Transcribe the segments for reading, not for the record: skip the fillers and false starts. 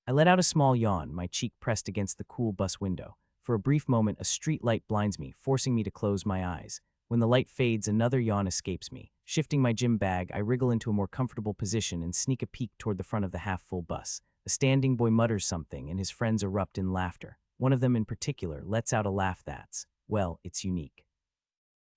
I let out a small yawn, my cheek pressed against the cool bus window. For a brief moment, a street light blinds me, forcing me to close my eyes. When the light fades, another yawn escapes me. Shifting my gym bag, I wriggle into a more comfortable position and sneak a peek toward the front of the half-full bus. A standing boy mutters something, and his friends erupt in laughter. One of them in particular lets out a laugh that's, well, it's unique.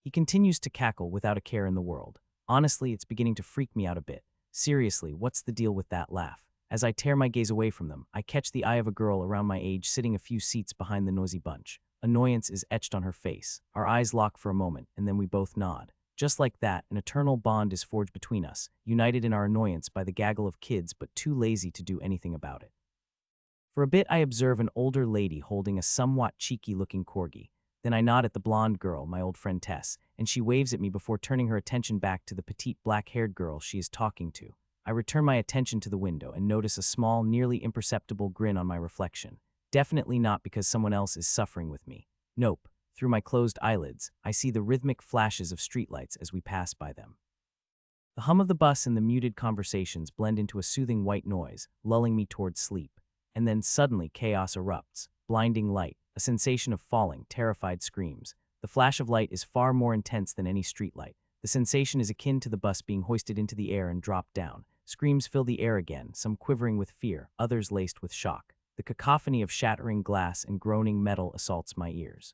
He continues to cackle without a care in the world. Honestly, it's beginning to freak me out a bit. Seriously, what's the deal with that laugh? As I tear my gaze away from them, I catch the eye of a girl around my age sitting a few seats behind the noisy bunch. Annoyance is etched on her face. Our eyes lock for a moment, and then we both nod. Just like that, an eternal bond is forged between us, united in our annoyance by the gaggle of kids but too lazy to do anything about it. For a bit, I observe an older lady holding a somewhat cheeky-looking corgi. Then I nod at the blonde girl, my old friend Tess, and she waves at me before turning her attention back to the petite black-haired girl she is talking to. I return my attention to the window and notice a small, nearly imperceptible grin on my reflection. Definitely not because someone else is suffering with me. Nope. Through my closed eyelids, I see the rhythmic flashes of streetlights as we pass by them. The hum of the bus and the muted conversations blend into a soothing white noise, lulling me towards sleep. And then suddenly chaos erupts. Blinding light, a sensation of falling, terrified screams. The flash of light is far more intense than any streetlight. The sensation is akin to the bus being hoisted into the air and dropped down. Screams fill the air again, some quivering with fear, others laced with shock. The cacophony of shattering glass and groaning metal assaults my ears.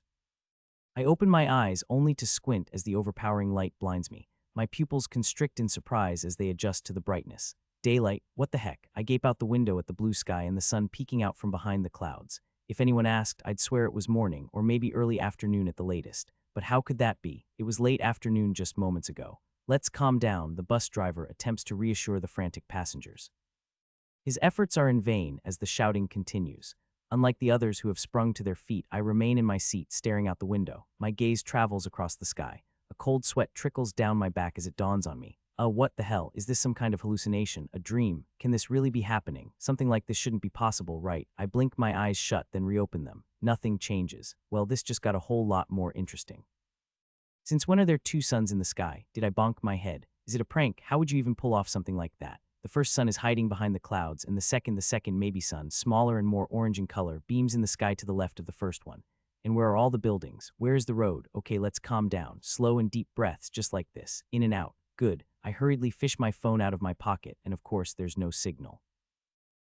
I open my eyes only to squint as the overpowering light blinds me. My pupils constrict in surprise as they adjust to the brightness. Daylight, what the heck? I gape out the window at the blue sky and the sun peeking out from behind the clouds. If anyone asked, I'd swear it was morning, or maybe early afternoon at the latest. But how could that be? It was late afternoon just moments ago. Let's calm down, the bus driver attempts to reassure the frantic passengers. His efforts are in vain as the shouting continues. Unlike the others who have sprung to their feet, I remain in my seat, staring out the window. My gaze travels across the sky. A cold sweat trickles down my back as it dawns on me. What the hell? Is this some kind of hallucination? A dream? Can this really be happening? Something like this shouldn't be possible, right? I blink my eyes shut, then reopen them. Nothing changes. Well, this just got a whole lot more interesting. Since when are there two suns in the sky? Did I bonk my head? Is it a prank? How would you even pull off something like that? The first sun is hiding behind the clouds, and the second maybe sun, smaller and more orange in color, beams in the sky to the left of the first one. And where are all the buildings? Where is the road? Okay, let's calm down. Slow and deep breaths, just like this. In and out. Good. I hurriedly fish my phone out of my pocket, and of course there's no signal.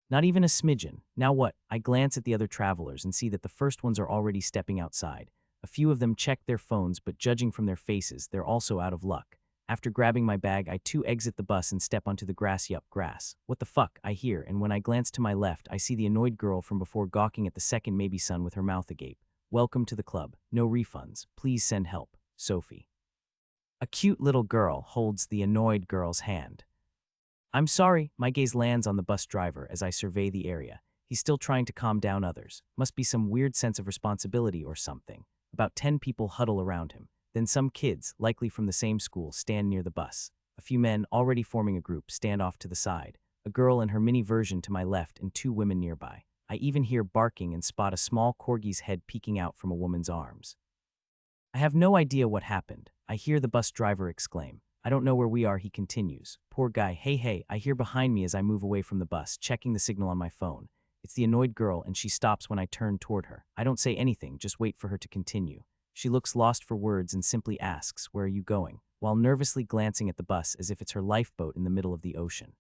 Not even a smidgen. Now what? I glance at the other travelers and see that the first ones are already stepping outside. A few of them check their phones, but judging from their faces, they're also out of luck. After grabbing my bag, I too exit the bus and step onto the grass. Yup, grass. What the fuck? I hear, and when I glance to my left, I see the annoyed girl from before gawking at the second maybe sun with her mouth agape. Welcome to the club. No refunds. Please send help. Sophie. A cute little girl holds the annoyed girl's hand. I'm sorry, my gaze lands on the bus driver as I survey the area. He's still trying to calm down others. Must be some weird sense of responsibility or something. About 10 people huddle around him. Then some kids, likely from the same school, stand near the bus. A few men, already forming a group, stand off to the side. A girl and her mini version to my left and two women nearby. I even hear barking and spot a small corgi's head peeking out from a woman's arms. I have no idea what happened. I hear the bus driver exclaim. I don't know where we are, he continues. Poor guy, hey, I hear behind me as I move away from the bus, checking the signal on my phone. It's the annoyed girl, and she stops when I turn toward her. I don't say anything, just wait for her to continue. She looks lost for words and simply asks, where are you going? While nervously glancing at the bus as if it's her lifeboat in the middle of the ocean.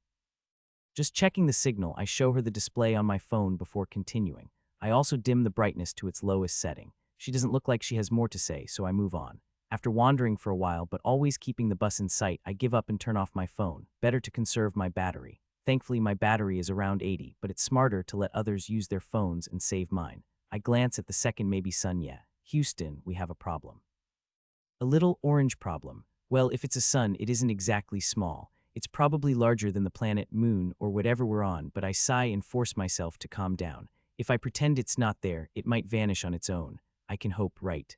Just checking the signal, I show her the display on my phone before continuing. I also dim the brightness to its lowest setting. She doesn't look like she has more to say, so I move on. After wandering for a while but always keeping the bus in sight, I give up and turn off my phone. Better to conserve my battery. Thankfully, my battery is around 80, but it's smarter to let others use their phones and save mine. I glance at the second maybe sun. Yeah, Houston, we have a problem. A little orange problem. Well, if it's a sun, it isn't exactly small. It's probably larger than the planet Moon or whatever we're on, but I sigh and force myself to calm down. If I pretend it's not there, it might vanish on its own. I can hope, right?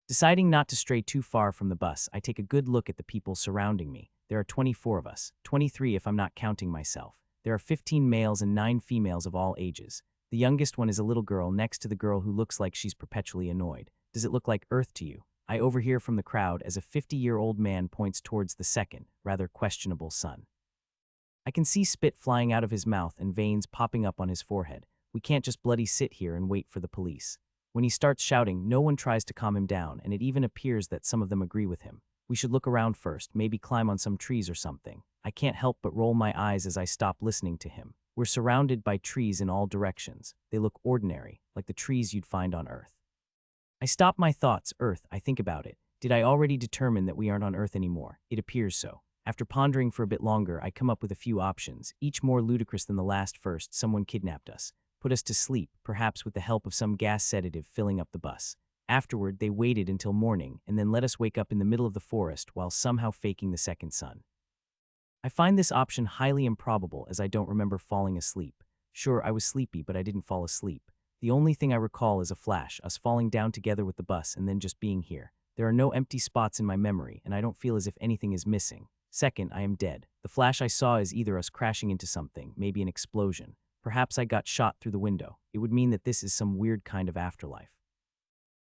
Deciding not to stray too far from the bus, I take a good look at the people surrounding me. There are 24 of us, 23 if I'm not counting myself. There are 15 males and 9 females of all ages. The youngest one is a little girl next to the girl who looks like she's perpetually annoyed. Does it look like Earth to you? I overhear from the crowd as a 50-year-old man points towards the second, rather questionable sun. I can see spit flying out of his mouth and veins popping up on his forehead. We can't just bloody sit here and wait for the police. When he starts shouting, no one tries to calm him down, and it even appears that some of them agree with him. We should look around first, maybe climb on some trees or something. I can't help but roll my eyes as I stop listening to him. We're surrounded by trees in all directions. They look ordinary, like the trees you'd find on Earth. I stop my thoughts. Earth, I think about it. Did I already determine that we aren't on Earth anymore? It appears so. After pondering for a bit longer, I come up with a few options, each more ludicrous than the last. First, someone kidnapped us, put us to sleep, perhaps with the help of some gas sedative filling up the bus. Afterward, they waited until morning and then let us wake up in the middle of the forest while somehow faking the second sun. I find this option highly improbable as I don't remember falling asleep. Sure, I was sleepy, but I didn't fall asleep. The only thing I recall is a flash, us falling down together with the bus and then just being here. There are no empty spots in my memory, and I don't feel as if anything is missing. Second, I am dead. The flash I saw is either us crashing into something, maybe an explosion. Perhaps I got shot through the window. It would mean that this is some weird kind of afterlife.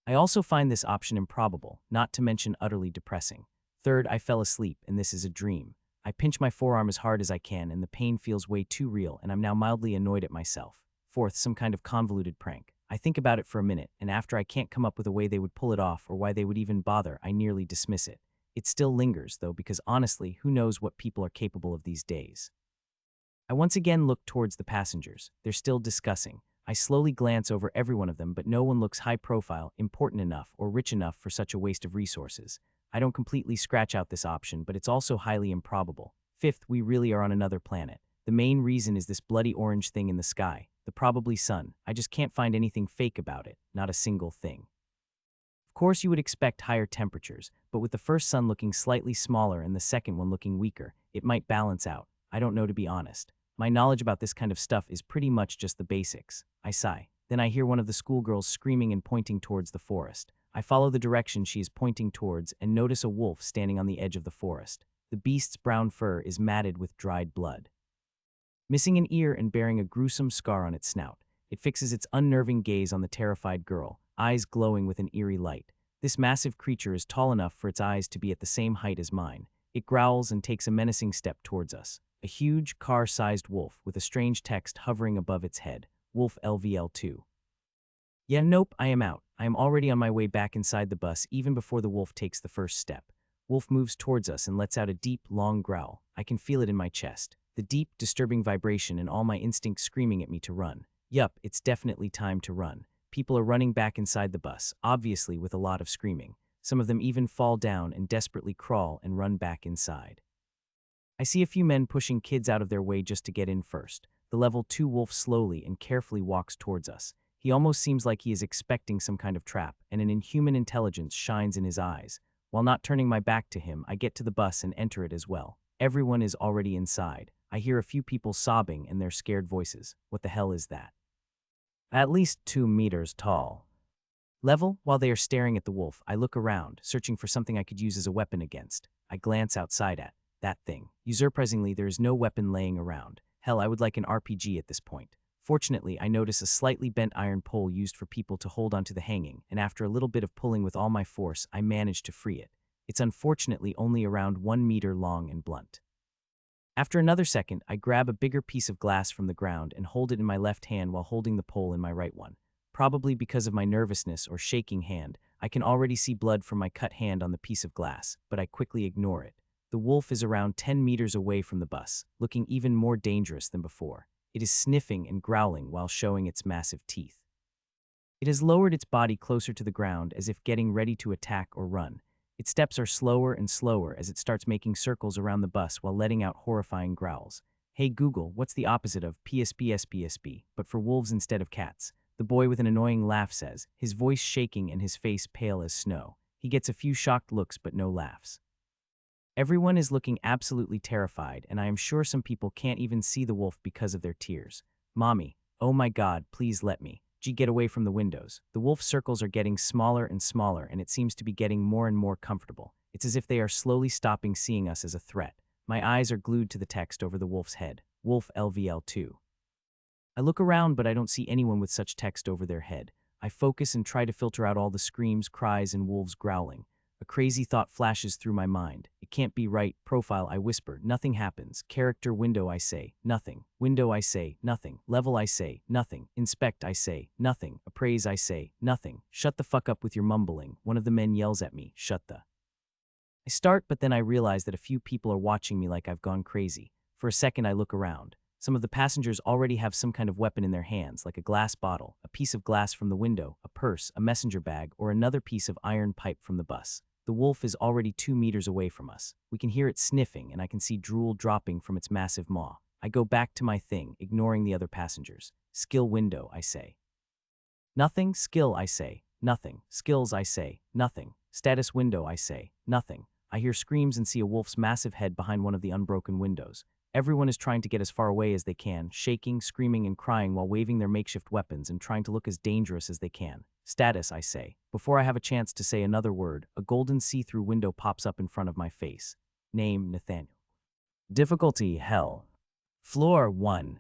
I also find this option improbable, not to mention utterly depressing. Third, I fell asleep, and this is a dream. I pinch my forearm as hard as I can, and the pain feels way too real, and I'm now mildly annoyed at myself. Fourth, some kind of convoluted prank. I think about it for a minute, and after I can't come up with a way they would pull it off or why they would even bother, I nearly dismiss it. It still lingers, though, because honestly, who knows what people are capable of these days. I once again look towards the passengers. They're still discussing. I slowly glance over every one of them, but no one looks high profile, important enough, or rich enough for such a waste of resources. I don't completely scratch out this option, but it's also highly improbable. Fifth, we really are on another planet. The main reason is this bloody orange thing in the sky, the probably sun. I just can't find anything fake about it, not a single thing. Of course, you would expect higher temperatures, but with the first sun looking slightly smaller and the second one looking weaker, it might balance out. I don't know, to be honest. My knowledge about this kind of stuff is pretty much just the basics. I sigh. Then I hear one of the schoolgirls screaming and pointing towards the forest. I follow the direction she is pointing towards and notice a wolf standing on the edge of the forest. The beast's brown fur is matted with dried blood. Missing an ear and bearing a gruesome scar on its snout, it fixes its unnerving gaze on the terrified girl, eyes glowing with an eerie light. This massive creature is tall enough for its eyes to be at the same height as mine. It growls and takes a menacing step towards us. A huge, car-sized wolf with a strange text hovering above its head. Wolf LVL2. Yeah, nope, I am out. I am already on my way back inside the bus even before the wolf takes the first step. Wolf moves towards us and lets out a deep, long growl. I can feel it in my chest. The deep, disturbing vibration and all my instincts screaming at me to run. Yup, it's definitely time to run. People are running back inside the bus, obviously with a lot of screaming. Some of them even fall down and desperately crawl and run back inside. I see a few men pushing kids out of their way just to get in first. The level 2 wolf slowly and carefully walks towards us. He almost seems like he is expecting some kind of trap, and an inhuman intelligence shines in his eyes. While not turning my back to him, I get to the bus and enter it as well. Everyone is already inside. I hear a few people sobbing and their scared voices. What the hell is that? At least 2 meters tall. Level, while they are staring at the wolf, I look around, searching for something I could use as a weapon against. I glance outside at that thing. Surprisingly, there is no weapon laying around. Hell, I would like an RPG at this point. Fortunately, I notice a slightly bent iron pole used for people to hold onto the hanging, and after a little bit of pulling with all my force, I manage to free it. It's unfortunately only around 1 meter long and blunt. After another second, I grab a bigger piece of glass from the ground and hold it in my left hand while holding the pole in my right one. Probably because of my nervousness or shaking hand, I can already see blood from my cut hand on the piece of glass, but I quickly ignore it. The wolf is around 10 meters away from the bus, looking even more dangerous than before. It is sniffing and growling while showing its massive teeth. It has lowered its body closer to the ground as if getting ready to attack or run. Its steps are slower and slower as it starts making circles around the bus while letting out horrifying growls. Hey Google, what's the opposite of PSPSPSP, but for wolves instead of cats? The boy with an annoying laugh says, his voice shaking and his face pale as snow. He gets a few shocked looks but no laughs. Everyone is looking absolutely terrified, and I am sure some people can't even see the wolf because of their tears. Mommy, oh my God, please let me. Get away from the windows. The wolf circles are getting smaller and smaller, and it seems to be getting more and more comfortable. It's as if they are slowly stopping seeing us as a threat. My eyes are glued to the text over the wolf's head. Wolf LVL2. I look around, but I don't see anyone with such text over their head. I focus and try to filter out all the screams, cries, and wolves growling. A crazy thought flashes through my mind. It can't be right. Profile, I whisper. Nothing happens. Character window, I say. Nothing. Window, I say. Nothing. Level, I say. Nothing. Inspect, I say. Nothing. Appraise, I say. Nothing. Shut the fuck up with your mumbling. One of the men yells at me. Shut the. I start, but then I realize that a few people are watching me like I've gone crazy. For a second, I look around. Some of the passengers already have some kind of weapon in their hands, like a glass bottle, a piece of glass from the window, a purse, a messenger bag, or another piece of iron pipe from the bus. The wolf is already 2 meters away from us. We can hear it sniffing, and I can see drool dropping from its massive maw. I go back to my thing, ignoring the other passengers. Skill window, I say. Nothing. Skill, I say. Nothing. Skills, I say. Nothing. Status window, I say. Nothing. I hear screams and see a wolf's massive head behind one of the unbroken windows. Everyone is trying to get as far away as they can, shaking, screaming, and crying while waving their makeshift weapons and trying to look as dangerous as they can. Status, I say. Before I have a chance to say another word, a golden see-through window pops up in front of my face. Name, Nathaniel. Difficulty, Hell. Floor, 1.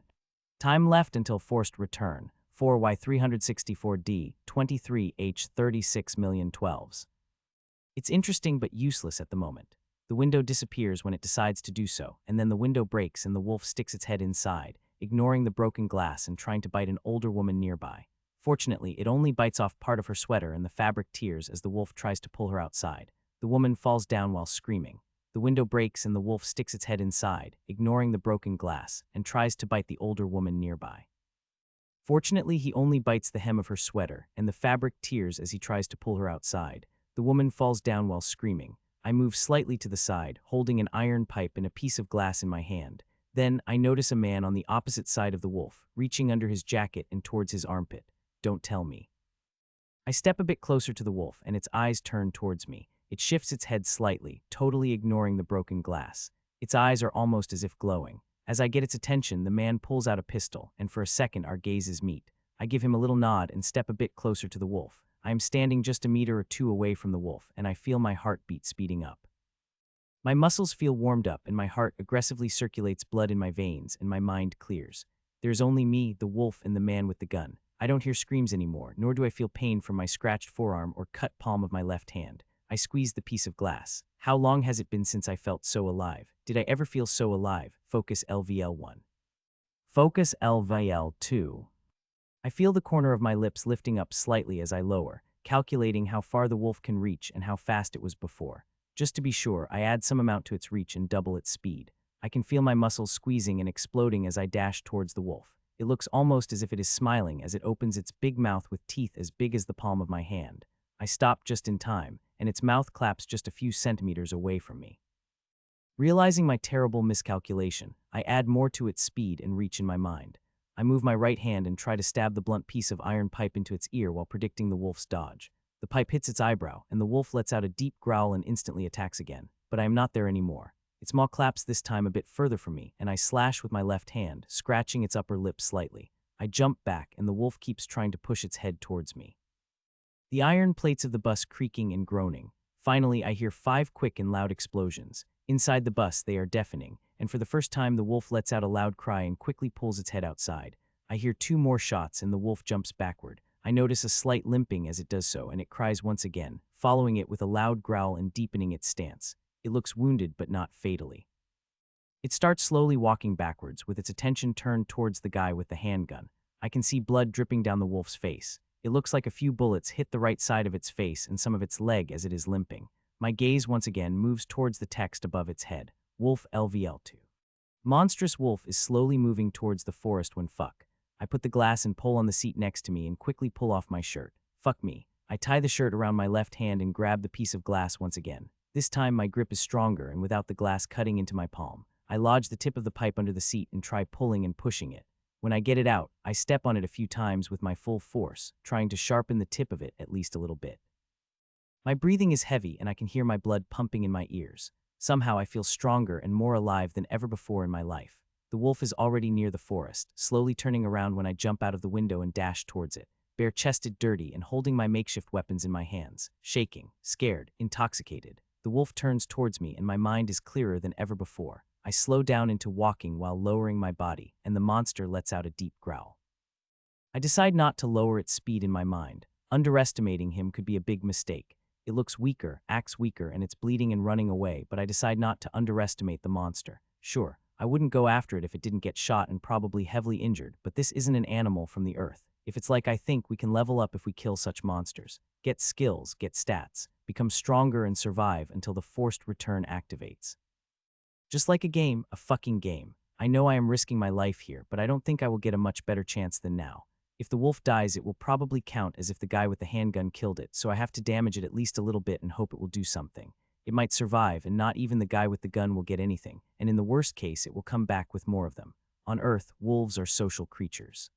Time left until forced return. 4Y364D, 23H36,012s. It's interesting but useless at the moment. The window disappears when it decides to do so, and then the window breaks and the wolf sticks its head inside, ignoring the broken glass and trying to bite an older woman nearby. Fortunately, it only bites off part of her sweater and the fabric tears as the wolf tries to pull her outside. The woman falls down while screaming. The window breaks and the wolf sticks its head inside, ignoring the broken glass, and tries to bite the older woman nearby. Fortunately, he only bites the hem of her sweater, and the fabric tears as he tries to pull her outside. The woman falls down while screaming. I move slightly to the side, holding an iron pipe and a piece of glass in my hand. Then, I notice a man on the opposite side of the wolf, reaching under his jacket and towards his armpit. Don't tell me. I step a bit closer to the wolf, and its eyes turn towards me. It shifts its head slightly, totally ignoring the broken glass. Its eyes are almost as if glowing. As I get its attention, the man pulls out a pistol, and for a second our gazes meet. I give him a little nod and step a bit closer to the wolf. I am standing just a meter or two away from the wolf, and I feel my heartbeat speeding up. My muscles feel warmed up, and my heart aggressively circulates blood in my veins, and my mind clears. There's only me, the wolf, and the man with the gun. I don't hear screams anymore, nor do I feel pain from my scratched forearm or cut palm of my left hand. I squeeze the piece of glass. How long has it been since I felt so alive? Did I ever feel so alive? Focus LVL1. Focus LVL2. I feel the corner of my lips lifting up slightly as I lower, calculating how far the wolf can reach and how fast it was before. Just to be sure, I add some amount to its reach and double its speed. I can feel my muscles squeezing and exploding as I dash towards the wolf. It looks almost as if it is smiling as it opens its big mouth with teeth as big as the palm of my hand. I stop just in time, and its mouth claps just a few centimeters away from me. Realizing my terrible miscalculation, I add more to its speed and reach in my mind. I move my right hand and try to stab the blunt piece of iron pipe into its ear while predicting the wolf's dodge. The pipe hits its eyebrow, and the wolf lets out a deep growl and instantly attacks again. But I am not there anymore. Its maw claps this time a bit further from me, and I slash with my left hand, scratching its upper lip slightly. I jump back, and the wolf keeps trying to push its head towards me. The iron plates of the bus creaking and groaning. Finally, I hear 5 quick and loud explosions. Inside the bus, they are deafening, and for the first time the wolf lets out a loud cry and quickly pulls its head outside. I hear 2 more shots and the wolf jumps backward. I notice a slight limping as it does so, and it cries once again, following it with a loud growl and deepening its stance. It looks wounded but not fatally. It starts slowly walking backwards, with its attention turned towards the guy with the handgun. I can see blood dripping down the wolf's face. It looks like a few bullets hit the right side of its face and some of its leg as it is limping. My gaze once again moves towards the text above its head. Wolf LVL2. Monstrous wolf is slowly moving towards the forest when fuck. I put the glass and pull on the seat next to me and quickly pull off my shirt. Fuck me. I tie the shirt around my left hand and grab the piece of glass once again. This time my grip is stronger and without the glass cutting into my palm. I lodge the tip of the pipe under the seat and try pulling and pushing it. When I get it out, I step on it a few times with my full force, trying to sharpen the tip of it at least a little bit. My breathing is heavy and I can hear my blood pumping in my ears. Somehow I feel stronger and more alive than ever before in my life. The wolf is already near the forest, slowly turning around when I jump out of the window and dash towards it, bare-chested, dirty, and holding my makeshift weapons in my hands, shaking, scared, intoxicated. The wolf turns towards me and my mind is clearer than ever before. I slow down into walking while lowering my body, and the monster lets out a deep growl. I decide not to lower its speed in my mind. Underestimating him could be a big mistake. It looks weaker, acts weaker, and it's bleeding and running away, but I decide not to underestimate the monster. Sure, I wouldn't go after it if it didn't get shot and probably heavily injured, but this isn't an animal from the earth. If it's like I think, we can level up if we kill such monsters. Get skills, get stats, become stronger and survive until the forced return activates. Just like a game, a fucking game. I know I am risking my life here, but I don't think I will get a much better chance than now. If the wolf dies, it will probably count as if the guy with the handgun killed it, so I have to damage it at least a little bit and hope it will do something. It might survive, and not even the guy with the gun will get anything, and in the worst case, it will come back with more of them. On Earth, wolves are social creatures.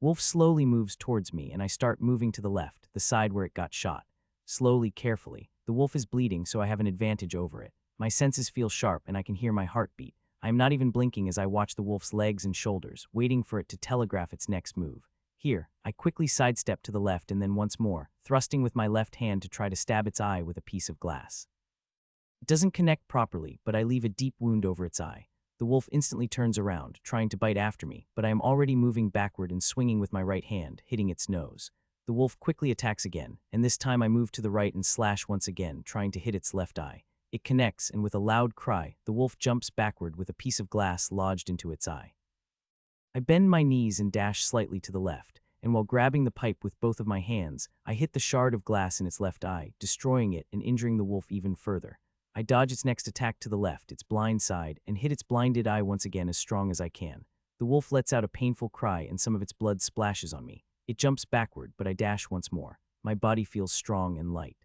Wolf slowly moves towards me, and I start moving to the left, the side where it got shot. Slowly, carefully. The wolf is bleeding, so I have an advantage over it. My senses feel sharp, and I can hear my heart beat. I am not even blinking as I watch the wolf's legs and shoulders, waiting for it to telegraph its next move. Here, I quickly sidestep to the left and then once more, thrusting with my left hand to try to stab its eye with a piece of glass. It doesn't connect properly, but I leave a deep wound over its eye. The wolf instantly turns around, trying to bite after me, but I am already moving backward and swinging with my right hand, hitting its nose. The wolf quickly attacks again, and this time I move to the right and slash once again, trying to hit its left eye. It connects, and with a loud cry, the wolf jumps backward with a piece of glass lodged into its eye. I bend my knees and dash slightly to the left, and while grabbing the pipe with both of my hands, I hit the shard of glass in its left eye, destroying it and injuring the wolf even further. I dodge its next attack to the left, its blind side, and hit its blinded eye once again as strong as I can. The wolf lets out a painful cry and some of its blood splashes on me. It jumps backward, but I dash once more. My body feels strong and light.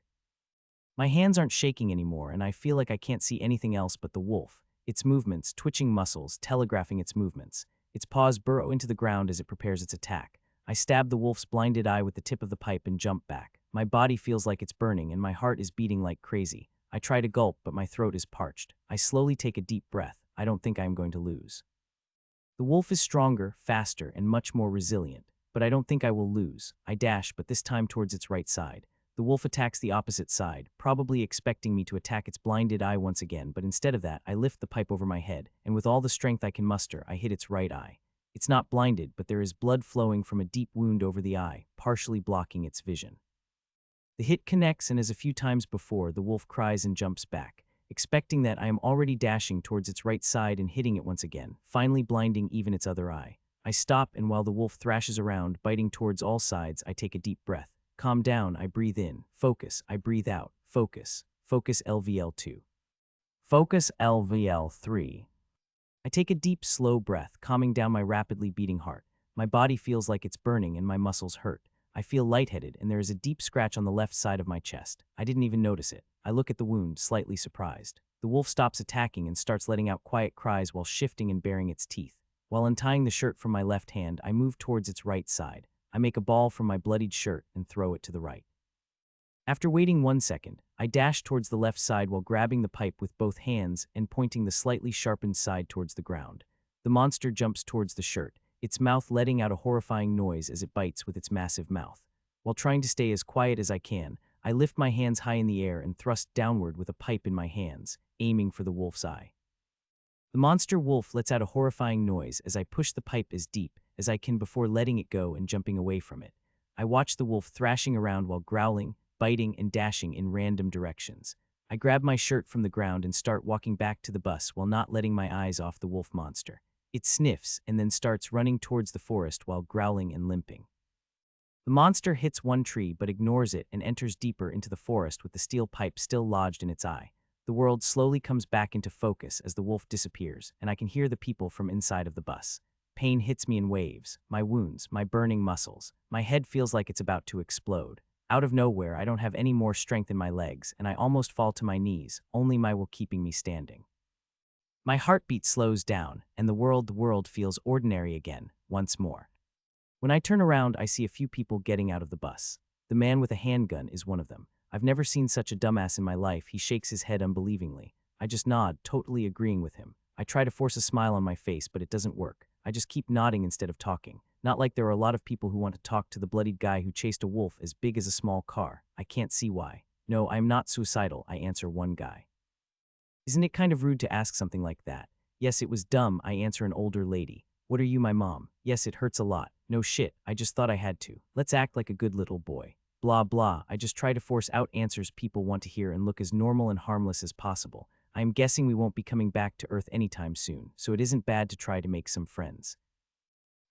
My hands aren't shaking anymore, and I feel like I can't see anything else but the wolf. Its movements, twitching muscles, telegraphing its movements. Its paws burrow into the ground as it prepares its attack. I stab the wolf's blinded eye with the tip of the pipe and jump back. My body feels like it's burning, and my heart is beating like crazy. I try to gulp, but my throat is parched. I slowly take a deep breath. I don't think I am going to lose. The wolf is stronger, faster, and much more resilient, but I don't think I will lose. I dash, but this time towards its right side. The wolf attacks the opposite side, probably expecting me to attack its blinded eye once again, but instead of that, I lift the pipe over my head, and with all the strength I can muster, I hit its right eye. It's not blinded, but there is blood flowing from a deep wound over the eye, partially blocking its vision. The hit connects, and as a few times before, the wolf cries and jumps back. Expecting that, I am already dashing towards its right side and hitting it once again, finally blinding even its other eye. I stop, and while the wolf thrashes around, biting towards all sides, I take a deep breath. Calm down, I breathe in. Focus, I breathe out. Focus. Focus LVL2. Focus LVL3. I take a deep, slow breath, calming down my rapidly beating heart. My body feels like it's burning and my muscles hurt. I feel lightheaded, and there is a deep scratch on the left side of my chest. I didn't even notice it. I look at the wound, slightly surprised. The wolf stops attacking and starts letting out quiet cries while shifting and baring its teeth. While untying the shirt from my left hand, I move towards its right side. I make a ball from my bloodied shirt and throw it to the right. After waiting 1 second, I dash towards the left side while grabbing the pipe with both hands and pointing the slightly sharpened side towards the ground. The monster jumps towards the shirt, its mouth letting out a horrifying noise as it bites with its massive mouth. While trying to stay as quiet as I can, I lift my hands high in the air and thrust downward with a pipe in my hands, aiming for the wolf's eye. The monster wolf lets out a horrifying noise as I push the pipe as deep as I can before letting it go and jumping away from it. I watch the wolf thrashing around while growling, biting, and dashing in random directions. I grab my shirt from the ground and start walking back to the bus while not letting my eyes off the wolf monster. It sniffs and then starts running towards the forest while growling and limping. The monster hits one tree but ignores it and enters deeper into the forest with the steel pipe still lodged in its eye. The world slowly comes back into focus as the wolf disappears, and I can hear the people from inside of the bus. Pain hits me in waves, my wounds, my burning muscles. My head feels like it's about to explode. Out of nowhere, I don't have any more strength in my legs, and I almost fall to my knees, only my will keeping me standing. My heartbeat slows down, and the world feels ordinary again, once more. When I turn around, I see a few people getting out of the bus. The man with a handgun is one of them. I've never seen such a dumbass in my life. He shakes his head unbelievingly. I just nod, totally agreeing with him. I try to force a smile on my face, but it doesn't work. I just keep nodding instead of talking. Not like there are a lot of people who want to talk to the bloodied guy who chased a wolf as big as a small car. I can't see why. No, I am not suicidal, I answer one guy. Isn't it kind of rude to ask something like that? Yes, it was dumb, I answer an older lady. What are you, my mom? Yes, it hurts a lot. No shit, I just thought I had to. Let's act like a good little boy. Blah blah, I just try to force out answers people want to hear and look as normal and harmless as possible. I am guessing we won't be coming back to Earth anytime soon, so it isn't bad to try to make some friends.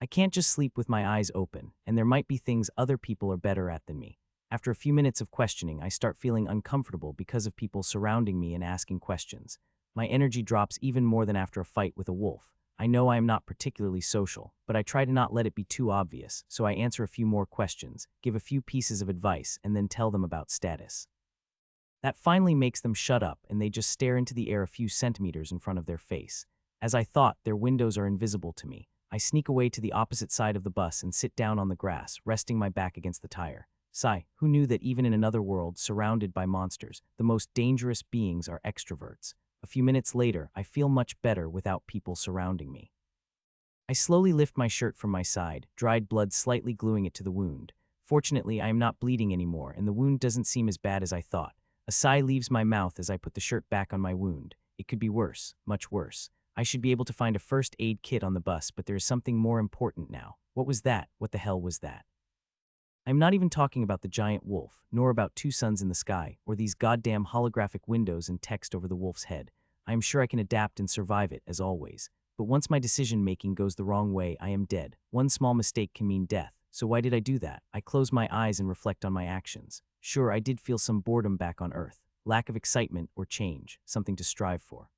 I can't just sleep with my eyes open, and there might be things other people are better at than me. After a few minutes of questioning, I start feeling uncomfortable because of people surrounding me and asking questions. My energy drops even more than after a fight with a wolf. I know I am not particularly social, but I try to not let it be too obvious, so I answer a few more questions, give a few pieces of advice, and then tell them about status. That finally makes them shut up, and they just stare into the air a few centimeters in front of their face. As I thought, their windows are invisible to me. I sneak away to the opposite side of the bus and sit down on the grass, resting my back against the tire. Sigh, who knew that even in another world, surrounded by monsters, the most dangerous beings are extroverts? A few minutes later, I feel much better without people surrounding me. I slowly lift my shirt from my side, dried blood slightly gluing it to the wound. Fortunately, I am not bleeding anymore, and the wound doesn't seem as bad as I thought. A sigh leaves my mouth as I put the shirt back on my wound. It could be worse, much worse. I should be able to find a first aid kit on the bus, but there is something more important now. What was that? What the hell was that? I'm not even talking about the giant wolf, nor about two suns in the sky, or these goddamn holographic windows and text over the wolf's head. I am sure I can adapt and survive it, as always. But once my decision-making goes the wrong way, I am dead. One small mistake can mean death. So why did I do that? I close my eyes and reflect on my actions. Sure, I did feel some boredom back on Earth. Lack of excitement or change, something to strive for.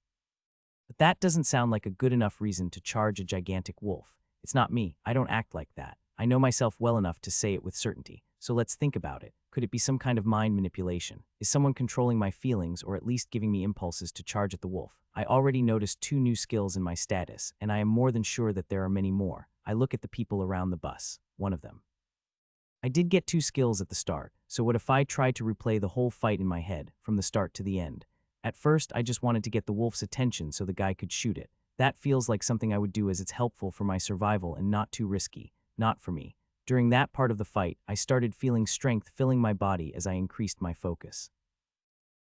But that doesn't sound like a good enough reason to charge a gigantic wolf. It's not me. I don't act like that. I know myself well enough to say it with certainty. So let's think about it. Could it be some kind of mind manipulation? Is someone controlling my feelings or at least giving me impulses to charge at the wolf? I already noticed 2 new skills in my status, and I am more than sure that there are many more. I look at the people around the bus. One of them. I did get 2 skills at the start, so what if I tried to replay the whole fight in my head, from the start to the end? At first, I just wanted to get the wolf's attention so the guy could shoot it. That feels like something I would do as it's helpful for my survival and not too risky. Not for me. During that part of the fight, I started feeling strength filling my body as I increased my focus.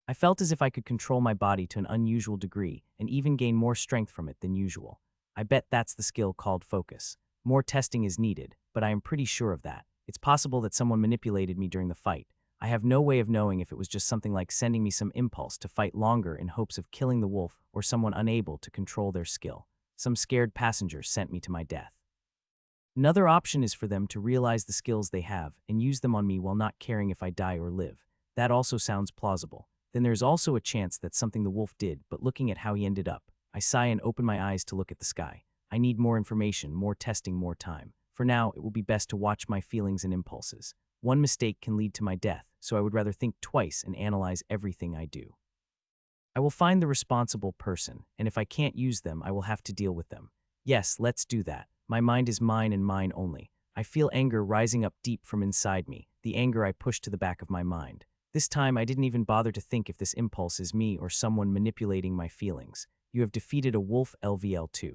I felt as if I could control my body to an unusual degree and even gain more strength from it than usual. I bet that's the skill called focus. More testing is needed, but I am pretty sure of that. It's possible that someone manipulated me during the fight. I have no way of knowing if it was just something like sending me some impulse to fight longer in hopes of killing the wolf or someone unable to control their skill. Some scared passenger sent me to my death. Another option is for them to realize the skills they have and use them on me while not caring if I die or live. That also sounds plausible. Then there's also a chance that something the wolf did, but looking at how he ended up. I sigh and open my eyes to look at the sky. I need more information, more testing, more time. For now, it will be best to watch my feelings and impulses. One mistake can lead to my death, so I would rather think twice and analyze everything I do. I will find the responsible person, and if I can't use them, I will have to deal with them. Yes, let's do that. My mind is mine and mine only. I feel anger rising up deep from inside me, the anger I push to the back of my mind. This time, I didn't even bother to think if this impulse is me or someone manipulating my feelings. You have defeated a wolf LVL2.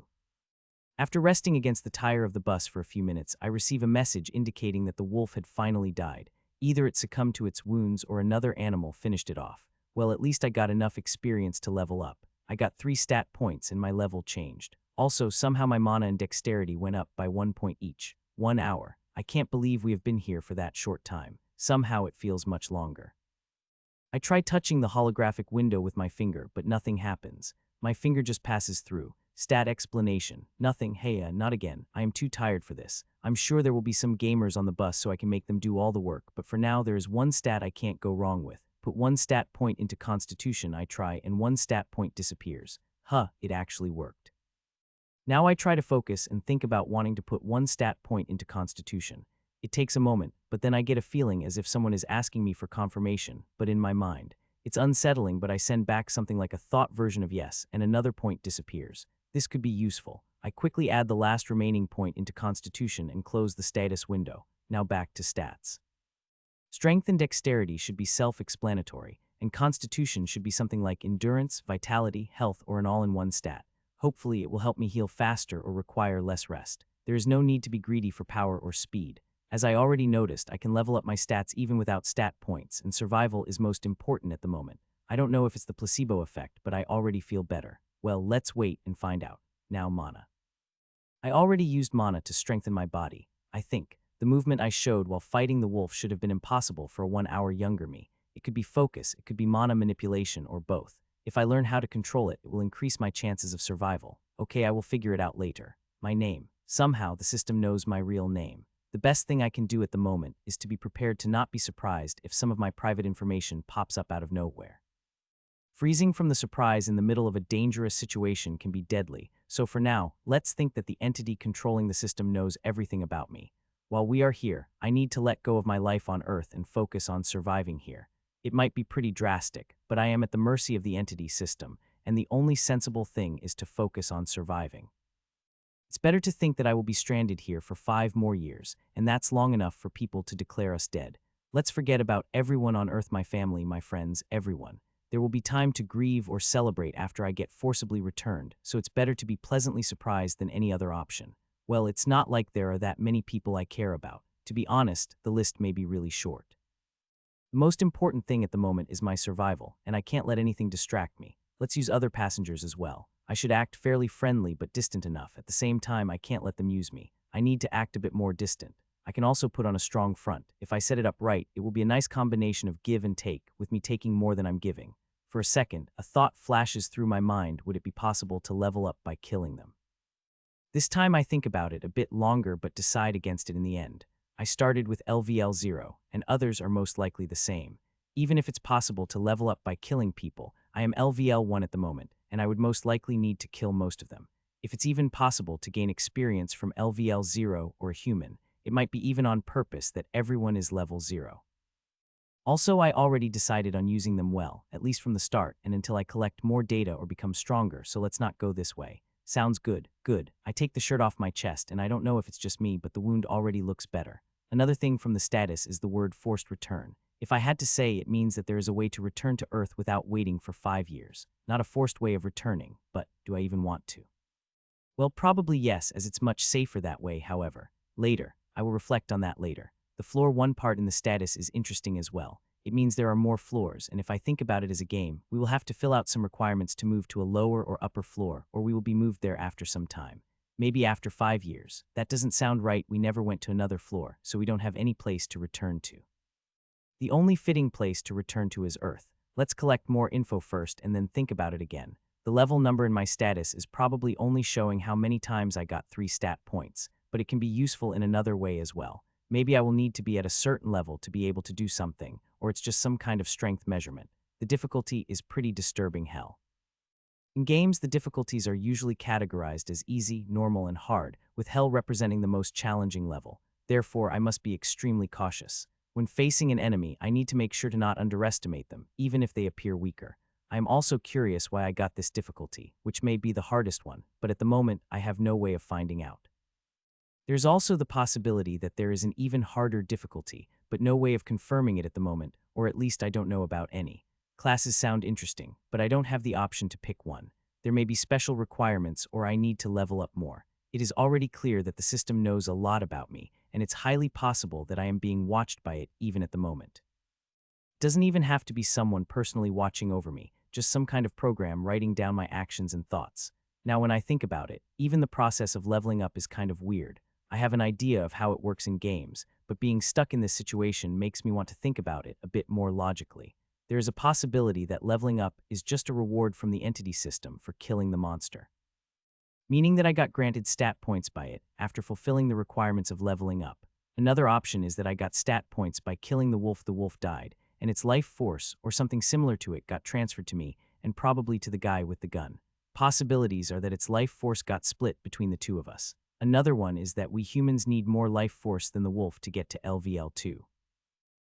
After resting against the tire of the bus for a few minutes, I receive a message indicating that the wolf had finally died. Either it succumbed to its wounds or another animal finished it off. Well, at least I got enough experience to level up. I got 3 stat points and my level changed. Also, somehow my mana and dexterity went up by 1 point each. 1 hour. I can't believe we have been here for that short time. Somehow it feels much longer. I try touching the holographic window with my finger, but nothing happens. My finger just passes through. Stat explanation. Nothing. Hey, not again. I am too tired for this. I'm sure there will be some gamers on the bus so I can make them do all the work, but for now there is 1 stat I can't go wrong with. Put 1 stat point into Constitution, I try, and 1 stat point disappears. It actually worked. Now I try to focus and think about wanting to put 1 stat point into Constitution. It takes a moment, but then I get a feeling as if someone is asking me for confirmation, but in my mind. It's unsettling, but I send back something like a thought version of yes, and another point disappears. This could be useful. I quickly add the last remaining point into Constitution and close the status window. Now back to stats. Strength and dexterity should be self-explanatory, and Constitution should be something like endurance, vitality, health, or an all-in-one stat. Hopefully it will help me heal faster or require less rest. There is no need to be greedy for power or speed. As I already noticed, I can level up my stats even without stat points, and survival is most important at the moment. I don't know if it's the placebo effect, but I already feel better. Well, let's wait and find out. Now mana. I already used mana to strengthen my body, I think, The movement I showed while fighting the wolf should have been impossible for a 1 hour younger me. It could be focus, it could be mana manipulation, or both. If I learn how to control it, it will increase my chances of survival. Okay, I will figure it out later. My name. Somehow, the system knows my real name. The best thing I can do at the moment is to be prepared to not be surprised if some of my private information pops up out of nowhere. Freezing from the surprise in the middle of a dangerous situation can be deadly, so for now, let's think that the entity controlling the system knows everything about me. While we are here, I need to let go of my life on Earth and focus on surviving here. It might be pretty drastic, but I am at the mercy of the entity system, and the only sensible thing is to focus on surviving. It's better to think that I will be stranded here for 5 more years, and that's long enough for people to declare us dead. Let's forget about everyone on Earth, my family, my friends, everyone. There will be time to grieve or celebrate after I get forcibly returned, so it's better to be pleasantly surprised than any other option. Well, it's not like there are that many people I care about. To be honest, the list may be really short. The most important thing at the moment is my survival, and I can't let anything distract me. Let's use other passengers as well. I should act fairly friendly but distant enough. At the same time, I can't let them use me. I need to act a bit more distant. I can also put on a strong front. If I set it up right, it will be a nice combination of give and take, with me taking more than I'm giving. For a second, a thought flashes through my mind: would it be possible to level up by killing them? This time I think about it a bit longer but decide against it in the end. I started with LVL 0, and others are most likely the same. Even if it's possible to level up by killing people, I am LVL 1 at the moment, and I would most likely need to kill most of them. If it's even possible to gain experience from LVL 0 or a human, it might be even on purpose that everyone is level 0. Also, I already decided on using them well, at least from the start, and until I collect more data or become stronger, so let's not go this way. Sounds good. Good. I take the shirt off my chest, and I don't know if it's just me, but the wound already looks better. Another thing from the status is the word forced return. If I had to say, it means that there is a way to return to Earth without waiting for 5 years. Not a forced way of returning, but do I even want to? Well, probably yes, as it's much safer that way, however. Later. I will reflect on that later. The floor 1 part in the status is interesting as well. It means there are more floors, and if I think about it as a game, we will have to fill out some requirements to move to a lower or upper floor, or we will be moved there after some time. Maybe after 5 years. That doesn't sound right. We never went to another floor, so we don't have any place to return to. The only fitting place to return to is Earth. Let's collect more info first and then think about it again. The level number in my status is probably only showing how many times I got 3 stat points, but it can be useful in another way as well. Maybe I will need to be at a certain level to be able to do something, or it's just some kind of strength measurement. The difficulty is pretty disturbing hell. In games, the difficulties are usually categorized as easy, normal, and hard, with hell representing the most challenging level. Therefore, I must be extremely cautious. When facing an enemy, I need to make sure to not underestimate them, even if they appear weaker. I am also curious why I got this difficulty, which may be the hardest one, but at the moment, I have no way of finding out. There's also the possibility that there is an even harder difficulty, but no way of confirming it at the moment, or at least I don't know about any. Classes sound interesting, but I don't have the option to pick one. There may be special requirements, or I need to level up more. It is already clear that the system knows a lot about me, and it's highly possible that I am being watched by it even at the moment. It doesn't even have to be someone personally watching over me, just some kind of program writing down my actions and thoughts. Now, when I think about it, even the process of leveling up is kind of weird. I have an idea of how it works in games, but being stuck in this situation makes me want to think about it a bit more logically. There is a possibility that leveling up is just a reward from the entity system for killing the monster, meaning that I got granted stat points by it after fulfilling the requirements of leveling up. Another option is that I got stat points by killing the wolf died, and its life force, or something similar to it, got transferred to me, and probably to the guy with the gun. Possibilities are that its life force got split between the two of us. Another one is that we humans need more life force than the wolf to get to LVL2.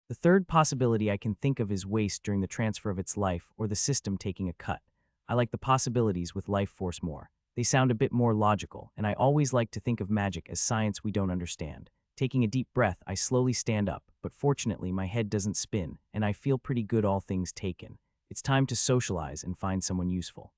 The third possibility I can think of is waste during the transfer of its life, or the system taking a cut. I like the possibilities with life force more. They sound a bit more logical, and I always like to think of magic as science we don't understand. Taking a deep breath, I slowly stand up, but fortunately my head doesn't spin, and I feel pretty good all things taken. It's time to socialize and find someone useful.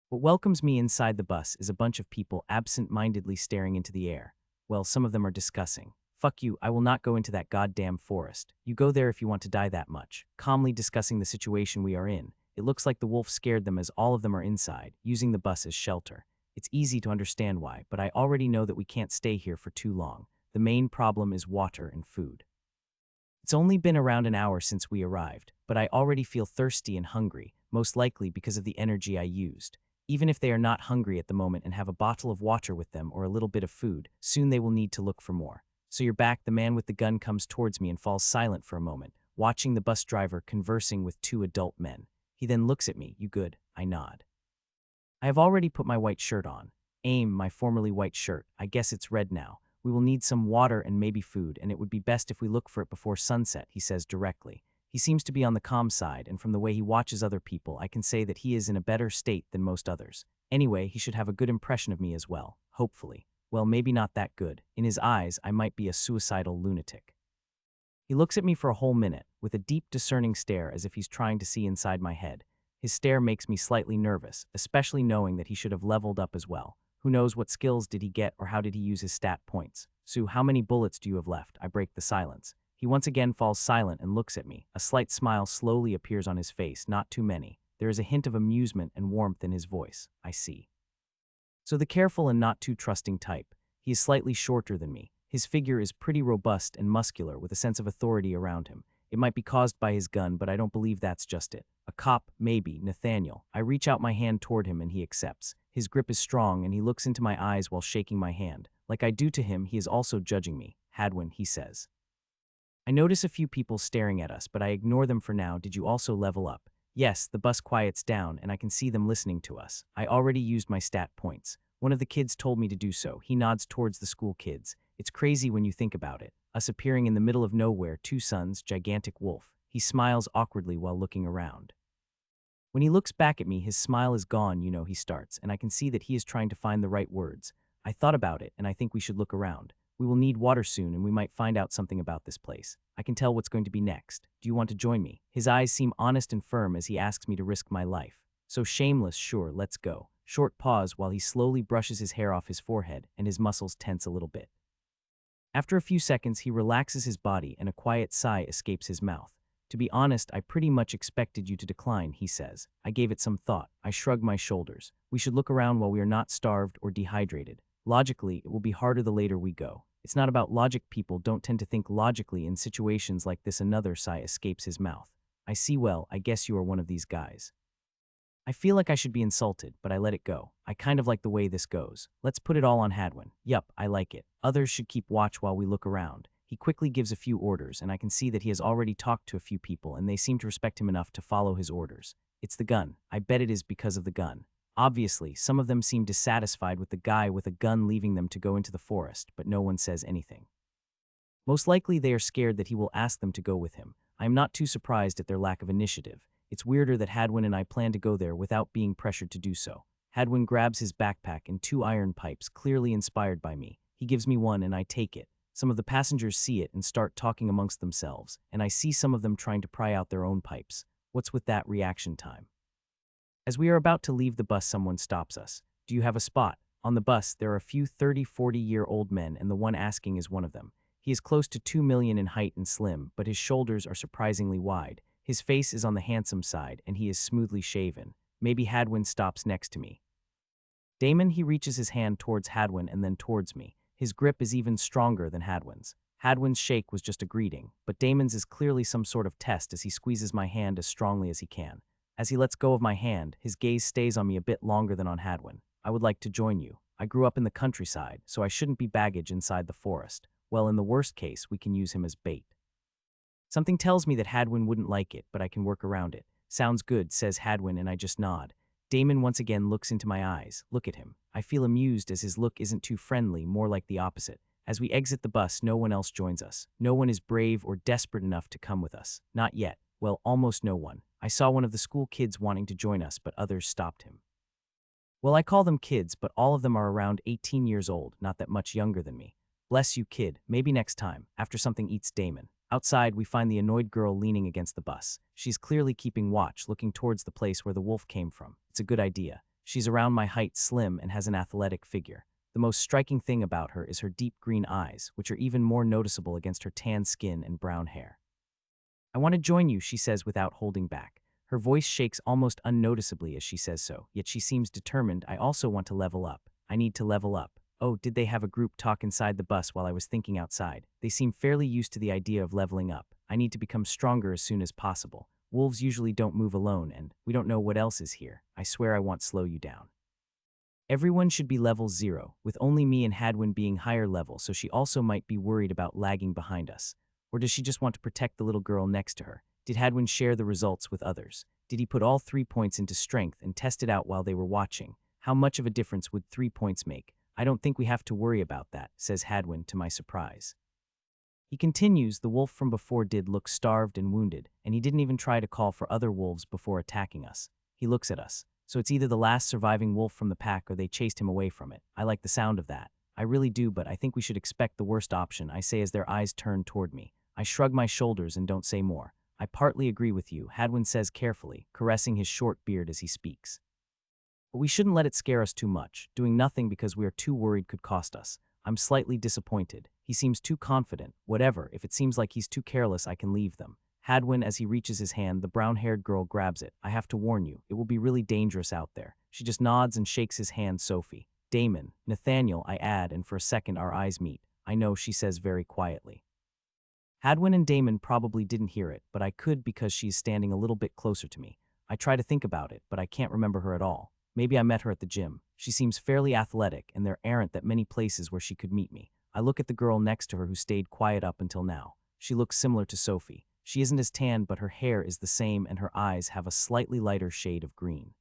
What welcomes me inside the bus is a bunch of people absent-mindedly staring into the air. Well, some of them are discussing. Fuck you, I will not go into that goddamn forest. You go there if you want to die that much. Calmly discussing the situation we are in. It looks like the wolf scared them as all of them are inside, using the bus as shelter. It's easy to understand why, but I already know that we can't stay here for too long. The main problem is water and food. It's only been around an hour since we arrived, but I already feel thirsty and hungry, most likely because of the energy I used. Even if they are not hungry at the moment and have a bottle of water with them or a little bit of food, soon they will need to look for more. So you're back. The man with the gun comes towards me and falls silent for a moment, watching the bus driver conversing with two adult men. He then looks at me. You good? I nod. I have already put my white shirt on. Aim, my formerly white shirt. I guess it's red now. We will need some water and maybe food, and it would be best if we look for it before sunset, he says directly. He seems to be on the calm side, and from the way he watches other people, I can say that he is in a better state than most others. Anyway, he should have a good impression of me as well, hopefully. Well, maybe not that good. In his eyes, I might be a suicidal lunatic. He looks at me for a whole minute, with a deep, discerning stare as if he's trying to see inside my head. His stare makes me slightly nervous, especially knowing that he should have leveled up as well. Who knows what skills did he get or how did he use his stat points? Sue, how many bullets do you have left? I break the silence. He once again falls silent and looks at me. A slight smile slowly appears on his face, not too many. There is a hint of amusement and warmth in his voice. I see. So the careful and not too trusting type. He is slightly shorter than me. His figure is pretty robust and muscular with a sense of authority around him. It might be caused by his gun, but I don't believe that's just it. A cop, maybe, Nathaniel. I reach out my hand toward him and he accepts. His grip is strong and he looks into my eyes while shaking my hand. Like I do to him, he is also judging me. Hadwin, he says. I notice a few people staring at us, but I ignore them for now. Did you also level up? Yes, the bus quiets down and I can see them listening to us. I already used my stat points. One of the kids told me to do so. He nods towards the school kids. It's crazy when you think about it. Us appearing in the middle of nowhere, two suns, gigantic wolf. He smiles awkwardly while looking around. When he looks back at me, his smile is gone, he starts, and I can see that he is trying to find the right words. I thought about it, and I think we should look around. We will need water soon, and we might find out something about this place. I can tell what's going to be next. Do you want to join me? His eyes seem honest and firm as he asks me to risk my life. So shameless, sure, let's go. Short pause while he slowly brushes his hair off his forehead, and his muscles tense a little bit. After a few seconds, he relaxes his body, and a quiet sigh escapes his mouth. To be honest, I pretty much expected you to decline, he says. I gave it some thought. I shrug my shoulders. We should look around while we are not starved or dehydrated. Logically, it will be harder the later we go. It's not about logic. People don't tend to think logically in situations like this. Another sigh escapes his mouth. I see. Well, I guess you are one of these guys. I feel like I should be insulted, but I let it go. I kind of like the way this goes. Let's put it all on Hadwin. Yup, I like it. Others should keep watch while we look around. He quickly gives a few orders, and I can see that he has already talked to a few people, and they seem to respect him enough to follow his orders. It's the gun. I bet it is because of the gun. Obviously, some of them seem dissatisfied with the guy with a gun leaving them to go into the forest, but no one says anything. Most likely they are scared that he will ask them to go with him. I am not too surprised at their lack of initiative. It's weirder that Hadwin and I plan to go there without being pressured to do so. Hadwin grabs his backpack and two iron pipes, clearly inspired by me. He gives me one and I take it. Some of the passengers see it and start talking amongst themselves, and I see some of them trying to pry out their own pipes. What's with that reaction time? As we are about to leave the bus, someone stops us. Do you have a spot? On the bus, there are a few 30-40-year-old men, and the one asking is one of them. He is close to 2 million in height and slim, but his shoulders are surprisingly wide. His face is on the handsome side, and he is smoothly shaven. Maybe Hadwin stops next to me. Damon, he reaches his hand towards Hadwin and then towards me. His grip is even stronger than Hadwin's. Hadwin's shake was just a greeting, but Damon's is clearly some sort of test as he squeezes my hand as strongly as he can. As he lets go of my hand, his gaze stays on me a bit longer than on Hadwin. I would like to join you. I grew up in the countryside, so I shouldn't be baggage inside the forest. Well, in the worst case, we can use him as bait. Something tells me that Hadwin wouldn't like it, but I can work around it. Sounds good, says Hadwin, and I just nod. Damon once again looks into my eyes. Look at him. I feel amused as his look isn't too friendly, more like the opposite. As we exit the bus, no one else joins us. No one is brave or desperate enough to come with us. Not yet. Well, almost no one. I saw one of the school kids wanting to join us, but others stopped him. Well, I call them kids, but all of them are around 18 years old, not that much younger than me. Bless you, kid. Maybe next time, after something eats Damon. Outside, we find the annoyed girl leaning against the bus. She's clearly keeping watch, looking towards the place where the wolf came from. It's a good idea. She's around my height, slim, and has an athletic figure. The most striking thing about her is her deep green eyes, which are even more noticeable against her tan skin and brown hair. I want to join you, she says without holding back. Her voice shakes almost unnoticeably as she says so, yet she seems determined. I also want to level up. I need to level up. Oh, did they have a group talk inside the bus while I was thinking outside? They seem fairly used to the idea of leveling up. I need to become stronger as soon as possible. Wolves usually don't move alone, and we don't know what else is here. I swear I won't slow you down. Everyone should be level 0, with only me and Hadwin being higher level, so she also might be worried about lagging behind us. Or does she just want to protect the little girl next to her? Did Hadwin share the results with others? Did he put all 3 points into strength and test it out while they were watching? How much of a difference would 3 points make? I don't think we have to worry about that, says Hadwin to my surprise. He continues, the wolf from before did look starved and wounded, and he didn't even try to call for other wolves before attacking us. He looks at us. So it's either the last surviving wolf from the pack or they chased him away from it. I like the sound of that. I really do, but I think we should expect the worst option, I say as their eyes turn toward me. I shrug my shoulders and don't say more. I partly agree with you, Hadwin says carefully, caressing his short beard as he speaks. But we shouldn't let it scare us too much. Doing nothing because we are too worried could cost us. I'm slightly disappointed. He seems too confident. Whatever, if it seems like he's too careless, I can leave them. Hadwin, as he reaches his hand, the brown-haired girl grabs it. I have to warn you, it will be really dangerous out there. She just nods and shakes his hand, Sophie. Damon, Nathaniel, I add, and for a second our eyes meet. I know, she says very quietly. Hadwin and Damon probably didn't hear it, but I could because she's standing a little bit closer to me. I try to think about it, but I can't remember her at all. Maybe I met her at the gym. She seems fairly athletic, and there aren't that many places where she could meet me. I look at the girl next to her who stayed quiet up until now. She looks similar to Sophie. She isn't as tan, but her hair is the same and her eyes have a slightly lighter shade of green.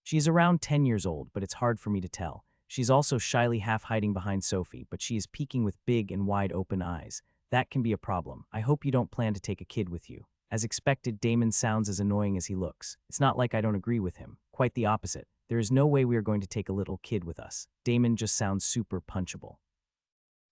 She is around 10 years old, but it's hard for me to tell. She's also shyly half hiding behind Sophie, but she is peeking with big and wide open eyes. That can be a problem. I hope you don't plan to take a kid with you. As expected, Damon sounds as annoying as he looks. It's not like I don't agree with him. Quite the opposite. There is no way we are going to take a little kid with us. Damon just sounds super punchable.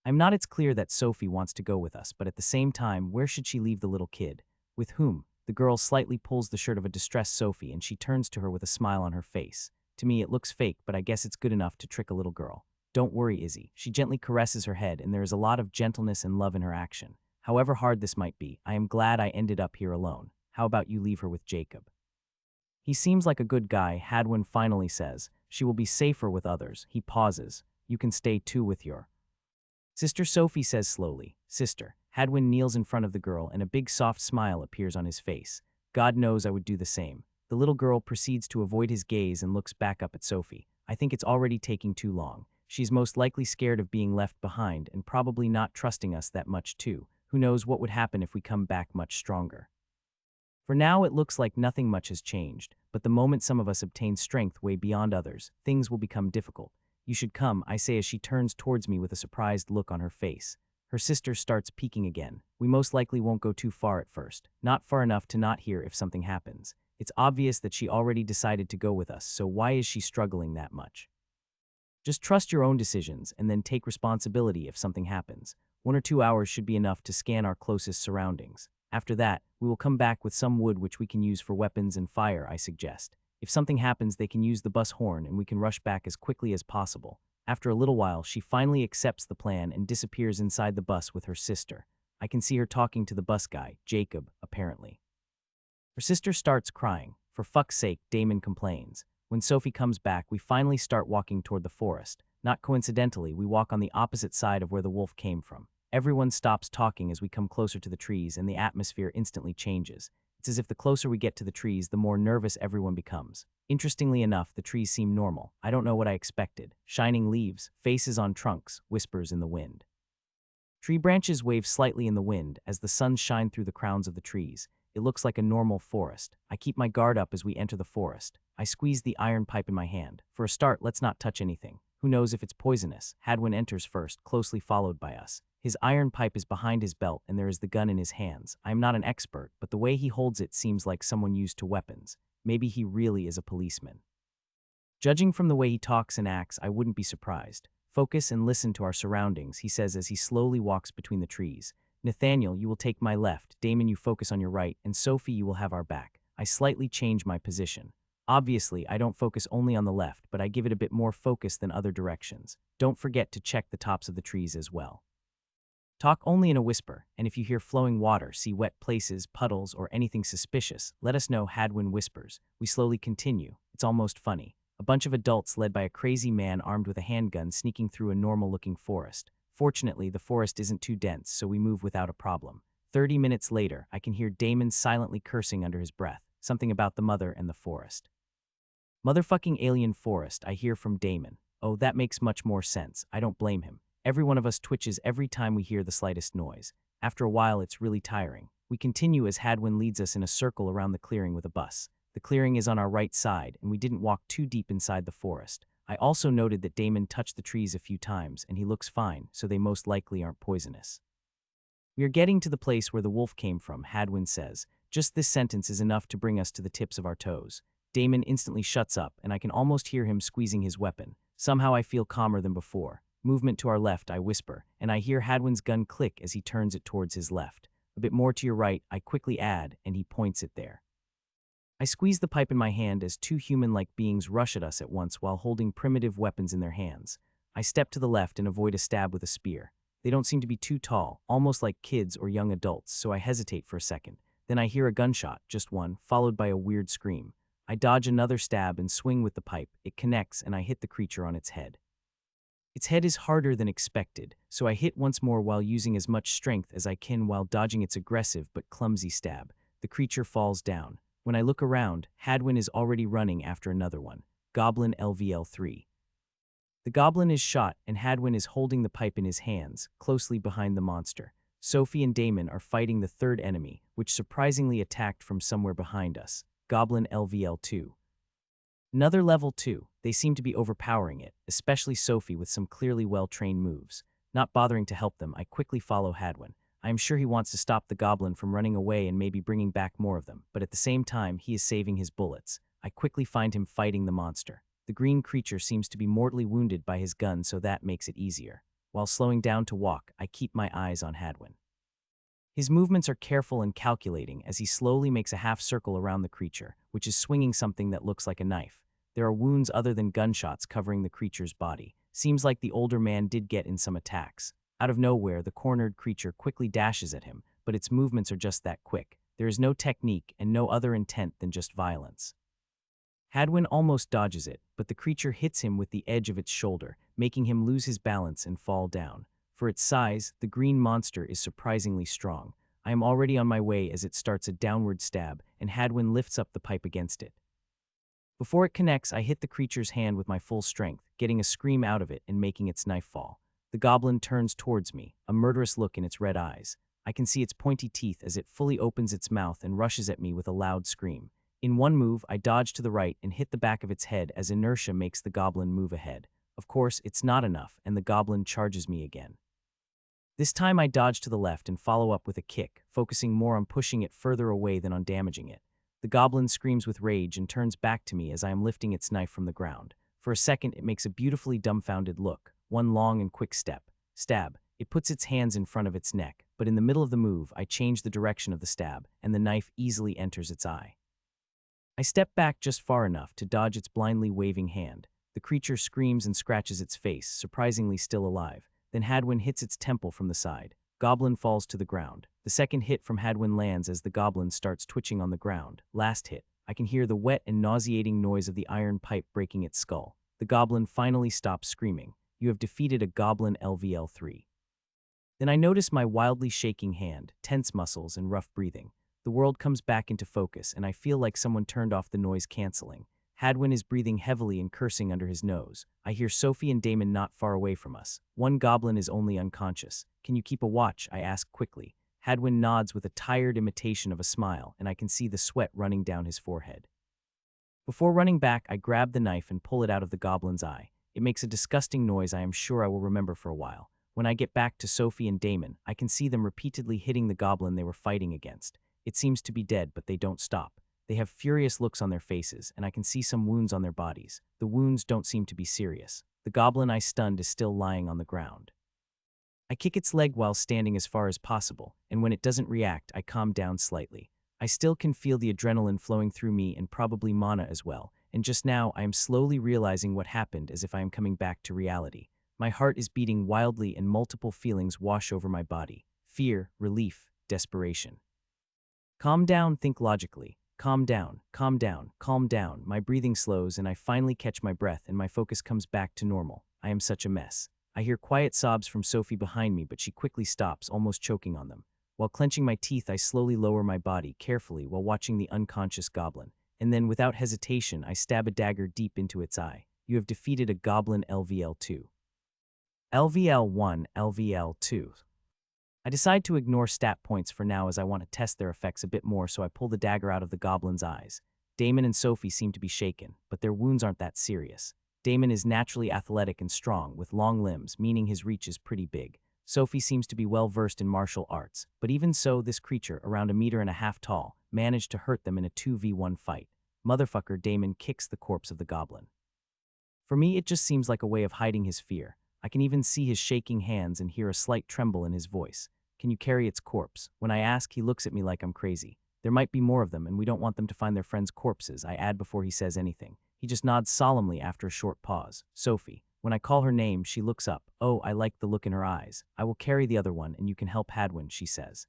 I'm not it's clear that Sophie wants to go with us, but at the same time, where should she leave the little kid? With whom? The girl slightly pulls the shirt of a distressed Sophie and she turns to her with a smile on her face. To me, it looks fake, but I guess it's good enough to trick a little girl. Don't worry, Izzy. She gently caresses her head and there is a lot of gentleness and love in her action. However hard this might be, I am glad I ended up here alone. How about you leave her with Jacob? He seems like a good guy, Hadwin finally says. She will be safer with others. He pauses. You can stay too with your sister, Sophie says slowly. Sister. Hadwin kneels in front of the girl and a big soft smile appears on his face. God knows I would do the same. The little girl proceeds to avoid his gaze and looks back up at Sophie. I think it's already taking too long. She's most likely scared of being left behind and probably not trusting us that much too. Who knows what would happen if we come back much stronger. For now, it looks like nothing much has changed, but the moment some of us obtain strength way beyond others, things will become difficult. You should come, I say as she turns towards me with a surprised look on her face. Her sister starts peeking again. We most likely won't go too far at first, not far enough to not hear if something happens. It's obvious that she already decided to go with us, so why is she struggling that much? Just trust your own decisions and then take responsibility if something happens. 1 or 2 hours should be enough to scan our closest surroundings. After that, we will come back with some wood which we can use for weapons and fire, I suggest. If something happens, they can use the bus horn and we can rush back as quickly as possible. After a little while, she finally accepts the plan and disappears inside the bus with her sister. I can see her talking to the bus guy, Jacob, apparently. Her sister starts crying. For fuck's sake, Damon complains. When Sophie comes back, we finally start walking toward the forest. Not coincidentally, we walk on the opposite side of where the wolf came from. Everyone stops talking as we come closer to the trees and the atmosphere instantly changes. It's as if the closer we get to the trees, the more nervous everyone becomes. Interestingly enough, the trees seem normal. I don't know what I expected. Shining leaves, faces on trunks, whispers in the wind. Tree branches wave slightly in the wind as the sun shines through the crowns of the trees. It looks like a normal forest. I keep my guard up as we enter the forest. I squeeze the iron pipe in my hand. For a start, let's not touch anything. Who knows if it's poisonous? Hadwin enters first, closely followed by us. His iron pipe is behind his belt and there is the gun in his hands. I am not an expert, but the way he holds it seems like someone used to weapons. Maybe he really is a policeman. Judging from the way he talks and acts, I wouldn't be surprised. Focus and listen to our surroundings, he says as he slowly walks between the trees. Nathaniel, you will take my left, Damon, you focus on your right, and Sophie, you will have our back. I slightly change my position. Obviously, I don't focus only on the left, but I give it a bit more focus than other directions. Don't forget to check the tops of the trees as well. Talk only in a whisper, and if you hear flowing water, see wet places, puddles, or anything suspicious, let us know, Hadwin whispers. We slowly continue. It's almost funny. A bunch of adults led by a crazy man armed with a handgun sneaking through a normal-looking forest. Fortunately, the forest isn't too dense, so we move without a problem. 30 minutes later, I can hear Damon silently cursing under his breath, something about the mother and the forest. Motherfucking alien forest, I hear from Damon. Oh, that makes much more sense. I don't blame him. Every one of us twitches every time we hear the slightest noise. After a while, it's really tiring. We continue as Hadwin leads us in a circle around the clearing with a bus. The clearing is on our right side, and we didn't walk too deep inside the forest. I also noted that Damon touched the trees a few times, and he looks fine, so they most likely aren't poisonous. We are getting to the place where the wolf came from, Hadwin says. Just this sentence is enough to bring us to the tips of our toes. Damon instantly shuts up, and I can almost hear him squeezing his weapon. Somehow I feel calmer than before. Movement to our left, I whisper, and I hear Hadwin's gun click as he turns it towards his left. A bit more to your right, I quickly add, and he points it there. I squeeze the pipe in my hand as two human-like beings rush at us at once while holding primitive weapons in their hands. I step to the left and avoid a stab with a spear. They don't seem to be too tall, almost like kids or young adults, so I hesitate for a second. Then I hear a gunshot, just one, followed by a weird scream. I dodge another stab and swing with the pipe. It connects and I hit the creature on its head. Its head is harder than expected, so I hit once more while using as much strength as I can while dodging its aggressive but clumsy stab. The creature falls down. When I look around, Hadwin is already running after another one, Goblin LVL3. The goblin is shot and Hadwin is holding the pipe in his hands, closely behind the monster. Sophie and Damon are fighting the third enemy, which surprisingly attacked from somewhere behind us, Goblin LVL2. Another level 2, they seem to be overpowering it, especially Sophie with some clearly well-trained moves. Not bothering to help them, I quickly follow Hadwin. I am sure he wants to stop the goblin from running away and maybe bringing back more of them, but at the same time, he is saving his bullets. I quickly find him fighting the monster. The green creature seems to be mortally wounded by his gun, so that makes it easier. While slowing down to walk, I keep my eyes on Hadwin. His movements are careful and calculating as he slowly makes a half circle around the creature, which is swinging something that looks like a knife. There are wounds other than gunshots covering the creature's body. Seems like the older man did get in some attacks. Out of nowhere, the cornered creature quickly dashes at him, but its movements are just that quick. There is no technique and no other intent than just violence. Hadwin almost dodges it, but the creature hits him with the edge of its shoulder, making him lose his balance and fall down. For its size, the green monster is surprisingly strong. I am already on my way as it starts a downward stab, and Hadwin lifts up the pipe against it. Before it connects, I hit the creature's hand with my full strength, getting a scream out of it and making its knife fall. The goblin turns towards me, a murderous look in its red eyes. I can see its pointy teeth as it fully opens its mouth and rushes at me with a loud scream. In one move, I dodge to the right and hit the back of its head as inertia makes the goblin move ahead. Of course, it's not enough, and the goblin charges me again. This time I dodge to the left and follow up with a kick, focusing more on pushing it further away than on damaging it. The goblin screams with rage and turns back to me as I am lifting its knife from the ground. For a second, it makes a beautifully dumbfounded look, one long and quick step. Stab. It puts its hands in front of its neck, but in the middle of the move, I change the direction of the stab, and the knife easily enters its eye. I step back just far enough to dodge its blindly waving hand. The creature screams and scratches its face, surprisingly still alive. Then Hadwin hits its temple from the side. Goblin falls to the ground. The second hit from Hadwin lands as the goblin starts twitching on the ground. Last hit. I can hear the wet and nauseating noise of the iron pipe breaking its skull. The goblin finally stops screaming. You have defeated a Goblin LVL3. Then I notice my wildly shaking hand, tense muscles, and rough breathing. The world comes back into focus, and I feel like someone turned off the noise canceling. Hadwin is breathing heavily and cursing under his nose. I hear Sophie and Damon not far away from us. One goblin is only unconscious. Can you keep a watch? I ask quickly. Hadwin nods with a tired imitation of a smile, and I can see the sweat running down his forehead. Before running back, I grab the knife and pull it out of the goblin's eye. It makes a disgusting noise I am sure I will remember for a while. When I get back to Sophie and Damon, I can see them repeatedly hitting the goblin they were fighting against. It seems to be dead, but they don't stop. They have furious looks on their faces, and I can see some wounds on their bodies. The wounds don't seem to be serious. The goblin I stunned is still lying on the ground. I kick its leg while standing as far as possible, and when it doesn't react, I calm down slightly. I still can feel the adrenaline flowing through me and probably Mana as well, and just now I am slowly realizing what happened as if I am coming back to reality. My heart is beating wildly and multiple feelings wash over my body. Fear, relief, desperation. Calm down, think logically. Calm down, calm down, calm down. My breathing slows and I finally catch my breath and my focus comes back to normal. I am such a mess. I hear quiet sobs from Sophie behind me, but she quickly stops, almost choking on them. While clenching my teeth, I slowly lower my body carefully while watching the unconscious goblin. And then, without hesitation, I stab a dagger deep into its eye. You have defeated a goblin LVL2. LVL1, LVL2. I decide to ignore stat points for now as I want to test their effects a bit more, so I pull the dagger out of the goblin's eyes. Damon and Sophie seem to be shaken, but their wounds aren't that serious. Damon is naturally athletic and strong, with long limbs, meaning his reach is pretty big. Sophie seems to be well versed in martial arts, but even so, this creature, around 1.5 meters tall, managed to hurt them in a 2v1 fight. Motherfucker, Damon kicks the corpse of the goblin. For me, it just seems like a way of hiding his fear. I can even see his shaking hands and hear a slight tremble in his voice. Can you carry its corpse? When I ask, he looks at me like I'm crazy. There might be more of them, and we don't want them to find their friends' corpses, I add before he says anything. He just nods solemnly after a short pause. Sophie. When I call her name, she looks up. Oh, I like the look in her eyes. I will carry the other one, and you can help Hadwin, she says.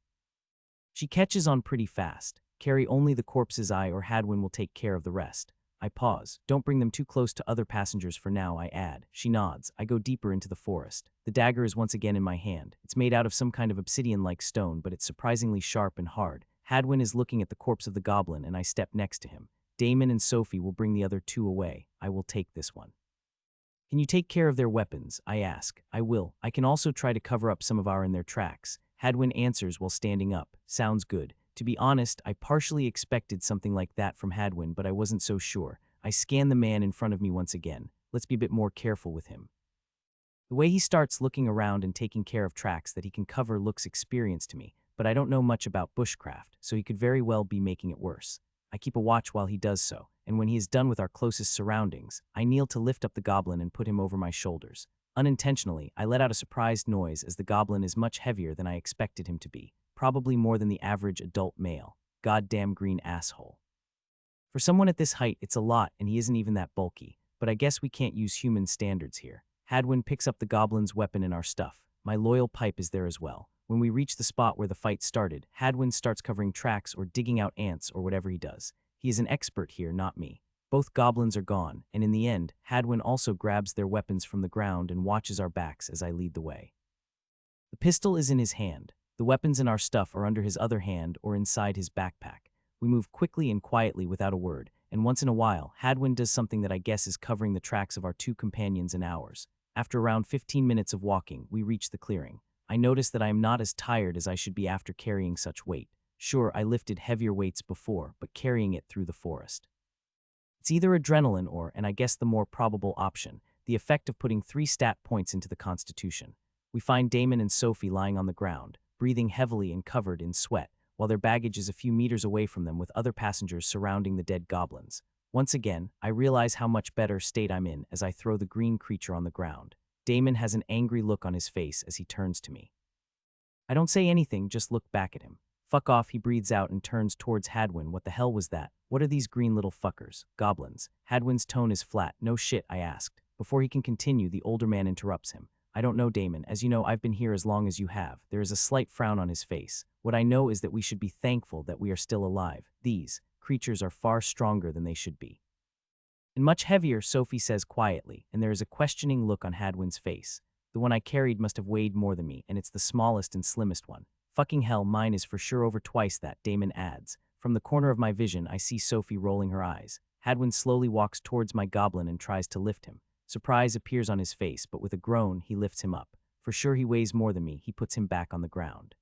She catches on pretty fast. Carry only the corpse's eye or Hadwin will take care of the rest. I pause. Don't bring them too close to other passengers for now, I add. She nods. I go deeper into the forest. The dagger is once again in my hand. It's made out of some kind of obsidian-like stone, but it's surprisingly sharp and hard. Hadwin is looking at the corpse of the goblin, and I step next to him. Damon and Sophie will bring the other two away. I will take this one. Can you take care of their weapons? I ask. I will. I can also try to cover up some of our in their tracks. Hadwin answers while standing up. Sounds good. To be honest, I partially expected something like that from Hadwin, but I wasn't so sure. I scan the man in front of me once again. Let's be a bit more careful with him. The way he starts looking around and taking care of tracks that he can cover looks experienced to me, but I don't know much about bushcraft, so he could very well be making it worse. I keep a watch while he does so, and when he is done with our closest surroundings, I kneel to lift up the goblin and put him over my shoulders. Unintentionally, I let out a surprised noise as the goblin is much heavier than I expected him to be, probably more than the average adult male. Goddamn green asshole. For someone at this height, it's a lot, and he isn't even that bulky, but I guess we can't use human standards here. Hadwin picks up the goblin's weapon and our stuff. My loyal pipe is there as well. When we reach the spot where the fight started, Hadwin starts covering tracks or digging out ants or whatever he does. He is an expert here, not me. Both goblins are gone, and in the end, Hadwin also grabs their weapons from the ground and watches our backs as I lead the way. The pistol is in his hand. The weapons and our stuff are under his other hand or inside his backpack. We move quickly and quietly without a word, and once in a while, Hadwin does something that I guess is covering the tracks of our two companions and ours. After around 15 minutes of walking, we reach the clearing. I notice that I am not as tired as I should be after carrying such weight. Sure, I lifted heavier weights before, but carrying it through the forest. It's either adrenaline or, and I guess the more probable option, the effect of putting 3 stat points into the Constitution. We find Damon and Sophie lying on the ground, breathing heavily and covered in sweat, while their baggage is a few meters away from them with other passengers surrounding the dead goblins. Once again, I realize how much better state I'm in as I throw the green creature on the ground. Damon has an angry look on his face as he turns to me. I don't say anything, just look back at him. Fuck off, he breathes out and turns towards Hadwin. What the hell was that? What are these green little fuckers? Goblins. Hadwin's tone is flat. No shit, I asked. Before he can continue, the older man interrupts him. I don't know, Damon. As you know, I've been here as long as you have. There is a slight frown on his face. What I know is that we should be thankful that we are still alive. These creatures are far stronger than they should be. And much heavier, Sophie says quietly, and there is a questioning look on Hadwin's face. The one I carried must have weighed more than me, and it's the smallest and slimmest one. Fucking hell, mine is for sure over twice that, Damon adds. From the corner of my vision, I see Sophie rolling her eyes. Hadwin slowly walks towards my goblin and tries to lift him. Surprise appears on his face, but with a groan, he lifts him up. For sure he weighs more than me, he puts him back on the ground.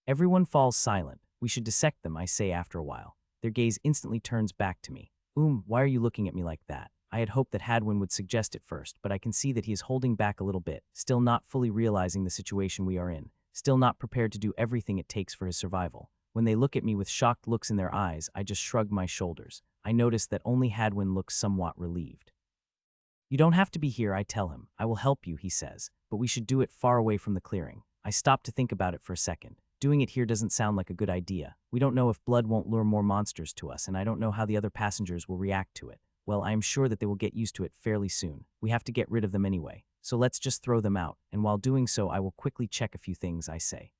Everyone falls silent. We should dissect them, I say after a while. Their gaze instantly turns back to me. Why are you looking at me like that? I had hoped that Hadwin would suggest it first, but I can see that he is holding back a little bit, still not fully realizing the situation we are in, still not prepared to do everything it takes for his survival. When they look at me with shocked looks in their eyes, I just shrug my shoulders. I notice that only Hadwin looks somewhat relieved. You don't have to be here, I tell him. I will help you, he says, but we should do it far away from the clearing. I stop to think about it for a second. Doing it here doesn't sound like a good idea. We don't know if blood won't lure more monsters to us, and I don't know how the other passengers will react to it. Well, I am sure that they will get used to it fairly soon. We have to get rid of them anyway, so let's just throw them out, and while doing so I will quickly check a few things, I say.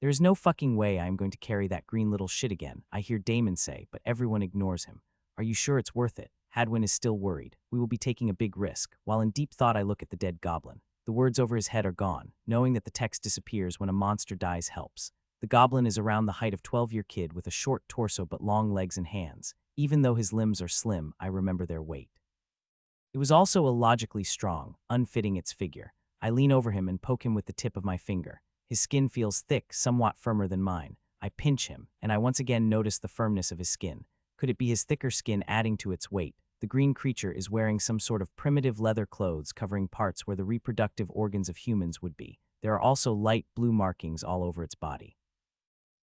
There is no fucking way I am going to carry that green little shit again, I hear Damon say, but everyone ignores him. Are you sure it's worth it? Hadwin is still worried. We will be taking a big risk. While in deep thought I look at the dead goblin. The words over his head are gone. Knowing that the text disappears when a monster dies helps. The goblin is around the height of 12-year kid with a short torso but long legs and hands. Even though his limbs are slim, I remember their weight. It was also illogically strong, unfitting its figure. I lean over him and poke him with the tip of my finger. His skin feels thick, somewhat firmer than mine. I pinch him, and I once again notice the firmness of his skin. Could it be his thicker skin adding to its weight? The green creature is wearing some sort of primitive leather clothes covering parts where the reproductive organs of humans would be. There are also light blue markings all over its body.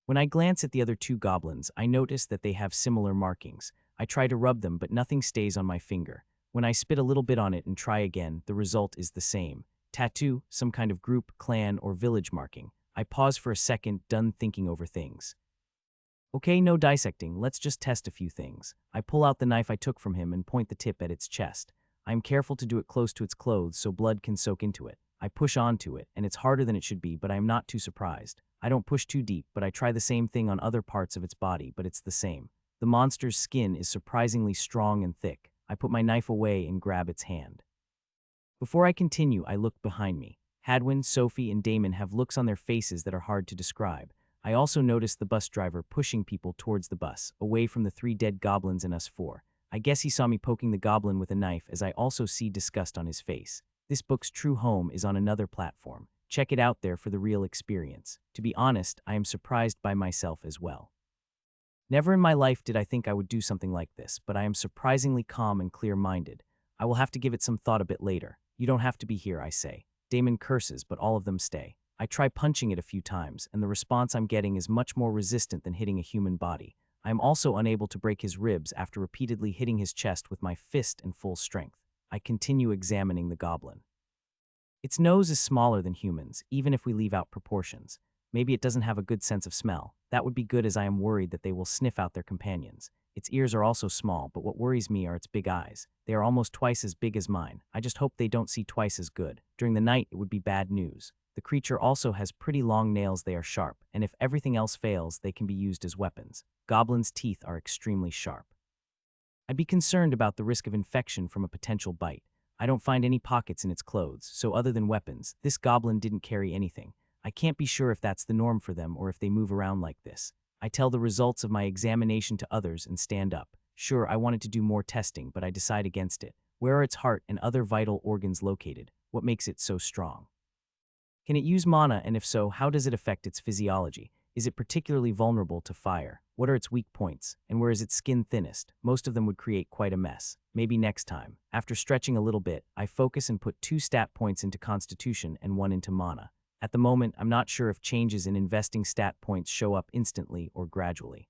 When I glance at the other two goblins, I notice that they have similar markings. I try to rub them, but nothing stays on my finger. When I spit a little bit on it and try again, the result is the same. Tattoo, some kind of group, clan, or village marking. I pause for a second, done thinking over things. Okay, no dissecting, let's just test a few things. I pull out the knife I took from him and point the tip at its chest. I am careful to do it close to its clothes so blood can soak into it. I push onto it, and it's harder than it should be, but I am not too surprised. I don't push too deep, but I try the same thing on other parts of its body, but it's the same. The monster's skin is surprisingly strong and thick. I put my knife away and grab its hand. Before I continue, I look behind me. Hadwin, Sophie, and Damon have looks on their faces that are hard to describe. I also notice the bus driver pushing people towards the bus, away from the three dead goblins and us four. I guess he saw me poking the goblin with a knife, as I also see disgust on his face. This book's true home is on another platform. Check it out there for the real experience. To be honest, I am surprised by myself as well. Never in my life did I think I would do something like this, but I am surprisingly calm and clear-minded. I will have to give it some thought a bit later. You don't have to be here, I say. Damon curses, but all of them stay. I try punching it a few times, and the response I'm getting is much more resistant than hitting a human body. I am also unable to break his ribs after repeatedly hitting his chest with my fist in full strength. I continue examining the goblin. Its nose is smaller than humans, even if we leave out proportions. Maybe it doesn't have a good sense of smell. That would be good, as I am worried that they will sniff out their companions. Its ears are also small, but what worries me are its big eyes. They are almost twice as big as mine. I just hope they don't see twice as good. During the night, it would be bad news. The creature also has pretty long nails. They are sharp, and if everything else fails, they can be used as weapons. Goblins' teeth are extremely sharp. I'd be concerned about the risk of infection from a potential bite. I don't find any pockets in its clothes, so other than weapons, this goblin didn't carry anything. I can't be sure if that's the norm for them or if they move around like this. I tell the results of my examination to others and stand up. Sure, I wanted to do more testing, but I decide against it. Where are its heart and other vital organs located? What makes it so strong? Can it use mana, and if so, how does it affect its physiology? Is it particularly vulnerable to fire? What are its weak points? And where is its skin thinnest? Most of them would create quite a mess. Maybe next time. After stretching a little bit, I focus and put 2 stat points into Constitution and 1 into mana. At the moment, I'm not sure if changes in investing stat points show up instantly or gradually.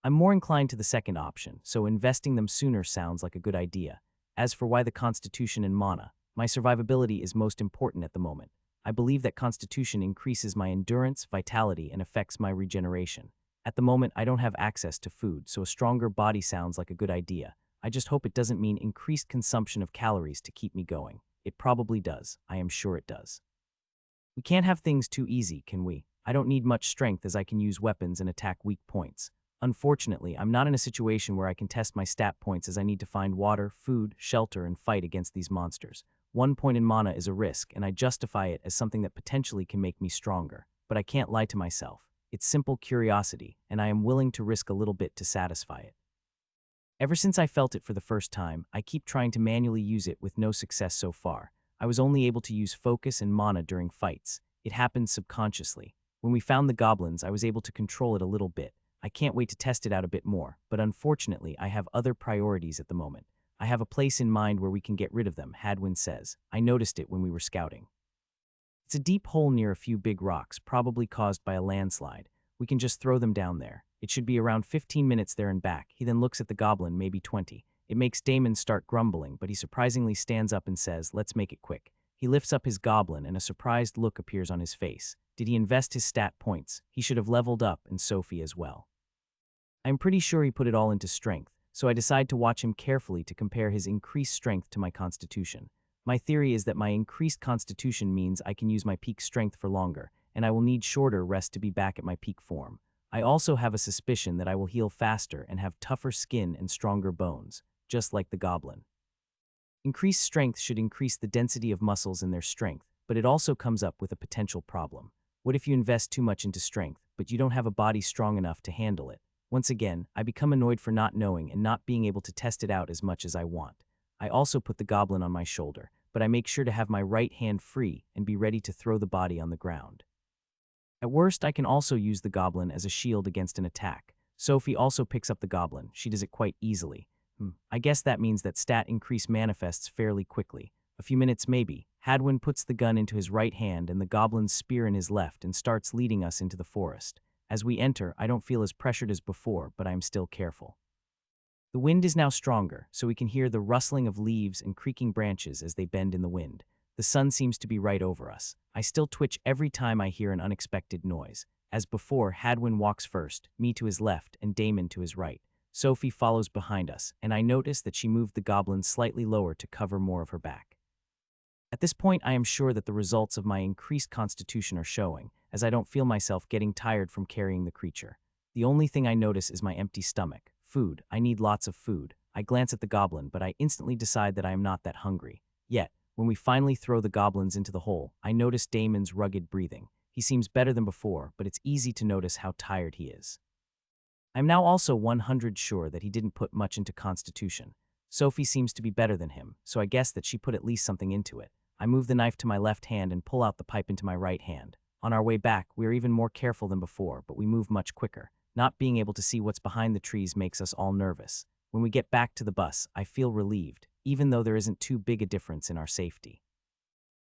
I'm more inclined to the second option, so investing them sooner sounds like a good idea. As for why the Constitution and mana, my survivability is most important at the moment. I believe that Constitution increases my endurance, vitality, and affects my regeneration. At the moment, I don't have access to food, so a stronger body sounds like a good idea. I just hope it doesn't mean increased consumption of calories to keep me going. It probably does. I am sure it does. We can't have things too easy, can we? I don't need much strength, as I can use weapons and attack weak points. Unfortunately, I'm not in a situation where I can test my stat points, as I need to find water, food, shelter, and fight against these monsters. 1 point in mana is a risk, and I justify it as something that potentially can make me stronger. But I can't lie to myself. It's simple curiosity, and I am willing to risk a little bit to satisfy it. Ever since I felt it for the first time, I keep trying to manually use it with no success so far. I was only able to use focus and mana during fights. It happened subconsciously. When we found the goblins, I was able to control it a little bit. I can't wait to test it out a bit more, but unfortunately, I have other priorities at the moment. I have a place in mind where we can get rid of them, Hadwin says. I noticed it when we were scouting. It's a deep hole near a few big rocks, probably caused by a landslide. We can just throw them down there. It should be around 15 minutes there and back. He then looks at the goblin, maybe 20. It makes Damon start grumbling, but he surprisingly stands up and says, "Let's make it quick." He lifts up his goblin, and a surprised look appears on his face. Did he invest his stat points? He should have leveled up, and Sophie as well. I'm pretty sure he put it all into strength, so I decide to watch him carefully to compare his increased strength to my constitution. My theory is that my increased constitution means I can use my peak strength for longer, and I will need shorter rest to be back at my peak form. I also have a suspicion that I will heal faster and have tougher skin and stronger bones, just like the goblin. Increased strength should increase the density of muscles and their strength, but it also comes up with a potential problem. What if you invest too much into strength, but you don't have a body strong enough to handle it? Once again, I become annoyed for not knowing and not being able to test it out as much as I want. I also put the goblin on my shoulder, but I make sure to have my right hand free and be ready to throw the body on the ground. At worst, I can also use the goblin as a shield against an attack. Sophie also picks up the goblin. She does it quite easily. I guess that means that stat increase manifests fairly quickly. A few minutes maybe. Hadwin puts the gun into his right hand and the goblin's spear in his left and starts leading us into the forest. As we enter, I don't feel as pressured as before, but I am still careful. The wind is now stronger, so we can hear the rustling of leaves and creaking branches as they bend in the wind. The sun seems to be right over us. I still twitch every time I hear an unexpected noise. As before, Hadwin walks first, me to his left and Damon to his right. Sophie follows behind us, and I notice that she moved the goblin slightly lower to cover more of her back. At this point, I am sure that the results of my increased constitution are showing, as I don't feel myself getting tired from carrying the creature. The only thing I notice is my empty stomach. Food. I need lots of food. I glance at the goblin, but I instantly decide that I am not that hungry. Yet, when we finally throw the goblins into the hole, I notice Damon's rugged breathing. He seems better than before, but it's easy to notice how tired he is. I'm now also 100% sure that he didn't put much into constitution. Sophie seems to be better than him, so I guess that she put at least something into it. I move the knife to my left hand and pull out the pipe into my right hand. On our way back, we are even more careful than before, but we move much quicker. Not being able to see what's behind the trees makes us all nervous. When we get back to the bus, I feel relieved, even though there isn't too big a difference in our safety.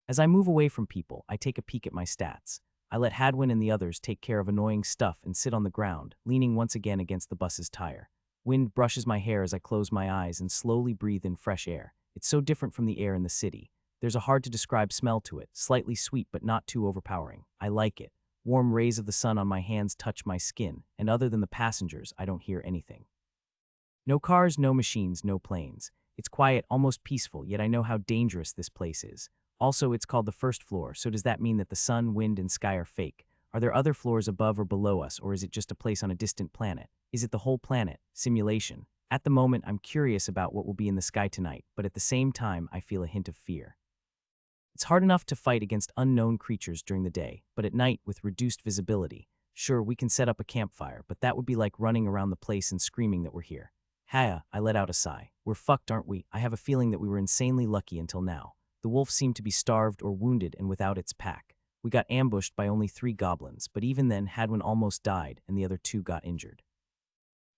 As I move away from people, I take a peek at my stats. I let Hadwin and the others take care of annoying stuff and sit on the ground, leaning once again against the bus's tire. Wind brushes my hair as I close my eyes and slowly breathe in fresh air. It's so different from the air in the city. There's a hard-to-describe smell to it, slightly sweet but not too overpowering. I like it. Warm rays of the sun on my hands touch my skin, and other than the passengers, I don't hear anything. No cars, no machines, no planes. It's quiet, almost peaceful, yet I know how dangerous this place is. Also, it's called the first floor, so does that mean that the sun, wind, and sky are fake? Are there other floors above or below us, or is it just a place on a distant planet? Is it the whole planet? Simulation? At the moment, I'm curious about what will be in the sky tonight, but at the same time, I feel a hint of fear. It's hard enough to fight against unknown creatures during the day, but at night, with reduced visibility, sure, we can set up a campfire, but that would be like running around the place and screaming that we're here. Haya, I let out a sigh. We're fucked, aren't we? I have a feeling that we were insanely lucky until now. The wolf seemed to be starved or wounded and without its pack. We got ambushed by only 3 goblins, but even then Hadwin almost died and the other 2 got injured.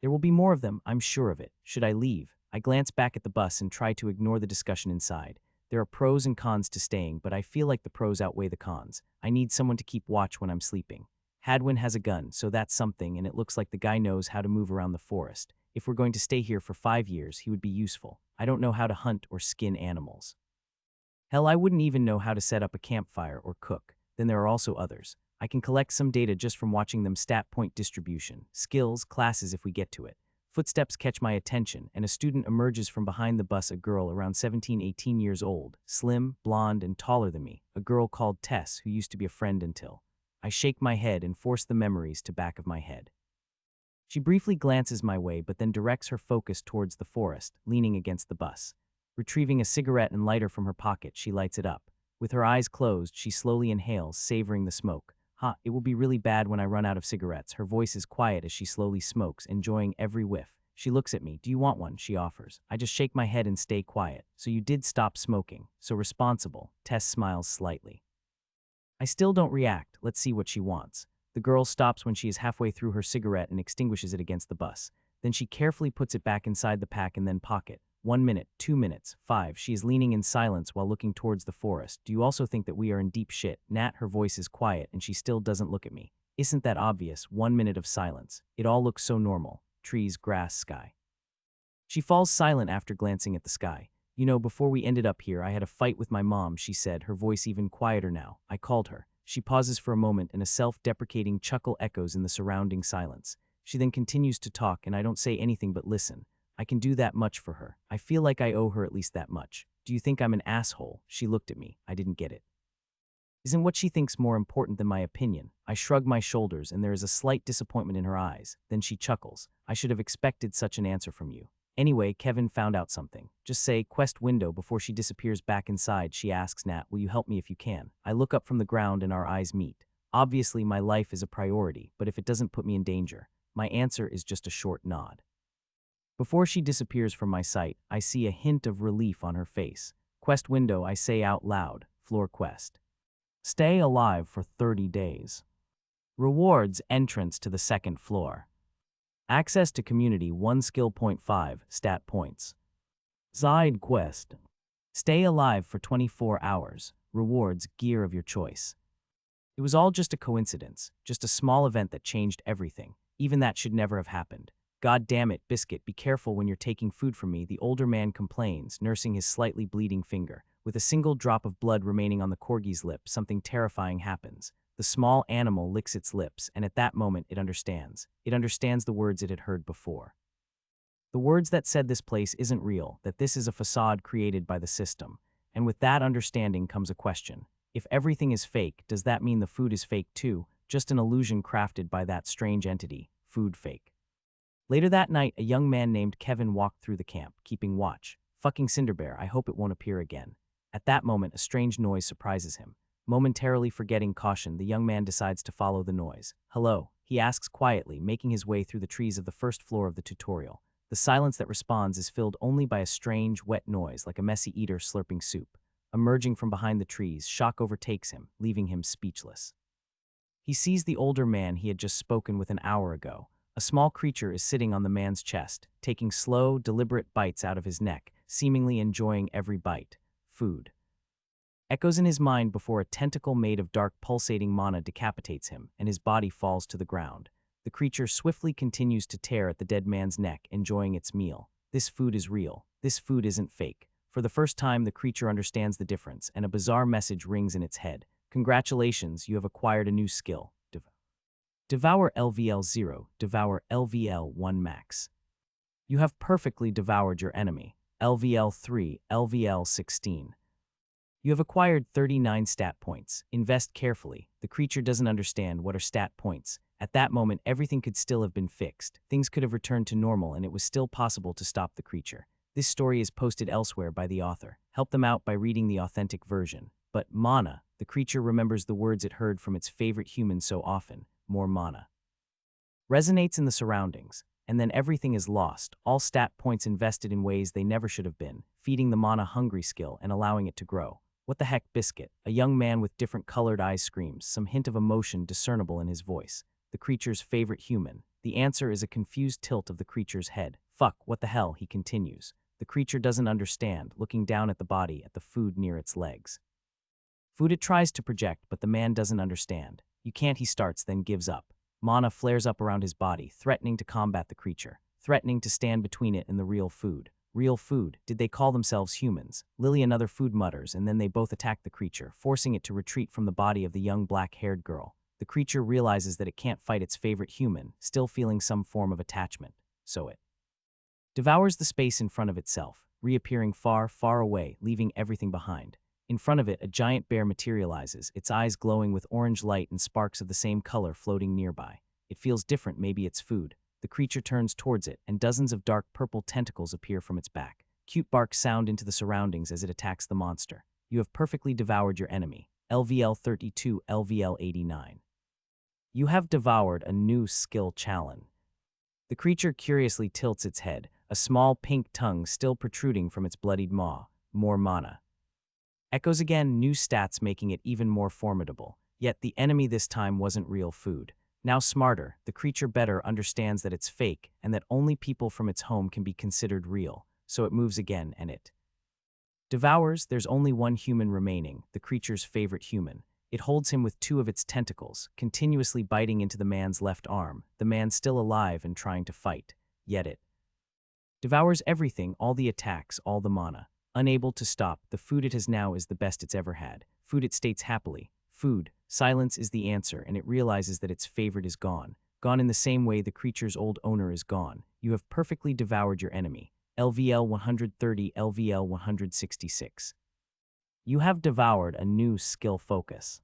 There will be more of them, I'm sure of it. Should I leave? I glance back at the bus and try to ignore the discussion inside. There are pros and cons to staying, but I feel like the pros outweigh the cons. I need someone to keep watch when I'm sleeping. Hadwin has a gun, so that's something, and it looks like the guy knows how to move around the forest. If we're going to stay here for 5 years, he would be useful. I don't know how to hunt or skin animals. Hell, I wouldn't even know how to set up a campfire or cook. Then there are also others. I can collect some data just from watching them: stat point distribution, skills, classes if we get to it. Footsteps catch my attention, and a student emerges from behind the bus, a girl around 17-18 years old, slim, blonde, and taller than me, a girl called Tess who used to be a friend until. I shake my head and force the memories to back of my head. She briefly glances my way but then directs her focus towards the forest, leaning against the bus. Retrieving a cigarette and lighter from her pocket, she lights it up. With her eyes closed, she slowly inhales, savoring the smoke. It will be really bad when I run out of cigarettes. Her voice is quiet as she slowly smokes, enjoying every whiff. She looks at me. Do you want one? She offers. I just shake my head and stay quiet. So you did stop smoking. So responsible. Tess smiles slightly. I still don't react. Let's see what she wants. The girl stops when she is halfway through her cigarette and extinguishes it against the bus. Then she carefully puts it back inside the pack and then pocket. 1 minute, 2 minutes, 5. She is leaning in silence while looking towards the forest. Do you also think that we are in deep shit? Nat, her voice is quiet and she still doesn't look at me. Isn't that obvious? 1 minute of silence. It all looks so normal. Trees, grass, sky. She falls silent after glancing at the sky. You know, before we ended up here, I had a fight with my mom, she said, her voice even quieter now. I called her. She pauses for a moment and a self-deprecating chuckle echoes in the surrounding silence. She then continues to talk and I don't say anything but listen. I can do that much for her. I feel like I owe her at least that much. Do you think I'm an asshole? She looked at me. I didn't get it. Isn't what she thinks more important than my opinion? I shrug my shoulders and there is a slight disappointment in her eyes. Then she chuckles. I should have expected such an answer from you. Anyway, Kevin found out something. Just say, quest window before she disappears back inside. She asks Nat, will you help me if you can? I look up from the ground and our eyes meet. Obviously, my life is a priority, but if it doesn't put me in danger, my answer is just a short nod. Before she disappears from my sight, I see a hint of relief on her face. Quest window, I say out loud. Floor quest. Stay alive for 30 days. Rewards entrance to the second floor. Access to community 1 skill point 5 stat points. Side quest. Stay alive for 24 hours. Rewards gear of your choice. It was all just a coincidence, just a small event that changed everything. Even that should never have happened. God damn it, Biscuit, be careful when you're taking food from me, the older man complains, nursing his slightly bleeding finger. With a single drop of blood remaining on the corgi's lip, something terrifying happens. The small animal licks its lips, and at that moment it understands. It understands the words it had heard before. The words that said this place isn't real, that this is a facade created by the system. And with that understanding comes a question. If everything is fake, does that mean the food is fake too? Just an illusion crafted by that strange entity, food fake. Later that night, a young man named Kevin walked through the camp, keeping watch. Fucking Cinderbear, I hope it won't appear again. At that moment, a strange noise surprises him. Momentarily forgetting caution, the young man decides to follow the noise. Hello, he asks quietly, making his way through the trees of the first floor of the tutorial. The silence that responds is filled only by a strange, wet noise, like a messy eater slurping soup. Emerging from behind the trees, shock overtakes him, leaving him speechless. He sees the older man he had just spoken with an hour ago. A small creature is sitting on the man's chest, taking slow, deliberate bites out of his neck, seemingly enjoying every bite. Food. Echoes in his mind before a tentacle made of dark pulsating mana decapitates him, and his body falls to the ground. The creature swiftly continues to tear at the dead man's neck, enjoying its meal. This food is real. This food isn't fake. For the first time, the creature understands the difference, and a bizarre message rings in its head. Congratulations, you have acquired a new skill. Devour LVL 0, Devour LVL 1 max. You have perfectly devoured your enemy. LVL 3, LVL 16. You have acquired 39 stat points. Invest carefully. The creature doesn't understand what are stat points. At that moment, everything could still have been fixed. Things could have returned to normal and it was still possible to stop the creature. This story is posted elsewhere by the author. Help them out by reading the authentic version. But mana, the creature remembers the words it heard from its favorite human so often. More mana. Resonates in the surroundings, and then everything is lost, all stat points invested in ways they never should have been, feeding the mana-hungry skill and allowing it to grow. What the heck, Biscuit? A young man with different colored eyes screams, some hint of emotion discernible in his voice. The creature's favorite human. The answer is a confused tilt of the creature's head. Fuck, what the hell, he continues. The creature doesn't understand, looking down at the body, at the food near its legs. Food it tries to project, but the man doesn't understand. You can't, he starts, then gives up. Mana flares up around his body, threatening to combat the creature, threatening to stand between it and the real food. Real food? Did they call themselves humans? Lily another food mutters, and then they both attack the creature, forcing it to retreat from the body of the young black-haired girl. The creature realizes that it can't fight its favorite human, still feeling some form of attachment. So it devours the space in front of itself, reappearing far, far away, leaving everything behind. In front of it, a giant bear materializes, its eyes glowing with orange light and sparks of the same color floating nearby. It feels different, maybe it's food. The creature turns towards it, and dozens of dark purple tentacles appear from its back. Cute barks sound into the surroundings as it attacks the monster. You have perfectly devoured your enemy. LVL 32, LVL 89. You have devoured a new skill challenge. The creature curiously tilts its head, a small pink tongue still protruding from its bloodied maw. More mana. Echoes again, new stats making it even more formidable. Yet the enemy this time wasn't real food. Now smarter, the creature better understands that it's fake and that only people from its home can be considered real. So it moves again and it devours. There's only one human remaining, the creature's favorite human. It holds him with two of its tentacles, continuously biting into the man's left arm, the man still alive and trying to fight. Yet it devours everything, all the attacks, all the mana. Unable to stop, the food it has now is the best it's ever had. Food, it states happily. Food, silence is the answer, and it realizes that its favorite is gone. Gone in the same way the creature's old owner is gone. You have perfectly devoured your enemy. LVL 130, LVL 166. You have devoured a new skill focus.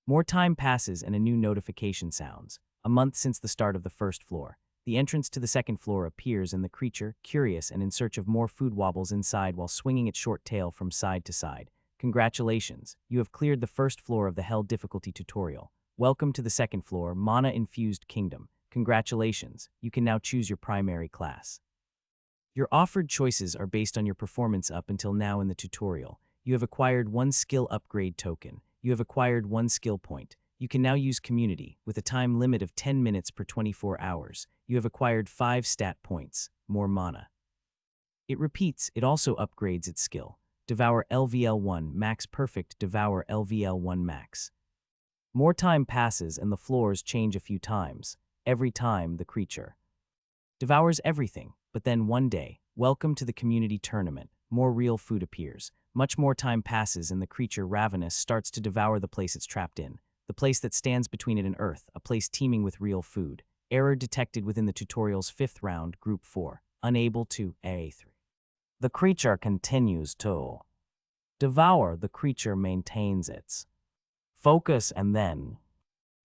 More time passes and a new notification sounds. A month since the start of the first floor. The entrance to the second floor appears and the creature, curious and in search of more food, wobbles inside while swinging its short tail from side to side. Congratulations, you have cleared the first floor of the HellDifficulty tutorial. Welcome to the second floor, Mana-Infused Kingdom. Congratulations, you can now choose your primary class. Your offered choices are based on your performance up until now in the tutorial. You have acquired 1 skill upgrade token. You have acquired 1 skill point. You can now use Community, with a time limit of 10 minutes per 24 hours. You have acquired 5 stat points, more mana. It repeats, it also upgrades its skill. Devour LVL1 Max Perfect Devour LVL1 Max. More time passes and the floors change a few times. Every time the creature devours everything, but then one day, welcome to the community tournament, more real food appears. Much more time passes and the creature, ravenous, starts to devour the place it's trapped in. The place that stands between it and Earth, a place teeming with real food. Error detected within the tutorial's 5th round, Group 4. Unable to A3. The creature continues to devour. The creature maintains its focus and then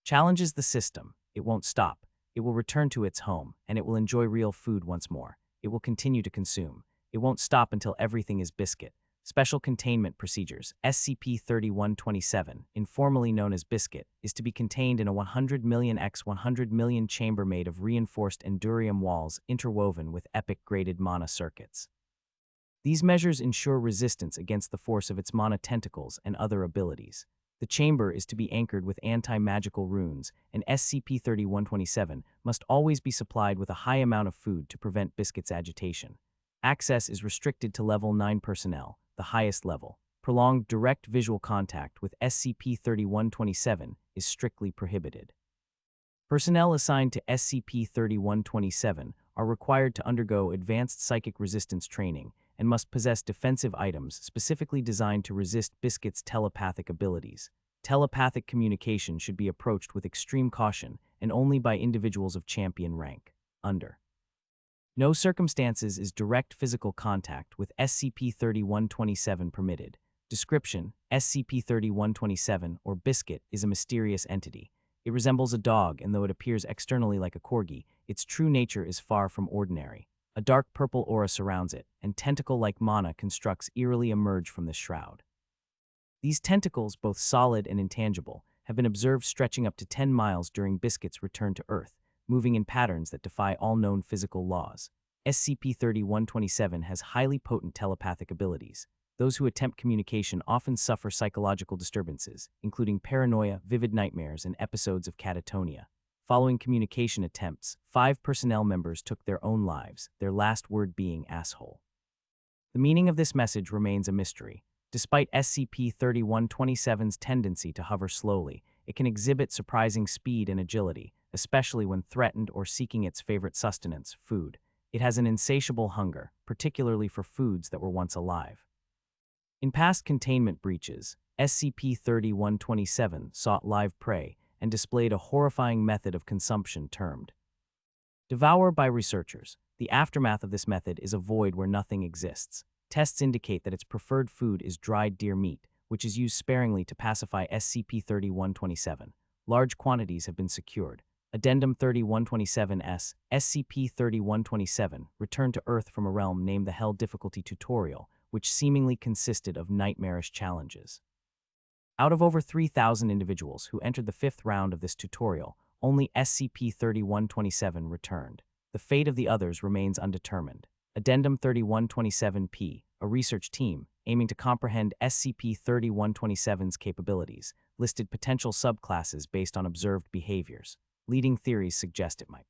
challenges the system. It won't stop. It will return to its home, and it will enjoy real food once more. It will continue to consume. It won't stop until everything is biscuit. Special Containment Procedures, SCP-3127, informally known as Biscuit, is to be contained in a 100 million x 100 million chamber made of reinforced endurium walls interwoven with epic graded mana circuits. These measures ensure resistance against the force of its mana tentacles and other abilities. The chamber is to be anchored with anti-magical runes, and SCP-3127 must always be supplied with a high amount of food to prevent Biscuit's agitation. Access is restricted to Level 9 personnel, the highest level. Prolonged direct visual contact with SCP-3127 is strictly prohibited. Personnel assigned to SCP-3127 are required to undergo advanced psychic resistance training and must possess defensive items specifically designed to resist Biscuit's telepathic abilities. Telepathic communication should be approached with extreme caution and only by individuals of champion rank. Under no circumstances is direct physical contact with SCP-3127 permitted. Description: SCP-3127, or Biscuit, is a mysterious entity. It resembles a dog, and though it appears externally like a corgi, its true nature is far from ordinary. A dark purple aura surrounds it, and tentacle-like mana constructs eerily emerge from the shroud. These tentacles, both solid and intangible, have been observed stretching up to 10 miles during Biscuit's return to Earth, moving in patterns that defy all known physical laws. SCP-3127 has highly potent telepathic abilities. Those who attempt communication often suffer psychological disturbances, including paranoia, vivid nightmares, and episodes of catatonia. Following communication attempts, 5 personnel members took their own lives, their last word being asshole. The meaning of this message remains a mystery. Despite SCP-3127's tendency to hover slowly, it can exhibit surprising speed and agility, especially when threatened or seeking its favorite sustenance, food. It has an insatiable hunger, particularly for foods that were once alive. In past containment breaches, SCP-3127 sought live prey and displayed a horrifying method of consumption termed devour by researchers. The aftermath of this method is a void where nothing exists. Tests indicate that its preferred food is dried deer meat, which is used sparingly to pacify SCP-3127. Large quantities have been secured. Addendum 3127-S, SCP-3127 returned to Earth from a realm named the HellDifficulty tutorial, which seemingly consisted of nightmarish challenges. Out of over 3,000 individuals who entered the 5th round of this tutorial, only SCP-3127 returned. The fate of the others remains undetermined. Addendum 3127-P, a research team aiming to comprehend SCP-3127's capabilities, listed potential subclasses based on observed behaviors. Leading theories suggest it might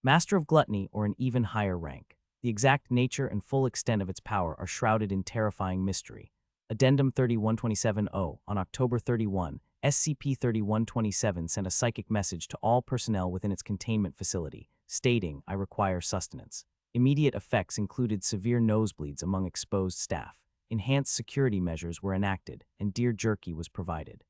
Master of Gluttony or an even higher rank. The exact nature and full extent of its power are shrouded in terrifying mystery. Addendum 3127-O, on October 31, SCP-3127 sent a psychic message to all personnel within its containment facility, stating, "I require sustenance." Immediate effects included severe nosebleeds among exposed staff. Enhanced security measures were enacted, and deer jerky was provided.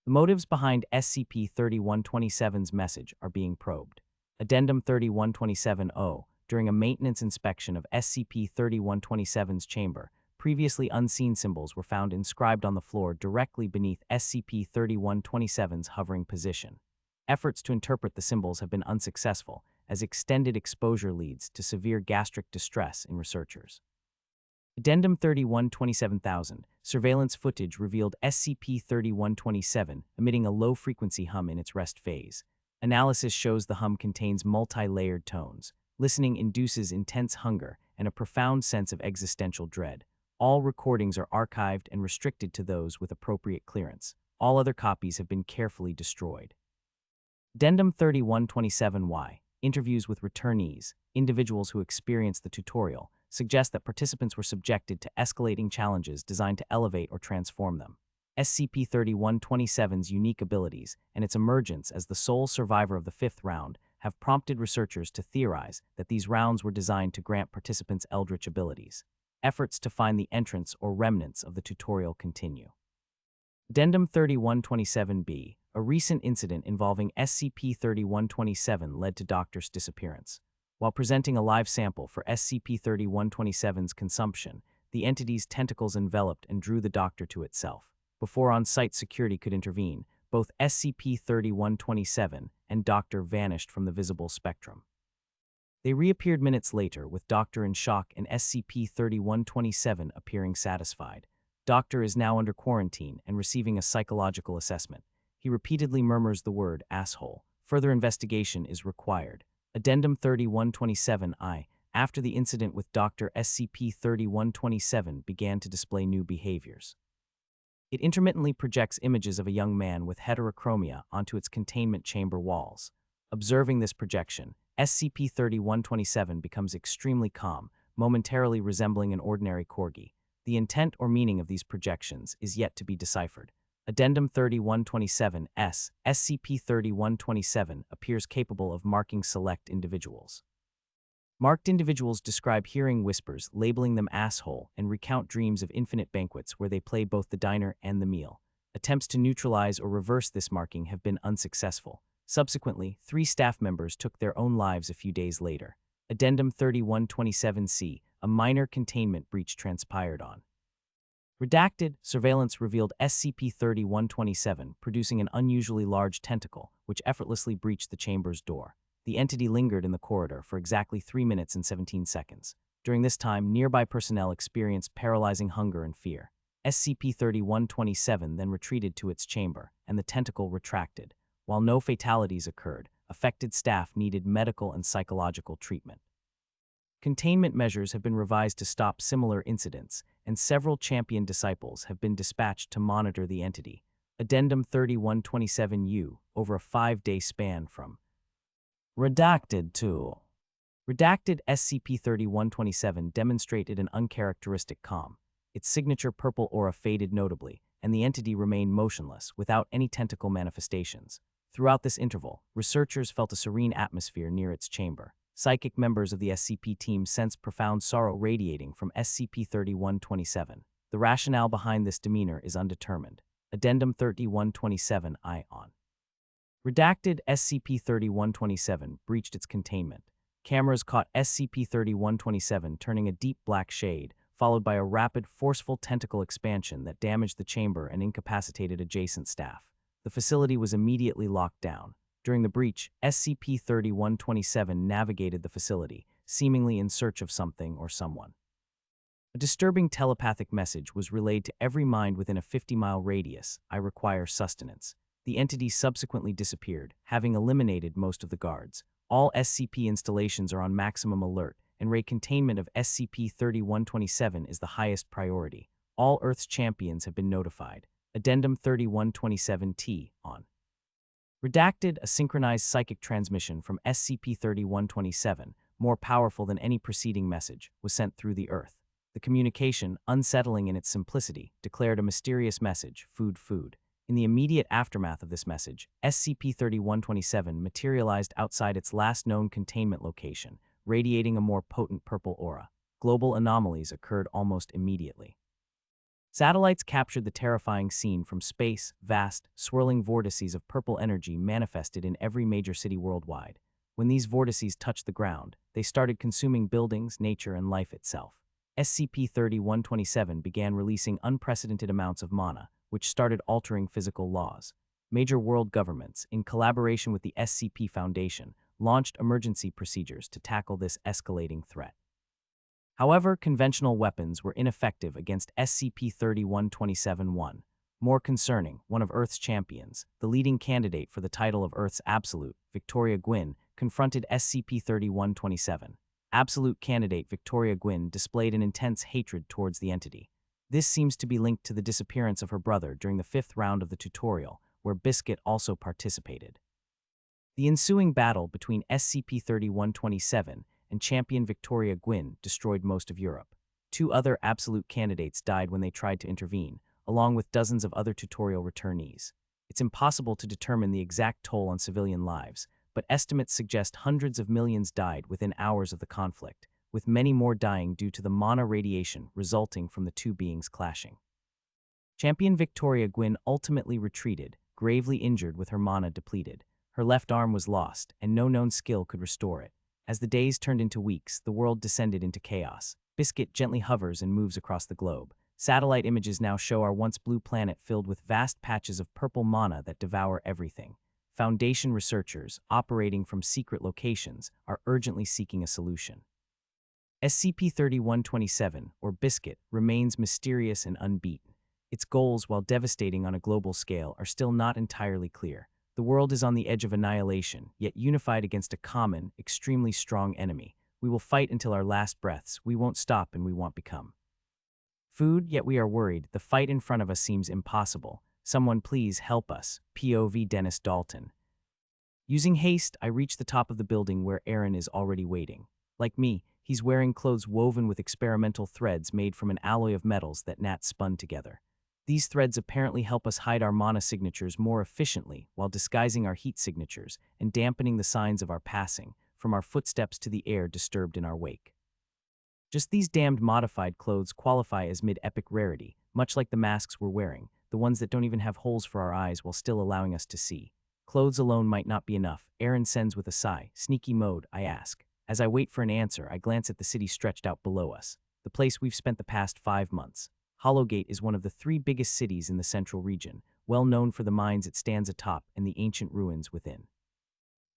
The motives behind SCP-3127's message are being probed. Addendum 3127-O, during a maintenance inspection of SCP-3127's chamber, previously unseen symbols were found inscribed on the floor directly beneath SCP-3127's hovering position. Efforts to interpret the symbols have been unsuccessful, as extended exposure leads to severe gastric distress in researchers. Addendum 31-27000, surveillance footage revealed SCP-3127 emitting a low-frequency hum in its rest phase. Analysis shows the hum contains multi-layered tones. Listening induces intense hunger and a profound sense of existential dread. All recordings are archived and restricted to those with appropriate clearance. All other copies have been carefully destroyed. Addendum 31-27Y, interviews with returnees, individuals who experienced the tutorial, suggest that participants were subjected to escalating challenges designed to elevate or transform them. SCP-3127's unique abilities and its emergence as the sole survivor of the fifth round have prompted researchers to theorize that these rounds were designed to grant participants eldritch abilities. Efforts to find the entrance or remnants of the tutorial continue. Addendum 31-27B, a recent incident involving SCP-3127 led to Doctor's disappearance. While presenting a live sample for SCP-3127's consumption, the entity's tentacles enveloped and drew the Doctor to itself. Before on-site security could intervene, both SCP-3127 and Doctor vanished from the visible spectrum. They reappeared minutes later, with Doctor in shock and SCP-3127 appearing satisfied. Doctor is now under quarantine and receiving a psychological assessment. He repeatedly murmurs the word asshole. Further investigation is required. Addendum 31-27I, after the incident with Dr. SCP-3127 began to display new behaviors. It intermittently projects images of a young man with heterochromia onto its containment chamber walls. Observing this projection, SCP-3127 becomes extremely calm, momentarily resembling an ordinary corgi. The intent or meaning of these projections is yet to be deciphered. Addendum 31-27S, SCP-3127 appears capable of marking select individuals. Marked individuals describe hearing whispers, labeling them asshole, and recount dreams of infinite banquets where they play both the diner and the meal. Attempts to neutralize or reverse this marking have been unsuccessful. Subsequently, 3 staff members took their own lives a few days later. Addendum 31-27C, a minor containment breach transpired on. Redacted, surveillance revealed SCP-3127 producing an unusually large tentacle, which effortlessly breached the chamber's door. The entity lingered in the corridor for exactly 3 minutes and 17 seconds. During this time, nearby personnel experienced paralyzing hunger and fear. SCP-3127 then retreated to its chamber, and the tentacle retracted. While no fatalities occurred, affected staff needed medical and psychological treatment. Containment measures have been revised to stop similar incidents, and several champion disciples have been dispatched to monitor the entity. Addendum 31-27U, over a 5-day span from Redacted to Redacted, SCP-3127 demonstrated an uncharacteristic calm. Its signature purple aura faded notably, and the entity remained motionless, without any tentacle manifestations. Throughout this interval, researchers felt a serene atmosphere near its chamber. Psychic members of the SCP team sensed profound sorrow radiating from SCP-3127. The rationale behind this demeanor is undetermined. Addendum 31-27I on. Redacted, SCP-3127 breached its containment. Cameras caught SCP-3127 turning a deep black shade, followed by a rapid, forceful tentacle expansion that damaged the chamber and incapacitated adjacent staff. The facility was immediately locked down. During the breach, SCP-3127 navigated the facility, seemingly in search of something or someone. A disturbing telepathic message was relayed to every mind within a 50-mile radius: I require sustenance. The entity subsequently disappeared, having eliminated most of the guards. All SCP installations are on maximum alert, and raid containment of SCP-3127 is the highest priority. All Earth's champions have been notified. Addendum 31-27T on. Redacted, a synchronized psychic transmission from SCP-3127, more powerful than any preceding message, was sent through the Earth. The communication, unsettling in its simplicity, declared a mysterious message: food, food. In the immediate aftermath of this message, SCP-3127 materialized outside its last known containment location, radiating a more potent purple aura. Global anomalies occurred almost immediately. Satellites captured the terrifying scene from space. Vast, swirling vortices of purple energy manifested in every major city worldwide. When these vortices touched the ground, they started consuming buildings, nature, and life itself. SCP-3127 began releasing unprecedented amounts of mana, which started altering physical laws. Major world governments, in collaboration with the SCP Foundation, launched emergency procedures to tackle this escalating threat. However, conventional weapons were ineffective against SCP-3127-1. More concerning, one of Earth's champions, the leading candidate for the title of Earth's Absolute, Victoria Gwyn, confronted SCP-3127. Absolute candidate Victoria Gwyn displayed an intense hatred towards the entity. This seems to be linked to the disappearance of her brother during the 5th round of the tutorial, where Biscuit also participated. The ensuing battle between SCP-3127 and champion Victoria Gwyn destroyed most of Europe. 2 other Absolute candidates died when they tried to intervene, along with dozens of other tutorial returnees. It's impossible to determine the exact toll on civilian lives, but estimates suggest hundreds of millions died within hours of the conflict, with many more dying due to the mana radiation resulting from the 2 beings clashing. Champion Victoria Gwyn ultimately retreated, gravely injured with her mana depleted. Her left arm was lost, and no known skill could restore it. As the days turned into weeks, the world descended into chaos. Biscuit gently hovers and moves across the globe. Satellite images now show our once blue planet filled with vast patches of purple mana that devour everything. Foundation researchers, operating from secret locations, are urgently seeking a solution. SCP-3127, or Biscuit, remains mysterious and unbeaten. Its goals, while devastating on a global scale, are still not entirely clear. The world is on the edge of annihilation, yet unified against a common, extremely strong enemy. We will fight until our last breaths. We won't stop and we won't become. Food, yet we are worried. The fight in front of us seems impossible. Someone please help us. POV Dennis Dalton. Using haste, I reach the top of the building where Aaron is already waiting. Like me, he's wearing clothes woven with experimental threads made from an alloy of metals that Nat spun together. These threads apparently help us hide our mana signatures more efficiently while disguising our heat signatures and dampening the signs of our passing, from our footsteps to the air disturbed in our wake. Just these damned modified clothes qualify as mid-epic rarity, much like the masks we're wearing, the ones that don't even have holes for our eyes while still allowing us to see. Clothes alone might not be enough, Aaron sends with a sigh. Sneaky mode, I ask. As I wait for an answer, I glance at the city stretched out below us, the place we've spent the past 5 months. Hollowgate is one of the 3 biggest cities in the central region, well known for the mines it stands atop and the ancient ruins within.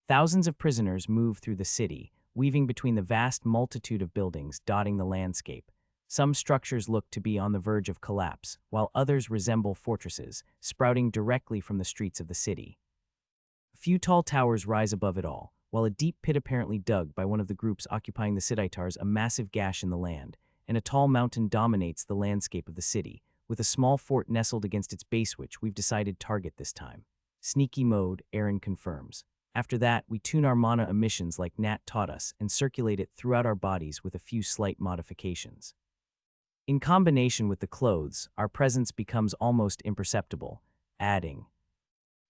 Thousands of prisoners move through the city, weaving between the vast multitude of buildings dotting the landscape. Some structures look to be on the verge of collapse, while others resemble fortresses, sprouting directly from the streets of the city. A few tall towers rise above it all, while a deep pit apparently dug by one of the groups occupying the city tears a massive gash in the land, and a tall mountain dominates the landscape of the city, with a small fort nestled against its base which we've decided target this time. Sneaky mode, Aaron confirms. After that, we tune our mana emissions like Nat taught us and circulate it throughout our bodies with a few slight modifications. In combination with the clothes, our presence becomes almost imperceptible, adding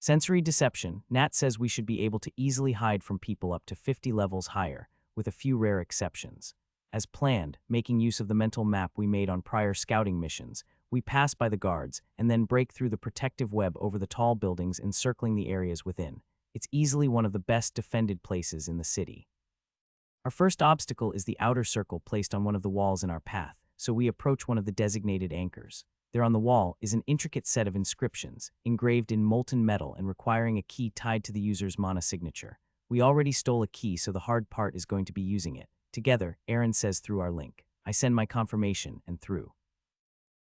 sensory deception. Nat says we should be able to easily hide from people up to 50 levels higher, with a few rare exceptions. As planned, making use of the mental map we made on prior scouting missions, we pass by the guards and then break through the protective web over the tall buildings encircling the areas within. It's easily one of the best defended places in the city. Our first obstacle is the outer circle placed on one of the walls in our path, so we approach one of the designated anchors. There on the wall is an intricate set of inscriptions, engraved in molten metal and requiring a key tied to the user's mana signature. We already stole a key, so the hard part is going to be using it. Together, Aaron says through our link. I send my confirmation, and through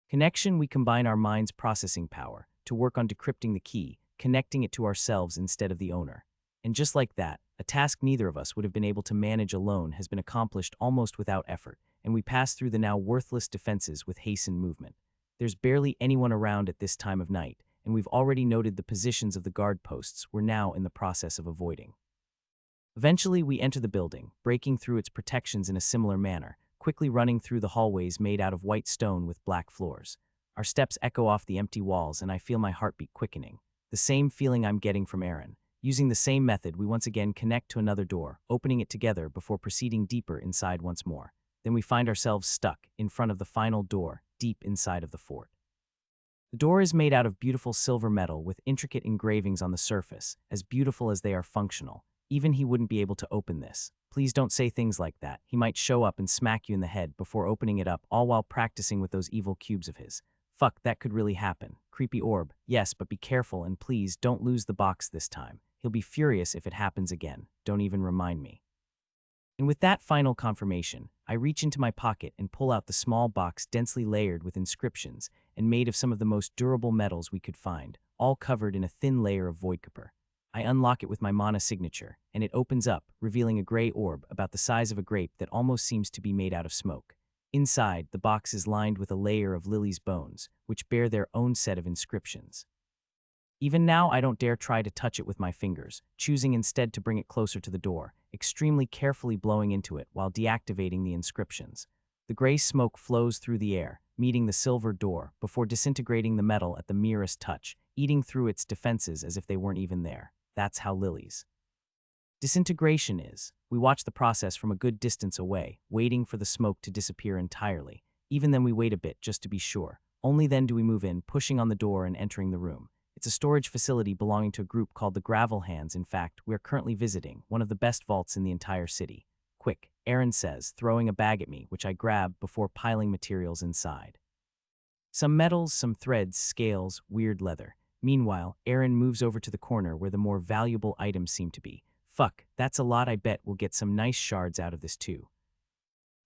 connection we combine our mind's processing power to work on decrypting the key, connecting it to ourselves instead of the owner. And just like that, a task neither of us would have been able to manage alone has been accomplished almost without effort, and we pass through the now worthless defenses with hastened movement. There's barely anyone around at this time of night, and we've already noted the positions of the guard posts we're now in the process of avoiding. Eventually, we enter the building, breaking through its protections in a similar manner, quickly running through the hallways made out of white stone with black floors. Our steps echo off the empty walls, and I feel my heartbeat quickening. The same feeling I'm getting from Aaron. Using the same method, we once again connect to another door, opening it together before proceeding deeper inside once more. Then we find ourselves stuck in front of the final door, deep inside of the fort. The door is made out of beautiful silver metal with intricate engravings on the surface, as beautiful as they are functional. Even he wouldn't be able to open this. Please don't say things like that. He might show up and smack you in the head before opening it up, all while practicing with those evil cubes of his. Fuck, that could really happen. Creepy orb. Yes, but be careful and please don't lose the box this time. He'll be furious if it happens again. Don't even remind me. And with that final confirmation, I reach into my pocket and pull out the small box densely layered with inscriptions and made of some of the most durable metals we could find, all covered in a thin layer of voidcopper. I unlock it with my mana signature, and it opens up, revealing a gray orb about the size of a grape that almost seems to be made out of smoke. Inside, the box is lined with a layer of Lily's bones, which bear their own set of inscriptions. Even now, I don't dare try to touch it with my fingers, choosing instead to bring it closer to the door, extremely carefully blowing into it while deactivating the inscriptions. The gray smoke flows through the air, meeting the silver door, before disintegrating the metal at the merest touch, eating through its defenses as if they weren't even there. That's how Lily's disintegration is. We watch the process from a good distance away, waiting for the smoke to disappear entirely. Even then we wait a bit just to be sure. Only then do we move in, pushing on the door and entering the room. It's a storage facility belonging to a group called the Gravel Hands. In fact, we're currently visiting one of the best vaults in the entire city. Quick, Aaron says, throwing a bag at me, which I grab before piling materials inside. Some metals, some threads, scales, weird leather. Meanwhile, Aaron moves over to the corner where the more valuable items seem to be. Fuck, that's a lot. I bet we'll get some nice shards out of this too.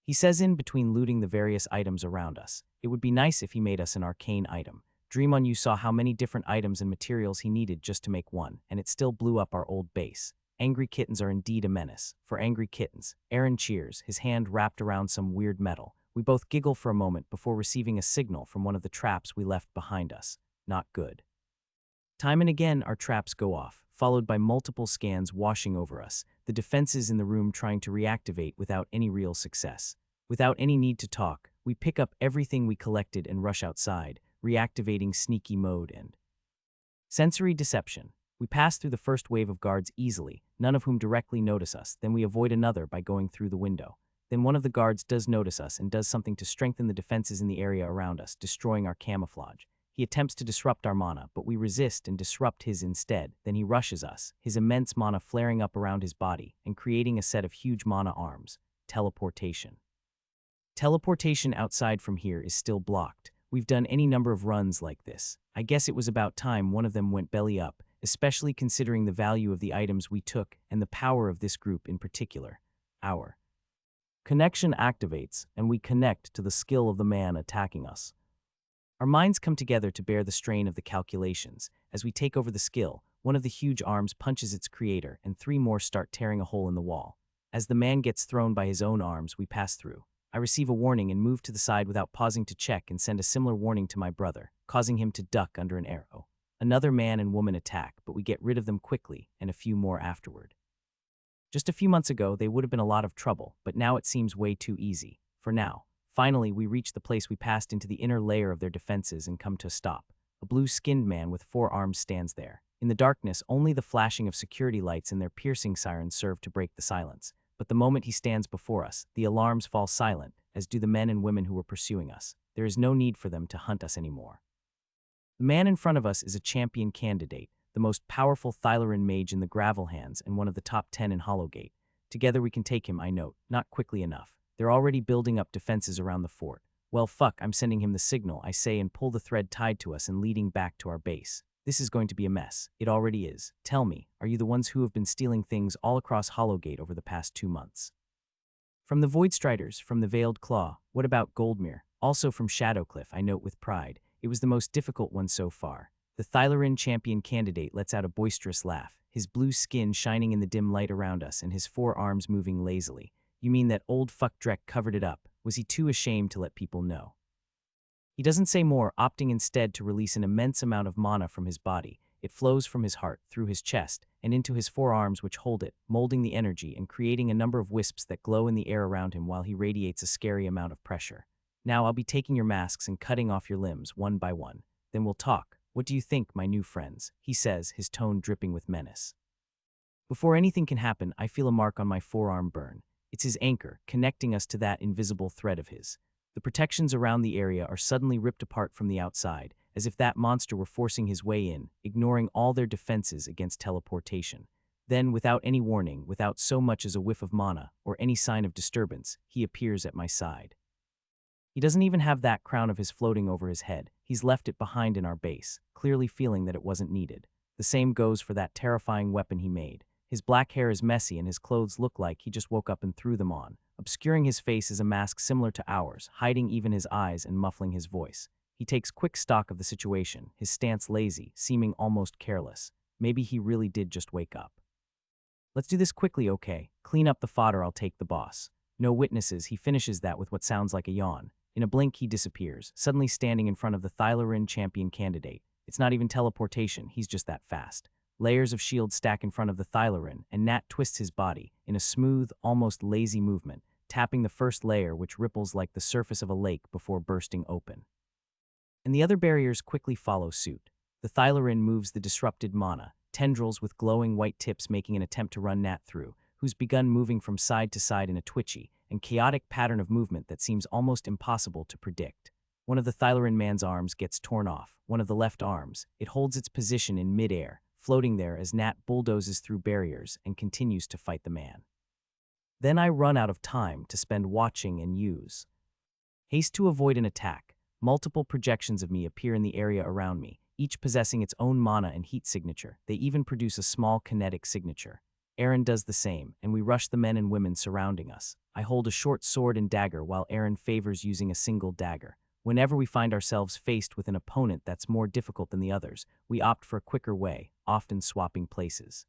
He says in between looting the various items around us. It would be nice if he made us an arcane item. Dream on you saw how many different items and materials he needed just to make one, and it still blew up our old base. Angry kittens are indeed a menace. For angry kittens, Aaron cheers, his hand wrapped around some weird metal. We both giggle for a moment before receiving a signal from one of the traps we left behind us. Not good. Time and again, our traps go off, followed by multiple scans washing over us, the defenses in the room trying to reactivate without any real success. Without any need to talk, we pick up everything we collected and rush outside, reactivating sneaky mode and sensory deception. We pass through the first wave of guards easily, none of whom directly notice us. Then we avoid another by going through the window. Then one of the guards does notice us and does something to strengthen the defenses in the area around us, destroying our camouflage. He attempts to disrupt our mana, but we resist and disrupt his instead. Then he rushes us, his immense mana flaring up around his body and creating a set of huge mana arms. Teleportation. Teleportation outside from here is still blocked. We've done any number of runs like this. I guess it was about time one of them went belly up, especially considering the value of the items we took and the power of this group in particular. Our connection activates, and we connect to the skill of the man attacking us. Our minds come together to bear the strain of the calculations. As we take over the skill, one of the huge arms punches its creator, and 3 more start tearing a hole in the wall. As the man gets thrown by his own arms, we pass through. I receive a warning and move to the side without pausing to check and send a similar warning to my brother, causing him to duck under an arrow. Another man and woman attack, but we get rid of them quickly, and a few more afterward. Just a few months ago, they would have been a lot of trouble, but now it seems way too easy. For now. Finally, we reach the place we passed into the inner layer of their defenses and come to a stop. A blue-skinned man with 4 arms stands there. In the darkness, only the flashing of security lights and their piercing sirens serve to break the silence. But the moment he stands before us, the alarms fall silent, as do the men and women who were pursuing us. There is no need for them to hunt us anymore. The man in front of us is a champion candidate, the most powerful Thylerin mage in the Gravel Hands and one of the top 10 in Hollowgate. Together we can take him, I note, not quickly enough. They're already building up defenses around the fort. Well, fuck, I'm sending him the signal, I say, and pull the thread tied to us and leading back to our base. This is going to be a mess. It already is. Tell me, are you the ones who have been stealing things all across Hollowgate over the past 2 months? From the Voidstriders, from the Veiled Claw, what about Goldmere? Also from Shadowcliff, I note with pride. It was the most difficult one so far. The Thylerin champion candidate lets out a boisterous laugh, his blue skin shining in the dim light around us and his 4 arms moving lazily. You mean that old fuck Drek covered it up? Was he too ashamed to let people know? He doesn't say more, opting instead to release an immense amount of mana from his body. It flows from his heart, through his chest, and into his 4 arms which hold it, molding the energy and creating a number of wisps that glow in the air around him while he radiates a scary amount of pressure. Now I'll be taking your masks and cutting off your limbs one by one. Then we'll talk. What do you think, my new friends? He says, his tone dripping with menace. Before anything can happen, I feel a mark on my forearm burn. It's his anchor, connecting us to that invisible thread of his. The protections around the area are suddenly ripped apart from the outside, as if that monster were forcing his way in, ignoring all their defenses against teleportation. Then, without any warning, without so much as a whiff of mana or any sign of disturbance, he appears at my side. He doesn't even have that crown of his floating over his head. He's left it behind in our base, clearly feeling that it wasn't needed. The same goes for that terrifying weapon he made. His black hair is messy and his clothes look like he just woke up and threw them on. Obscuring his face is a mask similar to ours, hiding even his eyes and muffling his voice. He takes quick stock of the situation, his stance lazy, seeming almost careless. Maybe he really did just wake up. Let's do this quickly, okay? Clean up the fodder, I'll take the boss. No witnesses, he finishes that with what sounds like a yawn. In a blink, he disappears, suddenly standing in front of the Thylarin champion candidate. It's not even teleportation, he's just that fast. Layers of shields stack in front of the Thylarin, and Nat twists his body in a smooth, almost lazy movement, tapping the first layer which ripples like the surface of a lake before bursting open. And the other barriers quickly follow suit. The Thylarin moves the disrupted mana, tendrils with glowing white tips making an attempt to run Nat through, who's begun moving from side to side in a twitchy and chaotic pattern of movement that seems almost impossible to predict. One of the Thylarin man's arms gets torn off, one of the left arms. It holds its position in midair, floating there as Nat bulldozes through barriers and continues to fight the man. Then I run out of time to spend watching and use. Haste to avoid an attack. Multiple projections of me appear in the area around me, each possessing its own mana and heat signature. They even produce a small kinetic signature. Aaron does the same, and we rush the men and women surrounding us. I hold a short sword and dagger while Aaron favors using a single dagger. Whenever we find ourselves faced with an opponent that's more difficult than the others, we opt for a quicker way, often swapping places.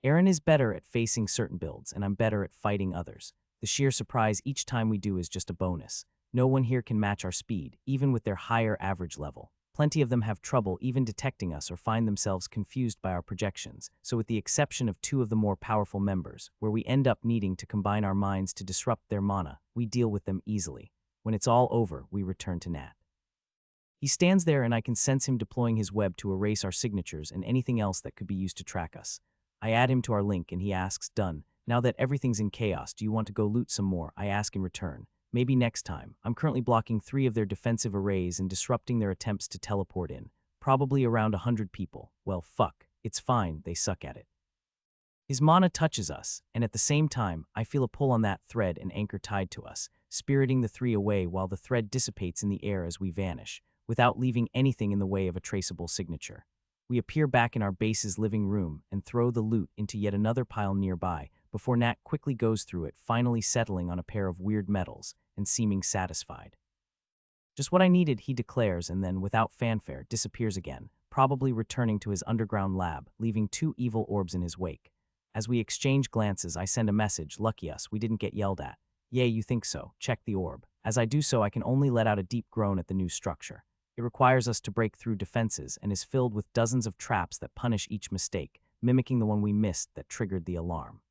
Aaron is better at facing certain builds, and I'm better at fighting others. The sheer surprise each time we do is just a bonus. No one here can match our speed, even with their higher average level. Plenty of them have trouble even detecting us or find themselves confused by our projections, so with the exception of two of the more powerful members, where we end up needing to combine our minds to disrupt their mana, we deal with them easily. When it's all over, we return to Nat. He stands there and I can sense him deploying his web to erase our signatures and anything else that could be used to track us. I add him to our link and he asks, "Done. Now that everything's in chaos, do you want to go loot some more?" I ask in return. Maybe next time. I'm currently blocking 3 of their defensive arrays and disrupting their attempts to teleport in. Probably around 100 people. Well, fuck. It's fine, they suck at it. His mana touches us, and at the same time, I feel a pull on that thread and anchor tied to us, spiriting the 3 away while the thread dissipates in the air as we vanish, without leaving anything in the way of a traceable signature. We appear back in our base's living room and throw the loot into yet another pile nearby, before Nat quickly goes through it, finally settling on a pair of weird medals and seeming satisfied. Just what I needed, he declares, and then, without fanfare, disappears again, probably returning to his underground lab, leaving 2 evil orbs in his wake. As we exchange glances, I send a message, "Lucky us, we didn't get yelled at." "Yay, you think so? Check the orb." As I do so, I can only let out a deep groan at the new structure. It requires us to break through defenses and is filled with dozens of traps that punish each mistake, mimicking the one we missed that triggered the alarm.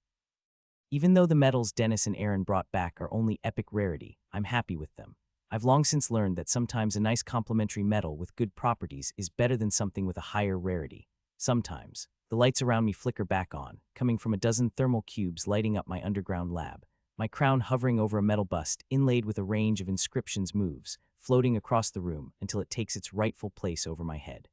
Even though the medals Dennis and Aaron brought back are only epic rarity, I'm happy with them. I've long since learned that sometimes a nice complementary medal with good properties is better than something with a higher rarity. Sometimes, the lights around me flicker back on, coming from a dozen thermal cubes lighting up my underground lab. My crown hovering over a metal bust inlaid with a range of inscriptions moves, floating across the room until it takes its rightful place over my head.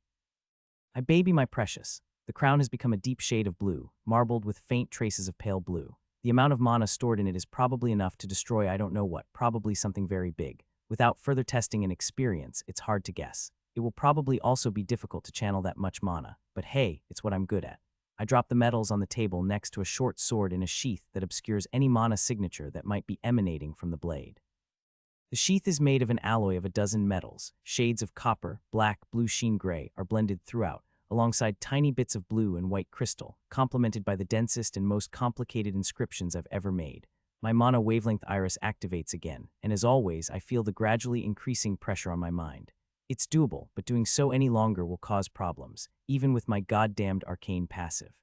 I baby my precious. The crown has become a deep shade of blue, marbled with faint traces of pale blue. The amount of mana stored in it is probably enough to destroy I don't know what, probably something very big. Without further testing and experience, it's hard to guess. It will probably also be difficult to channel that much mana, but hey, it's what I'm good at. I drop the medals on the table next to a short sword in a sheath that obscures any mana signature that might be emanating from the blade. The sheath is made of an alloy of a dozen metals. Shades of copper, black, blue sheen gray are blended throughout, alongside tiny bits of blue and white crystal, complemented by the densest and most complicated inscriptions I've ever made. My mana wavelength iris activates again, and as always, I feel the gradually increasing pressure on my mind. It's doable, but doing so any longer will cause problems, even with my goddamned arcane passive.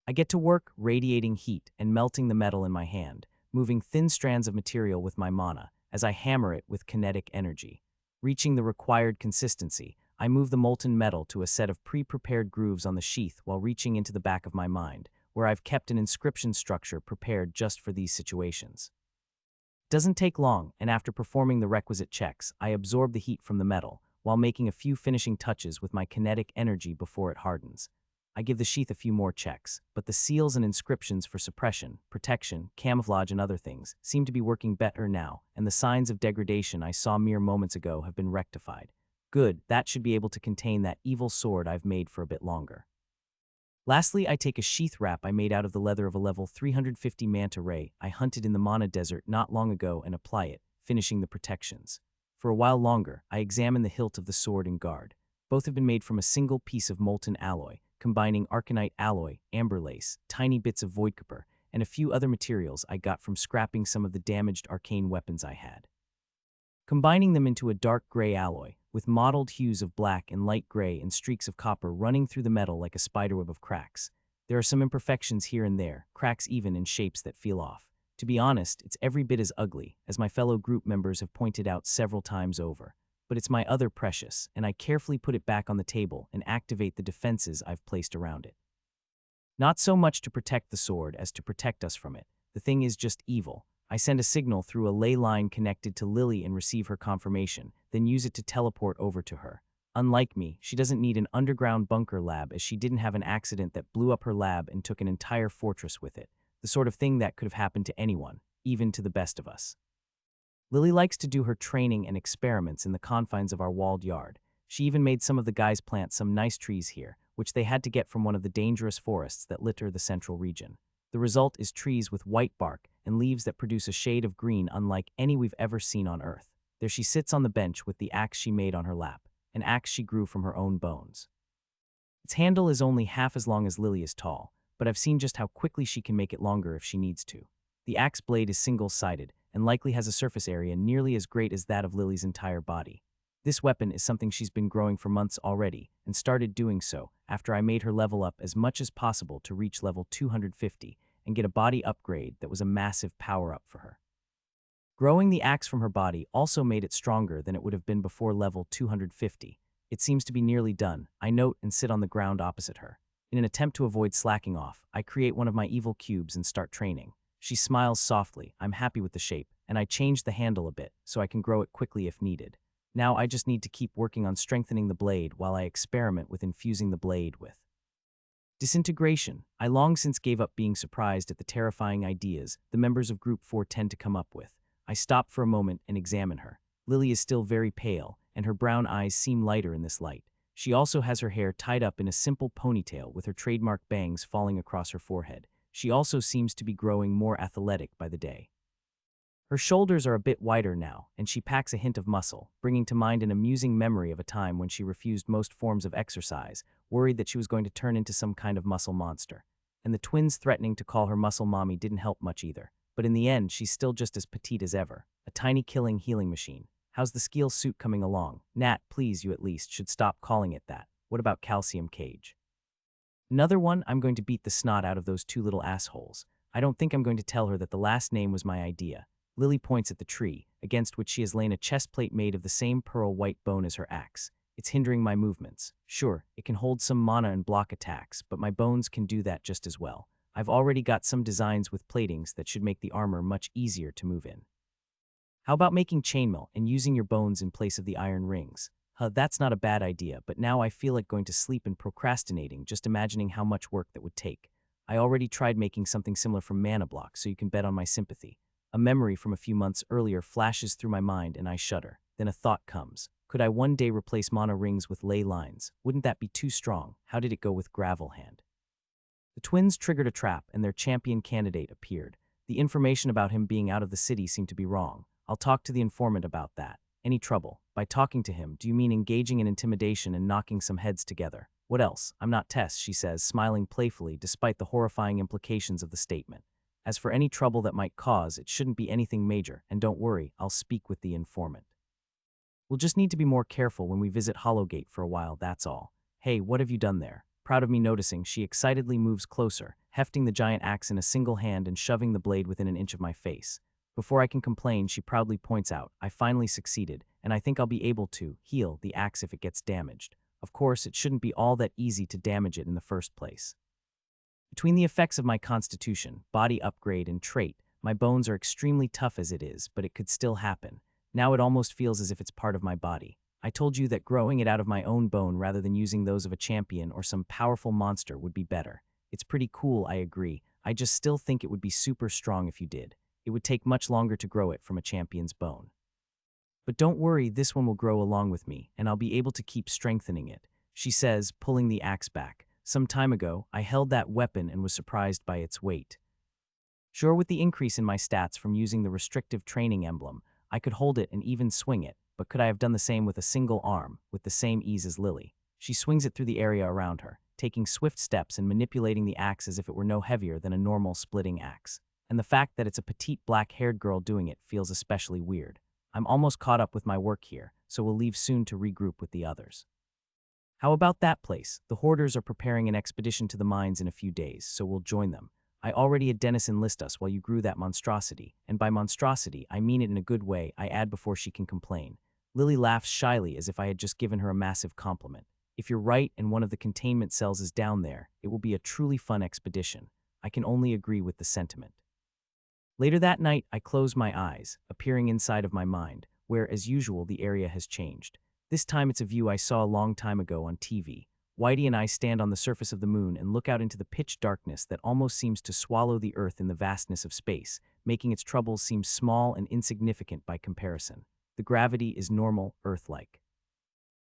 I get to work radiating heat and melting the metal in my hand, moving thin strands of material with my mana as I hammer it with kinetic energy. Reaching the required consistency, I move the molten metal to a set of pre-prepared grooves on the sheath while reaching into the back of my mind, where I've kept an inscription structure prepared just for these situations. It doesn't take long, and after performing the requisite checks, I absorb the heat from the metal, while making a few finishing touches with my kinetic energy before it hardens. I give the sheath a few more checks, but the seals and inscriptions for suppression, protection, camouflage, and other things seem to be working better now, and the signs of degradation I saw mere moments ago have been rectified. Good, that should be able to contain that evil sword I've made for a bit longer. Lastly, I take a sheath wrap I made out of the leather of a level 350 manta ray I hunted in the Mana Desert not long ago and apply it, finishing the protections. For a while longer, I examine the hilt of the sword and guard. Both have been made from a single piece of molten alloy, combining arcanite alloy, amber lace, tiny bits of void copper, and a few other materials I got from scrapping some of the damaged arcane weapons I had. Combining them into a dark gray alloy, with mottled hues of black and light gray and streaks of copper running through the metal like a spiderweb of cracks. There are some imperfections here and there, cracks even in shapes that feel off. To be honest, it's every bit as ugly, as my fellow group members have pointed out several times over. But it's my other precious, and I carefully put it back on the table and activate the defenses I've placed around it. Not so much to protect the sword as to protect us from it. The thing is just evil. I send a signal through a ley line connected to Lily and receive her confirmation, then use it to teleport over to her. Unlike me, she doesn't need an underground bunker lab as she didn't have an accident that blew up her lab and took an entire fortress with it, the sort of thing that could have happened to anyone, even to the best of us. Lily likes to do her training and experiments in the confines of our walled yard. She even made some of the guys plant some nice trees here, which they had to get from one of the dangerous forests that litter the central region. The result is trees with white bark and leaves that produce a shade of green unlike any we've ever seen on Earth. There she sits on the bench with the axe she made on her lap, an axe she grew from her own bones. Its handle is only half as long as Lily is tall, but I've seen just how quickly she can make it longer if she needs to. The axe blade is single-sided and likely has a surface area nearly as great as that of Lily's entire body. This weapon is something she's been growing for months already and started doing so after I made her level up as much as possible to reach level 250 and get a body upgrade that was a massive power-up for her. Growing the axe from her body also made it stronger than it would have been before level 250. It seems to be nearly done. I note and sit on the ground opposite her. In an attempt to avoid slacking off, I create one of my evil cubes and start training. She smiles softly. I'm happy with the shape, and I change the handle a bit so I can grow it quickly if needed. Now I just need to keep working on strengthening the blade while I experiment with infusing the blade with disintegration. I long since gave up being surprised at the terrifying ideas the members of Group 4 tend to come up with. I stop for a moment and examine her. Lily is still very pale, and her brown eyes seem lighter in this light. She also has her hair tied up in a simple ponytail with her trademark bangs falling across her forehead. She also seems to be growing more athletic by the day. Her shoulders are a bit wider now, and she packs a hint of muscle, bringing to mind an amusing memory of a time when she refused most forms of exercise, worried that she was going to turn into some kind of muscle monster. And the twins threatening to call her muscle mommy didn't help much either. But in the end, she's still just as petite as ever, a tiny killing healing machine. How's the Skeel suit coming along? Nat, please, you at least should stop calling it that. What about Calcium Cage? Another one, I'm going to beat the snot out of those two little assholes. I don't think I'm going to tell her that the last name was my idea. Lily points at the tree, against which she has lain a chest plate made of the same pearl white bone as her axe. It's hindering my movements. Sure, it can hold some mana and block attacks, but my bones can do that just as well. I've already got some designs with platings that should make the armor much easier to move in. How about making chainmail and using your bones in place of the iron rings? That's not a bad idea, but now I feel like going to sleep and procrastinating just imagining how much work that would take. I already tried making something similar from mana block, so you can bet on my sympathy. A memory from a few months earlier flashes through my mind and I shudder. Then a thought comes. Could I one day replace mana rings with ley lines? Wouldn't that be too strong? How did it go with Gravel Hand? The twins triggered a trap and their champion candidate appeared. The information about him being out of the city seemed to be wrong. I'll talk to the informant about that. Any trouble? By talking to him, do you mean engaging in intimidation and knocking some heads together? What else? I'm not Tess, she says, smiling playfully despite the horrifying implications of the statement. As for any trouble that might cause, it shouldn't be anything major, and don't worry, I'll speak with the informant. We'll just need to be more careful when we visit Hollowgate for a while, that's all. Hey, what have you done there? Proud of me noticing, she excitedly moves closer, hefting the giant axe in a single hand and shoving the blade within an inch of my face. Before I can complain, she proudly points out, I finally succeeded, and I think I'll be able to heal the axe if it gets damaged. Of course, it shouldn't be all that easy to damage it in the first place. Between the effects of my constitution, body upgrade, and trait, my bones are extremely tough as it is, but it could still happen. Now it almost feels as if it's part of my body. I told you that growing it out of my own bone rather than using those of a champion or some powerful monster would be better. It's pretty cool, I agree. I just still think it would be super strong if you did. It would take much longer to grow it from a champion's bone. But don't worry, this one will grow along with me, and I'll be able to keep strengthening it, she says, pulling the axe back. Some time ago, I held that weapon and was surprised by its weight. Sure, with the increase in my stats from using the restrictive training emblem, I could hold it and even swing it, but could I have done the same with a single arm, with the same ease as Lily? She swings it through the area around her, taking swift steps and manipulating the axe as if it were no heavier than a normal splitting axe. And the fact that it's a petite black-haired girl doing it feels especially weird. I'm almost caught up with my work here, so we'll leave soon to regroup with the others. How about that place? The hoarders are preparing an expedition to the mines in a few days, so we'll join them. I already had Dennis enlist us while you grew that monstrosity, and by monstrosity, I mean it in a good way, I add before she can complain. Lily laughs shyly as if I had just given her a massive compliment. If you're right and one of the containment cells is down there, it will be a truly fun expedition. I can only agree with the sentiment. Later that night, I close my eyes, appearing inside of my mind, where, as usual, the area has changed. This time it's a view I saw a long time ago on TV. Whitey and I stand on the surface of the moon and look out into the pitch darkness that almost seems to swallow the Earth in the vastness of space, making its troubles seem small and insignificant by comparison. The gravity is normal, Earth-like.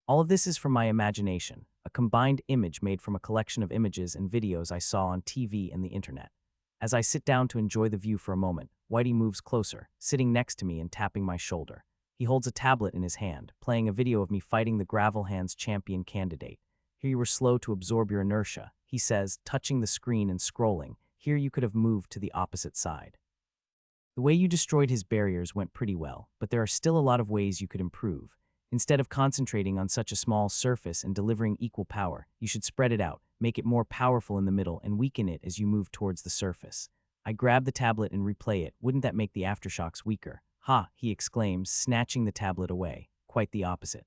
All of this is from my imagination, a combined image made from a collection of images and videos I saw on TV and the internet. As I sit down to enjoy the view for a moment, Whitey moves closer, sitting next to me and tapping my shoulder. He holds a tablet in his hand, playing a video of me fighting the Gravel Hands champion candidate. Here you were slow to absorb your inertia, he says, touching the screen and scrolling. Here you could have moved to the opposite side. The way you destroyed his barriers went pretty well, but there are still a lot of ways you could improve. Instead of concentrating on such a small surface and delivering equal power, you should spread it out, make it more powerful in the middle, and weaken it as you move towards the surface. I grab the tablet and replay it. Wouldn't that make the aftershocks weaker? Ha, he exclaims, snatching the tablet away. Quite the opposite.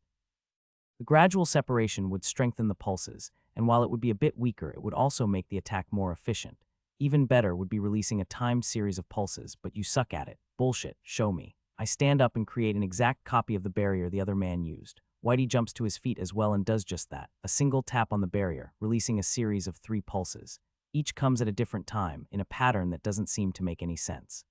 The gradual separation would strengthen the pulses, and while it would be a bit weaker, it would also make the attack more efficient. Even better would be releasing a timed series of pulses, but you suck at it. Bullshit, show me. I stand up and create an exact copy of the barrier the other man used. Whitey jumps to his feet as well and does just that, a single tap on the barrier, releasing a series of 3 pulses. Each comes at a different time, in a pattern that doesn't seem to make any sense.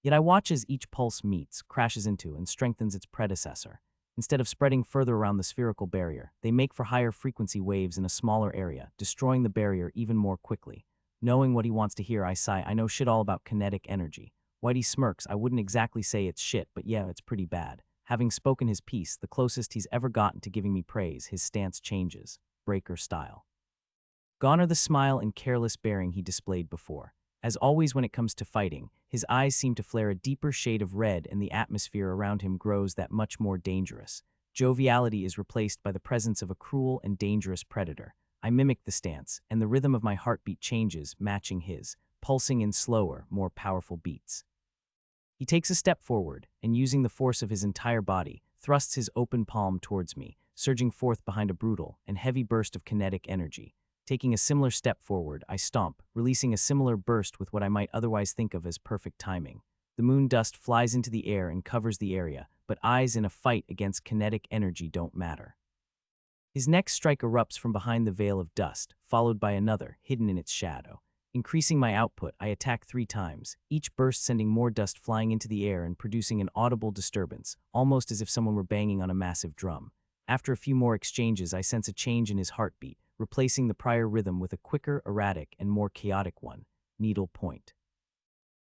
Yet I watch as each pulse meets, crashes into, and strengthens its predecessor. Instead of spreading further around the spherical barrier, they make for higher frequency waves in a smaller area, destroying the barrier even more quickly. Knowing what he wants to hear, I sigh. I know shit all about kinetic energy. Whitey smirks. I wouldn't exactly say it's shit, but yeah, it's pretty bad. Having spoken his piece, the closest he's ever gotten to giving me praise, his stance changes. Breaker style. Gone are the smile and careless bearing he displayed before. As always when it comes to fighting, his eyes seem to flare a deeper shade of red and the atmosphere around him grows that much more dangerous. Joviality is replaced by the presence of a cruel and dangerous predator. I mimic the stance, and the rhythm of my heartbeat changes, matching his, pulsing in slower, more powerful beats. He takes a step forward, and using the force of his entire body, thrusts his open palm towards me, surging forth behind a brutal and heavy burst of kinetic energy. Taking a similar step forward, I stomp, releasing a similar burst with what I might otherwise think of as perfect timing. The moon dust flies into the air and covers the area, but eyes in a fight against kinetic energy don't matter. His next strike erupts from behind the veil of dust, followed by another, hidden in its shadow. Increasing my output, I attack 3 times, each burst sending more dust flying into the air and producing an audible disturbance, almost as if someone were banging on a massive drum. After a few more exchanges, I sense a change in his heartbeat, replacing the prior rhythm with a quicker, erratic, and more chaotic one, needle point.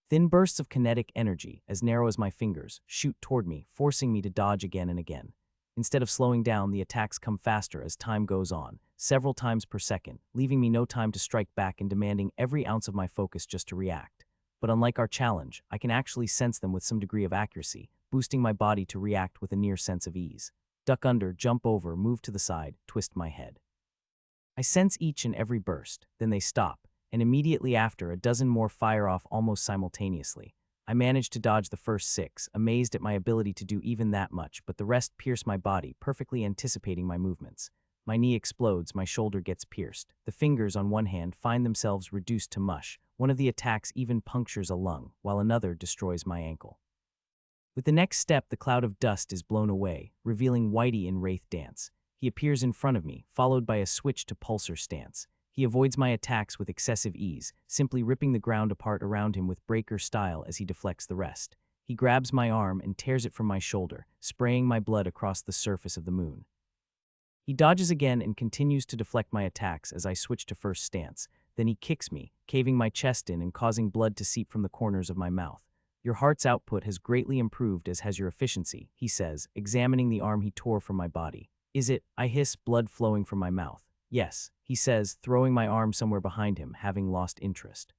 Thin bursts of kinetic energy, as narrow as my fingers, shoot toward me, forcing me to dodge again and again. Instead of slowing down, the attacks come faster as time goes on, several times per second, leaving me no time to strike back and demanding every ounce of my focus just to react. But unlike our challenge, I can actually sense them with some degree of accuracy, boosting my body to react with a near sense of ease. Duck under, jump over, move to the side, twist my head. I sense each and every burst, then they stop, and immediately after, a dozen more fire off almost simultaneously. I manage to dodge the first 6, amazed at my ability to do even that much, but the rest pierce my body, perfectly anticipating my movements. My knee explodes, my shoulder gets pierced. The fingers on one hand find themselves reduced to mush. One of the attacks even punctures a lung, while another destroys my ankle. With the next step, the cloud of dust is blown away, revealing Whitey in Wraith Dance. He appears in front of me, followed by a switch to Pulsar Stance. He avoids my attacks with excessive ease, simply ripping the ground apart around him with breaker style as he deflects the rest. He grabs my arm and tears it from my shoulder, spraying my blood across the surface of the moon. He dodges again and continues to deflect my attacks as I switch to first stance. Then he kicks me, caving my chest in and causing blood to seep from the corners of my mouth. Your heart's output has greatly improved, as has your efficiency, he says, examining the arm he tore from my body. Is it? I hiss, blood flowing from my mouth. Yes, he says, throwing my arm somewhere behind him, having lost interest.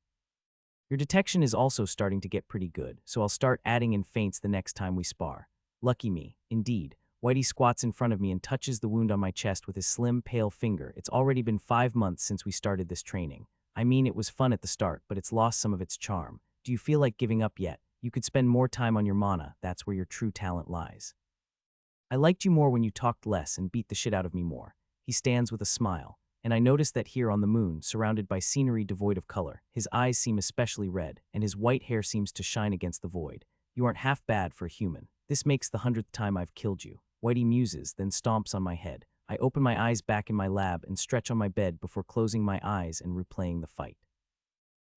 Your detection is also starting to get pretty good, so I'll start adding in feints the next time we spar. Lucky me, indeed. Whitey squats in front of me and touches the wound on my chest with his slim, pale finger. It's already been 5 months since we started this training. I mean, it was fun at the start, but it's lost some of its charm. Do you feel like giving up yet? You could spend more time on your mana. That's where your true talent lies. I liked you more when you talked less and beat the shit out of me more. He stands with a smile, and I notice that here on the moon, surrounded by scenery devoid of color, his eyes seem especially red, and his white hair seems to shine against the void. You aren't half bad for a human. This makes the 100th time I've killed you. Whitey muses, then stomps on my head. I open my eyes back in my lab and stretch on my bed before closing my eyes and replaying the fight.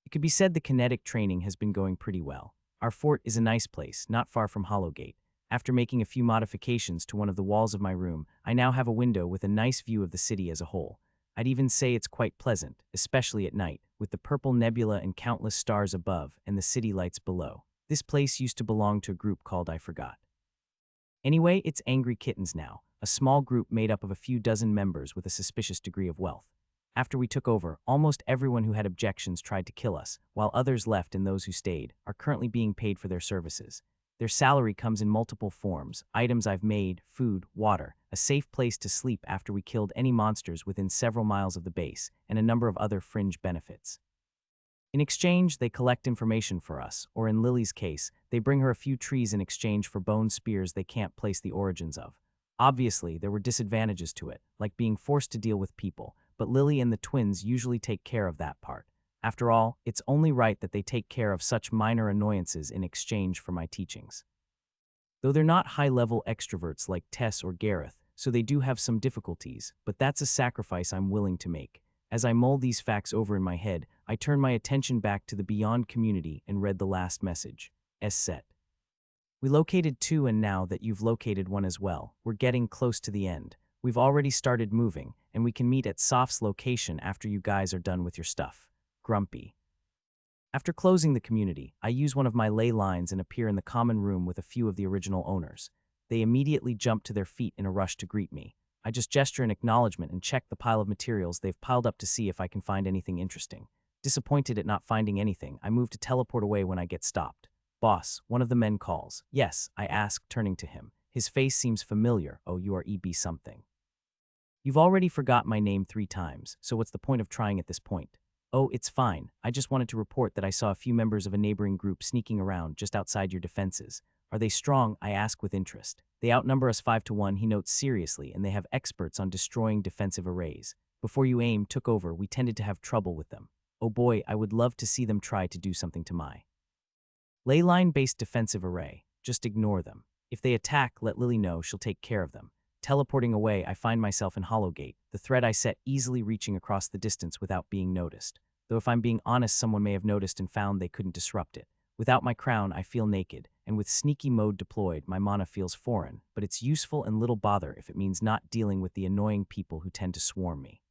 It could be said the kinetic training has been going pretty well. Our fort is a nice place, not far from Hollowgate. After making a few modifications to one of the walls of my room, I now have a window with a nice view of the city as a whole. I'd even say it's quite pleasant, especially at night, with the purple nebula and countless stars above and the city lights below. This place used to belong to a group called I Forgot. Anyway, it's Angry Kittens now, a small group made up of a few dozen members with a suspicious degree of wealth. After we took over, almost everyone who had objections tried to kill us, while others left and those who stayed are currently being paid for their services. Their salary comes in multiple forms: items I've made, food, water, a safe place to sleep after we killed any monsters within several miles of the base, and a number of other fringe benefits. In exchange, they collect information for us, or in Lily's case, they bring her a few trees in exchange for bone spears they can't place the origins of. Obviously, there were disadvantages to it, like being forced to deal with people, but Lily and the twins usually take care of that part. After all, it's only right that they take care of such minor annoyances in exchange for my teachings. Though they're not high-level extroverts like Tess or Gareth, so they do have some difficulties, but that's a sacrifice I'm willing to make. As I mull these facts over in my head, I turn my attention back to the Beyond community and read the last message. Set. We located 2, and now that you've located 1 as well, we're getting close to the end. We've already started moving, and we can meet at Soft's location after you guys are done with your stuff. Grumpy. After closing the community, I use one of my ley lines and appear in the common room with a few of the original owners. They immediately jump to their feet in a rush to greet me. I just gesture in acknowledgement and check the pile of materials they've piled up to see if I can find anything interesting. Disappointed at not finding anything, I move to teleport away when I get stopped. Boss, one of the men calls. Yes, I ask, turning to him. His face seems familiar. Oh, you are EB something. You've already forgot my name 3 times, so what's the point of trying at this point? Oh, it's fine. I just wanted to report that I saw a few members of a neighboring group sneaking around just outside your defenses. Are they strong? I ask with interest. They outnumber us 5 to 1, he notes seriously, and they have experts on destroying defensive arrays. Before you took over, we tended to have trouble with them. Oh boy, I would love to see them try to do something to my leyline-based defensive array. Just ignore them. If they attack, let Lily know, she'll take care of them. Teleporting away, I find myself in Hollowgate, the thread I set easily reaching across the distance without being noticed. Though if I'm being honest, someone may have noticed and found they couldn't disrupt it. Without my crown, I feel naked, and with sneaky mode deployed, my mana feels foreign, but it's useful and little bother if it means not dealing with the annoying people who tend to swarm me.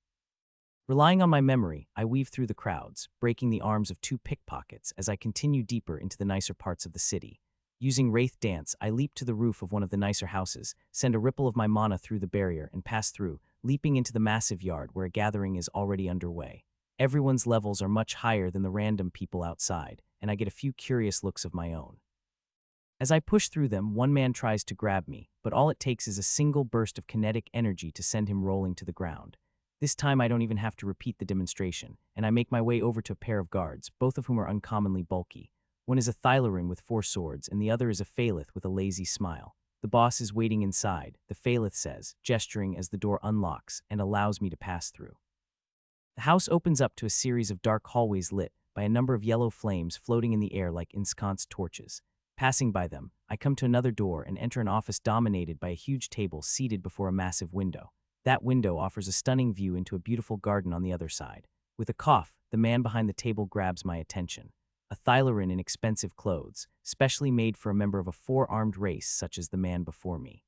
Relying on my memory, I weave through the crowds, breaking the arms of 2 pickpockets as I continue deeper into the nicer parts of the city. Using Wraith Dance, I leap to the roof of one of the nicer houses, send a ripple of my mana through the barrier, and pass through, leaping into the massive yard where a gathering is already underway. Everyone's levels are much higher than the random people outside, and I get a few curious looks of my own. As I push through them, one man tries to grab me, but all it takes is a single burst of kinetic energy to send him rolling to the ground. This time I don't even have to repeat the demonstration, and I make my way over to a pair of guards, both of whom are uncommonly bulky. One is a Thylarin with 4 swords, and the other is a Phalith with a lazy smile. The boss is waiting inside, the Phalith says, gesturing as the door unlocks and allows me to pass through. The house opens up to a series of dark hallways lit by a number of yellow flames floating in the air like ensconced torches. Passing by them, I come to another door and enter an office dominated by a huge table seated before a massive window. That window offers a stunning view into a beautiful garden on the other side. With a cough, the man behind the table grabs my attention. A Thylerin in expensive clothes, specially made for a member of a four-armed race such as the man before me.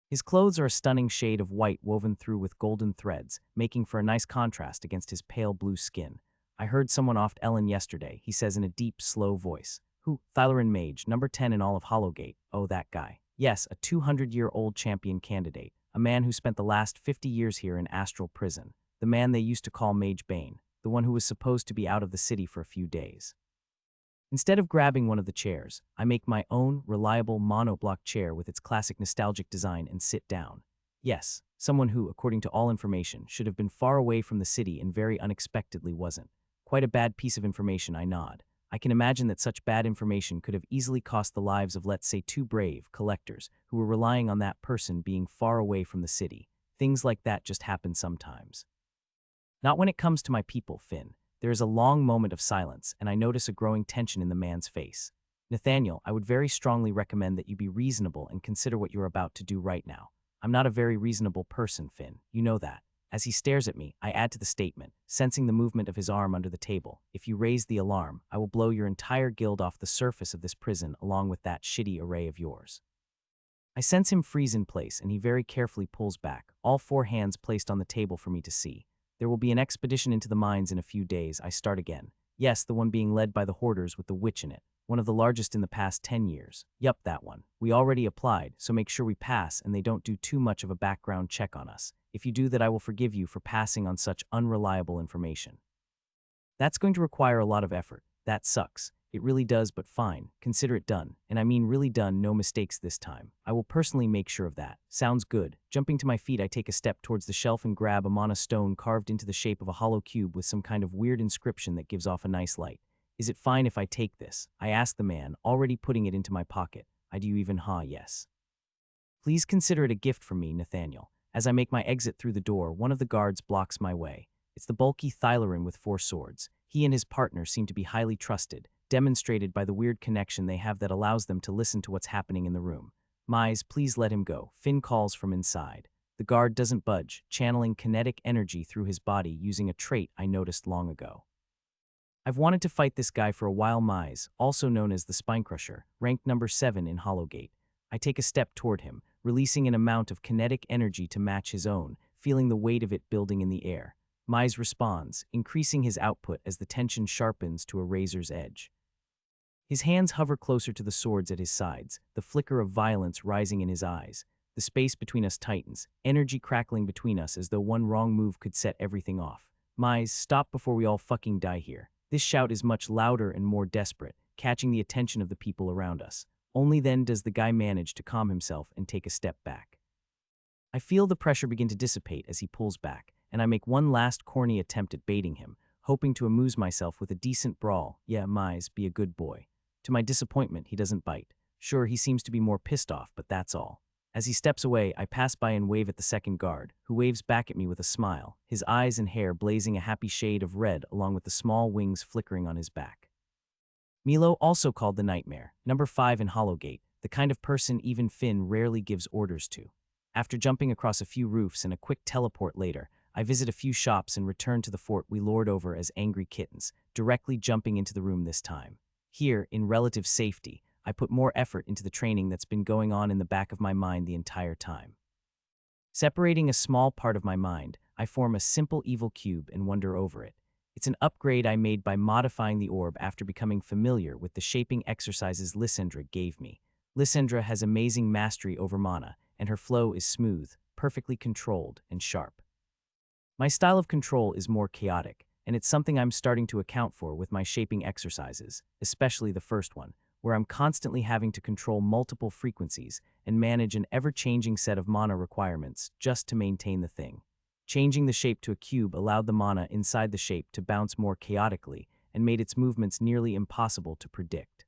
His clothes are a stunning shade of white woven through with golden threads, making for a nice contrast against his pale blue skin. I heard someone off Ellen yesterday, he says in a deep, slow voice. Who? Thylerin Mage, number 10 in all of Hollowgate. Oh, that guy. Yes, a 200-year-old champion candidate, a man who spent the last 50 years here in Astral Prison, the man they used to call Mage Bane, the one who was supposed to be out of the city for a few days. Instead of grabbing one of the chairs, I make my own reliable monoblock chair with its classic nostalgic design and sit down. Yes, someone who, according to all information, should have been far away from the city and very unexpectedly wasn't. Quite a bad piece of information, I nod. I can imagine that such bad information could have easily cost the lives of, let's say, two brave collectors who were relying on that person being far away from the city. Things like that just happen sometimes. Not when it comes to my people, Finn. There is a long moment of silence, and I notice a growing tension in the man's face. Nathaniel, I would very strongly recommend that you be reasonable and consider what you're about to do right now. I'm not a very reasonable person, Finn. You know that. As he stares at me, I add to the statement, sensing the movement of his arm under the table. If you raise the alarm, I will blow your entire guild off the surface of this prison along with that shitty array of yours. I sense him freeze in place, and he very carefully pulls back, all four hands placed on the table for me to see. There will be an expedition into the mines in a few days. I start again. Yes, the one being led by the hoarders with the witch in it. One of the largest in the past 10 years. Yup, that one. We already applied, so make sure we pass and they don't do too much of a background check on us. If you do that, I will forgive you for passing on such unreliable information. That's going to require a lot of effort. That sucks. It really does, but fine. Consider it done. And I mean really done, no mistakes this time. I will personally make sure of that. Sounds good. Jumping to my feet, I take a step towards the shelf and grab a mana stone carved into the shape of a hollow cube with some kind of weird inscription that gives off a nice light. Is it fine if I take this? I ask the man, already putting it into my pocket. I do even yes. Please consider it a gift from me, Nathaniel. As I make my exit through the door, one of the guards blocks my way. It's the bulky Thylerin with 4 swords. He and his partner seem to be highly trusted, demonstrated by the weird connection they have that allows them to listen to what's happening in the room. Mize, please let him go, Finn calls from inside. The guard doesn't budge, channeling kinetic energy through his body using a trait I noticed long ago. I've wanted to fight this guy for a while. Mize, also known as the Spinecrusher, ranked number 7 in Hollowgate. I take a step toward him, releasing an amount of kinetic energy to match his own, feeling the weight of it building in the air. Mize responds, increasing his output as the tension sharpens to a razor's edge. His hands hover closer to the swords at his sides, the flicker of violence rising in his eyes. The space between us tightens, energy crackling between us as though one wrong move could set everything off. Mize, stop before we all fucking die here. This shout is much louder and more desperate, catching the attention of the people around us. Only then does the guy manage to calm himself and take a step back. I feel the pressure begin to dissipate as he pulls back, and I make one last corny attempt at baiting him, hoping to amuse myself with a decent brawl. Yeah, Mize, be a good boy. To my disappointment, he doesn't bite. Sure, he seems to be more pissed off, but that's all. As he steps away, I pass by and wave at the second guard, who waves back at me with a smile, his eyes and hair blazing a happy shade of red along with the small wings flickering on his back. Milo, also called the Nightmare, number 5 in Hollowgate, the kind of person even Finn rarely gives orders to. After jumping across a few roofs and a quick teleport later, I visit a few shops and return to the fort we lord over as angry kittens, directly jumping into the room this time. Here, in relative safety, I put more effort into the training that's been going on in the back of my mind the entire time. Separating a small part of my mind, I form a simple evil cube and wonder over it. It's an upgrade I made by modifying the orb after becoming familiar with the shaping exercises Lysandra gave me. Lysandra has amazing mastery over mana, and her flow is smooth, perfectly controlled, and sharp. My style of control is more chaotic, and it's something I'm starting to account for with my shaping exercises, especially the first one, where I'm constantly having to control multiple frequencies and manage an ever-changing set of mana requirements just to maintain the thing. Changing the shape to a cube allowed the mana inside the shape to bounce more chaotically and made its movements nearly impossible to predict.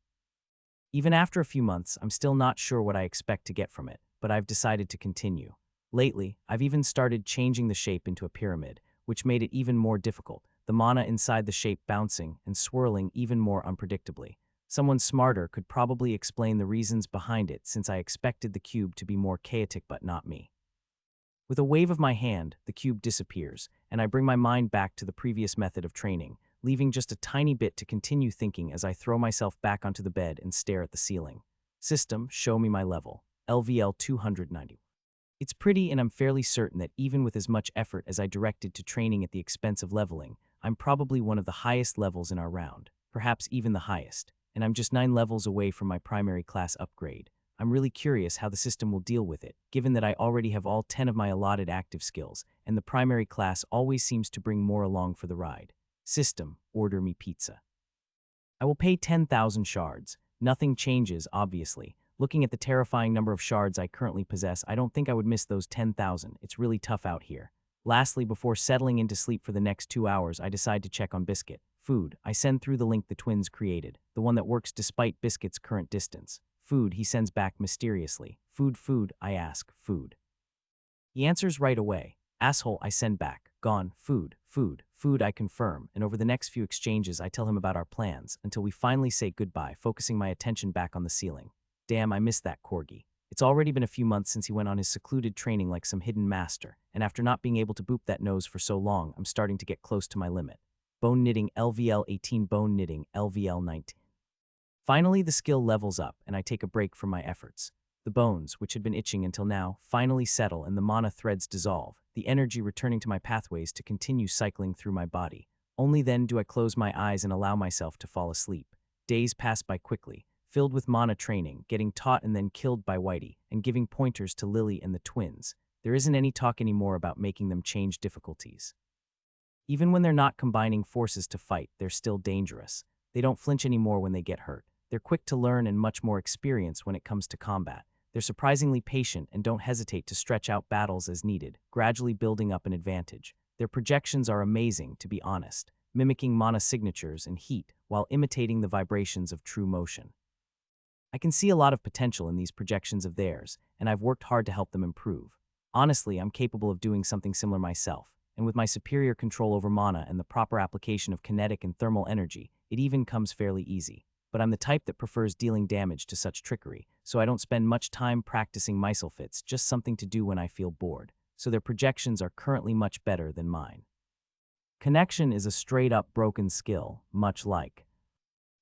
Even after a few months, I'm still not sure what I expect to get from it, but I've decided to continue. Lately, I've even started changing the shape into a pyramid, which made it even more difficult, the mana inside the shape bouncing and swirling even more unpredictably. Someone smarter could probably explain the reasons behind it since I expected the cube to be more chaotic but not me. With a wave of my hand, the cube disappears, and I bring my mind back to the previous method of training, leaving just a tiny bit to continue thinking as I throw myself back onto the bed and stare at the ceiling. System, show me my level. LVL 290. It's pretty, and I'm fairly certain that even with as much effort as I directed to training at the expense of leveling, I'm probably one of the highest levels in our round, perhaps even the highest, and I'm just 9 levels away from my primary class upgrade. I'm really curious how the system will deal with it, given that I already have all 10 of my allotted active skills, and the primary class always seems to bring more along for the ride. System, order me pizza. I will pay 10,000 shards. Nothing changes, obviously. Looking at the terrifying number of shards I currently possess, I don't think I would miss those 10,000. It's really tough out here. Lastly, before settling into sleep for the next 2 hours, I decide to check on Biscuit. Food. I send through the link the twins created, the one that works despite Biscuit's current distance. Food, he sends back mysteriously. Food, I ask. Food. He answers right away. Asshole, I send back. Gone. Food, I confirm, and over the next few exchanges I tell him about our plans, until we finally say goodbye, focusing my attention back on the ceiling. Damn, I miss that corgi. It's already been a few months since he went on his secluded training like some hidden master, and after not being able to boop that nose for so long, I'm starting to get close to my limit. Bone knitting LVL 18, bone knitting LVL 19. Finally, the skill levels up, and I take a break from my efforts. The bones, which had been itching until now, finally settle and the mana threads dissolve, the energy returning to my pathways to continue cycling through my body. Only then do I close my eyes and allow myself to fall asleep. Days pass by quickly, filled with mana training, getting taught and then killed by Whitey, and giving pointers to Lily and the twins. There isn't any talk anymore about making them change difficulties. Even when they're not combining forces to fight, they're still dangerous. They don't flinch anymore when they get hurt. They're quick to learn and much more experienced when it comes to combat. They're surprisingly patient and don't hesitate to stretch out battles as needed, gradually building up an advantage. Their projections are amazing, to be honest, mimicking mana signatures and heat while imitating the vibrations of true motion. I can see a lot of potential in these projections of theirs, and I've worked hard to help them improve. Honestly, I'm capable of doing something similar myself, and with my superior control over mana and the proper application of kinetic and thermal energy, it even comes fairly easy. But I'm the type that prefers dealing damage to such trickery, so I don't spend much time practicing Mysel fits, just something to do when I feel bored. So their projections are currently much better than mine. Connection is a straight-up broken skill, much like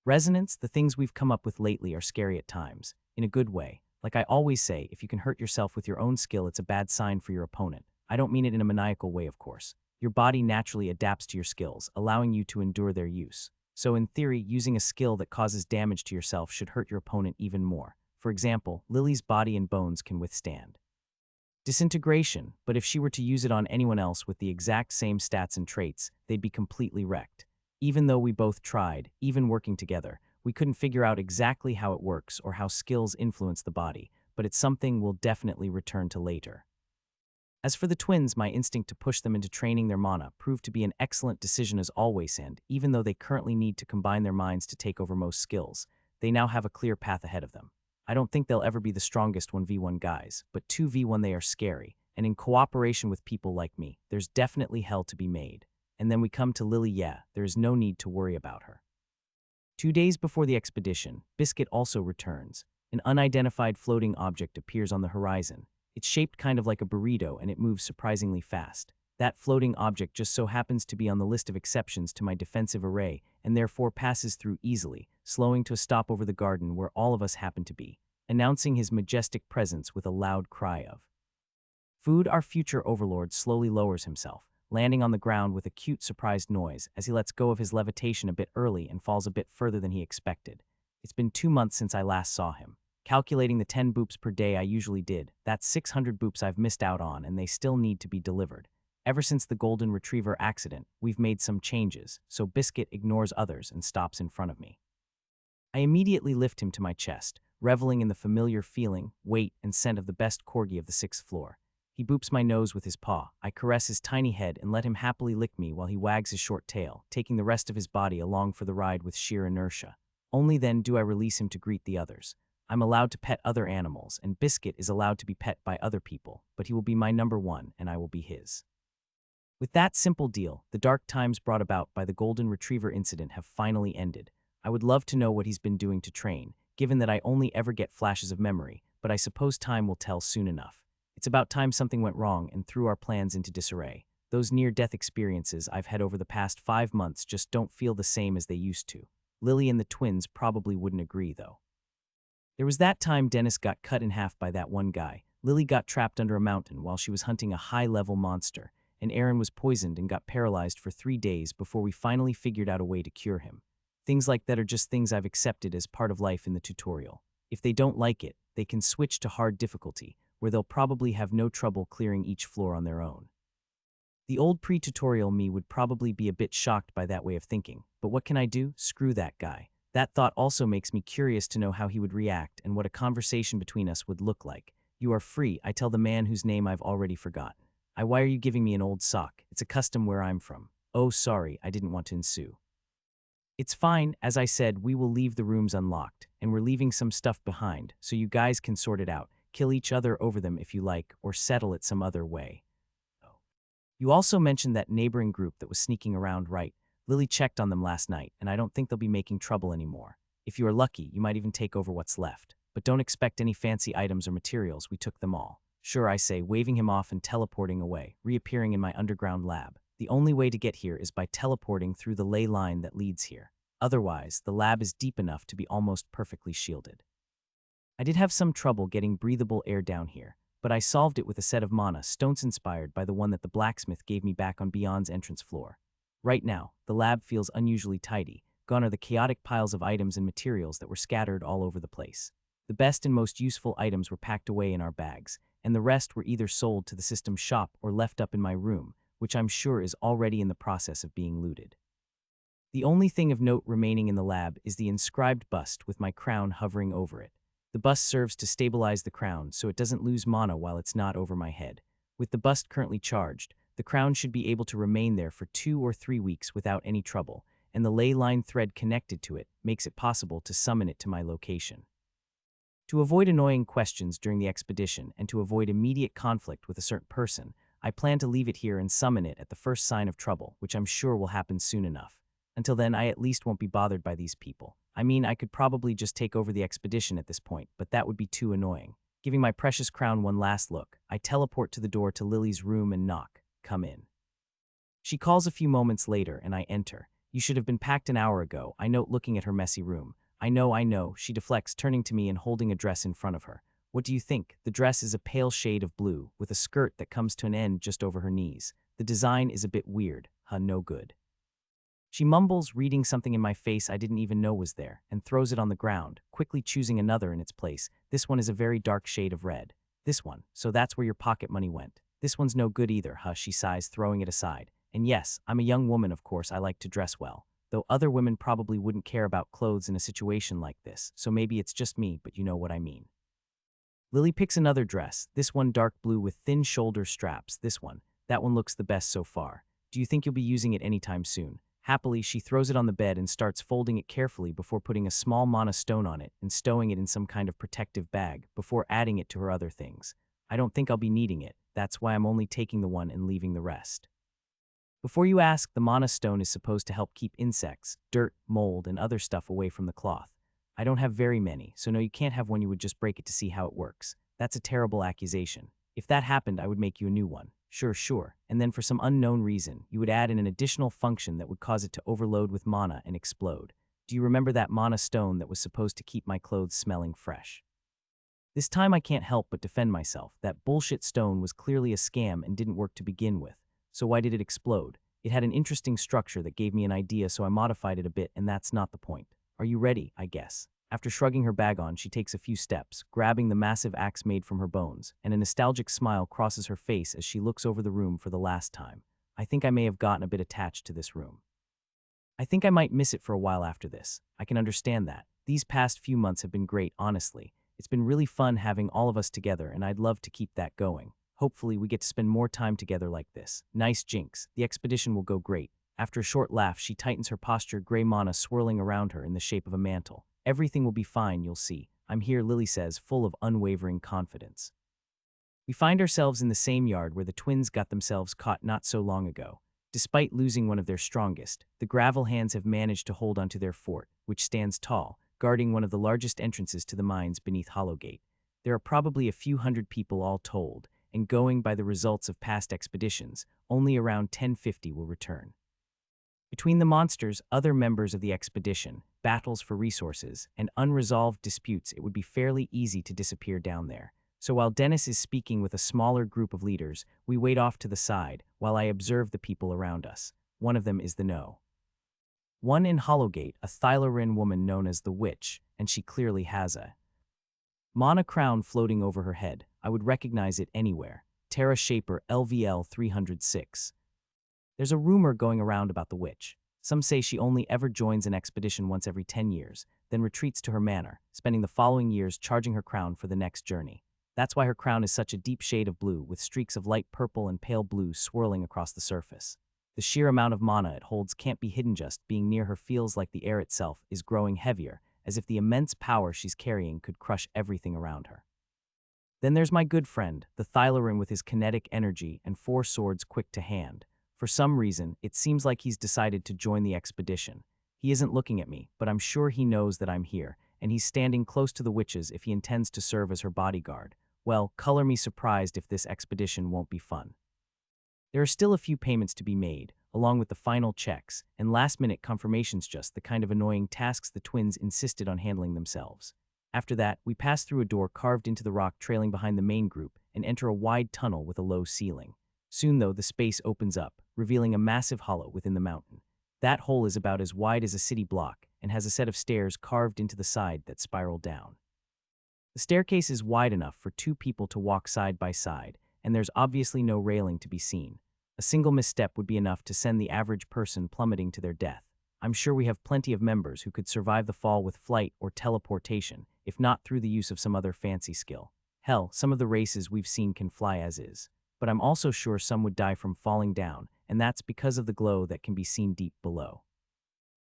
resonance. The things we've come up with lately are scary at times, in a good way. Like I always say, if you can hurt yourself with your own skill, it's a bad sign for your opponent. I don't mean it in a maniacal way, of course. Your body naturally adapts to your skills, allowing you to endure their use. So in theory, using a skill that causes damage to yourself should hurt your opponent even more. For example, Lily's body and bones can withstand disintegration, but if she were to use it on anyone else with the exact same stats and traits, they'd be completely wrecked. Even though we both tried, even working together, we couldn't figure out exactly how it works or how skills influence the body, but it's something we'll definitely return to later. As for the twins, my instinct to push them into training their mana proved to be an excellent decision as always, and even though they currently need to combine their minds to take over most skills, they now have a clear path ahead of them. I don't think they'll ever be the strongest 1v1 guys, but 2v1 they are scary, and in cooperation with people like me, there's definitely hell to be made. And then we come to Lily. Yeah, there is no need to worry about her. 2 days before the expedition, Biscuit also returns. An unidentified floating object appears on the horizon. It's shaped kind of like a burrito, and it moves surprisingly fast. That floating object just so happens to be on the list of exceptions to my defensive array, and therefore passes through easily, slowing to a stop over the garden where all of us happen to be, announcing his majestic presence with a loud cry of food. Our future overlord slowly lowers himself, landing on the ground with a cute surprised noise as he lets go of his levitation a bit early and falls a bit further than he expected. It's been 2 months since I last saw him. Calculating the 10 boops per day I usually did, that's 600 boops I've missed out on, and they still need to be delivered. Ever since the golden retriever accident, we've made some changes, so Biscuit ignores others and stops in front of me. I immediately lift him to my chest, reveling in the familiar feeling, weight, and scent of the best corgi of the 6th floor. He boops my nose with his paw. I caress his tiny head and let him happily lick me while he wags his short tail, taking the rest of his body along for the ride with sheer inertia. Only then do I release him to greet the others. I'm allowed to pet other animals, and Biscuit is allowed to be pet by other people, but he will be my number one, and I will be his. With that simple deal, the dark times brought about by the golden retriever incident have finally ended. I would love to know what he's been doing to train, given that I only ever get flashes of memory, but I suppose time will tell soon enough. It's about time something went wrong and threw our plans into disarray. Those near-death experiences I've had over the past 5 months just don't feel the same as they used to. Lily and the twins probably wouldn't agree, though. There was that time Dennis got cut in half by that one guy. Lily got trapped under a mountain while she was hunting a high-level monster, and Aaron was poisoned and got paralyzed for 3 days before we finally figured out a way to cure him. Things like that are just things I've accepted as part of life in the tutorial. If they don't like it, they can switch to hard difficulty, where they'll probably have no trouble clearing each floor on their own. The old pre-tutorial me would probably be a bit shocked by that way of thinking, but what can I do? Screw that guy. That thought also makes me curious to know how he would react and what a conversation between us would look like. You are free, I tell the man whose name I've already forgotten. Why are you giving me an old sock? It's a custom where I'm from. Oh, sorry, I didn't want to ensue. It's fine, as I said, we will leave the rooms unlocked, and we're leaving some stuff behind, so you guys can sort it out, kill each other over them if you like, or settle it some other way. Oh. You also mentioned that neighboring group that was sneaking around, right? Lily checked on them last night, and I don't think they'll be making trouble anymore. If you are lucky, you might even take over what's left. But don't expect any fancy items or materials, we took them all. Sure, I say, waving him off and teleporting away, reappearing in my underground lab. The only way to get here is by teleporting through the ley line that leads here. Otherwise, the lab is deep enough to be almost perfectly shielded. I did have some trouble getting breathable air down here, but I solved it with a set of mana stones inspired by the one that the blacksmith gave me back on Beyond's entrance floor. Right now, the lab feels unusually tidy. Gone are the chaotic piles of items and materials that were scattered all over the place. The best and most useful items were packed away in our bags, and the rest were either sold to the system shop or left up in my room, which I'm sure is already in the process of being looted. The only thing of note remaining in the lab is the inscribed bust with my crown hovering over it. The bust serves to stabilize the crown so it doesn't lose mana while it's not over my head. With the bust currently charged, the crown should be able to remain there for 2 or 3 weeks without any trouble, and the ley line thread connected to it makes it possible to summon it to my location. To avoid annoying questions during the expedition and to avoid immediate conflict with a certain person, I plan to leave it here and summon it at the first sign of trouble, which I'm sure will happen soon enough. Until then, I at least won't be bothered by these people. I mean, I could probably just take over the expedition at this point, but that would be too annoying. Giving my precious crown one last look, I teleport to the door to Lily's room and knock. Come in. She calls a few moments later, and I enter. You should have been packed an hour ago, I note looking at her messy room. I know, she deflects, turning to me and holding a dress in front of her. What do you think? The dress is a pale shade of blue, with a skirt that comes to an end just over her knees. The design is a bit weird. No good. She mumbles, reading something in my face I didn't even know was there, and throws it on the ground, quickly choosing another in its place. This one is a very dark shade of red. This one, so that's where your pocket money went. This one's no good either, she sighs, throwing it aside. And yes, I'm a young woman, of course, I like to dress well. Though other women probably wouldn't care about clothes in a situation like this, so maybe it's just me, but you know what I mean. Lily picks another dress, this one dark blue with thin shoulder straps, this one. That one looks the best so far. Do you think you'll be using it anytime soon? Happily, she throws it on the bed and starts folding it carefully before putting a small mana stone on it and stowing it in some kind of protective bag before adding it to her other things. I don't think I'll be needing it, that's why I'm only taking the one and leaving the rest. Before you ask, the mana stone is supposed to help keep insects, dirt, mold, and other stuff away from the cloth. I don't have very many, so no, you can't have one. You would just break it to see how it works. That's a terrible accusation. If that happened, I would make you a new one. Sure. And then for some unknown reason, you would add in an additional function that would cause it to overload with mana and explode. Do you remember that mana stone that was supposed to keep my clothes smelling fresh? This time I can't help but defend myself. That bullshit stone was clearly a scam and didn't work to begin with. So why did it explode? It had an interesting structure that gave me an idea, so I modified it a bit, and that's not the point. Are you ready, I guess? After shrugging her bag on, she takes a few steps, grabbing the massive axe made from her bones, and a nostalgic smile crosses her face as she looks over the room for the last time. I think I may have gotten a bit attached to this room. I think I might miss it for a while after this. I can understand that. These past few months have been great, honestly. It's been really fun having all of us together, and I'd love to keep that going. Hopefully, we get to spend more time together like this. Nice jinx. The expedition will go great. After a short laugh, she tightens her posture, gray mana swirling around her in the shape of a mantle. Everything will be fine, you'll see. I'm here, Lily says, full of unwavering confidence. We find ourselves in the same yard where the twins got themselves caught not so long ago. Despite losing one of their strongest, the gravel hands have managed to hold onto their fort, which stands tall, guarding one of the largest entrances to the mines beneath Hollowgate. There are probably a few hundred people all told, and going by the results of past expeditions, only around 1050 will return. Between the monsters, other members of the expedition, battles for resources, and unresolved disputes, it would be fairly easy to disappear down there. So while Dennis is speaking with a smaller group of leaders, we wait off to the side while I observe the people around us. One of them is the No. One in Hollowgate, a Thylarin woman known as the Witch, and she clearly has a mana crown floating over her head. I would recognize it anywhere. Terra Shaper LVL 306. There's a rumor going around about the witch. Some say she only ever joins an expedition once every 10 years, then retreats to her manor, spending the following years charging her crown for the next journey. That's why her crown is such a deep shade of blue, with streaks of light purple and pale blue swirling across the surface. The sheer amount of mana it holds can't be hidden. Just being near her feels like the air itself is growing heavier, as if the immense power she's carrying could crush everything around her. Then there's my good friend, the Thylarin, with his kinetic energy and 4 swords quick to hand. For some reason, it seems like he's decided to join the expedition. He isn't looking at me, but I'm sure he knows that I'm here, and he's standing close to the witches if he intends to serve as her bodyguard. Well, color me surprised if this expedition won't be fun. There are still a few payments to be made, along with the final checks, and last-minute confirmations, just the kind of annoying tasks the twins insisted on handling themselves. After that, we pass through a door carved into the rock trailing behind the main group and enter a wide tunnel with a low ceiling. Soon, though, the space opens up, revealing a massive hollow within the mountain. That hole is about as wide as a city block and has a set of stairs carved into the side that spiral down. The staircase is wide enough for 2 people to walk side by side, and there's obviously no railing to be seen. A single misstep would be enough to send the average person plummeting to their death. I'm sure we have plenty of members who could survive the fall with flight or teleportation, if not through the use of some other fancy skill. Hell, some of the races we've seen can fly as is. But I'm also sure some would die from falling down, and that's because of the glow that can be seen deep below.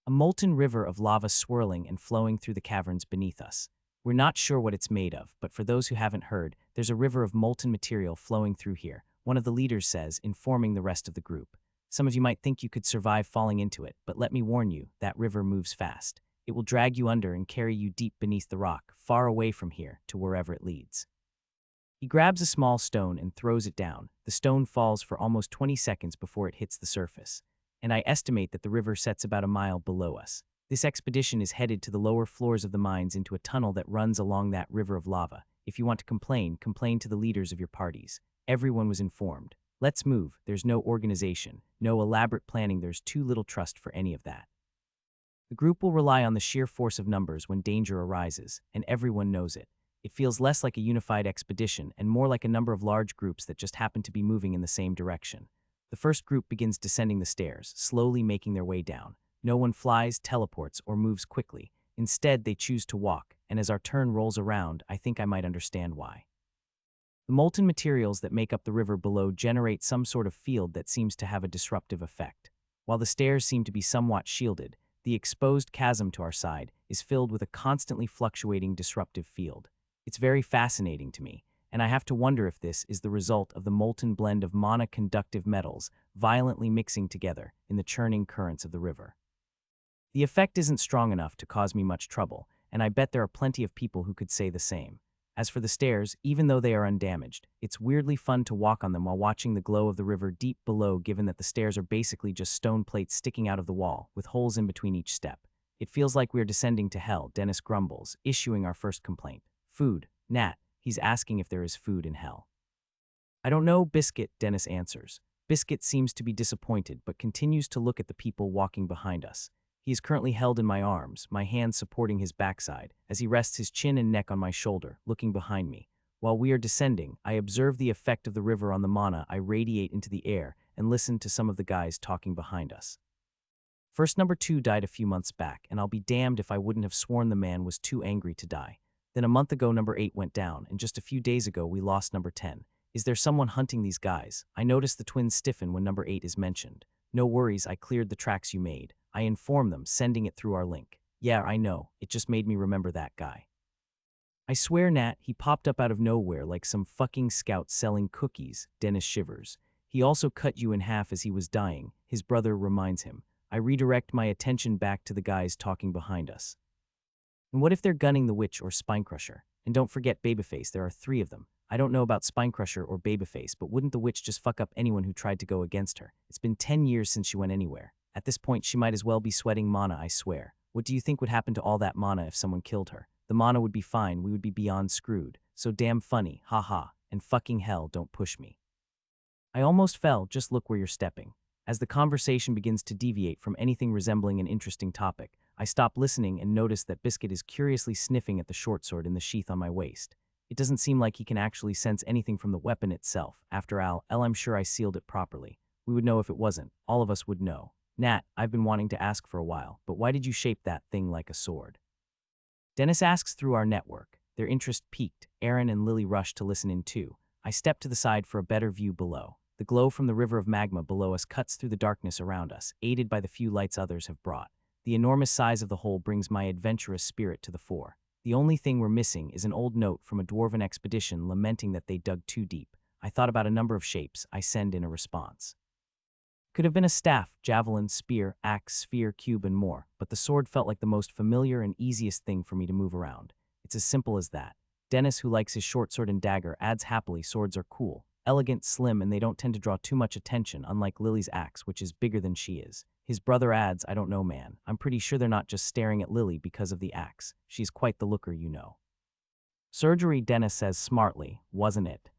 A molten river of lava swirling and flowing through the caverns beneath us. We're not sure what it's made of, but for those who haven't heard, there's a river of molten material flowing through here, one of the leaders says, informing the rest of the group. Some of you might think you could survive falling into it, but let me warn you, that river moves fast. It will drag you under and carry you deep beneath the rock, far away from here, to wherever it leads. He grabs a small stone and throws it down. The stone falls for almost 20 seconds before it hits the surface, and I estimate that the river sets about a mile below us. This expedition is headed to the lower floors of the mines into a tunnel that runs along that river of lava. If you want to complain to the leaders of your parties. Everyone was informed. Let's move. There's no organization, no elaborate planning. There's too little trust for any of that. The group will rely on the sheer force of numbers when danger arises, and everyone knows it. It feels less like a unified expedition and more like a number of large groups that just happen to be moving in the same direction. The first group begins descending the stairs, slowly making their way down. No one flies, teleports, or moves quickly. Instead, they choose to walk, and as our turn rolls around, I think I might understand why. The molten materials that make up the river below generate some sort of field that seems to have a disruptive effect. While the stairs seem to be somewhat shielded, the exposed chasm to our side is filled with a constantly fluctuating disruptive field. It's very fascinating to me, and I have to wonder if this is the result of the molten blend of mana-conductive metals violently mixing together in the churning currents of the river. The effect isn't strong enough to cause me much trouble, and I bet there are plenty of people who could say the same. As for the stairs, even though they are undamaged, it's weirdly fun to walk on them while watching the glow of the river deep below, given that the stairs are basically just stone plates sticking out of the wall, with holes in between each step. It feels like we're descending to hell, Dennis grumbles, issuing our first complaint. Food. Nat, he's asking if there is food in hell. I don't know, Biscuit, Dennis answers. Biscuit seems to be disappointed, but continues to look at the people walking behind us. He is currently held in my arms, my hands supporting his backside, as he rests his chin and neck on my shoulder, looking behind me. While we are descending, I observe the effect of the river on the mana I radiate into the air and listen to some of the guys talking behind us. First number 2 died a few months back, and I'll be damned if I wouldn't have sworn the man was too angry to die. Then a month ago number 8 went down, and just a few days ago we lost number 10. Is there someone hunting these guys? I notice the twins stiffen when number 8 is mentioned. No worries, I cleared the tracks you made. I inform them, sending it through our link. Yeah, I know, it just made me remember that guy. I swear, Nat, he popped up out of nowhere like some fucking scout selling cookies, Dennis shivers. He also cut you in half as he was dying, his brother reminds him. I redirect my attention back to the guys talking behind us. And what if they're gunning the witch or Spinecrusher? And don't forget Babyface, there are 3 of them. I don't know about Spinecrusher or Babyface, but wouldn't the witch just fuck up anyone who tried to go against her? It's been 10 years since she went anywhere. At this point, she might as well be sweating mana, I swear. What do you think would happen to all that mana if someone killed her? The mana would be fine, we would be beyond screwed. So damn funny, haha, and fucking hell, don't push me. I almost fell, just look where you're stepping. As the conversation begins to deviate from anything resembling an interesting topic, I stop listening and notice that Biscuit is curiously sniffing at the short sword in the sheath on my waist. It doesn't seem like he can actually sense anything from the weapon itself. After all, I'm sure I sealed it properly. We would know if it wasn't. All of us would know. Nat, I've been wanting to ask for a while, but why did you shape that thing like a sword? Dennis asks through our network. Their interest piqued. Aaron and Lily rush to listen in too. I step to the side for a better view below. The glow from the river of magma below us cuts through the darkness around us, aided by the few lights others have brought. The enormous size of the hole brings my adventurous spirit to the fore. The only thing we're missing is an old note from a dwarven expedition lamenting that they dug too deep. I thought about a number of shapes I send in a response. Could have been a staff, javelin, spear, axe, sphere, cube, and more, but the sword felt like the most familiar and easiest thing for me to move around. It's as simple as that. Dennis, who likes his short sword and dagger, adds happily swords are cool, elegant, slim, and they don't tend to draw too much attention, unlike Lily's axe, which is bigger than she is. His brother adds, I don't know, man. I'm pretty sure they're not just staring at Lily because of the axe. She's quite the looker, you know. Surgery, Dennis says smartly, wasn't it?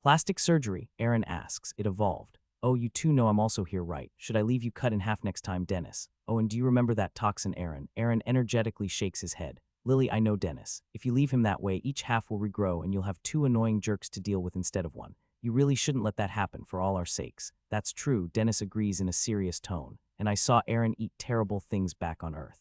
Plastic surgery, Aaron asks. It evolved. Oh, you two know I'm also here, right? Should I leave you cut in half next time, Dennis? Oh, and do you remember that toxin, Aaron? Aaron energetically shakes his head. Lily, I know, Dennis. If you leave him that way, each half will regrow and you'll have 2 annoying jerks to deal with instead of 1. You really shouldn't let that happen for all our sakes. That's true, Dennis agrees in a serious tone, and I saw Aaron eat terrible things back on Earth.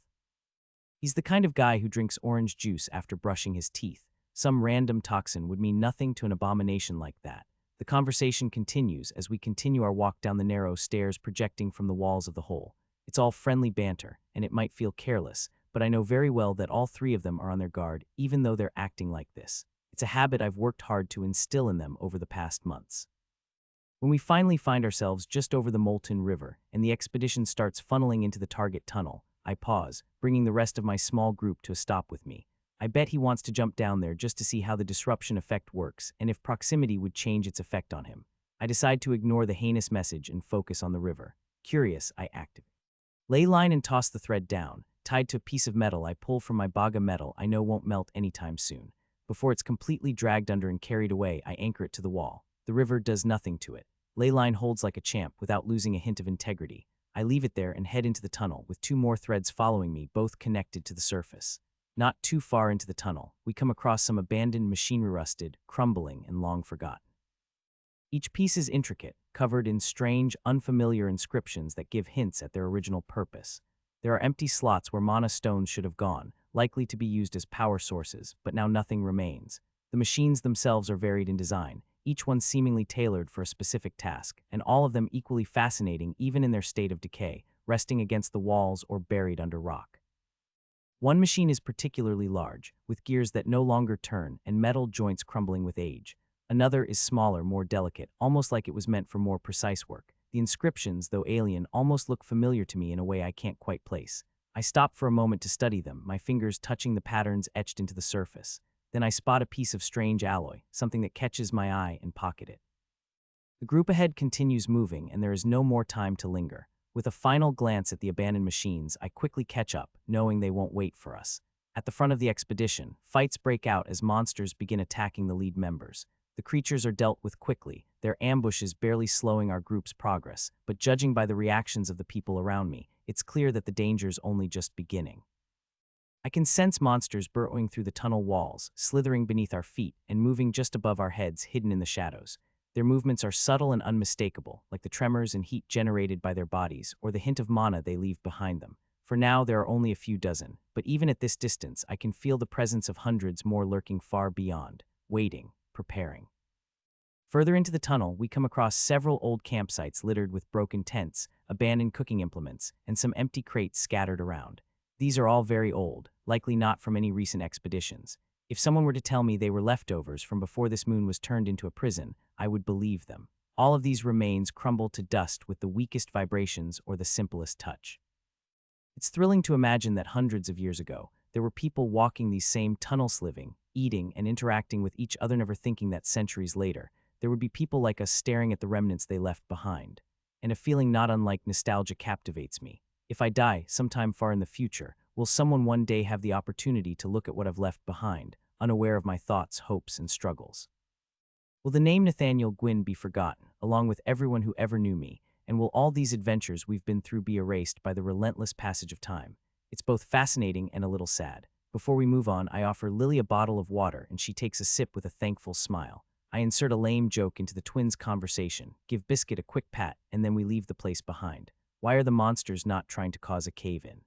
He's the kind of guy who drinks orange juice after brushing his teeth. Some random toxin would mean nothing to an abomination like that. The conversation continues as we continue our walk down the narrow stairs projecting from the walls of the hole. It's all friendly banter, and it might feel careless, but I know very well that all 3 of them are on their guard, even though they're acting like this. It's a habit I've worked hard to instill in them over the past months. When we finally find ourselves just over the Molten River, and the expedition starts funneling into the target tunnel, I pause, bringing the rest of my small group to a stop with me. I bet he wants to jump down there just to see how the disruption effect works and if proximity would change its effect on him. I decide to ignore the heinous message and focus on the river. Curious, I activate. Lay line and toss the thread down. Tied to a piece of metal I pull from my bag of metal I know won't melt anytime soon. Before it's completely dragged under and carried away, I anchor it to the wall. The river does nothing to it. Ley line holds like a champ without losing a hint of integrity. I leave it there and head into the tunnel, with 2 more threads following me, both connected to the surface. Not too far into the tunnel, we come across some abandoned machinery, rusted, crumbling, and long forgotten. Each piece is intricate, covered in strange, unfamiliar inscriptions that give hints at their original purpose. There are empty slots where mana stones should have gone, likely to be used as power sources, but now nothing remains. The machines themselves are varied in design, each one seemingly tailored for a specific task, and all of them equally fascinating even in their state of decay, resting against the walls or buried under rock. One machine is particularly large, with gears that no longer turn and metal joints crumbling with age. Another is smaller, more delicate, almost like it was meant for more precise work. The inscriptions, though alien, almost look familiar to me in a way I can't quite place. I stop for a moment to study them, my fingers touching the patterns etched into the surface. Then I spot a piece of strange alloy, something that catches my eye, and pocket it. The group ahead continues moving, and there is no more time to linger. With a final glance at the abandoned machines, I quickly catch up, knowing they won't wait for us. At the front of the expedition, fights break out as monsters begin attacking the lead members. The creatures are dealt with quickly, their ambushes barely slowing our group's progress, but judging by the reactions of the people around me, it's clear that the danger's only just beginning. I can sense monsters burrowing through the tunnel walls, slithering beneath our feet, and moving just above our heads, hidden in the shadows. Their movements are subtle and unmistakable, like the tremors and heat generated by their bodies, or the hint of mana they leave behind them. For now, there are only a few dozen, but even at this distance, I can feel the presence of hundreds more lurking far beyond, waiting, preparing. Further into the tunnel, we come across several old campsites littered with broken tents, abandoned cooking implements, and some empty crates scattered around. These are all very old, likely not from any recent expeditions. If someone were to tell me they were leftovers from before this moon was turned into a prison, I would believe them. All of these remains crumble to dust with the weakest vibrations or the simplest touch. It's thrilling to imagine that hundreds of years ago, there were people walking these same tunnels, living, eating, and interacting with each other, never thinking that centuries later, there would be people like us staring at the remnants they left behind. And a feeling not unlike nostalgia captivates me. If I die sometime far in the future, will someone one day have the opportunity to look at what I've left behind, unaware of my thoughts, hopes, and struggles? Will the name Nathaniel Gwynn be forgotten, along with everyone who ever knew me, and will all these adventures we've been through be erased by the relentless passage of time? It's both fascinating and a little sad. Before we move on, I offer Lily a bottle of water, and she takes a sip with a thankful smile. I insert a lame joke into the twins' conversation, give Biscuit a quick pat, and then we leave the place behind. Why are the monsters not trying to cause a cave-in?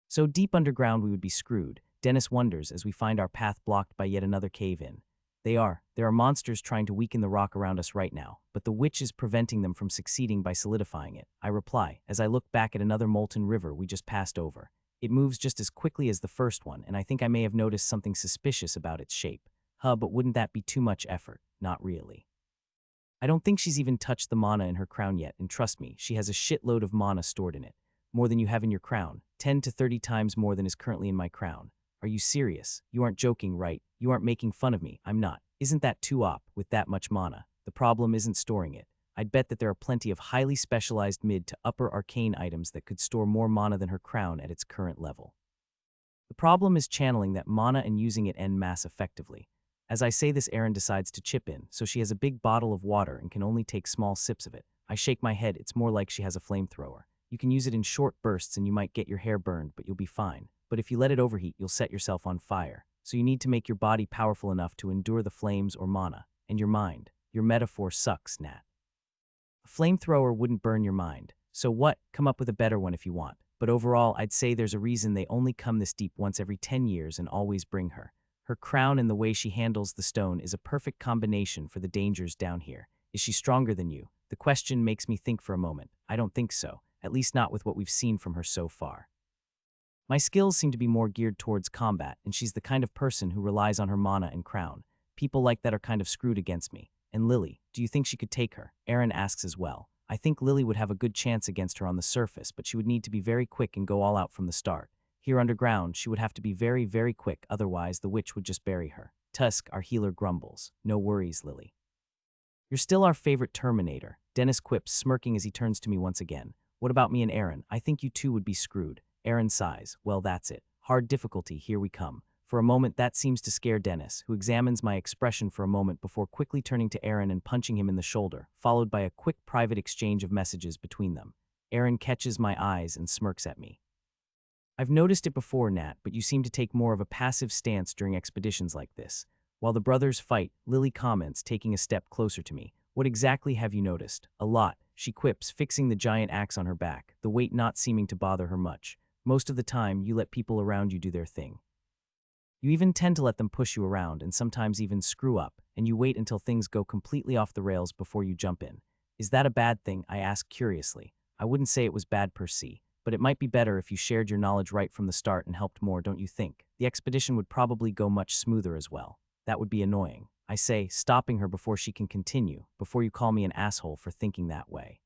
So deep underground we would be screwed, Dennis wonders as we find our path blocked by yet another cave-in. There are monsters trying to weaken the rock around us right now, but the witch is preventing them from succeeding by solidifying it, I reply, as I look back at another molten river we just passed over. It moves just as quickly as the first one, and I think I may have noticed something suspicious about its shape. But wouldn't that be too much effort? Not really. I don't think she's even touched the mana in her crown yet, and trust me, she has a shitload of mana stored in it. More than you have in your crown, 10 to 30 times more than is currently in my crown. Are you serious? You aren't joking, right? You aren't making fun of me. I'm not. Isn't that too op, with that much mana? The problem isn't storing it. I'd bet that there are plenty of highly specialized mid to upper arcane items that could store more mana than her crown at its current level. The problem is channeling that mana and using it en masse effectively. As I say this, Erin decides to chip in, so she has a big bottle of water and can only take small sips of it. I shake my head. It's more like she has a flamethrower. You can use it in short bursts and you might get your hair burned, but you'll be fine. But if you let it overheat, you'll set yourself on fire. So you need to make your body powerful enough to endure the flames or mana. And your mind. Your metaphor sucks, Nat. A flamethrower wouldn't burn your mind. So what? Come up with a better one if you want. But overall, I'd say there's a reason they only come this deep once every 10 years and always bring her. Her crown and the way she handles the stone is a perfect combination for the dangers down here. Is she stronger than you? The question makes me think for a moment. I don't think so, at least not with what we've seen from her so far. My skills seem to be more geared towards combat, and she's the kind of person who relies on her mana and crown. People like that are kind of screwed against me. And Lily, do you think she could take her? Erin asks as well. I think Lily would have a good chance against her on the surface, but she would need to be very quick and go all out from the start. Here underground, she would have to be very, very quick, otherwise the witch would just bury her. Tusk, our healer, grumbles. No worries, Lily. You're still our favorite Terminator, Dennis quips, smirking as he turns to me once again. What about me and Erin? I think you two would be screwed. Erin sighs. Well, that's it. Hard difficulty, here we come. For a moment, that seems to scare Dennis, who examines my expression for a moment before quickly turning to Erin and punching him in the shoulder, followed by a quick private exchange of messages between them. Erin catches my eyes and smirks at me. I've noticed it before, Nat, but you seem to take more of a passive stance during expeditions like this. While the brothers fight, Lily comments, taking a step closer to me. What exactly have you noticed? A lot, she quips, fixing the giant axe on her back, the weight not seeming to bother her much. Most of the time, you let people around you do their thing. You even tend to let them push you around and sometimes even screw up, and you wait until things go completely off the rails before you jump in. Is that a bad thing? I ask curiously. I wouldn't say it was bad per se, but it might be better if you shared your knowledge right from the start and helped more, don't you think? The expedition would probably go much smoother as well. That would be annoying. I say, stopping her before she can continue, before you call me an asshole for thinking that way.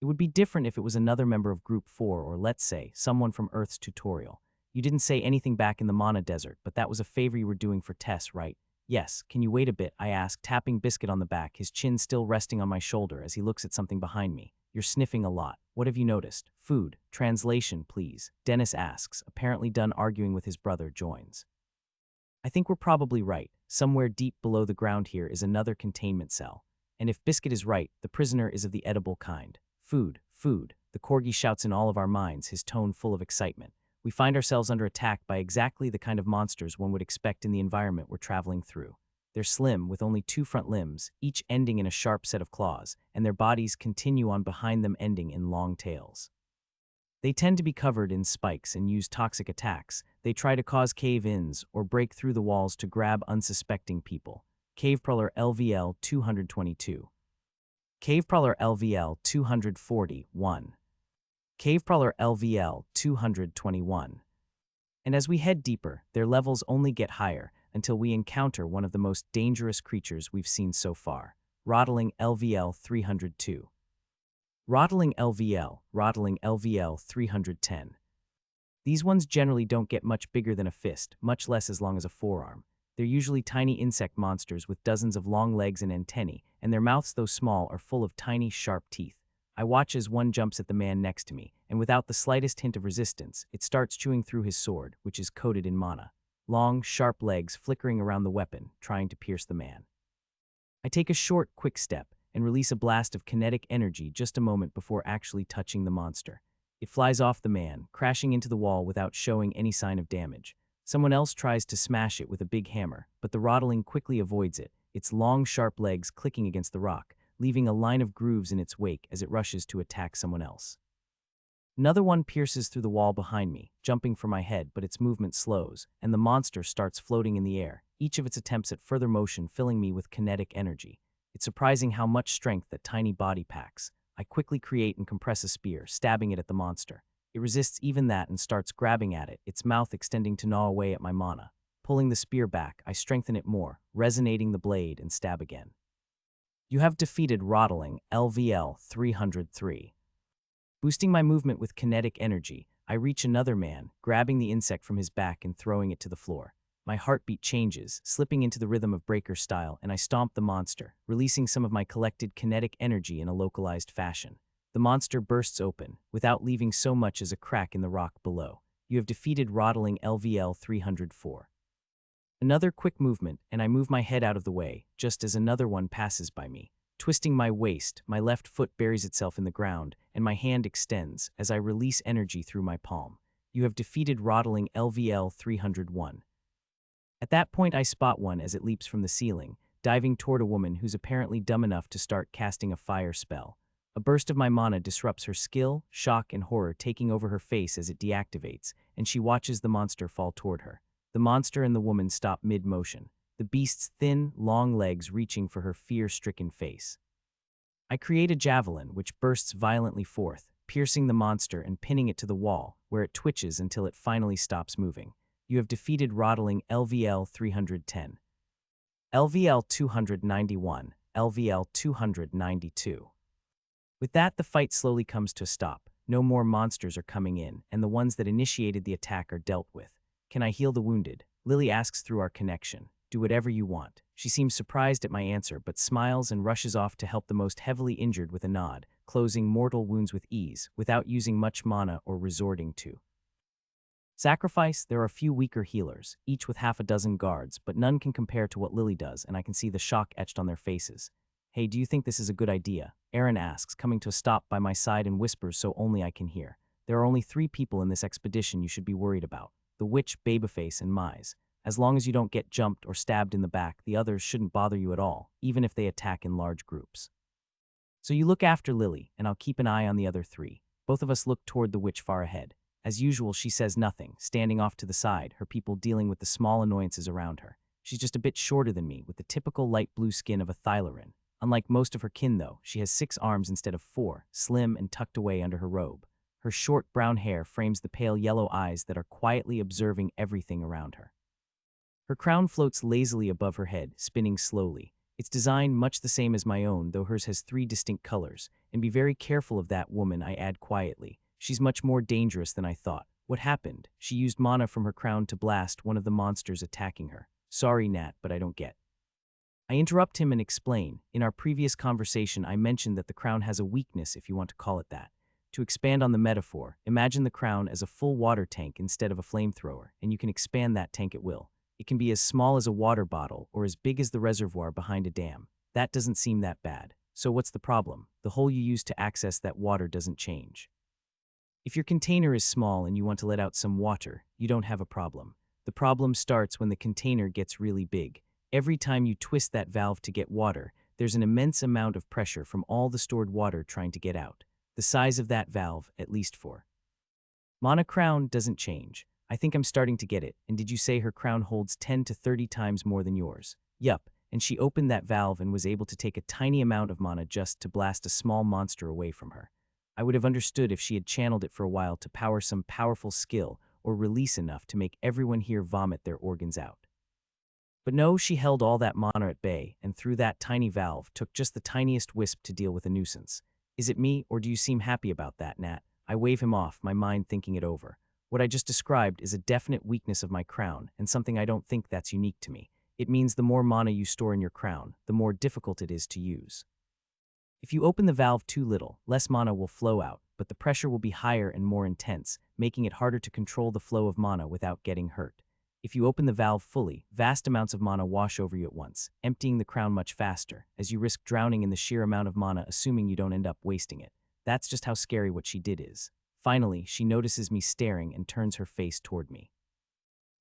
It would be different if it was another member of Group 4 or, let's say, someone from Earth's tutorial. You didn't say anything back in the Mana Desert, but that was a favor you were doing for Tess, right? Yes, can you wait a bit, I ask, tapping Biscuit on the back, his chin still resting on my shoulder as he looks at something behind me. You're sniffing a lot. What have you noticed? Food. Translation, please. Dennis asks, apparently done arguing with his brother, joins. I think we're probably right. Somewhere deep below the ground here is another containment cell. And if Biscuit is right, the prisoner is of the edible kind. Food, food. The corgi shouts in all of our minds, his tone full of excitement. We find ourselves under attack by exactly the kind of monsters one would expect in the environment we're traveling through. They're slim, with only 2 front limbs, each ending in a sharp set of claws, and their bodies continue on behind them, ending in long tails. They tend to be covered in spikes and use toxic attacks. They try to cause cave-ins or break through the walls to grab unsuspecting people. Cave Prowler LVL 222. Cave Prowler LVL 241. Cave Prowler LVL 221. And as we head deeper, their levels only get higher until we encounter one of the most dangerous creatures we've seen so far. Rottling LVL 302. Rottling LVL 310. These ones generally don't get much bigger than a fist, much less as long as a forearm. They're usually tiny insect monsters with dozens of long legs and antennae, and their mouths, though small, are full of tiny, sharp teeth. I watch as one jumps at the man next to me, and without the slightest hint of resistance, it starts chewing through his sword, which is coated in mana. Long, sharp legs flickering around the weapon, trying to pierce the man. I take a short, quick step and release a blast of kinetic energy just a moment before actually touching the monster. It flies off the man, crashing into the wall without showing any sign of damage. Someone else tries to smash it with a big hammer, but the Rottling quickly avoids it, its long, sharp legs clicking against the rock, leaving a line of grooves in its wake as it rushes to attack someone else. Another one pierces through the wall behind me, jumping for my head, but its movement slows, and the monster starts floating in the air, each of its attempts at further motion filling me with kinetic energy. It's surprising how much strength that tiny body packs. I quickly create and compress a spear, stabbing it at the monster. It resists even that and starts grabbing at it, its mouth extending to gnaw away at my mana. Pulling the spear back, I strengthen it more, resonating the blade, and stab again. You have defeated Rottling LVL 303. Boosting my movement with kinetic energy, I reach another man, grabbing the insect from his back and throwing it to the floor. My heartbeat changes, slipping into the rhythm of breaker style, and I stomp the monster, releasing some of my collected kinetic energy in a localized fashion. The monster bursts open, without leaving so much as a crack in the rock below. You have defeated Rottling LVL 304. Another quick movement, and I move my head out of the way, just as another one passes by me. Twisting my waist, my left foot buries itself in the ground, and my hand extends as I release energy through my palm. You have defeated Rottling LVL 301. At that point, I spot one as it leaps from the ceiling, diving toward a woman who's apparently dumb enough to start casting a fire spell. A burst of my mana disrupts her skill, shock, and horror taking over her face as it deactivates, and she watches the monster fall toward her. The monster and the woman stop mid-motion, the beast's thin, long legs reaching for her fear-stricken face. I create a javelin which bursts violently forth, piercing the monster and pinning it to the wall, where it twitches until it finally stops moving. You have defeated Rottling LVL 310. LVL 291, LVL 292. With that, the fight slowly comes to a stop. No more monsters are coming in, and the ones that initiated the attack are dealt with. Can I heal the wounded? Lily asks through our connection. Do whatever you want. She seems surprised at my answer, but smiles and rushes off to help the most heavily injured with a nod, closing mortal wounds with ease, without using much mana or resorting to sacrifice. There are a few weaker healers, each with half a dozen guards, but none can compare to what Lily does, and I can see the shock etched on their faces. Hey, do you think this is a good idea? Aaron asks, coming to a stop by my side and whispers so only I can hear. There are only 3 people in this expedition you should be worried about: the witch, Babyface, and Mize. As long as you don't get jumped or stabbed in the back, the others shouldn't bother you at all, even if they attack in large groups. So you look after Lily, and I'll keep an eye on the other 3. Both of us look toward the witch far ahead. As usual, she says nothing, standing off to the side, her people dealing with the small annoyances around her. She's just a bit shorter than me, with the typical light blue skin of a Thylarin. Unlike most of her kin, though, she has 6 arms instead of 4, slim and tucked away under her robe. Her short brown hair frames the pale yellow eyes that are quietly observing everything around her. Her crown floats lazily above her head, spinning slowly. Its design much the same as my own, though hers has 3 distinct colors. And be very careful of that woman, I add quietly. She's much more dangerous than I thought. What happened? She used mana from her crown to blast one of the monsters attacking her. Sorry, Nat, but I don't get. I interrupt him and explain. In our previous conversation, I mentioned that the crown has a weakness, if you want to call it that. To expand on the metaphor, imagine the crown as a full water tank instead of a flamethrower, and you can expand that tank at will. It can be as small as a water bottle or as big as the reservoir behind a dam. That doesn't seem that bad. So what's the problem? The hole you use to access that water doesn't change. If your container is small and you want to let out some water, you don't have a problem. The problem starts when the container gets really big. Every time you twist that valve to get water, there's an immense amount of pressure from all the stored water trying to get out. The size of that valve, at least for Mana crown, doesn't change. I think I'm starting to get it. And did you say her crown holds 10 to 30 times more than yours? Yup, and she opened that valve and was able to take a tiny amount of mana just to blast a small monster away from her. I would have understood if she had channeled it for a while to power some powerful skill or release enough to make everyone here vomit their organs out. But no, she held all that mana at bay, and through that tiny valve took just the tiniest wisp to deal with a nuisance. Is it me, or do you seem happy about that, Nat? I wave him off, my mind thinking it over. What I just described is a definite weakness of my crown, and something I don't think that's unique to me. It means the more mana you store in your crown, the more difficult it is to use. If you open the valve too little, less mana will flow out, but the pressure will be higher and more intense, making it harder to control the flow of mana without getting hurt. If you open the valve fully, vast amounts of mana wash over you at once, emptying the crown much faster, as you risk drowning in the sheer amount of mana assuming you don't end up wasting it. That's just how scary what she did is. Finally, she notices me staring and turns her face toward me.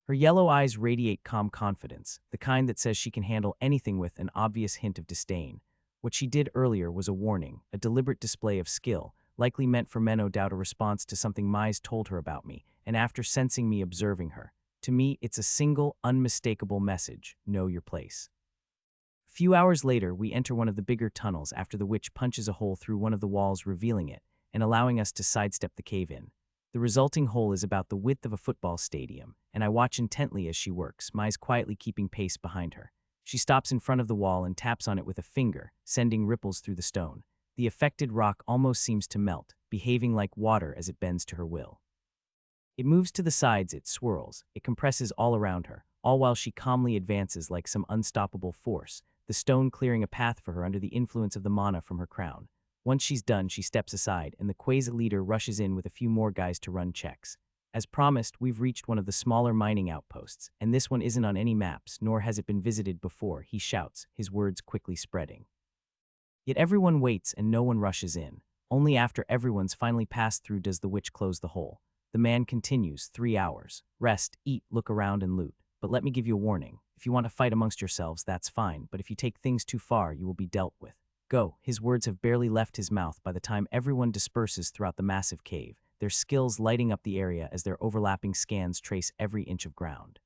Her yellow eyes radiate calm confidence, the kind that says she can handle anything with an obvious hint of disdain. What she did earlier was a warning, a deliberate display of skill, likely meant for men, no doubt a response to something Mize told her about me, and after sensing me observing her. To me, it's a single, unmistakable message: know your place. A few hours later, we enter one of the bigger tunnels after the witch punches a hole through one of the walls, revealing it, and allowing us to sidestep the cave-in. The resulting hole is about the width of a football stadium, and I watch intently as she works, Mize quietly keeping pace behind her. She stops in front of the wall and taps on it with a finger, sending ripples through the stone. The affected rock almost seems to melt, behaving like water as it bends to her will. It moves to the sides, it swirls, it compresses all around her, all while she calmly advances like some unstoppable force, the stone clearing a path for her under the influence of the mana from her crown. Once she's done, she steps aside, and the Quasi leader rushes in with a few more guys to run checks. As promised, we've reached one of the smaller mining outposts, and this one isn't on any maps, nor has it been visited before, he shouts, his words quickly spreading. Yet everyone waits and no one rushes in. Only after everyone's finally passed through does the witch close the hole. The man continues, 3 hours. Rest, eat, look around, and loot. But let me give you a warning. If you want to fight amongst yourselves, that's fine, but if you take things too far, you will be dealt with. Go. His words have barely left his mouth by the time everyone disperses throughout the massive cave, their skills lighting up the area as their overlapping scans trace every inch of ground.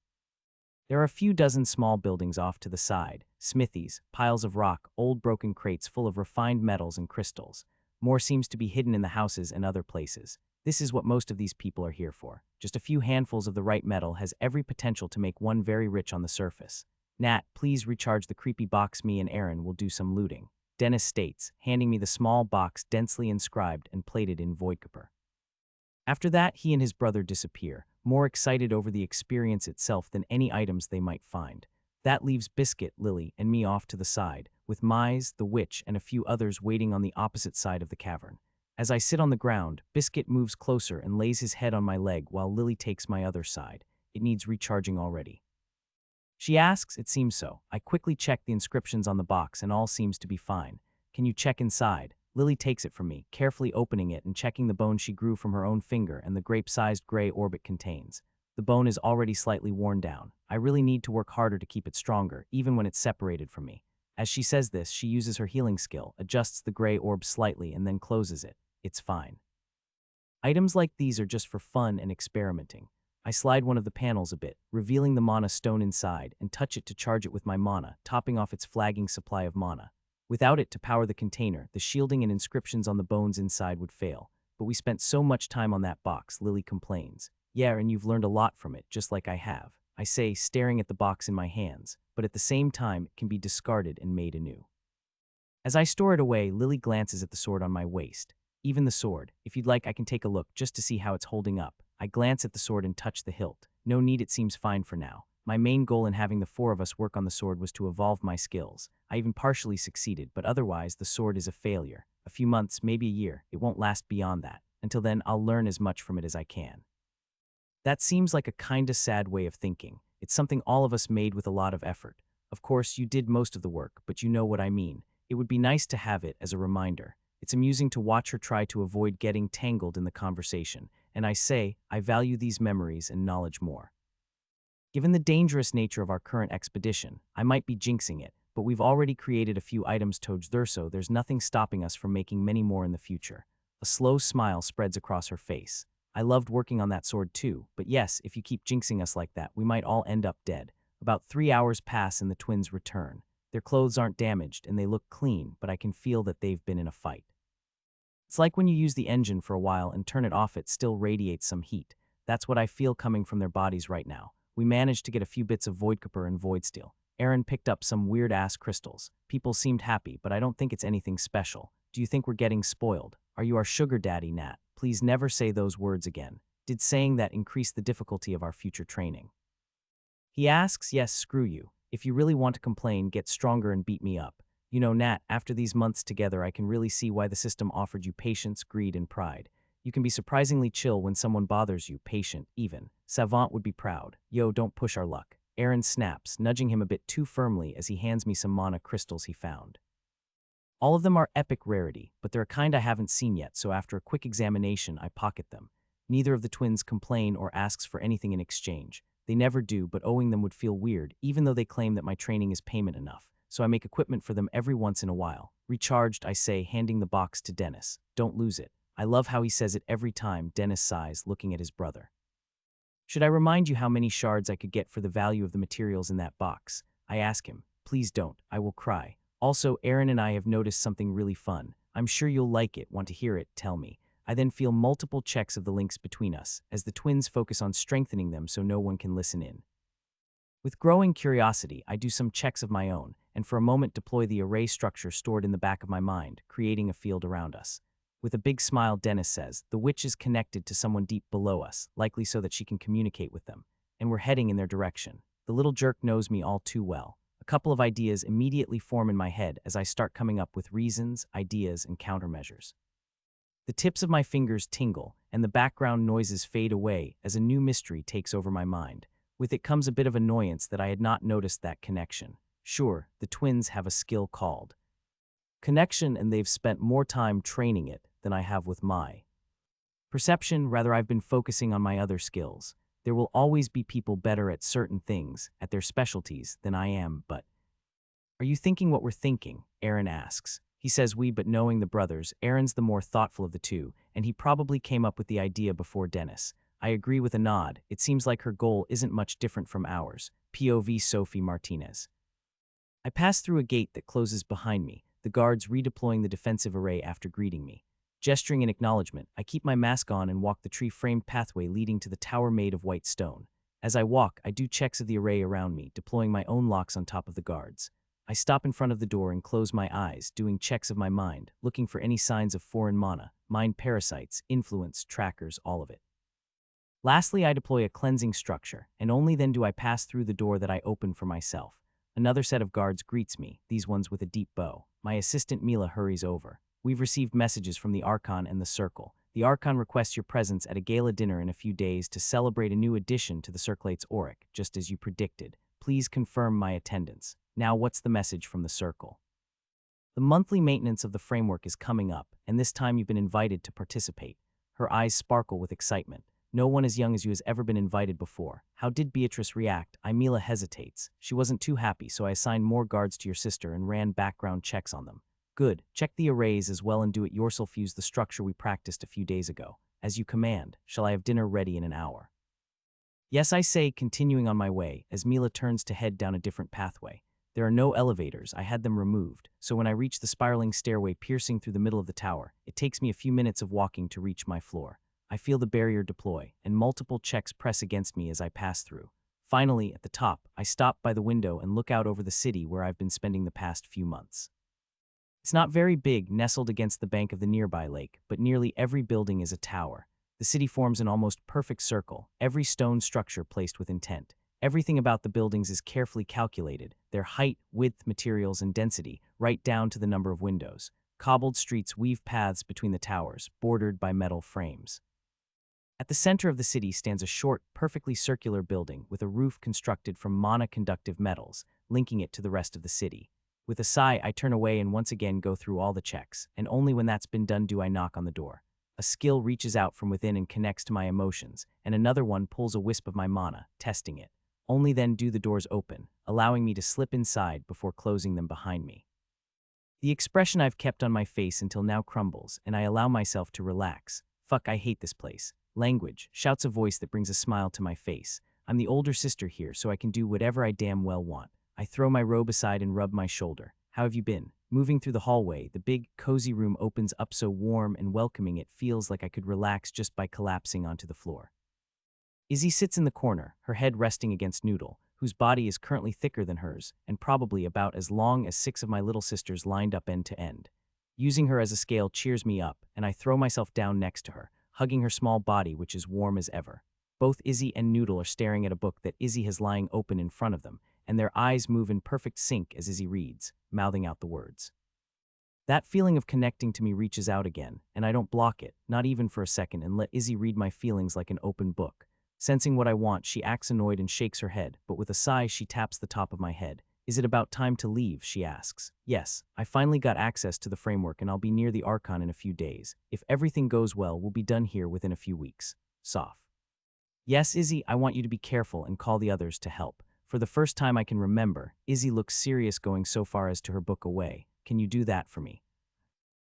There are a few dozen small buildings off to the side, smithies, piles of rock, old broken crates full of refined metals and crystals. More seems to be hidden in the houses and other places. This is what most of these people are here for. Just a few handfuls of the right metal has every potential to make one very rich on the surface. Nat, please recharge the creepy box. Me and Aaron will do some looting. Dennis states, handing me the small box densely inscribed and plated in voidcopper. After that, he and his brother disappear, more excited over the experience itself than any items they might find. That leaves Biscuit, Lily, and me off to the side, with Mize, the witch, and a few others waiting on the opposite side of the cavern. As I sit on the ground, Biscuit moves closer and lays his head on my leg while Lily takes my other side. It needs recharging already. She asks, it seems so. I quickly check the inscriptions on the box and all seems to be fine. Can you check inside? Lily takes it from me, carefully opening it and checking the bone she grew from her own finger and the grape-sized gray orb it contains. The bone is already slightly worn down. I really need to work harder to keep it stronger, even when it's separated from me. As she says this, she uses her healing skill, adjusts the gray orb slightly and then closes it. It's fine. Items like these are just for fun and experimenting. I slide one of the panels a bit, revealing the mana stone inside, and touch it to charge it with my mana, topping off its flagging supply of mana. Without it to power the container, the shielding and inscriptions on the bones inside would fail. But we spent so much time on that box, Lily complains. Yeah, and you've learned a lot from it, just like I have. I say, staring at the box in my hands, but at the same time, it can be discarded and made anew. As I store it away, Lily glances at the sword on my waist. Even the sword. If you'd like, I can take a look just to see how it's holding up. I glance at the sword and touch the hilt. No need, it seems fine for now. My main goal in having the 4 of us work on the sword was to evolve my skills. I even partially succeeded, but otherwise the sword is a failure. A few months, maybe a year. It won't last beyond that. Until then, I'll learn as much from it as I can. That seems like a kinda sad way of thinking. It's something all of us made with a lot of effort. Of course, you did most of the work, but you know what I mean. It would be nice to have it as a reminder. It's amusing to watch her try to avoid getting tangled in the conversation, and I say, I value these memories and knowledge more. Given the dangerous nature of our current expedition, I might be jinxing it, but we've already created a few items together, so there's nothing stopping us from making many more in the future. A slow smile spreads across her face. I loved working on that sword too, but yes, if you keep jinxing us like that, we might all end up dead. About 3 hours pass and the twins return. Their clothes aren't damaged and they look clean, but I can feel that they've been in a fight. It's like when you use the engine for a while and turn it off, it still radiates some heat. That's what I feel coming from their bodies right now. We managed to get a few bits of voidcopper and voidsteel. Erin picked up some weird-ass crystals. People seemed happy, but I don't think it's anything special. Do you think we're getting spoiled? Are you our sugar daddy, Nat? Please never say those words again. Did saying that increase the difficulty of our future training? He asks, yes, screw you. If you really want to complain, get stronger and beat me up. You know, Nat, after these months together, I can really see why the system offered you patience, greed, and pride. You can be surprisingly chill when someone bothers you, patient, even. Savant would be proud. Yo, don't push our luck. Aaron snaps, nudging him a bit too firmly as he hands me some mana crystals he found. All of them are epic rarity, but they're a kind I haven't seen yet, so after a quick examination, I pocket them. Neither of the twins complain or asks for anything in exchange. They never do, but owing them would feel weird, even though they claim that my training is payment enough. So I make equipment for them every once in a while. Recharged, I say, handing the box to Dennis. Don't lose it. I love how he says it every time. Dennis sighs, looking at his brother. Should I remind you how many shards I could get for the value of the materials in that box? I ask him. Please don't. I will cry. Also, Aaron and I have noticed something really fun. I'm sure you'll like it. Want to hear it? Tell me. I then feel multiple checks of the links between us, as the twins focus on strengthening them so no one can listen in. With growing curiosity, I do some checks of my own, and for a moment deploy the array structure stored in the back of my mind, creating a field around us. With a big smile, Dennis says, the witch is connected to someone deep below us, likely so that she can communicate with them, and we're heading in their direction. The little jerk knows me all too well. A couple of ideas immediately form in my head as I start coming up with reasons, ideas, and countermeasures. The tips of my fingers tingle, and the background noises fade away as a new mystery takes over my mind. With it comes a bit of annoyance that I had not noticed that connection. Sure, the twins have a skill called connection, and they've spent more time training it than I have with my perception. Rather, I've been focusing on my other skills. There will always be people better at certain things, at their specialties, than I am, but... Are you thinking what we're thinking? Aaron asks. He says we, but knowing the brothers, Aaron's the more thoughtful of the two, and he probably came up with the idea before Dennis. I agree with a nod. It seems like her goal isn't much different from ours. POV Sophie Martinez. I pass through a gate that closes behind me, the guards redeploying the defensive array after greeting me. Gesturing in acknowledgement, I keep my mask on and walk the tree-framed pathway leading to the tower made of white stone. As I walk, I do checks of the array around me, deploying my own locks on top of the guards. I stop in front of the door and close my eyes, doing checks of my mind, looking for any signs of foreign mana, mind parasites, influence, trackers, all of it. Lastly, I deploy a cleansing structure, and only then do I pass through the door that I open for myself. Another set of guards greets me, these ones with a deep bow. My assistant Mila hurries over. We've received messages from the Archon and the Circle. The Archon requests your presence at a gala dinner in a few days to celebrate a new addition to the Circlate's Auric, just as you predicted. Please confirm my attendance. Now, what's the message from the Circle? The monthly maintenance of the framework is coming up, and this time you've been invited to participate. Her eyes sparkle with excitement. No one as young as you has ever been invited before. How did Beatrice react? Mila hesitates. She wasn't too happy, so I assigned more guards to your sister and ran background checks on them. Good. Check the arrays as well and do it yourself. Use the structure we practiced a few days ago. As you command. Shall I have dinner ready in an hour? Yes, I say, continuing on my way, as Mila turns to head down a different pathway. There are no elevators. I had them removed, so when I reach the spiraling stairway piercing through the middle of the tower, it takes me a few minutes of walking to reach my floor. I feel the barrier deploy, and multiple checks press against me as I pass through. Finally, at the top, I stop by the window and look out over the city where I've been spending the past few months. It's not very big, nestled against the bank of the nearby lake, but nearly every building is a tower. The city forms an almost perfect circle, every stone structure placed with intent. Everything about the buildings is carefully calculated, their height, width, materials, and density, right down to the number of windows. Cobbled streets weave paths between the towers, bordered by metal frames. At the center of the city stands a short, perfectly circular building with a roof constructed from mana-conductive metals, linking it to the rest of the city. With a sigh, I turn away and once again go through all the checks, and only when that's been done do I knock on the door. A skill reaches out from within and connects to my emotions, and another one pulls a wisp of my mana, testing it. Only then do the doors open, allowing me to slip inside before closing them behind me. The expression I've kept on my face until now crumbles, and I allow myself to relax. Fuck, I hate this place. Language, shouts a voice that brings a smile to my face. I'm the older sister here, so I can do whatever I damn well want. I throw my robe aside and rub my shoulder. How have you been? Moving through the hallway, the big, cozy room opens up so warm and welcoming it feels like I could relax just by collapsing onto the floor. Izzy sits in the corner, her head resting against Noodle, whose body is currently thicker than hers, and probably about as long as 6 of my little sisters lined up end to end. Using her as a scale cheers me up, and I throw myself down next to her, hugging her small body which is warm as ever. Both Izzy and Noodle are staring at a book that Izzy has lying open in front of them, and their eyes move in perfect sync as Izzy reads, mouthing out the words. That feeling of connecting to me reaches out again, and I don't block it, not even for a second, and let Izzy read my feelings like an open book. Sensing what I want, she acts annoyed and shakes her head, but with a sigh she taps the top of my head. Is it about time to leave, she asks. Yes, I finally got access to the framework and I'll be near the Archon in a few days. If everything goes well, we'll be done here within a few weeks. Soph. Yes, Izzy, I want you to be careful and call the others to help. For the first time I can remember, Izzy looks serious going so far as to her book away. Can you do that for me?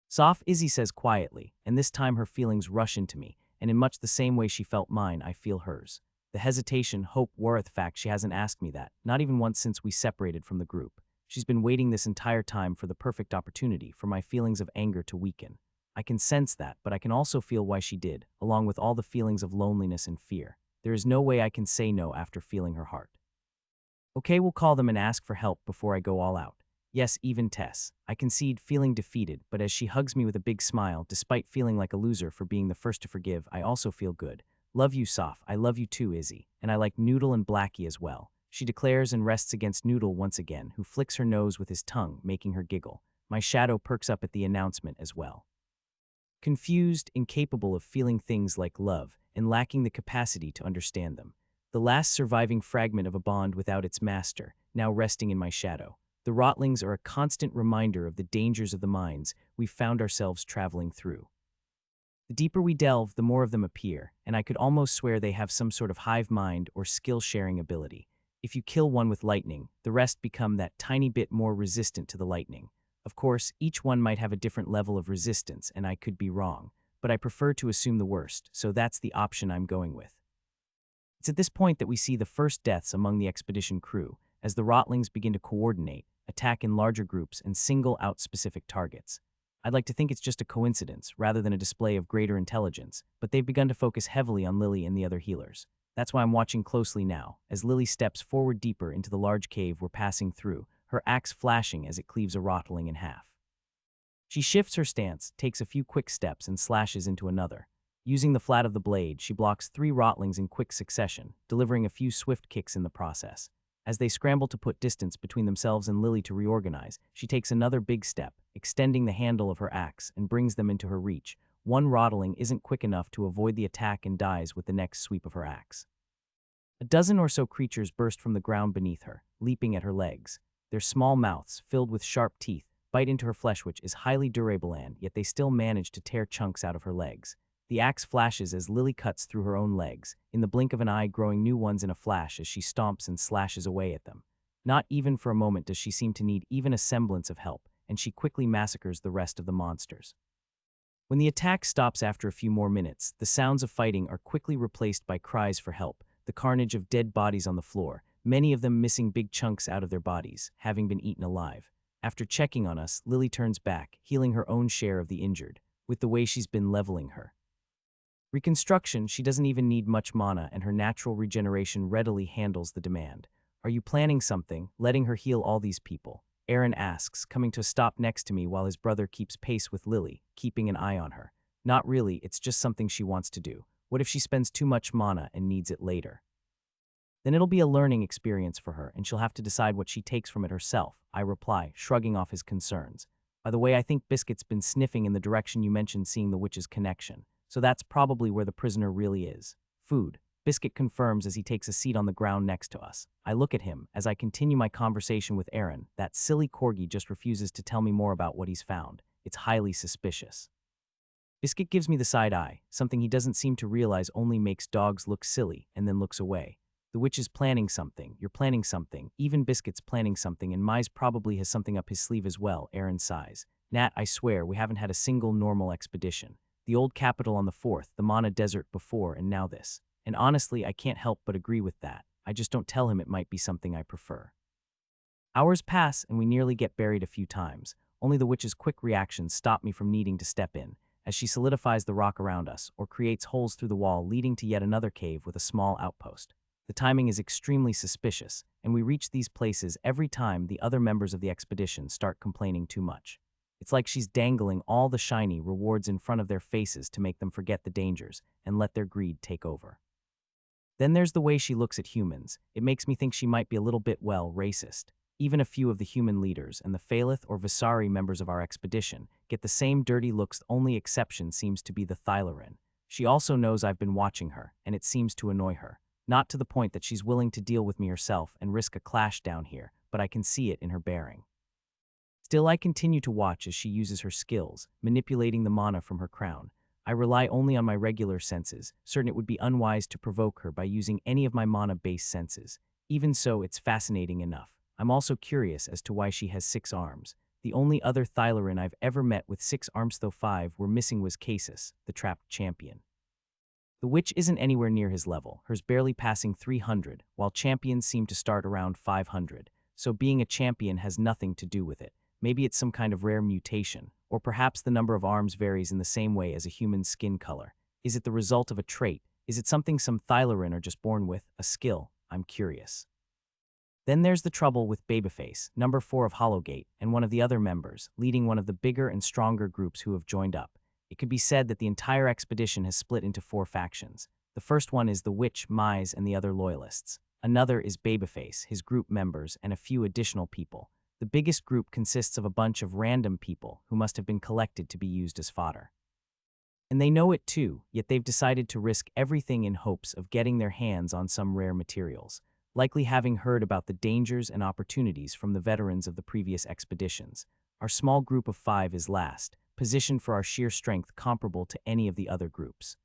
Soph, Izzy says quietly, and this time her feelings rush into me, and in much the same way she felt mine, I feel hers. The hesitation, hope, worth fact she hasn't asked me that, not even once since we separated from the group. She's been waiting this entire time for the perfect opportunity for my feelings of anger to weaken. I can sense that, but I can also feel why she did, along with all the feelings of loneliness and fear. There is no way I can say no after feeling her heart. Okay, we'll call them and ask for help before I go all out. Yes, even Tess. I concede, feeling defeated, but as she hugs me with a big smile, despite feeling like a loser for being the first to forgive, I also feel good. Love you, Soph. I love you too, Izzy. And I like Noodle and Blackie as well. She declares and rests against Noodle once again, who flicks her nose with his tongue, making her giggle. My shadow perks up at the announcement as well. Confused, incapable of feeling things like love, and lacking the capacity to understand them. The last surviving fragment of a bond without its master, now resting in my shadow. The Rotlings are a constant reminder of the dangers of the minds we've found ourselves traveling through. The deeper we delve, the more of them appear, and I could almost swear they have some sort of hive mind or skill-sharing ability. If you kill one with lightning, the rest become that tiny bit more resistant to the lightning. Of course, each one might have a different level of resistance, and I could be wrong, but I prefer to assume the worst, so that's the option I'm going with. It's at this point that we see the first deaths among the expedition crew, as the Rotlings begin to coordinate, attack in larger groups, and single out specific targets. I'd like to think it's just a coincidence, rather than a display of greater intelligence, but they've begun to focus heavily on Lily and the other healers. That's why I'm watching closely now, as Lily steps forward deeper into the large cave we're passing through, her axe flashing as it cleaves a Rotling in half. She shifts her stance, takes a few quick steps, and slashes into another. Using the flat of the blade, she blocks 3 Rotlings in quick succession, delivering a few swift kicks in the process. As they scramble to put distance between themselves and Lily to reorganize, she takes another big step, extending the handle of her axe, and brings them into her reach. One Rotling isn't quick enough to avoid the attack and dies with the next sweep of her axe. A dozen or so creatures burst from the ground beneath her, leaping at her legs. Their small mouths, filled with sharp teeth, bite into her flesh, which is highly durable, and yet they still manage to tear chunks out of her legs. The axe flashes as Lily cuts through her own legs, in the blink of an eye growing new ones in a flash as she stomps and slashes away at them. Not even for a moment does she seem to need even a semblance of help, and she quickly massacres the rest of the monsters. When the attack stops after a few more minutes, the sounds of fighting are quickly replaced by cries for help, the carnage of dead bodies on the floor, many of them missing big chunks out of their bodies, having been eaten alive. After checking on us, Lily turns back, healing her own share of the injured, with the way she's been leveling her. Reconstruction, she doesn't even need much mana, and her natural regeneration readily handles the demand. Are you planning something, letting her heal all these people? Aaron asks, coming to a stop next to me while his brother keeps pace with Lily, keeping an eye on her. Not really, it's just something she wants to do. What if she spends too much mana and needs it later? Then it'll be a learning experience for her, and she'll have to decide what she takes from it herself, I reply, shrugging off his concerns. By the way, I think Biscuit's been sniffing in the direction you mentioned seeing the witch's connection. So that's probably where the prisoner really is. Food. Biscuit confirms as he takes a seat on the ground next to us. I look at him as I continue my conversation with Aaron. That silly corgi just refuses to tell me more about what he's found. It's highly suspicious. Biscuit gives me the side eye, something he doesn't seem to realize only makes dogs look silly, and then looks away. The witch is planning something, you're planning something, even Biscuit's planning something, and Mize probably has something up his sleeve as well, Aaron sighs. Nat, I swear, we haven't had a single normal expedition. The old capital on the 4th, the Mana Desert before, and now this. And honestly, I can't help but agree with that. I just don't tell him it might be something I prefer. Hours pass, and we nearly get buried a few times. Only the witch's quick reactions stop me from needing to step in, as she solidifies the rock around us, or creates holes through the wall leading to yet another cave with a small outpost. The timing is extremely suspicious, and we reach these places every time the other members of the expedition start complaining too much. It's like she's dangling all the shiny rewards in front of their faces to make them forget the dangers and let their greed take over. Then there's the way she looks at humans. It makes me think she might be a little bit, racist. Even a few of the human leaders and the Phalith or Visari members of our expedition get the same dirty looks. The only exception seems to be the Thylarin. She also knows I've been watching her, and it seems to annoy her. Not to the point that she's willing to deal with me herself and risk a clash down here, but I can see it in her bearing. Still, I continue to watch as she uses her skills, manipulating the mana from her crown. I rely only on my regular senses, certain it would be unwise to provoke her by using any of my mana-based senses. Even so, it's fascinating enough. I'm also curious as to why she has 6 arms. The only other Thylarin I've ever met with 6 arms, though 5 were missing, was Casus, the trapped champion. The witch isn't anywhere near his level, hers barely passing 300, while champions seem to start around 500, so being a champion has nothing to do with it. Maybe it's some kind of rare mutation, or perhaps the number of arms varies in the same way as a human's skin color. Is it the result of a trait? Is it something some Thylarin are just born with, a skill? I'm curious. Then there's the trouble with Babyface, number 4 of Hollowgate, and one of the other members, leading one of the bigger and stronger groups who have joined up. It could be said that the entire expedition has split into 4 factions. The first one is the Witch, Mise, and the other loyalists. Another is Babyface, his group members, and a few additional people. The biggest group consists of a bunch of random people who must have been collected to be used as fodder. And they know it too, yet they've decided to risk everything in hopes of getting their hands on some rare materials, likely having heard about the dangers and opportunities from the veterans of the previous expeditions. Our small group of 5 is last, positioned for our sheer strength comparable to any of the other groups.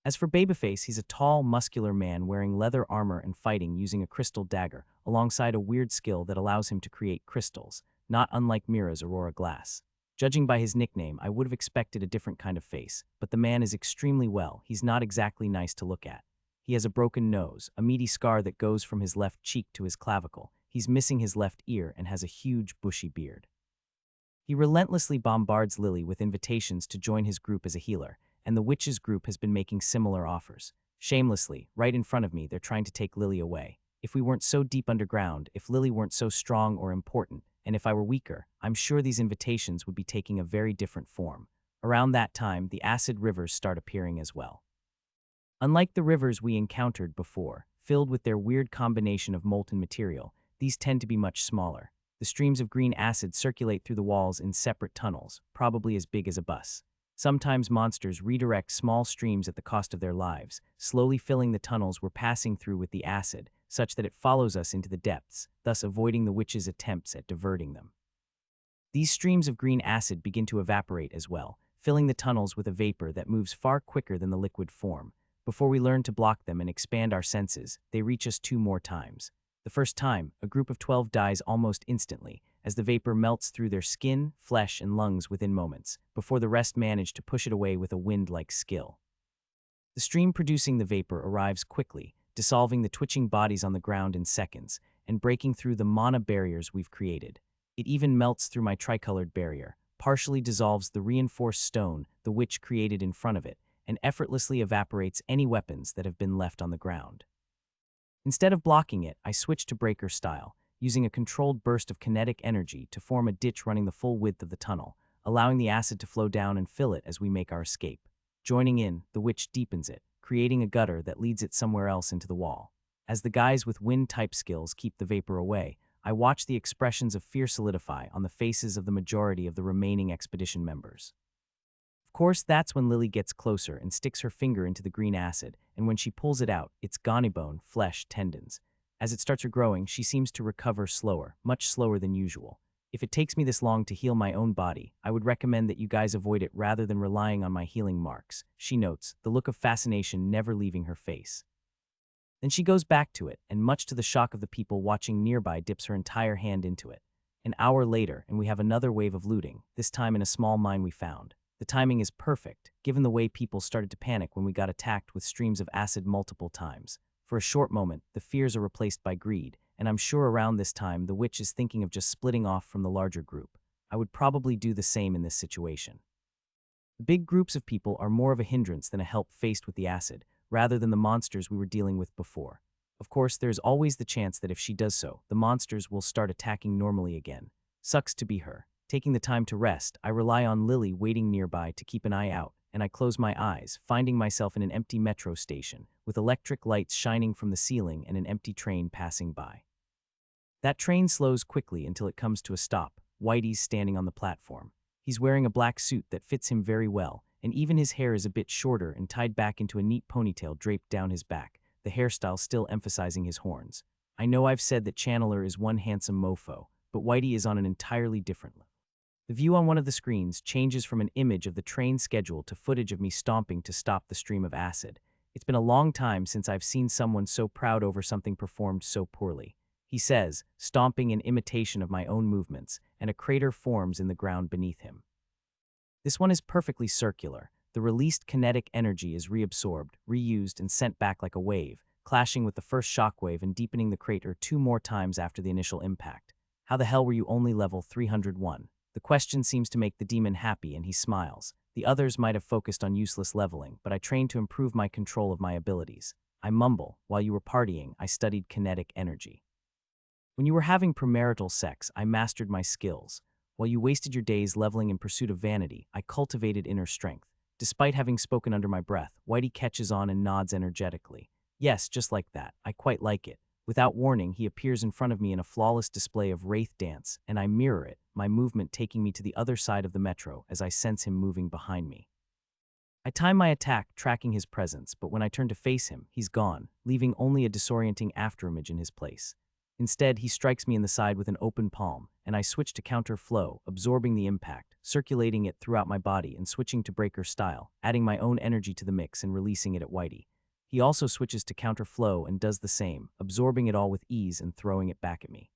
As for Babyface, he's a tall, muscular man wearing leather armor and fighting using a crystal dagger, alongside a weird skill that allows him to create crystals, not unlike Mira's Aurora Glass. Judging by his nickname, I would have expected a different kind of face, but the man is extremely well. He's not exactly nice to look at. He has a broken nose, a meaty scar that goes from his left cheek to his clavicle. He's missing his left ear and has a huge, bushy beard. He relentlessly bombards Lily with invitations to join his group as a healer, and the witch's group has been making similar offers. Shamelessly, right in front of me, they're trying to take Lily away. If we weren't so deep underground, if Lily weren't so strong or important, and if I were weaker, I'm sure these invitations would be taking a very different form. Around that time, the acid rivers start appearing as well. Unlike the rivers we encountered before, filled with their weird combination of molten material, these tend to be much smaller. The streams of green acid circulate through the walls in separate tunnels, probably as big as a bus. Sometimes monsters redirect small streams at the cost of their lives, slowly filling the tunnels we're passing through with the acid, such that it follows us into the depths, thus avoiding the witch's attempts at diverting them. These streams of green acid begin to evaporate as well, filling the tunnels with a vapor that moves far quicker than the liquid form. Before we learn to block them and expand our senses, they reach us 2 more times. The first time, a group of 12 dies almost instantly, as the vapor melts through their skin, flesh, and lungs within moments, before the rest manage to push it away with a wind-like skill. The stream producing the vapor arrives quickly, dissolving the twitching bodies on the ground in seconds, and breaking through the mana barriers we've created. It even melts through my tricolored barrier, partially dissolves the reinforced stone the witch created in front of it, and effortlessly evaporates any weapons that have been left on the ground. Instead of blocking it, I switch to breaker style, using a controlled burst of kinetic energy to form a ditch running the full width of the tunnel, allowing the acid to flow down and fill it as we make our escape. Joining in, the witch deepens it, creating a gutter that leads it somewhere else into the wall. As the guys with wind-type skills keep the vapor away, I watch the expressions of fear solidify on the faces of the majority of the remaining expedition members. Of course, that's when Lily gets closer and sticks her finger into the green acid, and when she pulls it out, it's goni bone, flesh, tendons. As it starts growing, she seems to recover slower, much slower than usual. If it takes me this long to heal my own body, I would recommend that you guys avoid it rather than relying on my healing marks, she notes, the look of fascination never leaving her face. Then she goes back to it, and much to the shock of the people watching nearby, dips her entire hand into it. An hour later, and we have another wave of looting, this time in a small mine we found. The timing is perfect, given the way people started to panic when we got attacked with streams of acid multiple times. For a short moment, the fears are replaced by greed, and I'm sure around this time the witch is thinking of just splitting off from the larger group. I would probably do the same in this situation. The big groups of people are more of a hindrance than a help faced with the acid, rather than the monsters we were dealing with before. Of course, there's always the chance that if she does so, the monsters will start attacking normally again. Sucks to be her. Taking the time to rest, I rely on Lily waiting nearby to keep an eye out, and I close my eyes, finding myself in an empty metro station, with electric lights shining from the ceiling and an empty train passing by. That train slows quickly until it comes to a stop. Whitey's standing on the platform. He's wearing a black suit that fits him very well, and even his hair is a bit shorter and tied back into a neat ponytail draped down his back, the hairstyle still emphasizing his horns. I know I've said that Channeler is one handsome mofo, but Whitey is on an entirely different level. The view on one of the screens changes from an image of the train schedule to footage of me stomping to stop the stream of acid. It's been a long time since I've seen someone so proud over something performed so poorly. He says, stomping in imitation of my own movements, and a crater forms in the ground beneath him. This one is perfectly circular. The released kinetic energy is reabsorbed, reused, and sent back like a wave, clashing with the first shockwave and deepening the crater 2 more times after the initial impact. How the hell were you only level 301? The question seems to make the demon happy and he smiles. The others might have focused on useless leveling, but I trained to improve my control of my abilities. I mumble, while you were partying, I studied kinetic energy. When you were having premarital sex, I mastered my skills. While you wasted your days leveling in pursuit of vanity, I cultivated inner strength. Despite having spoken under my breath, Whitey catches on and nods energetically. Yes, just like that. I quite like it. Without warning, he appears in front of me in a flawless display of wraith dance, and I mirror it, my movement taking me to the other side of the metro as I sense him moving behind me. I time my attack, tracking his presence, but when I turn to face him, he's gone, leaving only a disorienting afterimage in his place. Instead, he strikes me in the side with an open palm, and I switch to counter flow, absorbing the impact, circulating it throughout my body and switching to breaker style, adding my own energy to the mix and releasing it at Whitey. He also switches to counter flow and does the same, absorbing it all with ease and throwing it back at me.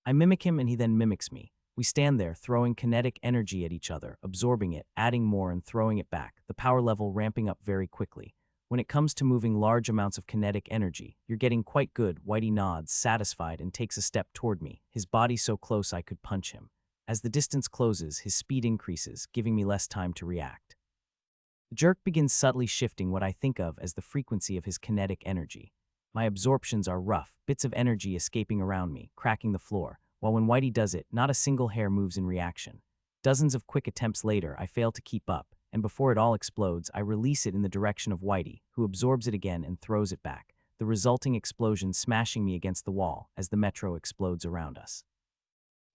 I mimic him and he then mimics me. We stand there, throwing kinetic energy at each other, absorbing it, adding more and throwing it back, the power level ramping up very quickly. When it comes to moving large amounts of kinetic energy, you're getting quite good. Whitey nods, satisfied, and takes a step toward me, his body so close I could punch him. As the distance closes, his speed increases, giving me less time to react. The jerk begins subtly shifting what I think of as the frequency of his kinetic energy. My absorptions are rough, bits of energy escaping around me, cracking the floor, while when Whitey does it, not a single hair moves in reaction. Dozens of quick attempts later, I fail to keep up, and before it all explodes, I release it in the direction of Whitey, who absorbs it again and throws it back, the resulting explosion smashing me against the wall as the metro explodes around us.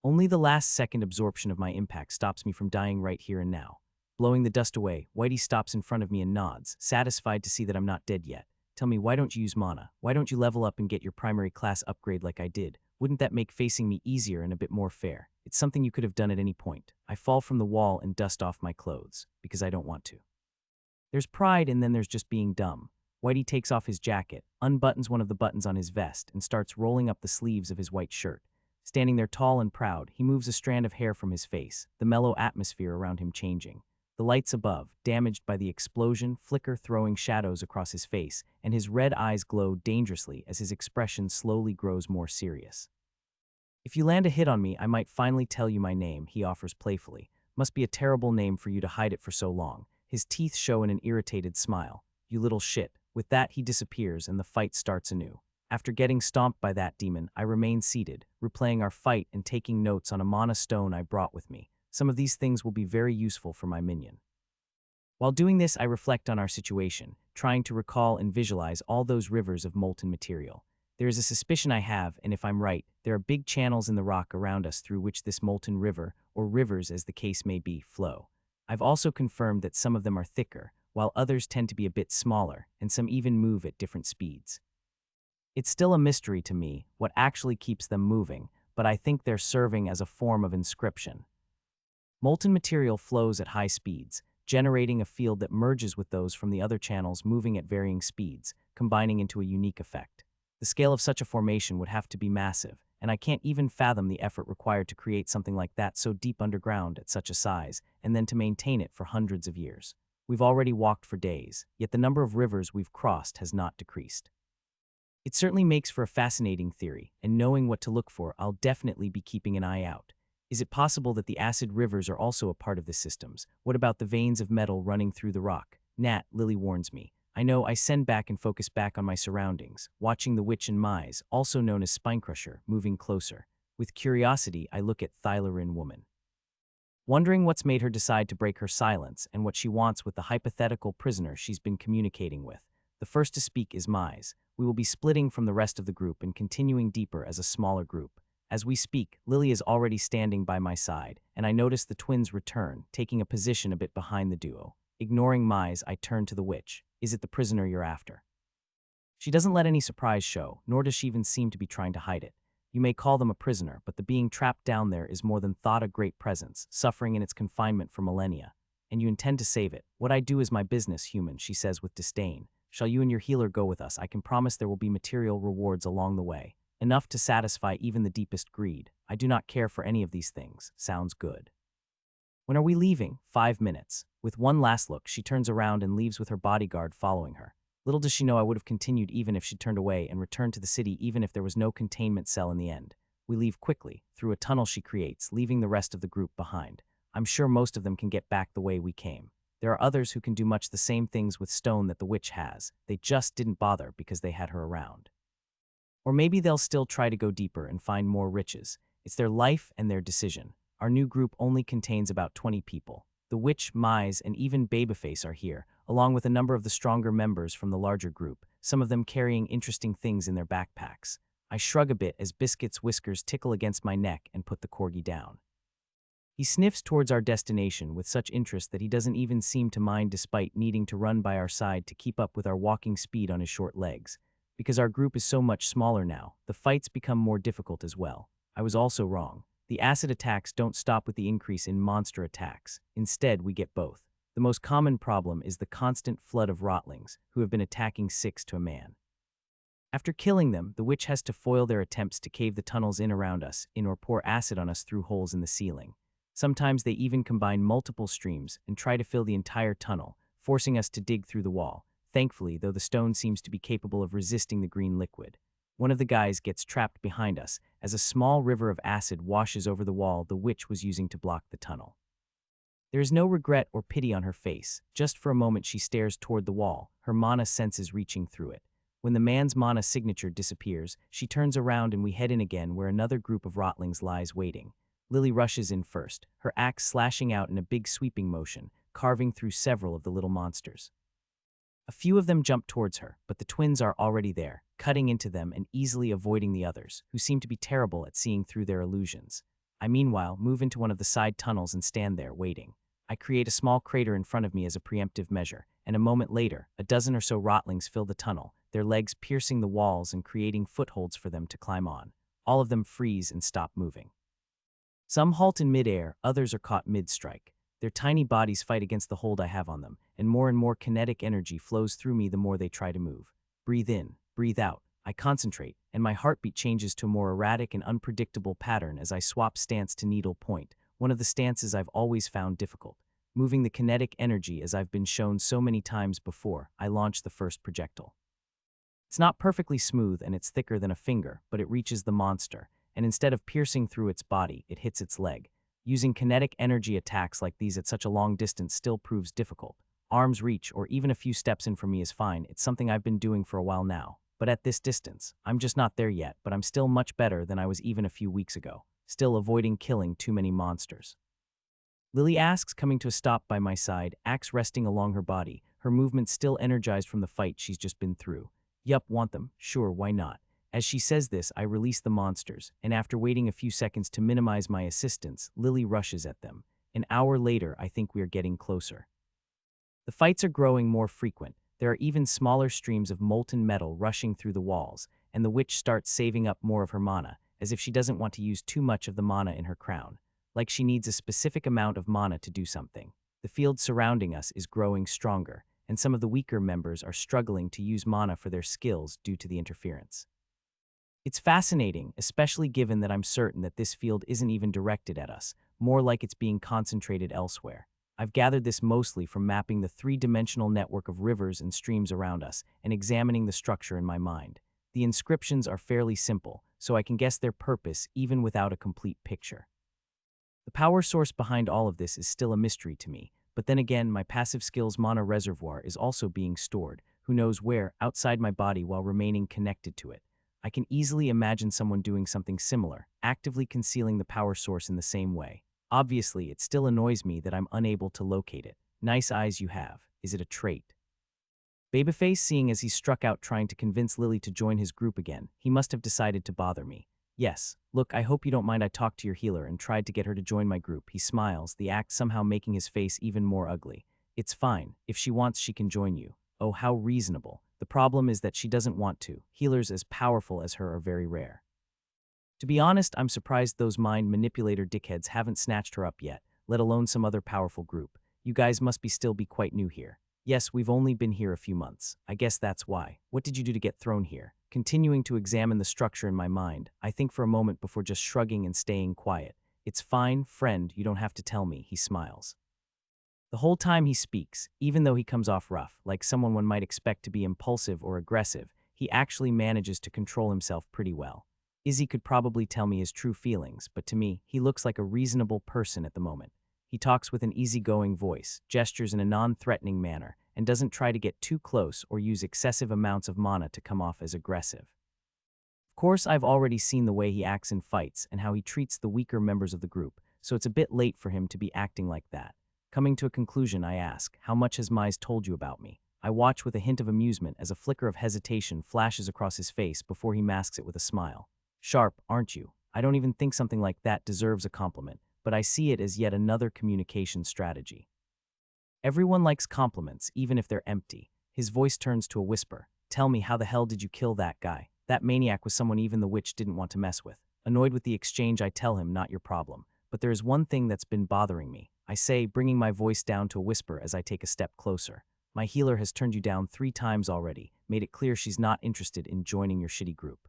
Only the last second absorption of my impact stops me from dying right here and now. Blowing the dust away, Whitey stops in front of me and nods, satisfied to see that I'm not dead yet. Tell me, why don't you use mana? Why don't you level up and get your primary class upgrade like I did? Wouldn't that make facing me easier and a bit more fair? It's something you could have done at any point. I fall from the wall and dust off my clothes, because I don't want to. There's pride and then there's just being dumb. Whitey takes off his jacket, unbuttons one of the buttons on his vest, and starts rolling up the sleeves of his white shirt. Standing there tall and proud, he moves a strand of hair from his face, the mellow atmosphere around him changing. The lights above, damaged by the explosion, flicker throwing shadows across his face, and his red eyes glow dangerously as his expression slowly grows more serious. If you land a hit on me, I might finally tell you my name, he offers playfully. Must be a terrible name for you to hide it for so long. His teeth show in an irritated smile. You little shit. With that, he disappears and the fight starts anew. After getting stomped by that demon, I remain seated, replaying our fight and taking notes on a mana stone I brought with me. Some of these things will be very useful for my minion. While doing this, I reflect on our situation, trying to recall and visualize all those rivers of molten material. There is a suspicion I have, and if I'm right, there are big channels in the rock around us through which this molten river, or rivers as the case may be, flow. I've also confirmed that some of them are thicker, while others tend to be a bit smaller, and some even move at different speeds. It's still a mystery to me what actually keeps them moving, but I think they're serving as a form of inscription. Molten material flows at high speeds, generating a field that merges with those from the other channels moving at varying speeds, combining into a unique effect. The scale of such a formation would have to be massive, and I can't even fathom the effort required to create something like that so deep underground at such a size, and then to maintain it for hundreds of years. We've already walked for days, yet the number of rivers we've crossed has not decreased. It certainly makes for a fascinating theory, and knowing what to look for, I'll definitely be keeping an eye out. Is it possible that the acid rivers are also a part of the systems? What about the veins of metal running through the rock? Nat, Lily warns me. I know I send back and focus back on my surroundings, watching the witch and Mise, also known as Spinecrusher, moving closer. With curiosity, I look at Thylarin woman, wondering what's made her decide to break her silence and what she wants with the hypothetical prisoner she's been communicating with. The first to speak is Mise. We will be splitting from the rest of the group and continuing deeper as a smaller group. As we speak, Lily is already standing by my side, and I notice the twins return, taking a position a bit behind the duo. Ignoring Mise, I turn to the witch. Is it the prisoner you're after? She doesn't let any surprise show, nor does she even seem to be trying to hide it. You may call them a prisoner, but the being trapped down there is more than thought a great presence, suffering in its confinement for millennia. And you intend to save it. What I do is my business, human, she says with disdain. Shall you and your healer go with us? I can promise there will be material rewards along the way. Enough to satisfy even the deepest greed. I do not care for any of these things. Sounds good. When are we leaving? 5 minutes. With one last look, she turns around and leaves with her bodyguard following her. Little does she know I would have continued even if she'd turned away and returned to the city even if there was no containment cell in the end. We leave quickly, through a tunnel she creates, leaving the rest of the group behind. I'm sure most of them can get back the way we came. There are others who can do much the same things with stone that the witch has. They just didn't bother because they had her around. Or maybe they'll still try to go deeper and find more riches. It's their life and their decision. Our new group only contains about 20 people. The witch, Mise, and even Babyface are here, along with a number of the stronger members from the larger group, some of them carrying interesting things in their backpacks. I shrug a bit as Biscuit's whiskers tickle against my neck and put the corgi down. He sniffs towards our destination with such interest that he doesn't even seem to mind despite needing to run by our side to keep up with our walking speed on his short legs. Because our group is so much smaller now, the fights become more difficult as well. I was also wrong. The acid attacks don't stop with the increase in monster attacks. Instead, we get both. The most common problem is the constant flood of rotlings, who have been attacking 6 to a man. After killing them, the witch has to foil their attempts to cave the tunnels in around us, or pour acid on us through holes in the ceiling. Sometimes they even combine multiple streams and try to fill the entire tunnel, forcing us to dig through the wall. Thankfully, though, the stone seems to be capable of resisting the green liquid. One of the guys gets trapped behind us as a small river of acid washes over the wall the witch was using to block the tunnel. There is no regret or pity on her face. Just for a moment she stares toward the wall, her mana senses reaching through it. When the man's mana signature disappears, she turns around and we head in again where another group of rotlings lies waiting. Lily rushes in first, her axe slashing out in a big sweeping motion, carving through several of the little monsters. A few of them jump towards her, but the twins are already there, cutting into them and easily avoiding the others, who seem to be terrible at seeing through their illusions. I meanwhile move into one of the side tunnels and stand there, waiting. I create a small crater in front of me as a preemptive measure, and a moment later, a dozen or so rotlings fill the tunnel, their legs piercing the walls and creating footholds for them to climb on. All of them freeze and stop moving. Some halt in mid-air, others are caught mid-strike. Their tiny bodies fight against the hold I have on them, and more kinetic energy flows through me the more they try to move. Breathe in, breathe out. I concentrate, and my heartbeat changes to a more erratic and unpredictable pattern as I swap stance to needle point, one of the stances I've always found difficult. Moving the kinetic energy as I've been shown so many times before, I launch the first projectile. It's not perfectly smooth and it's thicker than a finger, but it reaches the monster, and instead of piercing through its body, it hits its leg. Using kinetic energy attacks like these at such a long distance still proves difficult. Arm's reach or even a few steps in from me is fine. It's something I've been doing for a while now. But at this distance, I'm just not there yet, but I'm still much better than I was even a few weeks ago, still avoiding killing too many monsters. Lily asks, coming to a stop by my side, axe resting along her body, her movement still energized from the fight she's just been through. Yup, want them? Sure, why not? As she says this, I release the monsters, and after waiting a few seconds to minimize my assistance, Lily rushes at them. An hour later, I think we are getting closer. The fights are growing more frequent. There are even smaller streams of molten metal rushing through the walls, and the witch starts saving up more of her mana, as if she doesn't want to use too much of the mana in her crown, like she needs a specific amount of mana to do something. The field surrounding us is growing stronger, and some of the weaker members are struggling to use mana for their skills due to the interference. It's fascinating, especially given that I'm certain that this field isn't even directed at us, more like it's being concentrated elsewhere. I've gathered this mostly from mapping the three-dimensional network of rivers and streams around us and examining the structure in my mind. The inscriptions are fairly simple, so I can guess their purpose even without a complete picture. The power source behind all of this is still a mystery to me, but then again, my passive skills mana reservoir is also being stored, who knows where, outside my body while remaining connected to it. I can easily imagine someone doing something similar, actively concealing the power source in the same way. Obviously, it still annoys me that I'm unable to locate it. Nice eyes you have. Is it a trait? Babyface, seeing as he struck out trying to convince Lily to join his group again, he must have decided to bother me. Yes, look, I hope you don't mind I talked to your healer and tried to get her to join my group. He smiles, the act somehow making his face even more ugly. It's fine. If she wants, she can join you. Oh, how reasonable. The problem is that she doesn't want to. Healers as powerful as her are very rare. To be honest, I'm surprised those mind manipulator dickheads haven't snatched her up yet, let alone some other powerful group. You guys must still be quite new here. Yes, we've only been here a few months. I guess that's why. What did you do to get thrown here? Continuing to examine the structure in my mind, I think for a moment before just shrugging and staying quiet. It's fine, friend, you don't have to tell me, he smiles. The whole time he speaks, even though he comes off rough, like someone one might expect to be impulsive or aggressive, he actually manages to control himself pretty well. Izzy could probably tell me his true feelings, but to me, he looks like a reasonable person at the moment. He talks with an easygoing voice, gestures in a non-threatening manner, and doesn't try to get too close or use excessive amounts of mana to come off as aggressive. Of course, I've already seen the way he acts in fights and how he treats the weaker members of the group, so it's a bit late for him to be acting like that. Coming to a conclusion, I ask, how much has Mize told you about me? I watch with a hint of amusement as a flicker of hesitation flashes across his face before he masks it with a smile. Sharp, aren't you? I don't even think something like that deserves a compliment, but I see it as yet another communication strategy. Everyone likes compliments, even if they're empty. His voice turns to a whisper. Tell me, how the hell did you kill that guy? That maniac was someone even the witch didn't want to mess with. Annoyed with the exchange, I tell him, not your problem. But there is one thing that's been bothering me. I say, bringing my voice down to a whisper as I take a step closer. My healer has turned you down 3 times already, made it clear she's not interested in joining your shitty group.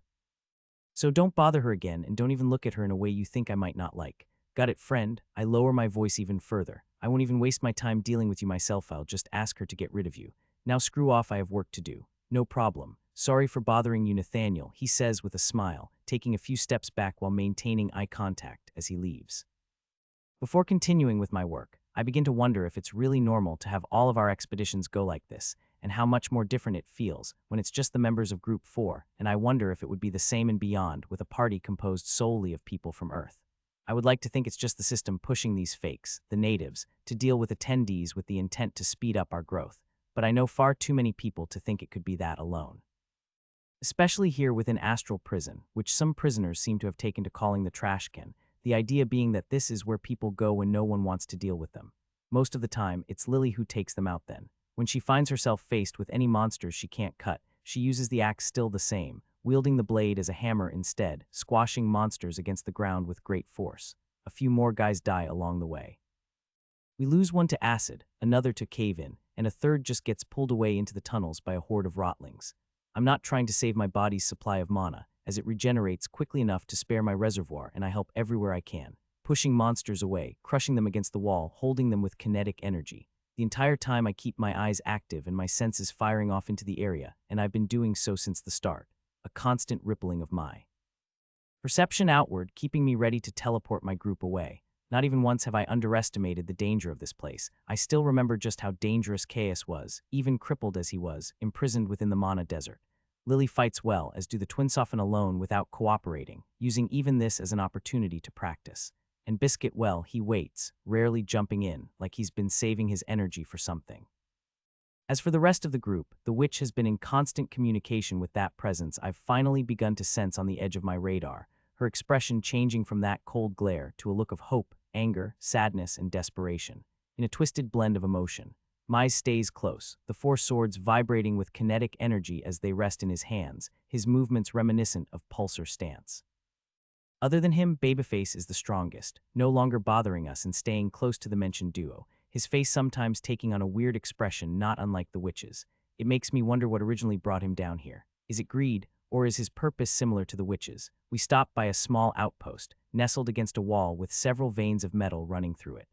So don't bother her again, and don't even look at her in a way you think I might not like. Got it, friend? I lower my voice even further. I won't even waste my time dealing with you myself, I'll just ask her to get rid of you. Now screw off, I have work to do. No problem. Sorry for bothering you, Nathaniel, he says with a smile, taking a few steps back while maintaining eye contact as he leaves. Before continuing with my work, I begin to wonder if it's really normal to have all of our expeditions go like this, and how much more different it feels when it's just the members of Group 4, and I wonder if it would be the same and beyond with a party composed solely of people from Earth. I would like to think it's just the system pushing these fakes, the natives, to deal with attendees with the intent to speed up our growth, but I know far too many people to think it could be that alone. Especially here within Astral Prison, which some prisoners seem to have taken to calling the trash can, the idea being that this is where people go when no one wants to deal with them. Most of the time, it's Lily who takes them out then. When she finds herself faced with any monsters she can't cut, she uses the axe still the same, wielding the blade as a hammer instead, squashing monsters against the ground with great force. A few more guys die along the way. We lose one to acid, another to cave-in, and a third just gets pulled away into the tunnels by a horde of rotlings. I'm not trying to save my body's supply of mana, as it regenerates quickly enough to spare my reservoir, and I help everywhere I can, pushing monsters away, crushing them against the wall, holding them with kinetic energy. The entire time I keep my eyes active and my senses firing off into the area, and I've been doing so since the start. A constant rippling of my perception outward, keeping me ready to teleport my group away. Not even once have I underestimated the danger of this place. I still remember just how dangerous Chaos was, even crippled as he was, imprisoned within the Mana Desert. Lily fights well, as do the Twinsofen alone without cooperating, using even this as an opportunity to practice. And Biscuit, well, he waits, rarely jumping in, like he's been saving his energy for something. As for the rest of the group, the witch has been in constant communication with that presence I've finally begun to sense on the edge of my radar, her expression changing from that cold glare to a look of hope, anger, sadness, and desperation, in a twisted blend of emotion. Mize stays close, the 4 swords vibrating with kinetic energy as they rest in his hands, his movements reminiscent of Pulsar stance. Other than him, Babyface is the strongest, no longer bothering us and staying close to the mentioned duo, his face sometimes taking on a weird expression not unlike the witch's. It makes me wonder what originally brought him down here. Is it greed, or is his purpose similar to the witch's? We stop by a small outpost, nestled against a wall with several veins of metal running through it.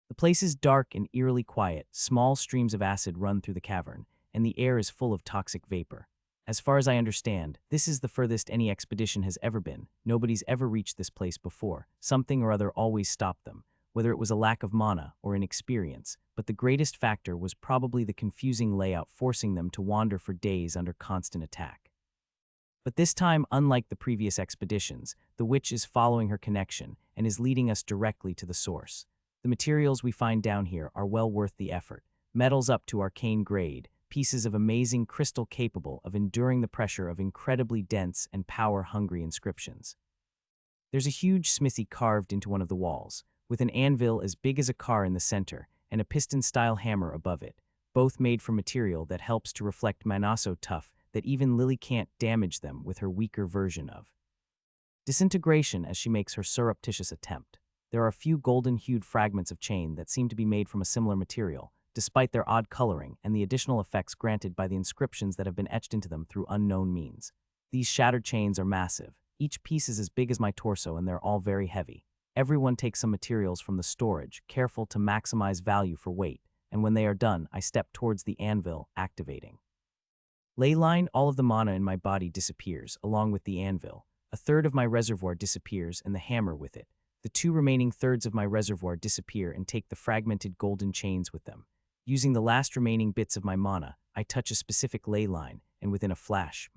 The place is dark and eerily quiet, small streams of acid run through the cavern, and the air is full of toxic vapor. As far as I understand, this is the furthest any expedition has ever been. Nobody's ever reached this place before. Something or other always stopped them, whether it was a lack of mana or inexperience, but the greatest factor was probably the confusing layout forcing them to wander for days under constant attack. But this time, unlike the previous expeditions, the witch is following her connection and is leading us directly to the source. The materials we find down here are well worth the effort. Metals up to arcane grade, pieces of amazing crystal capable of enduring the pressure of incredibly dense and power-hungry inscriptions. There's a huge smithy carved into one of the walls, with an anvil as big as a car in the center and a piston-style hammer above it, both made from material that helps to reflect mana so tough that even Lily can't damage them with her weaker version of disintegration as she makes her surreptitious attempt. There are a few golden-hued fragments of chain that seem to be made from a similar material, despite their odd coloring and the additional effects granted by the inscriptions that have been etched into them through unknown means. These shattered chains are massive. Each piece is as big as my torso and they're all very heavy. Everyone takes some materials from the storage, careful to maximize value for weight, and when they are done, I step towards the anvil, activating. Leyline, all of the mana in my body disappears, along with the anvil. A third of my reservoir disappears and the hammer with it. The 2 remaining thirds of my reservoir disappear and take the fragmented golden chains with them. Using the last remaining bits of my mana, I touch a specific ley line, and within a flash,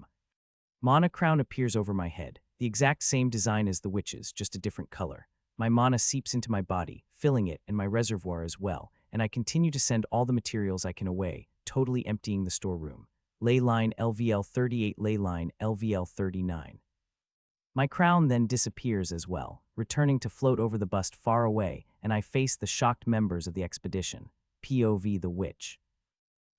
mana crown appears over my head, the exact same design as the witch's, just a different color. My mana seeps into my body, filling it and my reservoir as well, and I continue to send all the materials I can away, totally emptying the storeroom. Leyline LVL 38, Leyline LVL 39. My crown then disappears as well, returning to float over the bust far away, and I face the shocked members of the expedition. POV the witch.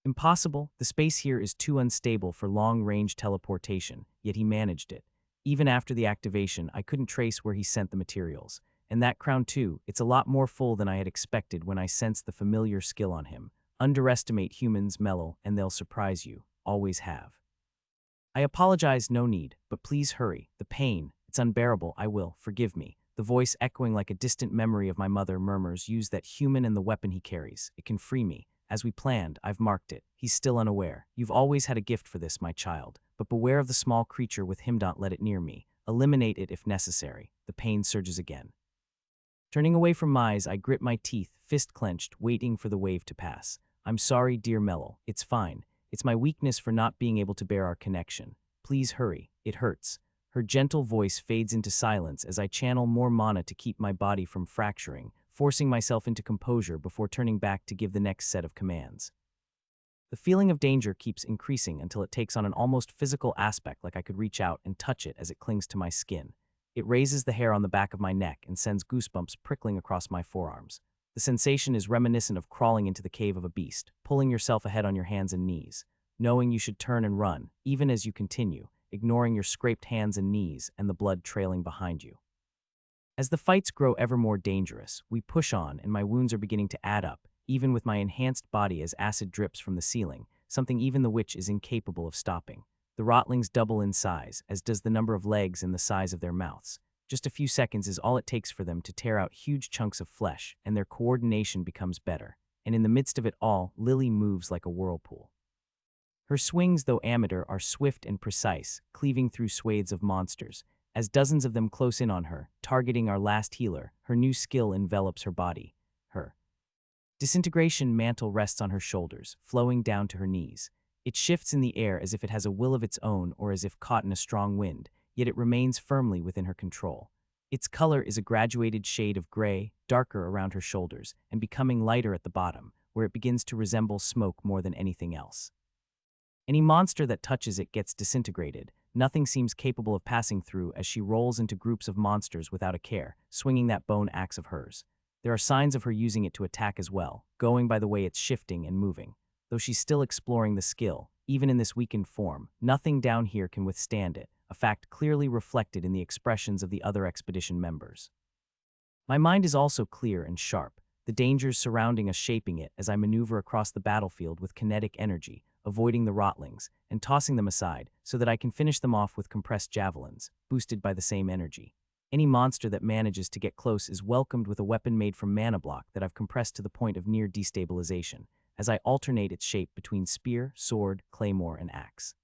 Impossible, the space here is too unstable for long-range teleportation, yet he managed it. Even after the activation, I couldn't trace where he sent the materials. And that crown too, it's a lot more full than I had expected when I sensed the familiar skill on him. Underestimate humans, Mellow, and they'll surprise you. Always have. I apologize, no need, but please hurry. The pain, it's unbearable, I will, forgive me. The voice echoing like a distant memory of my mother murmurs, use that human and the weapon he carries. It can free me. As we planned, I've marked it. He's still unaware. You've always had a gift for this, my child. But beware of the small creature with him, don't let it near me. Eliminate it if necessary. The pain surges again. Turning away from Mize, I grit my teeth, fist clenched, waiting for the wave to pass. I'm sorry, dear Mellow. It's fine. It's my weakness for not being able to bear our connection. Please hurry. It hurts. Her gentle voice fades into silence as I channel more mana to keep my body from fracturing, forcing myself into composure before turning back to give the next set of commands. The feeling of danger keeps increasing until it takes on an almost physical aspect, like I could reach out and touch it as it clings to my skin. It raises the hair on the back of my neck and sends goosebumps prickling across my forearms. The sensation is reminiscent of crawling into the cave of a beast, pulling yourself ahead on your hands and knees, knowing you should turn and run, even as you continue, ignoring your scraped hands and knees and the blood trailing behind you. As the fights grow ever more dangerous, we push on and my wounds are beginning to add up, even with my enhanced body as acid drips from the ceiling, something even the witch is incapable of stopping. The rotlings double in size, as does the number of legs and the size of their mouths. Just a few seconds is all it takes for them to tear out huge chunks of flesh, and their coordination becomes better. And in the midst of it all, Lily moves like a whirlpool. Her swings, though amateur, are swift and precise, cleaving through swathes of monsters. As dozens of them close in on her, targeting our last healer, her new skill envelops her body. Her disintegration mantle rests on her shoulders, flowing down to her knees. It shifts in the air as if it has a will of its own or as if caught in a strong wind, yet it remains firmly within her control. Its color is a graduated shade of gray, darker around her shoulders, and becoming lighter at the bottom, where it begins to resemble smoke more than anything else. Any monster that touches it gets disintegrated. Nothing seems capable of passing through as she rolls into groups of monsters without a care, swinging that bone axe of hers. There are signs of her using it to attack as well, going by the way it's shifting and moving. Though she's still exploring the skill, even in this weakened form, nothing down here can withstand it, a fact clearly reflected in the expressions of the other expedition members. My mind is also clear and sharp, the dangers surrounding us shaping it as I maneuver across the battlefield with kinetic energy, avoiding the rotlings, and tossing them aside so that I can finish them off with compressed javelins, boosted by the same energy. Any monster that manages to get close is welcomed with a weapon made from mana block that I've compressed to the point of near destabilization, as I alternate its shape between spear, sword, claymore, and axe.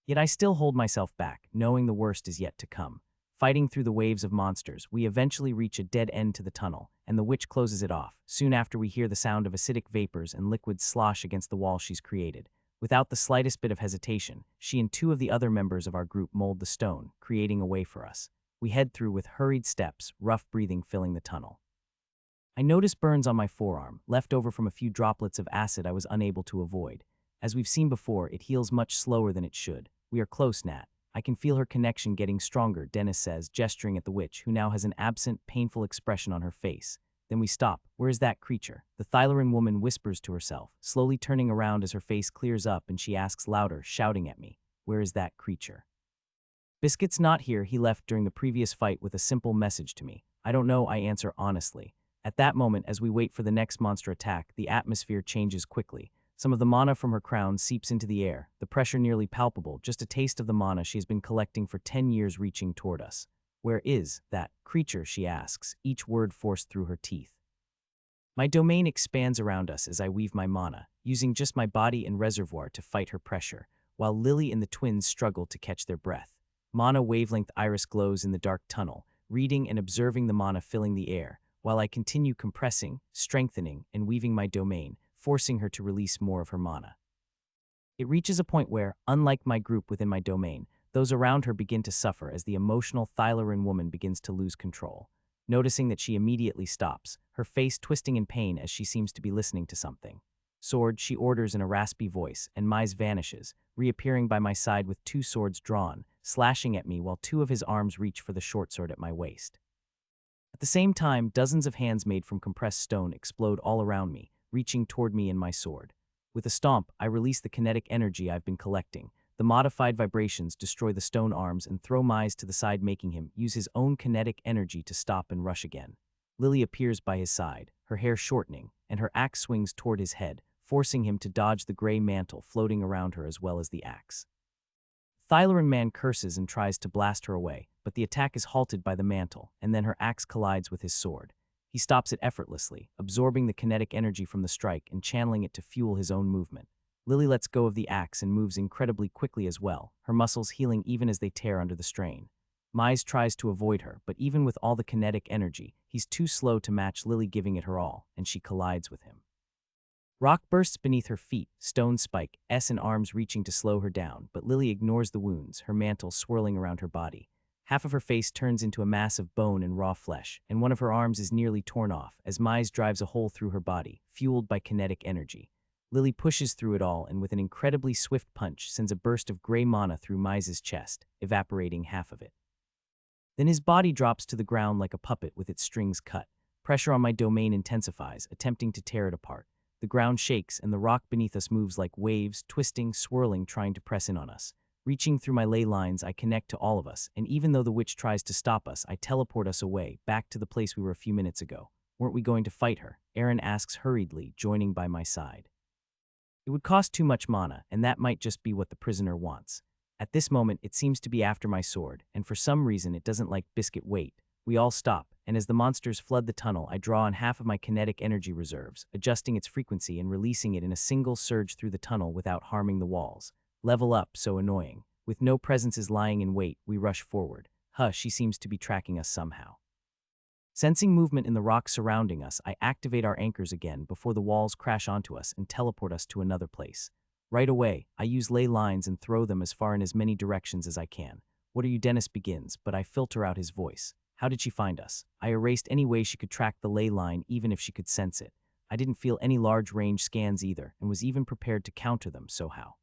Yet I still hold myself back, knowing the worst is yet to come. Fighting through the waves of monsters, we eventually reach a dead end to the tunnel, and the witch closes it off. Soon after, we hear the sound of acidic vapors and liquids slosh against the wall she's created. Without the slightest bit of hesitation, she and two of the other members of our group mold the stone, creating a way for us. We head through with hurried steps, rough breathing filling the tunnel. I notice burns on my forearm, left over from a few droplets of acid I was unable to avoid. As we've seen before, it heals much slower than it should. We are close, Nat. I can feel her connection getting stronger, Dennis says, gesturing at the witch, who now has an absent, painful expression on her face. Then we stop. Where is that creature? The Thyleran woman whispers to herself, slowly turning around as her face clears up and she asks louder, shouting at me, "Where is that creature?" Biscuit's not here. He left during the previous fight with a simple message to me. I don't know, I answer honestly. At that moment, as we wait for the next monster attack, the atmosphere changes quickly. Some of the mana from her crown seeps into the air, the pressure nearly palpable, just a taste of the mana she has been collecting for 10 years reaching toward us. Where is that creature, she asks, each word forced through her teeth. My domain expands around us as I weave my mana, using just my body and reservoir to fight her pressure, while Lily and the twins struggle to catch their breath. Mana wavelength iris glows in the dark tunnel, reading and observing the mana filling the air, while I continue compressing, strengthening, and weaving my domain, forcing her to release more of her mana. It reaches a point where, unlike my group within my domain, those around her begin to suffer as the emotional Thyleran woman begins to lose control. Noticing that she immediately stops, her face twisting in pain as she seems to be listening to something. Sword, she orders in a raspy voice, and Mize vanishes, reappearing by my side with two swords drawn, slashing at me while two of his arms reach for the short sword at my waist. At the same time, dozens of hands made from compressed stone explode all around me, reaching toward me and my sword. With a stomp, I release the kinetic energy I've been collecting. The modified vibrations destroy the stone arms and throw Mize to the side, making him use his own kinetic energy to stop and rush again. Lily appears by his side, her hair shortening, and her axe swings toward his head, forcing him to dodge the gray mantle floating around her as well as the axe. Thyleran man curses and tries to blast her away, but the attack is halted by the mantle, and then her axe collides with his sword. He stops it effortlessly, absorbing the kinetic energy from the strike and channeling it to fuel his own movement. Lily lets go of the axe and moves incredibly quickly as well, her muscles healing even as they tear under the strain. Mize tries to avoid her, but even with all the kinetic energy, he's too slow to match Lily giving it her all, and she collides with him. Rock bursts beneath her feet, stone spike, and arms reaching to slow her down, but Lily ignores the wounds, her mantle swirling around her body. Half of her face turns into a mass of bone and raw flesh, and one of her arms is nearly torn off as Mize drives a hole through her body, fueled by kinetic energy. Lily pushes through it all and with an incredibly swift punch sends a burst of gray mana through Mize's chest, evaporating half of it. Then his body drops to the ground like a puppet with its strings cut. Pressure on my domain intensifies, attempting to tear it apart. The ground shakes and the rock beneath us moves like waves, twisting, swirling, trying to press in on us. Reaching through my ley lines, I connect to all of us, and even though the witch tries to stop us, I teleport us away, back to the place we were a few minutes ago. Weren't we going to fight her? Aaron asks hurriedly, joining by my side. It would cost too much mana, and that might just be what the prisoner wants. At this moment, it seems to be after my sword, and for some reason it doesn't like Biscuit weight. We all stop, and as the monsters flood the tunnel, I draw on half of my kinetic energy reserves, adjusting its frequency and releasing it in a single surge through the tunnel without harming the walls. Level up, so annoying. With no presences lying in wait, we rush forward. She seems to be tracking us somehow. Sensing movement in the rocks surrounding us, I activate our anchors again before the walls crash onto us and teleport us to another place. Right away, I use ley lines and throw them as far in as many directions as I can. "What are you?" Dennis begins, but I filter out his voice. How did she find us? I erased any way she could track the ley line even if she could sense it. I didn't feel any large range scans either, and was even prepared to counter them, so how?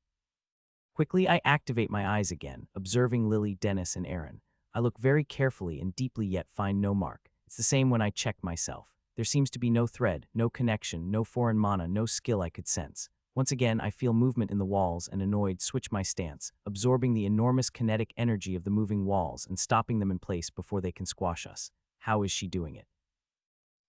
Quickly, I activate my eyes again, observing Lily, Dennis, and Aaron. I look very carefully and deeply yet find no mark. It's the same when I check myself. There seems to be no thread, no connection, no foreign mana, no skill I could sense. Once again, I feel movement in the walls and annoyed switch my stance, absorbing the enormous kinetic energy of the moving walls and stopping them in place before they can squash us. How is she doing it?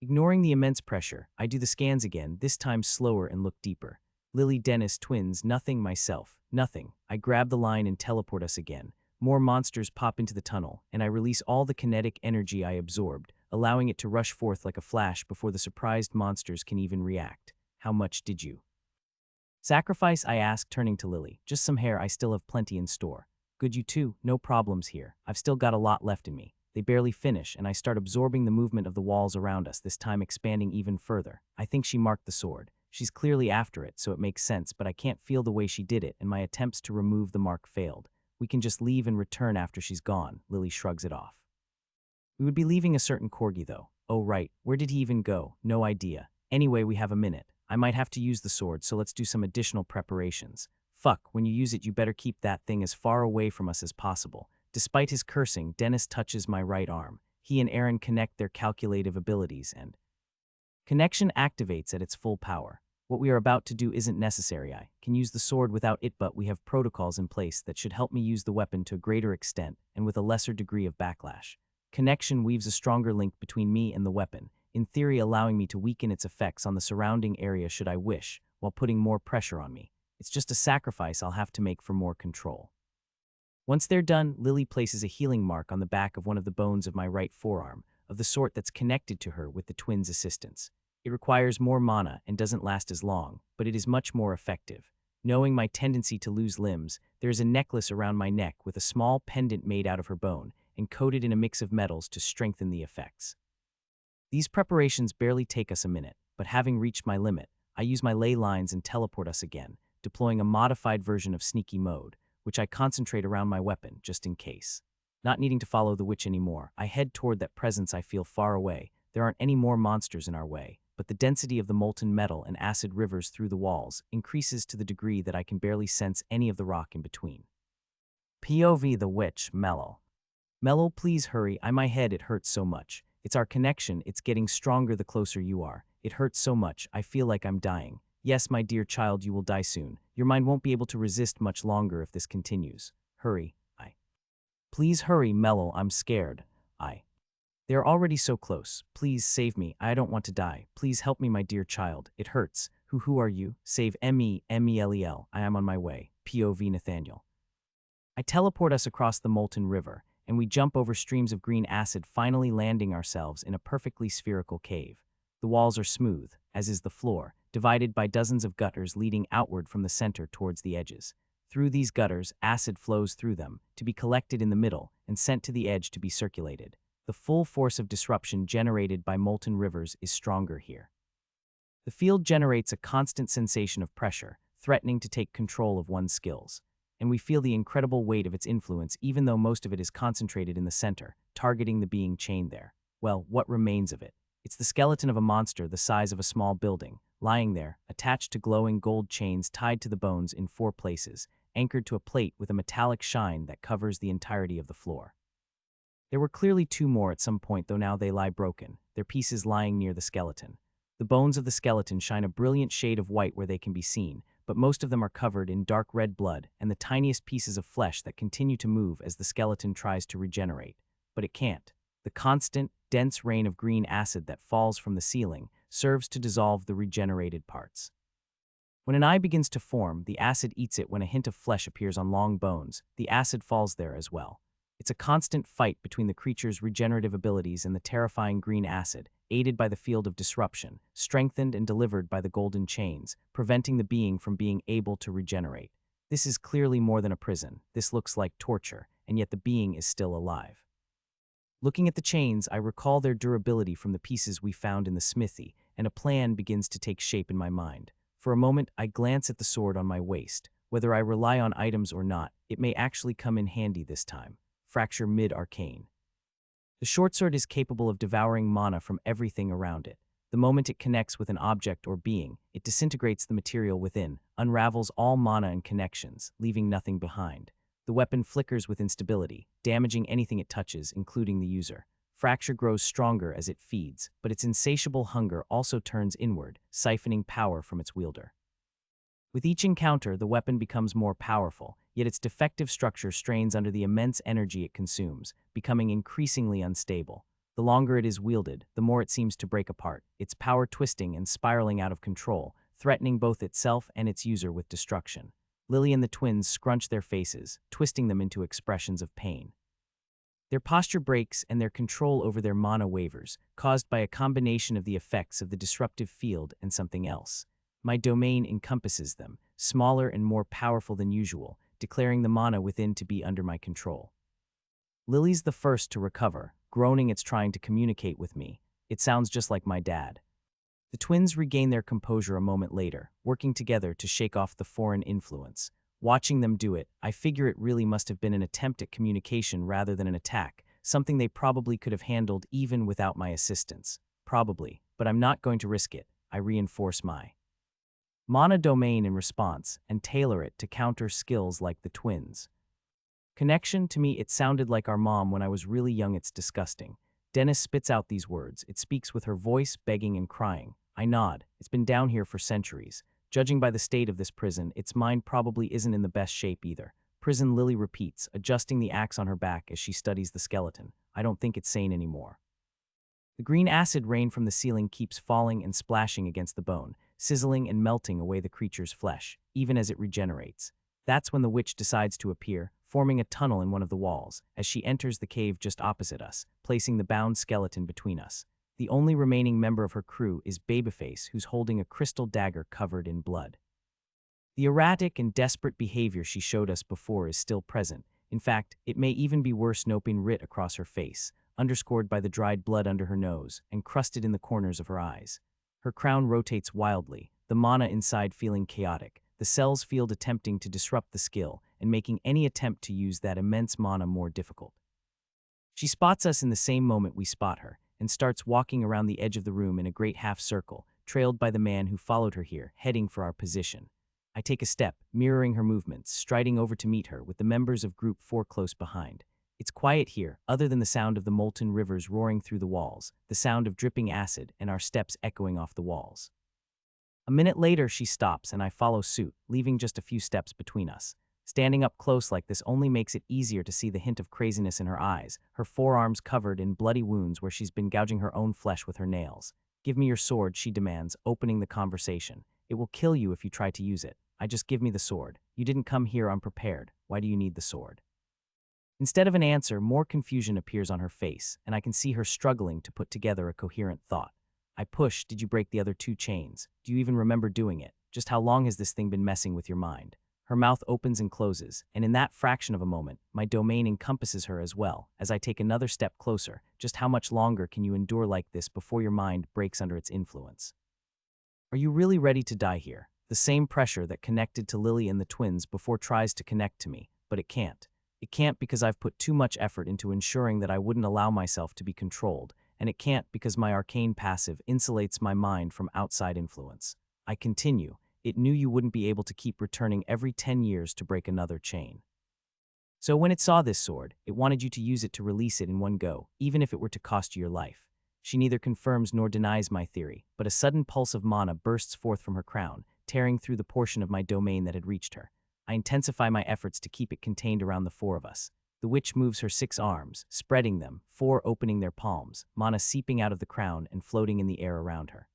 Ignoring the immense pressure, I do the scans again, this time slower and look deeper. Lily, Dennis, twins, nothing, myself, nothing. I grab the line and teleport us again. More monsters pop into the tunnel, and I release all the kinetic energy I absorbed, allowing it to rush forth like a flash before the surprised monsters can even react. How much did you sacrifice? I ask, turning to Lily. Just some hair, I still have plenty in store. Good, you too, no problems here. I've still got a lot left in me. They barely finish, and I start absorbing the movement of the walls around us, this time expanding even further. I think she marked the sword. She's clearly after it, so it makes sense, but I can't feel the way she did it, and my attempts to remove the mark failed. We can just leave and return after she's gone. Lily shrugs it off. We would be leaving a certain corgi, though. Oh, right. Where did he even go? No idea. Anyway, we have a minute. I might have to use the sword, so let's do some additional preparations. Fuck, when you use it, you better keep that thing as far away from us as possible. Despite his cursing, Dennis touches my right arm. He and Aaron connect their calculative abilities, and connection activates at its full power. What we are about to do isn't necessary. I can use the sword without it, but we have protocols in place that should help me use the weapon to a greater extent and with a lesser degree of backlash. Connection weaves a stronger link between me and the weapon, in theory allowing me to weaken its effects on the surrounding area should I wish, while putting more pressure on me. It's just a sacrifice I'll have to make for more control. Once they're done, Lily places a healing mark on the back of one of the bones of my right forearm, of the sort that's connected to her with the twins' assistance. It requires more mana and doesn't last as long, but it is much more effective. Knowing my tendency to lose limbs, there is a necklace around my neck with a small pendant made out of her bone and coated in a mix of metals to strengthen the effects. These preparations barely take us a minute, but having reached my limit, I use my ley lines and teleport us again, deploying a modified version of sneaky mode, which I concentrate around my weapon, just in case. Not needing to follow the witch anymore, I head toward that presence I feel far away. There aren't any more monsters in our way, but the density of the molten metal and acid rivers through the walls increases to the degree that I can barely sense any of the rock in between. POV the witch, Mellow. Mellow, please hurry, my head, it hurts so much. It's our connection, it's getting stronger the closer you are. It hurts so much, I feel like I'm dying. Yes, my dear child, you will die soon. Your mind won't be able to resist much longer if this continues. Hurry, Please hurry, Mellow, I'm scared. They're already so close. Please save me, I don't want to die. Please help me, my dear child, it hurts. Who are you? Save Mellel, I am on my way. POV Nathaniel. I teleport us across the molten river, and we jump over streams of green acid, finally landing ourselves in a perfectly spherical cave. The walls are smooth, as is the floor, divided by dozens of gutters leading outward from the center towards the edges. Through these gutters, acid flows through them, to be collected in the middle and sent to the edge to be circulated. The full force of disruption generated by molten rivers is stronger here. The field generates a constant sensation of pressure, threatening to take control of one's skills. And we feel the incredible weight of its influence even though most of it is concentrated in the center, targeting the being chained there. Well, what remains of it? It's the skeleton of a monster the size of a small building, lying there, attached to glowing gold chains tied to the bones in 4 places, anchored to a plate with a metallic shine that covers the entirety of the floor. There were clearly 2 more at some point, though now they lie broken, their pieces lying near the skeleton. The bones of the skeleton shine a brilliant shade of white where they can be seen, but most of them are covered in dark red blood and the tiniest pieces of flesh that continue to move as the skeleton tries to regenerate. But it can't. The constant, dense rain of green acid that falls from the ceiling serves to dissolve the regenerated parts. When an eye begins to form, the acid eats it. When a hint of flesh appears on long bones, the acid falls there as well. It's a constant fight between the creature's regenerative abilities and the terrifying green acid, aided by the field of disruption, strengthened and delivered by the golden chains, preventing the being from being able to regenerate. This is clearly more than a prison. This looks like torture, and yet the being is still alive. Looking at the chains, I recall their durability from the pieces we found in the smithy, and a plan begins to take shape in my mind. For a moment, I glance at the sword on my waist. Whether I rely on items or not, it may actually come in handy this time. Fracture mid-arcane. The short sword is capable of devouring mana from everything around it. The moment it connects with an object or being, it disintegrates the material within, unravels all mana and connections, leaving nothing behind. The weapon flickers with instability, damaging anything it touches, including the user. Fracture grows stronger as it feeds, but its insatiable hunger also turns inward, siphoning power from its wielder. With each encounter, the weapon becomes more powerful, yet its defective structure strains under the immense energy it consumes, becoming increasingly unstable. The longer it is wielded, the more it seems to break apart, its power twisting and spiraling out of control, threatening both itself and its user with destruction. Lily and the twins scrunch their faces, twisting them into expressions of pain. Their posture breaks and their control over their mana wavers, caused by a combination of the effects of the disruptive field and something else. My domain encompasses them, smaller and more powerful than usual, declaring the mana within to be under my control. Lily's the first to recover, groaning it's trying to communicate with me. It sounds just like my dad. The twins regain their composure a moment later, working together to shake off the foreign influence. Watching them do it, I figure it really must have been an attempt at communication rather than an attack, something they probably could have handled even without my assistance. Probably, but I'm not going to risk it. I reinforce my mana domain in response and tailor it to counter skills like the twins. Connection, to me, it sounded like our mom when I was really young. It's disgusting. Dennis spits out these words. It speaks with her voice, begging and crying. I nod. It's been down here for centuries. Judging by the state of this prison, its mind probably isn't in the best shape either. Prison, Lily repeats, adjusting the axe on her back as she studies the skeleton. I don't think it's sane anymore. The green acid rain from the ceiling keeps falling and splashing against the bone, sizzling and melting away the creature's flesh, even as it regenerates. That's when the witch decides to appear, forming a tunnel in one of the walls, as she enters the cave just opposite us, placing the bound skeleton between us. The only remaining member of her crew is Babyface, who's holding a crystal dagger covered in blood. The erratic and desperate behavior she showed us before is still present. In fact, it may even be worse, noping writ across her face, underscored by the dried blood under her nose and crusted in the corners of her eyes. Her crown rotates wildly, the mana inside feeling chaotic, the cells field attempting to disrupt the skill and making any attempt to use that immense mana more difficult. She spots us in the same moment we spot her, and starts walking around the edge of the room in a great half circle, trailed by the man who followed her here, heading for our position. I take a step, mirroring her movements, striding over to meet her with the members of Group 4 close behind. It's quiet here, other than the sound of the molten rivers roaring through the walls, the sound of dripping acid, and our steps echoing off the walls. A minute later, she stops, and I follow suit, leaving just a few steps between us. Standing up close like this only makes it easier to see the hint of craziness in her eyes, her forearms covered in bloody wounds where she's been gouging her own flesh with her nails. Give me your sword, she demands, opening the conversation. It will kill you if you try to use it. Just give me the sword. You didn't come here unprepared. Why do you need the sword? Instead of an answer, more confusion appears on her face, and I can see her struggling to put together a coherent thought. I push. Did you break the other 2 chains? Do you even remember doing it? Just how long has this thing been messing with your mind? Her mouth opens and closes, and in that fraction of a moment, my domain encompasses her as well. As I take another step closer, just how much longer can you endure like this before your mind breaks under its influence? Are you really ready to die here? The same pressure that connected to Lily and the twins before tries to connect to me, but it can't. It can't because I've put too much effort into ensuring that I wouldn't allow myself to be controlled, and it can't because my arcane passive insulates my mind from outside influence. I continue. It knew you wouldn't be able to keep returning every 10 years to break another chain. So when it saw this sword, it wanted you to use it to release it in one go, even if it were to cost you your life. She neither confirms nor denies my theory, but a sudden pulse of mana bursts forth from her crown, tearing through the portion of my domain that had reached her. I intensify my efforts to keep it contained around the 4 of us. The witch moves her 6 arms, spreading them, 4 opening their palms, mana seeping out of the crown and floating in the air around her.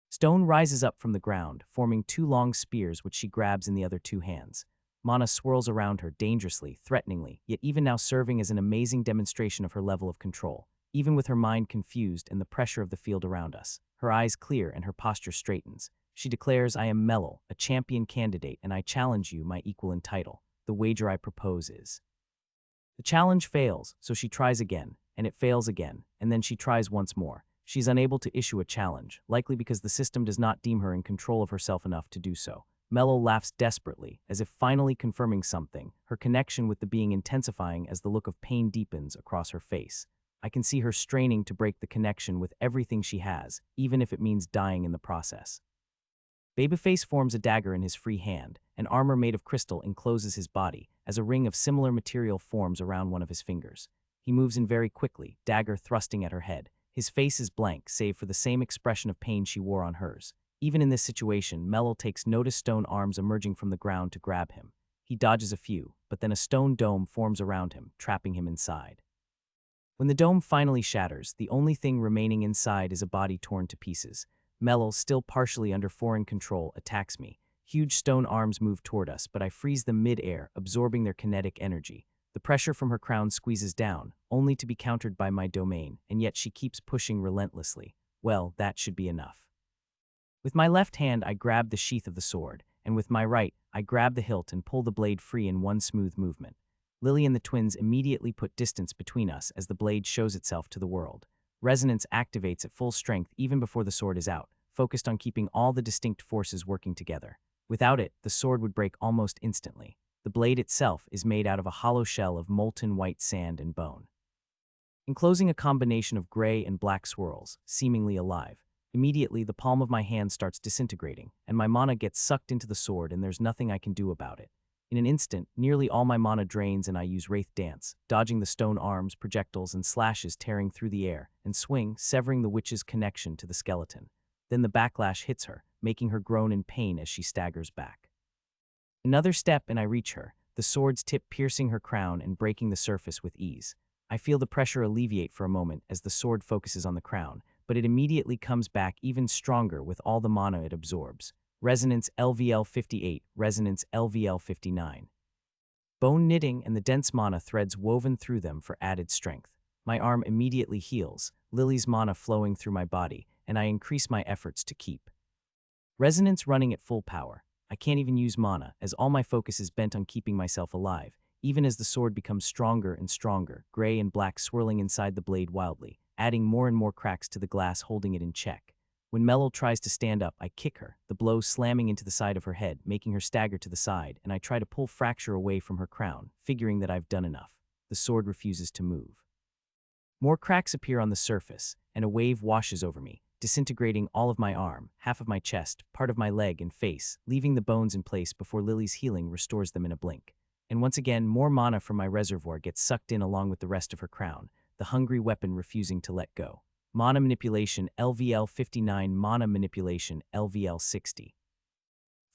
Stone rises up from the ground, forming 2 long spears which she grabs in the other 2 hands. Mana swirls around her dangerously, threateningly, yet even now serving as an amazing demonstration of her level of control. Even with her mind confused and the pressure of the field around us, her eyes clear and her posture straightens. She declares, I am Mello, a champion candidate, and I challenge you, my equal in title. The wager I propose is. The challenge fails, so she tries again, and it fails again, and then she tries once more. She's unable to issue a challenge, likely because the system does not deem her in control of herself enough to do so. Mello laughs desperately, as if finally confirming something, her connection with the being intensifying as the look of pain deepens across her face. I can see her straining to break the connection with everything she has, even if it means dying in the process. Babyface forms a dagger in his free hand, and armor made of crystal encloses his body, as a ring of similar material forms around one of his fingers. He moves in very quickly, dagger thrusting at her head. His face is blank, save for the same expression of pain she wore on hers. Even in this situation, Mello takes notice stone arms emerging from the ground to grab him. He dodges a few, but then a stone dome forms around him, trapping him inside. When the dome finally shatters, the only thing remaining inside is a body torn to pieces. Mello, still partially under foreign control, attacks me. Huge stone arms move toward us, but I freeze them mid-air, absorbing their kinetic energy. The pressure from her crown squeezes down, only to be countered by my domain, and yet she keeps pushing relentlessly. Well, that should be enough. With my left hand, I grab the sheath of the sword, and with my right, I grab the hilt and pull the blade free in one smooth movement. Lily and the twins immediately put distance between us as the blade shows itself to the world. Resonance activates at full strength even before the sword is out, focused on keeping all the distinct forces working together. Without it, the sword would break almost instantly. The blade itself is made out of a hollow shell of molten white sand and bone, enclosing a combination of gray and black swirls, seemingly alive. Immediately, the palm of my hand starts disintegrating, and my mana gets sucked into the sword, and there's nothing I can do about it. In an instant, nearly all my mana drains and I use Wraith Dance, dodging the stone arms, projectiles, and slashes tearing through the air, and swing, severing the witch's connection to the skeleton. Then the backlash hits her, making her groan in pain as she staggers back. Another step and I reach her, the sword's tip piercing her crown and breaking the surface with ease. I feel the pressure alleviate for a moment as the sword focuses on the crown, but it immediately comes back even stronger with all the mana it absorbs. Resonance LVL 58, Resonance LVL 59. Bone knitting and the dense mana threads woven through them for added strength. My arm immediately heals, Lily's mana flowing through my body, and I increase my efforts to keep Resonance running at full power. I can't even use mana, as all my focus is bent on keeping myself alive. Even as the sword becomes stronger and stronger, gray and black swirling inside the blade wildly, adding more and more cracks to the glass holding it in check. When Mello tries to stand up, I kick her, the blow slamming into the side of her head, making her stagger to the side, and I try to pull Fracture away from her crown, figuring that I've done enough. The sword refuses to move. More cracks appear on the surface, and a wave washes over me, disintegrating all of my arm, half of my chest, part of my leg and face, leaving the bones in place before Lily's healing restores them in a blink. And once again, more mana from my reservoir gets sucked in along with the rest of her crown, the hungry weapon refusing to let go. Mana Manipulation LVL 59, Mana Manipulation LVL 60.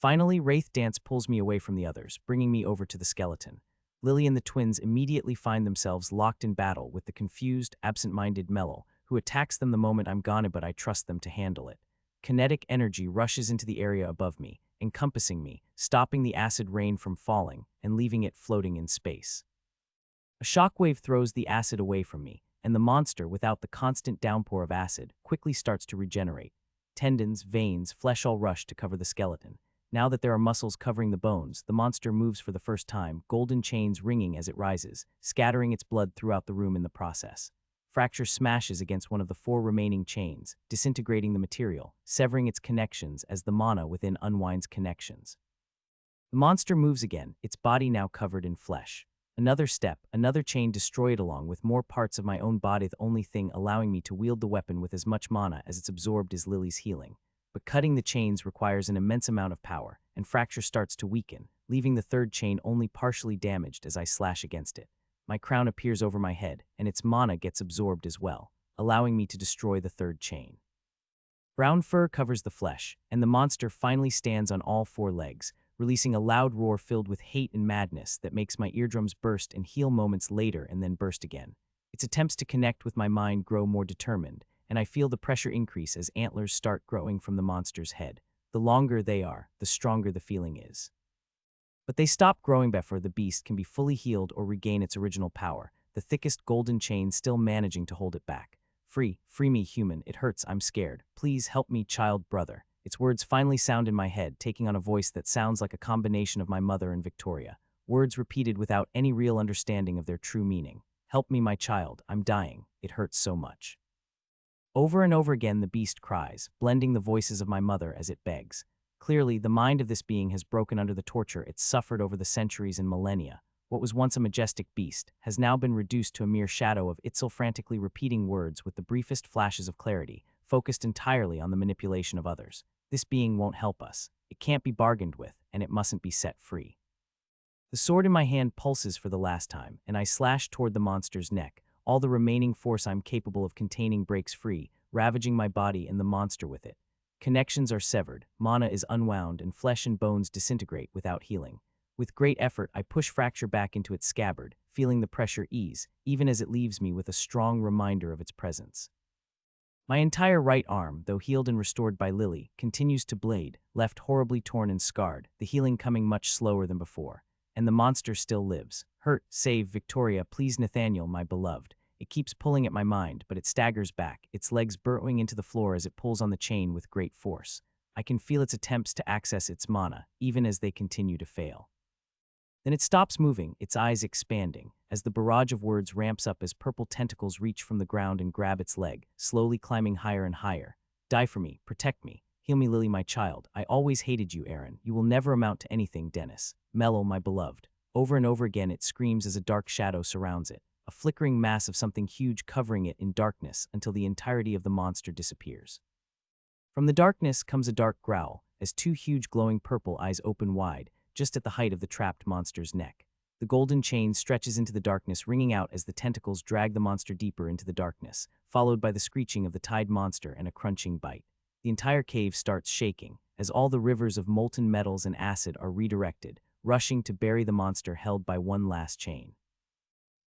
Finally, Wraith Dance pulls me away from the others, bringing me over to the skeleton. Lily and the twins immediately find themselves locked in battle with the confused, absent-minded Mello, who attacks them the moment I'm gone, but I trust them to handle it. Kinetic energy rushes into the area above me, encompassing me, stopping the acid rain from falling and leaving it floating in space. A shockwave throws the acid away from me, and the monster, without the constant downpour of acid, quickly starts to regenerate. Tendons, veins, flesh all rush to cover the skeleton. Now that there are muscles covering the bones, the monster moves for the first time, golden chains ringing as it rises, scattering its blood throughout the room in the process. Fracture smashes against one of the 4 remaining chains, disintegrating the material, severing its connections as the mana within unwinds connections. The monster moves again, its body now covered in flesh. Another step, another chain destroyed along with more parts of my own body, the only thing allowing me to wield the weapon with as much mana as it's absorbed is Lily's healing. But cutting the chains requires an immense amount of power, and Fracture starts to weaken, leaving the 3rd chain only partially damaged as I slash against it. My crown appears over my head, and its mana gets absorbed as well, allowing me to destroy the 3rd chain. Brown fur covers the flesh, and the monster finally stands on all 4 legs, releasing a loud roar filled with hate and madness that makes my eardrums burst and heal moments later and then burst again. Its attempts to connect with my mind grow more determined, and I feel the pressure increase as antlers start growing from the monster's head. The longer they are, the stronger the feeling is. But they stop growing before the beast can be fully healed or regain its original power, the thickest golden chain still managing to hold it back. Free me, human, it hurts, I'm scared. Please help me, child brother. Its words finally sound in my head, taking on a voice that sounds like a combination of my mother and Victoria. Words repeated without any real understanding of their true meaning. Help me, my child, I'm dying. It hurts so much. Over and over again the beast cries, blending the voices of my mother as it begs. Clearly, the mind of this being has broken under the torture it suffered over the centuries and millennia. What was once a majestic beast has now been reduced to a mere shadow of Itzel frantically repeating words with the briefest flashes of clarity, focused entirely on the manipulation of others. This being won't help us. It can't be bargained with, and it mustn't be set free. The sword in my hand pulses for the last time, and I slash toward the monster's neck. All the remaining force I'm capable of containing breaks free, ravaging my body and the monster with it. Connections are severed, mana is unwound, and flesh and bones disintegrate without healing. With great effort, I push Fracture back into its scabbard, feeling the pressure ease, even as it leaves me with a strong reminder of its presence. My entire right arm, though healed and restored by Lily, continues to bleed, left horribly torn and scarred, the healing coming much slower than before. And the monster still lives. Hurt, save, Victoria, please, Nathaniel, my beloved. It keeps pulling at my mind, but it staggers back, its legs burrowing into the floor as it pulls on the chain with great force. I can feel its attempts to access its mana, even as they continue to fail. Then it stops moving, its eyes expanding, as the barrage of words ramps up as purple tentacles reach from the ground and grab its leg, slowly climbing higher and higher. Die for me, protect me, heal me Lily my child, I always hated you Aaron, you will never amount to anything Dennis. Mellow my beloved. Over and over again it screams as a dark shadow surrounds it, a flickering mass of something huge covering it in darkness until the entirety of the monster disappears. From the darkness comes a dark growl, as two huge glowing purple eyes open wide, just at the height of the trapped monster's neck. The golden chain stretches into the darkness, ringing out as the tentacles drag the monster deeper into the darkness, followed by the screeching of the tied monster and a crunching bite. The entire cave starts shaking, as all the rivers of molten metals and acid are redirected, rushing to bury the monster held by one last chain.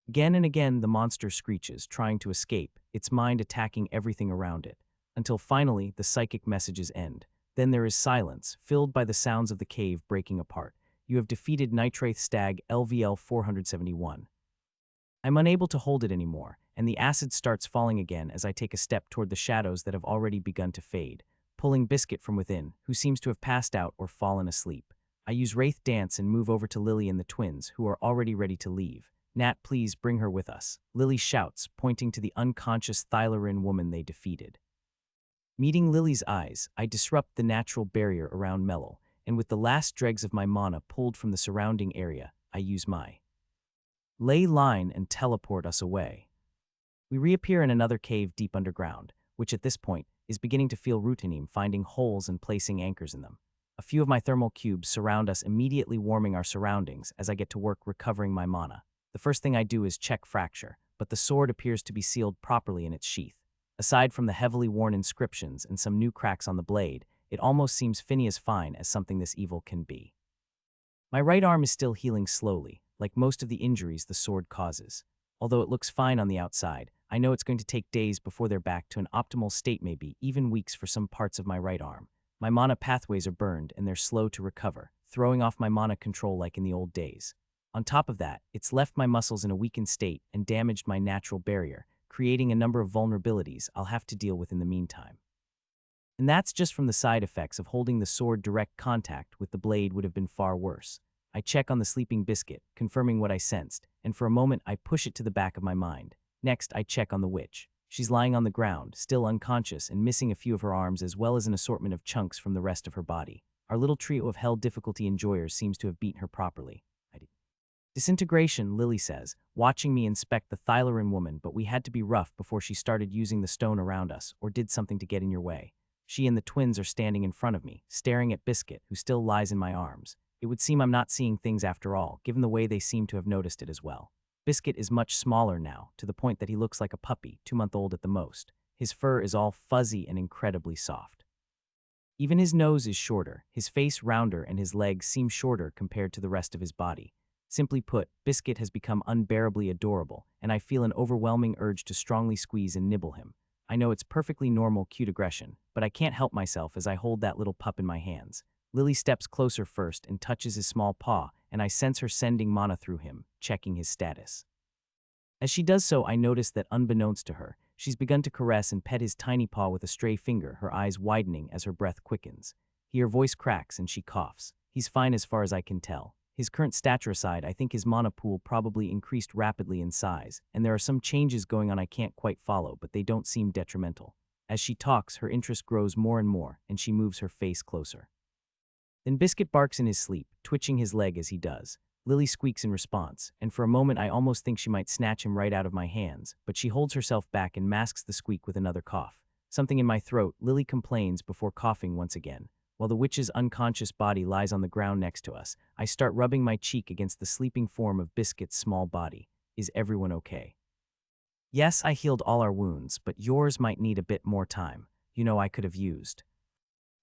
Again and again the monster screeches, trying to escape, its mind attacking everything around it, until finally the psychic messages end. Then there is silence, filled by the sounds of the cave breaking apart. You have defeated Nitraith Stag LVL 471. I'm unable to hold it anymore, and the acid starts falling again as I take a step toward the shadows that have already begun to fade, pulling Biscuit from within, who seems to have passed out or fallen asleep. I use Wraith Dance and move over to Lily and the twins, who are already ready to leave. Nat, please bring her with us, Lily shouts, pointing to the unconscious Thylarin woman they defeated. Meeting Lily's eyes, I disrupt the natural barrier around Mellow, and with the last dregs of my mana pulled from the surrounding area, I use my ley line and teleport us away. We reappear in another cave deep underground, which at this point is beginning to feel routine, finding holes and placing anchors in them. A few of my thermal cubes surround us, immediately warming our surroundings as I get to work recovering my mana. The first thing I do is check Fracture, but the sword appears to be sealed properly in its sheath. Aside from the heavily worn inscriptions and some new cracks on the blade, it almost seems Phineas fine as something this evil can be. My right arm is still healing slowly, like most of the injuries the sword causes. Although it looks fine on the outside, I know it's going to take days before they're back to an optimal state, maybe even weeks for some parts of my right arm. My mana pathways are burned and they're slow to recover, throwing off my mana control like in the old days. On top of that, it's left my muscles in a weakened state and damaged my natural barrier, creating a number of vulnerabilities I'll have to deal with in the meantime. And that's just from the side effects of holding the sword. Direct contact with the blade would have been far worse. I check on the sleeping Biscuit, confirming what I sensed, and for a moment I push it to the back of my mind. Next, I check on the witch. She's lying on the ground, still unconscious and missing a few of her arms as well as an assortment of chunks from the rest of her body. Our little trio of HellDifficulty enjoyers seems to have beaten her properly. Disintegration, Lily says, watching me inspect the Thylarin woman, but we had to be rough before she started using the stone around us or did something to get in your way. She and the twins are standing in front of me, staring at Biscuit, who still lies in my arms. It would seem I'm not seeing things after all, given the way they seem to have noticed it as well. Biscuit is much smaller now, to the point that he looks like a puppy, 2-month-old at the most. His fur is all fuzzy and incredibly soft. Even his nose is shorter, his face rounder, and his legs seem shorter compared to the rest of his body. Simply put, Biscuit has become unbearably adorable, and I feel an overwhelming urge to strongly squeeze and nibble him. I know it's perfectly normal cute aggression, but I can't help myself as I hold that little pup in my hands. Lily steps closer first and touches his small paw, and I sense her sending mana through him, checking his status. As she does so, I notice that unbeknownst to her, she's begun to caress and pet his tiny paw with a stray finger, her eyes widening as her breath quickens. Her voice cracks and she coughs. He's fine as far as I can tell. His current stature aside, I think his mana pool probably increased rapidly in size, and there are some changes going on I can't quite follow, but they don't seem detrimental. As she talks, her interest grows more and more, and she moves her face closer. Then Biscuit barks in his sleep, twitching his leg as he does. Lily squeaks in response, and for a moment I almost think she might snatch him right out of my hands, but she holds herself back and masks the squeak with another cough. Something in my throat, Lily complains before coughing once again. While the witch's unconscious body lies on the ground next to us, I start rubbing my cheek against the sleeping form of Biscuit's small body. Is everyone okay? Yes, I healed all our wounds, but yours might need a bit more time. You know, I could have used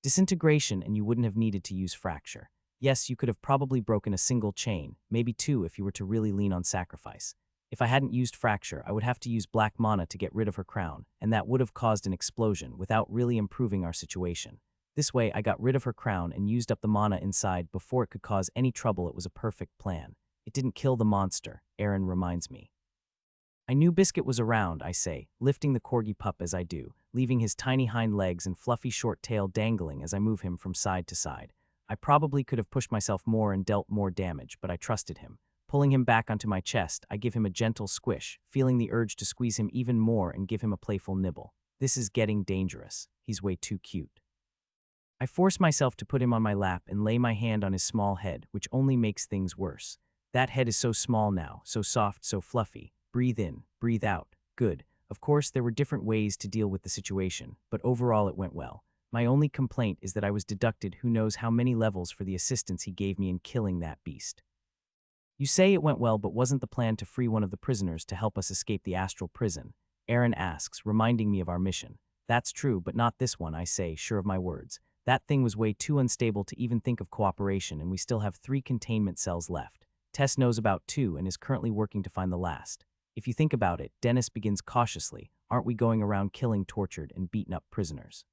disintegration and you wouldn't have needed to use fracture. Yes, you could have probably broken a single chain, maybe two if you were to really lean on sacrifice. If I hadn't used fracture, I would have to use black mana to get rid of her crown, and that would have caused an explosion without really improving our situation. This way, I got rid of her crown and used up the mana inside before it could cause any trouble. It was a perfect plan. It didn't kill the monster, Aaron reminds me. I knew Biscuit was around, I say, lifting the corgi pup as I do, leaving his tiny hind legs and fluffy short tail dangling as I move him from side to side. I probably could have pushed myself more and dealt more damage, but I trusted him. Pulling him back onto my chest, I give him a gentle squish, feeling the urge to squeeze him even more and give him a playful nibble. This is getting dangerous. He's way too cute. I force myself to put him on my lap and lay my hand on his small head, which only makes things worse. That head is so small now, so soft, so fluffy. Breathe in, breathe out. Good. Of course, there were different ways to deal with the situation, but overall it went well. My only complaint is that I was deducted who knows how many levels for the assistance he gave me in killing that beast. You say it went well, but wasn't the plan to free one of the prisoners to help us escape the astral prison? Aaron asks, reminding me of our mission. That's true, but not this one, I say, sure of my words. That thing was way too unstable to even think of cooperation, and we still have 3 containment cells left. Tess knows about 2 and is currently working to find the last. If you think about it, Dennis begins cautiously. Aren't we going around killing tortured and beaten up prisoners?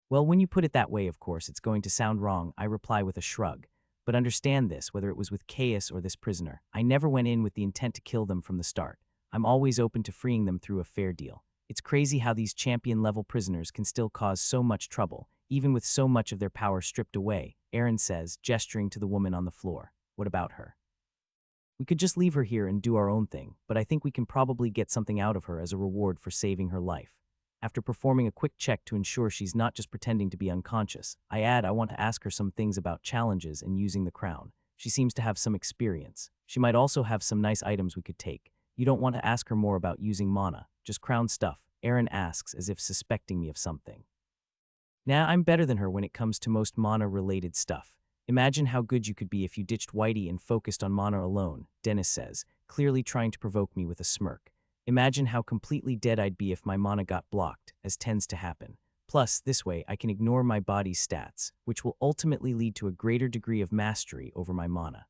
Well, when you put it that way, of course, it's going to sound wrong, I reply with a shrug. But understand this, whether it was with Caius or this prisoner, I never went in with the intent to kill them from the start. I'm always open to freeing them through a fair deal. It's crazy how these champion-level prisoners can still cause so much trouble, even with so much of their power stripped away, Aaron says, gesturing to the woman on the floor. What about her? We could just leave her here and do our own thing, but I think we can probably get something out of her as a reward for saving her life. After performing a quick check to ensure she's not just pretending to be unconscious, I add I want to ask her some things about challenges and using the crown. She seems to have some experience. She might also have some nice items we could take. You don't want to ask her more about using mana, just crown stuff, Aaron asks as if suspecting me of something. Nah, I'm better than her when it comes to most mana-related stuff. Imagine how good you could be if you ditched Whitey and focused on mana alone, Dennis says, clearly trying to provoke me with a smirk. Imagine how completely dead I'd be if my mana got blocked, as tends to happen. Plus, this way, I can ignore my body's stats, which will ultimately lead to a greater degree of mastery over my mana.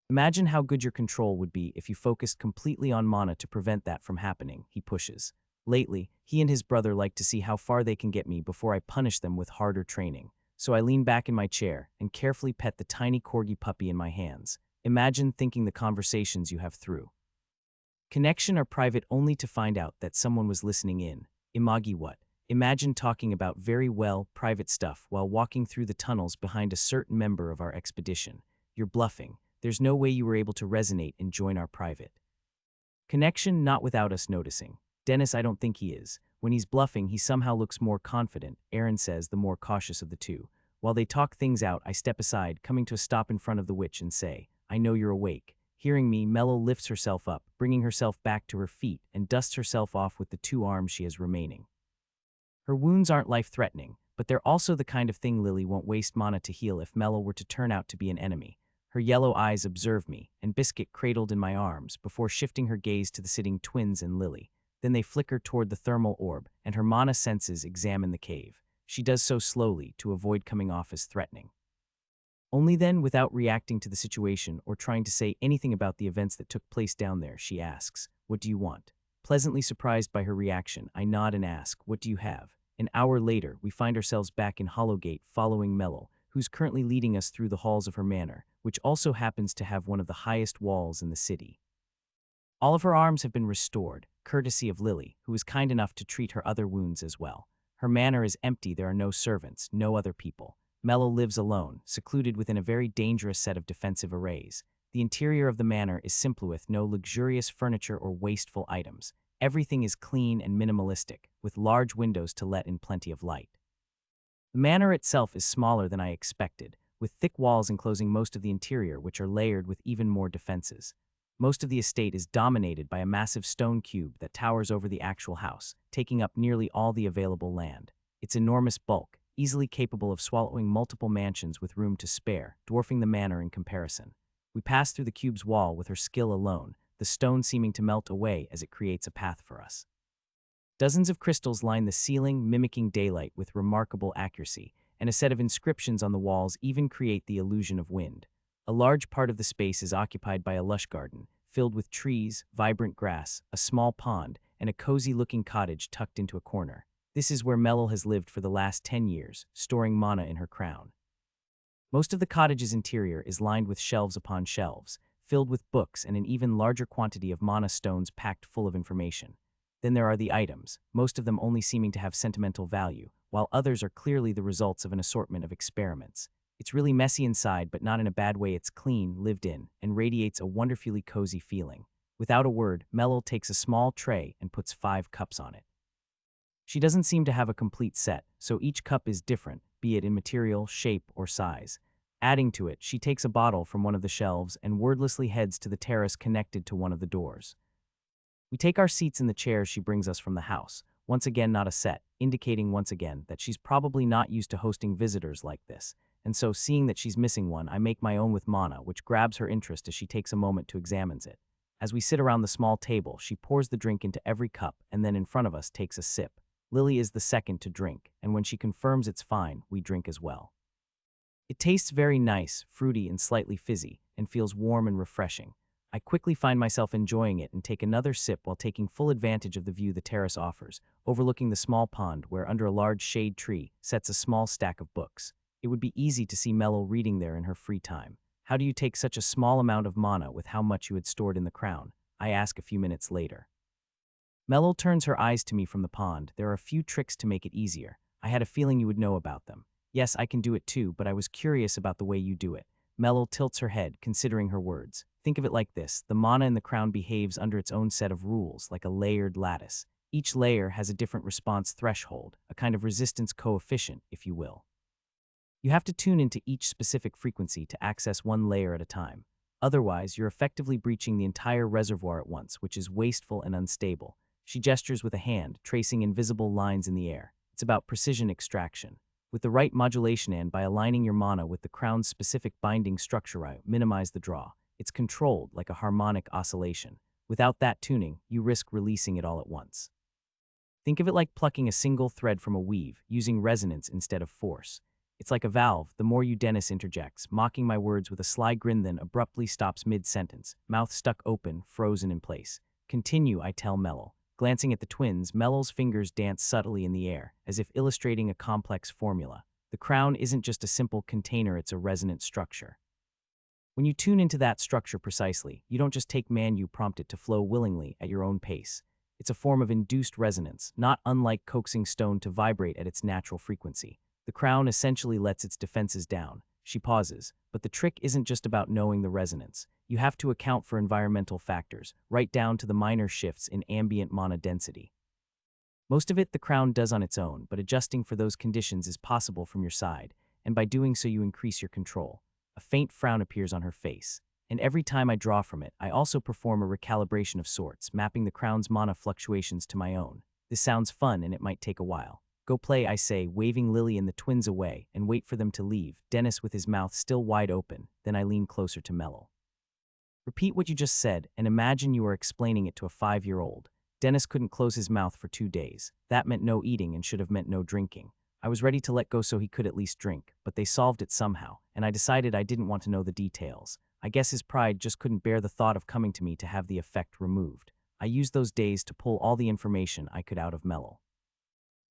Imagine how good your control would be if you focused completely on mana to prevent that from happening, he pushes. Lately, he and his brother like to see how far they can get me before I punish them with harder training. So I lean back in my chair and carefully pet the tiny corgi puppy in my hands. Imagine thinking the conversations you have through connection are private only to find out that someone was listening in. Imagi what? Imagine talking about very private stuff while walking through the tunnels behind a certain member of our expedition. You're bluffing. There's no way you were able to resonate and join our private connection, not without us noticing. Dennis, I don't think he is. When he's bluffing, he somehow looks more confident, Aaron says, the more cautious of the two. While they talk things out, I step aside, coming to a stop in front of the witch and say, I know you're awake. Hearing me, Mello lifts herself up, bringing herself back to her feet, and dusts herself off with the 2 arms she has remaining. Her wounds aren't life-threatening, but they're also the kind of thing Lily won't waste mana to heal if Mello were to turn out to be an enemy. Her yellow eyes observe me, and Biscuit cradled in my arms, before shifting her gaze to the sitting twins and Lily. Then they flicker toward the thermal orb, and her mana senses examine the cave. She does so slowly to avoid coming off as threatening. Only then, without reacting to the situation or trying to say anything about the events that took place down there, she asks, what do you want? Pleasantly surprised by her reaction, I nod and ask, what do you have? An hour later, we find ourselves back in Hollowgate following Mello, who's currently leading us through the halls of her manor, which also happens to have one of the highest walls in the city. All of her arms have been restored, courtesy of Lily, who was kind enough to treat her other wounds as well. Her manor is empty, there are no servants, no other people. Mello lives alone, secluded within a very dangerous set of defensive arrays. The interior of the manor is simple with no luxurious furniture or wasteful items. Everything is clean and minimalistic, with large windows to let in plenty of light. The manor itself is smaller than I expected, with thick walls enclosing most of the interior, which are layered with even more defenses. Most of the estate is dominated by a massive stone cube that towers over the actual house, taking up nearly all the available land. Its enormous bulk, easily capable of swallowing multiple mansions with room to spare, dwarfing the manor in comparison. We pass through the cube's wall with her skill alone, the stone seeming to melt away as it creates a path for us. Dozens of crystals line the ceiling, mimicking daylight with remarkable accuracy, and a set of inscriptions on the walls even create the illusion of wind. A large part of the space is occupied by a lush garden, filled with trees, vibrant grass, a small pond, and a cozy-looking cottage tucked into a corner. This is where Mello has lived for the last 10 years, storing mana in her crown. Most of the cottage's interior is lined with shelves upon shelves, filled with books and an even larger quantity of mana stones packed full of information. Then there are the items, most of them only seeming to have sentimental value, while others are clearly the results of an assortment of experiments. It's really messy inside, but not in a bad way. It's clean, lived in, and radiates a wonderfully cozy feeling. Without a word, Mello takes a small tray and puts 5 cups on it. She doesn't seem to have a complete set, so each cup is different, be it in material, shape, or size. Adding to it, she takes a bottle from one of the shelves and wordlessly heads to the terrace connected to one of the doors. We take our seats in the chairs she brings us from the house, once again not a set, indicating once again that she's probably not used to hosting visitors like this, and so seeing that she's missing one, I make my own with Mana, which grabs her interest as she takes a moment to examine it. As we sit around the small table, she pours the drink into every cup and then in front of us takes a sip. Lily is the second to drink, and when she confirms it's fine, we drink as well. It tastes very nice, fruity and slightly fizzy, and feels warm and refreshing. I quickly find myself enjoying it and take another sip while taking full advantage of the view the terrace offers, overlooking the small pond where under a large shade tree sets a small stack of books. It would be easy to see Mello reading there in her free time. How do you take such a small amount of mana with how much you had stored in the crown? I ask a few minutes later. Mello turns her eyes to me from the pond. There are a few tricks to make it easier. I had a feeling you would know about them. Yes, I can do it too, but I was curious about the way you do it. Mello tilts her head, considering her words. Think of it like this. The mana in the crown behaves under its own set of rules, like a layered lattice. Each layer has a different response threshold, a kind of resistance coefficient, if you will. You have to tune into each specific frequency to access one layer at a time. Otherwise, you're effectively breaching the entire reservoir at once, which is wasteful and unstable. She gestures with a hand, tracing invisible lines in the air. It's about precision extraction. With the right modulation and by aligning your mana with the crown's specific binding structure, minimize the draw. It's controlled like a harmonic oscillation. Without that tuning, you risk releasing it all at once. Think of it like plucking a single thread from a weave, using resonance instead of force. It's like a valve. The more you Dennis interjects, mocking my words with a sly grin, then abruptly stops mid-sentence, mouth stuck open, frozen in place. Continue, I tell Mello. Glancing at the twins, Mello's fingers dance subtly in the air, as if illustrating a complex formula. The crown isn't just a simple container, it's a resonant structure. When you tune into that structure precisely, you don't just take man, you prompt it to flow willingly at your own pace. It's a form of induced resonance, not unlike coaxing stone to vibrate at its natural frequency. The crown essentially lets its defenses down. She pauses, but the trick isn't just about knowing the resonance. You have to account for environmental factors, right down to the minor shifts in ambient mana density. Most of it the crown does on its own, but adjusting for those conditions is possible from your side, and by doing so you increase your control. A faint frown appears on her face, and every time I draw from it, I also perform a recalibration of sorts, mapping the crown's mana fluctuations to my own. This sounds fun, and it might take a while. Go play, I say, waving Lily and the twins away, and wait for them to leave, Dennis with his mouth still wide open. Then I lean closer to Mello. Repeat what you just said, and imagine you are explaining it to a 5-year-old. Dennis couldn't close his mouth for 2 days. That meant no eating and should have meant no drinking. I was ready to let go so he could at least drink, but they solved it somehow, and I decided I didn't want to know the details. I guess his pride just couldn't bear the thought of coming to me to have the effect removed. I used those days to pull all the information I could out of Mello.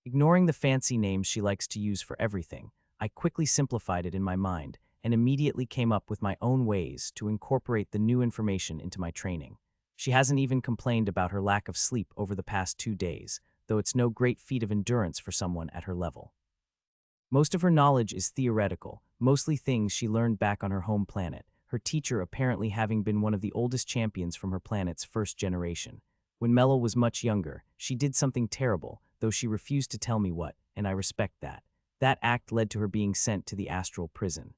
Ignoring the fancy names she likes to use for everything, I quickly simplified it in my mind and immediately came up with my own ways to incorporate the new information into my training. She hasn't even complained about her lack of sleep over the past 2 days, though it's no great feat of endurance for someone at her level. Most of her knowledge is theoretical, mostly things she learned back on her home planet, her teacher apparently having been one of the oldest champions from her planet's first generation. When Mello was much younger, she did something terrible, though she refused to tell me what, and I respect that. That act led to her being sent to the astral prison.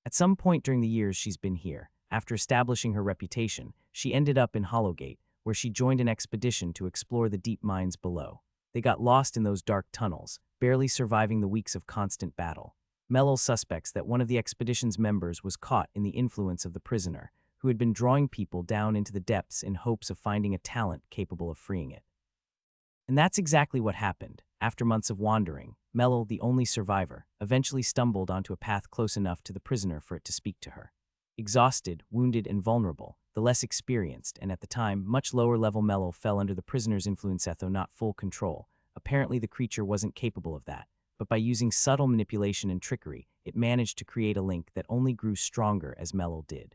At some point during the years she's been here, after establishing her reputation, she ended up in Hollowgate, where she joined an expedition to explore the deep mines below. They got lost in those dark tunnels, barely surviving the weeks of constant battle. Mello suspects that one of the expedition's members was caught in the influence of the prisoner, who had been drawing people down into the depths in hopes of finding a talent capable of freeing it. And that's exactly what happened. After months of wandering, Mello, the only survivor, eventually stumbled onto a path close enough to the prisoner for it to speak to her. Exhausted, wounded, and vulnerable, the less experienced, and at the time, much lower-level Mello fell under the prisoner's influence, though not full control. Apparently the creature wasn't capable of that, but by using subtle manipulation and trickery, it managed to create a link that only grew stronger as Mello did.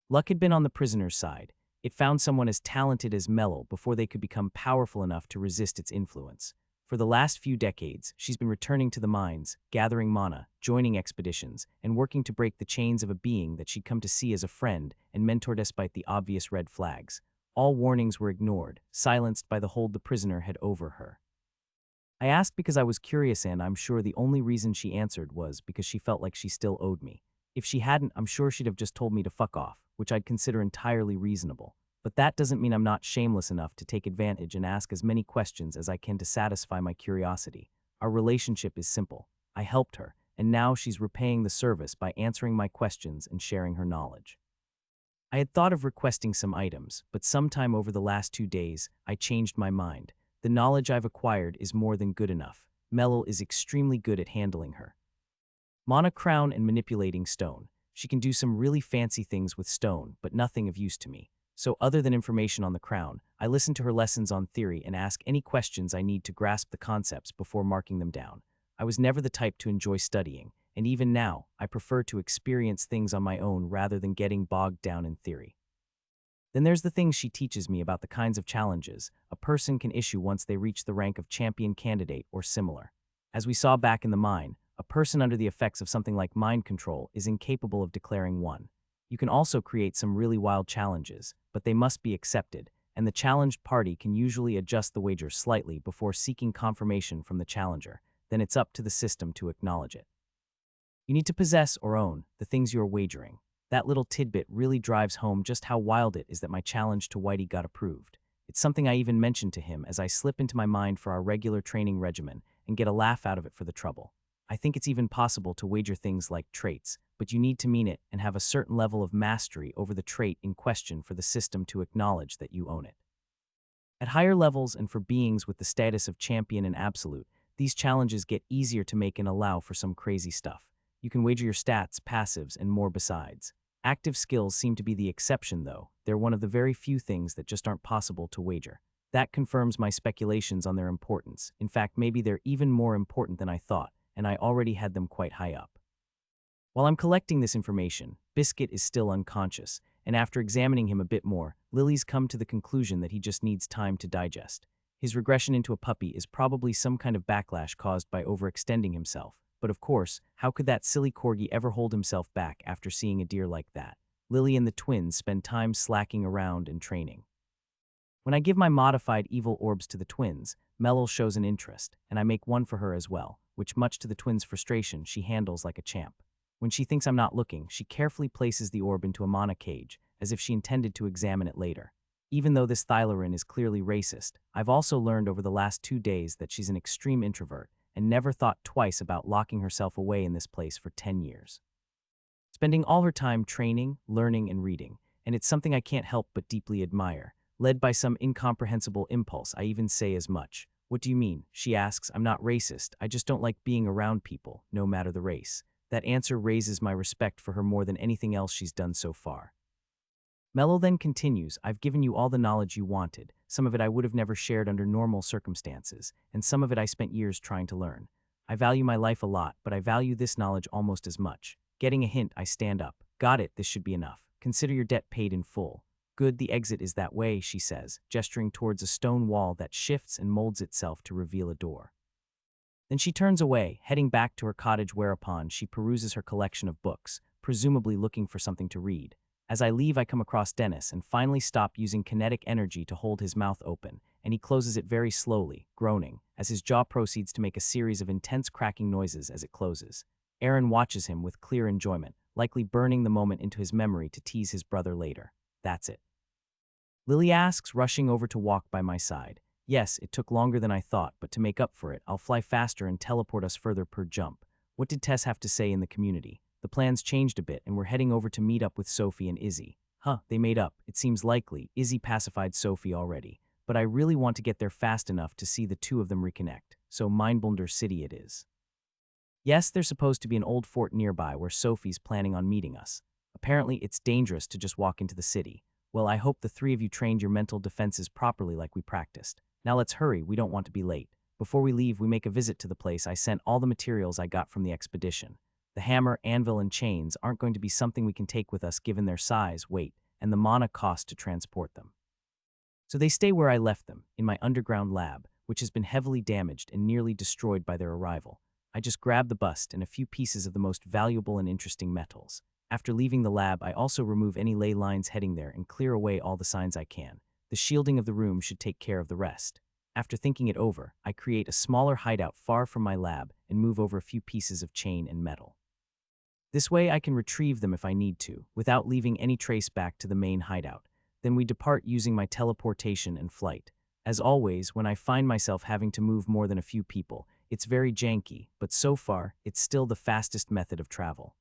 Luck had been on the prisoner's side. It found someone as talented as Mello before they could become powerful enough to resist its influence. For the last few decades, she's been returning to the mines, gathering mana, joining expeditions, and working to break the chains of a being that she'd come to see as a friend and mentor despite the obvious red flags. All warnings were ignored, silenced by the hold the prisoner had over her. I asked because I was curious, and I'm sure the only reason she answered was because she felt like she still owed me. If she hadn't, I'm sure she'd have just told me to fuck off, which I'd consider entirely reasonable. But that doesn't mean I'm not shameless enough to take advantage and ask as many questions as I can to satisfy my curiosity. Our relationship is simple. I helped her, and now she's repaying the service by answering my questions and sharing her knowledge. I had thought of requesting some items, but sometime over the last 2 days, I changed my mind. The knowledge I've acquired is more than good enough. Melil is extremely good at handling her. Mana crown and manipulating stone. She can do some really fancy things with stone, but nothing of use to me. So other than information on the crown, I listen to her lessons on theory and ask any questions I need to grasp the concepts before marking them down. I was never the type to enjoy studying, and even now, I prefer to experience things on my own rather than getting bogged down in theory. Then there's the things she teaches me about the kinds of challenges a person can issue once they reach the rank of champion candidate or similar. As we saw back in the mine, a person under the effects of something like mind control is incapable of declaring one. You can also create some really wild challenges, but they must be accepted, and the challenged party can usually adjust the wager slightly before seeking confirmation from the challenger. Then it's up to the system to acknowledge it. You need to possess or own the things you are wagering. That little tidbit really drives home just how wild it is that my challenge to Whitey got approved. It's something I even mentioned to him as I slip into my mind for our regular training regimen and get a laugh out of it for the trouble. I think it's even possible to wager things like traits, but you need to mean it and have a certain level of mastery over the trait in question for the system to acknowledge that you own it. At higher levels and for beings with the status of champion and absolute, these challenges get easier to make and allow for some crazy stuff. You can wager your stats, passives, and more besides. Active skills seem to be the exception, though. They're one of the very few things that just aren't possible to wager. That confirms my speculations on their importance. In fact, maybe they're even more important than I thought, and I already had them quite high up. While I'm collecting this information, Biscuit is still unconscious, and after examining him a bit more, Lily's come to the conclusion that he just needs time to digest. His regression into a puppy is probably some kind of backlash caused by overextending himself. But of course, how could that silly corgi ever hold himself back after seeing a deer like that? Lily and the twins spend time slacking around and training. When I give my modified evil orbs to the twins, Melil shows an interest, and I make one for her as well, which much to the twins' frustration, she handles like a champ. When she thinks I'm not looking, she carefully places the orb into a mana cage, as if she intended to examine it later. Even though this Thylarin is clearly racist, I've also learned over the last 2 days that she's an extreme introvert, and never thought twice about locking herself away in this place for 10 years. Spending all her time training, learning, and reading, and it's something I can't help but deeply admire. Led by some incomprehensible impulse, I even say as much. What do you mean? She asks. I'm not racist, I just don't like being around people, no matter the race. That answer raises my respect for her more than anything else she's done so far. Melil then continues, I've given you all the knowledge you wanted. Some of it I would have never shared under normal circumstances, and some of it I spent years trying to learn. I value my life a lot, but I value this knowledge almost as much. Getting a hint, I stand up. Got it, this should be enough. Consider your debt paid in full. Good, the exit is that way, she says, gesturing towards a stone wall that shifts and molds itself to reveal a door. Then she turns away, heading back to her cottage, whereupon she peruses her collection of books, presumably looking for something to read. As I leave, I come across Dennis and finally stop using kinetic energy to hold his mouth open, and he closes it very slowly, groaning, as his jaw proceeds to make a series of intense cracking noises as it closes. Aaron watches him with clear enjoyment, likely burning the moment into his memory to tease his brother later. That's it. Lily asks, rushing over to walk by my side. Yes, it took longer than I thought, but to make up for it, I'll fly faster and teleport us further per jump. What did Tess have to say in the community? The plans changed a bit, and we're heading over to meet up with Sophie and Izzy. They made up. It seems likely. Izzy pacified Sophie already. But I really want to get there fast enough to see the two of them reconnect. So Mindblunder City it is. Yes, there's supposed to be an old fort nearby where Sophie's planning on meeting us. Apparently, it's dangerous to just walk into the city. Well, I hope the 3 of you trained your mental defenses properly like we practiced. Now let's hurry, we don't want to be late. Before we leave, we make a visit to the place. I sent all the materials I got from the expedition. The hammer, anvil, and chains aren't going to be something we can take with us given their size, weight, and the mana cost to transport them. So they stay where I left them, in my underground lab, which has been heavily damaged and nearly destroyed by their arrival. I just grab the bust and a few pieces of the most valuable and interesting metals. After leaving the lab, I also remove any ley lines heading there and clear away all the signs I can. The shielding of the room should take care of the rest. After thinking it over, I create a smaller hideout far from my lab and move over a few pieces of chain and metal. This way I can retrieve them if I need to, without leaving any trace back to the main hideout. Then we depart using my teleportation and flight. As always, when I find myself having to move more than a few people, it's very janky, but so far, it's still the fastest method of travel.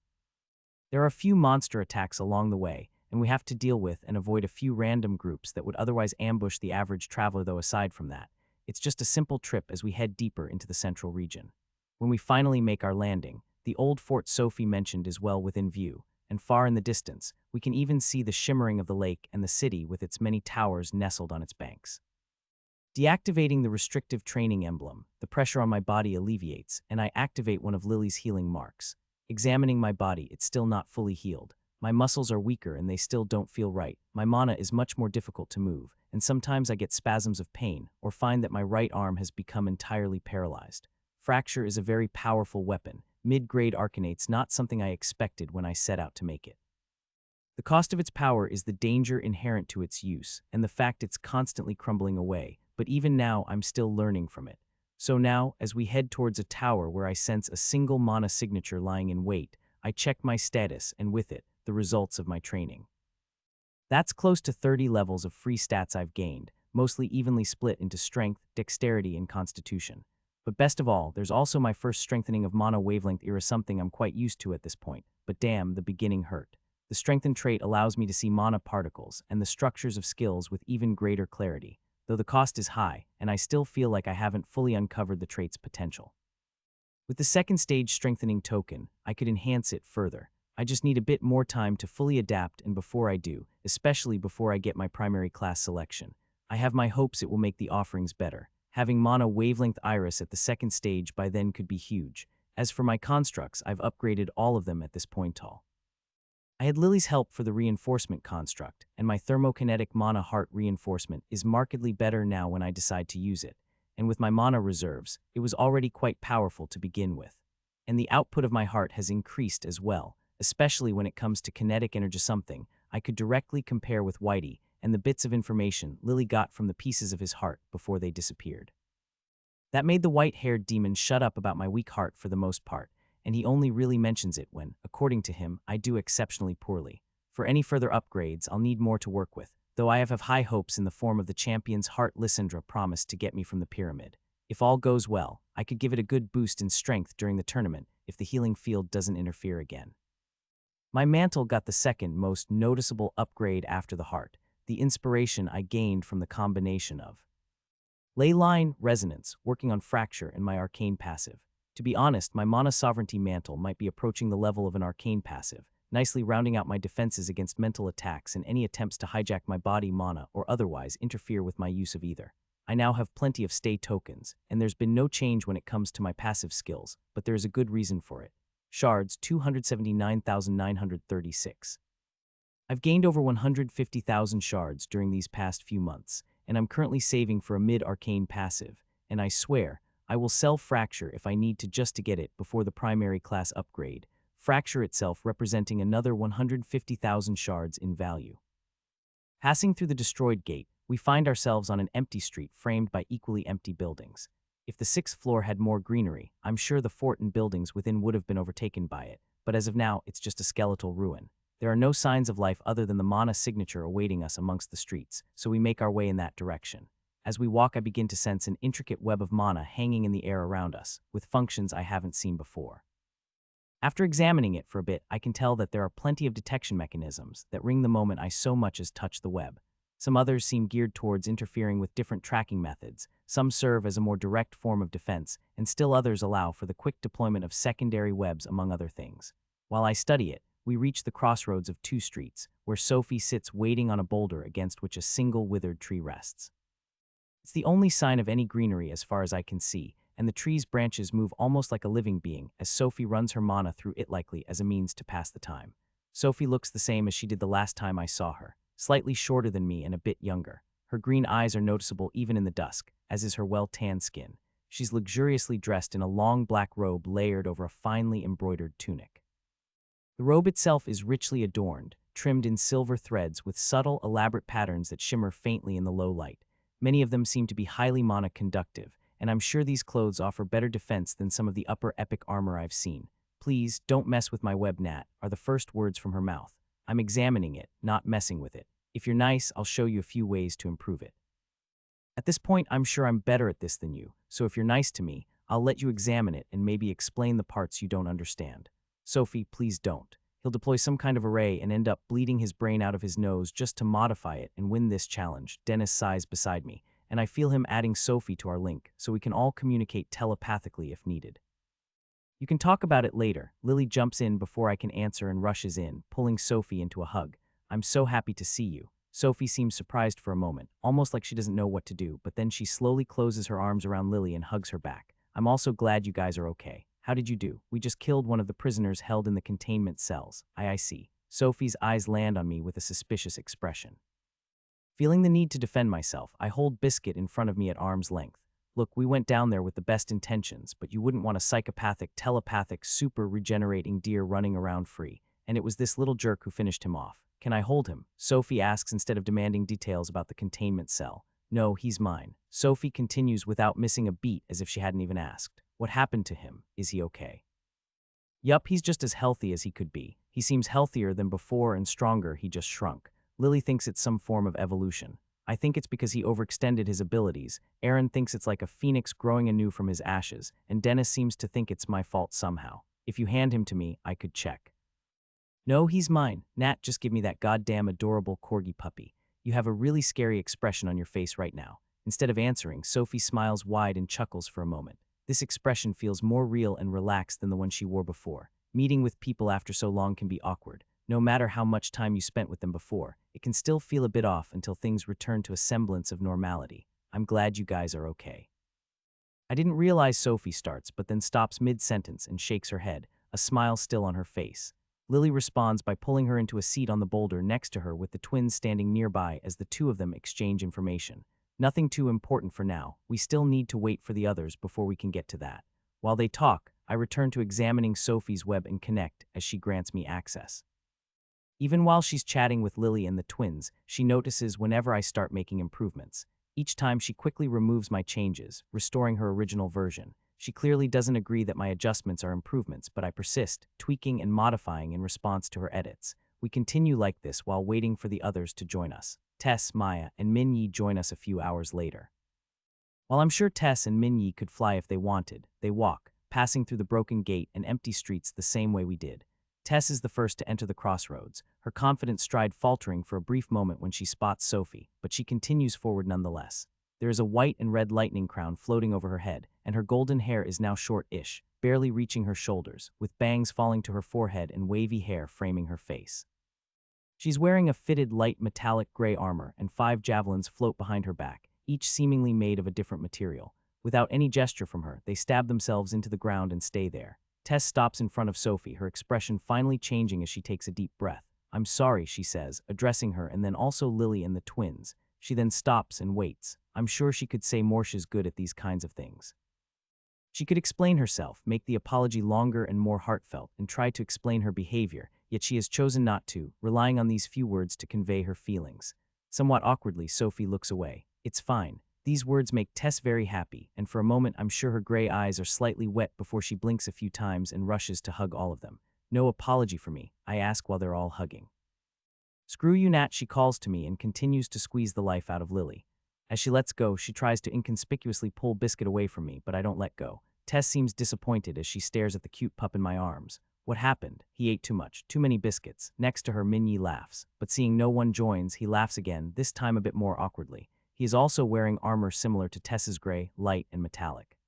There are a few monster attacks along the way, and we have to deal with and avoid a few random groups that would otherwise ambush the average traveler, though aside from that, it's just a simple trip as we head deeper into the central region. When we finally make our landing, the old Fort Sophie mentioned is well within view, and far in the distance, we can even see the shimmering of the lake and the city with its many towers nestled on its banks. Deactivating the restrictive training emblem, the pressure on my body alleviates, and I activate one of Lily's healing marks. Examining my body, it's still not fully healed. My muscles are weaker and they still don't feel right. My mana is much more difficult to move, and sometimes I get spasms of pain or find that my right arm has become entirely paralyzed. Fracture is a very powerful weapon. Mid-grade arcanate's not something I expected when I set out to make it. The cost of its power is the danger inherent to its use and the fact it's constantly crumbling away, but even now I'm still learning from it. So now, as we head towards a tower where I sense a single mana signature lying in wait, I check my status and with it, the results of my training. That's close to 30 levels of free stats I've gained, mostly evenly split into strength, dexterity, and constitution. But best of all, there's also my first strengthening of mana wavelength era, something I'm quite used to at this point, but damn, the beginning hurt. The strengthen trait allows me to see mana particles and the structures of skills with even greater clarity, though the cost is high, and I still feel like I haven't fully uncovered the trait's potential. With the second stage strengthening token, I could enhance it further. I just need a bit more time to fully adapt, and before I do, especially before I get my primary class selection, I have my hopes it will make the offerings better. Having mana wavelength iris at the second stage by then could be huge. As for my constructs, I've upgraded all of them at this point. I had Lily's help for the reinforcement construct, and my thermokinetic mana heart reinforcement is markedly better now when I decide to use it, and with my mana reserves, it was already quite powerful to begin with. And the output of my heart has increased as well, especially when it comes to kinetic energy, something I could directly compare with Whitey and the bits of information Lily got from the pieces of his heart before they disappeared. That made the white-haired demon shut up about my weak heart for the most part, and he only really mentions it when, according to him, I do exceptionally poorly. For any further upgrades, I'll need more to work with, though I have high hopes in the form of the champion's heart Lysandra promised to get me from the pyramid. If all goes well, I could give it a good boost in strength during the tournament if the healing field doesn't interfere again. My mantle got the second most noticeable upgrade after the heart, the inspiration I gained from the combination of Leyline, Resonance, working on Fracture, and my arcane passive. To be honest, my mana sovereignty mantle might be approaching the level of an arcane passive, nicely rounding out my defenses against mental attacks and any attempts to hijack my body mana or otherwise interfere with my use of either. I now have plenty of stay tokens, and there's been no change when it comes to my passive skills, but there is a good reason for it. Shards, 279,936. I've gained over 150,000 shards during these past few months, and I'm currently saving for a mid-arcane passive, and I swear, I will sell Fracture if I need to just to get it before the primary class upgrade, Fracture itself representing another 150,000 shards in value. Passing through the destroyed gate, we find ourselves on an empty street framed by equally empty buildings. If the sixth floor had more greenery, I'm sure the fort and buildings within would have been overtaken by it, but as of now, it's just a skeletal ruin. There are no signs of life other than the mana signature awaiting us amongst the streets, so we make our way in that direction. As we walk, I begin to sense an intricate web of mana hanging in the air around us, with functions I haven't seen before. After examining it for a bit, I can tell that there are plenty of detection mechanisms that ring the moment I so much as touch the web. Some others seem geared towards interfering with different tracking methods, some serve as a more direct form of defense, and still others allow for the quick deployment of secondary webs, among other things. While I study it, we reach the crossroads of two streets, where Sophie sits waiting on a boulder against which a single withered tree rests. It's the only sign of any greenery as far as I can see, and the tree's branches move almost like a living being as Sophie runs her mana through it, likely as a means to pass the time. Sophie looks the same as she did the last time I saw her, slightly shorter than me and a bit younger. Her green eyes are noticeable even in the dusk, as is her well-tanned skin. She's luxuriously dressed in a long black robe layered over a finely embroidered tunic. The robe itself is richly adorned, trimmed in silver threads with subtle, elaborate patterns that shimmer faintly in the low light. Many of them seem to be highly mana-conductive, and I'm sure these clothes offer better defense than some of the upper epic armor I've seen. "Please, don't mess with my web, Nat," are the first words from her mouth. I'm examining it, not messing with it. If you're nice, I'll show you a few ways to improve it. At this point, I'm sure I'm better at this than you, so if you're nice to me, I'll let you examine it and maybe explain the parts you don't understand. Sophie, please don't. He'll deploy some kind of array and end up bleeding his brain out of his nose just to modify it and win this challenge. Dennis sighs beside me, and I feel him adding Sophie to our link so we can all communicate telepathically if needed. "You can talk about it later." Lily jumps in before I can answer and rushes in, pulling Sophie into a hug. "I'm so happy to see you." Sophie seems surprised for a moment, almost like she doesn't know what to do, but then she slowly closes her arms around Lily and hugs her back. "I'm also glad you guys are okay. How did you do?" "We just killed one of the prisoners held in the containment cells." I see." Sophie's eyes land on me with a suspicious expression. Feeling the need to defend myself, I hold Biscuit in front of me at arm's length. "Look, we went down there with the best intentions, but you wouldn't want a psychopathic, telepathic, super-regenerating deer running around free, and it was this little jerk who finished him off. Can I hold him?" Sophie asks instead of demanding details about the containment cell. "No, he's mine." Sophie continues without missing a beat as if she hadn't even asked. "What happened to him? Is he okay?" "Yup, he's just as healthy as he could be. He seems healthier than before and stronger, he just shrunk." Lily thinks it's some form of evolution. I think it's because he overextended his abilities. Aaron thinks it's like a phoenix growing anew from his ashes, and Dennis seems to think it's my fault somehow. If you hand him to me, I could check. "No, he's mine. Nat, just give me that goddamn adorable corgi puppy. You have a really scary expression on your face right now." Instead of answering, Sophie smiles wide and chuckles for a moment. This expression feels more real and relaxed than the one she wore before. Meeting with people after so long can be awkward. No matter how much time you spent with them before, it can still feel a bit off until things return to a semblance of normality. "I'm glad you guys are okay." I didn't realize Sophie starts, but then stops mid-sentence and shakes her head, a smile still on her face. Lily responds by pulling her into a seat on the boulder next to her with the twins standing nearby as the two of them exchange information. Nothing too important for now. We still need to wait for the others before we can get to that. While they talk, I return to examining Sophie's web and connect as she grants me access. Even while she's chatting with Lily and the twins, she notices whenever I start making improvements. Each time she quickly removes my changes, restoring her original version. She clearly doesn't agree that my adjustments are improvements, but I persist, tweaking and modifying in response to her edits. We continue like this while waiting for the others to join us. Tess, Maya, and Minyi join us a few hours later. While I'm sure Tess and Minyi could fly if they wanted, they walk, passing through the broken gate and empty streets the same way we did. Tess is the first to enter the crossroads, her confident stride faltering for a brief moment when she spots Sophie, but she continues forward nonetheless. There is a white and red lightning crown floating over her head, and her golden hair is now short-ish, barely reaching her shoulders, with bangs falling to her forehead and wavy hair framing her face. She's wearing a fitted light metallic gray armor, and 5 javelins float behind her back, each seemingly made of a different material. Without any gesture from her, they stab themselves into the ground and stay there. Tess stops in front of Sophie, her expression finally changing as she takes a deep breath. "I'm sorry," she says, addressing her and then also Lily and the twins. She then stops and waits. I'm sure she could say more. She's good at these kinds of things. She could explain herself, make the apology longer and more heartfelt, and try to explain her behavior, yet she has chosen not to, relying on these few words to convey her feelings. Somewhat awkwardly, Sophie looks away. "It's fine." These words make Tess very happy, and for a moment I'm sure her gray eyes are slightly wet before she blinks a few times and rushes to hug all of them. "No apology for me," I ask while they're all hugging. "Screw you, Nat," she calls to me and continues to squeeze the life out of Lily. As she lets go, she tries to inconspicuously pull Biscuit away from me, but I don't let go. Tess seems disappointed as she stares at the cute pup in my arms. "What happened?" "He ate too much, too many biscuits." Next to her, Minyi laughs, but seeing no one joins, he laughs again, this time a bit more awkwardly. He is also wearing armor similar to Tess's gray, light, and metallic.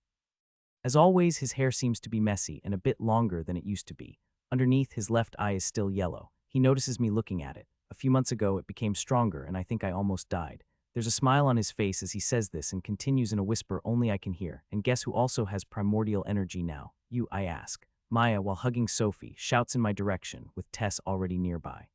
As always, his hair seems to be messy and a bit longer than it used to be. Underneath, his left eye is still yellow. He notices me looking at it. A few months ago, it became stronger, and I think I almost died. There's a smile on his face as he says this and continues in a whisper only I can hear. "And guess who also has primordial energy now?" "You," I ask. Maya, while hugging Sophie, shouts in my direction, with Tess already nearby.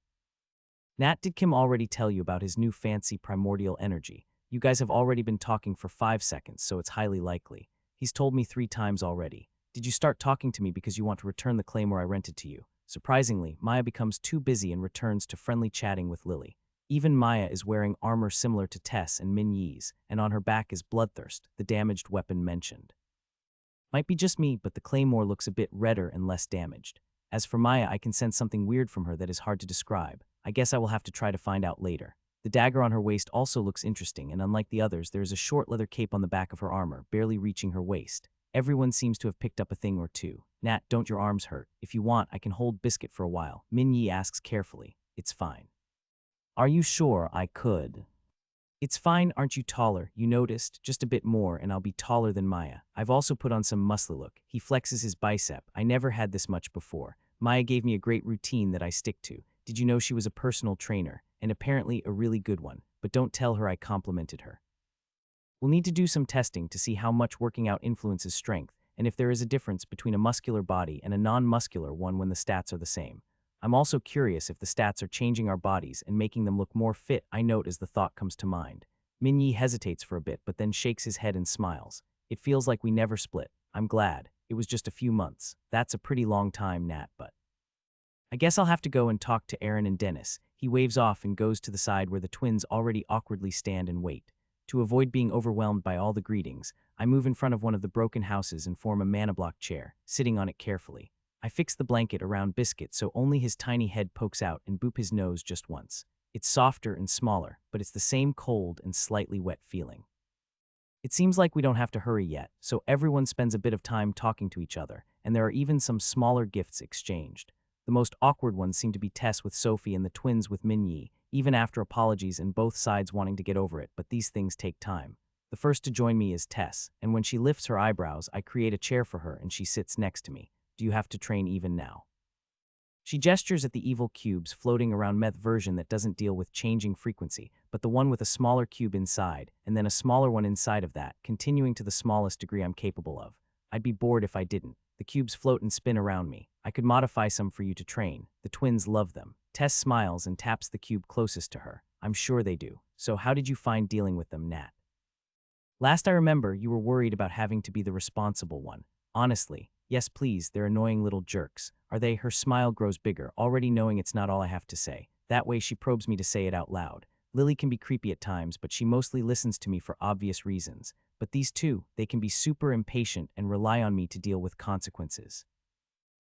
"Nat, did Kim already tell you about his new fancy primordial energy?" You guys have already been talking for 5 seconds, so it's highly likely. He's told me 3 times already. Did you start talking to me because you want to return the claymore I rented to you? Surprisingly, Maya becomes too busy and returns to friendly chatting with Lily. Even Maya is wearing armor similar to Tess and Min Yi's, and on her back is Bloodthirst, the damaged weapon mentioned. Might be just me, but the claymore looks a bit redder and less damaged. As for Maya, I can sense something weird from her that is hard to describe. I guess I will have to try to find out later. The dagger on her waist also looks interesting, and unlike the others, there is a short leather cape on the back of her armor, barely reaching her waist. Everyone seems to have picked up a thing or two. Nat, don't your arms hurt? If you want, I can hold Biscuit for a while. Min Yi asks carefully. It's fine. Are you sure I could? It's fine, aren't you taller? You noticed? Just a bit more, and I'll be taller than Maya. I've also put on some muscle look. He flexes his bicep. I never had this much before. Maya gave me a great routine that I stick to. Did you know she was a personal trainer? And apparently a really good one. But don't tell her I complimented her. We'll need to do some testing to see how much working out influences strength, and if there is a difference between a muscular body and a non-muscular one when the stats are the same. I'm also curious if the stats are changing our bodies and making them look more fit, I note as the thought comes to mind. Min Yi hesitates for a bit but then shakes his head and smiles. It feels like we never split. I'm glad. It was just a few months. That's a pretty long time, Nat, but I guess I'll have to go and talk to Aaron and Dennis. He waves off and goes to the side where the twins already awkwardly stand and wait. To avoid being overwhelmed by all the greetings, I move in front of one of the broken houses and form a mana block chair, sitting on it carefully. I fix the blanket around Biscuit so only his tiny head pokes out and boop his nose just once. It's softer and smaller, but it's the same cold and slightly wet feeling. It seems like we don't have to hurry yet, so everyone spends a bit of time talking to each other, and there are even some smaller gifts exchanged. The most awkward ones seem to be Tess with Sophie and the twins with Min Yi, even after apologies and both sides wanting to get over it, but these things take time. The first to join me is Tess, and when she lifts her eyebrows, I create a chair for her and she sits next to me. Do you have to train even now? She gestures at the evil cubes floating around Meth version that doesn't deal with changing frequency, but the one with a smaller cube inside, and then a smaller one inside of that, continuing to the smallest degree I'm capable of. I'd be bored if I didn't. The cubes float and spin around me. I could modify some for you to train. The twins love them. Tess smiles and taps the cube closest to her. I'm sure they do. So how did you find dealing with them, Nat? Last I remember, you were worried about having to be the responsible one. Honestly, yes please, they're annoying little jerks. Are they? Her smile grows bigger, already knowing it's not all I have to say. That way she probes me to say it out loud. Lily can be creepy at times, but she mostly listens to me for obvious reasons. But these two, they can be super impatient and rely on me to deal with consequences.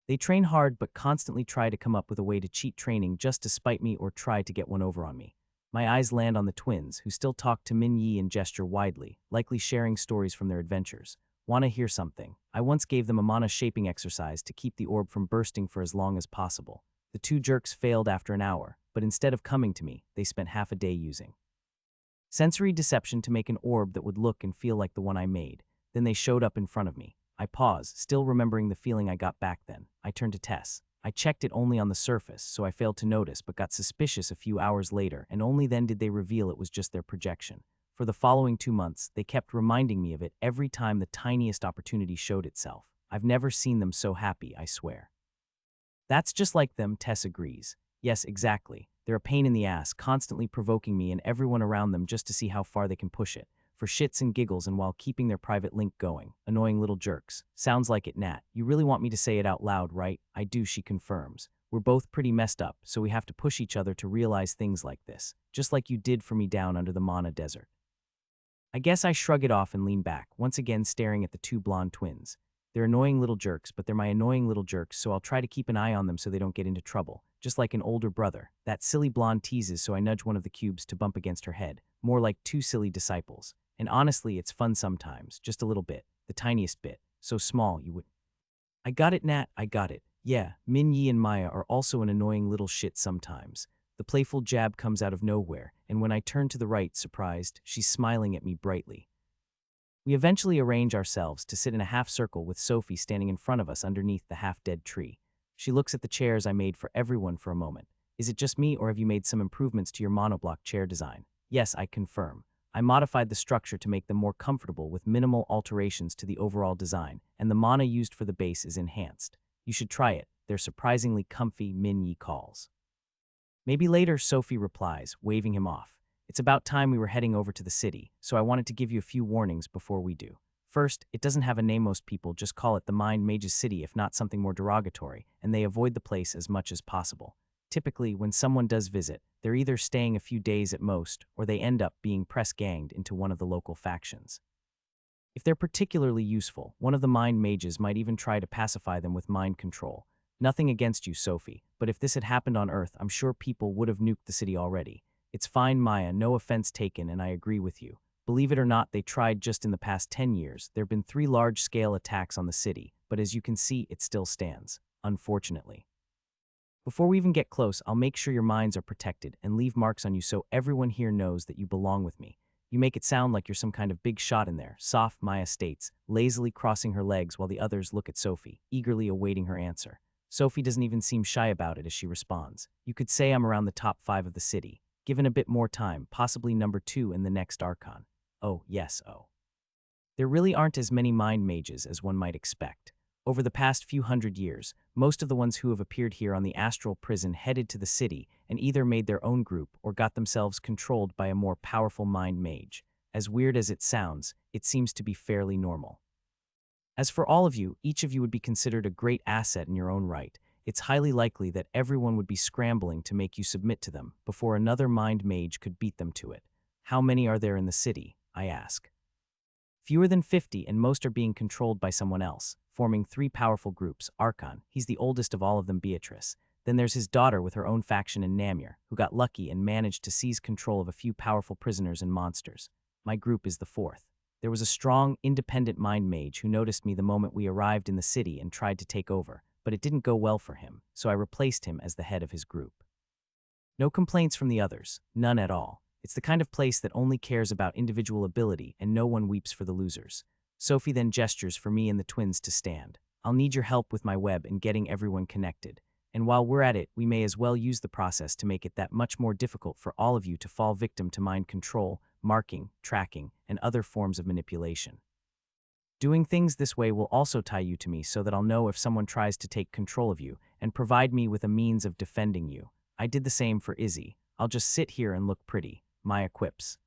They train hard but constantly try to come up with a way to cheat training just to spite me or try to get one over on me. My eyes land on the twins, who still talk to Min Yi and gesture widely, likely sharing stories from their adventures. Wanna hear something? I once gave them a mana shaping exercise to keep the orb from bursting for as long as possible. The two jerks failed after an hour, but instead of coming to me, they spent half a day using sensory deception to make an orb that would look and feel like the one I made. Then they showed up in front of me. I pause, still remembering the feeling I got back then. I turned to Tess. I checked it only on the surface, so I failed to notice but got suspicious a few hours later, and only then did they reveal it was just their projection. For the following 2 months, they kept reminding me of it every time the tiniest opportunity showed itself. I've never seen them so happy, I swear. That's just like them, Tess agrees. Yes, exactly. They're a pain in the ass, constantly provoking me and everyone around them just to see how far they can push it. For shits and giggles and while keeping their private link going. Annoying little jerks. Sounds like it, Nat. You really want me to say it out loud, right? I do, she confirms. We're both pretty messed up, so we have to push each other to realize things like this. Just like you did for me down under the Mana Desert. I guess I shrug it off and lean back, once again staring at the two blonde twins. They're annoying little jerks, but they're my annoying little jerks, so I'll try to keep an eye on them so they don't get into trouble. Just like an older brother. That silly blonde teases, so I nudge one of the cubes to bump against her head. More like two silly disciples. And honestly, it's fun sometimes. Just a little bit. The tiniest bit. So small, you would... I got it, Nat, I got it. Yeah, Min Yi and Maya are also an annoying little shit sometimes. The playful jab comes out of nowhere, and when I turn to the right, surprised, she's smiling at me brightly. We eventually arrange ourselves to sit in a half-circle with Sophie standing in front of us underneath the half-dead tree. She looks at the chairs I made for everyone for a moment. Is it just me, or have you made some improvements to your monoblock chair design? Yes, I confirm. I modified the structure to make them more comfortable with minimal alterations to the overall design, and the mana used for the base is enhanced. You should try it. They're surprisingly comfy, Min Yi calls. Maybe later, Sophie replies, waving him off. It's about time we were heading over to the city, so I wanted to give you a few warnings before we do. First, it doesn't have a name. Most people just call it the Mind Mage's City if not something more derogatory, and they avoid the place as much as possible. Typically, when someone does visit, they're either staying a few days at most, or they end up being press-ganged into one of the local factions. If they're particularly useful, one of the mind mages might even try to pacify them with mind control. Nothing against you, Sophie, but if this had happened on Earth, I'm sure people would have nuked the city already. It's fine, Maya, no offense taken, and I agree with you. Believe it or not, they tried just in the past 10 years. There have been 3 large-scale attacks on the city, but as you can see, it still stands, unfortunately. Before we even get close, I'll make sure your minds are protected and leave marks on you so everyone here knows that you belong with me. You make it sound like you're some kind of big shot in there, soft, Maya states, lazily crossing her legs while the others look at Sophie, eagerly awaiting her answer. Sophie doesn't even seem shy about it as she responds. You could say I'm around the top 5 of the city. Given a bit more time, possibly number 2 in the next Archon. Oh, yes, oh. There really aren't as many mind mages as one might expect. Over the past few hundred years, most of the ones who have appeared here on the astral prison headed to the city and either made their own group or got themselves controlled by a more powerful mind mage. As weird as it sounds, it seems to be fairly normal. As for all of you, each of you would be considered a great asset in your own right. It's highly likely that everyone would be scrambling to make you submit to them before another mind mage could beat them to it. How many are there in the city, I ask? Fewer than 50, and most are being controlled by someone else, forming 3 powerful groups. Archon, he's the oldest of all of them, Beatrice. Then there's his daughter with her own faction, and Namir, who got lucky and managed to seize control of a few powerful prisoners and monsters. My group is the 4th. There was a strong, independent mind mage who noticed me the moment we arrived in the city and tried to take over, but it didn't go well for him, so I replaced him as the head of his group. No complaints from the others, none at all. It's the kind of place that only cares about individual ability and no one weeps for the losers. Sophie then gestures for me and the twins to stand. I'll need your help with my web and getting everyone connected. And while we're at it, we may as well use the process to make it that much more difficult for all of you to fall victim to mind control, marking, tracking, and other forms of manipulation. Doing things this way will also tie you to me so that I'll know if someone tries to take control of you and provide me with a means of defending you. I did the same for Izzy. I'll just sit here and look pretty, Maya quips.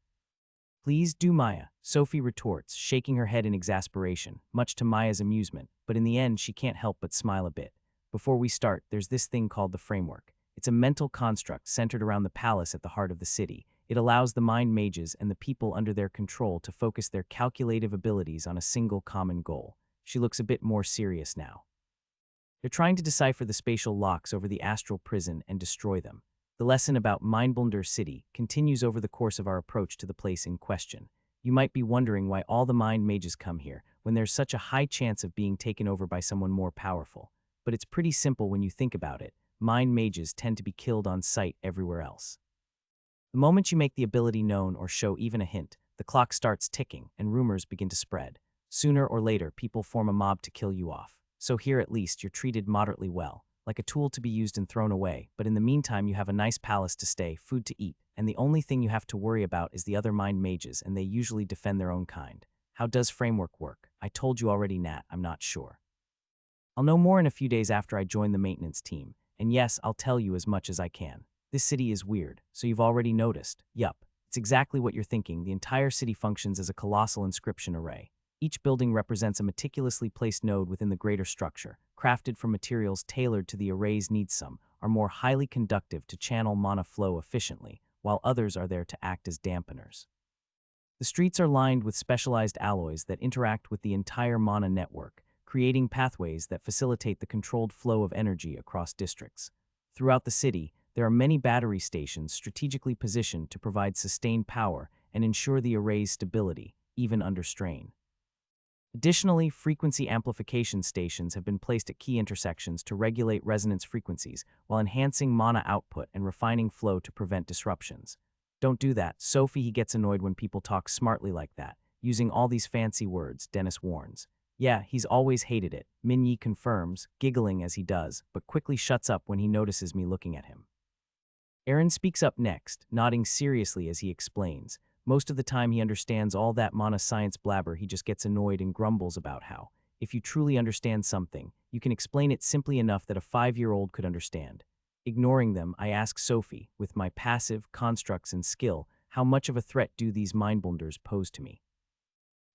Please do, Maya, Sophie retorts, shaking her head in exasperation, much to Maya's amusement, but in the end she can't help but smile a bit. Before we start, there's this thing called the framework. It's a mental construct centered around the palace at the heart of the city. It allows the mind mages and the people under their control to focus their calculative abilities on a single common goal. She looks a bit more serious now. They're trying to decipher the spatial locks over the astral prison and destroy them. The lesson about Mindblunder City continues over the course of our approach to the place in question. You might be wondering why all the mind mages come here when there's such a high chance of being taken over by someone more powerful. But it's pretty simple when you think about it. Mind mages tend to be killed on sight everywhere else. The moment you make the ability known or show even a hint, the clock starts ticking and rumors begin to spread. Sooner or later, people form a mob to kill you off. So here at least, you're treated moderately well, like a tool to be used and thrown away, but in the meantime you have a nice palace to stay, food to eat, and the only thing you have to worry about is the other mind mages, and they usually defend their own kind. How does framework work? I told you already, Nat, I'm not sure. I'll know more in a few days after I join the maintenance team, and yes, I'll tell you as much as I can. This city is weird, so you've already noticed. Yup, it's exactly what you're thinking. The entire city functions as a colossal inscription array. Each building represents a meticulously placed node within the greater structure, crafted from materials tailored to the array's needs. Some are more highly conductive to channel mana flow efficiently, while others are there to act as dampeners. The streets are lined with specialized alloys that interact with the entire mana network, creating pathways that facilitate the controlled flow of energy across districts. Throughout the city, there are many battery stations strategically positioned to provide sustained power and ensure the array's stability, even under strain. Additionally, frequency amplification stations have been placed at key intersections to regulate resonance frequencies while enhancing mana output and refining flow to prevent disruptions. Don't do that, Sophie. He gets annoyed when people talk smartly like that, using all these fancy words, Dennis warns. Yeah, he's always hated it, Minyi confirms, giggling as he does, but quickly shuts up when he notices me looking at him. Aaron speaks up next, nodding seriously as he explains. Most of the time he understands all that mana science blabber. He just gets annoyed and grumbles about how, if you truly understand something, you can explain it simply enough that a 5-year-old could understand. Ignoring them, I ask Sophie, with my passive constructs and skill, How much of a threat do these mindbenders pose to me?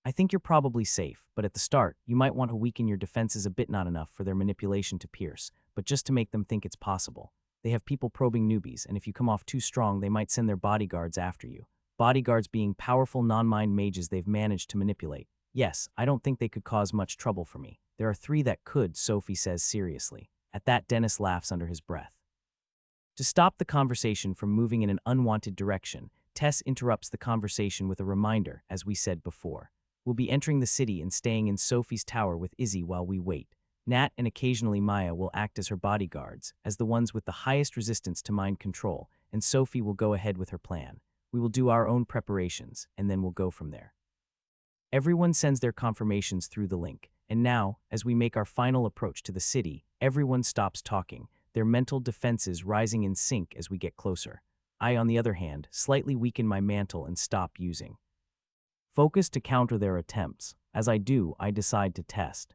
I think you're probably safe, but at the start, you might want to weaken your defenses a bit, not enough for their manipulation to pierce, but just to make them think it's possible. They have people probing newbies, and if you come off too strong, they might send their bodyguards after you. Bodyguards being powerful non-mind mages they've managed to manipulate. Yes, I don't think they could cause much trouble for me. There are 3 that could, Sophie says seriously. At that, Dennis laughs under his breath. To stop the conversation from moving in an unwanted direction, Tess interrupts the conversation with a reminder, as we said before. We'll be entering the city and staying in Sophie's tower with Izzy while we wait. Nat and occasionally Maya will act as her bodyguards, as the ones with the highest resistance to mind control, and Sophie will go ahead with her plan. We will do our own preparations, and then we'll go from there. Everyone sends their confirmations through the link, and now, as we make our final approach to the city, everyone stops talking, their mental defenses rising in sync as we get closer. I, on the other hand, slightly weaken my mantle and stop using focus to counter their attempts. As I do, I decide to test.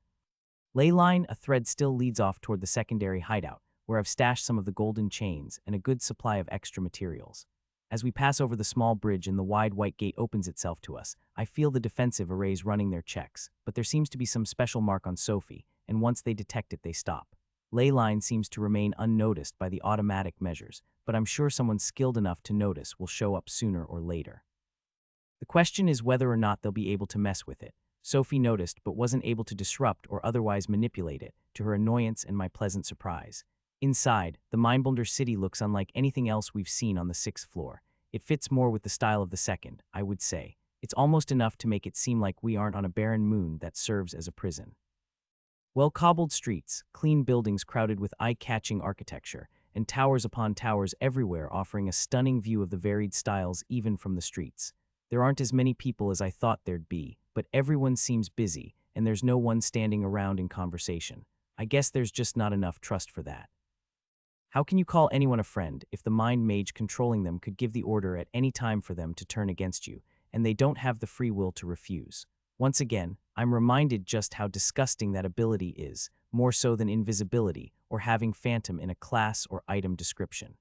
Leyline, a thread still leads off toward the secondary hideout, where I've stashed some of the golden chains and a good supply of extra materials. As we pass over the small bridge and the wide white gate opens itself to us, I feel the defensive arrays running their checks, but there seems to be some special mark on Sophie, and once they detect it, they stop. Leyline seems to remain unnoticed by the automatic measures, but I'm sure someone skilled enough to notice will show up sooner or later. The question is whether or not they'll be able to mess with it. Sophie noticed but wasn't able to disrupt or otherwise manipulate it, to her annoyance and my pleasant surprise. Inside, the Mindbender city looks unlike anything else we've seen on the 6th floor. It fits more with the style of the 2nd, I would say. It's almost enough to make it seem like we aren't on a barren moon that serves as a prison. Well-cobbled streets, clean buildings crowded with eye-catching architecture, and towers upon towers everywhere offering a stunning view of the varied styles even from the streets. There aren't as many people as I thought there'd be, but everyone seems busy, and there's no one standing around in conversation. I guess there's just not enough trust for that. How can you call anyone a friend if the mind mage controlling them could give the order at any time for them to turn against you, and they don't have the free will to refuse? Once again, I'm reminded just how disgusting that ability is, more so than invisibility or having phantom in a class or item description.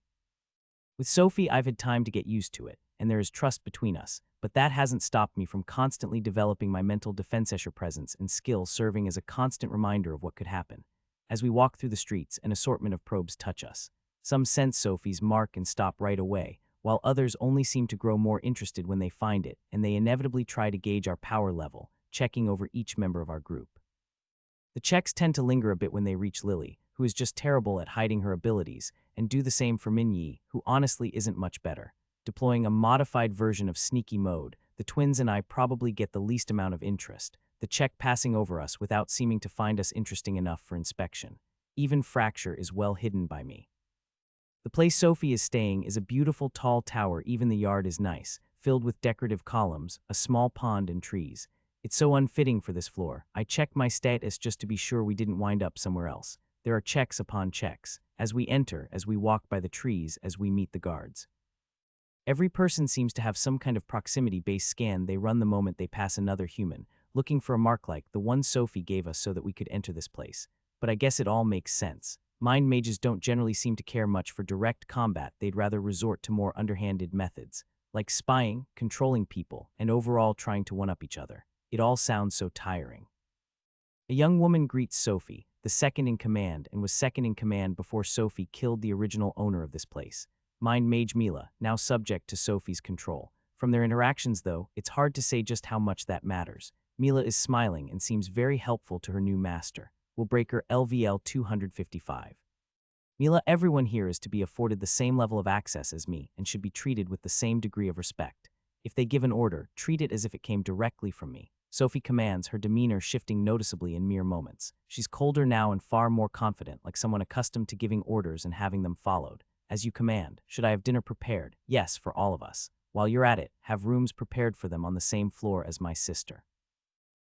With Sophie, I've had time to get used to it, and there is trust between us, but that hasn't stopped me from constantly developing my mental defense presence and skill, serving as a constant reminder of what could happen. As we walk through the streets, an assortment of probes touch us. Some sense Sophie's mark and stop right away, while others only seem to grow more interested when they find it, and they inevitably try to gauge our power level, checking over each member of our group. The checks tend to linger a bit when they reach Lily, who is just terrible at hiding her abilities, and do the same for Minyi, who honestly isn't much better. Deploying a modified version of sneaky mode, the twins and I probably get the least amount of interest, the check passing over us without seeming to find us interesting enough for inspection. Even Fracture is well hidden by me. The place Sophie is staying is a beautiful tall tower. Even the yard is nice, filled with decorative columns, a small pond and trees. It's so unfitting for this floor. I checked my status just to be sure we didn't wind up somewhere else. There are checks upon checks. As we enter, as we walk by the trees, as we meet the guards. Every person seems to have some kind of proximity-based scan they run the moment they pass another human, looking for a mark like the one Sophie gave us so that we could enter this place. But I guess it all makes sense. Mind mages don't generally seem to care much for direct combat. They'd rather resort to more underhanded methods, like spying, controlling people, and overall trying to one-up each other. It all sounds so tiring. A young woman greets Sophie, the second in command, and was second in command before Sophie killed the original owner of this place. Mind Mage Mila, now subject to Sophie's control. From their interactions, though, it's hard to say just how much that matters. Mila is smiling and seems very helpful to her new master. We'll break her LVL 255. Mila, everyone here is to be afforded the same level of access as me and should be treated with the same degree of respect. If they give an order, treat it as if it came directly from me. Sophie commands, her demeanor shifting noticeably in mere moments. She's colder now and far more confident, like someone accustomed to giving orders and having them followed. As you command. Should I have dinner prepared? Yes, for all of us. While you're at it, have rooms prepared for them on the same floor as my sister.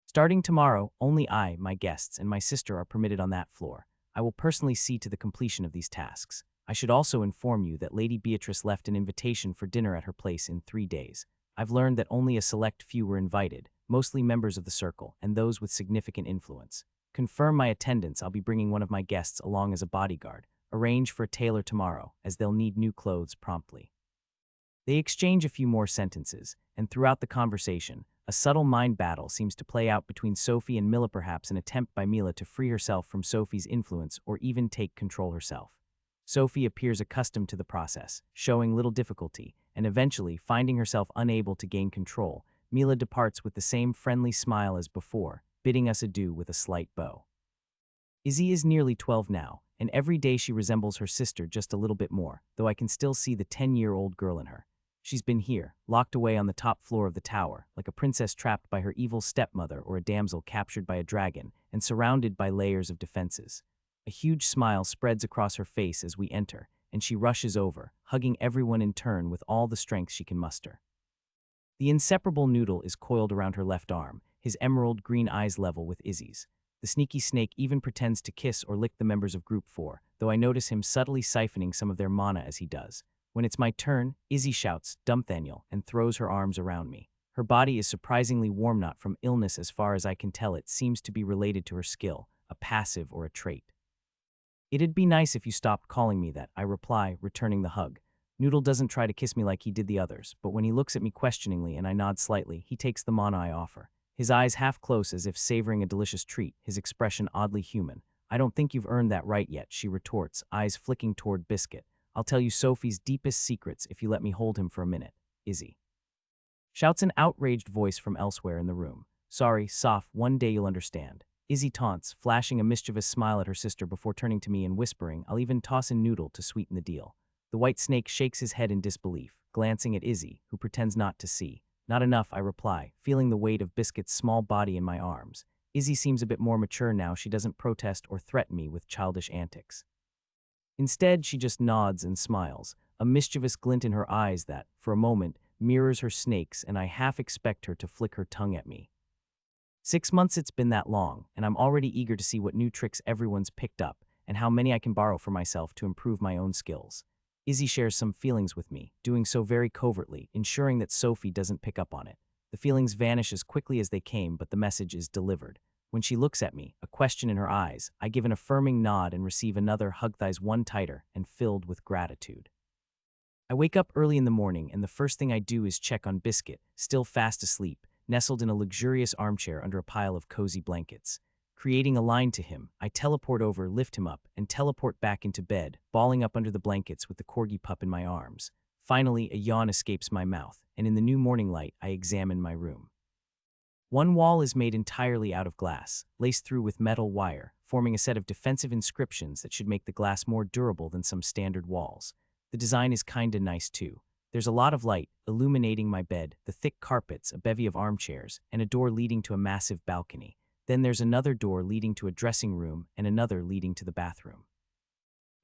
Starting tomorrow, only I, my guests, and my sister are permitted on that floor. I will personally see to the completion of these tasks. I should also inform you that Lady Beatrice left an invitation for dinner at her place in 3 days. I've learned that only a select few were invited, mostly members of the circle, and those with significant influence. Confirm my attendance. I'll be bringing one of my guests along as a bodyguard. Arrange for a tailor tomorrow, as they'll need new clothes promptly. They exchange a few more sentences, and throughout the conversation, a subtle mind battle seems to play out between Sophie and Mila, perhaps an attempt by Mila to free herself from Sophie's influence or even take control herself. Sophie appears accustomed to the process, showing little difficulty, and eventually, finding herself unable to gain control, Mila departs with the same friendly smile as before, bidding us adieu with a slight bow. Izzy is nearly 12 now, and every day she resembles her sister just a little bit more, though I can still see the 10-year-old girl in her. She's been here, locked away on the top floor of the tower, like a princess trapped by her evil stepmother or a damsel captured by a dragon, and surrounded by layers of defenses. A huge smile spreads across her face as we enter, and she rushes over, hugging everyone in turn with all the strength she can muster. The inseparable Noodle is coiled around her left arm, his emerald green eyes level with Izzy's. The sneaky snake even pretends to kiss or lick the members of Group 4, though I notice him subtly siphoning some of their mana as he does. When it's my turn, Izzy shouts, "Dumpthaniel," and throws her arms around me. Her body is surprisingly warm, not from illness as far as I can tell. It seems to be related to her skill, a passive or a trait. "It'd be nice if you stopped calling me that," I reply, returning the hug. Noodle doesn't try to kiss me like he did the others, but when he looks at me questioningly and I nod slightly, he takes the mana I offer. His eyes half close as if savoring a delicious treat, his expression oddly human. "I don't think you've earned that right yet," she retorts, eyes flicking toward Biscuit. "I'll tell you Sophie's deepest secrets if you let me hold him for a minute." "Izzy," shouts an outraged voice from elsewhere in the room. "Sorry, Soph, one day you'll understand." Izzy taunts, flashing a mischievous smile at her sister before turning to me and whispering, "I'll even toss in Noodle to sweeten the deal." The white snake shakes his head in disbelief, glancing at Izzy, who pretends not to see. "Not enough," I reply, feeling the weight of Biscuit's small body in my arms. Izzy seems a bit more mature now. She doesn't protest or threaten me with childish antics. Instead, she just nods and smiles, a mischievous glint in her eyes that, for a moment, mirrors her snake's, and I half expect her to flick her tongue at me. 6 months it's been that long, and I'm already eager to see what new tricks everyone's picked up and how many I can borrow for myself to improve my own skills. Izzy shares some feelings with me, doing so very covertly, ensuring that Sophie doesn't pick up on it. The feelings vanish as quickly as they came, but the message is delivered. When she looks at me, a question in her eyes, I give an affirming nod and receive another hug, thighs one tighter and filled with gratitude. I wake up early in the morning, and the first thing I do is check on Biscuit, still fast asleep, nestled in a luxurious armchair under a pile of cozy blankets. Creating a line to him, I teleport over, lift him up, and teleport back into bed, balling up under the blankets with the corgi pup in my arms. Finally, a yawn escapes my mouth, and in the new morning light, I examine my room. One wall is made entirely out of glass, laced through with metal wire, forming a set of defensive inscriptions that should make the glass more durable than some standard walls. The design is kinda nice too. There's a lot of light, illuminating my bed, the thick carpets, a bevy of armchairs, and a door leading to a massive balcony. Then there's another door leading to a dressing room and another leading to the bathroom.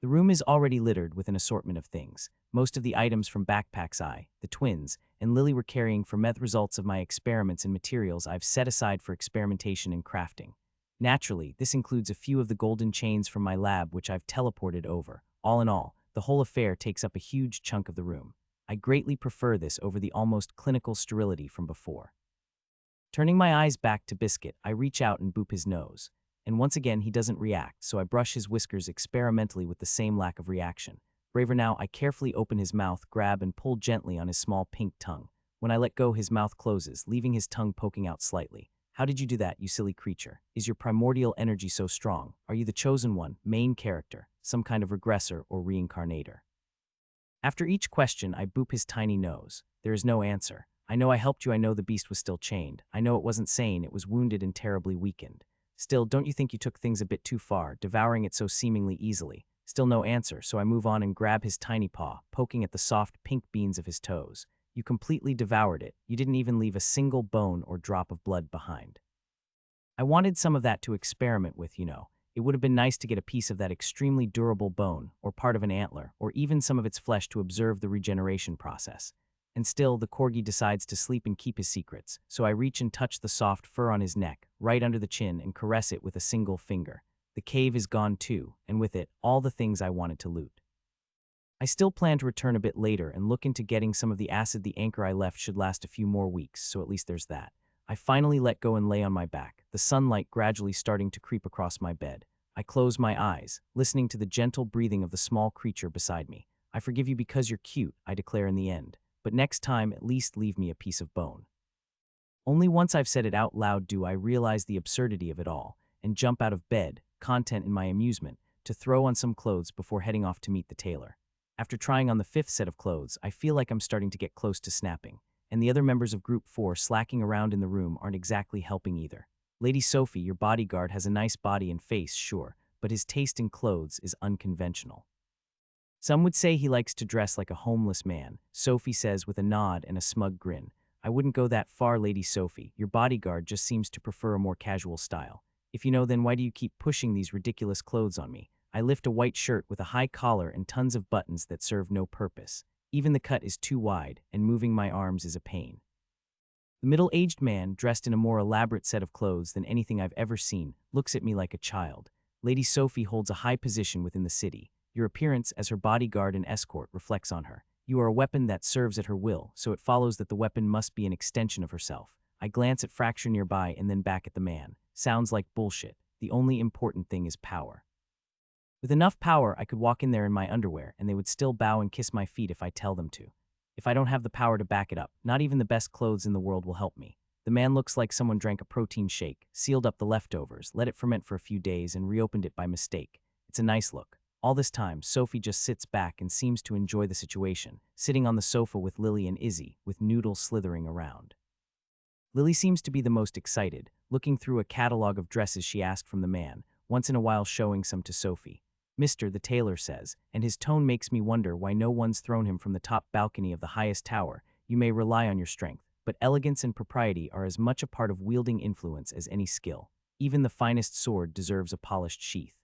The room is already littered with an assortment of things. Most of the items from backpacks the twins, and Lily were carrying for results of my experiments and materials I've set aside for experimentation and crafting. Naturally, this includes a few of the golden chains from my lab which I've teleported over. All in all, the whole affair takes up a huge chunk of the room. I greatly prefer this over the almost clinical sterility from before. Turning my eyes back to Biscuit, I reach out and boop his nose. And once again, he doesn't react, so I brush his whiskers experimentally with the same lack of reaction. Braver now, I carefully open his mouth, grab and pull gently on his small pink tongue. When I let go, his mouth closes, leaving his tongue poking out slightly. "How did you do that, you silly creature? Is your primordial energy so strong? Are you the chosen one, main character, some kind of regressor or reincarnator?" After each question, I boop his tiny nose. There is no answer. "I know I helped you. I know the beast was still chained. I know it wasn't sane. It was wounded and terribly weakened. Still, don't you think you took things a bit too far, devouring it so seemingly easily?" Still no answer, so I move on and grab his tiny paw, poking at the soft pink beans of his toes. "You completely devoured it. You didn't even leave a single bone or drop of blood behind." I wanted some of that to experiment with, you know. It would have been nice to get a piece of that extremely durable bone, or part of an antler, or even some of its flesh to observe the regeneration process. And still, the corgi decides to sleep and keep his secrets, so I reach and touch the soft fur on his neck, right under the chin, and caress it with a single finger. The cave is gone too, and with it, all the things I wanted to loot. I still plan to return a bit later and look into getting some of the acid. The anchor I left should last a few more weeks, so at least there's that. I finally let go and lay on my back, the sunlight gradually starting to creep across my bed. I close my eyes, listening to the gentle breathing of the small creature beside me. "I forgive you because you're cute," I declare in the end. but next time at least leave me a piece of bone. Only once I've said it out loud do I realize the absurdity of it all, and jump out of bed, content in my amusement, to throw on some clothes before heading off to meet the tailor. After trying on the 5th set of clothes, I feel like I'm starting to get close to snapping, and the other members of Group 4 slacking around in the room aren't exactly helping either. Lady Sophie, your bodyguard, has a nice body and face, sure, but his taste in clothes is unconventional. Some would say he likes to dress like a homeless man, Sophie says with a nod and a smug grin. I wouldn't go that far, Lady Sophie. Your bodyguard just seems to prefer a more casual style. If you know, then why do you keep pushing these ridiculous clothes on me? I lift a white shirt with a high collar and tons of buttons that serve no purpose. Even the cut is too wide, and moving my arms is a pain. The middle-aged man, dressed in a more elaborate set of clothes than anything I've ever seen, looks at me like a child. Lady Sophie holds a high position within the city. Your appearance as her bodyguard and escort reflects on her. You are a weapon that serves at her will, so it follows that the weapon must be an extension of herself. I glance at Fracture nearby and then back at the man. Sounds like bullshit. The only important thing is power. With enough power, I could walk in there in my underwear, and they would still bow and kiss my feet if I tell them to. If I don't have the power to back it up, not even the best clothes in the world will help me. The man looks like someone drank a protein shake, sealed up the leftovers, let it ferment for a few days, and reopened it by mistake. It's a nice look. All this time, Sophie just sits back and seems to enjoy the situation, sitting on the sofa with Lily and Izzy, with Noodle slithering around. Lily seems to be the most excited, looking through a catalog of dresses she asked from the man, once in a while showing some to Sophie. Mr. the tailor says, and his tone makes me wonder why no one's thrown him from the top balcony of the highest tower. You may rely on your strength, but elegance and propriety are as much a part of wielding influence as any skill. Even the finest sword deserves a polished sheath.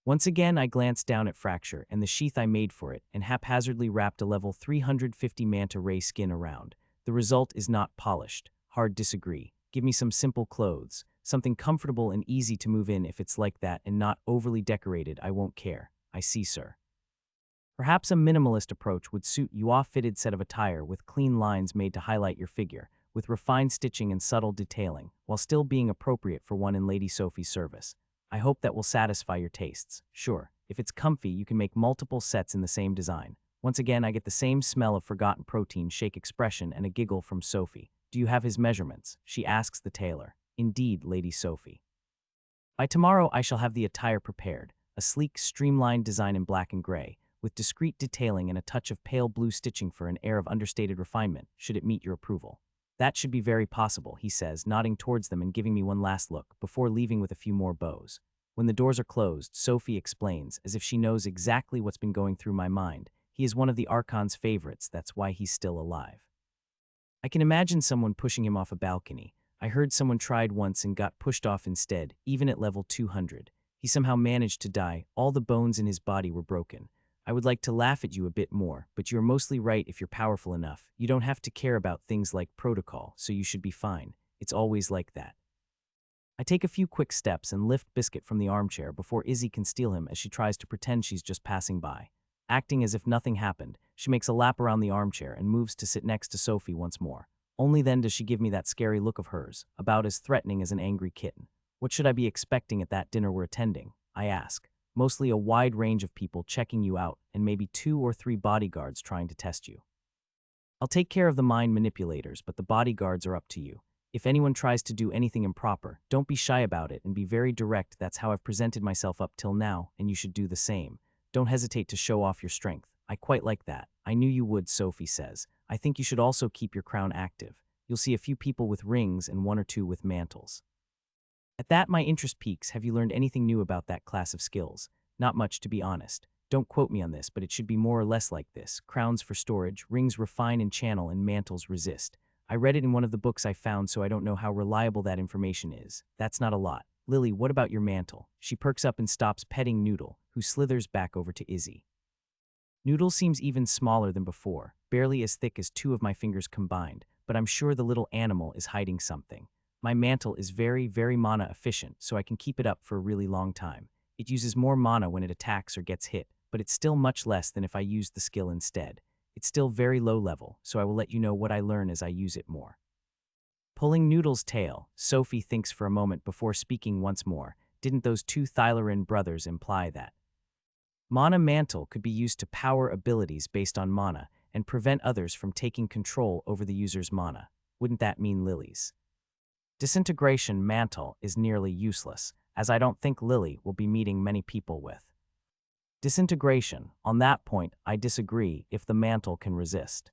Once again, I glanced down at Fracture and the sheath I made for it and haphazardly wrapped a level 350 manta ray skin around. The result is not polished. Hard disagree. Give me some simple clothes, something comfortable and easy to move in. If it's like that and not overly decorated, I won't care. I see, sir. Perhaps a minimalist approach would suit you. A fitted set of attire with clean lines made to highlight your figure, with refined stitching and subtle detailing, while still being appropriate for one in Lady Sophie's service. I hope that will satisfy your tastes. Sure, if it's comfy, you can make multiple sets in the same design. Once again, I get the same smell of forgotten protein shake expression and a giggle from Sophie. Do you have his measurements? She asks the tailor. Indeed, Lady Sophie. By tomorrow, I shall have the attire prepared, a sleek, streamlined design in black and gray, with discreet detailing and a touch of pale blue stitching for an air of understated refinement, should it meet your approval. That should be very possible, he says, nodding towards them and giving me one last look, before leaving with a few more bows. When the doors are closed, Sophie explains, as if she knows exactly what's been going through my mind. He is one of the Archon's favorites, that's why he's still alive. I can imagine someone pushing him off a balcony. I heard someone tried once and got pushed off instead, even at level 200. He somehow managed to die. All the bones in his body were broken. I would like to laugh at you a bit more, but you're mostly right. If you're powerful enough, you don't have to care about things like protocol, so you should be fine. It's always like that. I take a few quick steps and lift Biscuit from the armchair before Izzy can steal him as she tries to pretend she's just passing by. Acting as if nothing happened, she makes a lap around the armchair and moves to sit next to Sophie once more. Only then does she give me that scary look of hers, about as threatening as an angry kitten. What should I be expecting at that dinner we're attending? I ask. Mostly a wide range of people checking you out and maybe 2 or 3 bodyguards trying to test you. I'll take care of the mind manipulators, but the bodyguards are up to you. If anyone tries to do anything improper, don't be shy about it and be very direct. That's how I've presented myself up till now, and you should do the same. Don't hesitate to show off your strength. I quite like that. I knew you would, Sophie says. I think you should also keep your crown active. You'll see a few people with rings and 1 or 2 with mantles. At that, my interest peaks. Have you learned anything new about that class of skills? Not much, to be honest. Don't quote me on this, but it should be more or less like this. Crowns for storage, rings refine and channel, and mantles resist. I read it in one of the books I found, so I don't know how reliable that information is. That's not a lot. Lily, what about your mantle? She perks up and stops petting Noodle, who slithers back over to Izzy. Noodle seems even smaller than before, barely as thick as 2 of my fingers combined, but I'm sure the little animal is hiding something. My mantle is very, very mana efficient, so I can keep it up for a really long time. It uses more mana when it attacks or gets hit, but it's still much less than if I used the skill instead. It's still very low level, so I will let you know what I learn as I use it more. Pulling Noodle's tail, Sophie thinks for a moment before speaking once more. Didn't those 2 Thylarin brothers imply that? Mana Mantle could be used to power abilities based on mana, and prevent others from taking control over the user's mana. Wouldn't that mean Lily's disintegration mantle is nearly useless, as I don't think Lily will be meeting many people with disintegration? On that point, I disagree if the mantle can resist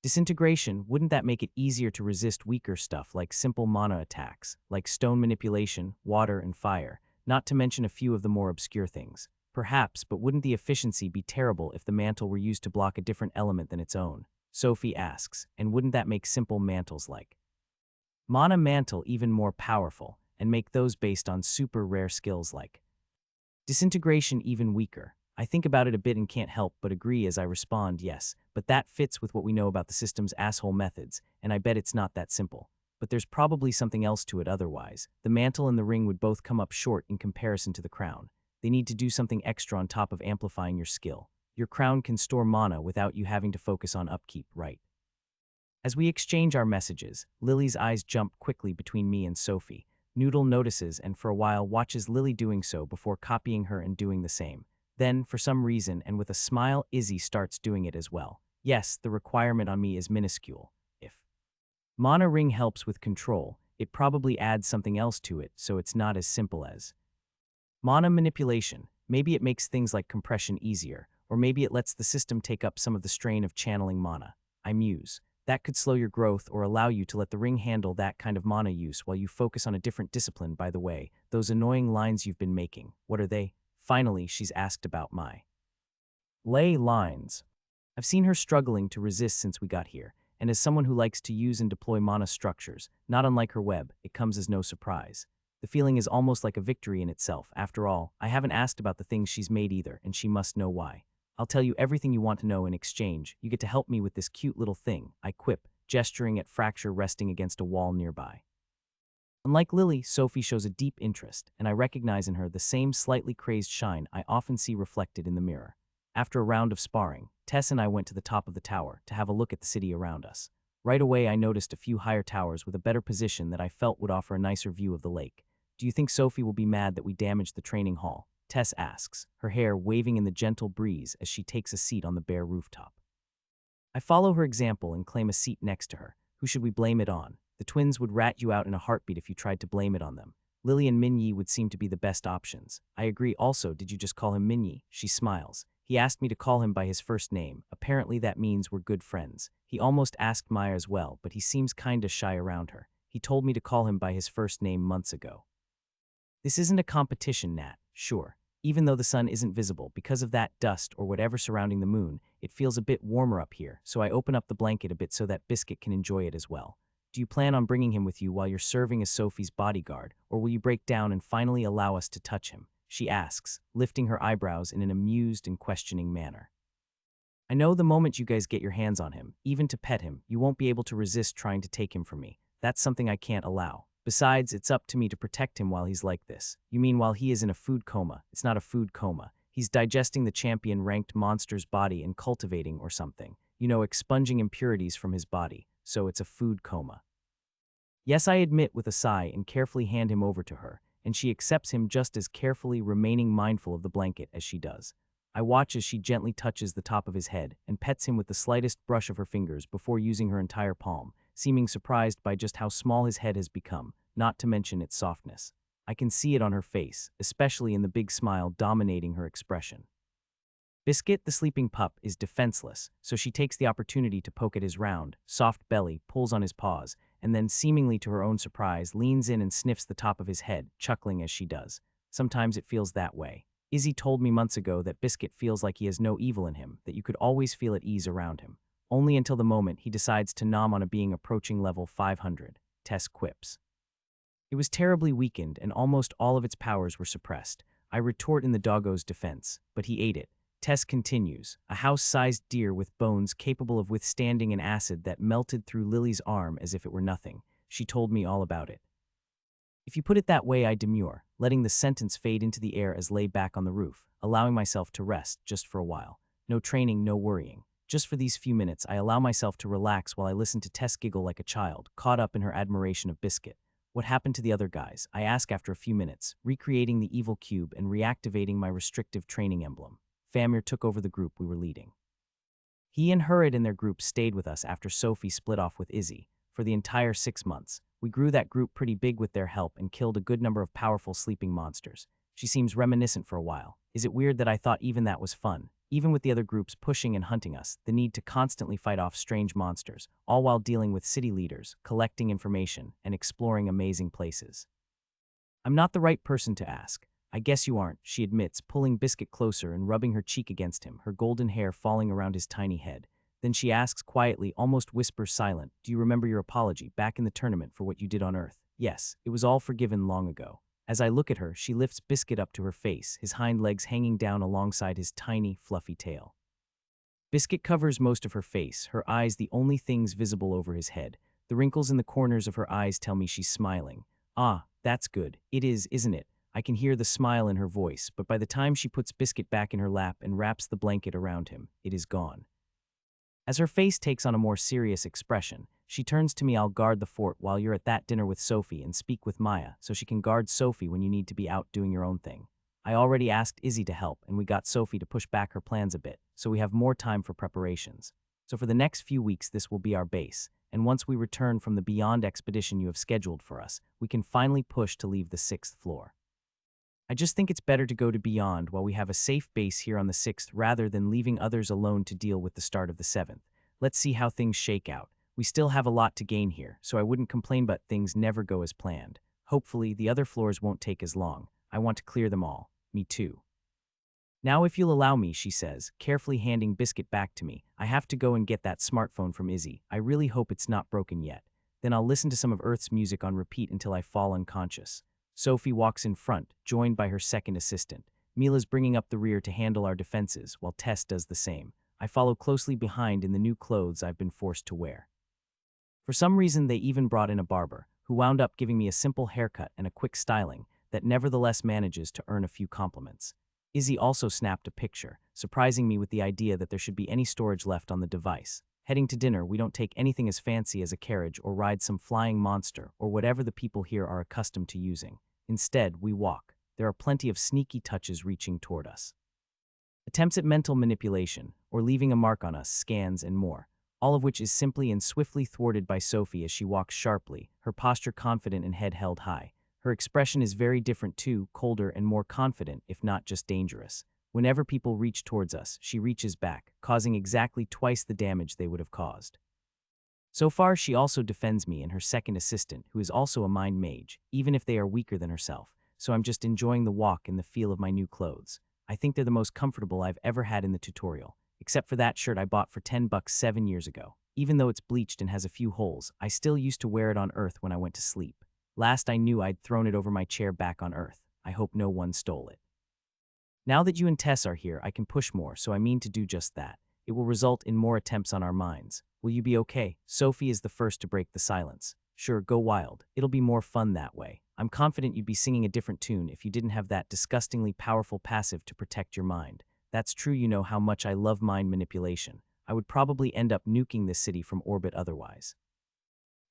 disintegration. Wouldn't that make it easier to resist weaker stuff like simple mana attacks, like stone manipulation, water, and fire, not to mention a few of the more obscure things? Perhaps, but wouldn't the efficiency be terrible if the mantle were used to block a different element than its own? Sophie asks, and wouldn't that make simple mantles like Mana Mantle even more powerful, and make those based on super rare skills like disintegration even weaker? I think about it a bit and can't help but agree as I respond, yes, but that fits with what we know about the system's asshole methods, and I bet it's not that simple. But there's probably something else to it otherwise. The mantle and the ring would both come up short in comparison to the crown. They need to do something extra on top of amplifying your skill. Your crown can store mana without you having to focus on upkeep, right? As we exchange our messages, Lily's eyes jump quickly between me and Sophie. Noodle notices and for a while watches Lily doing so before copying her and doing the same. Then, for some reason and with a smile, Izzy starts doing it as well. Yes, the requirement on me is minuscule. If Mana Ring helps with control, it probably adds something else to it, so it's not as simple as mana manipulation. Maybe it makes things like compression easier, or maybe it lets the system take up some of the strain of channeling mana. I muse. That could slow your growth or allow you to let the ring handle that kind of mana use while you focus on a different discipline. By the way, those annoying lines you've been making, what are they? Finally, she's asked about my ley lines. I've seen her struggling to resist since we got here, and as someone who likes to use and deploy mana structures, not unlike her web, it comes as no surprise. The feeling is almost like a victory in itself. After all, I haven't asked about the things she's made either, and she must know why. I'll tell you everything you want to know in exchange. You get to help me with this cute little thing, I quip, gesturing at Fracture resting against a wall nearby. Unlike Lily, Sophie shows a deep interest, and I recognize in her the same slightly crazed shine I often see reflected in the mirror. After a round of sparring, Tess and I went to the top of the tower to have a look at the city around us. Right away, I noticed a few higher towers with a better position that I felt would offer a nicer view of the lake. Do you think Sophie will be mad that we damaged the training hall? Tess asks, her hair waving in the gentle breeze as she takes a seat on the bare rooftop. I follow her example and claim a seat next to her. Who should we blame it on? The twins would rat you out in a heartbeat if you tried to blame it on them. Lily and Minyi would seem to be the best options. I agree. Also, did you just call him Minyi? She smiles. He asked me to call him by his first name. Apparently that means we're good friends. He almost asked Maya as well, but he seems kinda shy around her. He told me to call him by his first name months ago. This isn't a competition, Nat. Sure. Even though the sun isn't visible, because of that dust or whatever surrounding the moon, it feels a bit warmer up here, so I open up the blanket a bit so that Biscuit can enjoy it as well. Do you plan on bringing him with you while you're serving as Sophie's bodyguard, or will you break down and finally allow us to touch him? She asks, lifting her eyebrows in an amused and questioning manner. I know the moment you guys get your hands on him, even to pet him, you won't be able to resist trying to take him from me. That's something I can't allow. Besides, it's up to me to protect him while he's like this. You mean while he is in a food coma? It's not a food coma. He's digesting the champion-ranked monster's body and cultivating or something. You know, expunging impurities from his body. So it's a food coma. Yes, I admit with a sigh and carefully hand him over to her, and she accepts him just as carefully, remaining mindful of the blanket as she does. I watch as she gently touches the top of his head and pets him with the slightest brush of her fingers before using her entire palm, seeming surprised by just how small his head has become, not to mention its softness. I can see it on her face, especially in the big smile dominating her expression. Biscuit, the sleeping pup, is defenseless, so she takes the opportunity to poke at his round, soft belly, pulls on his paws, and then, seemingly to her own surprise, leans in and sniffs the top of his head, chuckling as she does. Sometimes it feels that way. Izzy told me months ago that Biscuit feels like he has no evil in him, that you could always feel at ease around him. Only until the moment he decides to nom on a being approaching level 500, Tess quips. It was terribly weakened and almost all of its powers were suppressed. I retort in the doggo's defense, but he ate it. Tess continues, a house-sized deer with bones capable of withstanding an acid that melted through Lily's arm as if it were nothing. She told me all about it. If you put it that way, I demur, letting the sentence fade into the air as lay back on the roof, allowing myself to rest just for a while. No training, no worrying. Just for these few minutes, I allow myself to relax while I listen to Tess giggle like a child, caught up in her admiration of Biscuit. What happened to the other guys? I ask after a few minutes, recreating the evil cube and reactivating my restrictive training emblem. Famir took over the group we were leading. He and Hurrid and their group stayed with us after Sophie split off with Izzy. For the entire 6 months, we grew that group pretty big with their help and killed a good number of powerful sleeping monsters. She seems reminiscent for a while. Is it weird that I thought even that was fun? Even with the other groups pushing and hunting us, the need to constantly fight off strange monsters, all while dealing with city leaders, collecting information, and exploring amazing places. I'm not the right person to ask. I guess you aren't, she admits, pulling Biscuit closer and rubbing her cheek against him, her golden hair falling around his tiny head. Then she asks quietly, almost whispers silent, do you remember your apology back in the tournament for what you did on Earth? Yes, it was all forgiven long ago. As I look at her, she lifts Biscuit up to her face, his hind legs hanging down alongside his tiny, fluffy tail. Biscuit covers most of her face, her eyes the only things visible over his head. The wrinkles in the corners of her eyes tell me she's smiling. Ah, that's good. It is, isn't it? I can hear the smile in her voice, but by the time she puts Biscuit back in her lap and wraps the blanket around him, it is gone. As her face takes on a more serious expression, she turns to me. I'll guard the fort while you're at that dinner with Sophie and speak with Maya so she can guard Sophie when you need to be out doing your own thing. I already asked Izzy to help and we got Sophie to push back her plans a bit, so we have more time for preparations. So for the next few weeks this will be our base, and once we return from the Beyond expedition you have scheduled for us, we can finally push to leave the 6th floor. I just think it's better to go to Beyond while we have a safe base here on the 6th rather than leaving others alone to deal with the start of the 7th. Let's see how things shake out. We still have a lot to gain here, so I wouldn't complain, but things never go as planned. Hopefully, the other floors won't take as long. I want to clear them all. Me too. Now if you'll allow me, she says, carefully handing Biscuit back to me. I have to go and get that smartphone from Izzy. I really hope it's not broken yet. Then I'll listen to some of Earth's music on repeat until I fall unconscious. Sophie walks in front, joined by her second assistant. Mila's bringing up the rear to handle our defenses, while Tess does the same. I follow closely behind in the new clothes I've been forced to wear. For some reason, they even brought in a barber, who wound up giving me a simple haircut and a quick styling that nevertheless manages to earn a few compliments. Izzy also snapped a picture, surprising me with the idea that there should be any storage left on the device. Heading to dinner, we don't take anything as fancy as a carriage or ride some flying monster or whatever the people here are accustomed to using. Instead, we walk. There are plenty of sneaky touches reaching toward us. Attempts at mental manipulation, or leaving a mark on us, scans, and more, all of which is simply and swiftly thwarted by Sophie as she walks sharply, her posture confident and head held high. Her expression is very different too, colder and more confident, if not just dangerous. Whenever people reach towards us, she reaches back, causing exactly twice the damage they would have caused. So far, she also defends me and her second assistant, who is also a mind mage, even if they are weaker than herself, so I'm just enjoying the walk and the feel of my new clothes. I think they're the most comfortable I've ever had in the tutorial, except for that shirt I bought for $10 7 years ago. Even though it's bleached and has a few holes, I still used to wear it on Earth when I went to sleep. Last I knew, I'd thrown it over my chair back on Earth. I hope no one stole it. Now that you and Tess are here, I can push more, so I mean to do just that. It will result in more attempts on our minds. Will you be okay? Sophie is the first to break the silence. Sure, go wild. It'll be more fun that way. I'm confident you'd be singing a different tune if you didn't have that disgustingly powerful passive to protect your mind. That's true, you know how much I love mind manipulation. I would probably end up nuking this city from orbit otherwise.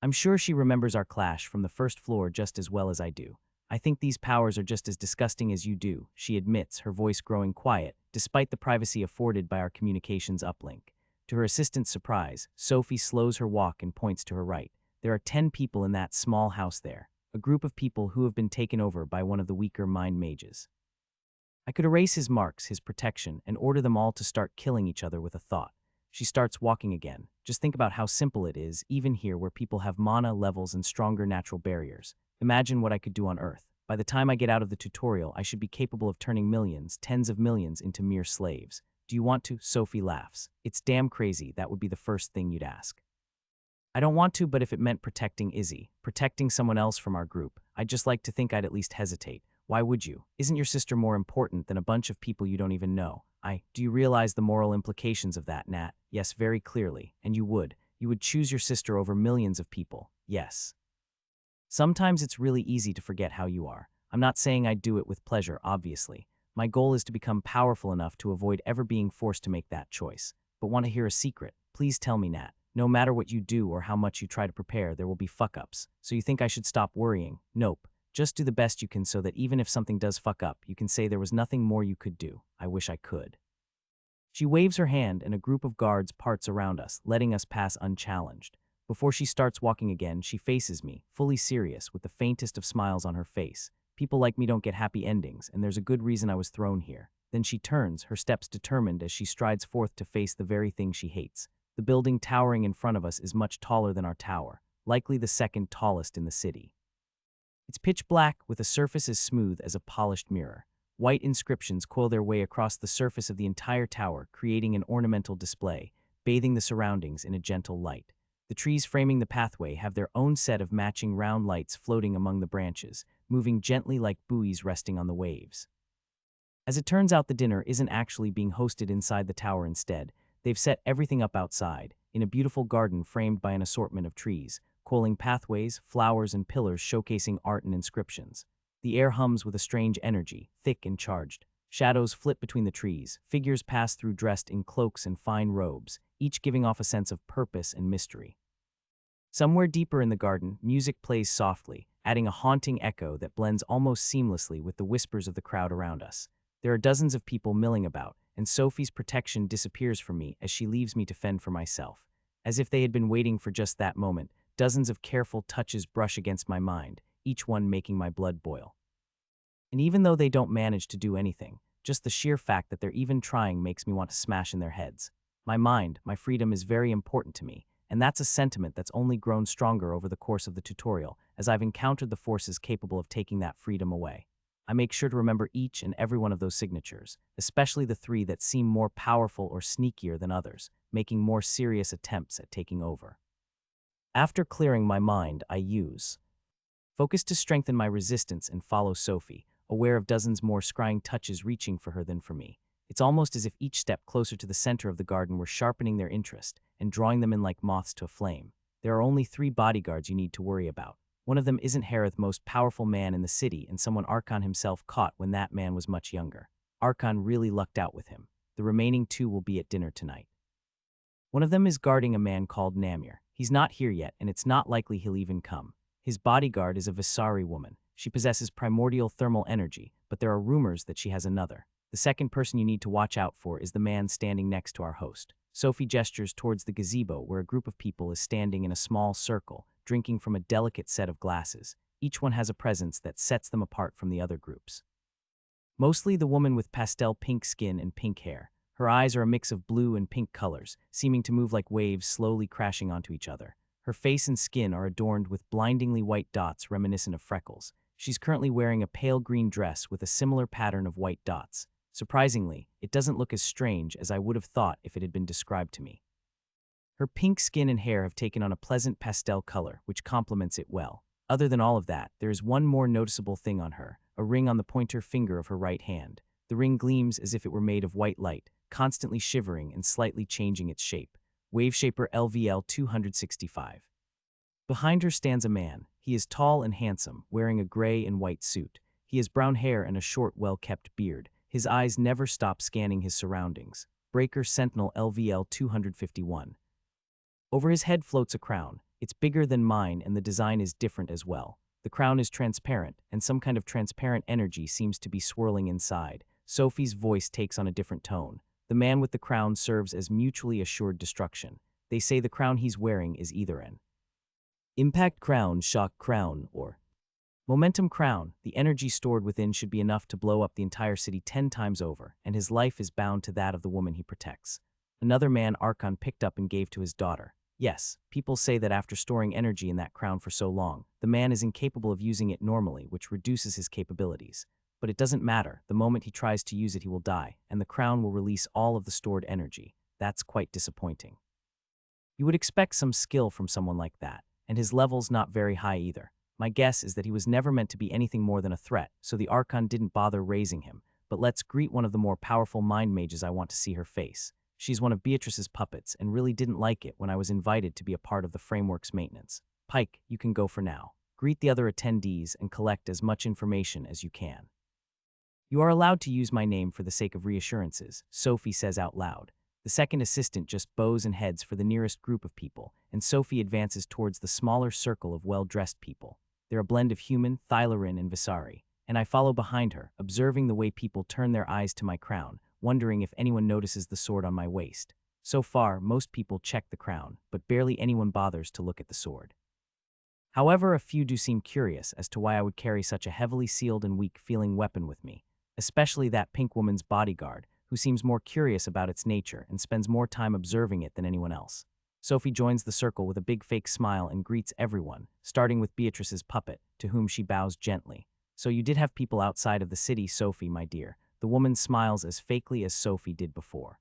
I'm sure she remembers our clash from the first floor just as well as I do. I think these powers are just as disgusting as you do, she admits, her voice growing quiet, despite the privacy afforded by our communications uplink. To her assistant's surprise, Sophie slows her walk and points to her right. There are 10 people in that small house there, a group of people who have been taken over by one of the weaker mind mages. I could erase his marks, his protection, and order them all to start killing each other with a thought. She starts walking again. Just think about how simple it is, even here where people have mana levels and stronger natural barriers. Imagine what I could do on Earth. By the time I get out of the tutorial, I should be capable of turning millions, tens of millions, into mere slaves. Do you want to? Sophie laughs. It's damn crazy, that would be the first thing you'd ask. I don't want to, but if it meant protecting Izzy, protecting someone else from our group, I'd just like to think I'd at least hesitate. Why would you? Isn't your sister more important than a bunch of people you don't even know? Do you realize the moral implications of that, Nat? Yes, very clearly. And you would. You would choose your sister over millions of people. Yes. Sometimes it's really easy to forget how you are. I'm not saying I'd do it with pleasure, obviously. My goal is to become powerful enough to avoid ever being forced to make that choice. But want to hear a secret? Please tell me, Nat. No matter what you do or how much you try to prepare, there will be fuck-ups. So you think I should stop worrying? Nope. Just do the best you can so that even if something does fuck up, you can say there was nothing more you could do. I wish I could. She waves her hand and a group of guards parts around us, letting us pass unchallenged. Before she starts walking again, she faces me, fully serious, with the faintest of smiles on her face. People like me don't get happy endings, and there's a good reason I was thrown here. Then she turns, her steps determined as she strides forth to face the very thing she hates. The building towering in front of us is much taller than our tower, likely the second tallest in the city. It's pitch black with a surface as smooth as a polished mirror. White inscriptions coil their way across the surface of the entire tower, creating an ornamental display, bathing the surroundings in a gentle light. The trees framing the pathway have their own set of matching round lights floating among the branches, moving gently like buoys resting on the waves. As it turns out, the dinner isn't actually being hosted inside the tower instead. They've set everything up outside, in a beautiful garden framed by an assortment of trees, coiling pathways, flowers, and pillars showcasing art and inscriptions. The air hums with a strange energy, thick and charged. Shadows flit between the trees, figures pass through dressed in cloaks and fine robes, each giving off a sense of purpose and mystery. Somewhere deeper in the garden, music plays softly, adding a haunting echo that blends almost seamlessly with the whispers of the crowd around us. There are dozens of people milling about, and Sophie's protection disappears from me as she leaves me to fend for myself. As if they had been waiting for just that moment, dozens of careful touches brush against my mind, each one making my blood boil. And even though they don't manage to do anything, just the sheer fact that they're even trying makes me want to smash in their heads. My mind, my freedom is very important to me, and that's a sentiment that's only grown stronger over the course of the tutorial as I've encountered the forces capable of taking that freedom away. I make sure to remember each and every one of those signatures, especially the three that seem more powerful or sneakier than others, making more serious attempts at taking over. After clearing my mind, I use focus to strengthen my resistance and follow Sophie, aware of dozens more scrying touches reaching for her than for me. It's almost as if each step closer to the center of the garden were sharpening their interest and drawing them in like moths to a flame. There are only 3 bodyguards you need to worry about. One of them isn't Harith, most powerful man in the city, and someone Archon himself caught when that man was much younger. Archon really lucked out with him. The remaining 2 will be at dinner tonight. One of them is guarding a man called Namir. He's not here yet, and it's not likely he'll even come. His bodyguard is a Visari woman. She possesses primordial thermal energy, but there are rumors that she has another. The second person you need to watch out for is the man standing next to our host. Sophie gestures towards the gazebo where a group of people is standing in a small circle, drinking from a delicate set of glasses. Each one has a presence that sets them apart from the other groups. Mostly the woman with pastel pink skin and pink hair. Her eyes are a mix of blue and pink colors, seeming to move like waves slowly crashing onto each other. Her face and skin are adorned with blindingly white dots reminiscent of freckles. She's currently wearing a pale green dress with a similar pattern of white dots. Surprisingly, it doesn't look as strange as I would have thought if it had been described to me. Her pink skin and hair have taken on a pleasant pastel color, which complements it well. Other than all of that, there is one more noticeable thing on her, a ring on the pointer finger of her right hand. The ring gleams as if it were made of white light, constantly shivering and slightly changing its shape. Waveshaper LVL 265. Behind her stands a man. He is tall and handsome, wearing a gray and white suit. He has brown hair and a short, well-kept beard. His eyes never stop scanning his surroundings. Breaker Sentinel LVL 251. Over his head floats a crown. It's bigger than mine and the design is different as well. The crown is transparent, and some kind of transparent energy seems to be swirling inside. Sophie's voice takes on a different tone. The man with the crown serves as mutually assured destruction. They say the crown he's wearing is either an impact crown, shock crown, or momentum crown. The energy stored within should be enough to blow up the entire city 10 times over, and his life is bound to that of the woman he protects. Another man Archon picked up and gave to his daughter. Yes, people say that after storing energy in that crown for so long, the man is incapable of using it normally, which reduces his capabilities. But it doesn't matter. The moment he tries to use it, he will die, and the crown will release all of the stored energy. That's quite disappointing. You would expect some skill from someone like that, and his level's not very high either. My guess is that he was never meant to be anything more than a threat, so the Archon didn't bother raising him. But let's greet one of the more powerful mind mages I want to see her face. She's one of Beatrice's puppets and really didn't like it when I was invited to be a part of the framework's maintenance. Pike, you can go for now. Greet the other attendees and collect as much information as you can. You are allowed to use my name for the sake of reassurances, Sophie says out loud. The second assistant just bows and heads for the nearest group of people, and Sophie advances towards the smaller circle of well-dressed people. They're a blend of human, Thylarin, and Visari, and I follow behind her, observing the way people turn their eyes to my crown, wondering if anyone notices the sword on my waist. So far, most people check the crown, but barely anyone bothers to look at the sword. However, a few do seem curious as to why I would carry such a heavily sealed and weak-feeling weapon with me, especially that pink woman's bodyguard, who seems more curious about its nature and spends more time observing it than anyone else. Sophie joins the circle with a big fake smile and greets everyone, starting with Beatrice's puppet, to whom she bows gently. "So you did have people outside of the city, Sophie, my dear." The woman smiles as fakely as Sophie did before.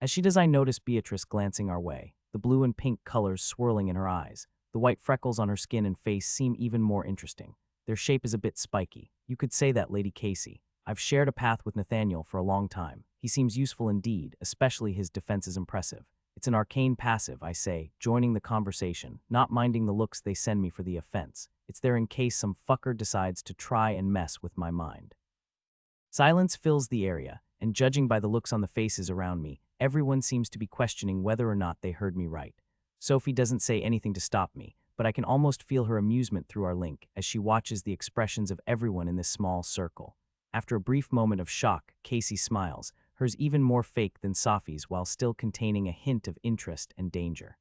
As she does, I notice Beatrice glancing our way, the blue and pink colors swirling in her eyes. The white freckles on her skin and face seem even more interesting. Their shape is a bit spiky. "You could say that, Lady Casey. I've shared a path with Nathaniel for a long time. He seems useful indeed, especially his defense is impressive. It's an arcane passive," I say, joining the conversation, not minding the looks they send me for the offense. It's there in case some fucker decides to try and mess with my mind. Silence fills the area, and judging by the looks on the faces around me, everyone seems to be questioning whether or not they heard me right. Sophie doesn't say anything to stop me, but I can almost feel her amusement through our link as she watches the expressions of everyone in this small circle. After a brief moment of shock, Casey smiles, hers even more fake than Sophie's while still containing a hint of interest and danger.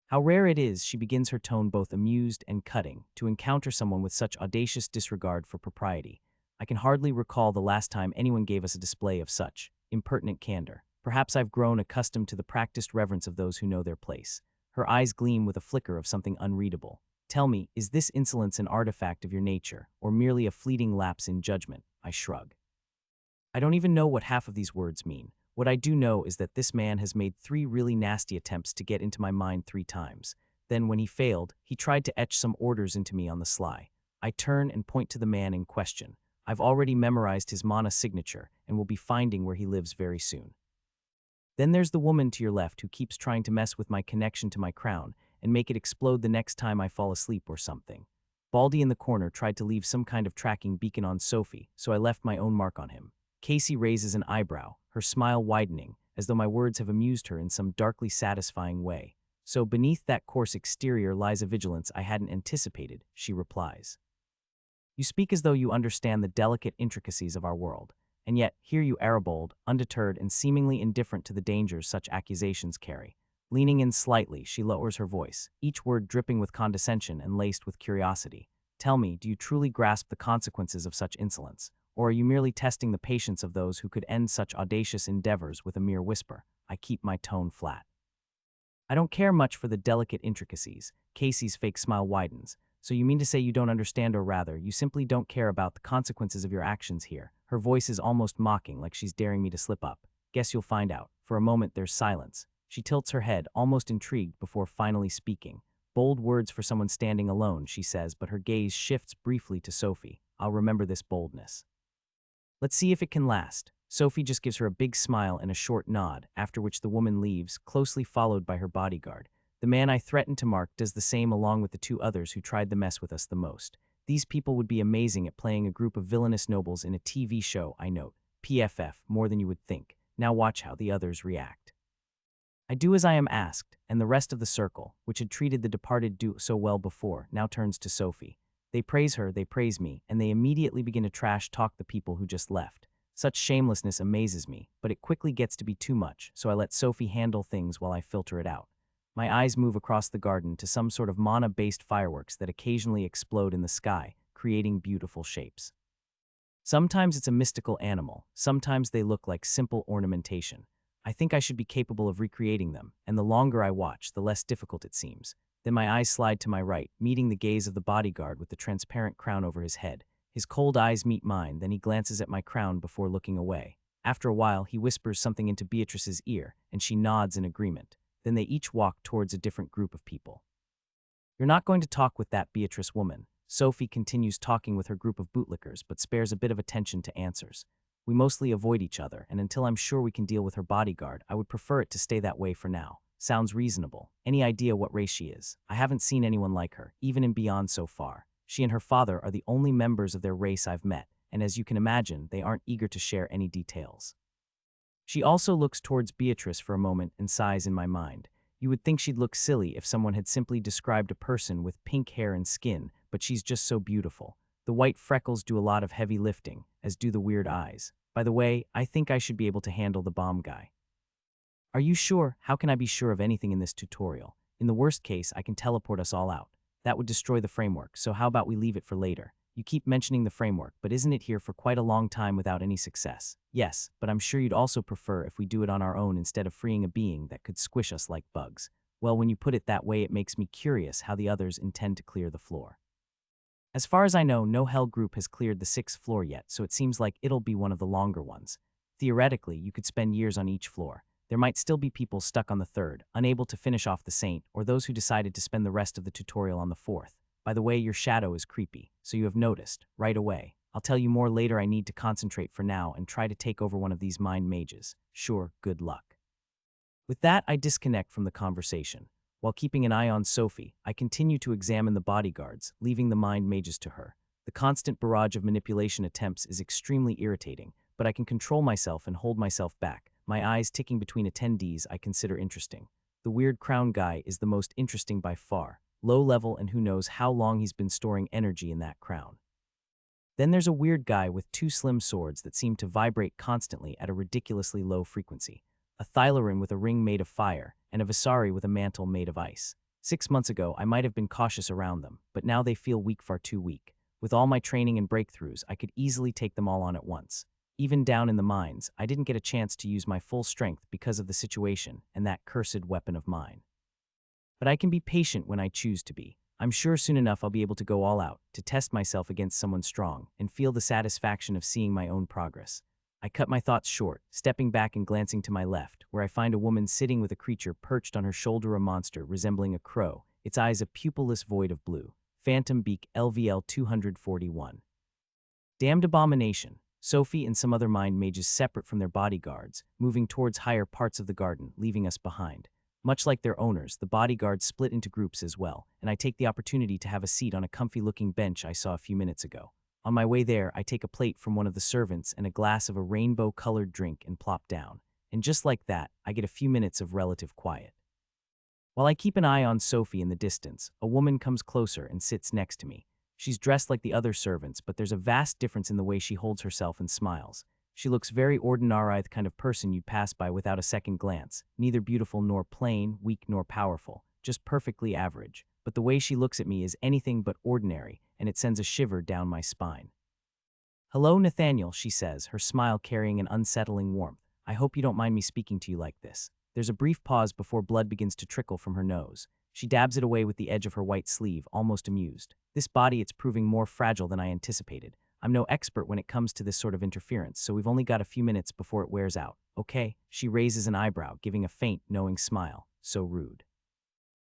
How rare it is, she begins her tone both amused and cutting, to encounter someone with such audacious disregard for propriety. I can hardly recall the last time anyone gave us a display of such impertinent candor. Perhaps I've grown accustomed to the practiced reverence of those who know their place. Her eyes gleam with a flicker of something unreadable. "Tell me, is this insolence an artifact of your nature, or merely a fleeting lapse in judgment?" I shrug. I don't even know what half of these words mean. What I do know is that this man has made 3 really nasty attempts to get into my mind 3 times. Then, when he failed, he tried to etch some orders into me on the sly. I turn and point to the man in question. I've already memorized his mana signature and will be finding where he lives very soon. Then there's the woman to your left who keeps trying to mess with my connection to my crown and make it explode the next time I fall asleep or something. Baldy in the corner tried to leave some kind of tracking beacon on Sophie, so I left my own mark on him. Casey raises an eyebrow, her smile widening, as though my words have amused her in some darkly satisfying way. "So beneath that coarse exterior lies a vigilance I hadn't anticipated," she replies. "You speak as though you understand the delicate intricacies of our world, and yet here you are bold, undeterred, and seemingly indifferent to the dangers such accusations carry." Leaning in slightly, she lowers her voice, each word dripping with condescension and laced with curiosity. "Tell me, do you truly grasp the consequences of such insolence? Or are you merely testing the patience of those who could end such audacious endeavors with a mere whisper?" I keep my tone flat. "I don't care much for the delicate intricacies." Casey's fake smile widens. "So you mean to say you don't understand, or rather, you simply don't care about the consequences of your actions here?" Her voice is almost mocking, like she's daring me to slip up. "Guess you'll find out." For a moment there's silence. She tilts her head, almost intrigued, before finally speaking. "Bold words for someone standing alone," she says, but her gaze shifts briefly to Sophie. "I'll remember this boldness. Let's see if it can last." Sophie just gives her a big smile and a short nod, after which the woman leaves, closely followed by her bodyguard. The man I threatened to mark does the same, along with the 2 others who tried to mess with us the most. These people would be amazing at playing a group of villainous nobles in a TV show, I note. PFF, more than you would think. Now watch how the others react. I do as I am asked, and the rest of the circle, which had treated the departed so well before, now turns to Sophie. They praise her, they praise me, and they immediately begin to trash talk the people who just left. Such shamelessness amazes me, but it quickly gets to be too much, so I let Sophie handle things while I filter it out. My eyes move across the garden to some sort of mana-based fireworks that occasionally explode in the sky, creating beautiful shapes. Sometimes it's a mystical animal, sometimes they look like simple ornamentation. I think I should be capable of recreating them, and the longer I watch, the less difficult it seems. Then my eyes slide to my right, meeting the gaze of the bodyguard with the transparent crown over his head. His cold eyes meet mine, then he glances at my crown before looking away. After a while, he whispers something into Beatrice's ear, and she nods in agreement. Then they each walk towards a different group of people. "You're not going to talk with that Beatrice woman." Sophie continues talking with her group of bootlickers, but spares a bit of attention to answers. We mostly avoid each other, and until I'm sure we can deal with her bodyguard, I would prefer it to stay that way for now. Sounds reasonable. Any idea what race she is? I haven't seen anyone like her, even in Beyond so far. She and her father are the only members of their race I've met, and as you can imagine, they aren't eager to share any details. She also looks towards Beatrice for a moment and sighs in my mind. You would think she'd look silly if someone had simply described a person with pink hair and skin, but she's just so beautiful. The white freckles do a lot of heavy lifting, as do the weird eyes. By the way, I think I should be able to handle the bomb guy. Are you sure? How can I be sure of anything in this tutorial? In the worst case, I can teleport us all out. That would destroy the framework, so how about we leave it for later? You keep mentioning the framework, but isn't it here for quite a long time without any success? Yes, but I'm sure you'd also prefer if we do it on our own instead of freeing a being that could squish us like bugs. Well, when you put it that way, it makes me curious how the others intend to clear the floor. As far as I know, no Hell group has cleared the 6th floor yet, so it seems like it'll be one of the longer ones. Theoretically, you could spend years on each floor. There might still be people stuck on the 3rd, unable to finish off the Saint, or those who decided to spend the rest of the tutorial on the 4th. By the way, your shadow is creepy, so you have noticed, right away. I'll tell you more later. I need to concentrate for now and try to take over one of these mind mages. Sure, good luck. With that, I disconnect from the conversation. While keeping an eye on Sophie, I continue to examine the bodyguards, leaving the mind mages to her. The constant barrage of manipulation attempts is extremely irritating, but I can control myself and hold myself back, my eyes ticking between attendees I consider interesting. The weird crown guy is the most interesting by far, low level, and who knows how long he's been storing energy in that crown. Then there's a weird guy with 2 slim swords that seem to vibrate constantly at a ridiculously low frequency, a Thylarin with a ring made of fire, and a Visari with a mantle made of ice. 6 months ago, I might have been cautious around them, but now they feel weak, far too weak. With all my training and breakthroughs, I could easily take them all on at once. Even down in the mines, I didn't get a chance to use my full strength because of the situation and that cursed weapon of mine. But I can be patient when I choose to be. I'm sure soon enough I'll be able to go all out, to test myself against someone strong, and feel the satisfaction of seeing my own progress. I cut my thoughts short, stepping back and glancing to my left, where I find a woman sitting with a creature perched on her shoulder, a monster resembling a crow, its eyes a pupilless void of blue. Phantom Beak, LVL 241. Damned abomination. Sophie and some other mind mages separate from their bodyguards, moving towards higher parts of the garden, leaving us behind. Much like their owners, the bodyguards split into groups as well, and I take the opportunity to have a seat on a comfy-looking bench I saw a few minutes ago. On my way there, I take a plate from one of the servants and a glass of a rainbow-colored drink and plop down. And just like that, I get a few minutes of relative quiet. While I keep an eye on Sophie in the distance, a woman comes closer and sits next to me. She's dressed like the other servants, but there's a vast difference in the way she holds herself and smiles. She looks very ordinary, the kind of person you'd pass by without a second glance, neither beautiful nor plain, weak nor powerful, just perfectly average. But the way she looks at me is anything but ordinary, and it sends a shiver down my spine. "Hello, Nathaniel," she says, her smile carrying an unsettling warmth. "I hope you don't mind me speaking to you like this." There's a brief pause before blood begins to trickle from her nose. She dabs it away with the edge of her white sleeve, almost amused. "This body, it's proving more fragile than I anticipated. I'm no expert when it comes to this sort of interference, so we've only got a few minutes before it wears out. Okay?" She raises an eyebrow, giving a faint, knowing smile. So rude.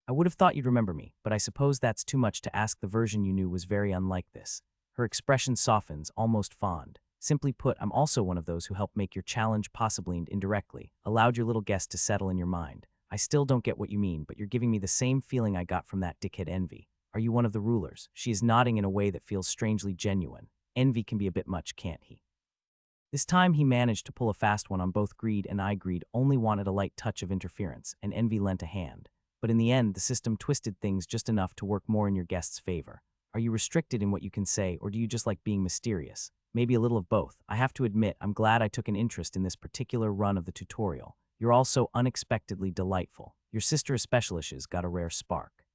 "I would have thought you'd remember me, but I suppose that's too much to ask. The version you knew was very unlike this." Her expression softens, almost fond. "Simply put, I'm also one of those who helped make your challenge, possibly and indirectly, allowed your little guest to settle in your mind. I still don't get what you mean, but you're giving me the same feeling I got from that dickhead Envy. Are you one of the rulers?" She is nodding in a way that feels strangely genuine. Envy can be a bit much, can't he? This time he managed to pull a fast one on both Greed and I. Greed only wanted a light touch of interference, and Envy lent a hand. But in the end, the system twisted things just enough to work more in your guest's favor. Are you restricted in what you can say, or do you just like being mysterious? Maybe a little of both. I have to admit, I'm glad I took an interest in this particular run of the tutorial. You're all so unexpectedly delightful. Your sister especially's got a rare spark.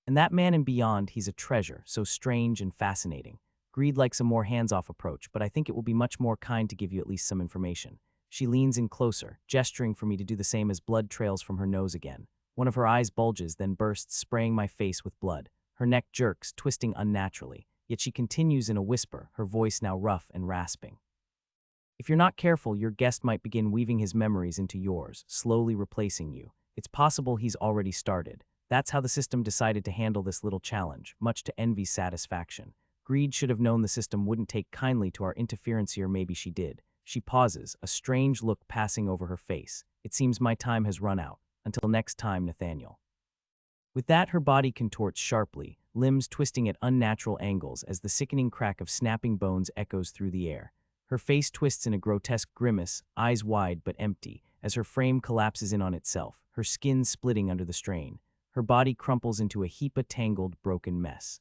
And that man and beyond, he's a treasure, so strange and fascinating. Greed likes a more hands-off approach, but I think it will be much more kind to give you at least some information. She leans in closer, gesturing for me to do the same as blood trails from her nose again. One of her eyes bulges, then bursts, spraying my face with blood. Her neck jerks, twisting unnaturally, yet she continues in a whisper, her voice now rough and rasping. "If you're not careful, your guest might begin weaving his memories into yours, slowly replacing you. It's possible he's already started. That's how the system decided to handle this little challenge, much to Envy's satisfaction. Greed should have known the system wouldn't take kindly to our interference here. Maybe she did." She pauses, a strange look passing over her face. "It seems my time has run out. Until next time, Nathaniel." With that, her body contorts sharply, limbs twisting at unnatural angles as the sickening crack of snapping bones echoes through the air. Her face twists in a grotesque grimace, eyes wide but empty, as her frame collapses in on itself, her skin splitting under the strain. Her body crumples into a heap of tangled, broken mess.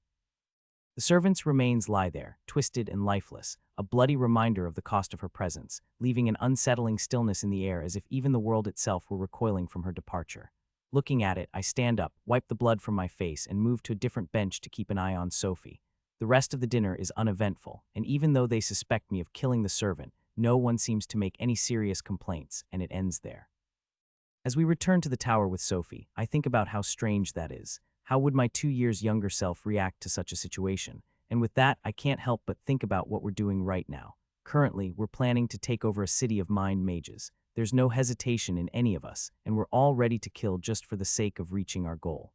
The The servant's remains lie there, twisted and lifeless, a bloody reminder of the cost of her presence, leaving an unsettling stillness in the air as if even the world itself were recoiling from her departure. Looking at it, I stand up, wipe the blood from my face, and move to a different bench to keep an eye on Sophie. The rest of the dinner is uneventful, and even though they suspect me of killing the servant, no one seems to make any serious complaints, and it ends there. As we return to the tower with Sophie, I think about how strange that is. How would my 2 years younger self react to such a situation? And with that, I can't help but think about what we're doing right now. Currently, we're planning to take over a city of mind mages. There's no hesitation in any of us, and we're all ready to kill just for the sake of reaching our goal.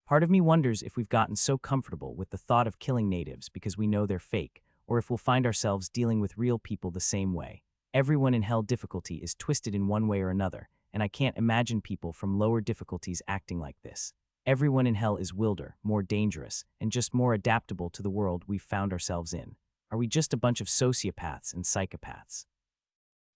Part of me wonders if we've gotten so comfortable with the thought of killing natives because we know they're fake, or if we'll find ourselves dealing with real people the same way. Everyone in HellDifficulty is twisted in one way or another, and I can't imagine people from lower difficulties acting like this. Everyone in Hell is wilder, more dangerous, and just more adaptable to the world we've found ourselves in. Are we just a bunch of sociopaths and psychopaths?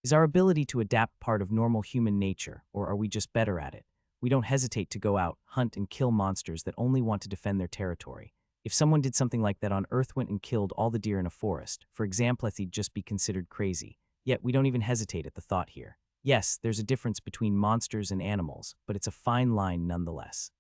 Is our ability to adapt part of normal human nature, or are we just better at it? We don't hesitate to go out, hunt, and kill monsters that only want to defend their territory. If someone did something like that on Earth, went and killed all the deer in a forest, for example, he'd just be considered crazy. Yet we don't even hesitate at the thought here. Yes, there's a difference between monsters and animals, but it's a fine line nonetheless.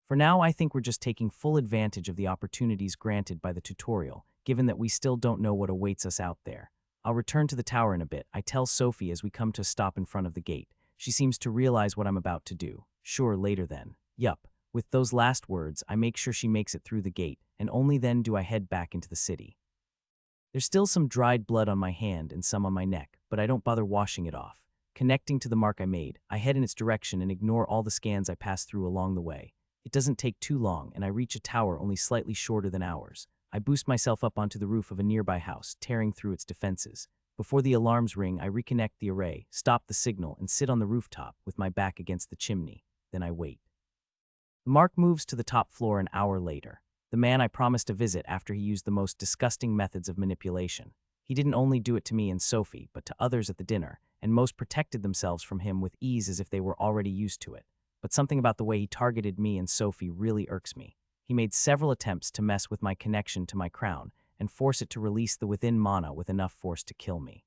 For now, I think we're just taking full advantage of the opportunities granted by the tutorial, given that we still don't know what awaits us out there. I'll return to the tower in a bit. I tell Sophie as we come to a stop in front of the gate. She seems to realize what I'm about to do. Sure, later then. Yup. With those last words, I make sure she makes it through the gate, and only then do I head back into the city. There's still some dried blood on my hand and some on my neck, but I don't bother washing it off. Connecting to the mark I made, I head in its direction and ignore all the scans I pass through along the way. It doesn't take too long, and I reach a tower only slightly shorter than ours. I boost myself up onto the roof of a nearby house, tearing through its defenses. Before the alarms ring, I reconnect the array, stop the signal, and sit on the rooftop with my back against the chimney. Then I wait. The mark moves to the top floor an hour later. The man I promised to visit after he used the most disgusting methods of manipulation. He didn't only do it to me and Sophie, but to others at the dinner, and most protected themselves from him with ease as if they were already used to it. But something about the way he targeted me and Sophie really irks me. He made several attempts to mess with my connection to my crown and force it to release the within mana with enough force to kill me.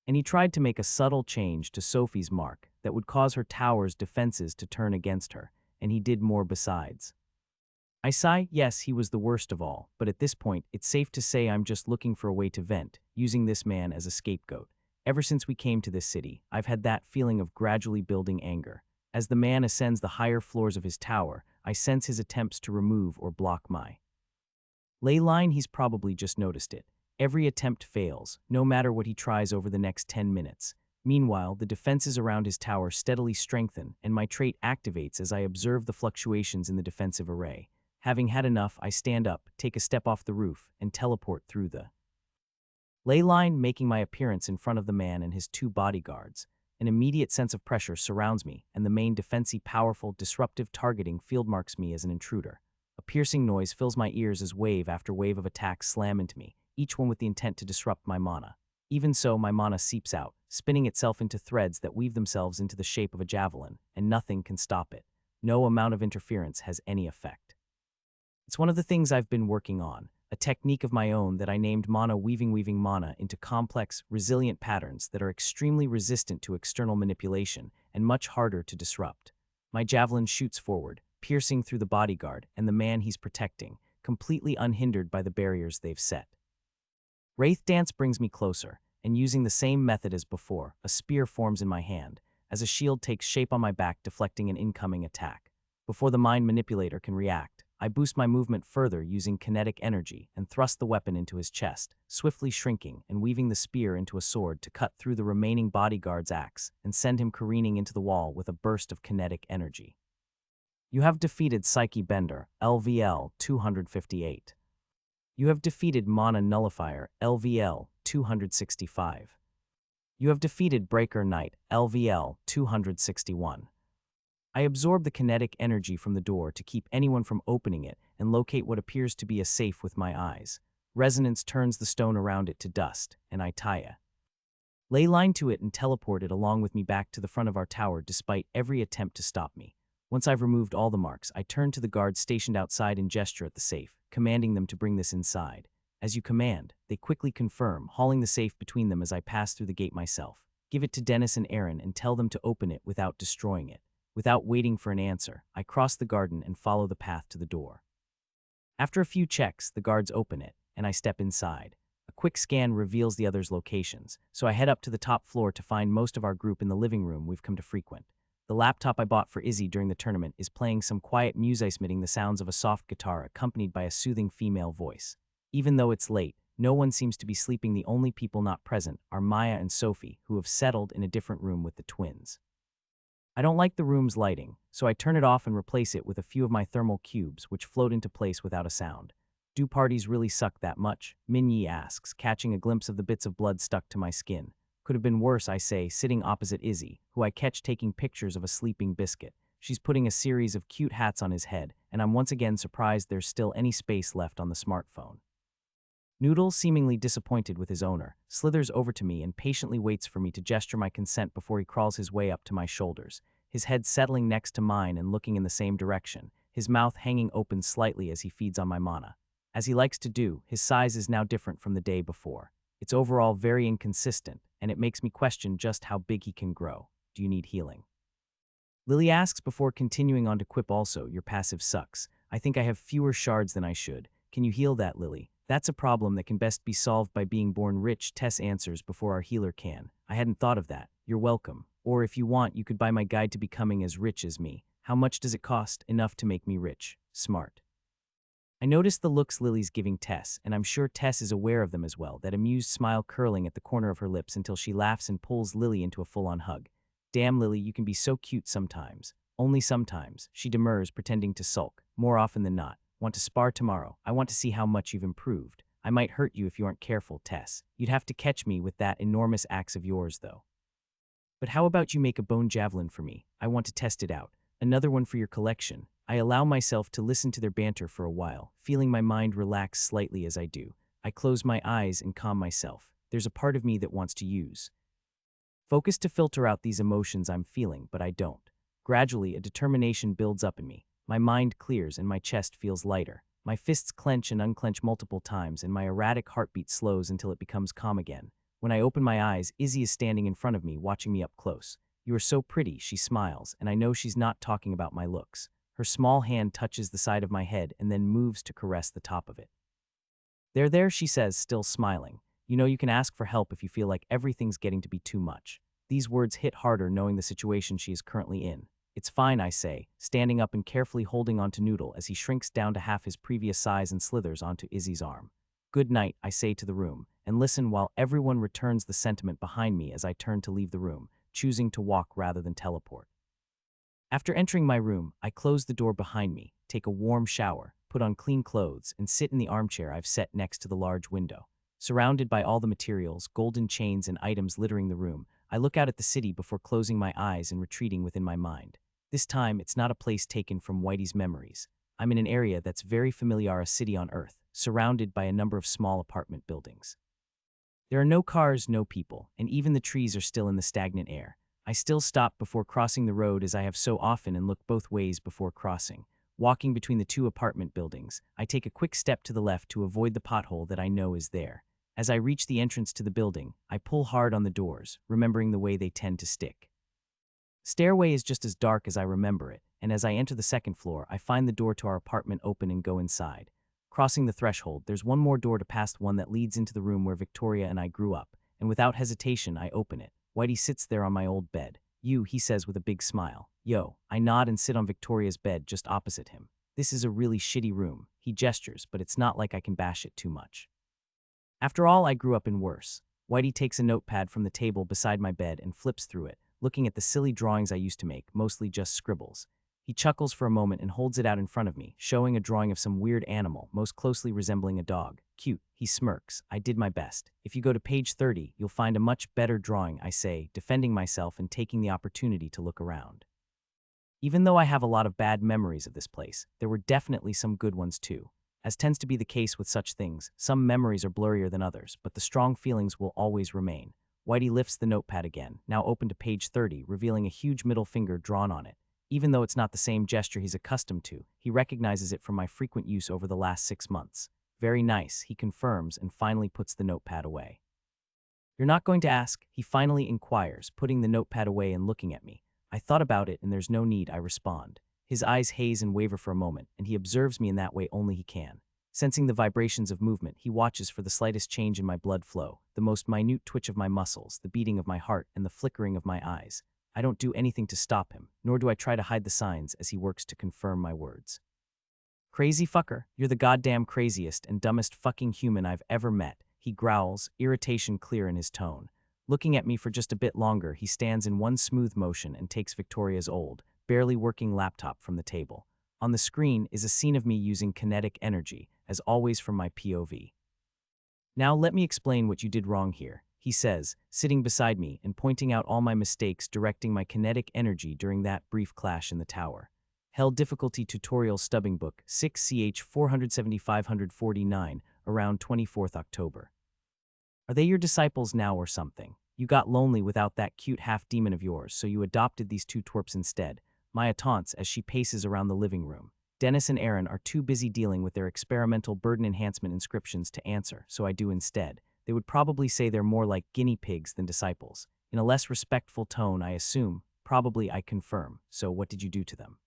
And he tried to make a subtle change to Sophie's mark that would cause her tower's defenses to turn against her, and he did more besides. I sigh, yes, he was the worst of all, but at this point, it's safe to say I'm just looking for a way to vent, using this man as a scapegoat. Ever since we came to this city, I've had that feeling of gradually building anger. As the man ascends the higher floors of his tower, I sense his attempts to remove or block my ley line. He's probably just noticed it. Every attempt fails, no matter what he tries over the next 10 minutes. Meanwhile, the defenses around his tower steadily strengthen, and my trait activates as I observe the fluctuations in the defensive array. Having had enough, I stand up, take a step off the roof, and teleport through the ley line, making my appearance in front of the man and his 2 bodyguards. An immediate sense of pressure surrounds me, and the main defensive powerful, disruptive targeting field marks me as an intruder. A piercing noise fills my ears as wave after wave of attacks slam into me, each one with the intent to disrupt my mana. Even so, my mana seeps out, spinning itself into threads that weave themselves into the shape of a javelin, and nothing can stop it. No amount of interference has any effect. It's one of the things I've been working on, a technique of my own that I named mana weaving mana into complex, resilient patterns that are extremely resistant to external manipulation and much harder to disrupt. My javelin shoots forward, piercing through the bodyguard and the man he's protecting, completely unhindered by the barriers they've set. Wraith Dance brings me closer, and using the same method as before, a spear forms in my hand, as a shield takes shape on my back, deflecting an incoming attack. Before the mind manipulator can react, I boost my movement further using kinetic energy and thrust the weapon into his chest, swiftly shrinking and weaving the spear into a sword to cut through the remaining bodyguard's axe and send him careening into the wall with a burst of kinetic energy. You have defeated Psyche Bender, LVL 258. You have defeated Mana Nullifier, LVL 265. You have defeated Breaker Knight, LVL 261. I absorb the kinetic energy from the door to keep anyone from opening it and locate what appears to be a safe with my eyes. Resonance turns the stone around it to dust, and I tie a ley line to it and teleport it along with me back to the front of our tower despite every attempt to stop me. Once I've removed all the marks, I turn to the guards stationed outside and gesture at the safe, commanding them to bring this inside. As you command, they quickly confirm, hauling the safe between them as I pass through the gate myself. Give it to Dennis and Aaron and tell them to open it without destroying it. Without waiting for an answer, I cross the garden and follow the path to the door. After a few checks, the guards open it, and I step inside. A quick scan reveals the others' locations, so I head up to the top floor to find most of our group in the living room we've come to frequent. The laptop I bought for Izzy during the tournament is playing some quiet music, emitting the sounds of a soft guitar accompanied by a soothing female voice. Even though it's late, no one seems to be sleeping. The only people not present are Maya and Sophie, who have settled in a different room with the twins. I don't like the room's lighting, so I turn it off and replace it with a few of my thermal cubes, which float into place without a sound. Do parties really suck that much? Minyi asks, catching a glimpse of the bits of blood stuck to my skin. Could have been worse, I say, sitting opposite Izzy, who I catch taking pictures of a sleeping biscuit. She's putting a series of cute hats on his head, and I'm once again surprised there's still any space left on the smartphone. Noodle, seemingly disappointed with his owner, slithers over to me and patiently waits for me to gesture my consent before he crawls his way up to my shoulders, his head settling next to mine and looking in the same direction, his mouth hanging open slightly as he feeds on my mana. As he likes to do, his size is now different from the day before. It's overall very inconsistent, and it makes me question just how big he can grow. Do you need healing? Lily asks before continuing on to quip, also, your passive sucks. I think I have fewer shards than I should. Can you heal that, Lily? That's a problem that can best be solved by being born rich, Tess answers before our healer can. I hadn't thought of that. You're welcome. Or if you want, you could buy my guide to becoming as rich as me. How much does it cost? Enough to make me rich. Smart. I notice the looks Lily's giving Tess, and I'm sure Tess is aware of them as well, that amused smile curling at the corner of her lips until she laughs and pulls Lily into a full-on hug. Damn, Lily, you can be so cute sometimes. Only sometimes, she demurs, pretending to sulk. More often than not. Want to spar tomorrow? I want to see how much you've improved. I might hurt you if you aren't careful, Tess. You'd have to catch me with that enormous axe of yours, though. But how about you make a bone javelin for me? I want to test it out. Another one for your collection. I allow myself to listen to their banter for a while, feeling my mind relax slightly as I do. I close my eyes and calm myself. There's a part of me that wants to use focus to filter out these emotions I'm feeling, but I don't. Gradually, a determination builds up in me. My mind clears and my chest feels lighter. My fists clench and unclench multiple times, and my erratic heartbeat slows until it becomes calm again. When I open my eyes, Izzy is standing in front of me, watching me up close. You are so pretty, she smiles, and I know she's not talking about my looks. Her small hand touches the side of my head and then moves to caress the top of it. There, she says, still smiling. You know you can ask for help if you feel like everything's getting to be too much. These words hit harder knowing the situation she is currently in. It's fine, I say, standing up and carefully holding onto Noodle as he shrinks down to half his previous size and slithers onto Izzy's arm. Good night, I say to the room, and listen while everyone returns the sentiment behind me as I turn to leave the room, choosing to walk rather than teleport. After entering my room, I close the door behind me, take a warm shower, put on clean clothes, and sit in the armchair I've set next to the large window. Surrounded by all the materials, golden chains, and items littering the room, I look out at the city before closing my eyes and retreating within my mind. This time, it's not a place taken from Whitey's memories. I'm in an area that's very familiar, a city on Earth, surrounded by a number of small apartment buildings. There are no cars, no people, and even the trees are still in the stagnant air. I still stop before crossing the road as I have so often and look both ways before crossing. Walking between the two apartment buildings, I take a quick step to the left to avoid the pothole that I know is there. As I reach the entrance to the building, I pull hard on the doors, remembering the way they tend to stick. Stairway is just as dark as I remember it, and as I enter the second floor, I find the door to our apartment open and go inside. Crossing the threshold, there's one more door to pass, one that leads into the room where Victoria and I grew up, and without hesitation, I open it. Whitey sits there on my old bed. You, he says with a big smile. Yo, I nod and sit on Victoria's bed just opposite him. This is a really shitty room, he gestures, but it's not like I can bash it too much. After all, I grew up in worse. Whitey takes a notepad from the table beside my bed and flips through it, looking at the silly drawings I used to make, mostly just scribbles. He chuckles for a moment and holds it out in front of me, showing a drawing of some weird animal, most closely resembling a dog. Cute, he smirks. I did my best. If you go to page 30, you'll find a much better drawing, I say, defending myself and taking the opportunity to look around. Even though I have a lot of bad memories of this place, there were definitely some good ones too. As tends to be the case with such things, some memories are blurrier than others, but the strong feelings will always remain. Whitey lifts the notepad again, now open to page 30, revealing a huge middle finger drawn on it. Even though it's not the same gesture he's accustomed to, he recognizes it from my frequent use over the last 6 months. Very nice, he confirms and finally puts the notepad away. You're not going to ask? He finally inquires, putting the notepad away and looking at me. I thought about it and there's no need, I respond. His eyes haze and waver for a moment, and he observes me in that way only he can. Sensing the vibrations of movement, he watches for the slightest change in my blood flow, the most minute twitch of my muscles, the beating of my heart, and the flickering of my eyes. I don't do anything to stop him, nor do I try to hide the signs as he works to confirm my words. Crazy fucker, you're the goddamn craziest and dumbest fucking human I've ever met, he growls, irritation clear in his tone. Looking at me for just a bit longer, he stands in one smooth motion and takes Victoria's old, barely working laptop from the table. On the screen is a scene of me using kinetic energy, as always from my POV. Now let me explain what you did wrong here, he says, sitting beside me and pointing out all my mistakes directing my kinetic energy during that brief clash in the tower. HellDifficulty Tutorial Stubbing Book 6ch 47549, around 24th October. Are they your disciples now or something? You got lonely without that cute half-demon of yours, so you adopted these two twerps instead. Maya taunts as she paces around the living room. Dennis and Aaron are too busy dealing with their experimental burden enhancement inscriptions to answer, so I do instead. They would probably say they're more like guinea pigs than disciples. In a less respectful tone, I assume. Probably I confirm. So what did you do to them?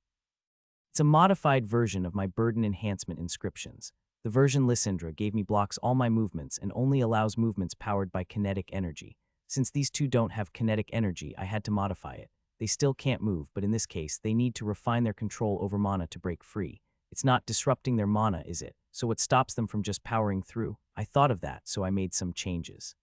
It's a modified version of my burden enhancement inscriptions. The version Lysindra gave me blocks all my movements and only allows movements powered by kinetic energy. Since these two don't have kinetic energy, I had to modify it. They still can't move, but in this case, they need to refine their control over mana to break free. It's not disrupting their mana, is it? So what stops them from just powering through? I thought of that, so I made some changes.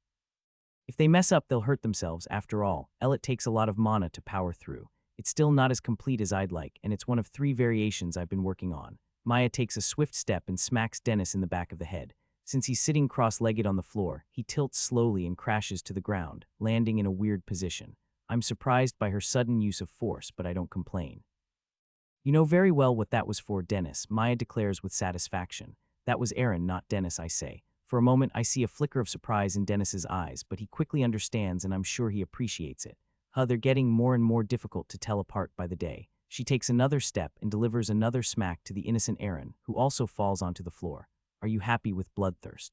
If they mess up, they'll hurt themselves. After all, it takes a lot of mana to power through. It's still not as complete as I'd like, and it's one of 3 variations I've been working on. Maya takes a swift step and smacks Dennis in the back of the head. Since he's sitting cross-legged on the floor, he tilts slowly and crashes to the ground, landing in a weird position. I'm surprised by her sudden use of force, but I don't complain. You know very well what that was for, Dennis, Maya declares with satisfaction. That was Aaron, not Dennis, I say. For a moment, I see a flicker of surprise in Dennis's eyes, but he quickly understands and I'm sure he appreciates it. They're getting more and more difficult to tell apart by the day. She takes another step and delivers another smack to the innocent Aaron, who also falls onto the floor. Are you happy with Bloodthirst?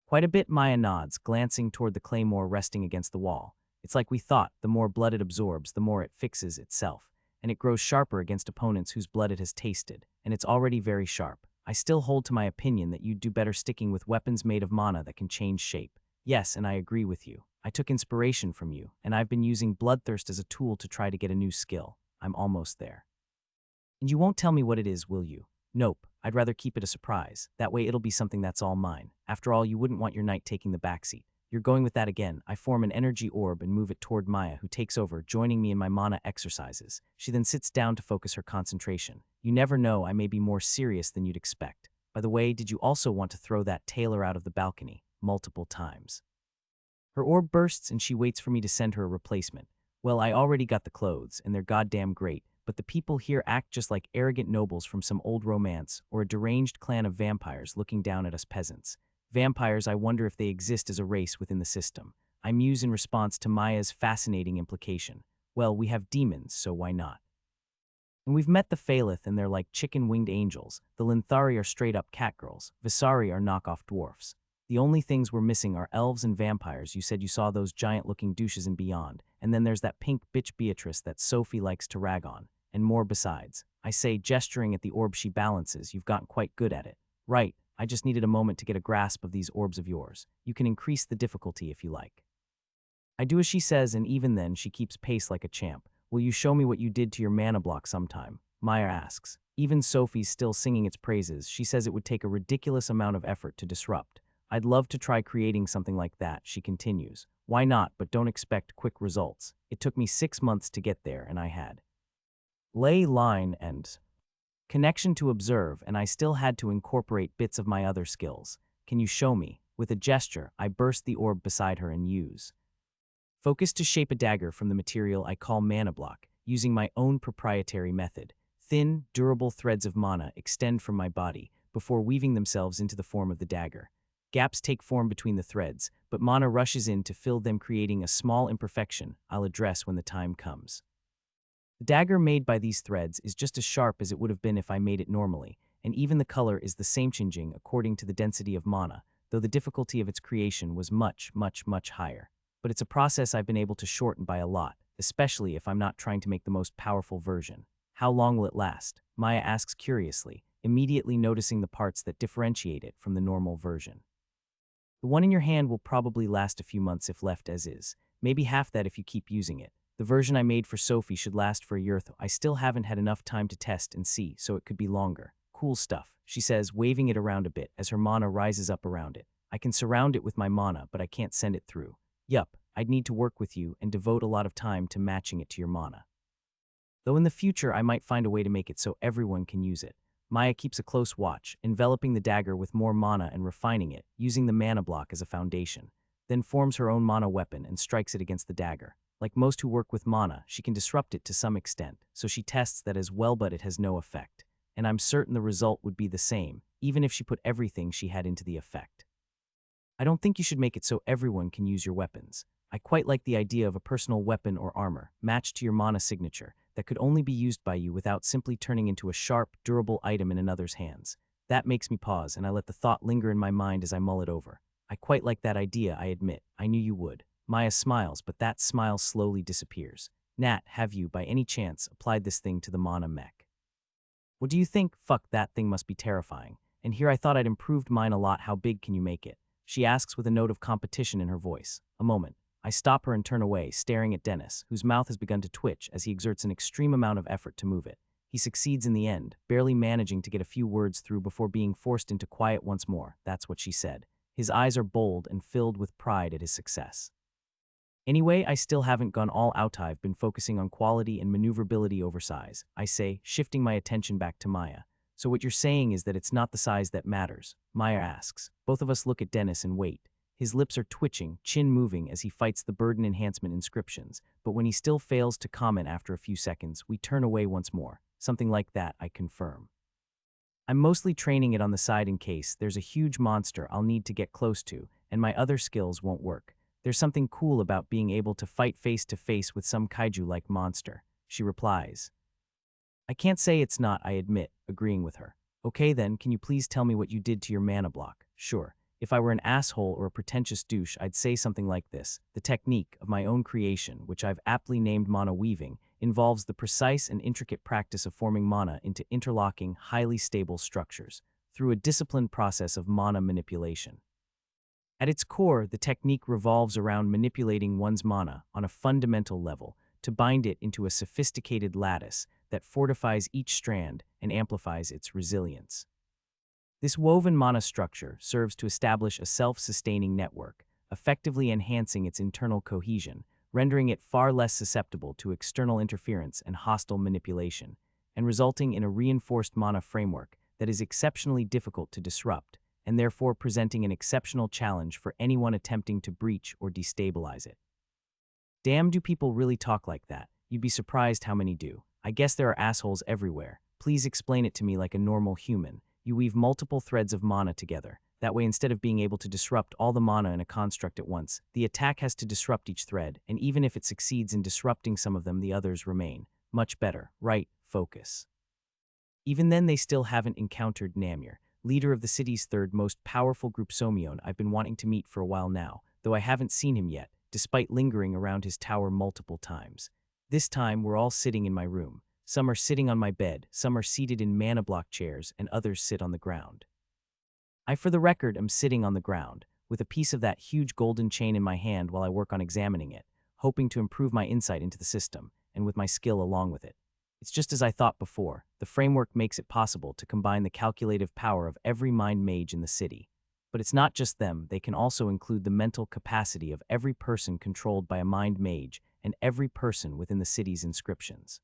Quite a bit, Maya nods, glancing toward the claymore resting against the wall. It's like we thought, the more blood it absorbs, the more it fixes itself, and it grows sharper against opponents whose blood it has tasted, and it's already very sharp. I still hold to my opinion that you'd do better sticking with weapons made of mana that can change shape. Yes, and I agree with you. I took inspiration from you, and I've been using Bloodthirst as a tool to try to get a new skill. I'm almost there. And you won't tell me what it is, will you? Nope, I'd rather keep it a surprise. That way it'll be something that's all mine. After all, you wouldn't want your knight taking the backseat. You're going with that again. I form an energy orb and move it toward Maya, who takes over, joining me in my mana exercises. She then sits down to focus her concentration. You never know, I may be more serious than you'd expect. By the way, did you also want to throw that tailor out of the balcony? Multiple times. Her orb bursts and she waits for me to send her a replacement. Well, I already got the clothes, and they're goddamn great, but the people here act just like arrogant nobles from some old romance or a deranged clan of vampires looking down at us peasants. Vampires, I wonder if they exist as a race within the system. I muse in response to Maya's fascinating implication. Well, we have demons, so why not? And we've met the Phalith, and they're like chicken-winged angels. The Linthari are straight-up catgirls. Visari are knockoff dwarfs. The only things we're missing are elves and vampires. You said you saw those giant-looking douches and beyond. And then there's that pink bitch Beatrice that Sophie likes to rag on. And more besides. I say, gesturing at the orb she balances, you've gotten quite good at it. Right. I just needed a moment to get a grasp of these orbs of yours. You can increase the difficulty if you like. I do as she says, and even then, she keeps pace like a champ. Will you show me what you did to your mana block sometime? Maya asks. Even Sophie's still singing its praises. She says it would take a ridiculous amount of effort to disrupt. I'd love to try creating something like that, she continues. Why not, but don't expect quick results. It took me 6 months to get there, and I had ley line and connection to observe, and I still had to incorporate bits of my other skills. Can you show me? With a gesture, I burst the orb beside her and use focus to shape a dagger from the material I call mana block, using my own proprietary method. Thin, durable threads of mana extend from my body before weaving themselves into the form of the dagger. Gaps take form between the threads, but mana rushes in to fill them, creating a small imperfection I'll address when the time comes. The dagger made by these threads is just as sharp as it would have been if I made it normally, and even the color is the same changing according to the density of mana, though the difficulty of its creation was much, much, much higher. But it's a process I've been able to shorten by a lot, especially if I'm not trying to make the most powerful version. How long will it last? Maya asks curiously, immediately noticing the parts that differentiate it from the normal version. The one in your hand will probably last a few months if left as is, maybe half that if you keep using it. The version I made for Sophie should last for a year, though I still haven't had enough time to test and see, so it could be longer. Cool stuff, she says, waving it around a bit as her mana rises up around it. I can surround it with my mana, but I can't send it through. Yup, I'd need to work with you and devote a lot of time to matching it to your mana. Though in the future I might find a way to make it so everyone can use it. Maya keeps a close watch, enveloping the dagger with more mana and refining it, using the mana block as a foundation, then forms her own mana weapon and strikes it against the dagger. Like most who work with mana, she can disrupt it to some extent, so she tests that as well, but it has no effect. And I'm certain the result would be the same, even if she put everything she had into the effect. I don't think you should make it so everyone can use your weapons. I quite like the idea of a personal weapon or armor, matched to your mana signature, that could only be used by you without simply turning into a sharp, durable item in another's hands. That makes me pause, and I let the thought linger in my mind as I mull it over. I quite like that idea, I admit. I knew you would. Maya smiles, but that smile slowly disappears. Nat, have you, by any chance, applied this thing to the mana mech? What do you think? Fuck, that thing must be terrifying. And here I thought I'd improved mine a lot. How big can you make it? She asks with a note of competition in her voice. A moment. I stop her and turn away, staring at Dennis, whose mouth has begun to twitch as he exerts an extreme amount of effort to move it. He succeeds in the end, barely managing to get a few words through before being forced into quiet once more. That's what she said. His eyes are bold and filled with pride at his success. Anyway, I still haven't gone all out. I've been focusing on quality and maneuverability over size, I say, shifting my attention back to Maya. So what you're saying is that it's not the size that matters? Maya asks. Both of us look at Dennis and wait. His lips are twitching, chin moving as he fights the burden enhancement inscriptions, but when he still fails to comment after a few seconds, we turn away once more. Something like that, I confirm. I'm mostly training it on the side in case there's a huge monster I'll need to get close to, and my other skills won't work. There's something cool about being able to fight face to face with some kaiju-like monster, she replies. I can't say it's not, I admit, agreeing with her. Okay then, can you please tell me what you did to your mana block? Sure. If I were an asshole or a pretentious douche, I'd say something like this. The technique of my own creation, which I've aptly named mana weaving, involves the precise and intricate practice of forming mana into interlocking, highly stable structures, through a disciplined process of mana manipulation. At its core, the technique revolves around manipulating one's mana on a fundamental level to bind it into a sophisticated lattice that fortifies each strand and amplifies its resilience. This woven mana structure serves to establish a self-sustaining network, effectively enhancing its internal cohesion, rendering it far less susceptible to external interference and hostile manipulation, and resulting in a reinforced mana framework that is exceptionally difficult to disrupt, and therefore presenting an exceptional challenge for anyone attempting to breach or destabilize it. Damn, do people really talk like that? You'd be surprised how many do. I guess there are assholes everywhere. Please explain it to me like a normal human. You weave multiple threads of mana together. That way, instead of being able to disrupt all the mana in a construct at once, the attack has to disrupt each thread, and even if it succeeds in disrupting some of them, the others remain. Much better, right? Focus. Even then, they still haven't encountered Namir, leader of the city's third most powerful group. Somyeon I've been wanting to meet for a while now, though I haven't seen him yet, despite lingering around his tower multiple times. This time, we're all sitting in my room. Some are sitting on my bed, some are seated in mana block chairs, and others sit on the ground. I, for the record, am sitting on the ground, with a piece of that huge golden chain in my hand while I work on examining it, hoping to improve my insight into the system, and with my skill along with it. It's just as I thought before. The framework makes it possible to combine the calculative power of every mind mage in the city. But it's not just them, they can also include the mental capacity of every person controlled by a mind mage and every person within the city's inscriptions.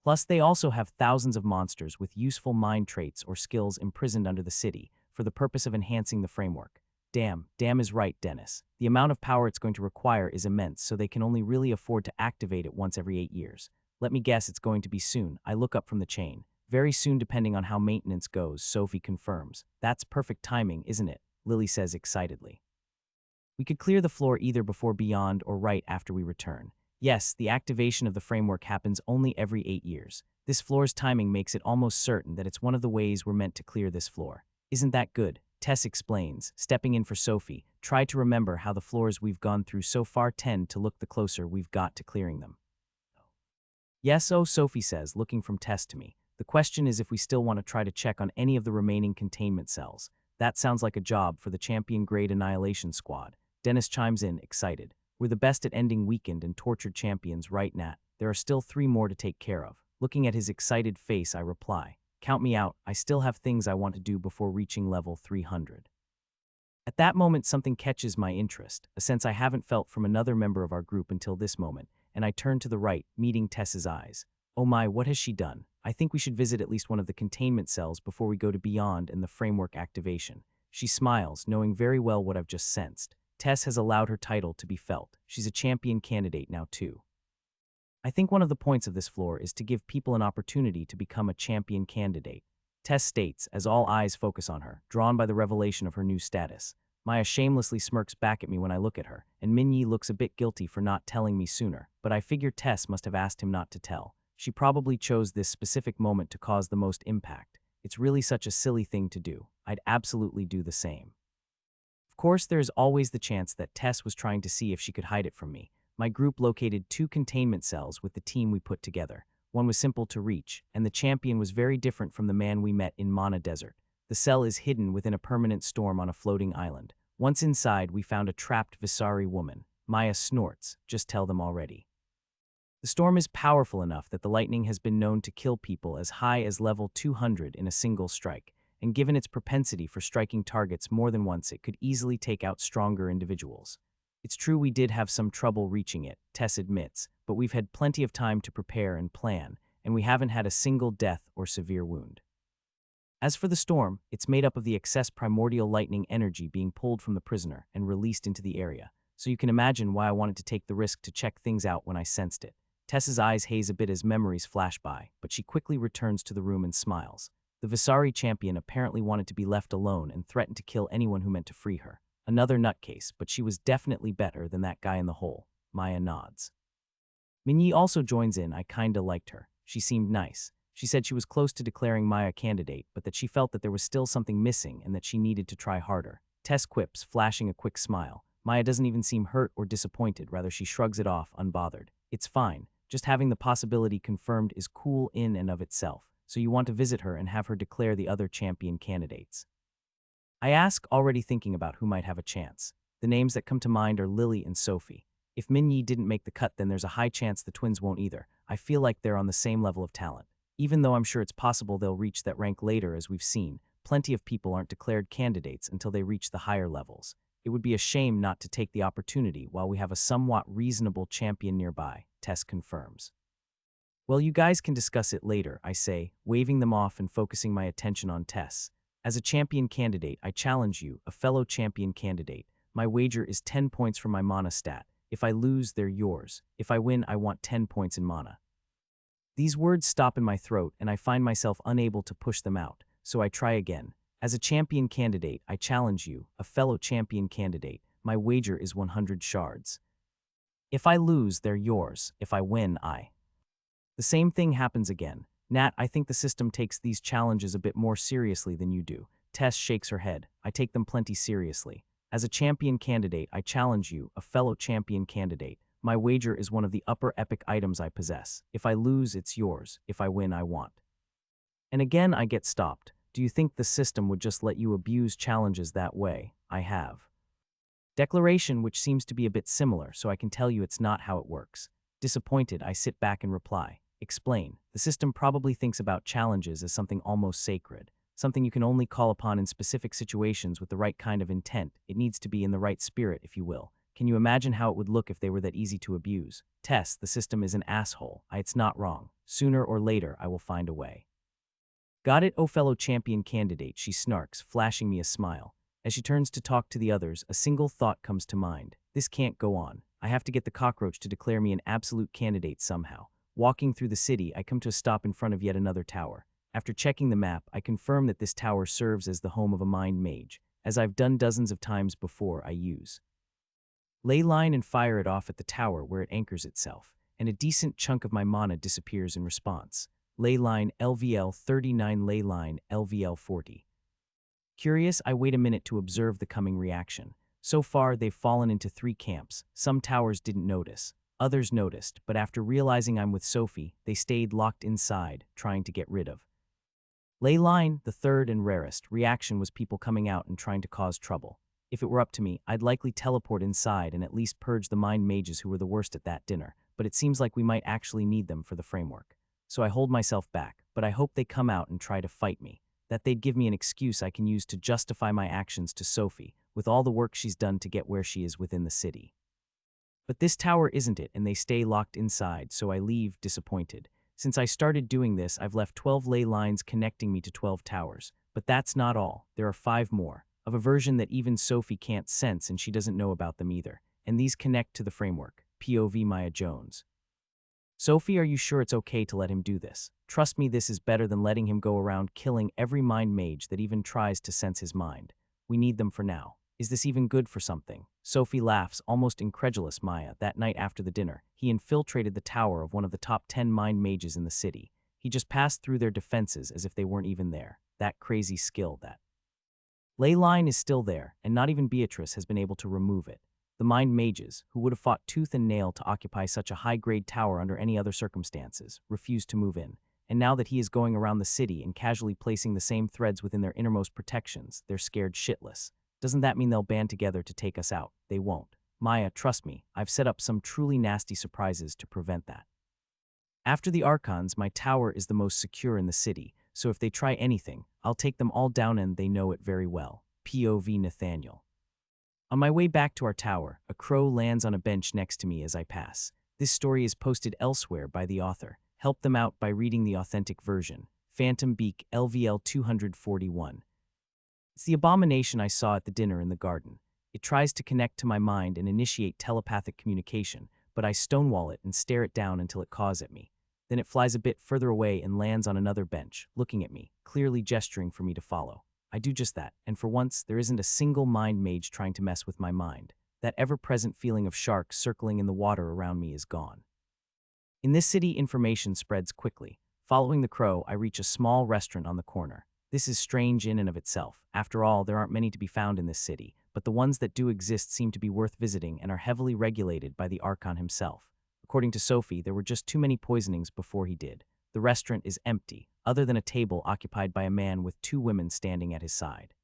Plus, they also have thousands of monsters with useful mind traits or skills imprisoned under the city for the purpose of enhancing the framework. Damn is right, Dennis. The amount of power it's going to require is immense, so they can only really afford to activate it once every 8 years. Let me guess, it's going to be soon. I look up from the chain. Very soon, depending on how maintenance goes, Sophie confirms. That's perfect timing, isn't it? Lily says excitedly. We could clear the floor either before beyond or right after we return. Yes, the activation of the framework happens only every 8 years. This floor's timing makes it almost certain that it's one of the ways we're meant to clear this floor. Isn't that good? Tess explains, stepping in for Sophie. Try to remember how the floors we've gone through so far tend to look the closer we've got to clearing them. Yes, oh, Sophie says, looking from Tess to me. The question is if we still want to try to check on any of the remaining containment cells. That sounds like a job for the champion grade annihilation squad. Dennis chimes in, excited. We're the best at ending weakened and tortured champions, right, Nat? There are still 3 more to take care of. Looking at his excited face, I reply, count me out, I still have things I want to do before reaching level 300. At that moment, something catches my interest, a sense I haven't felt from another member of our group until this moment, and I turn to the right, meeting Tess's eyes. Oh my, what has she done? I think we should visit at least one of the containment cells before we go to Beyond and the framework activation. She smiles, knowing very well what I've just sensed. Tess has allowed her title to be felt. She's a champion candidate now too. I think one of the points of this floor is to give people an opportunity to become a champion candidate. Tess states, as all eyes focus on her, drawn by the revelation of her new status. Maya shamelessly smirks back at me when I look at her, and Minyi looks a bit guilty for not telling me sooner, but I figure Tess must have asked him not to tell. She probably chose this specific moment to cause the most impact. It's really such a silly thing to do. I'd absolutely do the same. Of course, there is always the chance that Tess was trying to see if she could hide it from me. My group located 2 containment cells with the team we put together. One was simple to reach, and the champion was very different from the man we met in Mana Desert. The cell is hidden within a permanent storm on a floating island. Once inside, we found a trapped Visari woman. Maya snorts, just tell them already. The storm is powerful enough that the lightning has been known to kill people as high as level 200 in a single strike, and given its propensity for striking targets more than once, it could easily take out stronger individuals. It's true we did have some trouble reaching it, Tess admits, but we've had plenty of time to prepare and plan, and we haven't had a single death or severe wound. As for the storm, it's made up of the excess primordial lightning energy being pulled from the prisoner and released into the area, so you can imagine why I wanted to take the risk to check things out when I sensed it. Tess's eyes haze a bit as memories flash by, but she quickly returns to the room and smiles. The Visari champion apparently wanted to be left alone and threatened to kill anyone who meant to free her. Another nutcase, but she was definitely better than that guy in the hole. Maya nods. Minyi also joins in. I kinda liked her. She seemed nice. She said she was close to declaring Maya a candidate, but that she felt that there was still something missing and that she needed to try harder. Tess quips, flashing a quick smile. Maya doesn't even seem hurt or disappointed, rather she shrugs it off, unbothered. It's fine. Just having the possibility confirmed is cool in and of itself, so you want to visit her and have her declare the other champion candidates. I ask, already thinking about who might have a chance. The names that come to mind are Lily and Sophie. If Minyi didn't make the cut, then there's a high chance the twins won't either. I feel like they're on the same level of talent. Even though I'm sure it's possible they'll reach that rank later, as we've seen, plenty of people aren't declared candidates until they reach the higher levels. It would be a shame not to take the opportunity while we have a somewhat reasonable champion nearby, Tess confirms. Well, you guys can discuss it later, I say, waving them off and focusing my attention on Tess. As a champion candidate, I challenge you, a fellow champion candidate. My wager is 10 points for my mana stat. If I lose, they're yours. If I win, I want 10 points in mana. These words stop in my throat, and I find myself unable to push them out, so I try again. As a champion candidate, I challenge you, a fellow champion candidate. My wager is 100 shards. If I lose, they're yours. If I win, The same thing happens again. Nat, I think the system takes these challenges a bit more seriously than you do. Tess shakes her head. I take them plenty seriously. As a champion candidate, I challenge you, a fellow champion candidate. My wager is one of the upper epic items I possess. If I lose, it's yours. If I win, I want. And again, I get stopped. Do you think the system would just let you abuse challenges that way? I have. Declaration, which seems to be a bit similar, so I can tell you it's not how it works. Disappointed, I sit back and reply. Explain. The system probably thinks about challenges as something almost sacred, something you can only call upon in specific situations with the right kind of intent. It needs to be in the right spirit, if you will. Can you imagine how it would look if they were that easy to abuse? Tess, the system is an asshole. It's not wrong. Sooner or later, I will find a way. Got it, oh fellow champion candidate, she snarks, flashing me a smile. As she turns to talk to the others, a single thought comes to mind. This can't go on. I have to get the cockroach to declare me an absolute candidate somehow. Walking through the city, I come to a stop in front of yet another tower. After checking the map, I confirm that this tower serves as the home of a mind mage. As I've done dozens of times before, I use Ley line and fire it off at the tower where it anchors itself, and a decent chunk of my mana disappears in response. Ley line LVL 39, ley line LVL 40. Curious, I wait a minute to observe the coming reaction. So far, they've fallen into 3 camps. Some towers didn't notice. Others noticed, but after realizing I'm with Sophie, they stayed locked inside, trying to get rid of. Ley line, the third and rarest, reaction was people coming out and trying to cause trouble. If it were up to me, I'd likely teleport inside and at least purge the mind mages who were the worst at that dinner, but it seems like we might actually need them for the framework. So I hold myself back, but I hope they come out and try to fight me. That they'd give me an excuse I can use to justify my actions to Sophie, with all the work she's done to get where she is within the city. But this tower isn't it, and they stay locked inside, so I leave disappointed. Since I started doing this, I've left 12 ley lines connecting me to 12 towers. But that's not all. There are 5 more, of a version that even Sophie can't sense and she doesn't know about them either. And these connect to the framework. POV Maya Jones. Sophie, are you sure it's okay to let him do this? Trust me, this is better than letting him go around killing every mind mage that even tries to sense his mind. We need them for now. Is this even good for something? Sophie laughs, almost incredulous. Maya, that night after the dinner, he infiltrated the tower of one of the top 10 mind mages in the city. He just passed through their defenses as if they weren't even there. That crazy skill, that. Ley line is still there, and not even Beatrice has been able to remove it. The mind mages, who would have fought tooth and nail to occupy such a high-grade tower under any other circumstances, refused to move in. And now that he is going around the city and casually placing the same threads within their innermost protections, they're scared shitless. Doesn't that mean they'll band together to take us out? They won't. Maya, trust me, I've set up some truly nasty surprises to prevent that. After the Archons, my tower is the most secure in the city, so if they try anything, I'll take them all down and they know it very well. POV Nathaniel. On my way back to our tower, a crow lands on a bench next to me as I pass. This story is posted elsewhere by the author. Help them out by reading the authentic version. Phantom Beak LVL 241. It's the abomination I saw at the dinner in the garden. It tries to connect to my mind and initiate telepathic communication, but I stonewall it and stare it down until it caws at me. Then it flies a bit further away and lands on another bench, looking at me, clearly gesturing for me to follow. I do just that, and for once, there isn't a single mind mage trying to mess with my mind. That ever-present feeling of sharks circling in the water around me is gone. In this city, information spreads quickly. Following the crow, I reach a small restaurant on the corner. This is strange in and of itself. After all, there aren't many to be found in this city, but the ones that do exist seem to be worth visiting and are heavily regulated by the Archon himself. According to Sophie, there were just too many poisonings before he did. The restaurant is empty, other than a table occupied by a man with 2 women standing at his side.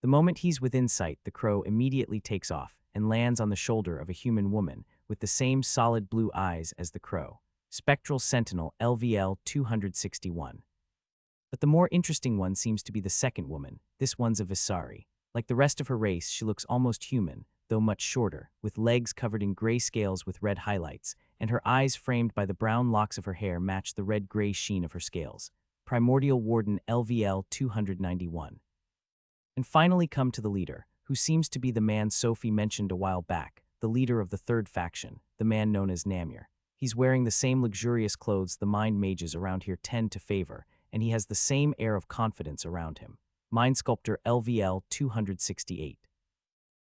The moment he's within sight, the crow immediately takes off and lands on the shoulder of a human woman with the same solid blue eyes as the crow. Spectral Sentinel LVL 261. But the more interesting one seems to be the second woman. This one's a Visari. Like the rest of her race, she looks almost human, though much shorter, with legs covered in gray scales with red highlights, and her eyes framed by the brown locks of her hair match the red-gray sheen of her scales. Primordial Warden LVL 291. And finally come to the leader, who seems to be the man Sophie mentioned a while back, the leader of the third faction, the man known as Namir. He's wearing the same luxurious clothes the mind mages around here tend to favor, and he has the same air of confidence around him. Mind Sculptor LVL 268.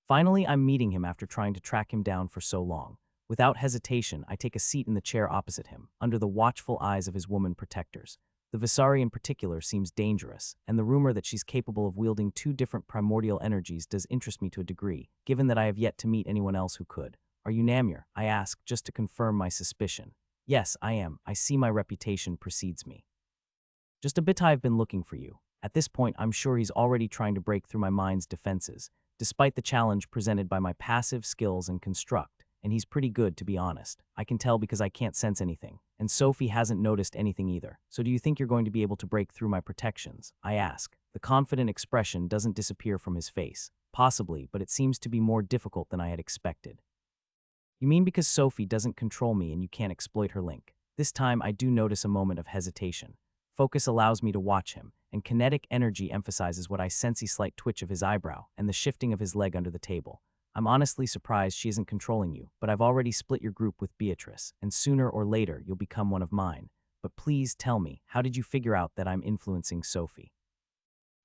Finally, I'm meeting him after trying to track him down for so long. Without hesitation, I take a seat in the chair opposite him, under the watchful eyes of his woman protectors. The Visari in particular seems dangerous, and the rumor that she's capable of wielding 2 different primordial energies does interest me to a degree, given that I have yet to meet anyone else who could. Are you Namir? I ask, just to confirm my suspicion. Yes, I am. I see my reputation precedes me. Just a bit I've been looking for you. At this point, I'm sure he's already trying to break through my mind's defenses, despite the challenge presented by my passive skills and construct, and he's pretty good, to be honest. I can tell because I can't sense anything, and Sophie hasn't noticed anything either. So do you think you're going to be able to break through my protections? I ask. The confident expression doesn't disappear from his face. Possibly, but it seems to be more difficult than I had expected. You mean because Sophie doesn't control me and you can't exploit her link? This time I do notice a moment of hesitation. Focus allows me to watch him, and kinetic energy emphasizes what I sense a slight twitch of his eyebrow and the shifting of his leg under the table. I'm honestly surprised she isn't controlling you, but I've already split your group with Beatrice, and sooner or later you'll become one of mine. But please tell me, how did you figure out that I'm influencing Sophie?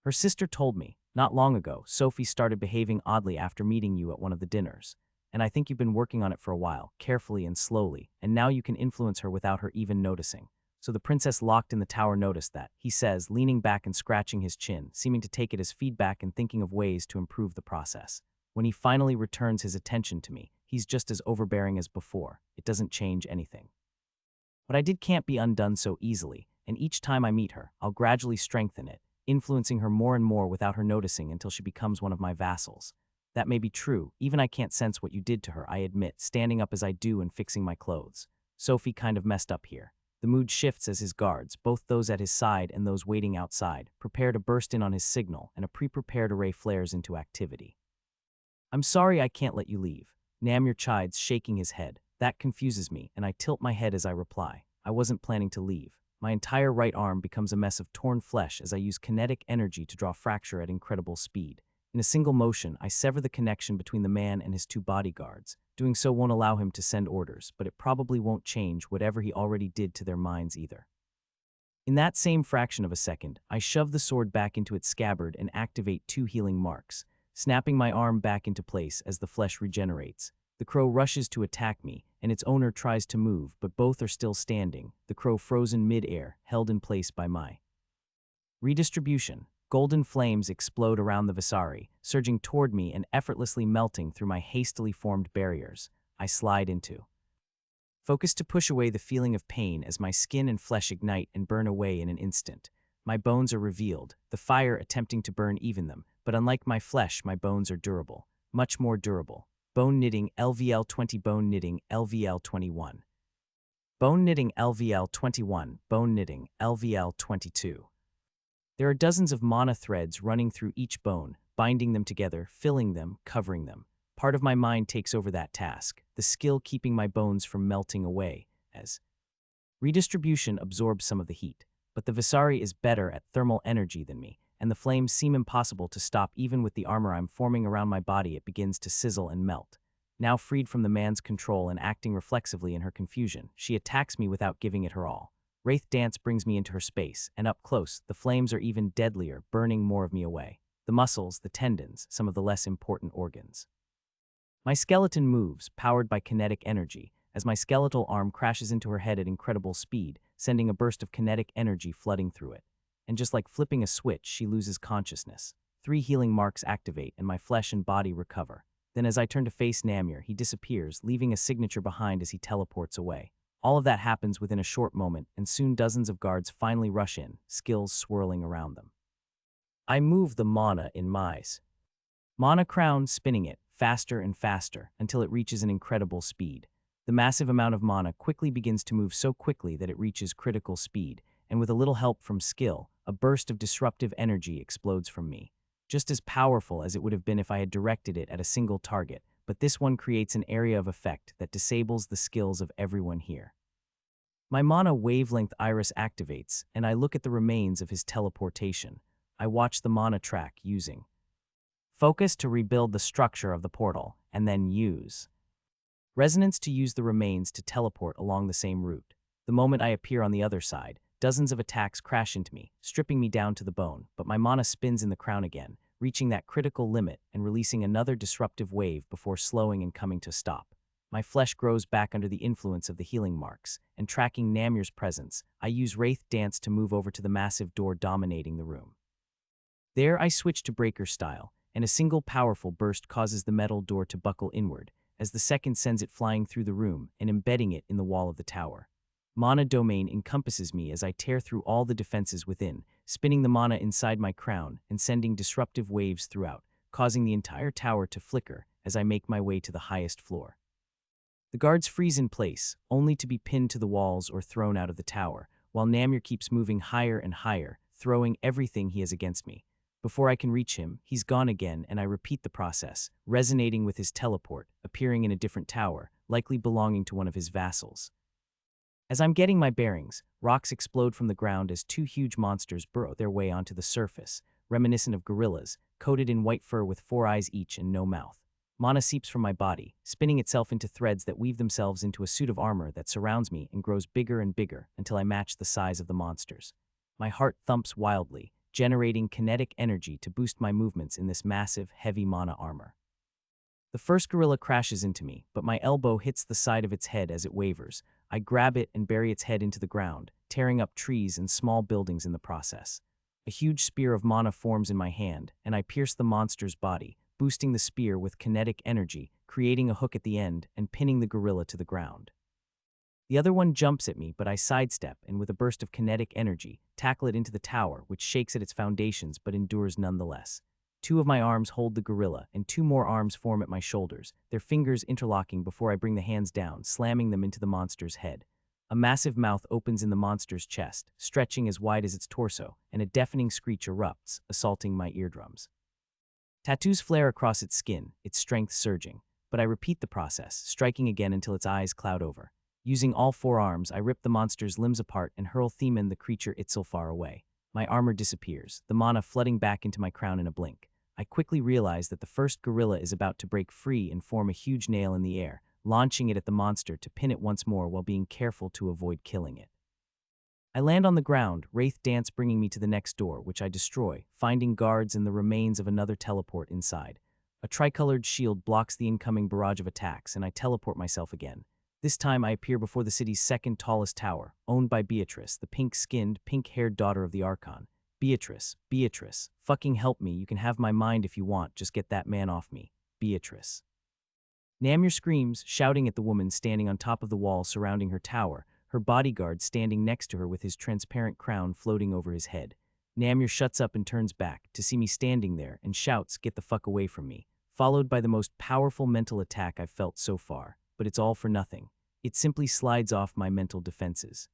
Her sister told me. Not long ago, Sophie started behaving oddly after meeting you at one of the dinners. and I think you've been working on it for a while, carefully and slowly, and now you can influence her without her even noticing. So the princess locked in the tower noticed that, he says, leaning back and scratching his chin, seeming to take it as feedback and thinking of ways to improve the process. When he finally returns his attention to me, he's just as overbearing as before. It doesn't change anything. What I did can't be undone so easily, and each time I meet her, I'll gradually strengthen it, influencing her more and more without her noticing until she becomes one of my vassals. That may be true, even I can't sense what you did to her, I admit, standing up as I do and fixing my clothes. Sophie kind of messed up here. The mood shifts as his guards, both those at his side and those waiting outside, prepare to burst in on his signal, and a pre-prepared array flares into activity. I'm sorry I can't let you leave. Namir chides, shaking his head. That confuses me, and I tilt my head as I reply. I wasn't planning to leave. My entire right arm becomes a mess of torn flesh as I use kinetic energy to draw fracture at incredible speed. In a single motion, I sever the connection between the man and his two bodyguards. Doing so won't allow him to send orders, but it probably won't change whatever he already did to their minds either. In that same fraction of a second, I shove the sword back into its scabbard and activate 2 healing marks, snapping my arm back into place as the flesh regenerates. The crow rushes to attack me, and its owner tries to move, but both are still standing, the crow frozen mid-air, held in place by my redistribution. Golden flames explode around the Visari, surging toward me and effortlessly melting through my hastily formed barriers. I slide into focus to push away the feeling of pain as my skin and flesh ignite and burn away in an instant. My bones are revealed, the fire attempting to burn even them, but unlike my flesh, my bones are durable, much more durable. Bone knitting LVL 20, bone knitting LVL 21. Bone knitting LVL 21, bone knitting LVL 22. There are dozens of mana threads running through each bone, binding them together, filling them, covering them. Part of my mind takes over that task, the skill keeping my bones from melting away, as redistribution absorbs some of the heat. But the Visari is better at thermal energy than me, and the flames seem impossible to stop even with the armor I'm forming around my body. It begins to sizzle and melt. Now freed from the man's control and acting reflexively in her confusion, she attacks me without giving it her all. Wraith Dance brings me into her space, and up close, the flames are even deadlier, burning more of me away. The muscles, the tendons, some of the less important organs. My skeleton moves, powered by kinetic energy, as my skeletal arm crashes into her head at incredible speed, sending a burst of kinetic energy flooding through it. And just like flipping a switch, she loses consciousness. 3 healing marks activate, and my flesh and body recover. Then as I turn to face Namir, he disappears, leaving a signature behind as he teleports away. All of that happens within a short moment, and soon dozens of guards finally rush in, skills swirling around them. I move the mana in Mai's mana crown, spinning it, faster and faster, until it reaches an incredible speed. The massive amount of mana quickly begins to move so quickly that it reaches critical speed, and with a little help from skill, a burst of disruptive energy explodes from me. Just as powerful as it would have been if I had directed it at a single target, but this one creates an area of effect that disables the skills of everyone here. My mana wavelength iris activates, and I look at the remains of his teleportation. I watch the mana track using focus to rebuild the structure of the portal, and then use resonance to use the remains to teleport along the same route. The moment I appear on the other side, dozens of attacks crash into me, stripping me down to the bone, but my mana spins in the crown again, reaching that critical limit and releasing another disruptive wave before slowing and coming to a stop. My flesh grows back under the influence of the healing marks, and tracking Namir's presence, I use Wraith Dance to move over to the massive door dominating the room. There I switch to breaker style, and a single powerful burst causes the metal door to buckle inward, as the second sends it flying through the room and embedding it in the wall of the tower. Mana domain encompasses me as I tear through all the defenses within, spinning the mana inside my crown and sending disruptive waves throughout, causing the entire tower to flicker as I make my way to the highest floor. The guards freeze in place, only to be pinned to the walls or thrown out of the tower, while Namir keeps moving higher and higher, throwing everything he has against me. Before I can reach him, he's gone again, and I repeat the process, resonating with his teleport, appearing in a different tower, likely belonging to one of his vassals. As I'm getting my bearings, rocks explode from the ground as 2 huge monsters burrow their way onto the surface, reminiscent of gorillas, coated in white fur with 4 eyes each and no mouth. Mana seeps from my body, spinning itself into threads that weave themselves into a suit of armor that surrounds me and grows bigger and bigger until I match the size of the monsters. My heart thumps wildly, generating kinetic energy to boost my movements in this massive, heavy mana armor. The first gorilla crashes into me, but my elbow hits the side of its head as it wavers. I grab it and bury its head into the ground, tearing up trees and small buildings in the process. A huge spear of mana forms in my hand, and I pierce the monster's body, boosting the spear with kinetic energy, creating a hook at the end and pinning the gorilla to the ground. The other one jumps at me, but I sidestep and with a burst of kinetic energy, tackle it into the tower, which shakes at its foundations but endures nonetheless. Two of my arms hold the gorilla, and two more arms form at my shoulders, their fingers interlocking before I bring the hands down, slamming them into the monster's head. A massive mouth opens in the monster's chest, stretching as wide as its torso, and a deafening screech erupts, assaulting my eardrums. Tattoos flare across its skin, its strength surging, but I repeat the process, striking again until its eyes cloud over. Using all four arms, I rip the monster's limbs apart and hurl Themen the creature Itzel far away. My armor disappears, the mana flooding back into my crown in a blink. I quickly realize that the first gorilla is about to break free and form a huge nail in the air, launching it at the monster to pin it once more while being careful to avoid killing it. I land on the ground, Wraith Dance bringing me to the next door, which I destroy, finding guards and the remains of another teleport inside. A tricolored shield blocks the incoming barrage of attacks, and I teleport myself again. This time I appear before the city's second tallest tower, owned by Beatrice, the pink-skinned, pink-haired daughter of the Archon. Beatrice, fucking help me, you can have my mind if you want, just get that man off me. Beatrice. Namir screams, shouting at the woman standing on top of the wall surrounding her tower, her bodyguard standing next to her with his transparent crown floating over his head. Namir shuts up and turns back to see me standing there and shouts, "Get the fuck away from me," followed by the most powerful mental attack I've felt so far, but it's all for nothing. It simply slides off my mental defenses.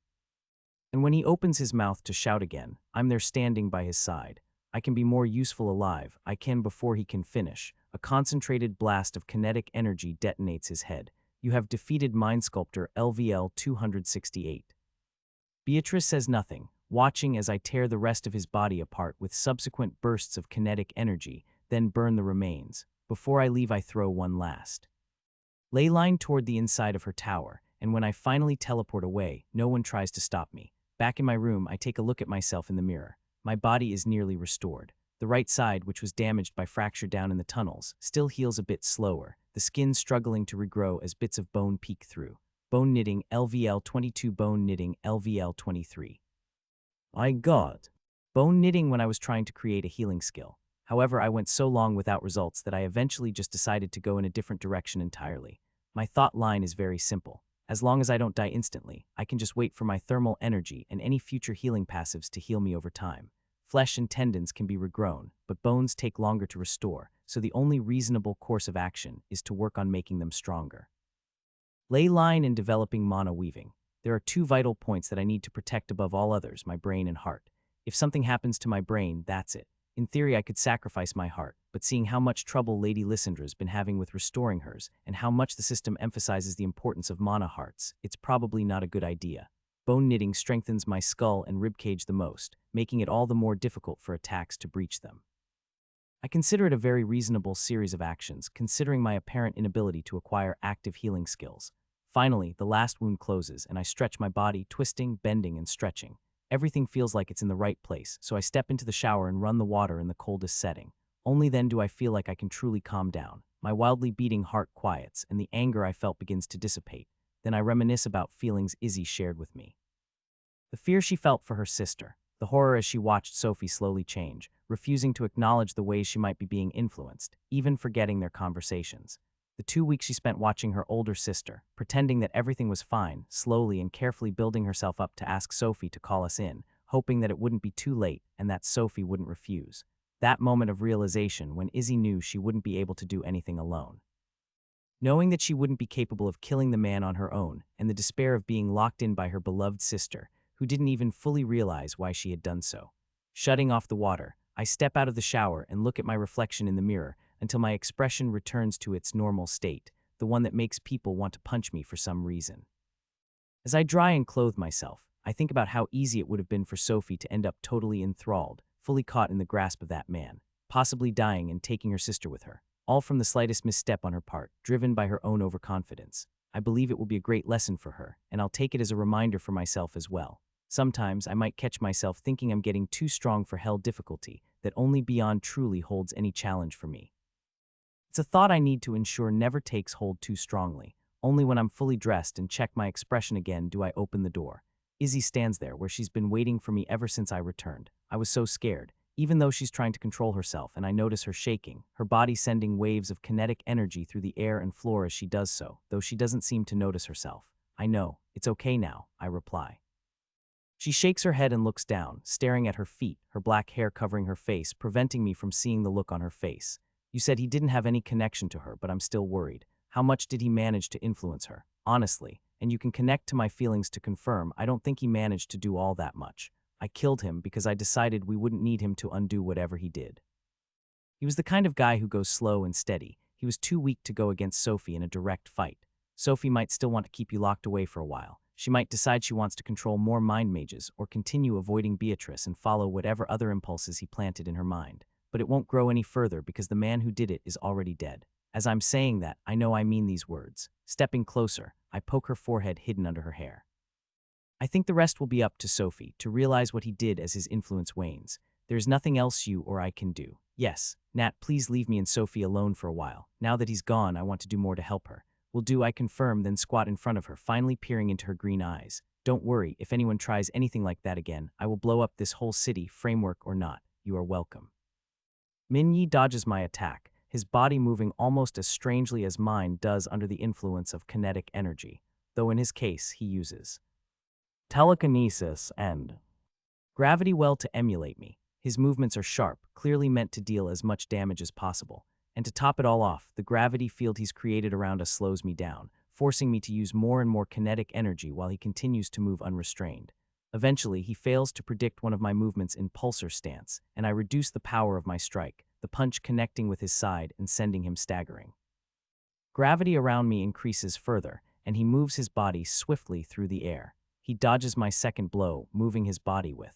And when he opens his mouth to shout again, I'm there standing by his side. I can be more useful alive, I can before he can finish. A concentrated blast of kinetic energy detonates his head. You have defeated Mind Sculptor LVL 268. Beatrice says nothing, watching as I tear the rest of his body apart with subsequent bursts of kinetic energy, then burn the remains. Before I leave, I throw one last ley line toward the inside of her tower, and when I finally teleport away, no one tries to stop me. Back in my room, I take a look at myself in the mirror. My body is nearly restored. The right side, which was damaged by fracture down in the tunnels, still heals a bit slower, the skin struggling to regrow as bits of bone peek through. Bone knitting LVL 22, bone knitting LVL 23. I got bone knitting when I was trying to create a healing skill. However, I went so long without results that I eventually just decided to go in a different direction entirely. My thought line is very simple. As long as I don't die instantly, I can just wait for my thermal energy and any future healing passives to heal me over time. Flesh and tendons can be regrown, but bones take longer to restore, so the only reasonable course of action is to work on making them stronger. Ley line and developing mana weaving. There are two vital points that I need to protect above all others, my brain and heart. If something happens to my brain, that's it. In theory, I could sacrifice my heart, but seeing how much trouble Lady Lysandra's been having with restoring hers, and how much the system emphasizes the importance of mana hearts, it's probably not a good idea. Bone knitting strengthens my skull and ribcage the most, making it all the more difficult for attacks to breach them. I consider it a very reasonable series of actions, considering my apparent inability to acquire active healing skills. Finally, the last wound closes, and I stretch my body, twisting, bending, and stretching. Everything feels like it's in the right place, so I step into the shower and run the water in the coldest setting. Only then do I feel like I can truly calm down. My wildly beating heart quiets, and the anger I felt begins to dissipate. Then I reminisce about feelings Izzy shared with me. The fear she felt for her sister, the horror as she watched Sophie slowly change, refusing to acknowledge the ways she might be being influenced, even forgetting their conversations. The 2 weeks she spent watching her older sister, pretending that everything was fine, slowly and carefully building herself up to ask Sophie to call us in, hoping that it wouldn't be too late and that Sophie wouldn't refuse. That moment of realization when Izzy knew she wouldn't be able to do anything alone. Knowing that she wouldn't be capable of killing the man on her own, and the despair of being locked in by her beloved sister, who didn't even fully realize why she had done so. Shutting off the water, I step out of the shower and look at my reflection in the mirror until my expression returns to its normal state, the one that makes people want to punch me for some reason. As I dry and clothe myself, I think about how easy it would have been for Sophie to end up totally enthralled, fully caught in the grasp of that man, possibly dying and taking her sister with her, all from the slightest misstep on her part, driven by her own overconfidence. I believe it will be a great lesson for her, and I'll take it as a reminder for myself as well. Sometimes I might catch myself thinking I'm getting too strong for HellDifficulty, that only Beyond truly holds any challenge for me. It's a thought I need to ensure never takes hold too strongly. Only when I'm fully dressed and check my expression again do I open the door. Izzy stands there where she's been waiting for me ever since I returned. I was so scared, even though she's trying to control herself, and I notice her shaking, her body sending waves of kinetic energy through the air and floor as she does so, though she doesn't seem to notice herself. I know, it's okay now, I reply. She shakes her head and looks down, staring at her feet, her black hair covering her face, preventing me from seeing the look on her face. You said he didn't have any connection to her, but I'm still worried. How much did he manage to influence her? Honestly, and you can connect to my feelings to confirm, I don't think he managed to do all that much. I killed him because I decided we wouldn't need him to undo whatever he did. He was the kind of guy who goes slow and steady. He was too weak to go against Sophie in a direct fight. Sophie might still want to keep you locked away for a while. She might decide she wants to control more mind mages or continue avoiding Beatrice and follow whatever other impulses he planted in her mind. But it won't grow any further because the man who did it is already dead. As I'm saying that, I know I mean these words. Stepping closer, I poke her forehead hidden under her hair. I think the rest will be up to Sophie to realize what he did as his influence wanes. There's nothing else you or I can do. Yes, Nat, please leave me and Sophie alone for a while. Now that he's gone, I want to do more to help her. Will do, I confirm, then squat in front of her, finally peering into her green eyes. Don't worry, if anyone tries anything like that again, I will blow up this whole city, framework or not. You are welcome. Min-Yi dodges my attack, his body moving almost as strangely as mine does under the influence of kinetic energy, though in his case he uses telekinesis and gravity well to emulate me. His movements are sharp, clearly meant to deal as much damage as possible. And to top it all off, the gravity field he's created around us slows me down, forcing me to use more and more kinetic energy while he continues to move unrestrained. Eventually, he fails to predict one of my movements in pulsar stance, and I reduce the power of my strike, the punch connecting with his side and sending him staggering. Gravity around me increases further, and he moves his body swiftly through the air. He dodges my second blow, moving his body with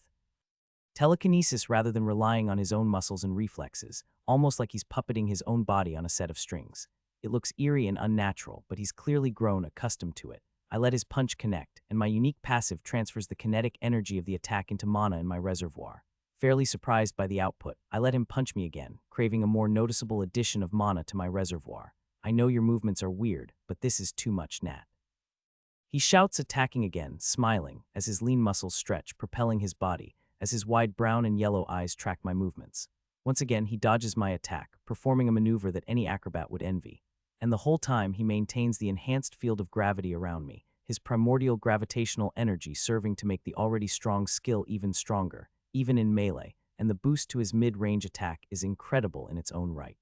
telekinesis rather than relying on his own muscles and reflexes, almost like he's puppeting his own body on a set of strings. It looks eerie and unnatural, but he's clearly grown accustomed to it. I let his punch connect, and my unique passive transfers the kinetic energy of the attack into mana in my reservoir. Fairly surprised by the output, I let him punch me again, craving a more noticeable addition of mana to my reservoir. I know your movements are weird, but this is too much, Nat. He shouts, attacking again, smiling, as his lean muscles stretch, propelling his body, as his wide brown and yellow eyes track my movements. Once again, he dodges my attack, performing a maneuver that any acrobat would envy. And the whole time, he maintains the enhanced field of gravity around me, his primordial gravitational energy serving to make the already strong skill even stronger, even in melee, and the boost to his mid-range attack is incredible in its own right.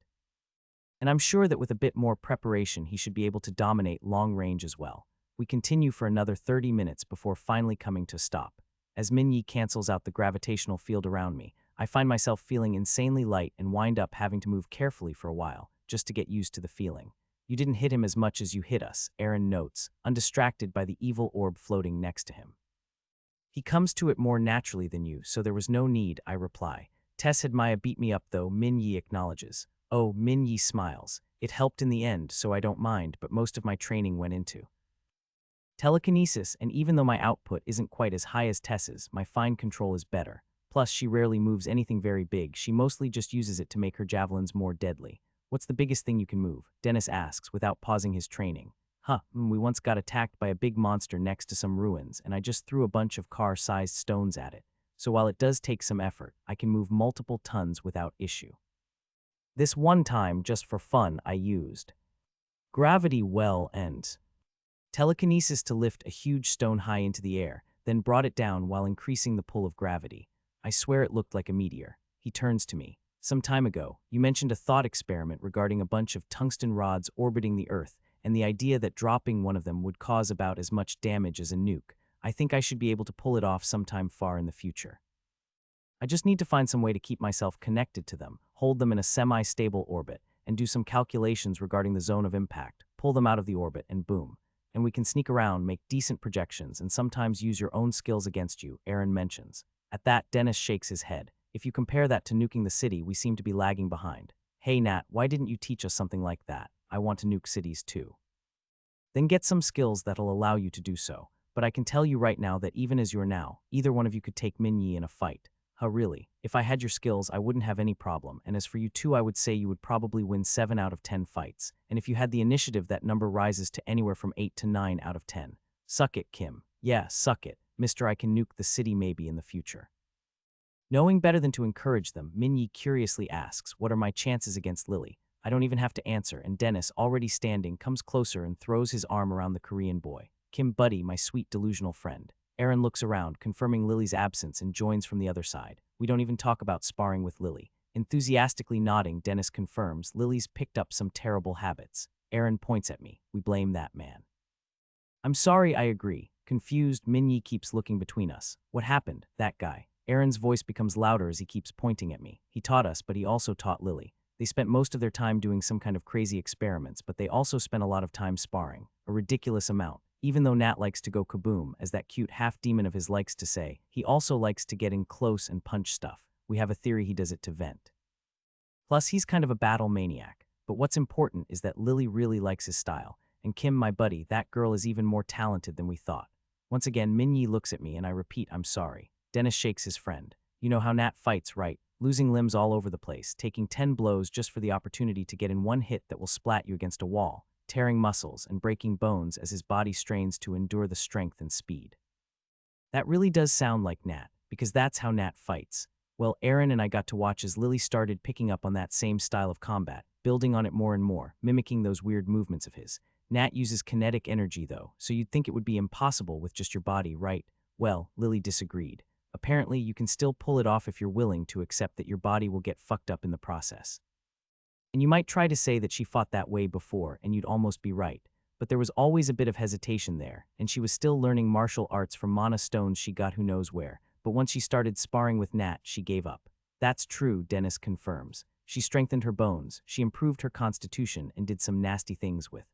And I'm sure that with a bit more preparation, he should be able to dominate long range as well. We continue for another 30 minutes before finally coming to a stop. As Min-Yi cancels out the gravitational field around me, I find myself feeling insanely light and wind up having to move carefully for a while, just to get used to the feeling. You didn't hit him as much as you hit us, Aaron notes, undistracted by the evil orb floating next to him. He comes to it more naturally than you, so there was no need, I reply. Tess had Maya beat me up though, Min-Yi acknowledges. Oh, Min-Yi smiles. It helped in the end, so I don't mind, but most of my training went into telekinesis, and even though my output isn't quite as high as Tess's, my fine control is better. Plus, she rarely moves anything very big, she mostly just uses it to make her javelins more deadly. What's the biggest thing you can move? Dennis asks, without pausing his training. We once got attacked by a big monster next to some ruins, and I just threw a bunch of car-sized stones at it. So while it does take some effort, I can move multiple tons without issue. This one time, just for fun, I used gravity well and telekinesis to lift a huge stone high into the air, then brought it down while increasing the pull of gravity. I swear it looked like a meteor. He turns to me. Some time ago, you mentioned a thought experiment regarding a bunch of tungsten rods orbiting the Earth, and the idea that dropping one of them would cause about as much damage as a nuke. I think I should be able to pull it off sometime far in the future. I just need to find some way to keep myself connected to them, hold them in a semi-stable orbit, and do some calculations regarding the zone of impact, pull them out of the orbit, and boom. And we can sneak around, make decent projections, and sometimes use your own skills against you, Aaron mentions. At that, Dennis shakes his head. If you compare that to nuking the city, we seem to be lagging behind. Hey Nat, why didn't you teach us something like that? I want to nuke cities too. Then get some skills that'll allow you to do so. But I can tell you right now that even as you're now, either one of you could take Min-Yi in a fight. Huh, really? If I had your skills, I wouldn't have any problem, and as for you two, I would say you would probably win 7 out of 10 fights, and if you had the initiative, that number rises to anywhere from 8 to 9 out of 10. Suck it, Kim. Yeah, suck it. Mister, I can nuke the city maybe in the future. Knowing better than to encourage them, Minyi curiously asks, what are my chances against Lily? I don't even have to answer, and Dennis, already standing, comes closer and throws his arm around the Korean boy. Kim, buddy, my sweet delusional friend. Aaron looks around, confirming Lily's absence, and joins from the other side. We don't even talk about sparring with Lily. Enthusiastically nodding, Dennis confirms Lily's picked up some terrible habits. Aaron points at me. We blame that man. I'm sorry, I agree. Confused, Minyi keeps looking between us. What happened? That guy. Aaron's voice becomes louder as he keeps pointing at me. He taught us, but he also taught Lily. They spent most of their time doing some kind of crazy experiments, but they also spent a lot of time sparring. A ridiculous amount. Even though Nat likes to go kaboom, as that cute half-demon of his likes to say, he also likes to get in close and punch stuff. We have a theory he does it to vent. Plus, he's kind of a battle maniac. But what's important is that Lily really likes his style. And Kim, my buddy, that girl is even more talented than we thought. Once again, Minyi looks at me and I repeat, I'm sorry. Dennis shakes his friend. You know how Nat fights, right? Losing limbs all over the place, taking 10 blows just for the opportunity to get in one hit that will splat you against a wall, tearing muscles and breaking bones as his body strains to endure the strength and speed. That really does sound like Nat, because that's how Nat fights. Well, Aaron and I got to watch as Lily started picking up on that same style of combat, building on it more and more, mimicking those weird movements of his. Nat uses kinetic energy though, so you'd think it would be impossible with just your body, right? Well, Lily disagreed. Apparently, you can still pull it off if you're willing to accept that your body will get fucked up in the process. And you might try to say that she fought that way before, and you'd almost be right. But there was always a bit of hesitation there, and she was still learning martial arts from mana stones she got who knows where. But once she started sparring with Nat, she gave up. That's true, Dennis confirms. She strengthened her bones, she improved her constitution, and did some nasty things with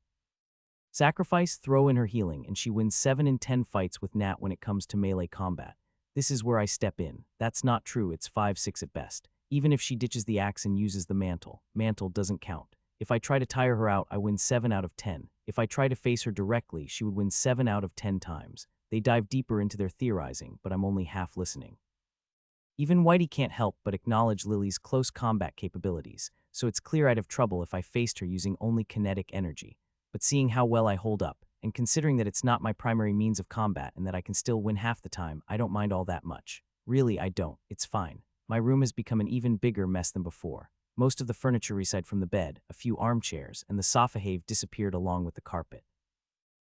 sacrifice, throw in her healing, and she wins 7 in 10 fights with Nat when it comes to melee combat. This is where I step in. That's not true, it's 5-6 at best. Even if she ditches the axe and uses the mantle doesn't count. If I try to tire her out, I win 7 out of 10. If I try to face her directly, she would win 7 out of 10 times. They dive deeper into their theorizing, but I'm only half listening. Even Whitey can't help but acknowledge Lily's close combat capabilities, so it's clear I'd have trouble if I faced her using only kinetic energy. But seeing how well I hold up, and considering that it's not my primary means of combat and that I can still win half the time, I don't mind all that much. Really, I don't. It's fine. My room has become an even bigger mess than before. Most of the furniture reside from the bed, a few armchairs, and the sofa have disappeared along with the carpet.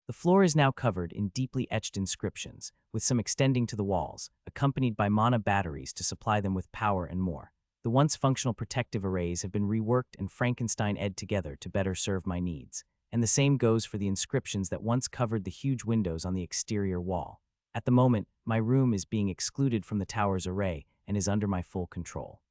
The floor is now covered in deeply etched inscriptions, with some extending to the walls, accompanied by mana batteries to supply them with power and more. The once functional protective arrays have been reworked and Frankenstein-ed together to better serve my needs. And the same goes for the inscriptions that once covered the huge windows on the exterior wall. At the moment, my room is being excluded from the tower's array and is under my full control.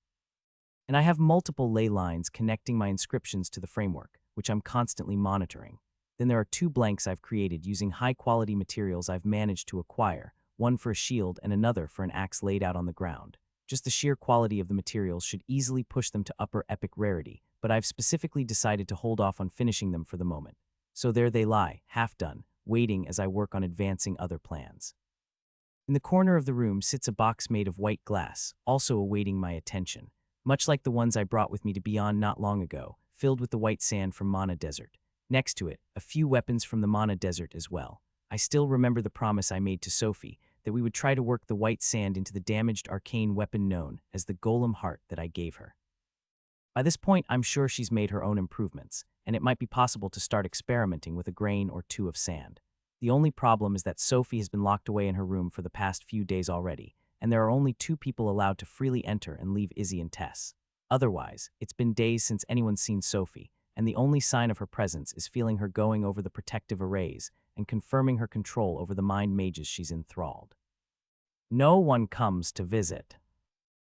And I have multiple ley lines connecting my inscriptions to the framework, which I'm constantly monitoring. Then there are 2 blanks I've created using high-quality materials I've managed to acquire, one for a shield and another for an axe laid out on the ground. Just the sheer quality of the materials should easily push them to upper epic rarity, but I've specifically decided to hold off on finishing them for the moment. So there they lie, half done, waiting as I work on advancing other plans. In the corner of the room sits a box made of white glass, also awaiting my attention, much like the ones I brought with me to Beyond not long ago, filled with the white sand from Mana Desert. Next to it, a few weapons from the Mana Desert as well. I still remember the promise I made to Sophie, that we would try to work the white sand into the damaged arcane weapon known as the Golem Heart that I gave her. By this point, I'm sure she's made her own improvements, and it might be possible to start experimenting with a grain or 2 of sand. The only problem is that Sophie has been locked away in her room for the past few days already, and there are only 2 people allowed to freely enter and leave Izzy and Tess. Otherwise, it's been days since anyone's seen Sophie, and the only sign of her presence is feeling her going over the protective arrays and confirming her control over the mind mages she's enthralled. No one comes to visit.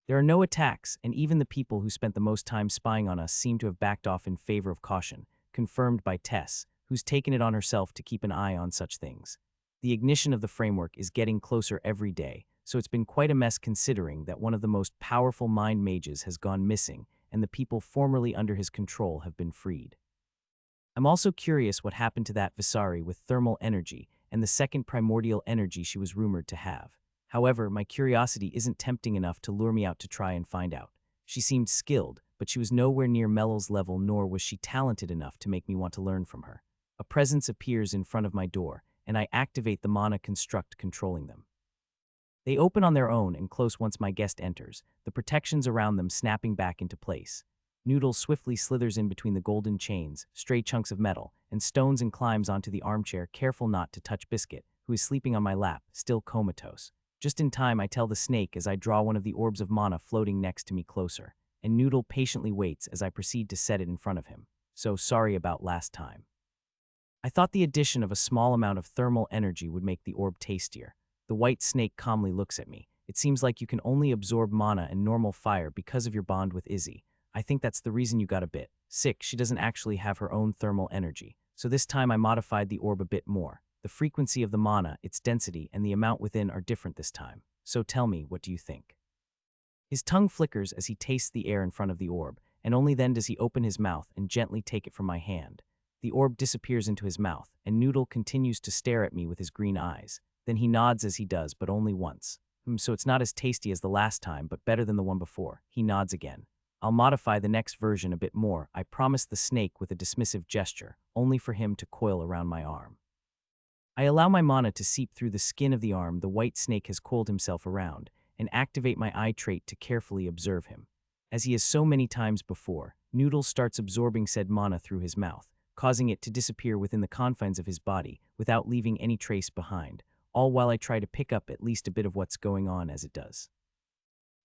There are no attacks, and even the people who spent the most time spying on us seem to have backed off in favor of caution, confirmed by Tess, who's taken it on herself to keep an eye on such things. The ignition of the framework is getting closer every day, so it's been quite a mess considering that one of the most powerful mind mages has gone missing and the people formerly under his control have been freed. I'm also curious what happened to that Visari with thermal energy and the second primordial energy she was rumored to have. However, my curiosity isn't tempting enough to lure me out to try and find out. She seemed skilled, but she was nowhere near Mellel's level, nor was she talented enough to make me want to learn from her. A presence appears in front of my door, and I activate the mana construct controlling them. They open on their own and close once my guest enters, the protections around them snapping back into place. Noodle swiftly slithers in between the golden chains, stray chunks of metal, and stones and climbs onto the armchair, careful not to touch Biscuit, who is sleeping on my lap, still comatose. Just in time, I tell the snake as I draw one of the orbs of mana floating next to me closer, and Noodle patiently waits as I proceed to set it in front of him. So sorry about last time. I thought the addition of a small amount of thermal energy would make the orb tastier. The white snake calmly looks at me. It seems like you can only absorb mana and normal fire because of your bond with Izzy. I think that's the reason you got a bit sick. She doesn't actually have her own thermal energy. So this time I modified the orb a bit more. The frequency of the mana, its density, and the amount within are different this time. So tell me, what do you think? His tongue flickers as he tastes the air in front of the orb, and only then does he open his mouth and gently take it from my hand. The orb disappears into his mouth, and Noodle continues to stare at me with his green eyes. Then he nods as he does, but only once. So it's not as tasty as the last time, but better than the one before. He nods again. I'll modify the next version a bit more, I promised the snake with a dismissive gesture, only for him to coil around my arm. I allow my mana to seep through the skin of the arm the white snake has coiled himself around, and activate my eye trait to carefully observe him. As he has so many times before, Noodle starts absorbing said mana through his mouth, causing it to disappear within the confines of his body without leaving any trace behind, all while I try to pick up at least a bit of what's going on as it does.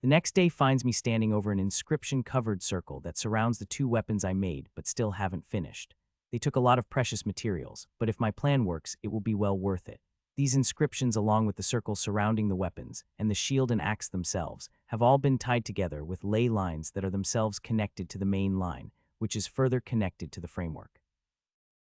The next day finds me standing over an inscription-covered circle that surrounds the two weapons I made but still haven't finished. They took a lot of precious materials, but if my plan works, it will be well worth it. These inscriptions, along with the circle surrounding the weapons and the shield and axe themselves, have all been tied together with ley lines that are themselves connected to the main line, which is further connected to the framework.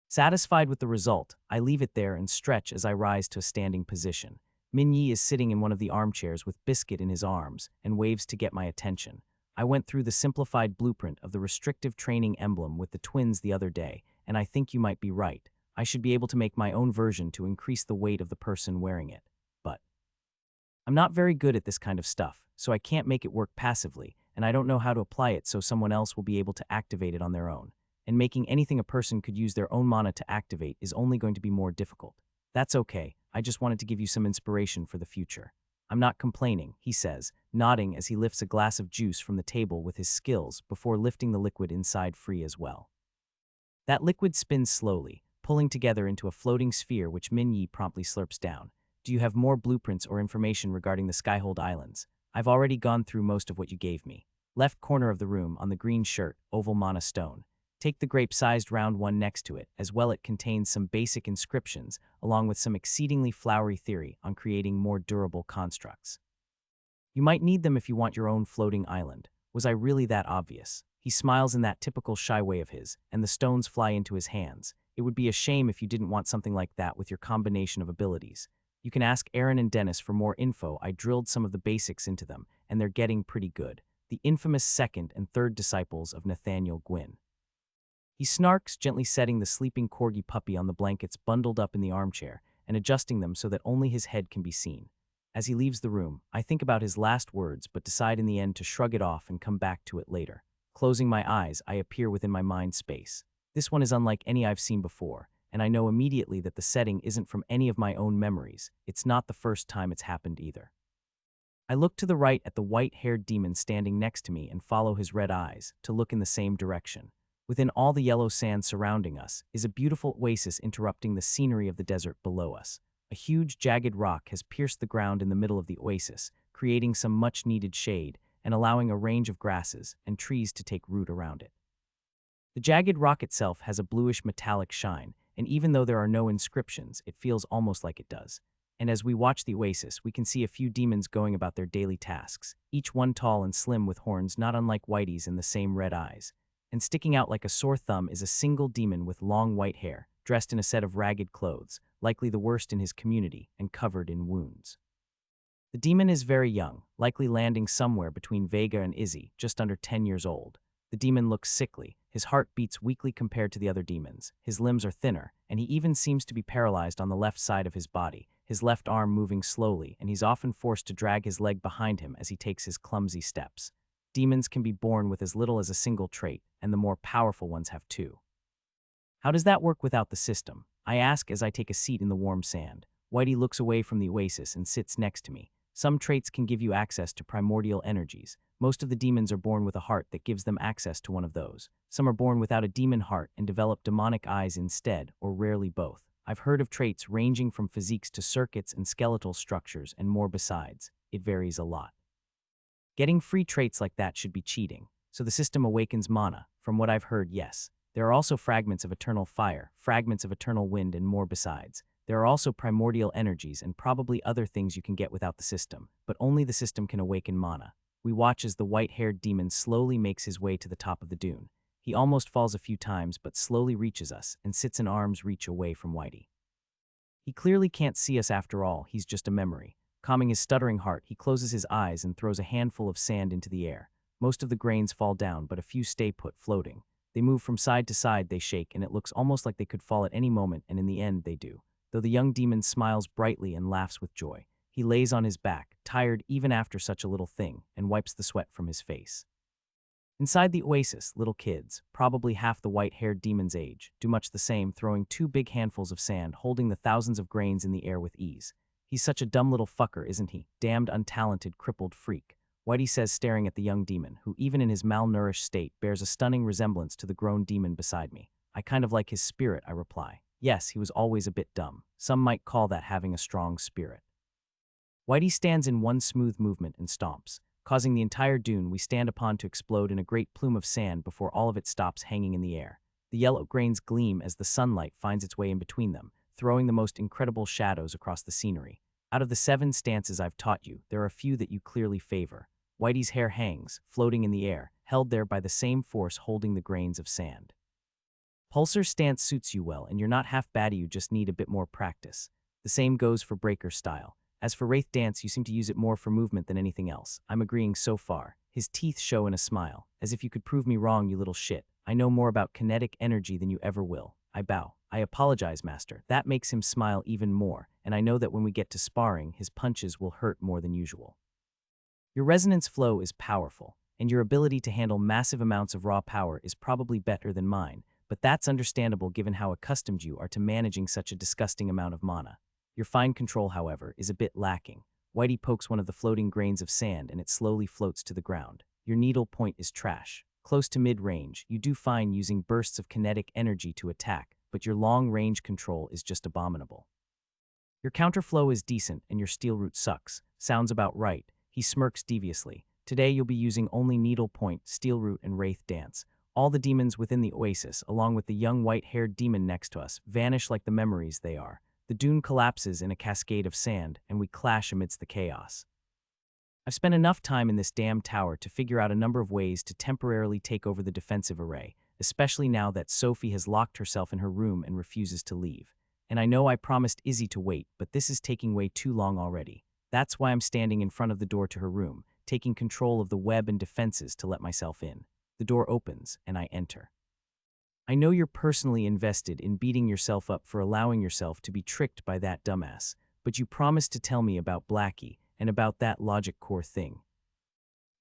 Satisfied with the result, I leave it there and stretch as I rise to a standing position. Minyi is sitting in one of the armchairs with Biscuit in his arms and waves to get my attention. I went through the simplified blueprint of the restrictive training emblem with the twins the other day, and I think you might be right. I should be able to make my own version to increase the weight of the person wearing it. But I'm not very good at this kind of stuff, so I can't make it work passively, and I don't know how to apply it so someone else will be able to activate it on their own. And making anything a person could use their own mana to activate is only going to be more difficult. That's okay, I just wanted to give you some inspiration for the future. I'm not complaining, he says, nodding as he lifts a glass of juice from the table with his skills before lifting the liquid inside free as well. That liquid spins slowly, pulling together into a floating sphere which Minyi promptly slurps down. Do you have more blueprints or information regarding the Skyhold Islands? I've already gone through most of what you gave me. Left corner of the room, on the green shirt, oval mana stone. Take the grape-sized round one next to it, as well it contains some basic inscriptions, along with some exceedingly flowery theory on creating more durable constructs. You might need them if you want your own floating island. Was I really that obvious? He smiles in that typical shy way of his, and the stones fly into his hands. It would be a shame if you didn't want something like that with your combination of abilities. You can ask Aaron and Dennis for more info. I drilled some of the basics into them, and they're getting pretty good. The infamous second and third disciples of Nathaniel Gwyn. He snarks, gently setting the sleeping corgi puppy on the blankets bundled up in the armchair and adjusting them so that only his head can be seen. As he leaves the room, I think about his last words but decide in the end to shrug it off and come back to it later. Closing my eyes, I appear within my mind space. This one is unlike any I've seen before, and I know immediately that the setting isn't from any of my own memories. It's not the first time it's happened either. I look to the right at the white-haired demon standing next to me and follow his red eyes to look in the same direction. Within all the yellow sand surrounding us is a beautiful oasis interrupting the scenery of the desert below us. A huge, jagged rock has pierced the ground in the middle of the oasis, creating some much-needed shade and allowing a range of grasses and trees to take root around it. The jagged rock itself has a bluish metallic shine, and even though there are no inscriptions, it feels almost like it does. And as we watch the oasis, we can see a few demons going about their daily tasks, each one tall and slim with horns not unlike Whitey's and the same red eyes. And sticking out like a sore thumb is a single demon with long white hair, dressed in a set of ragged clothes, likely the worst in his community, and covered in wounds. The demon is very young, likely landing somewhere between Vega and Izzy, just under 10 years old. The demon looks sickly, his heart beats weakly compared to the other demons, his limbs are thinner, and he even seems to be paralyzed on the left side of his body, his left arm moving slowly, and he's often forced to drag his leg behind him as he takes his clumsy steps. Demons can be born with as little as a single trait, and the more powerful ones have two. How does that work without the system? I ask as I take a seat in the warm sand. Whitey looks away from the oasis and sits next to me. Some traits can give you access to primordial energies. Most of the demons are born with a heart that gives them access to one of those. Some are born without a demon heart and develop demonic eyes instead, or rarely both. I've heard of traits ranging from physiques to circuits and skeletal structures and more besides. It varies a lot. Getting free traits like that should be cheating. So the system awakens mana. From what I've heard, yes. There are also fragments of eternal fire, fragments of eternal wind, and more besides. There are also primordial energies and probably other things you can get without the system, but only the system can awaken mana. We watch as the white-haired demon slowly makes his way to the top of the dune. He almost falls a few times but slowly reaches us and sits in arm's reach away from Whitey. He clearly can't see us after all, he's just a memory. Calming his stuttering heart, he closes his eyes and throws a handful of sand into the air. Most of the grains fall down, but a few stay put, floating. They move from side to side, they shake, and it looks almost like they could fall at any moment, and in the end they do. Though the young demon smiles brightly and laughs with joy. He lays on his back, tired even after such a little thing, and wipes the sweat from his face. Inside the oasis, little kids, probably half the white-haired demon's age, do much the same, throwing 2 big handfuls of sand, holding the thousands of grains in the air with ease. He's such a dumb little fucker, isn't he? Damned untalented, crippled freak. Whitey says, staring at the young demon, who even in his malnourished state bears a stunning resemblance to the grown demon beside me. I kind of like his spirit, I reply. Yes, he was always a bit dumb. Some might call that having a strong spirit. Whitey stands in one smooth movement and stomps, causing the entire dune we stand upon to explode in a great plume of sand before all of it stops hanging in the air. The yellow grains gleam as the sunlight finds its way in between them, throwing the most incredible shadows across the scenery. Out of the 7 stances I've taught you, there are a few that you clearly favor. Whitey's hair hangs, floating in the air, held there by the same force holding the grains of sand. Pulsar stance suits you well, and you're not half batty, you just need a bit more practice. The same goes for breaker style. As for wraith dance, you seem to use it more for movement than anything else. I'm agreeing so far. His teeth show in a smile. As if you could prove me wrong, you little shit. I know more about kinetic energy than you ever will. I bow. I apologize, master. That makes him smile even more, and I know that when we get to sparring, his punches will hurt more than usual. Your resonance flow is powerful, and your ability to handle massive amounts of raw power is probably better than mine, but that's understandable given how accustomed you are to managing such a disgusting amount of mana. Your fine control, however, is a bit lacking. Whitey pokes one of the floating grains of sand and it slowly floats to the ground. Your needle point is trash. Close to mid-range, you do fine using bursts of kinetic energy to attack, but your long-range control is just abominable. Your counterflow is decent and your steel root sucks. Sounds about right. He smirks deviously. Today you'll be using only needle point, steel root, and wraith dance. All the demons within the oasis, along with the young white-haired demon next to us, vanish like the memories they are. The dune collapses in a cascade of sand, and we clash amidst the chaos. I've spent enough time in this damn tower to figure out a number of ways to temporarily take over the defensive array, especially now that Sophie has locked herself in her room and refuses to leave. And I know I promised Izzy to wait, but this is taking way too long already. That's why I'm standing in front of the door to her room, taking control of the web and defenses to let myself in. The door opens, and I enter. I know you're personally invested in beating yourself up for allowing yourself to be tricked by that dumbass, but you promised to tell me about Blackie and about that logic core thing.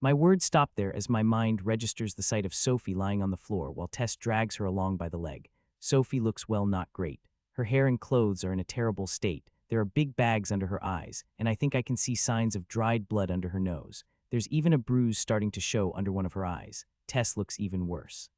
My words stop there as my mind registers the sight of Sophie lying on the floor while Tess drags her along by the leg. Sophie looks well, not great. Her hair and clothes are in a terrible state. There are big bags under her eyes, and I think I can see signs of dried blood under her nose. There's even a bruise starting to show under one of her eyes. Tess looks even worse.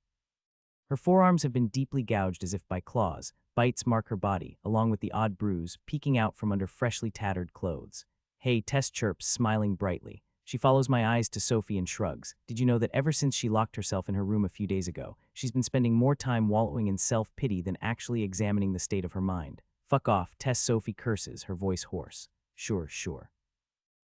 Her forearms have been deeply gouged as if by claws. Bites mark her body, along with the odd bruise peeking out from under freshly tattered clothes. Hey, Tess chirps, smiling brightly. She follows my eyes to Sophie and shrugs. Did you know that ever since she locked herself in her room a few days ago, she's been spending more time wallowing in self-pity than actually examining the state of her mind? Fuck off, Tess. Sophie curses, her voice hoarse. Sure.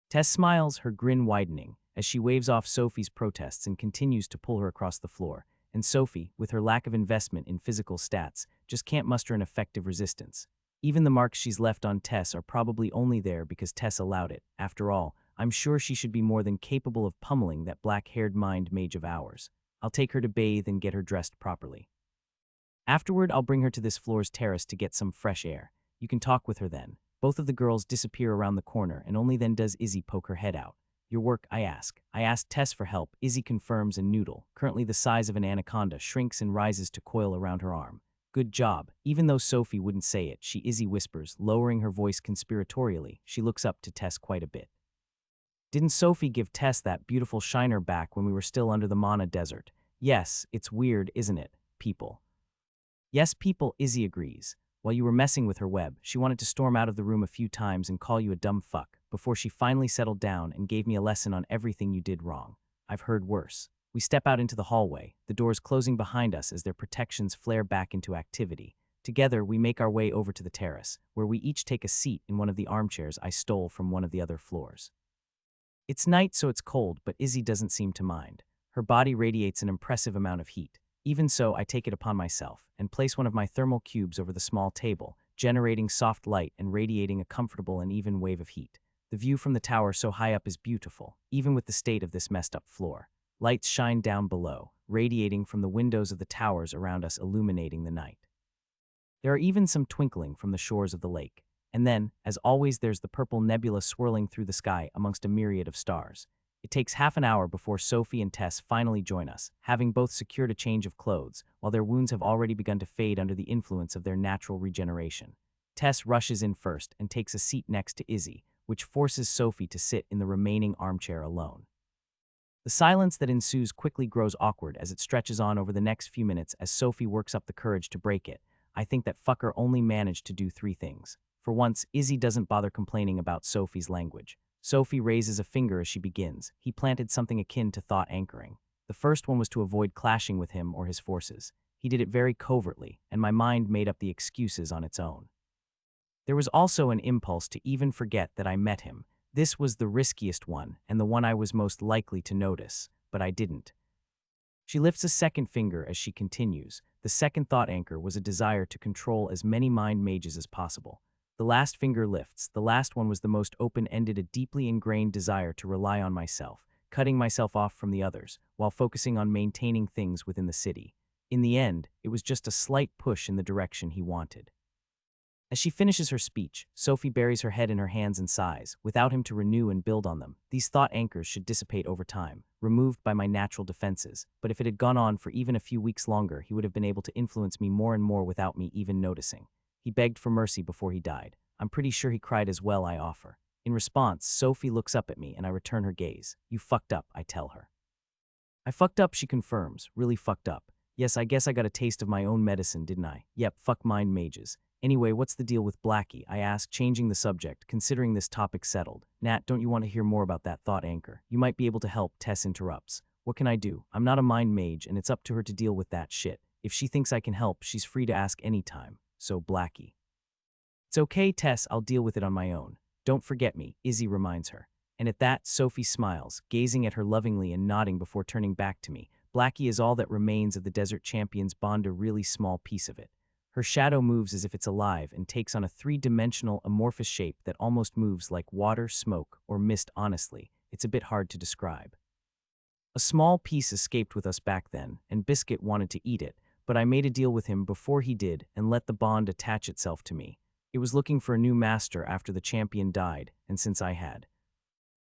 Tess smiles, her grin widening, as she waves off Sophie's protests and continues to pull her across the floor. And Sophie, with her lack of investment in physical stats, just can't muster an effective resistance. Even the marks she's left on Tess are probably only there because Tess allowed it. After all, I'm sure she should be more than capable of pummeling that black-haired mind mage of ours. I'll take her to bathe and get her dressed properly. Afterward, I'll bring her to this floor's terrace to get some fresh air. You can talk with her then. Both of the girls disappear around the corner, and only then does Izzy poke her head out. Your work, I ask. I ask Tess for help. Izzy confirms, and Noodle, currently the size of an anaconda, shrinks and rises to coil around her arm. Good job. Even though Sophie wouldn't say it, Izzy whispers, lowering her voice conspiratorially. She looks up to Tess quite a bit. Didn't Sophie give Tess that beautiful shiner back when we were still under the Mana Desert? Yes, it's weird, isn't it, people? Yes, people, Izzy agrees. While you were messing with her web, she wanted to storm out of the room a few times and call you a dumb fuck, before she finally settled down and gave me a lesson on everything you did wrong. I've heard worse. We step out into the hallway, the doors closing behind us as their protections flare back into activity. Together, we make our way over to the terrace, where we each take a seat in one of the armchairs I stole from one of the other floors. It's night, so it's cold, but Izzy doesn't seem to mind. Her body radiates an impressive amount of heat. Even so, I take it upon myself and place one of my thermal cubes over the small table, generating soft light and radiating a comfortable and even wave of heat. The view from the tower so high up is beautiful, even with the state of this messed up floor. Lights shine down below, radiating from the windows of the towers around us, illuminating the night. There are even some twinkling from the shores of the lake. And then, as always, there's the purple nebula swirling through the sky amongst a myriad of stars. It takes half an hour before Sophie and Tess finally join us, having both secured a change of clothes, while their wounds have already begun to fade under the influence of their natural regeneration. Tess rushes in first and takes a seat next to Izzy, which forces Sophie to sit in the remaining armchair alone. The silence that ensues quickly grows awkward as it stretches on over the next few minutes as Sophie works up the courage to break it. I think that fucker only managed to do 3 things. For once, Izzy doesn't bother complaining about Sophie's language. Sophie raises a finger as she begins. He planted something akin to thought anchoring. The first one was to avoid clashing with him or his forces. He did it very covertly, and my mind made up the excuses on its own. There was also an impulse to even forget that I met him. This was the riskiest one, and the one I was most likely to notice, but I didn't. She lifts a second finger as she continues. The second thought anchor was a desire to control as many mind mages as possible. The last finger lifts. The last one was the most open-ended, a deeply ingrained desire to rely on myself, cutting myself off from the others, while focusing on maintaining things within the city. In the end, it was just a slight push in the direction he wanted. As she finishes her speech, Sophie buries her head in her hands and sighs, without him to renew and build on them. These thought anchors should dissipate over time, removed by my natural defenses, but if it had gone on for even a few weeks longer, he would have been able to influence me more and more without me even noticing. He begged for mercy before he died. I'm pretty sure he cried as well, I offer. In response, Sophie looks up at me and I return her gaze. You fucked up, I tell her. I fucked up, she confirms. Really fucked up. Yes, I guess I got a taste of my own medicine, didn't I? Yep, fuck mind mages. Anyway, what's the deal with Blackie? I ask, changing the subject, considering this topic settled. Nat, don't you want to hear more about that thought anchor? You might be able to help, Tess interrupts. What can I do? I'm not a mind mage, and it's up to her to deal with that shit. If she thinks I can help, she's free to ask anytime. So, Blackie. It's okay, Tess, I'll deal with it on my own. Don't forget me, Izzy reminds her. And at that, Sophie smiles, gazing at her lovingly and nodding before turning back to me. Blackie is all that remains of the Desert Champion's bond, a really small piece of it. Her shadow moves as if it's alive and takes on a 3-dimensional amorphous shape that almost moves like water, smoke, or mist. Honestly, it's a bit hard to describe. A small piece escaped with us back then, and Biscuit wanted to eat it, but I made a deal with him before he did and let the bond attach itself to me. It was looking for a new master after the champion died, and since I had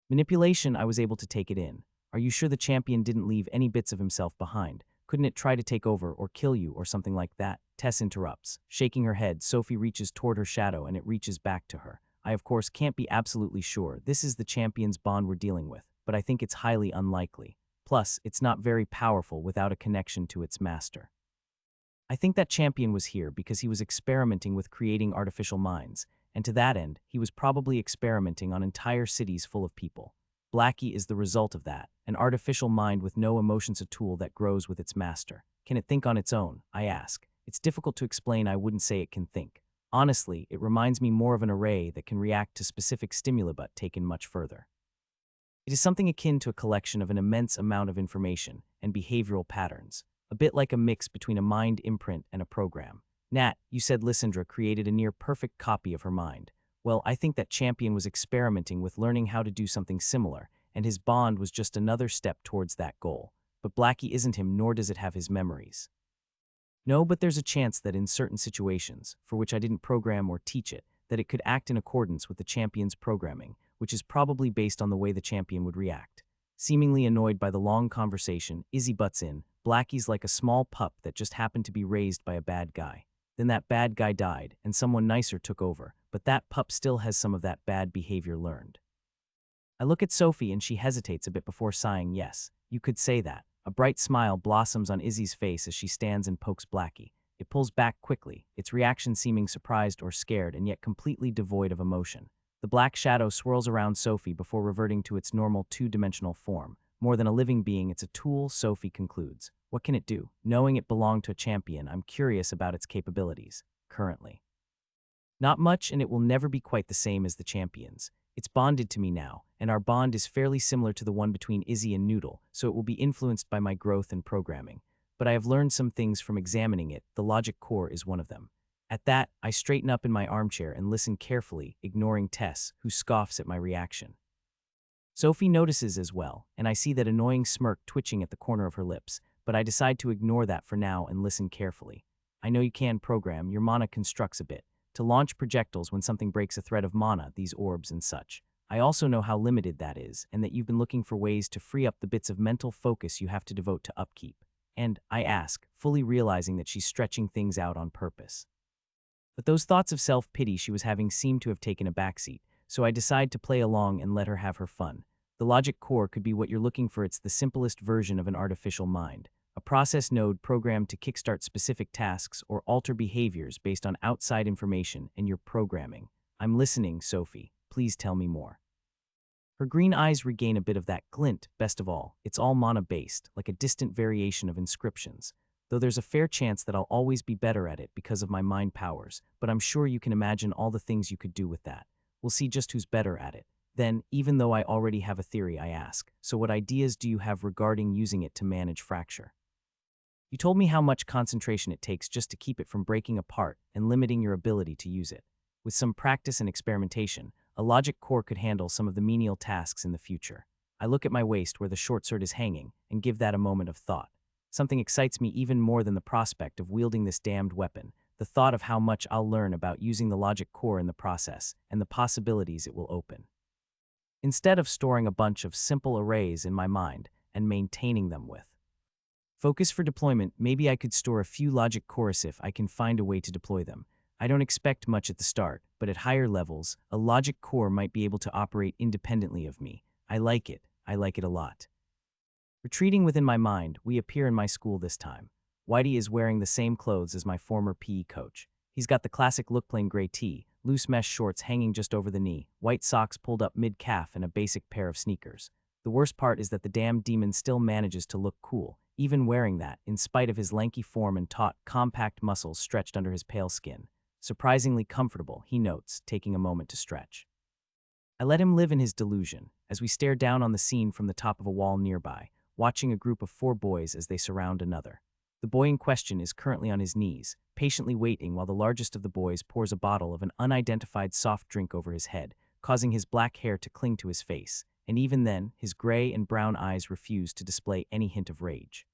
manipulation, I was able to take it in. Are you sure the champion didn't leave any bits of himself behind? Couldn't it try to take over or kill you or something like that? Tess interrupts. Shaking her head, Sophie reaches toward her shadow and it reaches back to her. I of course can't be absolutely sure. This is the champion's bond we're dealing with, but I think it's highly unlikely. Plus, it's not very powerful without a connection to its master. I think that champion was here because he was experimenting with creating artificial minds, and to that end, he was probably experimenting on entire cities full of people. Blackie is the result of that, an artificial mind with no emotions, a tool that grows with its master. Can it think on its own? I ask. It's difficult to explain. I wouldn't say it can think. Honestly, it reminds me more of an array that can react to specific stimuli but taken much further. It is something akin to a collection of an immense amount of information and behavioral patterns, a bit like a mix between a mind imprint and a program. Nat, you said Lysandra created a near-perfect copy of her mind. Well, I think that champion was experimenting with learning how to do something similar, and his bond was just another step towards that goal. But Blackie isn't him, nor does it have his memories. No, but there's a chance that in certain situations, for which I didn't program or teach it, that it could act in accordance with the champion's programming, which is probably based on the way the champion would react. Seemingly annoyed by the long conversation, Izzy butts in. Blackie's like a small pup that just happened to be raised by a bad guy. Then that bad guy died, and someone nicer took over, but that pup still has some of that bad behavior learned. I look at Sophie and she hesitates a bit before sighing. Yes, you could say that. A bright smile blossoms on Izzy's face as she stands and pokes Blackie. It pulls back quickly, its reaction seeming surprised or scared and yet completely devoid of emotion. The black shadow swirls around Sophie before reverting to its normal two-dimensional form. More than a living being, it's a tool, Sophie concludes. What can it do? Knowing it belonged to a champion, I'm curious about its capabilities, currently. Not much, and it will never be quite the same as the champion's. It's bonded to me now, and our bond is fairly similar to the one between Izzy and Noodle, so it will be influenced by my growth and programming. But I have learned some things from examining it. The logic core is one of them. At that, I straighten up in my armchair and listen carefully, ignoring Tess, who scoffs at my reaction. Sophie notices as well, and I see that annoying smirk twitching at the corner of her lips, but I decide to ignore that for now and listen carefully. I know you can program, your mana constructs a bit, to launch projectiles when something breaks a thread of mana, these orbs and such. I also know how limited that is, and that you've been looking for ways to free up the bits of mental focus you have to devote to upkeep. And I ask, fully realizing that she's stretching things out on purpose. But those thoughts of self-pity she was having seem to have taken a backseat, so I decide to play along and let her have her fun. The logic core could be what you're looking for. It's the simplest version of an artificial mind. A process node programmed to kickstart specific tasks or alter behaviors based on outside information and your programming. I'm listening, Sophie. Please tell me more. Her green eyes regain a bit of that glint. Best of all, it's all mana-based, like a distant variation of inscriptions. Though there's a fair chance that I'll always be better at it because of my mind powers, but I'm sure you can imagine all the things you could do with that. We'll see just who's better at it. Then, even though I already have a theory, I ask, so what ideas do you have regarding using it to manage fracture? You told me how much concentration it takes just to keep it from breaking apart and limiting your ability to use it. With some practice and experimentation, a logic core could handle some of the menial tasks in the future. I look at my waist where the short sword is hanging and give that a moment of thought. Something excites me even more than the prospect of wielding this damned weapon, the thought of how much I'll learn about using the logic core in the process and the possibilities it will open. Instead of storing a bunch of simple arrays in my mind and maintaining them with focus for deployment, maybe I could store a few logic cores if I can find a way to deploy them. I don't expect much at the start, but at higher levels, a logic core might be able to operate independently of me. I like it a lot. Retreating within my mind, we appear in my school this time. Whitey is wearing the same clothes as my former PE coach. He's got the classic look, plain gray tee, loose mesh shorts hanging just over the knee, white socks pulled up mid-calf, and a basic pair of sneakers. The worst part is that the damn demon still manages to look cool, even wearing that, in spite of his lanky form and taut, compact muscles stretched under his pale skin. Surprisingly comfortable, he notes, taking a moment to stretch. I let him live in his delusion, as we stare down on the scene from the top of a wall nearby, watching a group of 4 boys as they surround another. The boy in question is currently on his knees, patiently waiting while the largest of the boys pours a bottle of an unidentified soft drink over his head, causing his black hair to cling to his face, and even then, his gray and brown eyes refuse to display any hint of rage.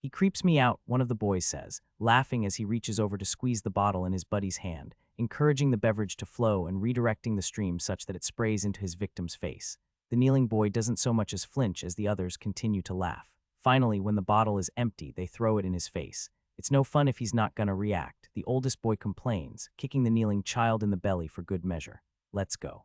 He creeps me out, one of the boys says, laughing as he reaches over to squeeze the bottle in his buddy's hand, encouraging the beverage to flow and redirecting the stream such that it sprays into his victim's face. The kneeling boy doesn't so much as flinch as the others continue to laugh. Finally, when the bottle is empty, they throw it in his face. It's no fun if he's not gonna react, the oldest boy complains, kicking the kneeling child in the belly for good measure. Let's go.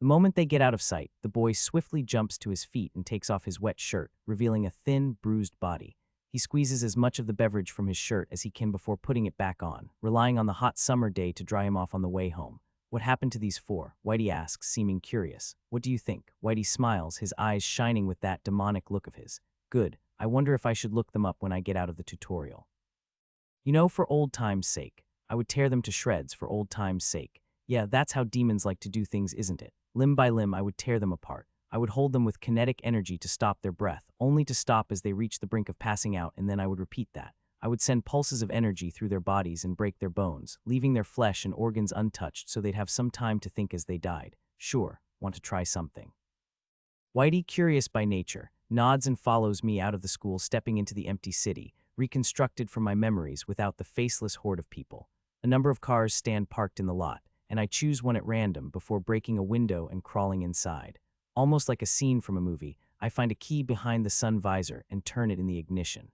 The moment they get out of sight, the boy swiftly jumps to his feet and takes off his wet shirt, revealing a thin, bruised body. He squeezes as much of the beverage from his shirt as he can before putting it back on, relying on the hot summer day to dry him off on the way home. What happened to these 4? Whitey asks, seeming curious. What do you think? Whitey smiles, his eyes shining with that demonic look of his. Good. I wonder if I should look them up when I get out of the tutorial. You know, for old time's sake. I would tear them to shreds for old time's sake. Yeah, that's how demons like to do things, isn't it? Limb by limb, I would tear them apart. I would hold them with kinetic energy to stop their breath, only to stop as they reach the brink of passing out, and then I would repeat that. I would send pulses of energy through their bodies and break their bones, leaving their flesh and organs untouched so they'd have some time to think as they died. Sure, want to try something. Whitey, curious by nature, nods and follows me out of the school, stepping into the empty city, reconstructed from my memories without the faceless horde of people. A number of cars stand parked in the lot, and I choose one at random before breaking a window and crawling inside. Almost like a scene from a movie, I find a key behind the sun visor and turn it in the ignition.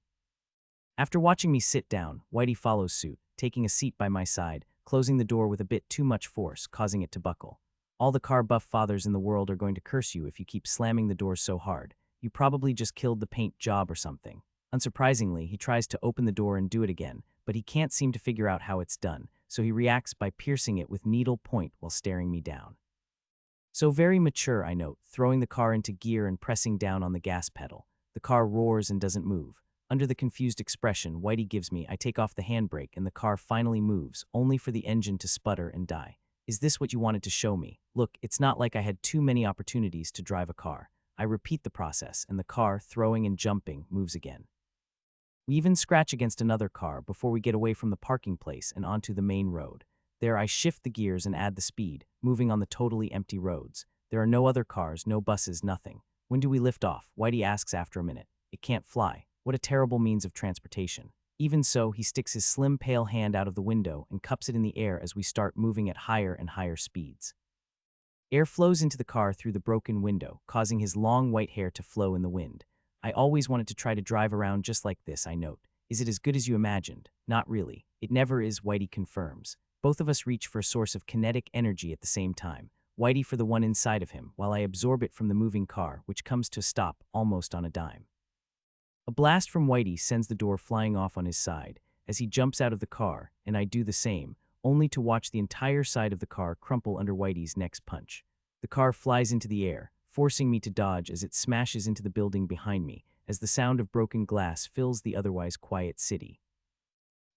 After watching me sit down, Whitey follows suit, taking a seat by my side, closing the door with a bit too much force, causing it to buckle. All the car buff fathers in the world are going to curse you if you keep slamming the doors so hard. You probably just killed the paint job or something. Unsurprisingly, he tries to open the door and do it again, but he can't seem to figure out how it's done, so he reacts by piercing it with needle point while staring me down. So very mature, I note, throwing the car into gear and pressing down on the gas pedal. The car roars and doesn't move. Under the confused expression Whitey gives me, I take off the handbrake and the car finally moves, only for the engine to sputter and die. Is this what you wanted to show me? Look, it's not like I had too many opportunities to drive a car. I repeat the process, and the car, throwing and jumping, moves again. We even scratch against another car before we get away from the parking place and onto the main road. There I shift the gears and add the speed, moving on the totally empty roads. There are no other cars, no buses, nothing. When do we lift off? Whitey asks after a minute. It can't fly. What a terrible means of transportation. Even so, he sticks his slim, pale hand out of the window and cups it in the air as we start moving at higher and higher speeds. Air flows into the car through the broken window, causing his long white hair to flow in the wind. I always wanted to try to drive around just like this, I note. Is it as good as you imagined? Not really. It never is, Whitey confirms. Both of us reach for a source of kinetic energy at the same time. Whitey for the one inside of him, while I absorb it from the moving car, which comes to a stop almost on a dime. A blast from Whitey sends the door flying off on his side as he jumps out of the car, and I do the same, only to watch the entire side of the car crumple under Whitey's next punch. The car flies into the air, forcing me to dodge as it smashes into the building behind me, as the sound of broken glass fills the otherwise quiet city.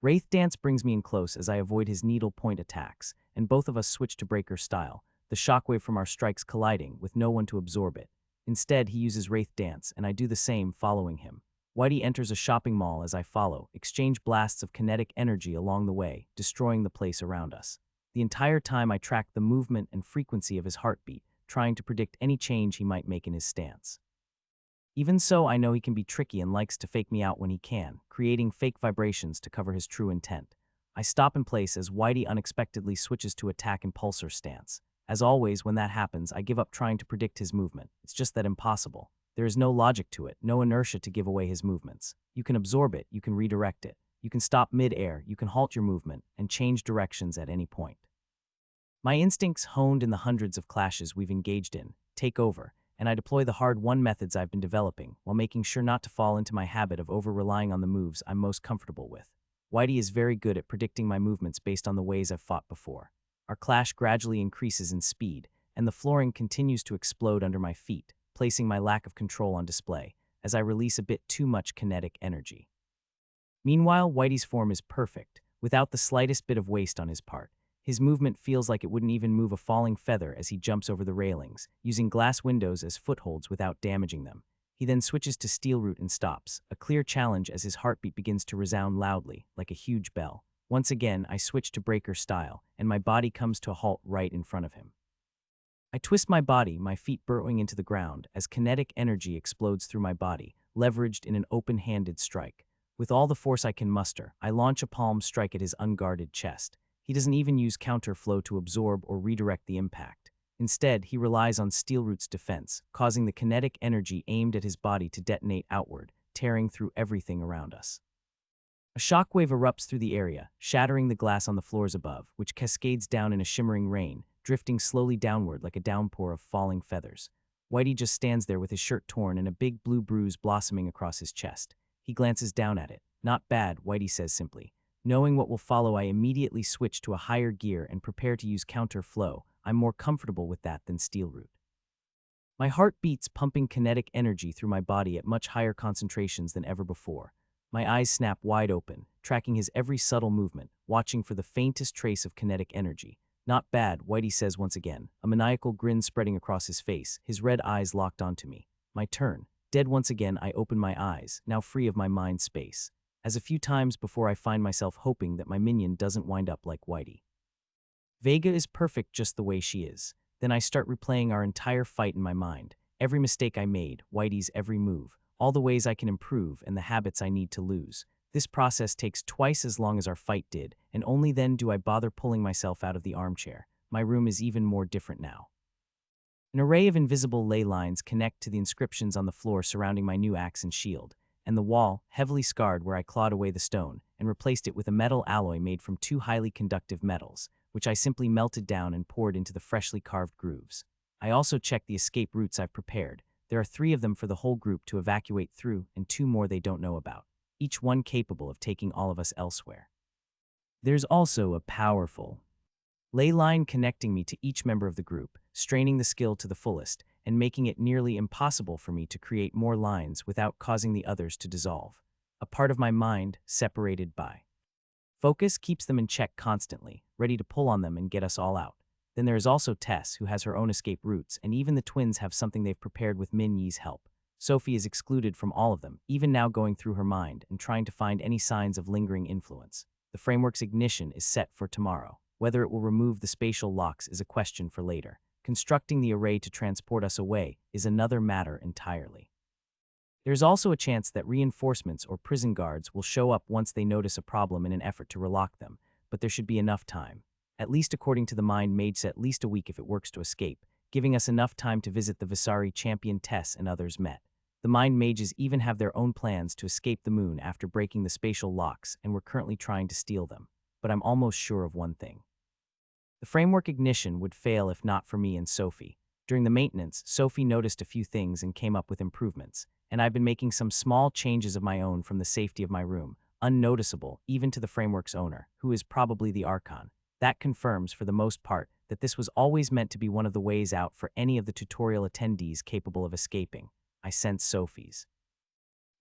Wraith Dance brings me in close as I avoid his needle point attacks, and both of us switch to breaker style, the shockwave from our strikes colliding with no one to absorb it. Instead, he uses Wraith Dance, and I do the same, following him. Whitey enters a shopping mall as I follow, exchange blasts of kinetic energy along the way, destroying the place around us. The entire time I track the movement and frequency of his heartbeat, trying to predict any change he might make in his stance. Even so, I know he can be tricky and likes to fake me out when he can, creating fake vibrations to cover his true intent. I stop in place as Whitey unexpectedly switches to attack impulsor stance. As always, when that happens, I give up trying to predict his movement. It's just that impossible. There is no logic to it, no inertia to give away his movements. You can absorb it, you can redirect it. You can stop mid-air, you can halt your movement, and change directions at any point. My instincts, honed in the hundreds of clashes we've engaged in, take over, and I deploy the hard-won methods I've been developing, while making sure not to fall into my habit of over-relying on the moves I'm most comfortable with. Whitey is very good at predicting my movements based on the ways I've fought before. Our clash gradually increases in speed, and the flooring continues to explode under my feet, placing my lack of control on display, as I release a bit too much kinetic energy. Meanwhile, Whitey's form is perfect, without the slightest bit of waste on his part. His movement feels like it wouldn't even move a falling feather as he jumps over the railings, using glass windows as footholds without damaging them. He then switches to steel root and stops, a clear challenge as his heartbeat begins to resound loudly, like a huge bell. Once again, I switch to breaker style, and my body comes to a halt right in front of him. I twist my body, my feet burrowing into the ground, as kinetic energy explodes through my body, leveraged in an open-handed strike. With all the force I can muster, I launch a palm strike at his unguarded chest. He doesn't even use counterflow to absorb or redirect the impact. Instead, he relies on Steelroot's defense, causing the kinetic energy aimed at his body to detonate outward, tearing through everything around us. A shockwave erupts through the area, shattering the glass on the floors above, which cascades down in a shimmering rain, drifting slowly downward like a downpour of falling feathers. Whitey just stands there with his shirt torn and a big blue bruise blossoming across his chest. He glances down at it. "Not bad," Whitey says simply. Knowing what will follow, I immediately switch to a higher gear and prepare to use counter-flow. I'm more comfortable with that than Steelroot. My heart beats, pumping kinetic energy through my body at much higher concentrations than ever before. My eyes snap wide open, tracking his every subtle movement, watching for the faintest trace of kinetic energy. "Not bad," Whitey says once again, a maniacal grin spreading across his face, his red eyes locked onto me. My turn. Dead once again, I open my eyes, now free of my mind space. As a few times before, I find myself hoping that my minion doesn't wind up like Whitey. Vega is perfect just the way she is. Then I start replaying our entire fight in my mind. Every mistake I made, Whitey's every move, all the ways I can improve, and the habits I need to lose. This process takes twice as long as our fight did, and only then do I bother pulling myself out of the armchair. my room is even more different now. An array of invisible ley lines connect to the inscriptions on the floor surrounding my new axe and shield, and the wall, heavily scarred where I clawed away the stone and replaced it with a metal alloy made from two highly conductive metals, which I simply melted down and poured into the freshly carved grooves. I also checked the escape routes I've prepared. There are 3 of them for the whole group to evacuate through and 2 more they don't know about, each one capable of taking all of us elsewhere. There's also a powerful ley line connecting me to each member of the group, straining the skill to the fullest and making it nearly impossible for me to create more lines without causing the others to dissolve. A part of my mind, separated by focus, keeps them in check constantly, ready to pull on them and get us all out. Then there is also Tess, who has her own escape routes, and even the twins have something they've prepared with Min Yi's help. Sophie is excluded from all of them, even now going through her mind and trying to find any signs of lingering influence. The framework's ignition is set for tomorrow. Whether it will remove the spatial locks is a question for later. Constructing the array to transport us away is another matter entirely. There's also a chance that reinforcements or prison guards will show up once they notice a problem in an effort to relock them, but there should be enough time. At least according to the mind mage, at least a week if it works to escape, giving us enough time to visit the Visari champion Tess and others met. The mind mages even have their own plans to escape the moon after breaking the spatial locks, and we're currently trying to steal them. But I'm almost sure of one thing. The framework ignition would fail if not for me and Sophie. During the maintenance, Sophie noticed a few things and came up with improvements, and I've been making some small changes of my own from the safety of my room, unnoticeable even to the framework's owner, who is probably the Archon. That confirms, for the most part, that this was always meant to be one of the ways out for any of the tutorial attendees capable of escaping. I sense Sophie's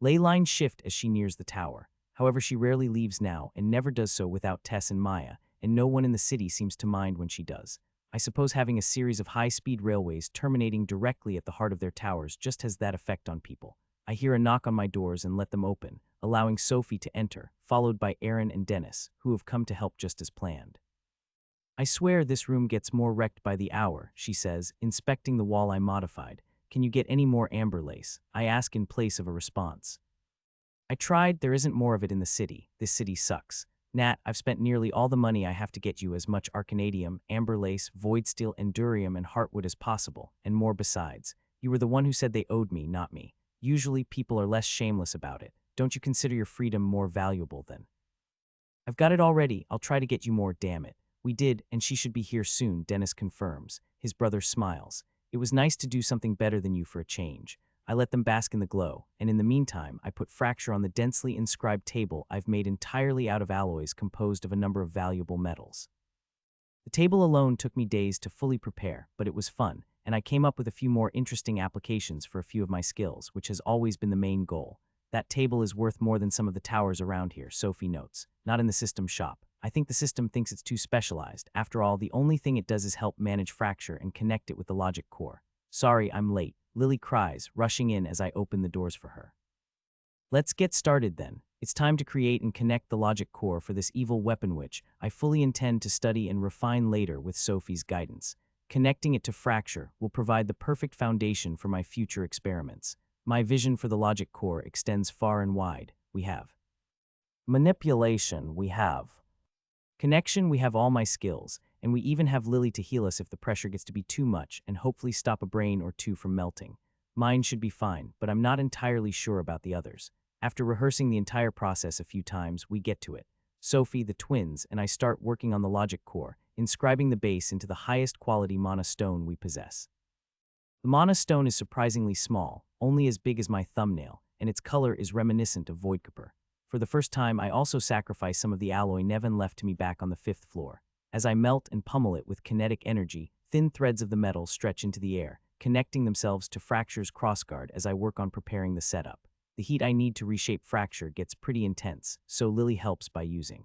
ley line shift as she nears the tower. However, she rarely leaves now and never does so without Tess and Maya, and no one in the city seems to mind when she does. I suppose having a series of high-speed railways terminating directly at the heart of their towers just has that effect on people. I hear a knock on my doors and let them open, allowing Sophie to enter, followed by Aaron and Dennis, who have come to help just as planned. I swear this room gets more wrecked by the hour, she says, inspecting the wall I modified. Can you get any more amber lace? I ask in place of a response. I tried, there isn't more of it in the city. This city sucks. Nat, I've spent nearly all the money I have to get you as much arcanadium, amber lace, void steel, endurium, and heartwood as possible, and more besides. You were the one who said they owed me, not me. Usually people are less shameless about it. Don't you consider your freedom more valuable then? I've got it already. I'll try to get you more, damn it. We did, and she should be here soon, Dennis confirms. His brother smiles. It was nice to do something better than you for a change. I let them bask in the glow, and in the meantime, I put Fracture on the densely inscribed table I've made entirely out of alloys composed of a number of valuable metals. The table alone took me days to fully prepare, but it was fun, and I came up with a few more interesting applications for a few of my skills, which has always been the main goal. That table is worth more than some of the towers around here, Sophie notes. Not in the system shop. I think the system thinks it's too specialized. After all, the only thing it does is help manage Fracture and connect it with the logic core. Sorry, I'm late. Lily cries, rushing in as I open the doors for her. Let's get started then. It's time to create and connect the logic core for this evil weapon which I fully intend to study and refine later with Sophie's guidance. Connecting it to Fracture will provide the perfect foundation for my future experiments. My vision for the logic core extends far and wide. We have manipulation, we have connection, we have all my skills, and we even have Lily to heal us if the pressure gets to be too much and hopefully stop a brain or two from melting. Mine should be fine, but I'm not entirely sure about the others. After rehearsing the entire process a few times, we get to it. Sophie, the twins, and I start working on the logic core, inscribing the base into the highest quality mana stone we possess. The mana stone is surprisingly small, only as big as my thumbnail, and its color is reminiscent of void copper. For the first time, I also sacrifice some of the alloy Nevin left to me back on the 5th floor. As I melt and pummel it with kinetic energy, thin threads of the metal stretch into the air, connecting themselves to Fracture's crossguard as I work on preparing the setup. The heat I need to reshape Fracture gets pretty intense, so Lily helps by using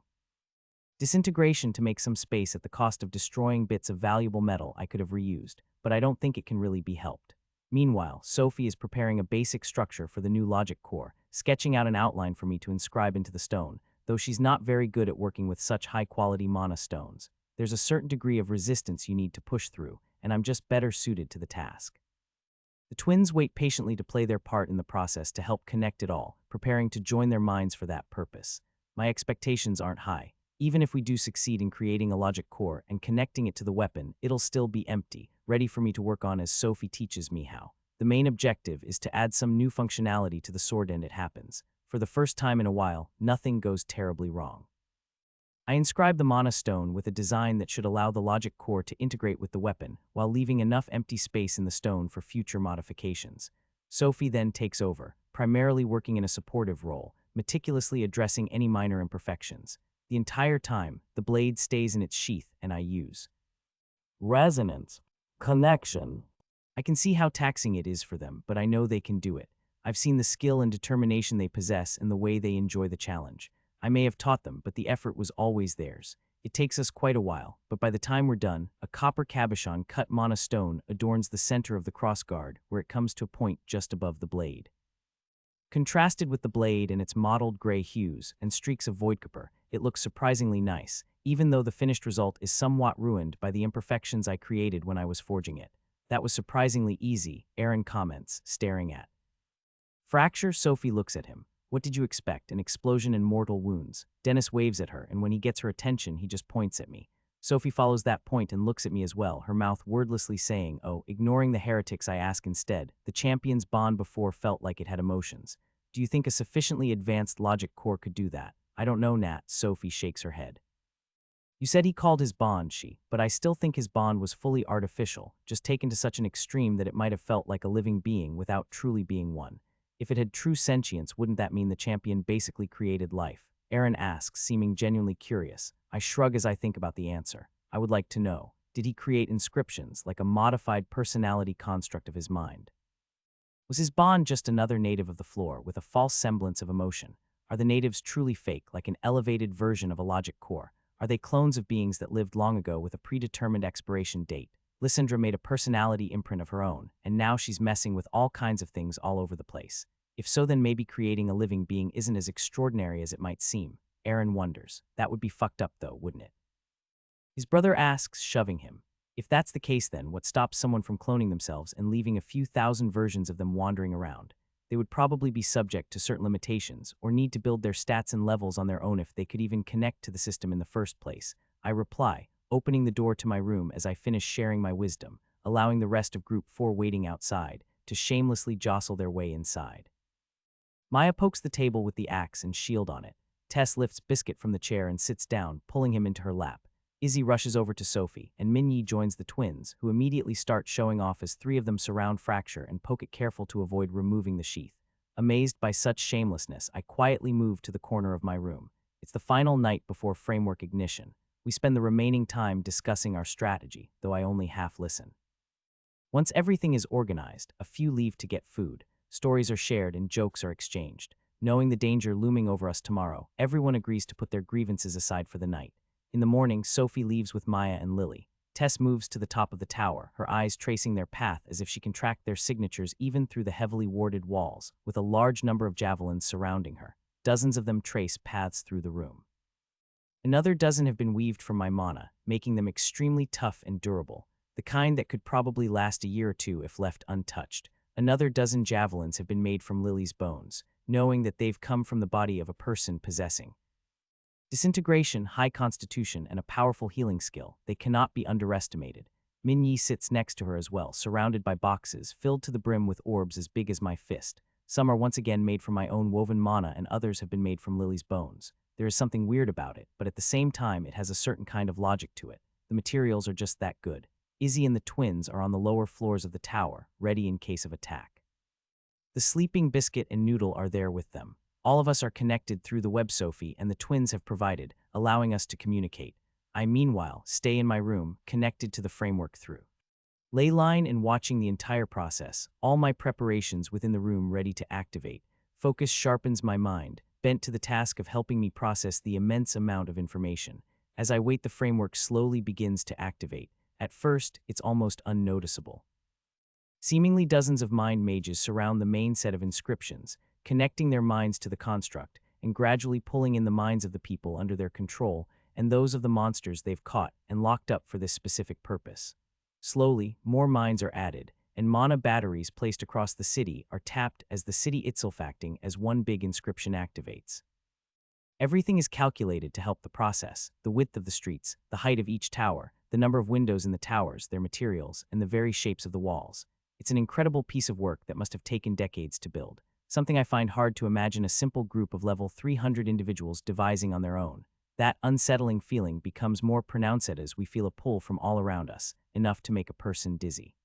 disintegration to make some space at the cost of destroying bits of valuable metal I could have reused, but I don't think it can really be helped. Meanwhile, Sophie is preparing a basic structure for the new logic core, sketching out an outline for me to inscribe into the stone. Though she's not very good at working with such high-quality mana stones, there's a certain degree of resistance you need to push through, and I'm just better suited to the task. The twins wait patiently to play their part in the process to help connect it all, preparing to join their minds for that purpose. My expectations aren't high. Even if we do succeed in creating a logic core and connecting it to the weapon, it'll still be empty, ready for me to work on as Sophie teaches me how. The main objective is to add some new functionality to the sword and it happens. For the first time in a while, nothing goes terribly wrong. I inscribe the mana stone with a design that should allow the logic core to integrate with the weapon, while leaving enough empty space in the stone for future modifications. Sophie then takes over, primarily working in a supportive role, meticulously addressing any minor imperfections. The entire time, the blade stays in its sheath and I use resonance, connection. I can see how taxing it is for them, but I know they can do it. I've seen the skill and determination they possess and the way they enjoy the challenge. I may have taught them, but the effort was always theirs. It takes us quite a while, but by the time we're done, a copper cabochon cut mana stone adorns the center of the crossguard where it comes to a point just above the blade. Contrasted with the blade and its mottled gray hues and streaks of void copper, it looks surprisingly nice, even though the finished result is somewhat ruined by the imperfections I created when I was forging it. That was surprisingly easy, Aaron comments, staring at. Fracture, Sophie looks at him. What did you expect? An explosion and mortal wounds. Dennis waves at her, and when he gets her attention, he just points at me. Sophie follows that point and looks at me as well, her mouth wordlessly saying, "Oh," ignoring the heretics I ask instead. The champion's bond before felt like it had emotions. Do you think a sufficiently advanced logic core could do that? I don't know, Nat. Sophie shakes her head. You said he called his bond, but I still think his bond was fully artificial, just taken to such an extreme that it might have felt like a living being without truly being one. If it had true sentience, wouldn't that mean the champion basically created life? Aaron asks, seeming genuinely curious. I shrug as I think about the answer. I would like to know, did he create inscriptions, like a modified personality construct of his mind? Was his bond just another native of the floor with a false semblance of emotion? Are the natives truly fake, like an elevated version of a logic core? Are they clones of beings that lived long ago with a predetermined expiration date? Lysandra made a personality imprint of her own, and now she's messing with all kinds of things all over the place. If so, then maybe creating a living being isn't as extraordinary as it might seem. Aaron wonders. That would be fucked up though, wouldn't it? His brother asks, shoving him. If that's the case, then what stops someone from cloning themselves and leaving a few thousand versions of them wandering around? They would probably be subject to certain limitations, or need to build their stats and levels on their own if they could even connect to the system in the first place. I reply, opening the door to my room as I finish sharing my wisdom, allowing the rest of Group 4 waiting outside to shamelessly jostle their way inside. Maya pokes the table with the axe and shield on it. Tess lifts Biscuit from the chair and sits down, pulling him into her lap. Izzy rushes over to Sophie, and Minyi joins the twins, who immediately start showing off as three of them surround Fracture and poke it careful to avoid removing the sheath. Amazed by such shamelessness, I quietly move to the corner of my room. It's the final night before framework ignition. We spend the remaining time discussing our strategy, though I only half listen. Once everything is organized, a few leave to get food. Stories are shared and jokes are exchanged. Knowing the danger looming over us tomorrow, everyone agrees to put their grievances aside for the night. In the morning, Sophie leaves with Maya and Lily. Tess moves to the top of the tower, her eyes tracing their path as if she can track their signatures even through the heavily warded walls, with a large number of javelins surrounding her. Dozens of them trace paths through the room. Another dozen have been weaved from my mana, making them extremely tough and durable, the kind that could probably last a year or two if left untouched. Another dozen javelins have been made from Lily's bones, knowing that they've come from the body of a person possessing disintegration, high constitution, and a powerful healing skill. They cannot be underestimated. Minyi sits next to her as well, surrounded by boxes filled to the brim with orbs as big as my fist. Some are once again made from my own woven mana, and others have been made from Lily's bones. There is something weird about it, but at the same time it has a certain kind of logic to it. The materials are just that good. Izzy and the twins are on the lower floors of the tower, ready in case of attack. The sleeping Biscuit and Noodle are there with them. All of us are connected through the web Sophie and the twins have provided, allowing us to communicate. I, meanwhile, stay in my room, connected to the framework through Leyline and watching the entire process, all my preparations within the room ready to activate. Focus sharpens my mind, bent to the task of helping me process the immense amount of information. As I wait, the framework slowly begins to activate. At first, it's almost unnoticeable. Seemingly dozens of mind mages surround the main set of inscriptions, connecting their minds to the construct, and gradually pulling in the minds of the people under their control and those of the monsters they've caught and locked up for this specific purpose. Slowly, more minds are added, and mana batteries placed across the city are tapped as the city itself acting as one big inscription activates. Everything is calculated to help the process: the width of the streets, the height of each tower, the number of windows in the towers, their materials, and the very shapes of the walls. It's an incredible piece of work that must have taken decades to build, something I find hard to imagine a simple group of level 300 individuals devising on their own. That unsettling feeling becomes more pronounced as we feel a pull from all around us, enough to make a person dizzy.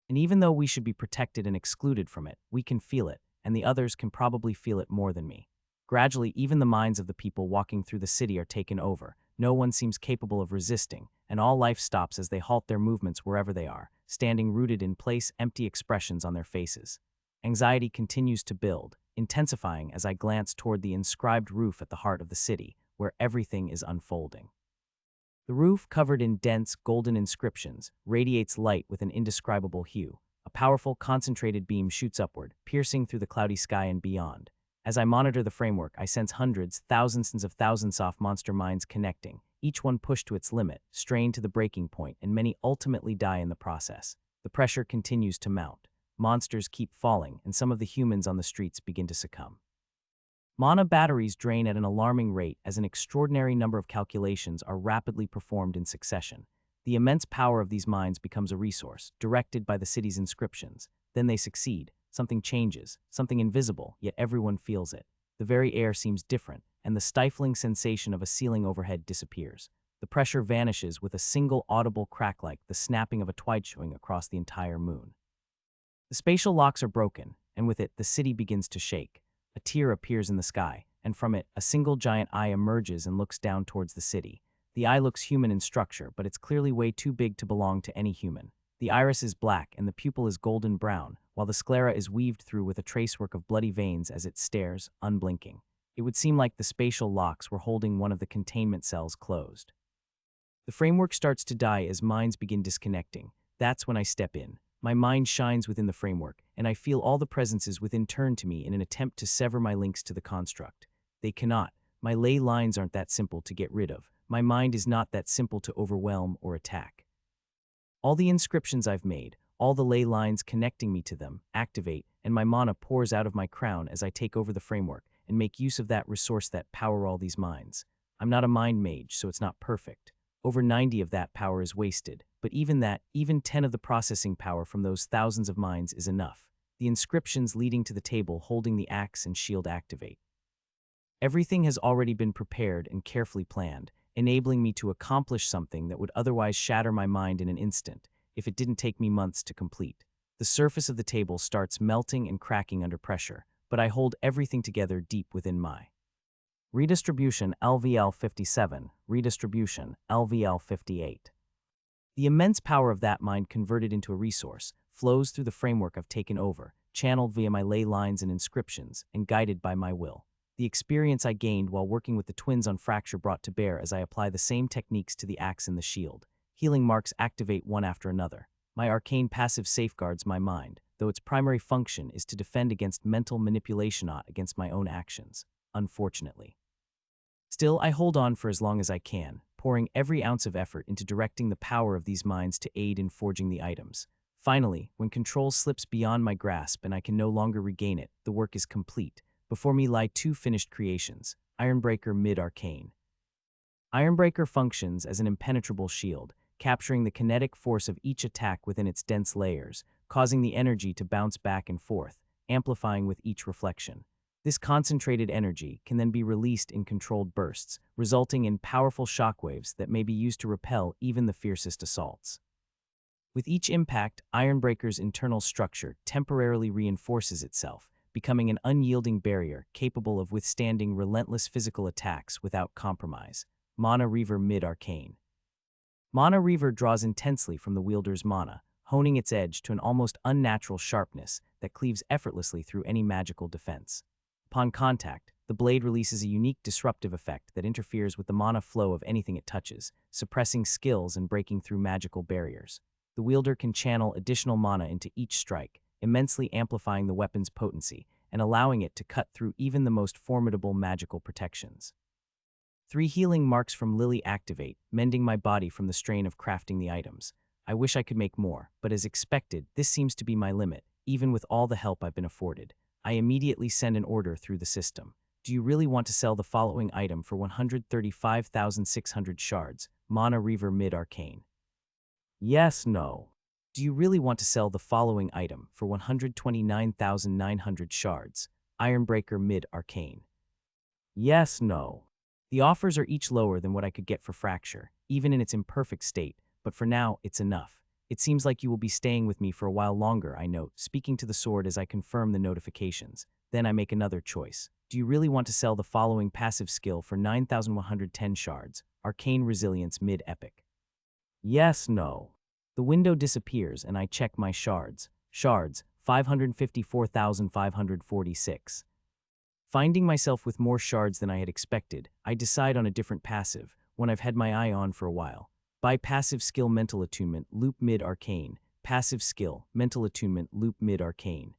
And even though we should be protected and excluded from it, we can feel it, and the others can probably feel it more than me. Gradually, even the minds of the people walking through the city are taken over. No one seems capable of resisting, and all life stops as they halt their movements wherever they are, standing rooted in place, empty expressions on their faces. Anxiety continues to build, intensifying as I glance toward the inscribed roof at the heart of the city, where everything is unfolding. The roof, covered in dense, golden inscriptions, radiates light with an indescribable hue. A powerful, concentrated beam shoots upward, piercing through the cloudy sky and beyond. As I monitor the framework, I sense hundreds, thousands of soft monster minds connecting, each one pushed to its limit, strained to the breaking point, and many ultimately die in the process. The pressure continues to mount. Monsters keep falling, and some of the humans on the streets begin to succumb. Mana batteries drain at an alarming rate as an extraordinary number of calculations are rapidly performed in succession. The immense power of these minds becomes a resource, directed by the city's inscriptions. Then they succeed. Something changes, something invisible, yet everyone feels it. The very air seems different, and the stifling sensation of a ceiling overhead disappears. The pressure vanishes with a single audible crack like the snapping of a twig swing across the entire moon. The spatial locks are broken, and with it, the city begins to shake. A tear appears in the sky, and from it, a single giant eye emerges and looks down towards the city. The eye looks human in structure, but it's clearly way too big to belong to any human. The iris is black and the pupil is golden brown, while the sclera is weaved through with a tracework of bloody veins as it stares, unblinking. It would seem like the spatial locks were holding one of the containment cells closed. The framework starts to die as minds begin disconnecting. That's when I step in. My mind shines within the framework, and I feel all the presences within turn to me in an attempt to sever my links to the construct. They cannot. My ley lines aren't that simple to get rid of. My mind is not that simple to overwhelm or attack. All the inscriptions I've made, all the ley lines connecting me to them, activate, and my mana pours out of my crown as I take over the framework and make use of that resource that power all these minds. I'm not a mind mage, so it's not perfect. Over 90 of that power is wasted, but even 10 of the processing power from those thousands of minds is enough. The inscriptions leading to the table holding the axe and shield activate. Everything has already been prepared and carefully planned, enabling me to accomplish something that would otherwise shatter my mind in an instant, if it didn't take me months to complete. The surface of the table starts melting and cracking under pressure, but I hold everything together deep within my redistribution LVL 57, redistribution LVL 58. The immense power of that mind converted into a resource flows through the framework I've taken over, channeled via my ley lines and inscriptions, and guided by my will. The experience I gained while working with the twins on Fracture brought to bear as I apply the same techniques to the axe and the shield. Healing marks activate one after another. My arcane passive safeguards my mind, though its primary function is to defend against mental manipulation, not against my own actions, unfortunately. Still, I hold on for as long as I can, pouring every ounce of effort into directing the power of these minds to aid in forging the items. Finally, when control slips beyond my grasp and I can no longer regain it, the work is complete. Before me lie two finished creations, Ironbreaker Mid-Arcane. Ironbreaker functions as an impenetrable shield, capturing the kinetic force of each attack within its dense layers, causing the energy to bounce back and forth, amplifying with each reflection. This concentrated energy can then be released in controlled bursts, resulting in powerful shockwaves that may be used to repel even the fiercest assaults. With each impact, Ironbreaker's internal structure temporarily reinforces itself, becoming an unyielding barrier capable of withstanding relentless physical attacks without compromise. Mana Reaver Mid-Arcane. Mana Reaver draws intensely from the wielder's mana, honing its edge to an almost unnatural sharpness that cleaves effortlessly through any magical defense. Upon contact, the blade releases a unique disruptive effect that interferes with the mana flow of anything it touches, suppressing skills and breaking through magical barriers. The wielder can channel additional mana into each strike, immensely amplifying the weapon's potency and allowing it to cut through even the most formidable magical protections. 3 healing marks from Lily activate, mending my body from the strain of crafting the items. I wish I could make more, but as expected, this seems to be my limit, even with all the help I've been afforded. I immediately send an order through the system. Do you really want to sell the following item for 135,600 shards, mana reaver mid-arcane? Yes, no. Do you really want to sell the following item for 129,900 shards, Ironbreaker mid-arcane? Yes, no. The offers are each lower than what I could get for Fracture, even in its imperfect state, but for now, it's enough. It seems like you will be staying with me for a while longer, I note, speaking to the sword as I confirm the notifications. Then I make another choice. Do you really want to sell the following passive skill for 9,110 shards, Arcane Resilience mid-epic? Yes, no. The window disappears and I check my shards. Shards, 554,546. Finding myself with more shards than I had expected, I decide on a different passive, one I've had my eye on for a while. Buy passive skill Mental Attunement, loop mid-arcane. Passive skill, Mental Attunement, loop mid-arcane.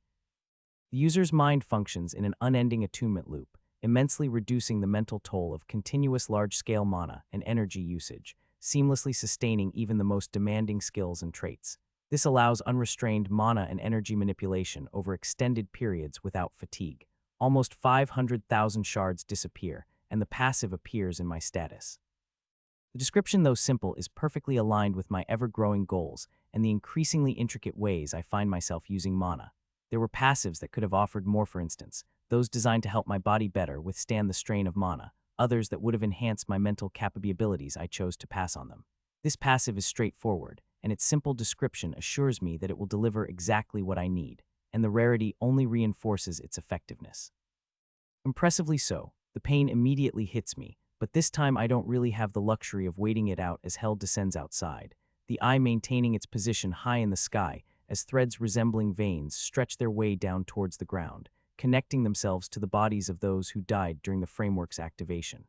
The user's mind functions in an unending attunement loop, immensely reducing the mental toll of continuous large-scale mana and energy usage, seamlessly sustaining even the most demanding skills and traits. This allows unrestrained mana and energy manipulation over extended periods without fatigue. Almost 500,000 shards disappear, and the passive appears in my status. The description, though simple, is perfectly aligned with my ever-growing goals and the increasingly intricate ways I find myself using mana. There were passives that could have offered more, for instance, those designed to help my body better withstand the strain of mana, others that would have enhanced my mental capabilities. I chose to pass on them. This passive is straightforward, and its simple description assures me that it will deliver exactly what I need, and the rarity only reinforces its effectiveness. Impressively so, the pain immediately hits me, but this time I don't really have the luxury of waiting it out as hell descends outside, the eye maintaining its position high in the sky as threads resembling veins stretch their way down towards the ground, connecting themselves to the bodies of those who died during the framework's activation.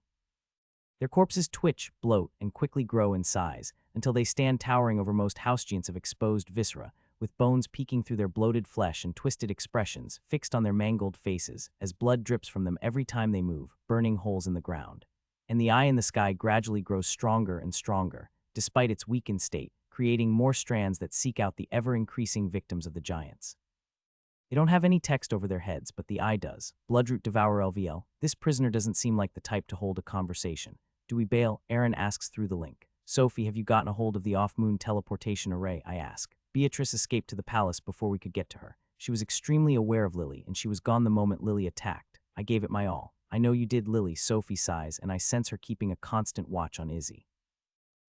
Their corpses twitch, bloat, and quickly grow in size, until they stand towering over most house giants of exposed viscera, with bones peeking through their bloated flesh and twisted expressions fixed on their mangled faces as blood drips from them every time they move, burning holes in the ground. And the eye in the sky gradually grows stronger and stronger, despite its weakened state, creating more strands that seek out the ever-increasing victims of the giants. They don't have any text over their heads, but the eye does. Bloodroot Devourer LVL, this prisoner doesn't seem like the type to hold a conversation. Do we bail? Aaron asks through the link. Sophie, have you gotten a hold of the off-moon teleportation array? I ask. Beatrice escaped to the palace before we could get to her. She was extremely aware of Lily, and she was gone the moment Lily attacked. I gave it my all. I know you did, Lily, Sophie sighs, and I sense her keeping a constant watch on Izzy.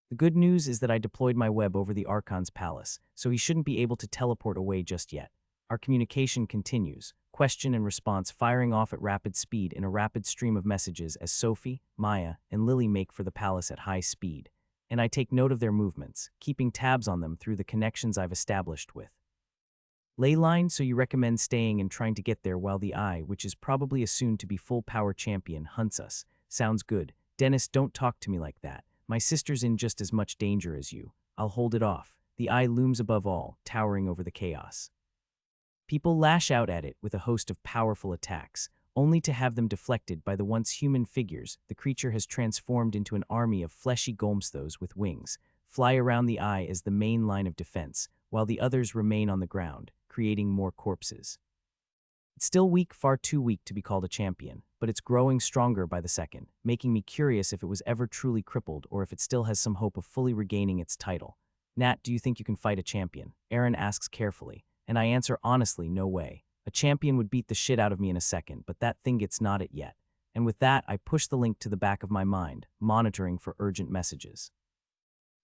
The good news is that I deployed my web over the Archon's palace, so he shouldn't be able to teleport away just yet. Our communication continues, question and response firing off at rapid speed in a rapid stream of messages as Sophie, Maya, and Lily make for the palace at high speed. And I take note of their movements, keeping tabs on them through the connections I've established with. Leyline, so you recommend staying and trying to get there while the eye, which is probably a soon-to-be full-power champion, hunts us. Sounds good. Dennis, don't talk to me like that. My sister's in just as much danger as you. I'll hold it off. The eye looms above all, towering over the chaos. People lash out at it with a host of powerful attacks, only to have them deflected by the once human figures the creature has transformed into an army of fleshy golmsthos with wings, fly around the eye as the main line of defense, while the others remain on the ground, creating more corpses. It's still weak, far too weak to be called a champion, but it's growing stronger by the second, making me curious if it was ever truly crippled or if it still has some hope of fully regaining its title. Nat, do you think you can fight a champion? Aaron asks carefully, and I answer honestly, no way. A champion would beat the shit out of me in a second, but that thing gets not it yet. And with that, I push the link to the back of my mind, monitoring for urgent messages.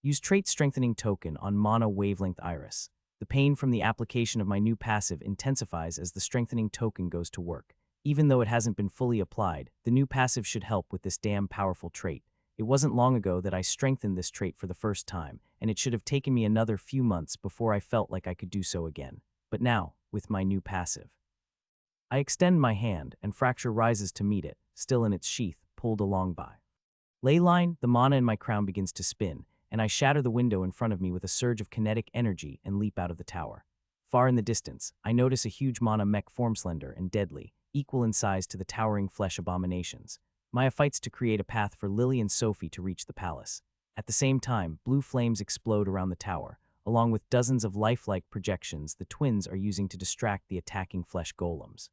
Use Trait Strengthening Token on Mana Wavelength Iris. The pain from the application of my new passive intensifies as the strengthening token goes to work. Even though it hasn't been fully applied, the new passive should help with this damn powerful trait. It wasn't long ago that I strengthened this trait for the first time, and it should have taken me another few months before I felt like I could do so again. But now, with my new passive. I extend my hand, and Fracture rises to meet it, still in its sheath, pulled along by. Leyline, the mana in my crown begins to spin, and I shatter the window in front of me with a surge of kinetic energy and leap out of the tower. Far in the distance, I notice a huge mana mech form slender and deadly, equal in size to the towering flesh abominations. Maya fights to create a path for Lily and Sophie to reach the palace. At the same time, blue flames explode around the tower, along with dozens of lifelike projections the twins are using to distract the attacking flesh golems.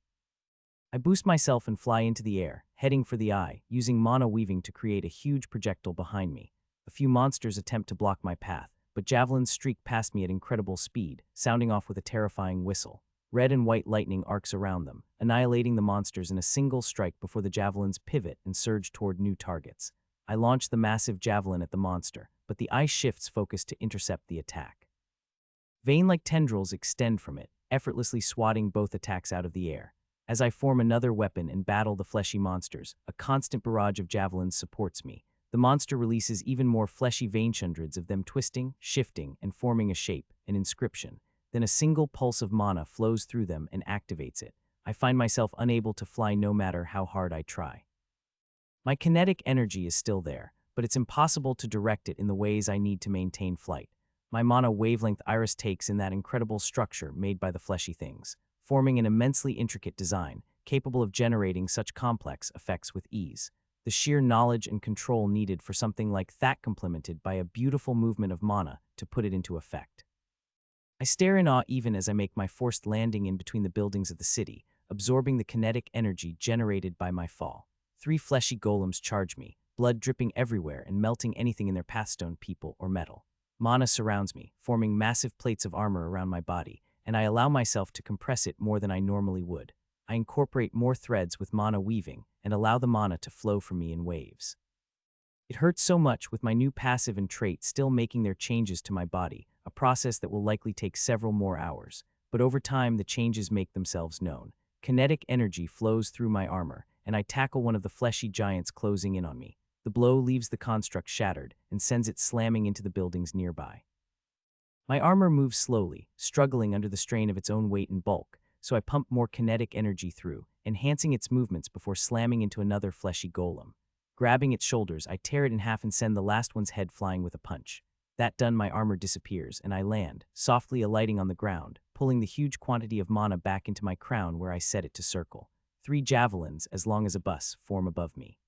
I boost myself and fly into the air, heading for the eye, using mana weaving to create a huge projectile behind me. A few monsters attempt to block my path, but javelins streak past me at incredible speed, sounding off with a terrifying whistle. Red and white lightning arcs around them, annihilating the monsters in a single strike before the javelins pivot and surge toward new targets. I launch the massive javelin at the monster, but the eye shifts focus to intercept the attack. Vein-like tendrils extend from it, effortlessly swatting both attacks out of the air. As I form another weapon and battle the fleshy monsters, a constant barrage of javelins supports me. The monster releases even more fleshy vein hundreds of them twisting, shifting, and forming a shape, an inscription. Then a single pulse of mana flows through them and activates it. I find myself unable to fly no matter how hard I try. My kinetic energy is still there, but it's impossible to direct it in the ways I need to maintain flight. My mana wavelength iris takes in that incredible structure made by the fleshy things, forming an immensely intricate design, capable of generating such complex effects with ease. The sheer knowledge and control needed for something like that complemented by a beautiful movement of mana to put it into effect. I stare in awe even as I make my forced landing in between the buildings of the city, absorbing the kinetic energy generated by my fall. 3 fleshy golems charge me, blood dripping everywhere and melting anything in their path, stone, people, or metal. Mana surrounds me, forming massive plates of armor around my body, and I allow myself to compress it more than I normally would. I incorporate more threads with mana weaving and allow the mana to flow from me in waves. It hurts so much with my new passive and trait still making their changes to my body, a process that will likely take several more hours, but over time the changes make themselves known. Kinetic energy flows through my armor, and I tackle one of the fleshy giants closing in on me. The blow leaves the construct shattered and sends it slamming into the buildings nearby. My armor moves slowly, struggling under the strain of its own weight and bulk, so I pump more kinetic energy through, enhancing its movements before slamming into another fleshy golem. Grabbing its shoulders, I tear it in half and send the last one's head flying with a punch. That done, my armor disappears, and I land, softly alighting on the ground, pulling the huge quantity of mana back into my crown where I set it to circle. 3 javelins, as long as a bus, form above me,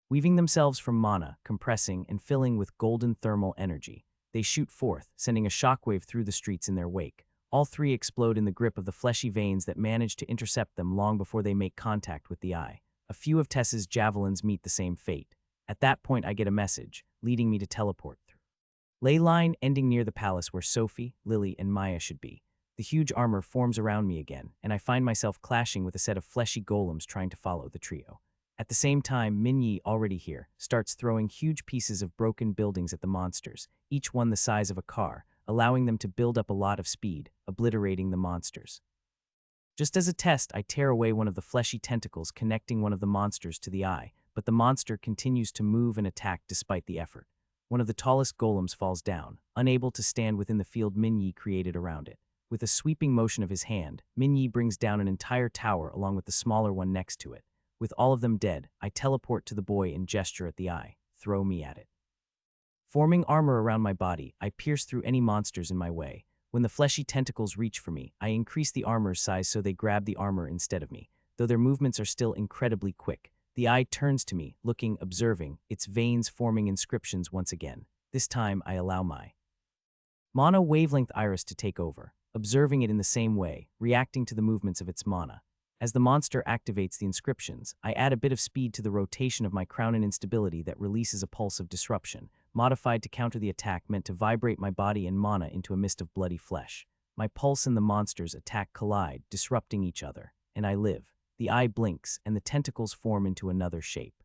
weaving themselves from mana, compressing and filling with golden thermal energy. They shoot forth, sending a shockwave through the streets in their wake. All 3 explode in the grip of the fleshy veins that manage to intercept them long before they make contact with the eye. A few of Tess's javelins meet the same fate. At that point, I get a message, leading me to teleport through. Ley line ending near the palace where Sophie, Lily, and Maya should be. The huge armor forms around me again, and I find myself clashing with a set of fleshy golems trying to follow the trio. At the same time, Minyi, already here, starts throwing huge pieces of broken buildings at the monsters, each one the size of a car, allowing them to build up a lot of speed, obliterating the monsters. Just as a test, I tear away one of the fleshy tentacles connecting one of the monsters to the eye, but the monster continues to move and attack despite the effort. One of the tallest golems falls down, unable to stand within the field Minyi created around it. With a sweeping motion of his hand, Minyi brings down an entire tower along with the smaller one next to it. With all of them dead, I teleport to the boy and gesture at the eye, throw me at it. Forming armor around my body, I pierce through any monsters in my way. When the fleshy tentacles reach for me, I increase the armor's size so they grab the armor instead of me. Though their movements are still incredibly quick, the eye turns to me, looking, observing, its veins forming inscriptions once again. This time, I allow my mana wavelength iris to take over, observing it in the same way, reacting to the movements of its mana. As the monster activates the inscriptions, I add a bit of speed to the rotation of my crown and instability that releases a pulse of disruption, modified to counter the attack meant to vibrate my body and mana into a mist of bloody flesh. My pulse and the monster's attack collide, disrupting each other, and I live. The eye blinks, and the tentacles form into another shape.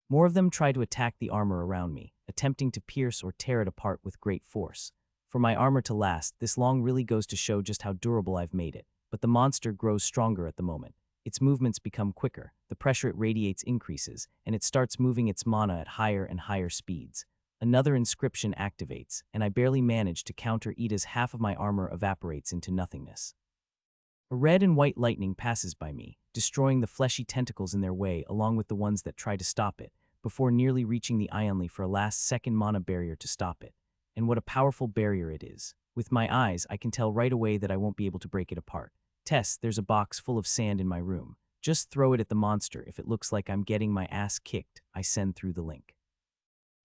More of them try to attack the armor around me, attempting to pierce or tear it apart with great force. For my armor to last, this long really goes to show just how durable I've made it. But the monster grows stronger at the moment. Its movements become quicker, the pressure it radiates increases, and it starts moving its mana at higher and higher speeds. Another inscription activates, and I barely manage to counter it as half of my armor evaporates into nothingness. A red and white lightning passes by me, destroying the fleshy tentacles in their way along with the ones that try to stop it, before nearly reaching the eye only for a last-second mana barrier to stop it. And what a powerful barrier it is. With my eyes, I can tell right away that I won't be able to break it apart. Tess, there's a box full of sand in my room. Just throw it at the monster if it looks like I'm getting my ass kicked, I send through the link.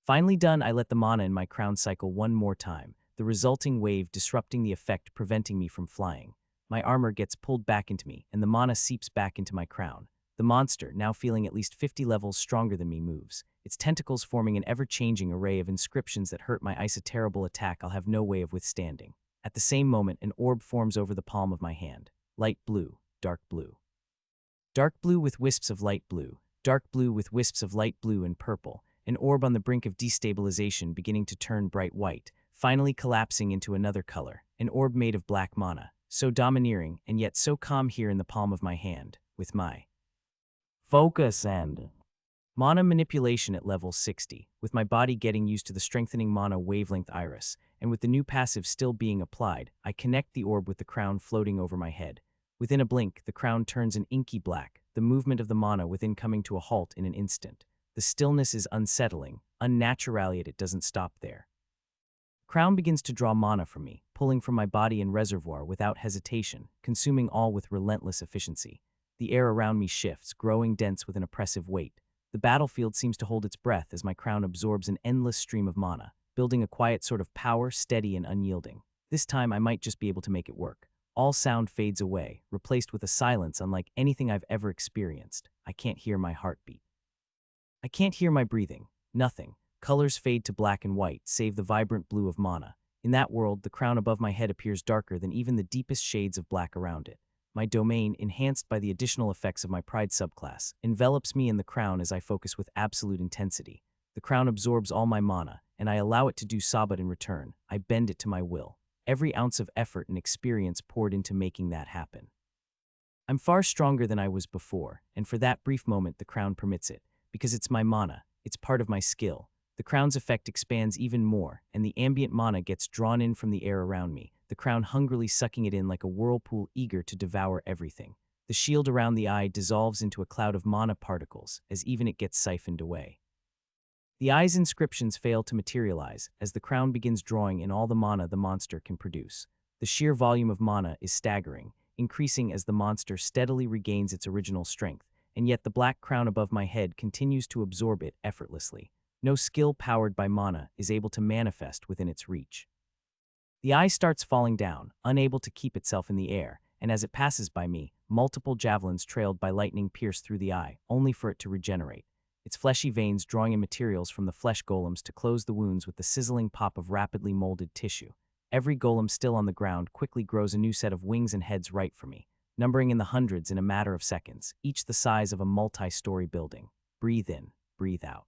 Finally done, I let the mana in my crown cycle one more time, the resulting wave disrupting the effect preventing me from flying. My armor gets pulled back into me, and the mana seeps back into my crown. The monster, now feeling at least 50 levels stronger than me, moves, its tentacles forming an ever-changing array of inscriptions that hurt my ice a terrible attack I'll have no way of withstanding. At the same moment, an orb forms over the palm of my hand. Light blue, dark blue. Dark blue with wisps of light blue, dark blue with wisps of light blue and purple, an orb on the brink of destabilization beginning to turn bright white, finally collapsing into another color, an orb made of black mana, so domineering and yet so calm here in the palm of my hand, with my focus and mana manipulation at level 60, with my body getting used to the strengthening mana wavelength iris, and with the new passive still being applied, I connect the orb with the crown floating over my head. Within a blink, the crown turns an inky black, the movement of the mana within coming to a halt in an instant. The stillness is unsettling, unnaturally yet it doesn't stop there. Crown begins to draw mana from me, pulling from my body and reservoir without hesitation, consuming all with relentless efficiency. The air around me shifts, growing dense with an oppressive weight. The battlefield seems to hold its breath as my crown absorbs an endless stream of mana, building a quiet sort of power, steady and unyielding. This time I might just be able to make it work. All sound fades away, replaced with a silence unlike anything I've ever experienced. I can't hear my heartbeat. I can't hear my breathing. Nothing. Colors fade to black and white, save the vibrant blue of mana. In that world, the crown above my head appears darker than even the deepest shades of black around it. My domain, enhanced by the additional effects of my pride subclass, envelops me in the crown as I focus with absolute intensity. The crown absorbs all my mana, and I allow it to do so, but in return, I bend it to my will. Every ounce of effort and experience poured into making that happen. I'm far stronger than I was before, and for that brief moment the crown permits it, because it's my mana, it's part of my skill. The crown's effect expands even more, and the ambient mana gets drawn in from the air around me, the crown hungrily sucking it in like a whirlpool eager to devour everything. The shield around the eye dissolves into a cloud of mana particles as even it gets siphoned away. The eye's inscriptions fail to materialize as the crown begins drawing in all the mana the monster can produce. The sheer volume of mana is staggering, increasing as the monster steadily regains its original strength, and yet the black crown above my head continues to absorb it effortlessly. No skill powered by mana is able to manifest within its reach. The eye starts falling down, unable to keep itself in the air, and as it passes by me, multiple javelins trailed by lightning pierce through the eye, only for it to regenerate. Its fleshy veins drawing in materials from the flesh golems to close the wounds with the sizzling pop of rapidly molded tissue. Every golem still on the ground quickly grows a new set of wings and heads right for me, numbering in the hundreds in a matter of seconds, each the size of a multi-story building. Breathe in, breathe out.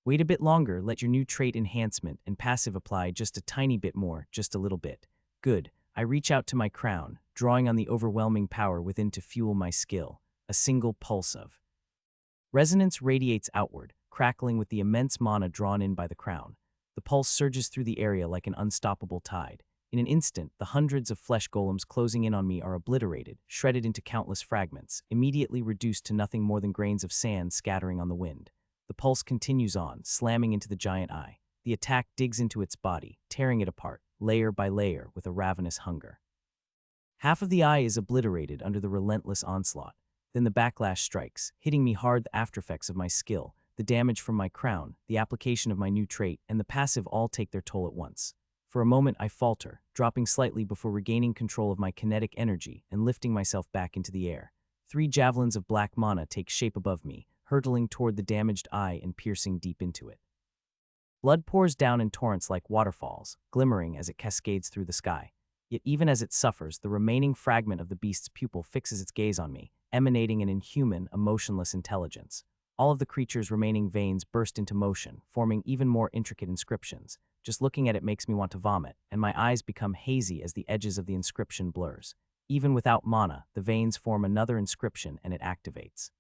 Wait a bit longer, let your new trait enhancement and passive apply just a tiny bit more, just a little bit. Good. I reach out to my crown, drawing on the overwhelming power within to fuel my skill. A single pulse of resonance radiates outward, crackling with the immense mana drawn in by the crown. The pulse surges through the area like an unstoppable tide. In an instant, the hundreds of flesh golems closing in on me are obliterated, shredded into countless fragments, immediately reduced to nothing more than grains of sand scattering on the wind. The pulse continues on, slamming into the giant eye. The attack digs into its body, tearing it apart, layer by layer, with a ravenous hunger. Half of the eye is obliterated under the relentless onslaught. Then the backlash strikes, hitting me hard. The aftereffects of my skill, the damage from my crown, the application of my new trait, and the passive all take their toll at once. For a moment I falter, dropping slightly before regaining control of my kinetic energy and lifting myself back into the air. 3 javelins of black mana take shape above me, hurtling toward the damaged eye and piercing deep into it. Blood pours down in torrents like waterfalls, glimmering as it cascades through the sky. Yet even as it suffers, the remaining fragment of the beast's pupil fixes its gaze on me, emanating an inhuman, emotionless intelligence. All of the creature's remaining veins burst into motion, forming even more intricate inscriptions. Just looking at it makes me want to vomit, and my eyes become hazy as the edges of the inscription blurs. Even without mana, the veins form another inscription and it activates.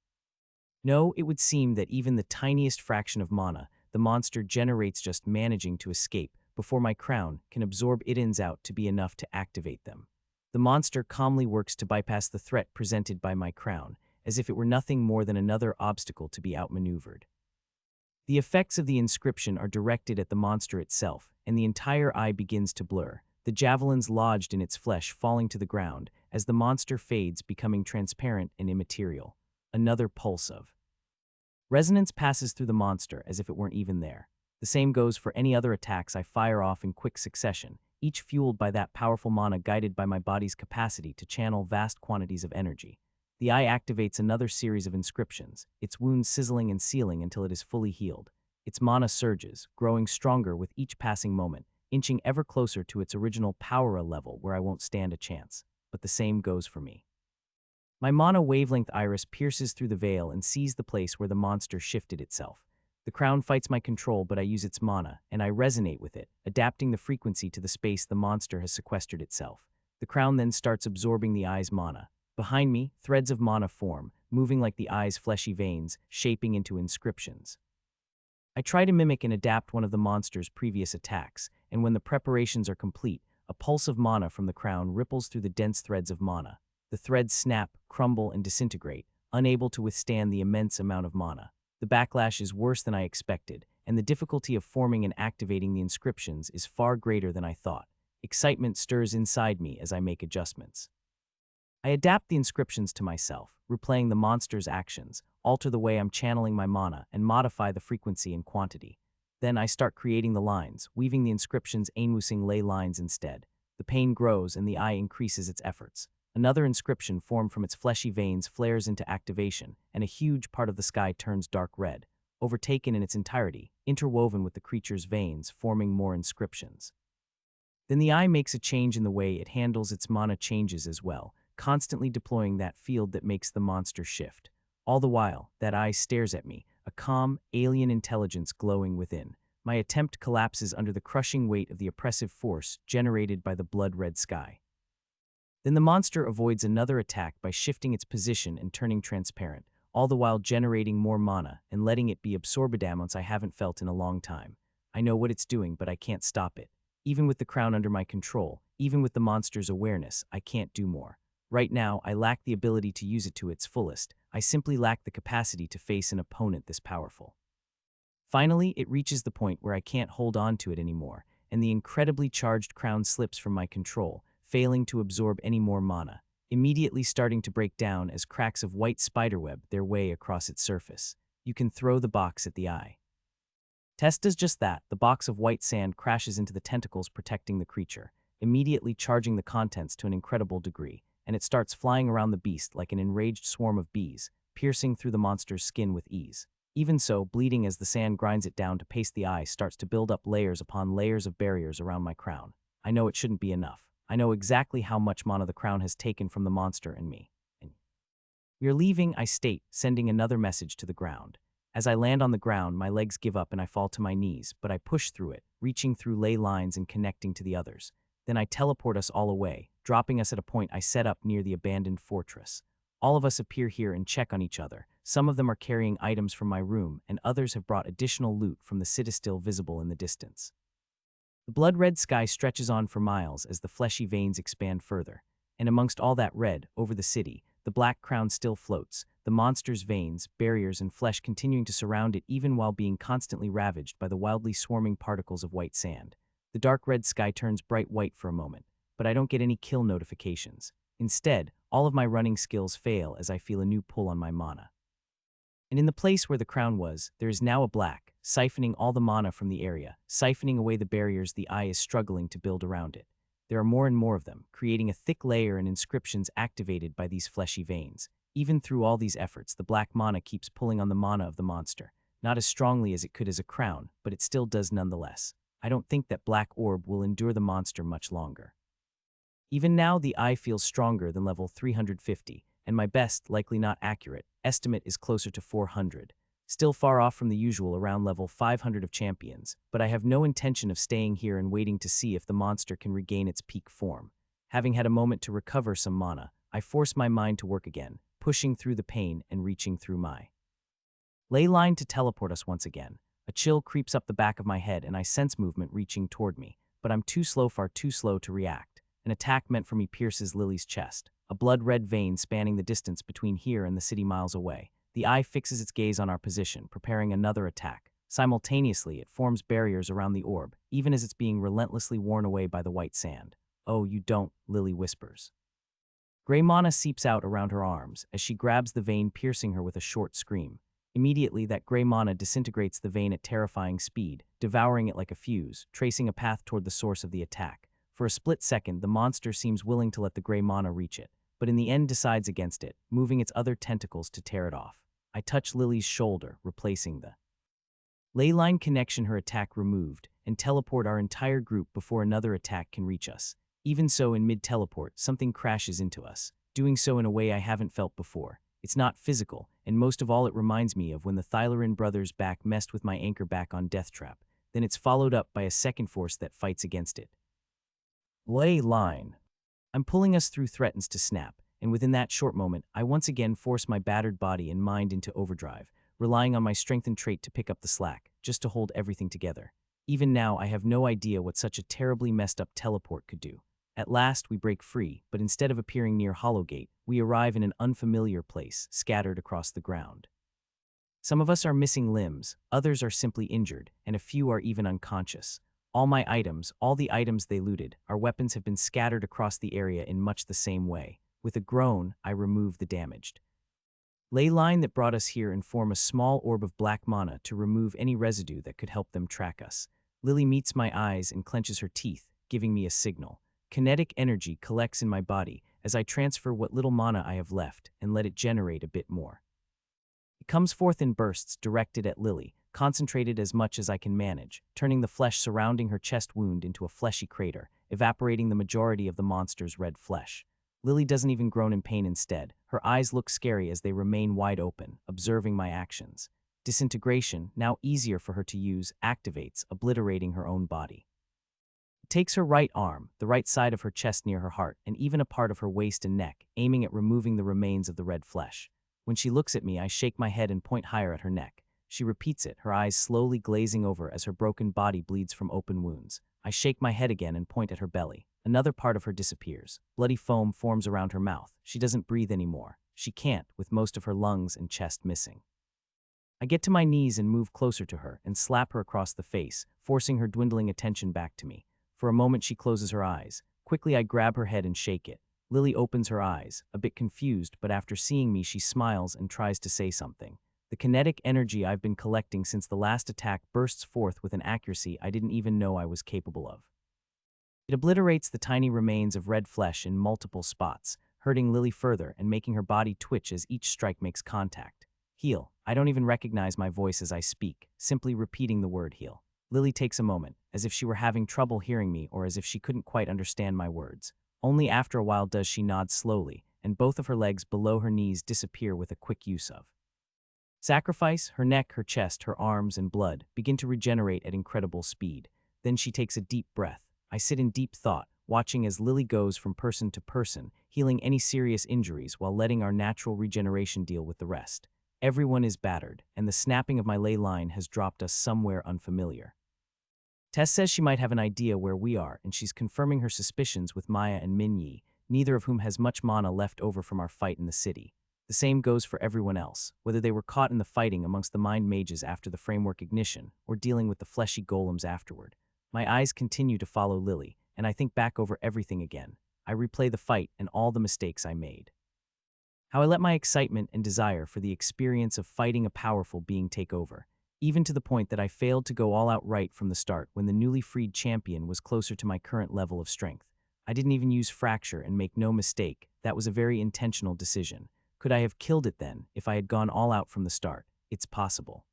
No, it would seem that even the tiniest fraction of mana the monster generates just managing to escape before my crown can absorb it out to be enough to activate them. The monster calmly works to bypass the threat presented by my crown, as if it were nothing more than another obstacle to be outmaneuvered. The effects of the inscription are directed at the monster itself, and the entire eye begins to blur, the javelins lodged in its flesh falling to the ground as the monster fades, becoming transparent and immaterial. Another pulse of resonance passes through the monster as if it weren't even there. The same goes for any other attacks I fire off in quick succession, each fueled by that powerful mana guided by my body's capacity to channel vast quantities of energy. The eye activates another series of inscriptions, its wounds sizzling and sealing until it is fully healed. Its mana surges, growing stronger with each passing moment, inching ever closer to its original power level where I won't stand a chance. But the same goes for me. My mana wavelength iris pierces through the veil and sees the place where the monster shifted itself. The crown fights my control, but I use its mana, and I resonate with it, adapting the frequency to the space the monster has sequestered itself. The crown then starts absorbing the eye's mana. Behind me, threads of mana form, moving like the eye's fleshy veins, shaping into inscriptions. I try to mimic and adapt one of the monster's previous attacks, and when the preparations are complete, a pulse of mana from the crown ripples through the dense threads of mana. The threads snap, crumble, and disintegrate, unable to withstand the immense amount of mana. The backlash is worse than I expected, and the difficulty of forming and activating the inscriptions is far greater than I thought. Excitement stirs inside me as I make adjustments. I adapt the inscriptions to myself, replaying the monster's actions, alter the way I'm channeling my mana, and modify the frequency and quantity. Then I start creating the lines, weaving the inscriptions ainwusing ley lines instead. The pain grows and the eye increases its efforts. Another inscription formed from its fleshy veins flares into activation, and a huge part of the sky turns dark red, overtaken in its entirety, interwoven with the creature's veins, forming more inscriptions. Then the eye makes a change in the way it handles its mana changes as well, constantly deploying that field that makes the monster shift. All the while, that eye stares at me, a calm, alien intelligence glowing within. My attempt collapses under the crushing weight of the oppressive force generated by the blood-red sky. Then the monster avoids another attack by shifting its position and turning transparent, all the while generating more mana and letting it be absorbed amounts I haven't felt in a long time. I know what it's doing, but I can't stop it. Even with the crown under my control, even with the monster's awareness, I can't do more. Right now, I lack the ability to use it to its fullest. I simply lack the capacity to face an opponent this powerful. Finally, it reaches the point where I can't hold on to it anymore, and the incredibly charged crown slips from my control, failing to absorb any more mana, immediately starting to break down as cracks of white spiderweb their way across its surface. You can throw the box at the eye. Tess does just that. The box of white sand crashes into the tentacles protecting the creature, immediately charging the contents to an incredible degree, and it starts flying around the beast like an enraged swarm of bees, piercing through the monster's skin with ease. Even so, bleeding as the sand grinds it down to paste the eye starts to build up layers upon layers of barriers around my crown. I know it shouldn't be enough. I know exactly how much mana the crown has taken from the monster and me. We are leaving, I state, sending another message to the ground. As I land on the ground, my legs give up and I fall to my knees, but I push through it, reaching through ley lines and connecting to the others. Then I teleport us all away, dropping us at a point I set up near the abandoned fortress. All of us appear here and check on each other. Some of them are carrying items from my room, and others have brought additional loot from the citadel visible in the distance. The blood-red sky stretches on for miles as the fleshy veins expand further, and amongst all that red, over the city, the black crown still floats, the monster's veins, barriers, and flesh continuing to surround it even while being constantly ravaged by the wildly swarming particles of white sand. The dark red sky turns bright white for a moment, but I don't get any kill notifications. Instead, all of my running skills fail as I feel a new pull on my mana. And in the place where the crown was, there is now a black, siphoning all the mana from the area, siphoning away the barriers the eye is struggling to build around it. There are more and more of them, creating a thick layer and inscriptions activated by these fleshy veins. Even through all these efforts, the black mana keeps pulling on the mana of the monster. Not as strongly as it could as a crown, but it still does nonetheless. I don't think that black orb will endure the monster much longer. Even now, the eye feels stronger than level 350, and my best, likely not accurate, estimate is closer to 400. Still far off from the usual around level 500 of champions, but I have no intention of staying here and waiting to see if the monster can regain its peak form. Having had a moment to recover some mana, I force my mind to work again, pushing through the pain and reaching through my ley line to teleport us once again. A chill creeps up the back of my head and I sense movement reaching toward me, but I'm too slow, far too slow to react. An attack meant for me pierces Lily's chest, a blood-red vein spanning the distance between here and the city miles away. The eye fixes its gaze on our position, preparing another attack. Simultaneously, it forms barriers around the orb, even as it's being relentlessly worn away by the white sand. "Oh, you don't," Lily whispers. Gray mana seeps out around her arms as she grabs the vein, piercing her with a short scream. Immediately, that gray mana disintegrates the vein at terrifying speed, devouring it like a fuse, tracing a path toward the source of the attack. For a split second, the monster seems willing to let the gray mana reach it, but in the end decides against it, moving its other tentacles to tear it off. I touch Lily's shoulder, replacing the leyline connection her attack removed, and teleport our entire group before another attack can reach us. Even so, in mid-teleport, something crashes into us, doing so in a way I haven't felt before. It's not physical, and most of all it reminds me of when the Thylerin brothers back messed with my anchor back on Deathtrap. Then it's followed up by a second force that fights against it. Ley line. I'm pulling us through threatens to snap, and within that short moment, I once again force my battered body and mind into overdrive, relying on my strengthened trait to pick up the slack, just to hold everything together. Even now, I have no idea what such a terribly messed up teleport could do. At last, we break free, but instead of appearing near Hollowgate, we arrive in an unfamiliar place, scattered across the ground. Some of us are missing limbs, others are simply injured, and a few are even unconscious. All my items, all the items they looted, our weapons have been scattered across the area in much the same way. With a groan, I remove the damaged ley line that brought us here and form a small orb of black mana to remove any residue that could help them track us. Lily meets my eyes and clenches her teeth, giving me a signal. Kinetic energy collects in my body as I transfer what little mana I have left and let it generate a bit more. It comes forth in bursts directed at Lily, concentrated as much as I can manage, turning the flesh surrounding her chest wound into a fleshy crater, evaporating the majority of the monster's red flesh. Lily doesn't even groan in pain instead. Her eyes look scary as they remain wide open, observing my actions. Disintegration, now easier for her to use, activates, obliterating her own body. It takes her right arm, the right side of her chest near her heart, and even a part of her waist and neck, aiming at removing the remains of the red flesh. When she looks at me, I shake my head and point higher at her neck. She repeats it, her eyes slowly glazing over as her broken body bleeds from open wounds. I shake my head again and point at her belly. Another part of her disappears. Bloody foam forms around her mouth. She doesn't breathe anymore. She can't, with most of her lungs and chest missing. I get to my knees and move closer to her and slap her across the face, forcing her dwindling attention back to me. For a moment she closes her eyes. Quickly I grab her head and shake it. Lily opens her eyes, a bit confused, but after seeing me she smiles and tries to say something. The kinetic energy I've been collecting since the last attack bursts forth with an accuracy I didn't even know I was capable of. It obliterates the tiny remains of red flesh in multiple spots, hurting Lily further and making her body twitch as each strike makes contact. Heal. I don't even recognize my voice as I speak, simply repeating the word heal. Lily takes a moment, as if she were having trouble hearing me or as if she couldn't quite understand my words. Only after a while does she nod slowly, and both of her legs below her knees disappear with a quick use of sacrifice. Her neck, her chest, her arms, and blood begin to regenerate at incredible speed. Then she takes a deep breath. I sit in deep thought, watching as Lily goes from person to person, healing any serious injuries while letting our natural regeneration deal with the rest. Everyone is battered, and the snapping of my ley line has dropped us somewhere unfamiliar. Tess says she might have an idea where we are, and she's confirming her suspicions with Maya and Minyi, neither of whom has much mana left over from our fight in the city. The same goes for everyone else, whether they were caught in the fighting amongst the mind mages after the framework ignition, or dealing with the fleshy golems afterward. My eyes continue to follow Lily, and I think back over everything again. I replay the fight and all the mistakes I made. How I let my excitement and desire for the experience of fighting a powerful being take over, even to the point that I failed to go all out right from the start when the newly freed champion was closer to my current level of strength. I didn't even use fracture, and make no mistake, that was a very intentional decision. Could I have killed it then, if I had gone all out from the start? It's possible.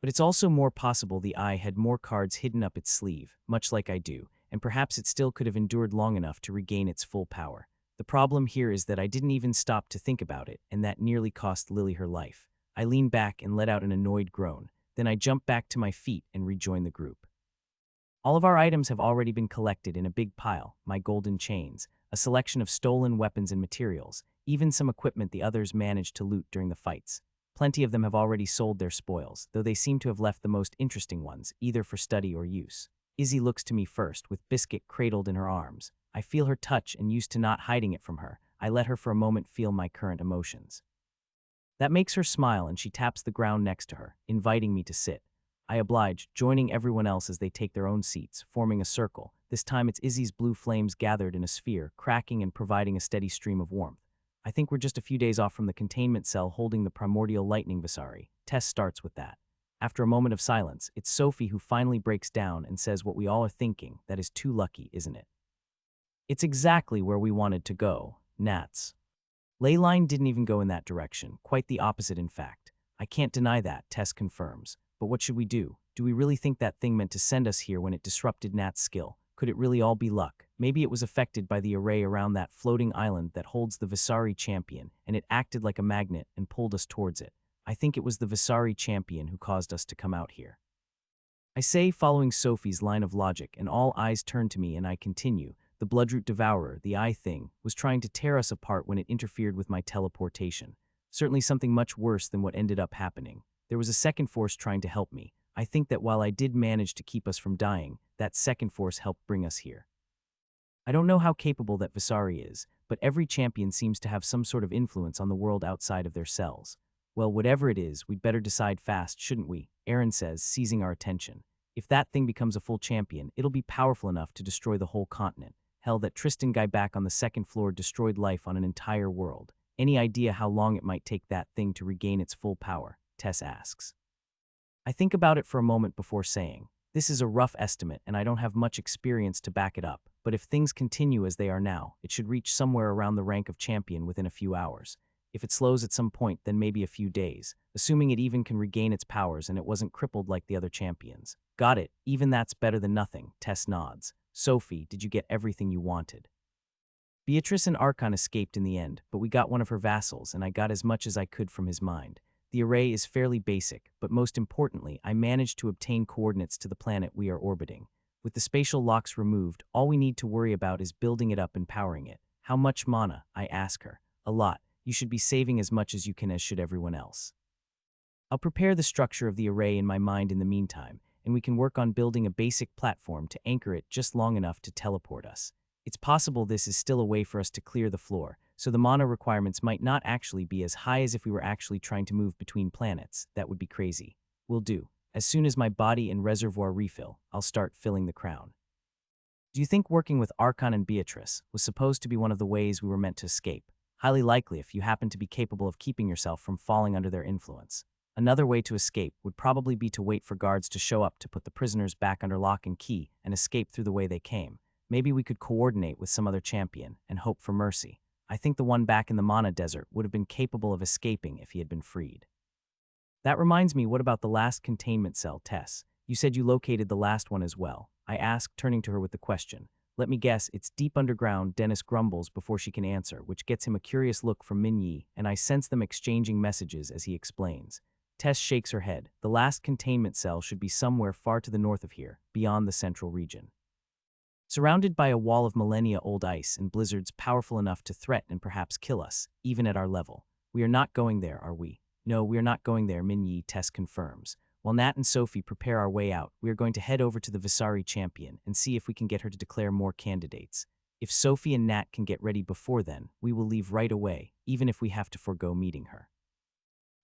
But it's also more possible the eye had more cards hidden up its sleeve, much like I do, and perhaps it still could have endured long enough to regain its full power. The problem here is that I didn't even stop to think about it, and that nearly cost Lily her life. I lean back and let out an annoyed groan. Then I jump back to my feet and rejoin the group. All of our items have already been collected in a big pile: my golden chains, a selection of stolen weapons and materials, even some equipment the others managed to loot during the fights. Plenty of them have already sold their spoils, though they seem to have left the most interesting ones, either for study or use. Izzy looks to me first, with Biscuit cradled in her arms. I feel her touch, and used to not hiding it from her, I let her for a moment feel my current emotions. That makes her smile, and she taps the ground next to her, inviting me to sit. I oblige, joining everyone else as they take their own seats, forming a circle. This time it's Izzy's blue flames gathered in a sphere, cracking and providing a steady stream of warmth. I think we're just a few days off from the containment cell holding the primordial lightning Visari. Tess starts with that. After a moment of silence, it's Sophie who finally breaks down and says what we all are thinking: that is too lucky, isn't it? It's exactly where we wanted to go, Nats. Leyline didn't even go in that direction, quite the opposite in fact. I can't deny that, Tess confirms. But what should we do? Do we really think that thing meant to send us here when it disrupted Nat's skill? Could it really all be luck? Maybe it was affected by the array around that floating island that holds the Visari champion, and it acted like a magnet and pulled us towards it. I think it was the Visari champion who caused us to come out here. I say, following Sophie's line of logic, and all eyes turn to me, and I continue. The Bloodroot Devourer, the eye thing, was trying to tear us apart when it interfered with my teleportation. Certainly something much worse than what ended up happening. There was a second force trying to help me. I think that while I did manage to keep us from dying, that second force helped bring us here. I don't know how capable that Visari is, but every champion seems to have some sort of influence on the world outside of their cells. Well, whatever it is, we'd better decide fast, shouldn't we? Aaron says, seizing our attention. If that thing becomes a full champion, it'll be powerful enough to destroy the whole continent. Hell, that Tristan guy back on the second floor destroyed life on an entire world. Any idea how long it might take that thing to regain its full power? Tess asks. I think about it for a moment before saying, this is a rough estimate and I don't have much experience to back it up, but if things continue as they are now, it should reach somewhere around the rank of champion within a few hours. If it slows at some point, then maybe a few days, assuming it even can regain its powers and it wasn't crippled like the other champions. Got it, even that's better than nothing, Tess nods. Sophie, did you get everything you wanted? Beatrice and Archon escaped in the end, but we got one of her vassals and I got as much as I could from his mind. The array is fairly basic, but most importantly, I managed to obtain coordinates to the planet we are orbiting. With the spatial locks removed, all we need to worry about is building it up and powering it. How much mana? I ask her. A lot. You should be saving as much as you can, as should everyone else. I'll prepare the structure of the array in my mind in the meantime, and we can work on building a basic platform to anchor it just long enough to teleport us. It's possible this is still a way for us to clear the floor, so the mana requirements might not actually be as high as if we were actually trying to move between planets. That would be crazy. Will do. As soon as my body and reservoir refill, I'll start filling the crown. Do you think working with Archon and Beatrice was supposed to be one of the ways we were meant to escape? Highly likely if you happen to be capable of keeping yourself from falling under their influence. Another way to escape would probably be to wait for guards to show up to put the prisoners back under lock and key and escape through the way they came. Maybe we could coordinate with some other champion and hope for mercy. I think the one back in the Mana Desert would have been capable of escaping if he had been freed. That reminds me, what about the last containment cell, Tess? You said you located the last one as well. I asked, turning to her with the question. Let me guess, it's deep underground, Dennis grumbles before she can answer, which gets him a curious look from Minyi, and I sense them exchanging messages as he explains. Tess shakes her head. The last containment cell should be somewhere far to the north of here, beyond the central region. Surrounded by a wall of millennia-old ice and blizzards powerful enough to threaten and perhaps kill us, even at our level. We are not going there, are we? No, we are not going there, Minyi, Tess confirms. While Nat and Sophie prepare our way out, we are going to head over to the Visari champion and see if we can get her to declare more candidates. If Sophie and Nat can get ready before then, we will leave right away, even if we have to forego meeting her.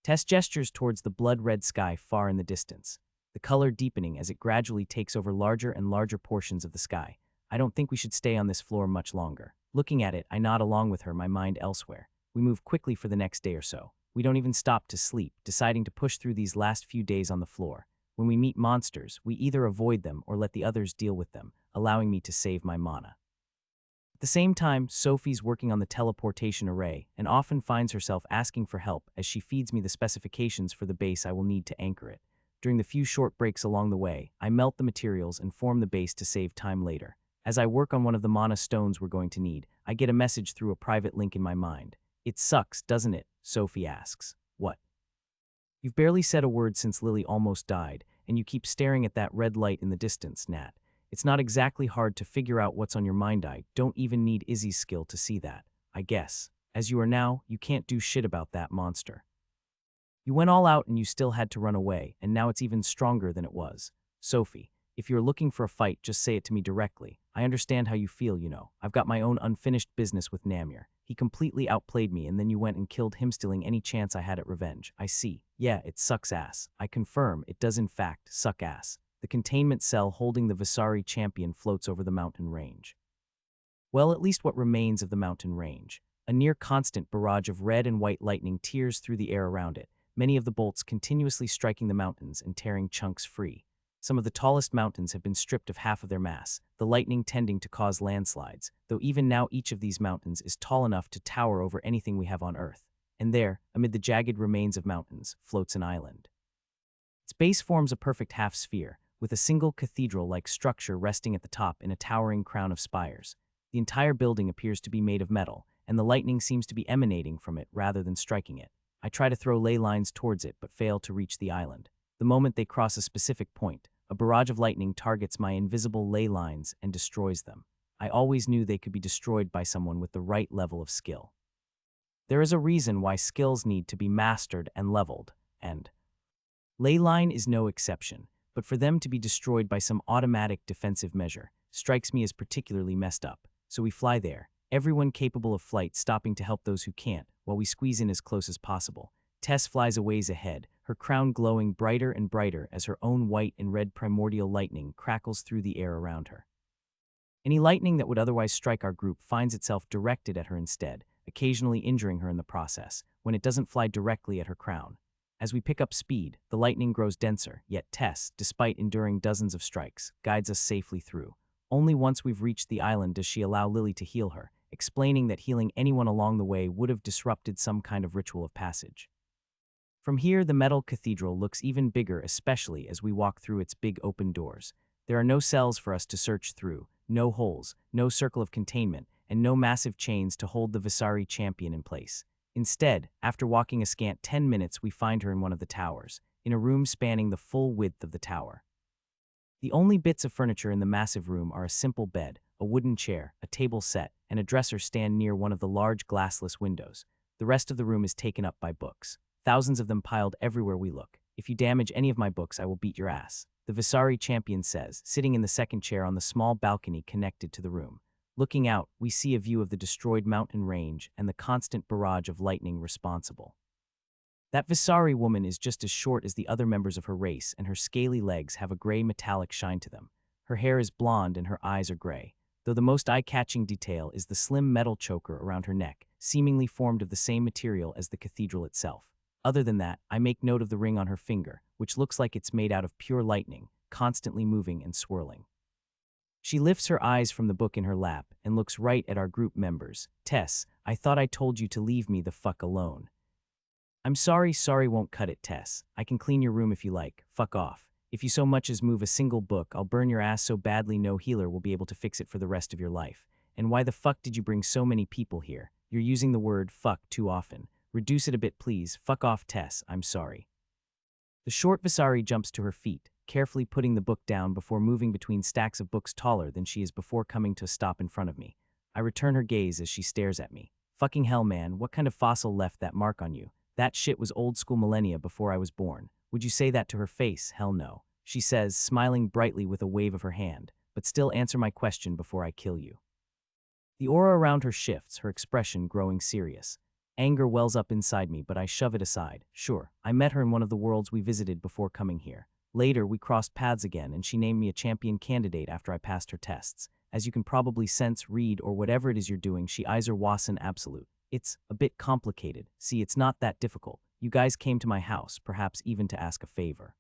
Tess gestures towards the blood-red sky far in the distance, the color deepening as it gradually takes over larger and larger portions of the sky. I don't think we should stay on this floor much longer. Looking at it, I nod along with her, my mind elsewhere. We move quickly for the next day or so. We don't even stop to sleep, deciding to push through these last few days on the floor. When we meet monsters, we either avoid them or let the others deal with them, allowing me to save my mana. At the same time, Sophie's working on the teleportation array and often finds herself asking for help as she feeds me the specifications for the base I will need to anchor it. During the few short breaks along the way, I melt the materials and form the base to save time later. As I work on one of the mana stones we're going to need, I get a message through a private link in my mind. It sucks, doesn't it? Sophie asks. What? You've barely said a word since Lily almost died, and you keep staring at that red light in the distance, Nat. It's not exactly hard to figure out what's on your mind. I don't even need Izzy's skill to see that, I guess. As you are now, you can't do shit about that monster. You went all out and you still had to run away, and now it's even stronger than it was. Sophie, if you're looking for a fight, just say it to me directly. I understand how you feel, you know. I've got my own unfinished business with Namir. He completely outplayed me, and then you went and killed him, stealing any chance I had at revenge. I see. Yeah, it sucks ass. I confirm, it does in fact suck ass. The containment cell holding the Visari champion floats over the mountain range. Well, at least what remains of the mountain range. A near-constant barrage of red and white lightning tears through the air around it, many of the bolts continuously striking the mountains and tearing chunks free. Some of the tallest mountains have been stripped of half of their mass, the lightning tending to cause landslides, though even now each of these mountains is tall enough to tower over anything we have on Earth. And there, amid the jagged remains of mountains, floats an island. Its base forms a perfect half-sphere, with a single cathedral-like structure resting at the top in a towering crown of spires. The entire building appears to be made of metal, and the lightning seems to be emanating from it rather than striking it. I try to throw ley lines towards it but fail to reach the island. The moment they cross a specific point, a barrage of lightning targets my invisible ley lines and destroys them. I always knew they could be destroyed by someone with the right level of skill. There is a reason why skills need to be mastered and leveled, and leyline is no exception, but for them to be destroyed by some automatic defensive measure strikes me as particularly messed up. So we fly there, everyone capable of flight stopping to help those who can't, while we squeeze in as close as possible. Tess flies a ways ahead, her crown glowing brighter and brighter as her own white and red primordial lightning crackles through the air around her. Any lightning that would otherwise strike our group finds itself directed at her instead, occasionally injuring her in the process, when it doesn't fly directly at her crown. As we pick up speed, the lightning grows denser, yet Tess, despite enduring dozens of strikes, guides us safely through. Only once we've reached the island does she allow Lily to heal her, explaining that healing anyone along the way would have disrupted some kind of ritual of passage. From here, the metal cathedral looks even bigger, especially as we walk through its big open doors. There are no cells for us to search through, no holes, no circle of containment, and no massive chains to hold the Visari champion in place. Instead, after walking a scant 10 minutes, we find her in one of the towers, in a room spanning the full width of the tower. The only bits of furniture in the massive room are a simple bed, a wooden chair, a table set, and a dresser stand near one of the large glassless windows. The rest of the room is taken up by books, thousands of them piled everywhere we look. If you damage any of my books, I will beat your ass, the Visari champion says, sitting in the second chair on the small balcony connected to the room. Looking out, we see a view of the destroyed mountain range and the constant barrage of lightning responsible. That Visari woman is just as short as the other members of her race, and her scaly legs have a gray metallic shine to them. Her hair is blonde and her eyes are gray, though the most eye-catching detail is the slim metal choker around her neck, seemingly formed of the same material as the cathedral itself. Other than that, I make note of the ring on her finger, which looks like it's made out of pure lightning, constantly moving and swirling. She lifts her eyes from the book in her lap and looks right at our group members. Tess, I thought I told you to leave me the fuck alone. I'm sorry won't cut it, Tess. I can clean your room if you like. Fuck off. If you so much as move a single book, I'll burn your ass so badly no healer will be able to fix it for the rest of your life. And why the fuck did you bring so many people here? You're using the word fuck too often. Reduce it a bit, please. Fuck off, Tess. I'm sorry. The short Visari jumps to her feet, carefully putting the book down before moving between stacks of books taller than she is before coming to a stop in front of me. I return her gaze as she stares at me. Fucking hell, man, what kind of fossil left that mark on you? That shit was old school millennia before I was born. Would you say that to her face? Hell no. She says, smiling brightly with a wave of her hand, but still answer my question before I kill you. The aura around her shifts, her expression growing serious. Anger wells up inside me, but I shove it aside. Sure, I met her in one of the worlds we visited before coming here. Later, we crossed paths again, and she named me a champion candidate after I passed her tests. As you can probably sense, read, or whatever it is you're doing, she eyes her Wasan absolute. It's a bit complicated. See, it's not that difficult. You guys came to my house, perhaps even to ask a favor.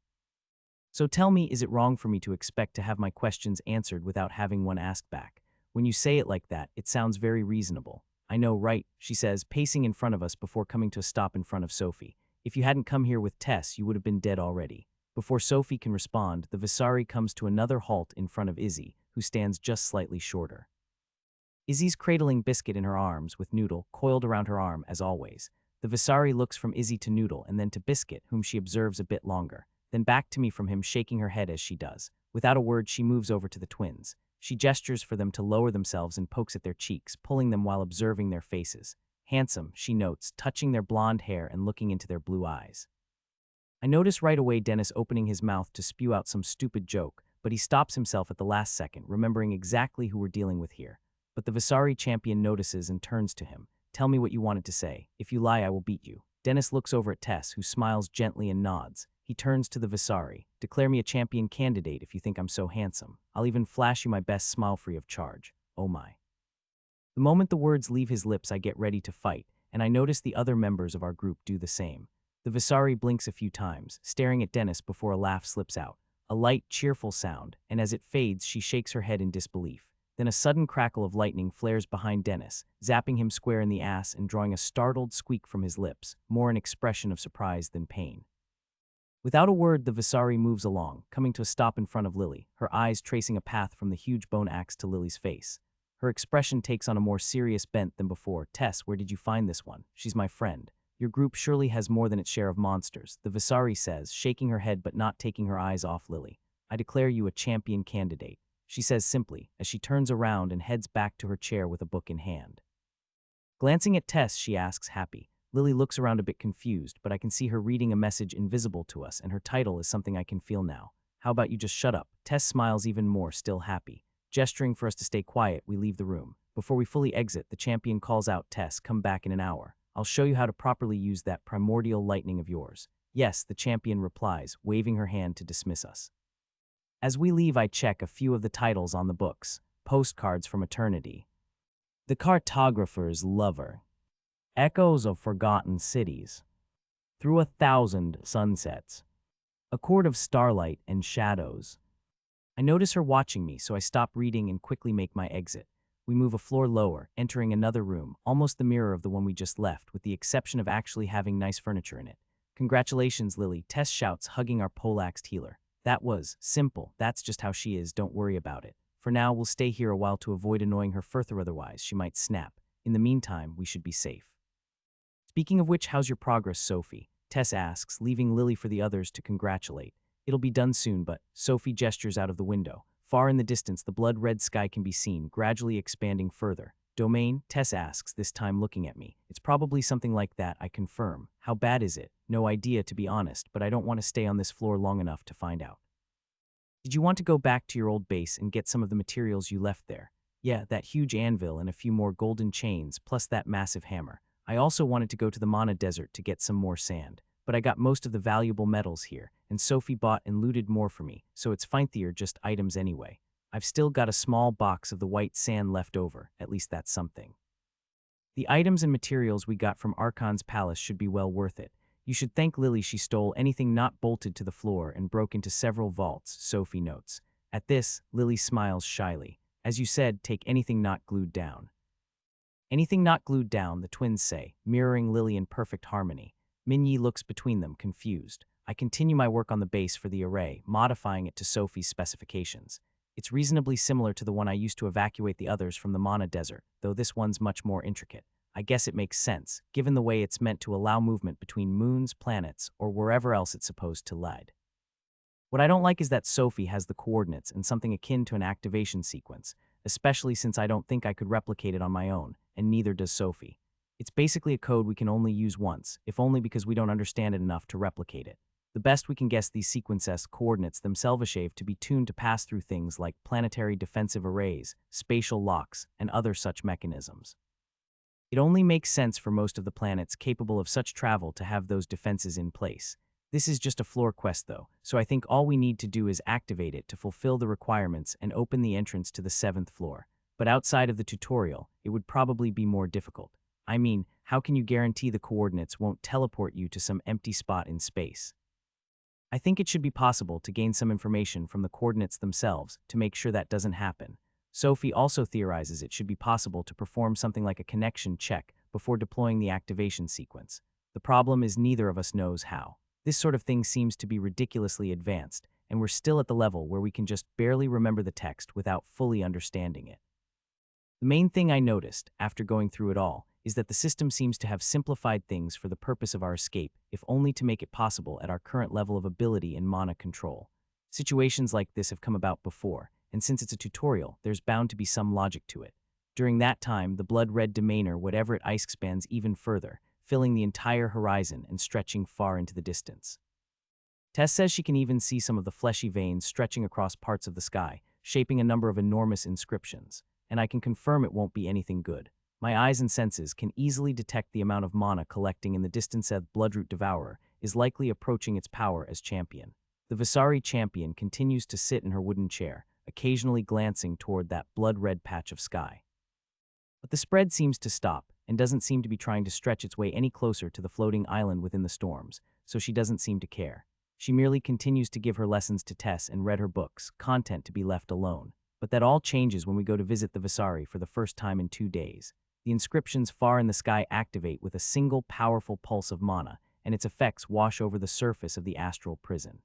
So tell me, is it wrong for me to expect to have my questions answered without having one asked back? When you say it like that, it sounds very reasonable. I know, right, she says, pacing in front of us before coming to a stop in front of Sophie. If you hadn't come here with Tess, you would have been dead already. Before Sophie can respond, the Visari comes to another halt in front of Izzy, who stands just slightly shorter. Izzy's cradling Biscuit in her arms, with Noodle coiled around her arm as always. The Visari looks from Izzy to Noodle and then to Biscuit, whom she observes a bit longer, then back to me from him, shaking her head as she does. Without a word, she moves over to the twins. She gestures for them to lower themselves and pokes at their cheeks, pulling them while observing their faces. Handsome, she notes, touching their blonde hair and looking into their blue eyes. I notice right away Dennis opening his mouth to spew out some stupid joke, but he stops himself at the last second, remembering exactly who we're dealing with here. But the Visari champion notices and turns to him. Tell me what you wanted to say. If you lie, I will beat you. Dennis looks over at Tess, who smiles gently and nods. He turns to the Visari. Declare me a champion candidate if you think I'm so handsome. I'll even flash you my best smile free of charge. Oh my. The moment the words leave his lips, I get ready to fight, and I notice the other members of our group do the same. The Visari blinks a few times, staring at Dennis before a laugh slips out. a light, cheerful sound, and as it fades, she shakes her head in disbelief. Then a sudden crackle of lightning flares behind Dennis, zapping him square in the ass and drawing a startled squeak from his lips, more an expression of surprise than pain. Without a word, the Visari moves along, coming to a stop in front of Lily, her eyes tracing a path from the huge bone axe to Lily's face. Her expression takes on a more serious bent than before. "Tess, where did you find this one? She's my friend. Your group surely has more than its share of monsters," the Visari says, shaking her head but not taking her eyes off Lily. "I declare you a champion candidate," she says simply, as she turns around and heads back to her chair with a book in hand. Glancing at Tess, she asks, happy. Lily looks around a bit confused, but I can see her reading a message invisible to us, and her title is something I can feel now. "How about you just shut up?" Tess smiles even more, still happy. Gesturing for us to stay quiet, we leave the room. Before we fully exit, the champion calls out, "Tess, come back in an hour. I'll show you how to properly use that primordial lightning of yours." "Yes," the champion replies, waving her hand to dismiss us. As we leave, I check a few of the titles on the books. Postcards from Eternity, The Cartographer's Lover, Echoes of Forgotten Cities, Through 1,000 Sunsets, A Court of Starlight and Shadows. I notice her watching me, so I stop reading and quickly make my exit. We move a floor lower, entering another room, almost the mirror of the one we just left, with the exception of actually having nice furniture in it. "Congratulations, Lily," Tess shouts, hugging our poleaxed healer. "That was simple. That's just how she is, don't worry about it. For now, we'll stay here a while to avoid annoying her further, otherwise she might snap. In the meantime, we should be safe." "Speaking of which, how's your progress, Sophie?" Tess asks, leaving Lily for the others to congratulate. "It'll be done soon, but..." Sophie gestures out of the window. Far in the distance, the blood-red sky can be seen, gradually expanding further. "Domain?" Tess asks, this time looking at me. "It's probably something like that," I confirm. "How bad is it?" "No idea, to be honest, but I don't want to stay on this floor long enough to find out." "Did you want to go back to your old base and get some of the materials you left there?" "Yeah, that huge anvil and a few more golden chains, plus that massive hammer. I also wanted to go to the Mana Desert to get some more sand, but I got most of the valuable metals here, and Sophie bought and looted more for me, so it's fine, just items anyway. I've still got a small box of the white sand left over, at least that's something." "The items and materials we got from Archon's palace should be well worth it. You should thank Lily she stole anything not bolted to the floor and broke into several vaults," Sophie notes. At this, Lily smiles shyly. "As you said, take anything not glued down." "Anything not glued down," the twins say, mirroring Lily in perfect harmony. Minyi looks between them, confused. I continue my work on the base for the array, modifying it to Sophie's specifications. It's reasonably similar to the one I used to evacuate the others from the Mana Desert, though this one's much more intricate. I guess it makes sense, given the way it's meant to allow movement between moons, planets, or wherever else it's supposed to lead. What I don't like is that Sophie has the coordinates and something akin to an activation sequence, especially since I don't think I could replicate it on my own, and neither does Sophie. It's basically a code we can only use once, if only because we don't understand it enough to replicate it. The best we can guess these sequences coordinates themselves shave to be tuned to pass through things like planetary defensive arrays, spatial locks, and other such mechanisms. It only makes sense for most of the planets capable of such travel to have those defenses in place. This is just a floor quest though, so I think all we need to do is activate it to fulfill the requirements and open the entrance to the 7th floor. But outside of the tutorial, it would probably be more difficult. I mean, how can you guarantee the coordinates won't teleport you to some empty spot in space? I think it should be possible to gain some information from the coordinates themselves to make sure that doesn't happen. Sophie also theorizes it should be possible to perform something like a connection check before deploying the activation sequence. The problem is neither of us knows how. This sort of thing seems to be ridiculously advanced, and we're still at the level where we can just barely remember the text without fully understanding it. The main thing I noticed, after going through it all, is that the system seems to have simplified things for the purpose of our escape, if only to make it possible at our current level of ability in mana control. Situations like this have come about before, and since it's a tutorial, there's bound to be some logic to it. During that time, the blood-red domainer whatever it ice expands even further, filling the entire horizon and stretching far into the distance. Tess says she can even see some of the fleshy veins stretching across parts of the sky, shaping a number of enormous inscriptions, and I can confirm it won't be anything good. My eyes and senses can easily detect the amount of mana collecting in the distance as Bloodroot Devourer is likely approaching its power as champion. The Visari champion continues to sit in her wooden chair, occasionally glancing toward that blood-red patch of sky. But the spread seems to stop, and doesn't seem to be trying to stretch its way any closer to the floating island within the storms, so she doesn't seem to care. She merely continues to give her lessons to Tess and read her books, content to be left alone. But that all changes when we go to visit the Visari for the first time in 2 days. The inscriptions far in the sky activate with a single powerful pulse of mana, and its effects wash over the surface of the astral prison.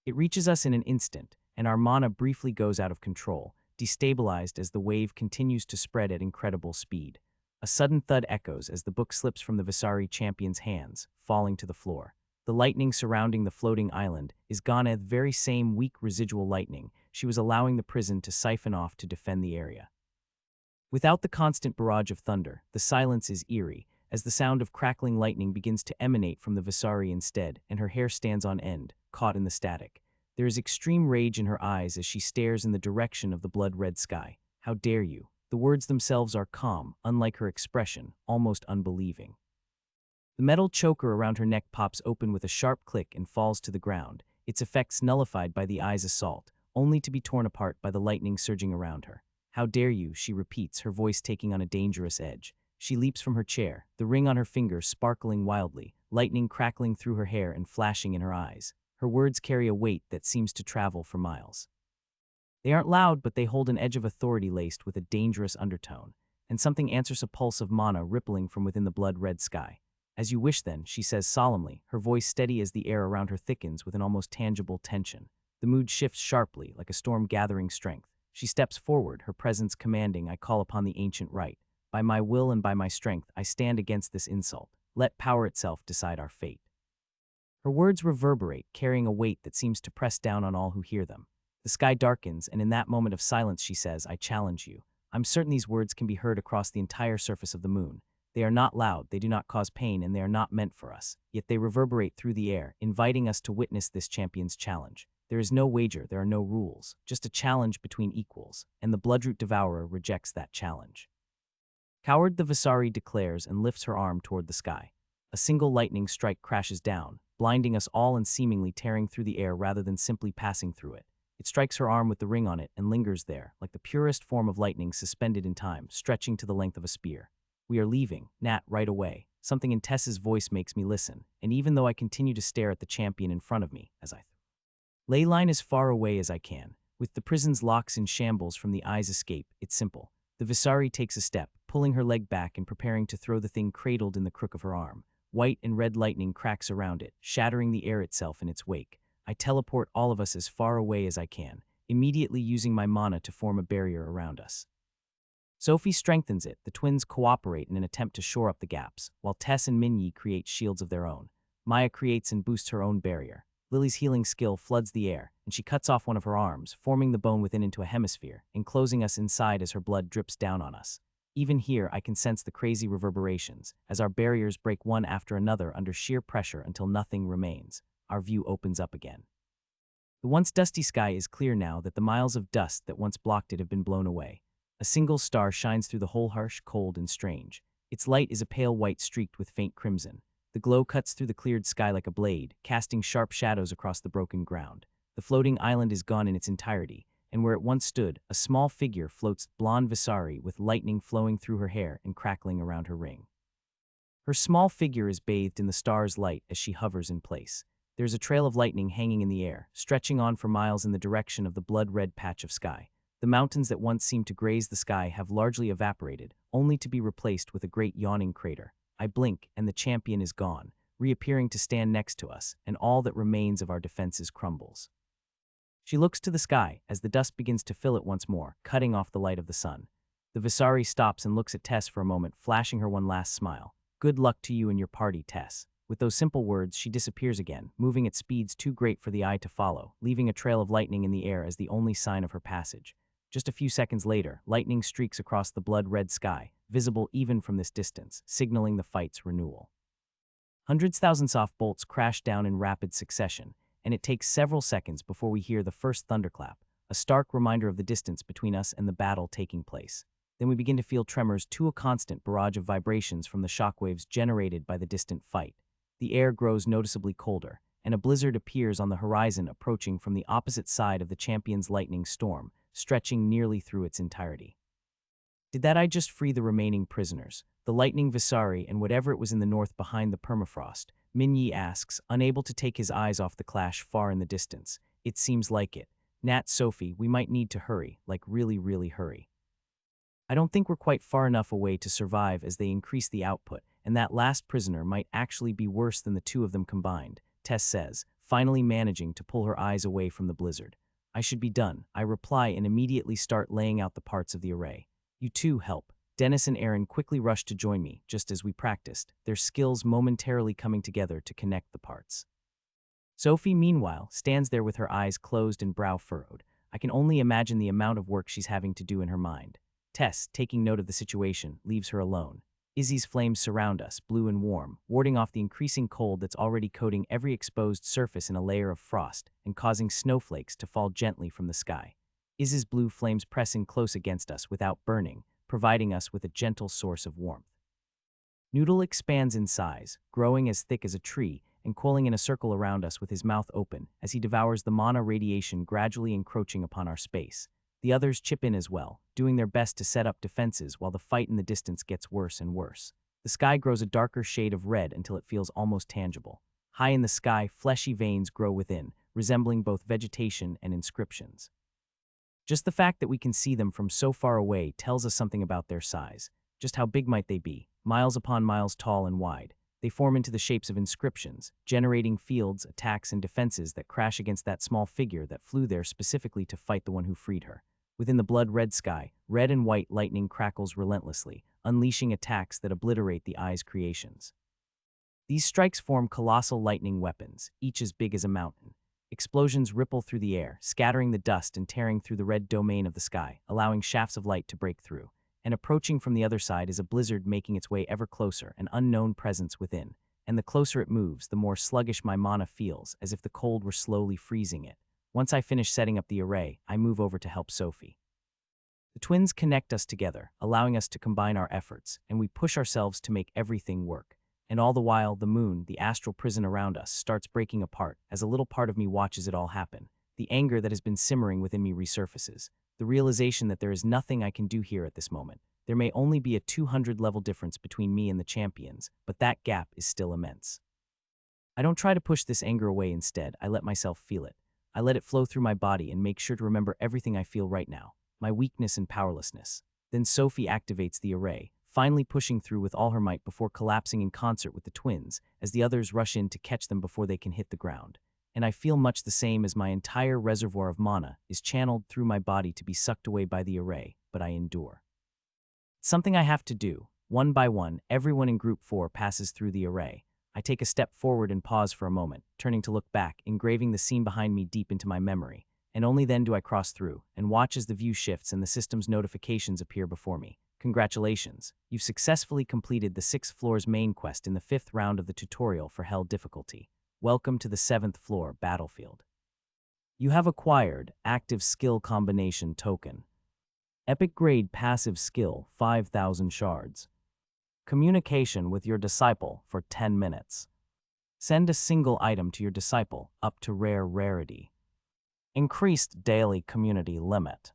It reaches us in an instant, and our mana briefly goes out of control, destabilized as the wave continues to spread at incredible speed. A sudden thud echoes as the book slips from the Visari champion's hands, falling to the floor. The lightning surrounding the floating island is gone, the very same weak residual lightning she was allowing the prison to siphon off to defend the area. Without the constant barrage of thunder, the silence is eerie, as the sound of crackling lightning begins to emanate from the Visari instead, and her hair stands on end, caught in the static. There is extreme rage in her eyes as she stares in the direction of the blood-red sky. "How dare you?" The words themselves are calm, unlike her expression, almost unbelieving. The metal choker around her neck pops open with a sharp click and falls to the ground, its effects nullified by the eye's assault, only to be torn apart by the lightning surging around her. "How dare you," she repeats, her voice taking on a dangerous edge. She leaps from her chair, the ring on her finger sparkling wildly, lightning crackling through her hair and flashing in her eyes. Her words carry a weight that seems to travel for miles. They aren't loud, but they hold an edge of authority laced with a dangerous undertone, and something answers a pulse of mana rippling from within the blood-red sky. "As you wish then," she says solemnly, her voice steady as the air around her thickens with an almost tangible tension. The mood shifts sharply, like a storm gathering strength. She steps forward, her presence commanding. "I call upon the ancient right. By my will and by my strength, I stand against this insult. Let power itself decide our fate." Her words reverberate, carrying a weight that seems to press down on all who hear them. The sky darkens, and in that moment of silence she says, "I challenge you." I'm certain these words can be heard across the entire surface of the moon. They are not loud, they do not cause pain, and they are not meant for us. Yet they reverberate through the air, inviting us to witness this champion's challenge. There is no wager, there are no rules, just a challenge between equals, and the Bloodroot Devourer rejects that challenge. Coward, the Visari declares and lifts her arm toward the sky. A single lightning strike crashes down, blinding us all and seemingly tearing through the air rather than simply passing through it. It strikes her arm with the ring on it and lingers there, like the purest form of lightning suspended in time, stretching to the length of a spear. "We are leaving, Nat, right away." Something in Tess's voice makes me listen, and even though I continue to stare at the champion in front of me, as I lay line as far away as I can, with the prison's locks in shambles from the eye's escape, it's simple. The Visari takes a step, pulling her leg back and preparing to throw the thing cradled in the crook of her arm. White and red lightning cracks around it, shattering the air itself in its wake. I teleport all of us as far away as I can, immediately using my mana to form a barrier around us. Sophie strengthens it, the twins cooperate in an attempt to shore up the gaps, while Tess and Minyi create shields of their own. Maya creates and boosts her own barrier. Lily's healing skill floods the air, and she cuts off one of her arms, forming the bone within into a hemisphere, enclosing us inside as her blood drips down on us. Even here, I can sense the crazy reverberations, as our barriers break one after another under sheer pressure until nothing remains. Our view opens up again. The once dusty sky is clear now that the miles of dust that once blocked it have been blown away. A single star shines through the whole, harsh, cold, and strange. Its light is a pale white streaked with faint crimson. The glow cuts through the cleared sky like a blade, casting sharp shadows across the broken ground. The floating island is gone in its entirety, and where it once stood, a small figure floats, blonde Visari, with lightning flowing through her hair and crackling around her ring. Her small figure is bathed in the star's light as she hovers in place. There's a trail of lightning hanging in the air, stretching on for miles in the direction of the blood-red patch of sky. The mountains that once seemed to graze the sky have largely evaporated, only to be replaced with a great yawning crater. I blink, and the champion is gone, reappearing to stand next to us, and all that remains of our defenses crumbles. She looks to the sky as the dust begins to fill it once more, cutting off the light of the sun. The Visari stops and looks at Tess for a moment, flashing her one last smile. "Good luck to you and your party, Tess." With those simple words, she disappears again, moving at speeds too great for the eye to follow, leaving a trail of lightning in the air as the only sign of her passage. Just a few seconds later, lightning streaks across the blood-red sky, visible even from this distance, signaling the fight's renewal. Hundreds thousand soft bolts crash down in rapid succession, and it takes several seconds before we hear the first thunderclap, a stark reminder of the distance between us and the battle taking place. Then we begin to feel tremors to a constant barrage of vibrations from the shockwaves generated by the distant fight. The air grows noticeably colder, and a blizzard appears on the horizon approaching from the opposite side of the champion's lightning storm, stretching nearly through its entirety. Did that eye just free the remaining prisoners? The lightning Visari and whatever it was in the north behind the permafrost, Minyi asks, unable to take his eyes off the clash far in the distance. It seems like it. Nat, Sophie, we might need to hurry, like really, really hurry. I don't think we're quite far enough away to survive as they increase the output, and that last prisoner might actually be worse than the two of them combined, Tess says, finally managing to pull her eyes away from the blizzard. I should be done, I reply and immediately start laying out the parts of the array. You too help. Dennis and Aaron quickly rush to join me, just as we practiced, their skills momentarily coming together to connect the parts. Sophie, meanwhile, stands there with her eyes closed and brow furrowed. I can only imagine the amount of work she's having to do in her mind. Tess, taking note of the situation, leaves her alone. Izzy's flames surround us, blue and warm, warding off the increasing cold that's already coating every exposed surface in a layer of frost and causing snowflakes to fall gently from the sky. Izzy's blue flames pressing close against us without burning, providing us with a gentle source of warmth. Noodle expands in size, growing as thick as a tree and coiling in a circle around us with his mouth open as he devours the mana radiation gradually encroaching upon our space. The others chip in as well, doing their best to set up defenses while the fight in the distance gets worse and worse. The sky grows a darker shade of red until it feels almost tangible. High in the sky, fleshy veins grow within, resembling both vegetation and inscriptions. Just the fact that we can see them from so far away tells us something about their size. Just how big might they be? Miles upon miles tall and wide. They form into the shapes of inscriptions, generating fields, attacks, and defenses that crash against that small figure that flew there specifically to fight the one who freed her. Within the blood-red sky, red and white lightning crackles relentlessly, unleashing attacks that obliterate the eye's creations. These strikes form colossal lightning weapons, each as big as a mountain. Explosions ripple through the air, scattering the dust and tearing through the red domain of the sky, allowing shafts of light to break through. And approaching from the other side is a blizzard making its way ever closer, an unknown presence within. And the closer it moves, the more sluggish my mana feels, as if the cold were slowly freezing it. Once I finish setting up the array, I move over to help Sophie. The twins connect us together, allowing us to combine our efforts, and we push ourselves to make everything work. And all the while, the moon, the astral prison around us, starts breaking apart as a little part of me watches it all happen. The anger that has been simmering within me resurfaces. The realization that there is nothing I can do here at this moment. There may only be a 200-level difference between me and the champions, but that gap is still immense. I don't try to push this anger away instead, I let myself feel it. I let it flow through my body and make sure to remember everything I feel right now, my weakness and powerlessness. Then Sophie activates the array, finally pushing through with all her might before collapsing in concert with the twins, as the others rush in to catch them before they can hit the ground. And I feel much the same as my entire reservoir of mana is channeled through my body to be sucked away by the array, but I endure. It's something I have to do. One by one, everyone in Group 4 passes through the array. I take a step forward and pause for a moment, turning to look back, engraving the scene behind me deep into my memory. And only then do I cross through, and watch as the view shifts and the system's notifications appear before me. Congratulations, you've successfully completed the 6th floor's main quest in the 5th round of the tutorial for HellDifficulty. Welcome to the 7th floor battlefield. You have acquired Active Skill Combination Token. Epic Grade Passive Skill 5,000 Shards. Communication with your disciple for 10 minutes. Send a single item to your disciple up to rare rarity. Increased daily community limit.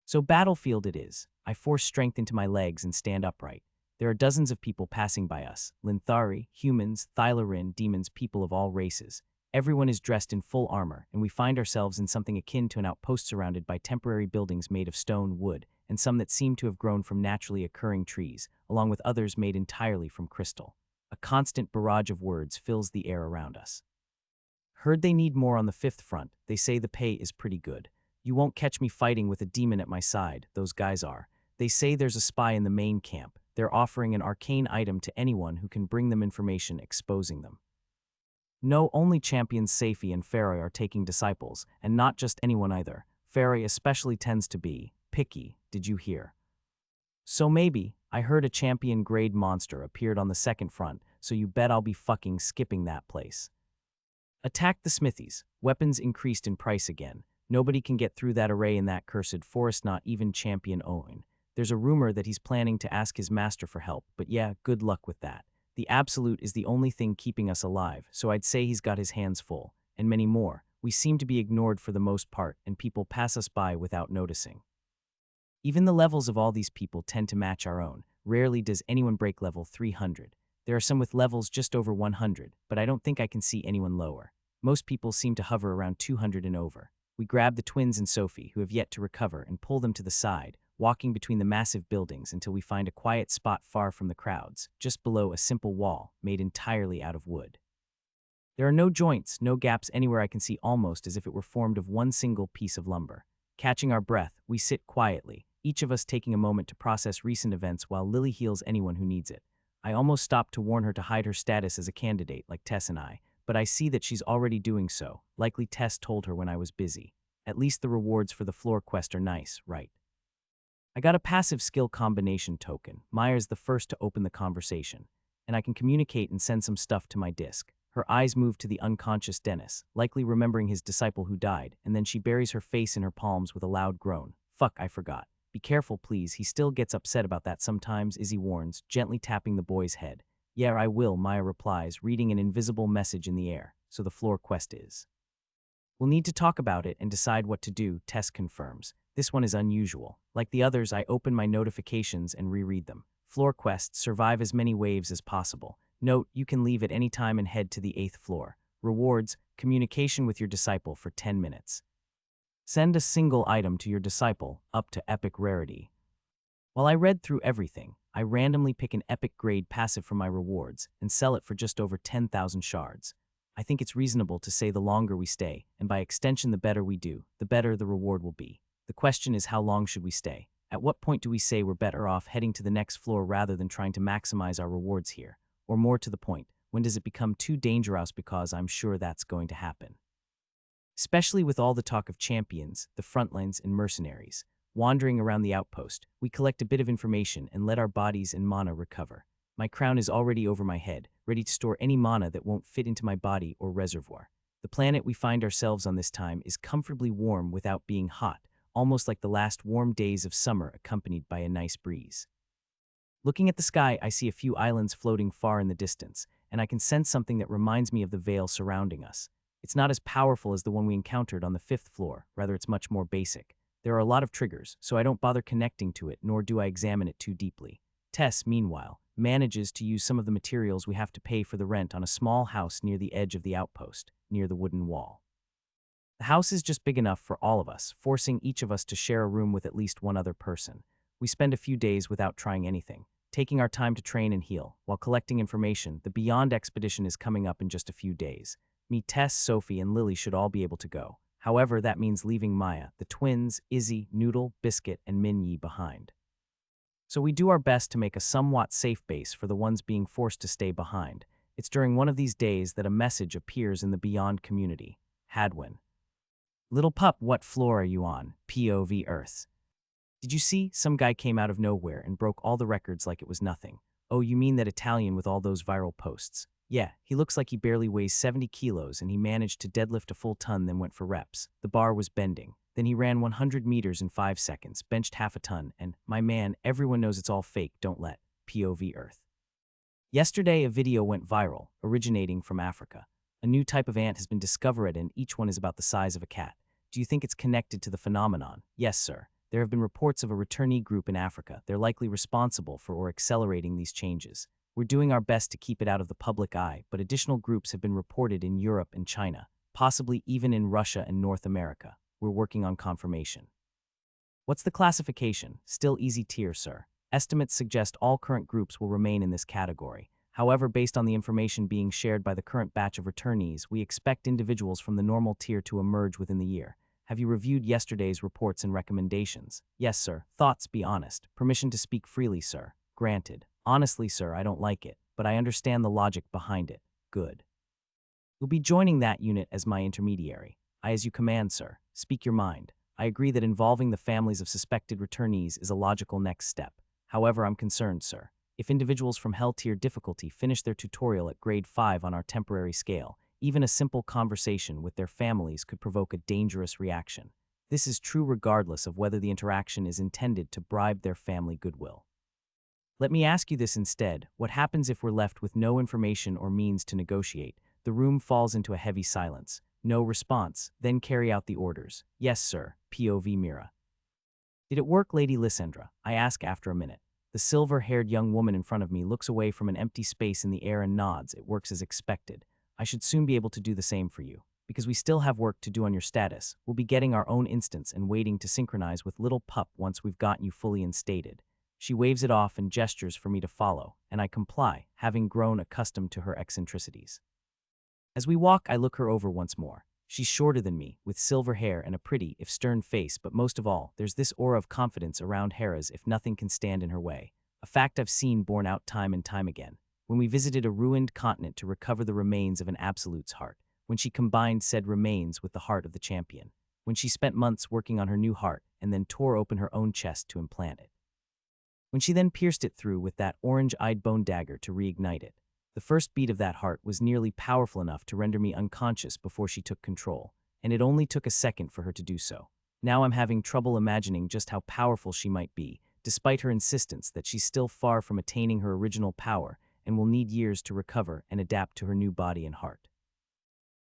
So battlefield it is. I force strength into my legs and stand upright. There are dozens of people passing by us. Linthari, humans, Thylarin, demons, people of all races. Everyone is dressed in full armor, and we find ourselves in something akin to an outpost surrounded by temporary buildings made of stone, wood, and some that seem to have grown from naturally occurring trees, along with others made entirely from crystal. A constant barrage of words fills the air around us. Heard they need more on the 5th front. They say the pay is pretty good. You won't catch me fighting with a demon at my side, those guys are. They say there's a spy in the main camp. They're offering an arcane item to anyone who can bring them information exposing them. No, only champions Safi and Farai are taking disciples, and not just anyone either. Farai especially tends to be picky, did you hear? So maybe, I heard a champion grade monster appeared on the 2nd front, so you bet I'll be fucking skipping that place. Attack the smithies. Weapons increased in price again. Nobody can get through that array in that cursed forest, not even Champion Owen. There's a rumor that he's planning to ask his master for help, but yeah, good luck with that. The Absolute is the only thing keeping us alive, so I'd say he's got his hands full, and many more. We seem to be ignored for the most part, and people pass us by without noticing. Even the levels of all these people tend to match our own. Rarely does anyone break level 300. There are some with levels just over 100, but I don't think I can see anyone lower. Most people seem to hover around 200 and over. We grab the twins and Sophie, who have yet to recover, and pull them to the side, walking between the massive buildings until we find a quiet spot far from the crowds, just below a simple wall made entirely out of wood. There are no joints, no gaps anywhere I can see, almost as if it were formed of one single piece of lumber. Catching our breath, we sit quietly, each of us taking a moment to process recent events while Lily heals anyone who needs it. I almost stopped to warn her to hide her status as a candidate, like Tess and I, but I see that she's already doing so. Likely Tess told her when I was busy. At least the rewards for the floor quest are nice, right? I got a passive skill combination token. Maya's the first to open the conversation, and I can communicate and send some stuff to my disc. Her eyes move to the unconscious Dennis, likely remembering his disciple who died, and then she buries her face in her palms with a loud groan. Fuck, I forgot. Be careful, please. He still gets upset about that sometimes, Izzy warns, gently tapping the boy's head. Yeah, I will, Maya replies, reading an invisible message in the air. So the floor quest is. We'll need to talk about it and decide what to do, Tess confirms. This one is unusual. Like the others, I open my notifications and reread them. Floor quests: survive as many waves as possible. Note, you can leave at any time and head to the 8th floor. Rewards: communication with your disciple for 10 minutes. Send a single item to your disciple, up to epic rarity. While I read through everything, I randomly pick an epic grade passive from my rewards and sell it for just over 10,000 shards. I think it's reasonable to say the longer we stay, and by extension the better we do, the better the reward will be. The question is, how long should we stay? At what point do we say we're better off heading to the next floor rather than trying to maximize our rewards here? Or more to the point, when does it become too dangerous, because I'm sure that's going to happen? Especially with all the talk of champions, the frontlines, and mercenaries. Wandering around the outpost, we collect a bit of information and let our bodies and mana recover. My crown is already over my head, ready to store any mana that won't fit into my body or reservoir. The planet we find ourselves on this time is comfortably warm without being hot, almost like the last warm days of summer accompanied by a nice breeze. Looking at the sky, I see a few islands floating far in the distance, and I can sense something that reminds me of the veil surrounding us. It's not as powerful as the one we encountered on the 5th floor, rather it's much more basic. There are a lot of triggers, so I don't bother connecting to it, nor do I examine it too deeply. Tess, meanwhile, manages to use some of the materials we have to pay for the rent on a small house near the edge of the outpost, near the wooden wall. The house is just big enough for all of us, forcing each of us to share a room with at least one other person. We spend a few days without trying anything, taking our time to train and heal, while collecting information. The Beyond expedition is coming up in just a few days. Me, Tess, Sophie, and Lily should all be able to go. However, that means leaving Maya, the twins, Izzy, Noodle, Biscuit, and Minyi behind. So we do our best to make a somewhat safe base for the ones being forced to stay behind. It's during one of these days that a message appears in the Beyond community. Hadwin. Little pup, what floor are you on? POV Earth. Did you see? Some guy came out of nowhere and broke all the records like it was nothing. Oh, you mean that Italian with all those viral posts? Yeah, he looks like he barely weighs 70 kilos and he managed to deadlift a full ton, then went for reps. The bar was bending. Then he ran 100 meters in 5 seconds, benched half a ton, and, my man, everyone knows it's all fake, don't let. POV Earth. Yesterday, a video went viral, originating from Africa. A new type of ant has been discovered and each one is about the size of a cat. Do you think it's connected to the phenomenon? Yes, sir. There have been reports of a returnee group in Africa. They're likely responsible for or accelerating these changes. We're doing our best to keep it out of the public eye, but additional groups have been reported in Europe and China, possibly even in Russia and North America. We're working on confirmation. What's the classification? Still easy tier, sir. Estimates suggest all current groups will remain in this category. However, based on the information being shared by the current batch of returnees, we expect individuals from the normal tier to emerge within the year. Have you reviewed yesterday's reports and recommendations? Yes, sir. Thoughts? Be honest. Permission to speak freely, sir. Granted. Honestly, sir, I don't like it, but I understand the logic behind it. Good. You'll be joining that unit as my intermediary. As you command, sir. Speak your mind. I agree that involving the families of suspected returnees is a logical next step. However, I'm concerned, sir. If individuals from HellDifficulty finish their tutorial at grade 5 on our temporary scale, even a simple conversation with their families could provoke a dangerous reaction. This is true regardless of whether the interaction is intended to bribe their family goodwill. Let me ask you this instead. What happens if we're left with no information or means to negotiate? The room falls into a heavy silence. No response. Then carry out the orders. Yes, sir. POV Mira. Did it work, Lady Lysandra? I ask after a minute. The silver-haired young woman in front of me looks away from an empty space in the air and nods. It works as expected. I should soon be able to do the same for you. Because we still have work to do on your status, we'll be getting our own instance and waiting to synchronize with little pup once we've gotten you fully instated. She waves it off and gestures for me to follow, and I comply, having grown accustomed to her eccentricities. As we walk, I look her over once more. She's shorter than me, with silver hair and a pretty, if stern face, but most of all, there's this aura of confidence around Hera's if nothing can stand in her way. A fact I've seen borne out time and time again. When we visited a ruined continent to recover the remains of an absolute's heart. When she combined said remains with the heart of the champion. When she spent months working on her new heart and then tore open her own chest to implant it. When she then pierced it through with that orange-eyed bone dagger to reignite it. The first beat of that heart was nearly powerful enough to render me unconscious before she took control, and it only took a second for her to do so. Now I'm having trouble imagining just how powerful she might be, despite her insistence that she's still far from attaining her original power and will need years to recover and adapt to her new body and heart.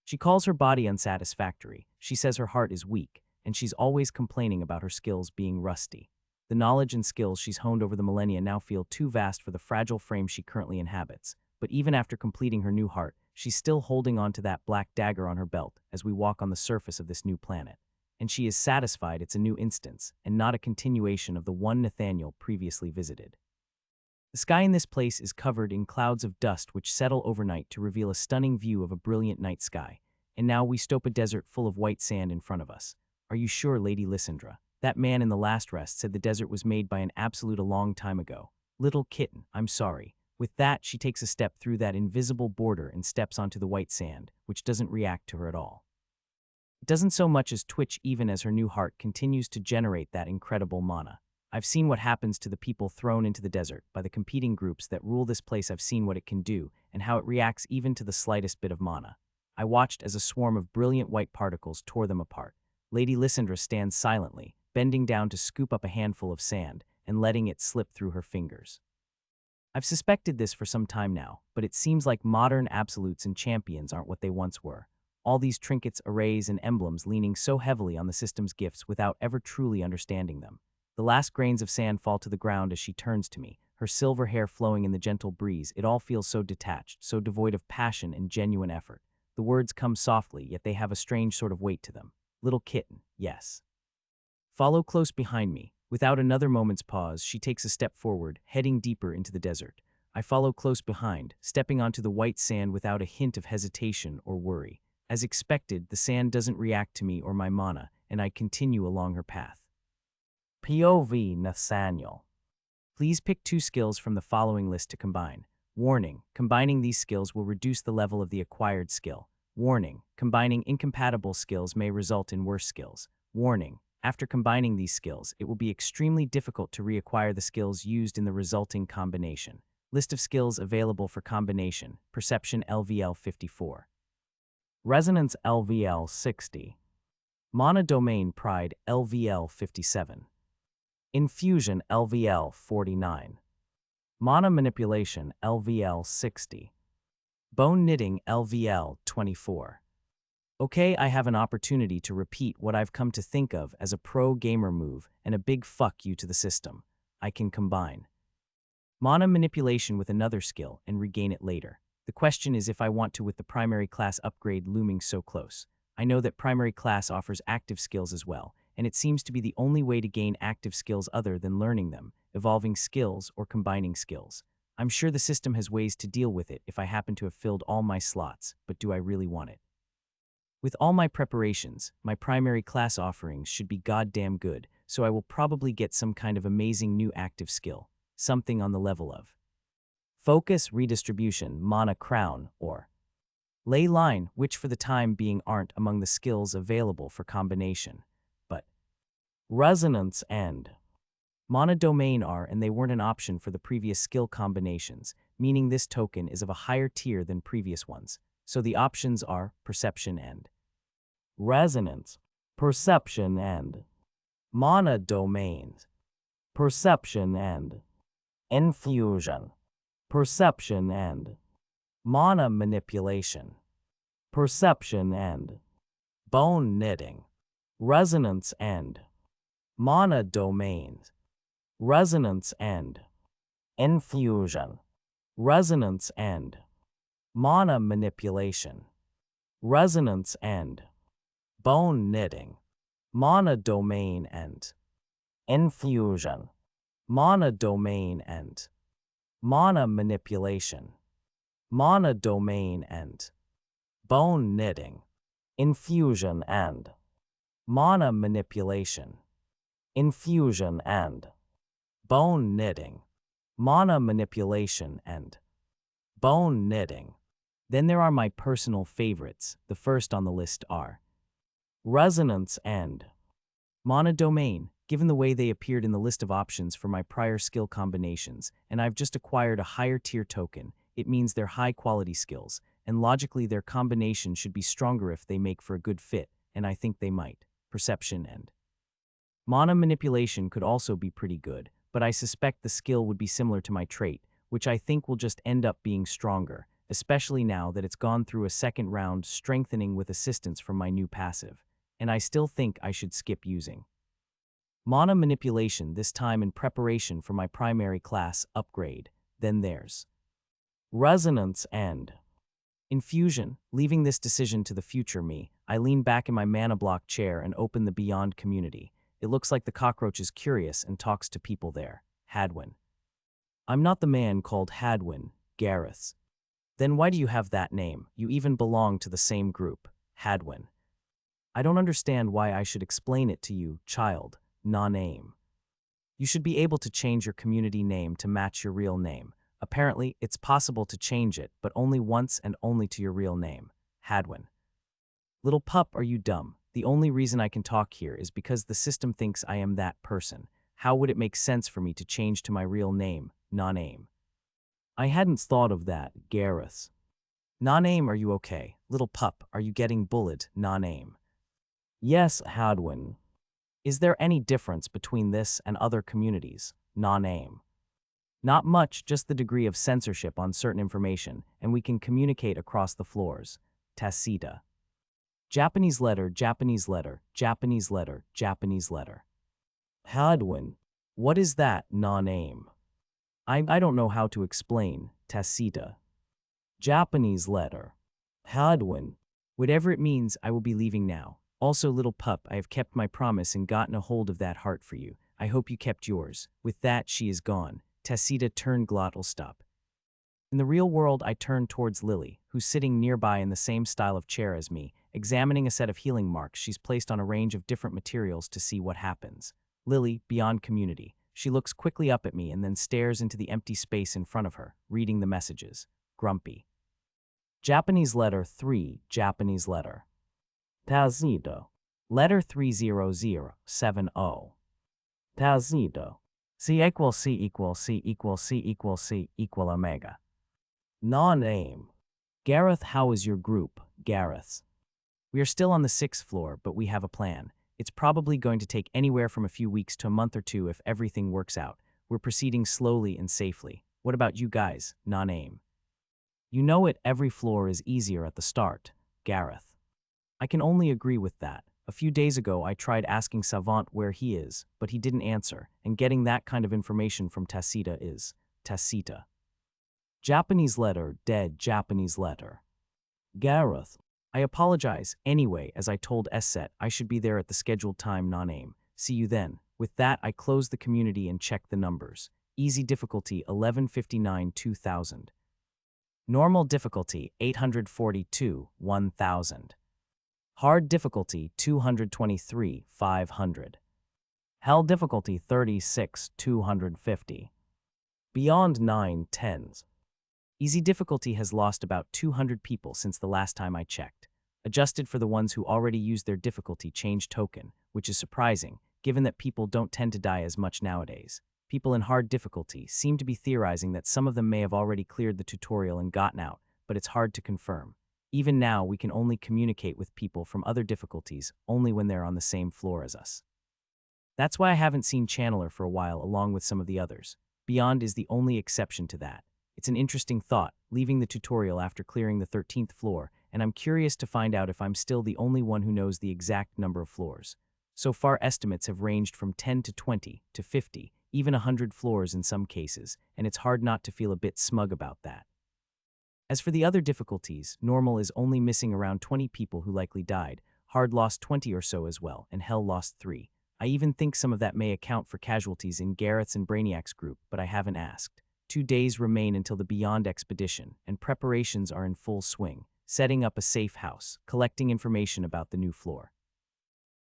She calls her body unsatisfactory, she says her heart is weak, and she's always complaining about her skills being rusty. The knowledge and skills she's honed over the millennia now feel too vast for the fragile frame she currently inhabits. But even after completing her new heart, she's still holding on to that black dagger on her belt as we walk on the surface of this new planet. And she is satisfied it's a new instance, and not a continuation of the one Nathaniel previously visited. The sky in this place is covered in clouds of dust which settle overnight to reveal a stunning view of a brilliant night sky. And now we stop a desert full of white sand in front of us. Are you sure, Lady Lysandra? That man in the last rest said the desert was made by an absolute a long time ago. Little kitten, I'm sorry. With that, she takes a step through that invisible border and steps onto the white sand, which doesn't react to her at all. It doesn't so much as twitch even as her new heart continues to generate that incredible mana. I've seen what happens to the people thrown into the desert by the competing groups that rule this place. I've seen what it can do and how it reacts even to the slightest bit of mana. I watched as a swarm of brilliant white particles tore them apart. Lady Lysandra stands silently, bending down to scoop up a handful of sand and letting it slip through her fingers. I've suspected this for some time now, but it seems like modern absolutes and champions aren't what they once were. All these trinkets, arrays, and emblems leaning so heavily on the system's gifts without ever truly understanding them. The last grains of sand fall to the ground as she turns to me, her silver hair flowing in the gentle breeze. It all feels so detached, so devoid of passion and genuine effort. The words come softly, yet they have a strange sort of weight to them. Little kitten, yes. Follow close behind me. Without another moment's pause, she takes a step forward, heading deeper into the desert. I follow close behind, stepping onto the white sand without a hint of hesitation or worry. As expected, the sand doesn't react to me or my mana, and I continue along her path. POV Nathaniel. Please pick 2 skills from the following list to combine. Warning: combining these skills will reduce the level of the acquired skill. Warning: combining incompatible skills may result in worse skills. Warning: after combining these skills, it will be extremely difficult to reacquire the skills used in the resulting combination. List of skills available for combination. Perception LVL 54. Resonance LVL 60. Mana Domain Pride LVL 57. Infusion LVL 49. Mana Manipulation LVL 60. Bone Knitting LVL 24. Okay, I have an opportunity to repeat what I've come to think of as a pro gamer move and a big fuck you to the system. I can combine mana manipulation with another skill and regain it later. The question is if I want to with the primary class upgrade looming so close. I know that primary class offers active skills as well, and it seems to be the only way to gain active skills other than learning them, evolving skills, or combining skills. I'm sure the system has ways to deal with it if I happen to have filled all my slots, but do I really want it? With all my preparations, my primary class offerings should be goddamn good, so I will probably get some kind of amazing new active skill, something on the level of Focus Redistribution Mana Crown or Ley Line, which for the time being aren't among the skills available for combination, but Resonance and Mana Domain are, and they weren't an option for the previous skill combinations, meaning this token is of a higher tier than previous ones. So the options are Perception and Resonance, Perception and Mana Domains, Perception and Infusion, Perception and Mana Manipulation, Perception and Bone Knitting, Resonance and Mana Domains, Resonance and infusion, resonance and mana manipulation, resonance and bone knitting, mana domain and infusion, mana domain and mana manipulation, mana domain and bone knitting, infusion and mana manipulation, infusion and bone knitting, mana manipulation and bone knitting. Then there are my personal favorites. The first on the list are resonance and mana domain, given the way they appeared in the list of options for my prior skill combinations, and I've just acquired a higher tier token. It means they're high-quality skills, and logically their combination should be stronger if they make for a good fit, and I think they might. Perception and mana manipulation could also be pretty good, but I suspect the skill would be similar to my trait, which I think will just end up being stronger, especially now that it's gone through a second round strengthening with assistance from my new passive, and I still think I should skip using mana manipulation this time in preparation for my primary class upgrade. Then there's resonance and infusion. Leaving this decision to the future me, I lean back in my mana block chair and open the Beyond community. It looks like the cockroach is curious and talks to people there. Hadwin. I'm not the man called Hadwin, Gareth. Then why do you have that name? You even belong to the same group. Hadwin. I don't understand why I should explain it to you, child. Na-name. You should be able to change your community name to match your real name. Apparently, it's possible to change it, but only once and only to your real name. Hadwin. Little pup, are you dumb? The only reason I can talk here is because the system thinks I am that person. How would it make sense for me to change to my real name, Na-name? I hadn't thought of that, Gareth. Na-name, are you okay? Little pup, are you getting bullied, Na-name? Yes, Hadwin. Is there any difference between this and other communities, Na-name? Not much, just the degree of censorship on certain information, and we can communicate across the floors. Tacita. Japanese letter, Japanese letter, Japanese letter, Japanese letter. Hadwin. What is that, Na-name? I don't know how to explain. Tacita. Japanese letter. Hadwin. Whatever it means, I will be leaving now. Also, little pup, I have kept my promise and gotten a hold of that heart for you. I hope you kept yours. With that, she is gone. Tacita turned glottal stop. In the real world, I turned towards Lily, who's sitting nearby in the same style of chair as me, examining a set of healing marks she's placed on a range of different materials to see what happens. Lily, Beyond community. She looks quickly up at me and then stares into the empty space in front of her, reading the messages. Grumpy. Japanese letter 3, Japanese letter. Tazito. Letter 30070. Tazito. C equals C equals C equals C equals C equal omega. Na-name. Gareth, how is your group, Gareth? We are still on the 6th floor, but we have a plan. It's probably going to take anywhere from a few weeks to a month or two if everything works out. We're proceeding slowly and safely. What about you guys, Na-name? You know it, every floor is easier at the start, Gareth. I can only agree with that. A few days ago, I tried asking Savant where he is, but he didn't answer, and getting that kind of information from Tacita is Tacita. Japanese letter, dead Japanese letter. Gareth. I apologize. Anyway, as I told Esset, I should be there at the scheduled time, Na-name. See you then. With that, I close the community and check the numbers. Easy difficulty 1159 2000. Normal difficulty 842 1000. Hard difficulty 223 500. Hell difficulty 36 250. Beyond 9 tens. Easy difficulty has lost about 200 people since the last time I checked, adjusted for the ones who already used their difficulty change token, which is surprising, given that people don't tend to die as much nowadays. People in hard difficulty seem to be theorizing that some of them may have already cleared the tutorial and gotten out, but it's hard to confirm. Even now, we can only communicate with people from other difficulties only when they're on the same floor as us. That's why I haven't seen Channeler for a while along with some of the others. Beyond is the only exception to that. It's an interesting thought, leaving the tutorial after clearing the 13th floor, and I'm curious to find out if I'm still the only one who knows the exact number of floors. So far, estimates have ranged from 10 to 20 to 50, even 100 floors in some cases, and it's hard not to feel a bit smug about that. As for the other difficulties, normal is only missing around 20 people who likely died, hard lost 20 or so as well, and hell lost 3. I even think some of that may account for casualties in Gareth's and Brainiac's group, but I haven't asked. 2 days remain until the Beyond expedition, and preparations are in full swing, setting up a safe house, collecting information about the new floor.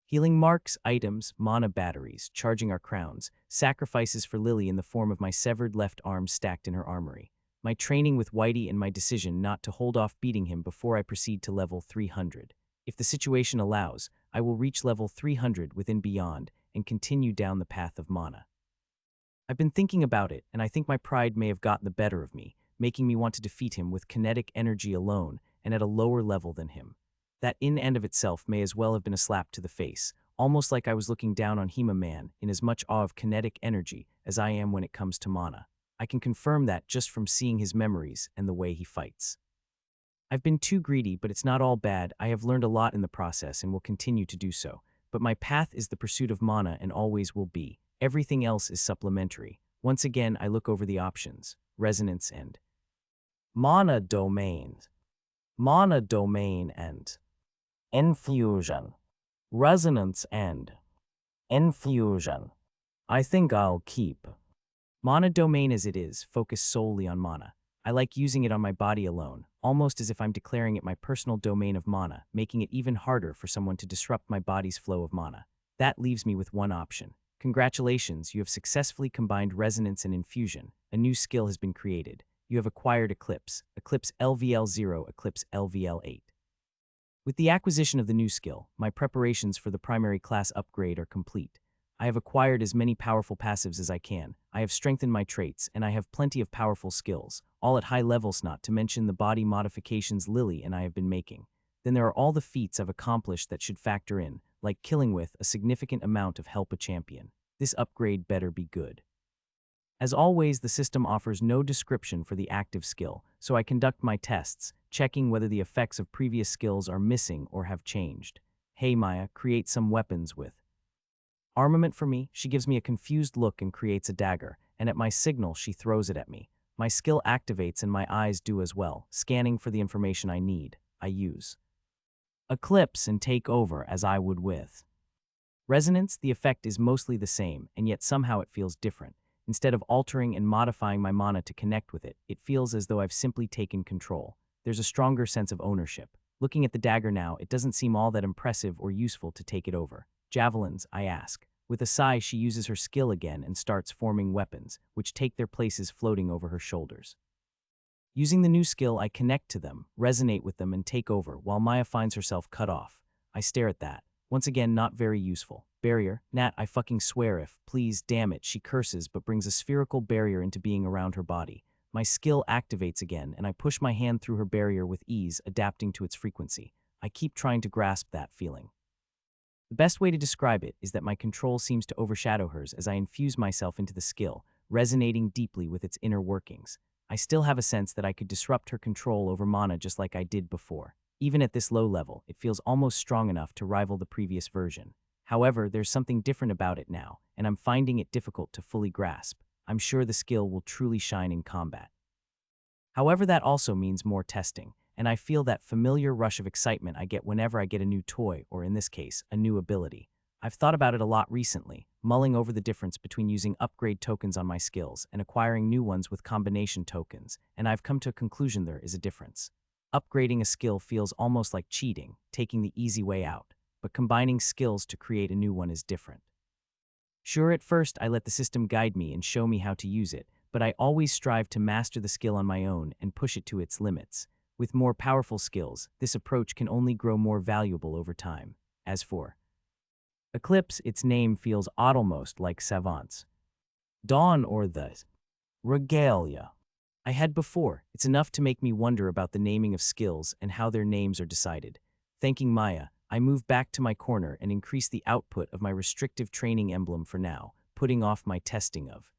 Healing marks, items, mana batteries, charging our crowns, sacrifices for Lily in the form of my severed left arm stacked in her armory. My training with Whitey and my decision not to hold off beating him before I proceed to level 300. If the situation allows, I will reach level 300 within Beyond and continue down the path of mana. I've been thinking about it, and I think my pride may have gotten the better of me, making me want to defeat him with kinetic energy alone and at a lower level than him. That in and of itself may as well have been a slap to the face, almost like I was looking down on Hema Man in as much awe of kinetic energy as I am when it comes to mana. I can confirm that just from seeing his memories and the way he fights. I've been too greedy, but it's not all bad. I have learned a lot in the process and will continue to do so. But my path is the pursuit of mana and always will be. Everything else is supplementary. Once again, I look over the options, resonance and mana domain. Mana domain and infusion. Resonance and infusion. I think I'll keep mana domain as it is, focused solely on mana. I like using it on my body alone, almost as if I'm declaring it my personal domain of mana, making it even harder for someone to disrupt my body's flow of mana. That leaves me with one option. Congratulations, you have successfully combined resonance and infusion. A new skill has been created. You have acquired Eclipse, Eclipse LVL0, Eclipse LVL8. With the acquisition of the new skill, my preparations for the primary class upgrade are complete. I have acquired as many powerful passives as I can, I have strengthened my traits, and I have plenty of powerful skills, all at high levels, not to mention the body modifications Lily and I have been making. Then there are all the feats I've accomplished that should factor in, like killing with a significant amount of help a champion. This upgrade better be good. As always, the system offers no description for the active skill, so I conduct my tests, checking whether the effects of previous skills are missing or have changed. Hey Maya, create some weapons with armament for me. She gives me a confused look and creates a dagger, and at my signal she throws it at me. My skill activates and my eyes do as well, scanning for the information I need. I use Eclipse and take over as I would with Resonance. The effect is mostly the same, and yet somehow it feels different. Instead of altering and modifying my mana to connect with it, it feels as though I've simply taken control. There's a stronger sense of ownership. Looking at the dagger now, it doesn't seem all that impressive or useful to take it over. Javelins, I ask. With a sigh, she uses her skill again and starts forming weapons, which take their places floating over her shoulders. Using the new skill, I connect to them, resonate with them, and take over, while Maya finds herself cut off. I stare at that. Once again, not very useful. Barrier. Nat, I fucking swear if, please, damn it, she curses but brings a spherical barrier into being around her body. My skill activates again, and I push my hand through her barrier with ease, adapting to its frequency. I keep trying to grasp that feeling. The best way to describe it is that my control seems to overshadow hers as I infuse myself into the skill, resonating deeply with its inner workings. I still have a sense that I could disrupt her control over mana just like I did before. Even at this low level, it feels almost strong enough to rival the previous version. However, there's something different about it now, and I'm finding it difficult to fully grasp. I'm sure the skill will truly shine in combat. However, that also means more testing, and I feel that familiar rush of excitement I get whenever I get a new toy, or in this case, a new ability. I've thought about it a lot recently, mulling over the difference between using upgrade tokens on my skills and acquiring new ones with combination tokens, and I've come to a conclusion there is a difference. Upgrading a skill feels almost like cheating, taking the easy way out, but combining skills to create a new one is different. Sure, at first I let the system guide me and show me how to use it, but I always strive to master the skill on my own and push it to its limits. With more powerful skills, this approach can only grow more valuable over time. As for Eclipse, its name feels almost like Savant's Dawn or the Regalia I had before. It's enough to make me wonder about the naming of skills and how their names are decided. Thanking Maya, I move back to my corner and increase the output of my restrictive training emblem for now, putting off my testing of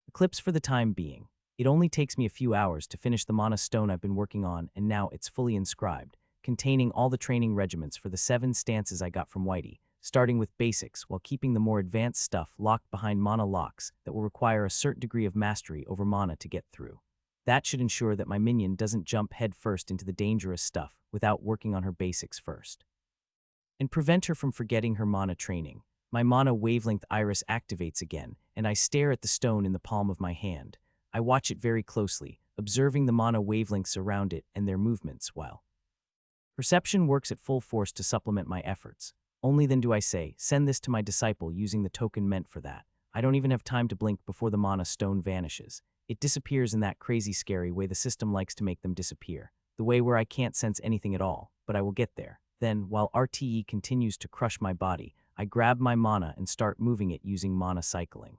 Eclipse for the time being. It only takes me a few hours to finish the mana stone I've been working on, and now it's fully inscribed, containing all the training regiments for the 7 stances I got from Whitey, starting with basics while keeping the more advanced stuff locked behind mana locks that will require a certain degree of mastery over mana to get through. That should ensure that my minion doesn't jump headfirst into the dangerous stuff without working on her basics first. And prevent her from forgetting her mana training. My mana wavelength iris activates again, and I stare at the stone in the palm of my hand. I watch it very closely, observing the mana wavelengths around it and their movements while perception works at full force to supplement my efforts. Only then do I say, send this to my disciple using the token meant for that. I don't even have time to blink before the mana stone vanishes. It disappears in that crazy scary way the system likes to make them disappear. The way where I can't sense anything at all, but I will get there. Then, while RTE continues to crush my body, I grab my mana and start moving it using mana cycling.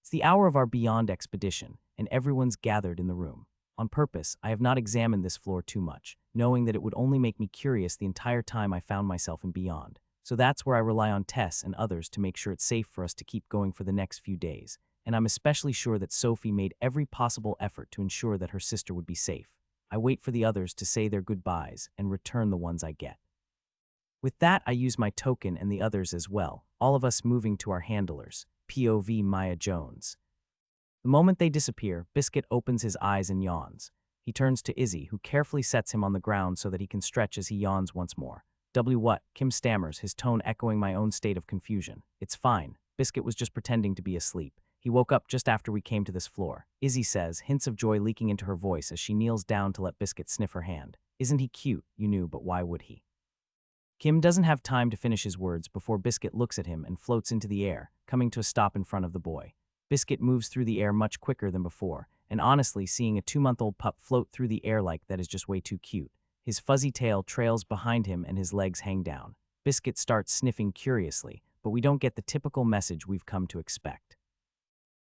It's the hour of our Beyond expedition, and everyone's gathered in the room. On purpose, I have not examined this floor too much, knowing that it would only make me curious the entire time I found myself in Beyond. So that's where I rely on Tess and others to make sure it's safe for us to keep going for the next few days. And I'm especially sure that Sophie made every possible effort to ensure that her sister would be safe. I wait for the others to say their goodbyes and return the ones I get. With that, I use my token and the others as well, all of us moving to our handlers, POV Maya Jones. The moment they disappear, Biscuit opens his eyes and yawns. He turns to Izzy, who carefully sets him on the ground so that he can stretch as he yawns once more. What? Kim stammers, his tone echoing my own state of confusion. It's fine. Biscuit was just pretending to be asleep. He woke up just after we came to this floor. Izzy says, hints of joy leaking into her voice as she kneels down to let Biscuit sniff her hand. Isn't he cute? You knew, but why would he? Kim doesn't have time to finish his words before Biscuit looks at him and floats into the air, coming to a stop in front of the boy. Biscuit moves through the air much quicker than before, and honestly, seeing a 2-month-old pup float through the air like that is just way too cute. His fuzzy tail trails behind him and his legs hang down. Biscuit starts sniffing curiously, but we don't get the typical message we've come to expect.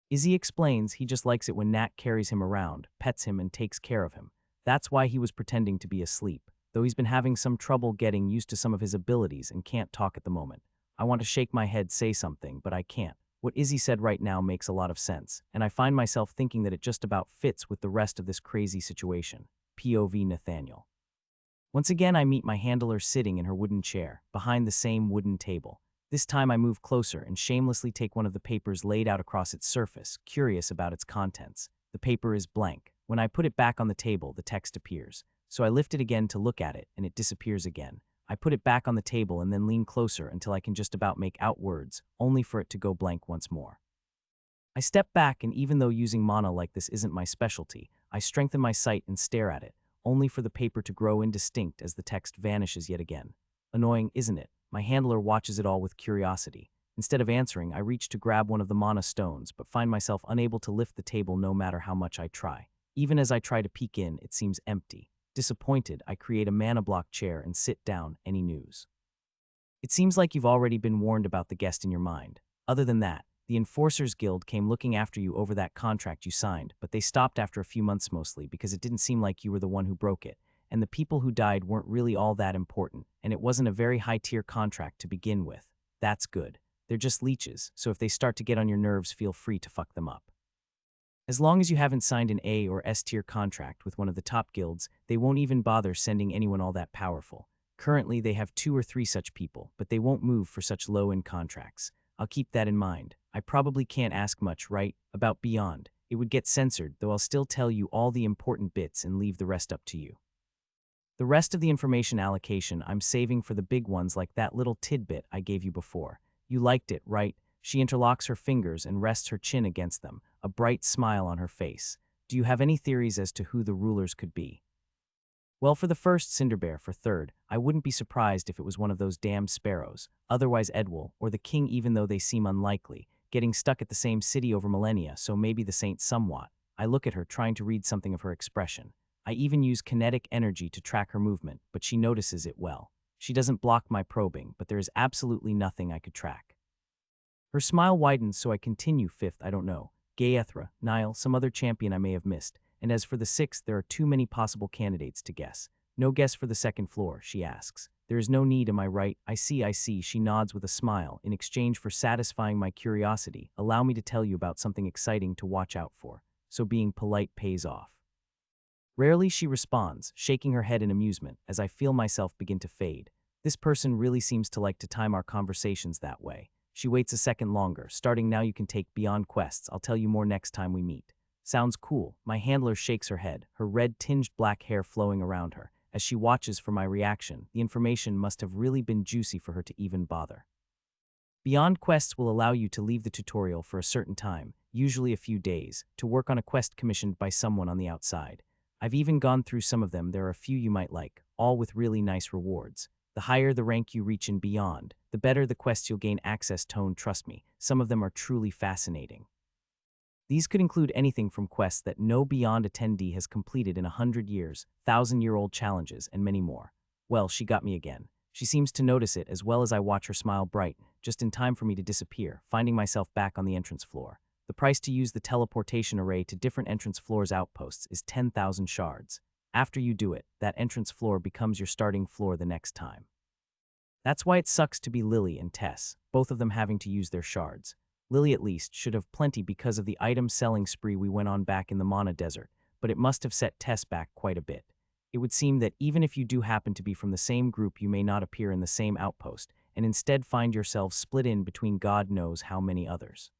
Izzy explains he just likes it when Nat carries him around, pets him, and takes care of him. That's why he was pretending to be asleep, though he's been having some trouble getting used to some of his abilities and can't talk at the moment. I want to shake my head, say something, but I can't. What Izzy said right now makes a lot of sense, and I find myself thinking that it just about fits with the rest of this crazy situation. POV Nathaniel. Once again, I meet my handler sitting in her wooden chair, behind the same wooden table. This time I move closer and shamelessly take one of the papers laid out across its surface, curious about its contents. The paper is blank. When I put it back on the table, the text appears. So I lift it again to look at it, and it disappears again. I put it back on the table and then lean closer until I can just about make out words, only for it to go blank once more. I step back, and even though using mana like this isn't my specialty, I strengthen my sight and stare at it, only for the paper to grow indistinct as the text vanishes yet again. Annoying, isn't it? My handler watches it all with curiosity. Instead of answering, I reach to grab one of the mana stones, but find myself unable to lift the table no matter how much I try. Even as I try to peek in, it seems empty. Disappointed, I create a mana block chair and sit down. Any news? It seems like you've already been warned about the guest in your mind. Other than that, the Enforcers Guild came looking after you over that contract you signed, but they stopped after a few months mostly because it didn't seem like you were the one who broke it, and the people who died weren't really all that important, and it wasn't a very high-tier contract to begin with. That's good. They're just leeches, so if they start to get on your nerves, feel free to fuck them up. As long as you haven't signed an A or S-tier contract with one of the top guilds, they won't even bother sending anyone all that powerful. Currently, they have 2 or 3 such people, but they won't move for such low-end contracts. I'll keep that in mind. I probably can't ask much, right, about Beyond. It would get censored, though I'll still tell you all the important bits and leave the rest up to you. The rest of the information allocation I'm saving for the big ones, like that little tidbit I gave you before. You liked it, right? She interlocks her fingers and rests her chin against them, a bright smile on her face. Do you have any theories as to who the rulers could be? Well, for the first, Cinderbear; for third, I wouldn't be surprised if it was one of those damned sparrows, otherwise Edwul, or the king, even though they seem unlikely, getting stuck at the same city over millennia, so maybe the saint somewhat. I look at her, trying to read something of her expression. I even use kinetic energy to track her movement, but she notices it well. She doesn't block my probing, but there is absolutely nothing I could track. Her smile widens, so I continue. Fifth, I don't know. Gaethra, Nile, some other champion I may have missed. And as for the sixth, there are too many possible candidates to guess. No guess for the second floor, she asks. There is no need, am I right? I see, she nods with a smile. In exchange for satisfying my curiosity, allow me to tell you about something exciting to watch out for. So being polite pays off. Rarely she responds, shaking her head in amusement, as I feel myself begin to fade. This person really seems to like to time our conversations that way. She waits a second longer. Starting now you can take beyond quests. I'll tell you more next time we meet. Sounds cool. My handler shakes her head, her red-tinged black hair flowing around her. As she watches for my reaction, the information must have really been juicy for her to even bother. Beyond quests will allow you to leave the tutorial for a certain time, usually a few days, to work on a quest commissioned by someone on the outside. I've even gone through some of them. There are a few you might like, all with really nice rewards. The higher the rank you reach in Beyond, the better the quests you'll gain access to. Trust me, some of them are truly fascinating. These could include anything from quests that no Beyond attendee has completed in 100 years, 1,000-year-old challenges, and many more. Well, she got me again. She seems to notice it as well as I watch her smile brighten, just in time for me to disappear, finding myself back on the entrance floor. The price to use the teleportation array to different entrance floors outposts is 10,000 shards. After you do it, that entrance floor becomes your starting floor the next time. That's why it sucks to be Lily and Tess, both of them having to use their shards. Lily at least should have plenty because of the item selling spree we went on back in the Mana Desert, but it must have set Tess back quite a bit. It would seem that even if you do happen to be from the same group, you may not appear in the same outpost, and instead find yourselves split in between God knows how many others.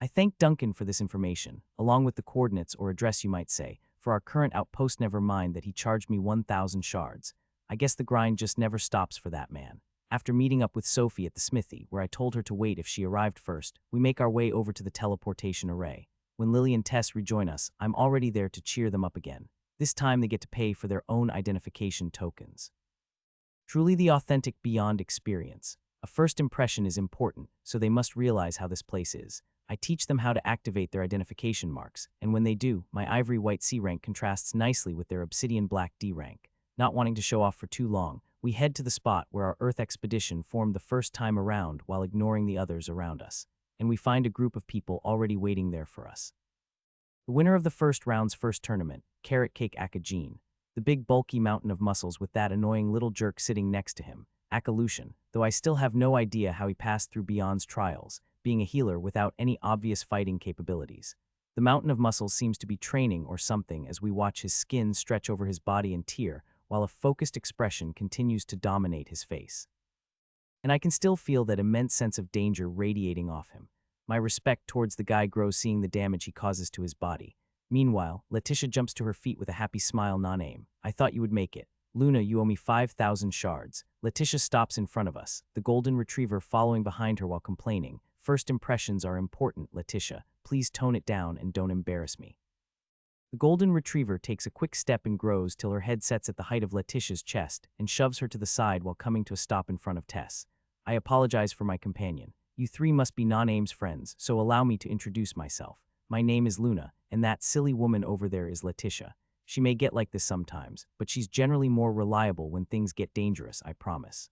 I thank Duncan for this information, along with the coordinates or address you might say, for our current outpost. Never mind that he charged me 1,000 shards. I guess the grind just never stops for that man. After meeting up with Sophie at the smithy, where I told her to wait if she arrived first, we make our way over to the teleportation array. When Lily and Tess rejoin us, I'm already there to cheer them up again. This time they get to pay for their own identification tokens. Truly the authentic Beyond experience. A first impression is important, so they must realize how this place is. I teach them how to activate their identification marks, and when they do, my ivory white C rank contrasts nicely with their obsidian black D rank. Not wanting to show off for too long, we head to the spot where our Earth expedition formed the first time around while ignoring the others around us, and we find a group of people already waiting there for us. The winner of the first round's first tournament, Carrot Cake Akajin, the big bulky mountain of muscles with that annoying little jerk sitting next to him, Akalution, though I still have no idea how he passed through Beyond's trials, being a healer without any obvious fighting capabilities. The mountain of muscles seems to be training or something as we watch his skin stretch over his body and tear, while a focused expression continues to dominate his face. And I can still feel that immense sense of danger radiating off him. My respect towards the guy grows seeing the damage he causes to his body. Meanwhile, Letitia jumps to her feet with a happy smile. Non-aim. I thought you would make it. Luna, you owe me 5,000 shards. Letitia stops in front of us, the golden retriever following behind her while complaining. First impressions are important, Letitia. Please tone it down and don't embarrass me. The golden retriever takes a quick step and grows till her head sets at the height of Letitia's chest and shoves her to the side while coming to a stop in front of Tess. I apologize for my companion. You three must be Non-Aim's friends, so allow me to introduce myself. My name is Luna, and that silly woman over there is Letitia. She may get like this sometimes, but she's generally more reliable when things get dangerous, I promise.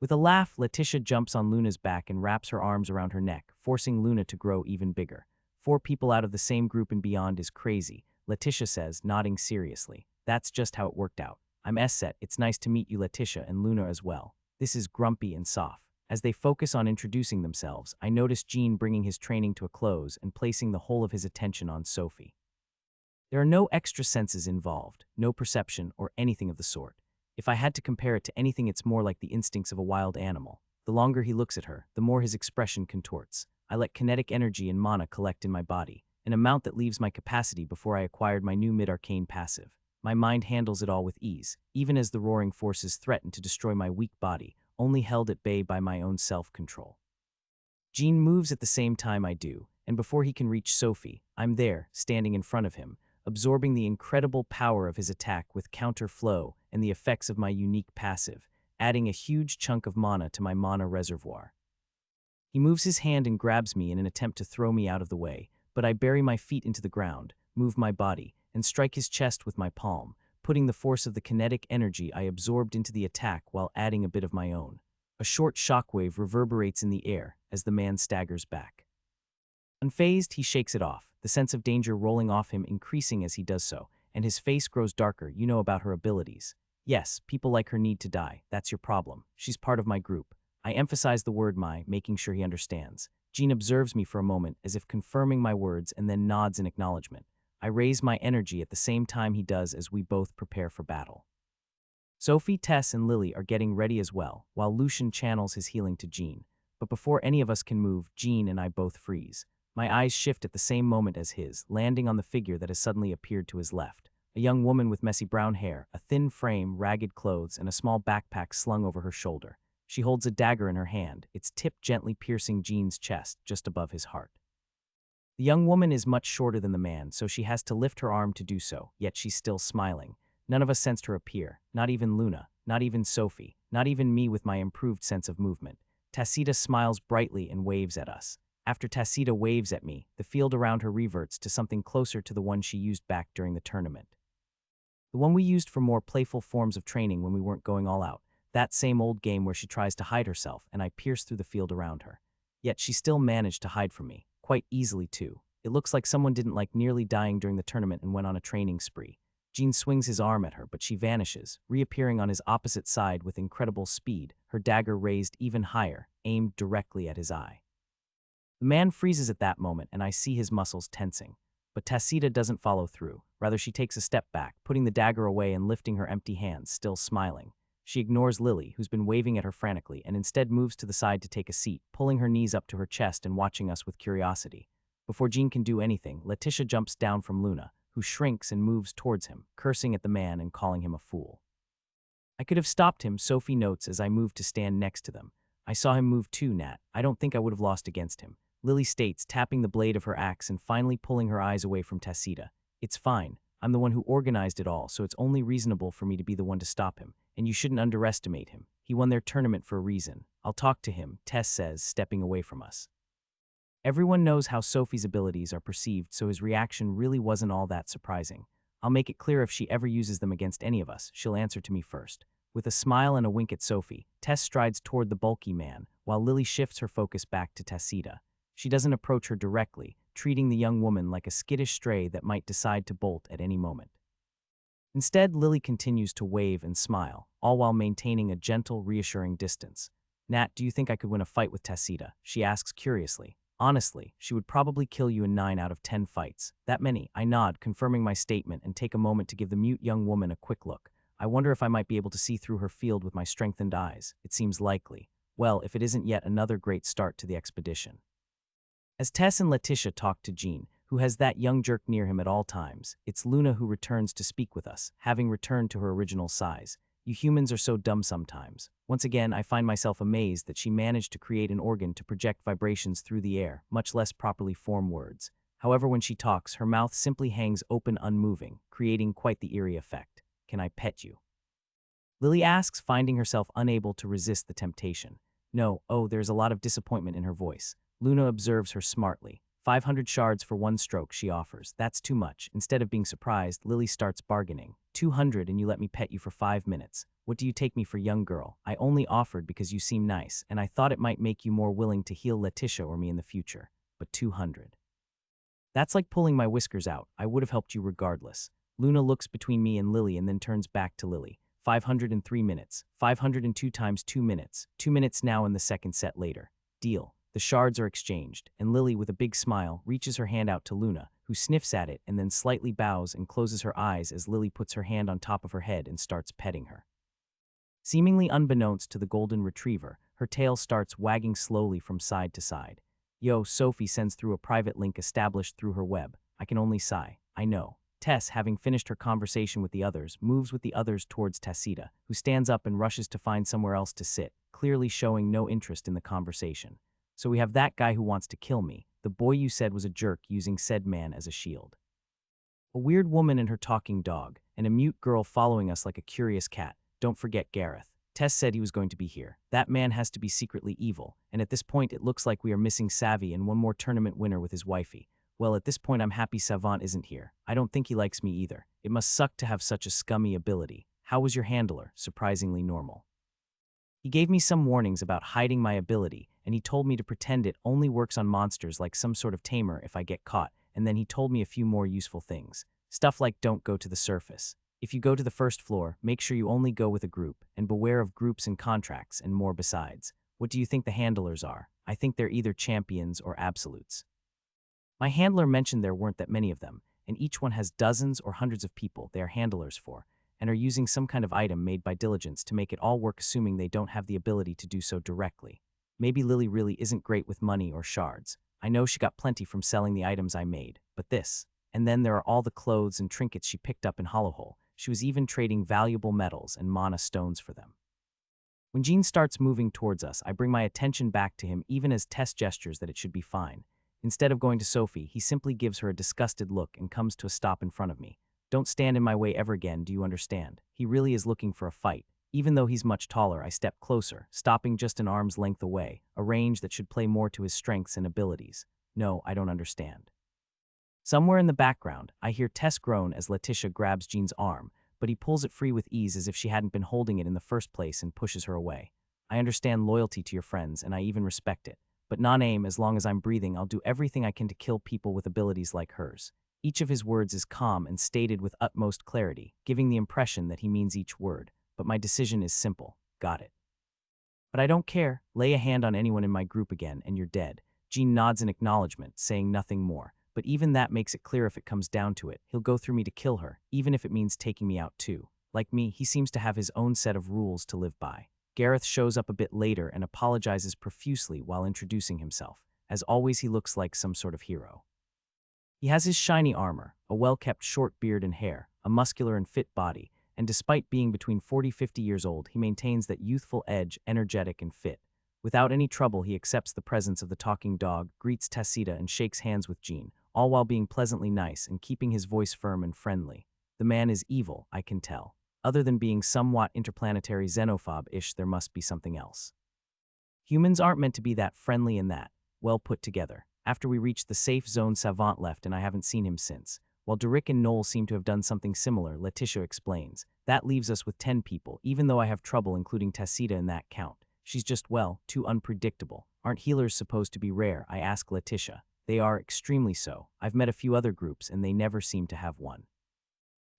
With a laugh, Letitia jumps on Luna's back and wraps her arms around her neck, forcing Luna to grow even bigger. 4 people out of the same group and Beyond is crazy, Letitia says, nodding seriously. That's just how it worked out. I'm S-Set. It's nice to meet you, Letitia, and Luna as well. This is Grumpy and Soft. As they focus on introducing themselves, I notice Gene bringing his training to a close and placing the whole of his attention on Sophie. There are no extra senses involved, no perception or anything of the sort. If I had to compare it to anything, it's more like the instincts of a wild animal. The longer he looks at her, the more his expression contorts. I let kinetic energy and mana collect in my body, an amount that leaves my capacity before I acquired my new mid-arcane passive. My mind handles it all with ease, even as the roaring forces threaten to destroy my weak body, only held at bay by my own self-control. Gene moves at the same time I do, and before he can reach Sophie, I'm there, standing in front of him, absorbing the incredible power of his attack with counter flow and the effects of my unique passive, adding a huge chunk of mana to my mana reservoir. He moves his hand and grabs me in an attempt to throw me out of the way, but I bury my feet into the ground, move my body, and strike his chest with my palm, putting the force of the kinetic energy I absorbed into the attack while adding a bit of my own. A short shockwave reverberates in the air as the man staggers back. Unfazed, he shakes it off, the sense of danger rolling off him increasing as he does so, and his face grows darker. You know about her abilities. Yes, people like her need to die. That's your problem. She's part of my group. I emphasize the word my, making sure he understands. Gene observes me for a moment as if confirming my words and then nods in acknowledgement. I raise my energy at the same time he does as we both prepare for battle. Sophie, Tess, and Lily are getting ready as well, while Lucian channels his healing to Jean. But before any of us can move, Jean and I both freeze. My eyes shift at the same moment as his, landing on the figure that has suddenly appeared to his left. A young woman with messy brown hair, a thin frame, ragged clothes, and a small backpack slung over her shoulder. She holds a dagger in her hand, its tip gently piercing Jean's chest, just above his heart. The young woman is much shorter than the man, so she has to lift her arm to do so, yet she's still smiling. None of us sensed her appear, not even Luna, not even Sophie, not even me with my improved sense of movement. Tacita smiles brightly and waves at us. After Tacita waves at me, the field around her reverts to something closer to the one she used back during the tournament. The one we used for more playful forms of training when we weren't going all out. That same old game where she tries to hide herself and I pierce through the field around her. Yet she still managed to hide from me, quite easily too. It looks like someone didn't like nearly dying during the tournament and went on a training spree. Jean swings his arm at her, but she vanishes, reappearing on his opposite side with incredible speed, her dagger raised even higher, aimed directly at his eye. The man freezes at that moment and I see his muscles tensing. But Tacita doesn't follow through. Rather, she takes a step back, putting the dagger away and lifting her empty hands, still smiling. She ignores Lily, who's been waving at her frantically, and instead moves to the side to take a seat, pulling her knees up to her chest and watching us with curiosity. Before Jean can do anything, Letitia jumps down from Luna, who shrinks and moves towards him, cursing at the man and calling him a fool. I could have stopped him, Sophie notes as I moved to stand next to them. I saw him move too, Nat. I don't think I would have lost against him. Lily states, tapping the blade of her axe and finally pulling her eyes away from Tacita. It's fine. I'm the one who organized it all, so it's only reasonable for me to be the one to stop him, and you shouldn't underestimate him. He won their tournament for a reason. I'll talk to him, Tess says, stepping away from us. Everyone knows how Sophie's abilities are perceived, so his reaction really wasn't all that surprising. I'll make it clear if she ever uses them against any of us, she'll answer to me first. With a smile and a wink at Sophie, Tess strides toward the bulky man, while Lily shifts her focus back to Tacita. She doesn't approach her directly, treating the young woman like a skittish stray that might decide to bolt at any moment. Instead, Lily continues to wave and smile, all while maintaining a gentle, reassuring distance. Nat, do you think I could win a fight with Tacita? She asks curiously. Honestly, she would probably kill you in 9 out of 10 fights. That many. I nod, confirming my statement, and take a moment to give the mute young woman a quick look. I wonder if I might be able to see through her field with my strengthened eyes. It seems likely. Well, if it isn't yet another great start to the expedition. As Tess and Letitia talk to Jean, who has that young jerk near him at all times, it's Luna who returns to speak with us, having returned to her original size. You humans are so dumb sometimes. Once again, I find myself amazed that she managed to create an organ to project vibrations through the air, much less properly form words. However, when she talks, her mouth simply hangs open unmoving, creating quite the eerie effect. Can I pet you? Lily asks, finding herself unable to resist the temptation. No, there's a lot of disappointment in her voice. Luna observes her smartly. 500 shards for 1 stroke, she offers. That's too much. Instead of being surprised, Lily starts bargaining. 200 and you let me pet you for 5 minutes. What do you take me for, young girl? I only offered because you seem nice, and I thought it might make you more willing to heal Letitia or me in the future. But 200. That's like pulling my whiskers out. I would have helped you regardless. Luna looks between me and Lily and then turns back to Lily. 503 minutes. 502 times 2 minutes. 2 minutes now and the second set later. Deal. The shards are exchanged, and Lily, with a big smile, reaches her hand out to Luna, who sniffs at it and then slightly bows and closes her eyes as Lily puts her hand on top of her head and starts petting her. Seemingly unbeknownst to the golden retriever, her tail starts wagging slowly from side to side. Yo, Sophie sends through a private link established through her web. I can only sigh. I know. Tess, having finished her conversation with the others, moves with the others towards Tacita, who stands up and rushes to find somewhere else to sit, clearly showing no interest in the conversation. So we have that guy who wants to kill me, the boy you said was a jerk, using said man as a shield. A weird woman and her talking dog, and a mute girl following us like a curious cat. Don't forget Gareth. Tess said he was going to be here. That man has to be secretly evil, and at this point it looks like we are missing Savvy and one more tournament winner with his wifey. Well, at this point I'm happy Savant isn't here. I don't think he likes me either. It must suck to have such a scummy ability. How was your handler? Surprisingly normal. He gave me some warnings about hiding my ability, and he told me to pretend it only works on monsters like some sort of tamer if I get caught, and then he told me a few more useful things. Stuff like don't go to the surface. If you go to the first floor, make sure you only go with a group, and beware of groups and contracts, and more besides. What do you think the handlers are? I think they're either champions or absolutes. My handler mentioned there weren't that many of them, and each one has dozens or hundreds of people they are handlers for, and are using some kind of item made by diligence to make it all work, assuming they don't have the ability to do so directly. Maybe Lily really isn't great with money or shards. I know she got plenty from selling the items I made, but this. And then there are all the clothes and trinkets she picked up in Hollowhole. She was even trading valuable metals and mana stones for them. When Jean starts moving towards us, I bring my attention back to him, even as Tess gestures that it should be fine. Instead of going to Sophie, he simply gives her a disgusted look and comes to a stop in front of me. Don't stand in my way ever again, do you understand? He really is looking for a fight. Even though he's much taller, I step closer, stopping just an arm's length away, a range that should play more to his strengths and abilities. No, I don't understand. Somewhere in the background, I hear Tess groan as Letitia grabs Jean's arm, but he pulls it free with ease as if she hadn't been holding it in the first place and pushes her away. I understand loyalty to your friends, and I even respect it. But non-aim, as long as I'm breathing, I'll do everything I can to kill people with abilities like hers. Each of his words is calm and stated with utmost clarity, giving the impression that he means each word. But my decision is simple. Got it. But I don't care. Lay a hand on anyone in my group again, and you're dead. Jean nods in acknowledgement, saying nothing more. But even that makes it clear if it comes down to it. He'll go through me to kill her, even if it means taking me out too. Like me, he seems to have his own set of rules to live by. Gareth shows up a bit later and apologizes profusely while introducing himself. As always, he looks like some sort of hero. He has his shiny armor, a well-kept short beard and hair, a muscular and fit body, and despite being between 40-50 years old, he maintains that youthful edge, energetic and fit. Without any trouble, he accepts the presence of the talking dog, greets Tacita and shakes hands with Jean, all while being pleasantly nice and keeping his voice firm and friendly. The man is evil, I can tell. Other than being somewhat interplanetary xenophobe-ish, there must be something else. Humans aren't meant to be that friendly and that well put together. After we reached the safe zone, Savant left and I haven't seen him since. While Derek and Noel seem to have done something similar, Letitia explains. That leaves us with 10 people, even though I have trouble including Tacita in that count. She's just, well, too unpredictable. Aren't healers supposed to be rare? I ask Letitia. They are extremely so. I've met a few other groups and they never seem to have one.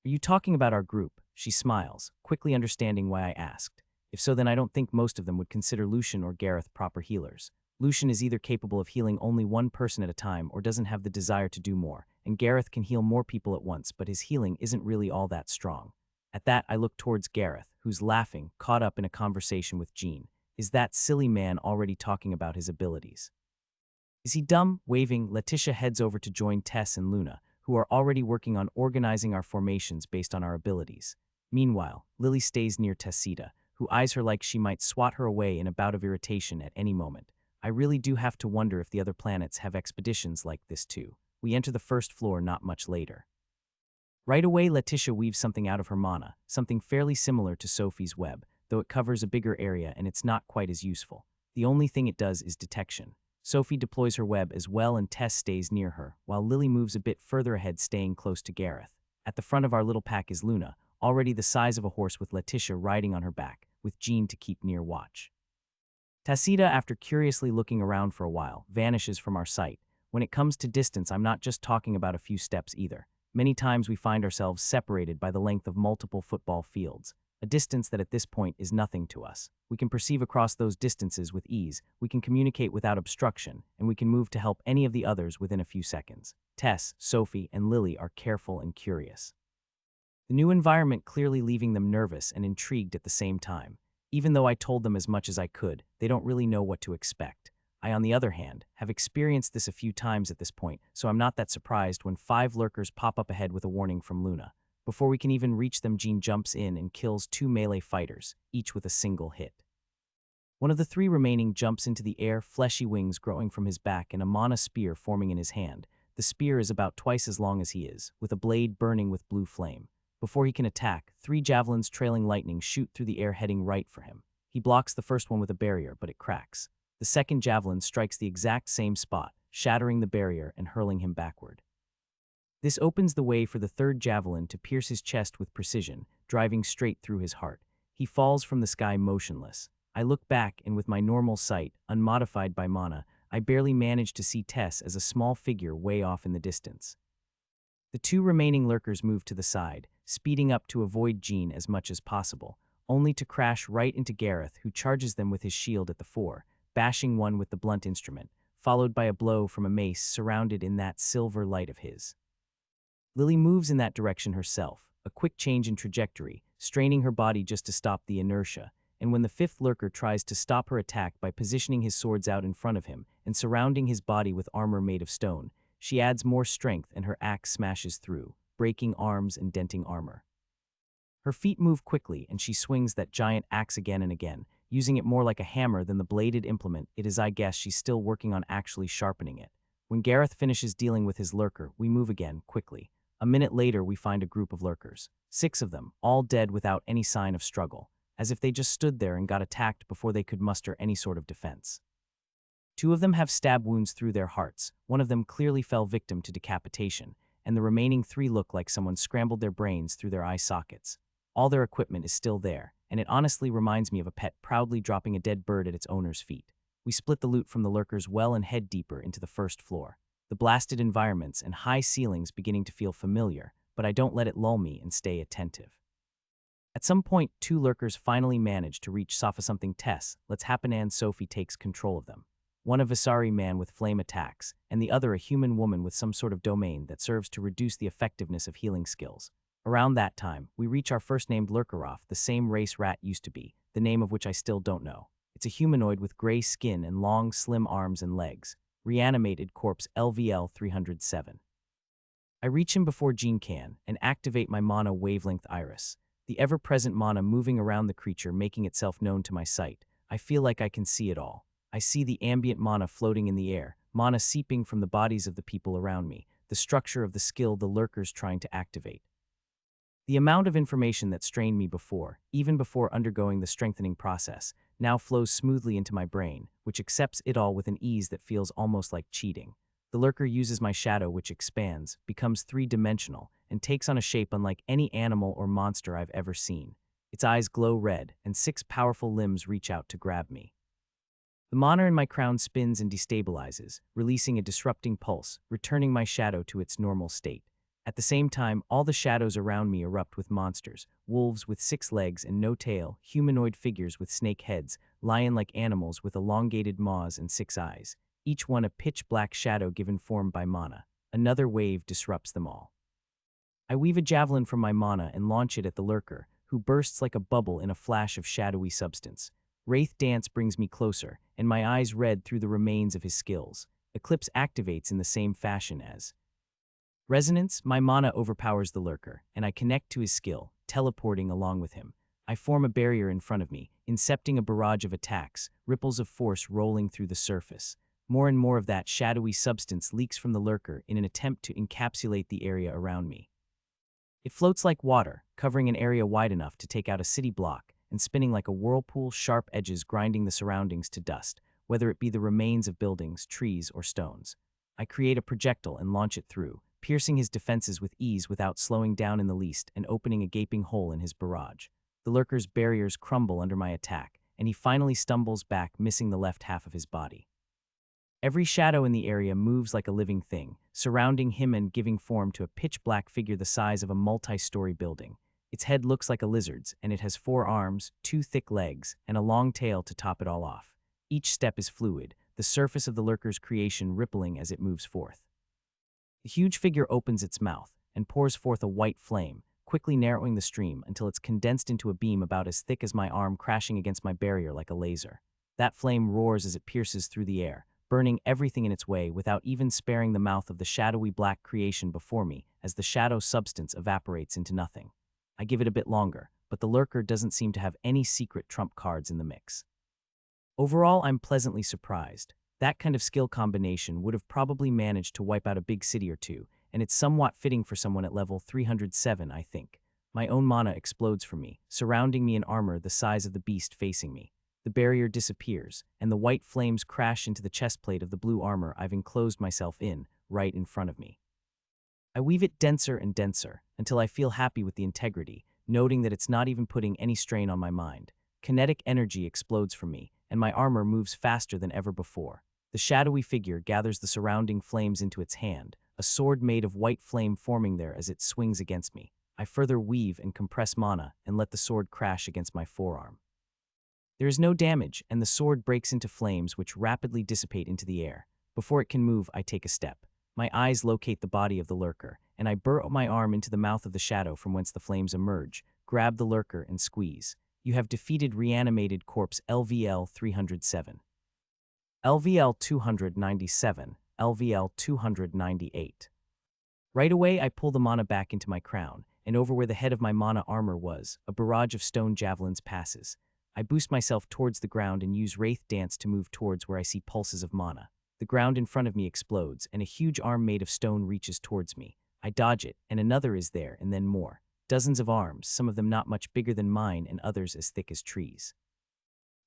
Are you talking about our group? She smiles, quickly understanding why I asked. If so, then I don't think most of them would consider Lucian or Gareth proper healers. Lucian is either capable of healing only one person at a time or doesn't have the desire to do more, and Gareth can heal more people at once, but his healing isn't really all that strong. At that, I look towards Gareth, who's laughing, caught up in a conversation with Jean. Is that silly man already talking about his abilities? Is he dumb? Waving, Letitia heads over to join Tess and Luna, who are already working on organizing our formations based on our abilities. Meanwhile, Lily stays near Tacita, who eyes her like she might swat her away in a bout of irritation at any moment. I really do have to wonder if the other planets have expeditions like this too. We enter the first floor not much later. Right away, Letitia weaves something out of her mana, something fairly similar to Sophie's web, though it covers a bigger area and it's not quite as useful. The only thing it does is detection. Sophie deploys her web as well and Tess stays near her, while Lily moves a bit further ahead, staying close to Gareth. At the front of our little pack is Luna, already the size of a horse with Letitia riding on her back, with Jean to keep near watch. Tacita, after curiously looking around for a while, vanishes from our sight. When it comes to distance, I'm not just talking about a few steps either. Many times we find ourselves separated by the length of multiple football fields, a distance that at this point is nothing to us. We can perceive across those distances with ease, we can communicate without obstruction, and we can move to help any of the others within a few seconds. Tess, Sophie, and Lily are careful and curious. The new environment clearly leaving them nervous and intrigued at the same time. Even though I told them as much as I could, they don't really know what to expect. I, on the other hand, have experienced this a few times at this point, so I'm not that surprised when 5 lurkers pop up ahead with a warning from Luna. Before we can even reach them, Jean jumps in and kills 2 melee fighters, each with a single hit. One of the 3 remaining jumps into the air, fleshy wings growing from his back and a mana spear forming in his hand. The spear is about twice as long as he is, with a blade burning with blue flame. Before he can attack, 3 javelins trailing lightning shoot through the air heading right for him. He blocks the first one with a barrier, but it cracks. The second javelin strikes the exact same spot, shattering the barrier and hurling him backward. This opens the way for the third javelin to pierce his chest with precision, driving straight through his heart. He falls from the sky motionless. I look back and with my normal sight, unmodified by mana, I barely manage to see Tess as a small figure way off in the distance. The 2 remaining lurkers move to the side, speeding up to avoid Jean as much as possible, only to crash right into Gareth, who charges them with his shield at the fore, bashing one with the blunt instrument, followed by a blow from a mace surrounded in that silver light of his. Lily moves in that direction herself, a quick change in trajectory, straining her body just to stop the inertia, and when the fifth lurker tries to stop her attack by positioning his swords out in front of him and surrounding his body with armor made of stone, she adds more strength and her axe smashes through, breaking arms and denting armor. Her feet move quickly and she swings that giant axe again and again, using it more like a hammer than the bladed implement it is. I guess she's still working on actually sharpening it. When Gareth finishes dealing with his lurker, we move again, quickly. A minute later, we find a group of lurkers. 6 of them, all dead without any sign of struggle, as if they just stood there and got attacked before they could muster any sort of defense. 2 of them have stab wounds through their hearts, one of them clearly fell victim to decapitation, and the remaining 3 look like someone scrambled their brains through their eye sockets. All their equipment is still there, and it honestly reminds me of a pet proudly dropping a dead bird at its owner's feet. We split the loot from the lurkers well and head deeper into the first floor. The blasted environments and high ceilings beginning to feel familiar, but I don't let it lull me and stay attentive. At some point, 2 lurkers finally manage to reach Safa something Tess. Let's happen and Sophie takes control of them. One a Visari man with flame attacks, and the other a human woman with some sort of domain that serves to reduce the effectiveness of healing skills. Around that time, we reach our first named Lurkeroff, the same race Rat used to be, the name of which I still don't know. It's a humanoid with gray skin and long, slim arms and legs. Reanimated corpse LVL 307. I reach him before Jean can and activate my mana wavelength iris. The ever-present mana moving around the creature making itself known to my sight. I feel like I can see it all. I see the ambient mana floating in the air, mana seeping from the bodies of the people around me, the structure of the skill the lurkers trying to activate. The amount of information that strained me before, even before undergoing the strengthening process, now flows smoothly into my brain, which accepts it all with an ease that feels almost like cheating. The lurker uses my shadow, which expands, becomes 3-dimensional, and takes on a shape unlike any animal or monster I've ever seen. Its eyes glow red, and 6 powerful limbs reach out to grab me. The mana in my crown spins and destabilizes, releasing a disrupting pulse, returning my shadow to its normal state. At the same time, all the shadows around me erupt with monsters, wolves with 6 legs and no tail, humanoid figures with snake heads, lion-like animals with elongated maws and 6 eyes, each one a pitch-black shadow given form by mana. Another wave disrupts them all. I weave a javelin from my mana and launch it at the lurker, who bursts like a bubble in a flash of shadowy substance. Wraith Dance brings me closer, and my eyes red through the remains of his skills. Eclipse activates in the same fashion as Resonance. My mana overpowers the lurker, and I connect to his skill, teleporting along with him. I form a barrier in front of me, incepting a barrage of attacks, ripples of force rolling through the surface. More and more of that shadowy substance leaks from the lurker in an attempt to encapsulate the area around me. It floats like water, covering an area wide enough to take out a city block, and spinning like a whirlpool, sharp edges grinding the surroundings to dust, whether it be the remains of buildings, trees, or stones. I create a projectile and launch it through, piercing his defenses with ease without slowing down in the least and opening a gaping hole in his barrage. The lurker's barriers crumble under my attack, and he finally stumbles back, missing the left half of his body. Every shadow in the area moves like a living thing, surrounding him and giving form to a pitch-black figure the size of a multi-story building. Its head looks like a lizard's, and it has 4 arms, 2 thick legs, and a long tail to top it all off. Each step is fluid, the surface of the lurker's creation rippling as it moves forth. The huge figure opens its mouth and pours forth a white flame, quickly narrowing the stream until it's condensed into a beam about as thick as my arm, crashing against my barrier like a laser. That flame roars as it pierces through the air, burning everything in its way without even sparing the mouth of the shadowy black creation before me as the shadow substance evaporates into nothing. I give it a bit longer, but the lurker doesn't seem to have any secret trump cards in the mix. Overall, I'm pleasantly surprised. That kind of skill combination would have probably managed to wipe out a big city or two, and it's somewhat fitting for someone at level 307, I think. My own mana explodes from me, surrounding me in armor the size of the beast facing me. The barrier disappears, and the white flames crash into the chestplate of the blue armor I've enclosed myself in, right in front of me. I weave it denser and denser, until I feel happy with the integrity, noting that it's not even putting any strain on my mind. Kinetic energy explodes from me, and my armor moves faster than ever before. The shadowy figure gathers the surrounding flames into its hand, a sword made of white flame forming there as it swings against me. I further weave and compress mana and let the sword crash against my forearm. There is no damage, and the sword breaks into flames which rapidly dissipate into the air. Before it can move, I take a step. My eyes locate the body of the lurker, and I burrow my arm into the mouth of the shadow from whence the flames emerge, grab the lurker, and squeeze. You have defeated reanimated corpse LVL 307. LVL 297, LVL 298. Right away, I pull the mana back into my crown, and over where the head of my mana armor was, a barrage of stone javelins passes. I boost myself towards the ground and use Wraith Dance to move towards where I see pulses of mana. The ground in front of me explodes, and a huge arm made of stone reaches towards me. I dodge it, and another is there, and then more. Dozens of arms, some of them not much bigger than mine and others as thick as trees.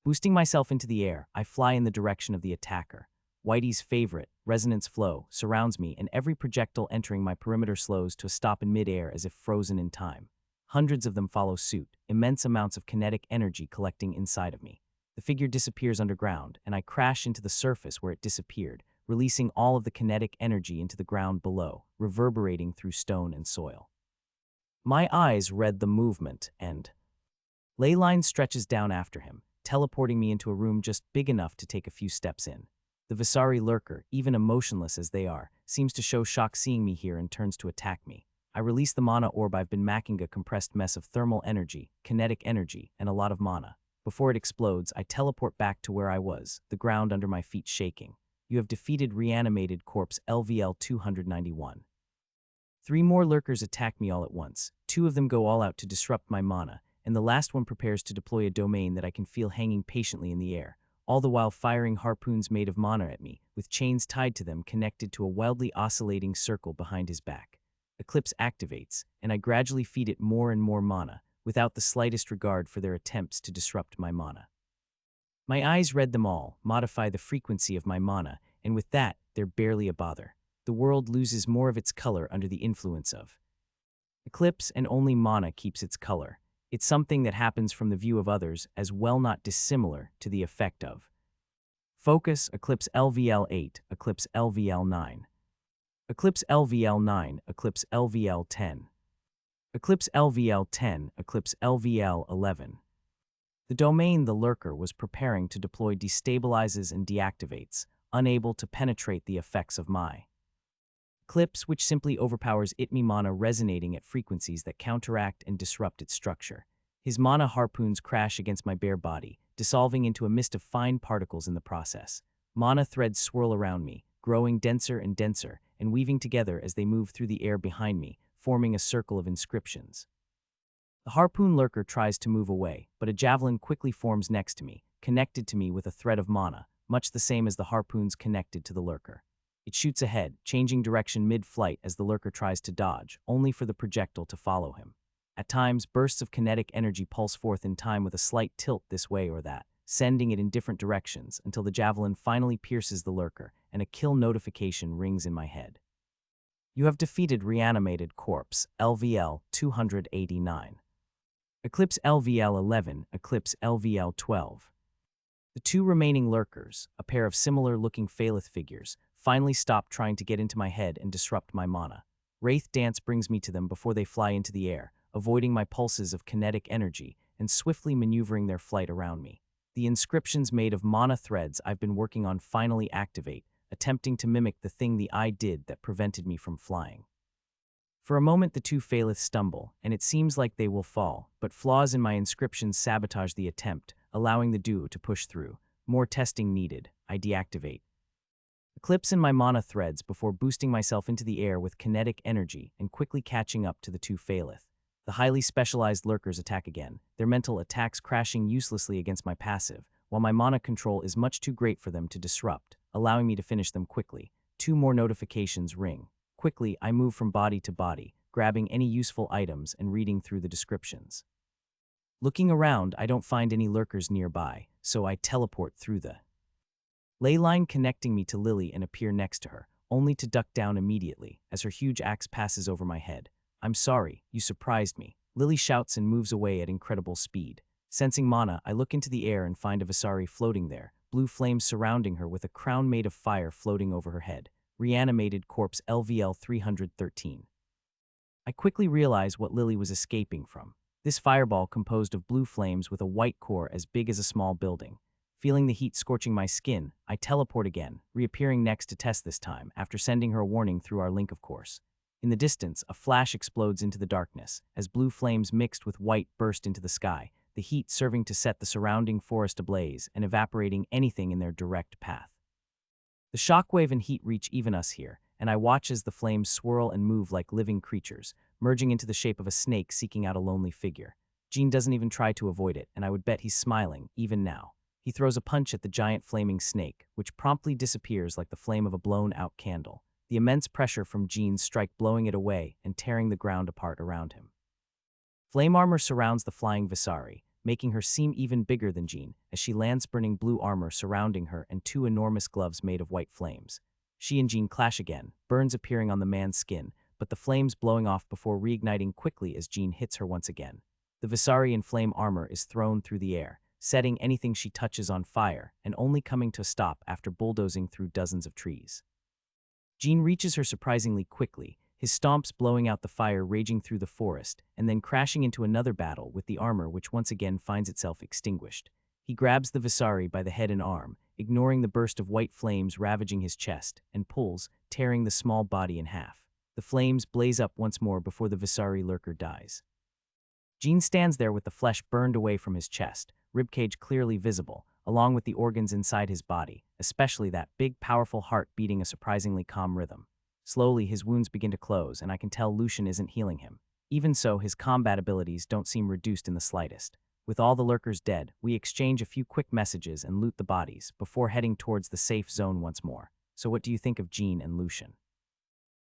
Boosting myself into the air, I fly in the direction of the attacker. Whitey's favorite, Resonance Flow, surrounds me, and every projectile entering my perimeter slows to a stop in midair as if frozen in time. Hundreds of them follow suit, immense amounts of kinetic energy collecting inside of me. The figure disappears underground, and I crash into the surface where it disappeared, releasing all of the kinetic energy into the ground below, reverberating through stone and soil. My eyes read the movement, and Leyline stretches down after him, teleporting me into a room just big enough to take a few steps in. The Visari lurker, even emotionless as they are, seems to show shock seeing me here and turns to attack me. I release the mana orb I've been macking, a compressed mess of thermal energy, kinetic energy, and a lot of mana. Before it explodes, I teleport back to where I was, the ground under my feet shaking. You have defeated reanimated corpse LVL 291. 3 more lurkers attack me all at once. 2 of them go all out to disrupt my mana, and the last one prepares to deploy a domain that I can feel hanging patiently in the air, all the while firing harpoons made of mana at me, with chains tied to them connected to a wildly oscillating circle behind his back. Eclipse activates, and I gradually feed it more and more mana, without the slightest regard for their attempts to disrupt my mana. My eyes read them all, modify the frequency of my mana, and with that, they're barely a bother. The world loses more of its color under the influence of Eclipse, and only mana keeps its color. It's something that happens from the view of others as well, not dissimilar to the effect of Focus, Eclipse LVL 8, Eclipse LVL 9. Eclipse LVL 9, Eclipse LVL 10. Eclipse LVL 10, Eclipse LVL 11. The domain the lurker was preparing to deploy destabilizes and deactivates, unable to penetrate the effects of my Eclipse, which simply overpowers Itmi mana, resonating at frequencies that counteract and disrupt its structure. His mana harpoons crash against my bare body, dissolving into a mist of fine particles in the process. Mana threads swirl around me, growing denser and denser, and weaving together as they move through the air behind me, forming a circle of inscriptions. The harpoon lurker tries to move away, but a javelin quickly forms next to me, connected to me with a thread of mana, much the same as the harpoons connected to the lurker. It shoots ahead, changing direction mid-flight as the lurker tries to dodge, only for the projectile to follow him. At times, bursts of kinetic energy pulse forth in time with a slight tilt this way or that, sending it in different directions until the javelin finally pierces the lurker and a kill notification rings in my head. You have defeated reanimated corpse LVL 289. Eclipse LVL 11, Eclipse LVL 12. The 2 remaining lurkers, a pair of similar-looking Phalith figures, finally stop trying to get into my head and disrupt my mana. Wraith Dance brings me to them before they fly into the air, avoiding my pulses of kinetic energy and swiftly maneuvering their flight around me. The inscriptions made of mana threads I've been working on finally activate, attempting to mimic the thing the eye did that prevented me from flying. For a moment, the 2 Phalith stumble, and it seems like they will fall, but flaws in my inscriptions sabotage the attempt, allowing the duo to push through. More testing needed. I deactivate Eclipse in my mana threads before boosting myself into the air with kinetic energy and quickly catching up to the 2 Phalith. The highly specialized lurkers attack again, their mental attacks crashing uselessly against my passive, while my mana control is much too great for them to disrupt, allowing me to finish them quickly. 2 more notifications ring. Quickly, I move from body to body, grabbing any useful items and reading through the descriptions. Looking around, I don't find any lurkers nearby, so I teleport through the ley line, connecting me to Lily and appear next to her, only to duck down immediately as her huge axe passes over my head. I'm sorry, you surprised me. Lily shouts and moves away at incredible speed. Sensing mana, I look into the air and find a Visari floating there, blue flames surrounding her with a crown made of fire floating over her head. Reanimated corpse LVL 313. I quickly realize what Lily was escaping from. This fireball composed of blue flames with a white core as big as a small building. Feeling the heat scorching my skin, I teleport again, reappearing next to Tess this time, after sending her a warning through our link of course. In the distance, a flash explodes into the darkness, as blue flames mixed with white burst into the sky, the heat serving to set the surrounding forest ablaze and evaporating anything in their direct path. The shockwave and heat reach even us here, and I watch as the flames swirl and move like living creatures, merging into the shape of a snake seeking out a lonely figure. Jean doesn't even try to avoid it, and I would bet he's smiling, even now. He throws a punch at the giant flaming snake, which promptly disappears like the flame of a blown-out candle, the immense pressure from Jean's strike blowing it away and tearing the ground apart around him. Flame armor surrounds the flying Visari, making her seem even bigger than Jean, as she lands burning blue armor surrounding her and two enormous gloves made of white flames. She and Jean clash again, burns appearing on the man's skin, but the flames blowing off before reigniting quickly as Jean hits her once again. The Visari in flame armor is thrown through the air, setting anything she touches on fire, and only coming to a stop after bulldozing through dozens of trees. Jean reaches her surprisingly quickly, his stomps blowing out the fire raging through the forest, and then crashing into another battle with the armor which once again finds itself extinguished. He grabs the Visari by the head and arm, ignoring the burst of white flames ravaging his chest, and pulls, tearing the small body in half. The flames blaze up once more before the Visari lurker dies. Jean stands there with the flesh burned away from his chest, ribcage clearly visible, along with the organs inside his body, especially that big, powerful heart beating a surprisingly calm rhythm. Slowly, his wounds begin to close, and I can tell Lucian isn't healing him. Even so, his combat abilities don't seem reduced in the slightest. With all the lurkers dead, we exchange a few quick messages and loot the bodies, before heading towards the safe zone once more. So what do you think of Jean and Lucian?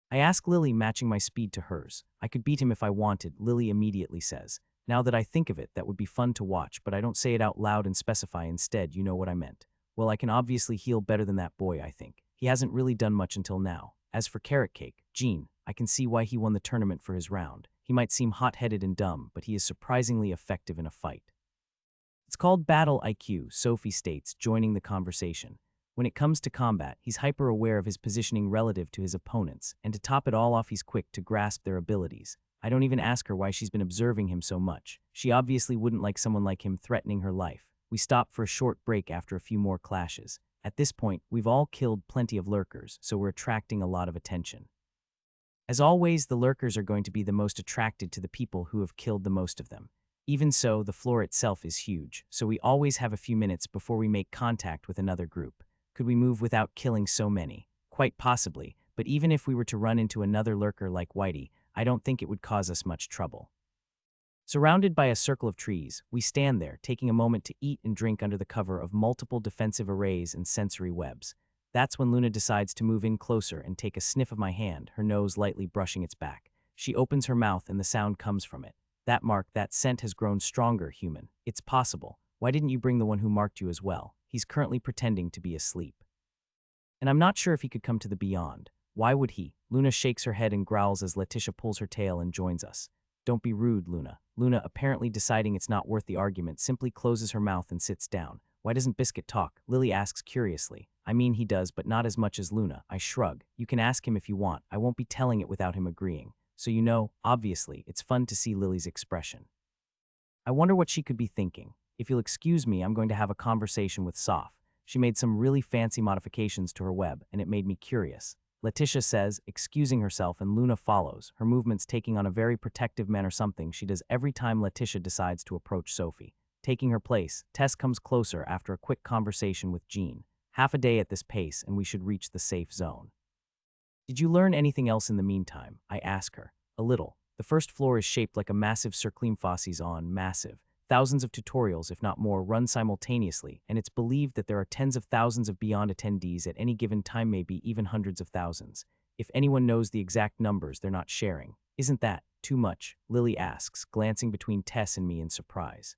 I ask Lily, matching my speed to hers. I could beat him if I wanted, Lily immediately says. Now that I think of it, that would be fun to watch, but I don't say it out loud and specify instead, you know what I meant. Well, I can obviously heal better than that boy, I think. He hasn't really done much until now. As for Carrot Cake, Jean, I can see why he won the tournament for his round. He might seem hot-headed and dumb, but he is surprisingly effective in a fight. It's called Battle IQ, Sophie states, joining the conversation. When it comes to combat, he's hyper-aware of his positioning relative to his opponents, and to top it all off, he's quick to grasp their abilities. I don't even ask her why she's been observing him so much. She obviously wouldn't like someone like him threatening her life. We stop for a short break after a few more clashes. At this point, we've all killed plenty of lurkers, so we're attracting a lot of attention. As always, the lurkers are going to be the most attracted to the people who have killed the most of them. Even so, the floor itself is huge, so we always have a few minutes before we make contact with another group. Could we move without killing so many? Quite possibly, but even if we were to run into another lurker like Whitey, I don't think it would cause us much trouble. Surrounded by a circle of trees, we stand there, taking a moment to eat and drink under the cover of multiple defensive arrays and sensory webs. That's when Luna decides to move in closer and take a sniff of my hand, her nose lightly brushing its back. She opens her mouth and the sound comes from it. That scent has grown stronger, human. It's possible. Why didn't you bring the one who marked you as well? He's currently pretending to be asleep. And I'm not sure if he could come to the beyond. Why would he? Luna shakes her head and growls as Letitia pulls her tail and joins us. Don't be rude, Luna. Luna, apparently deciding it's not worth the argument, simply closes her mouth and sits down. Why doesn't Biscuit talk? Lily asks curiously. I mean, he does, but not as much as Luna. I shrug. You can ask him if you want. I won't be telling it without him agreeing. So you know, obviously, it's fun to see Lily's expression. I wonder what she could be thinking. If you'll excuse me, I'm going to have a conversation with Soph. She made some really fancy modifications to her web, and it made me curious. Letitia says, excusing herself, and Luna follows, her movements taking on a very protective manner, something she does every time Letitia decides to approach Sophie. Taking her place, Tess comes closer after a quick conversation with Jean. Half a day at this pace, and we should reach the safe zone. Did you learn anything else in the meantime? I ask her. A little. The first floor is shaped like a massive circlimfosses on massive. Thousands of tutorials, if not more, run simultaneously, and it's believed that there are tens of thousands of Beyond attendees at any given time, maybe even hundreds of thousands. If anyone knows the exact numbers, they're not sharing. Isn't that too much? Lily asks, glancing between Tess and me in surprise.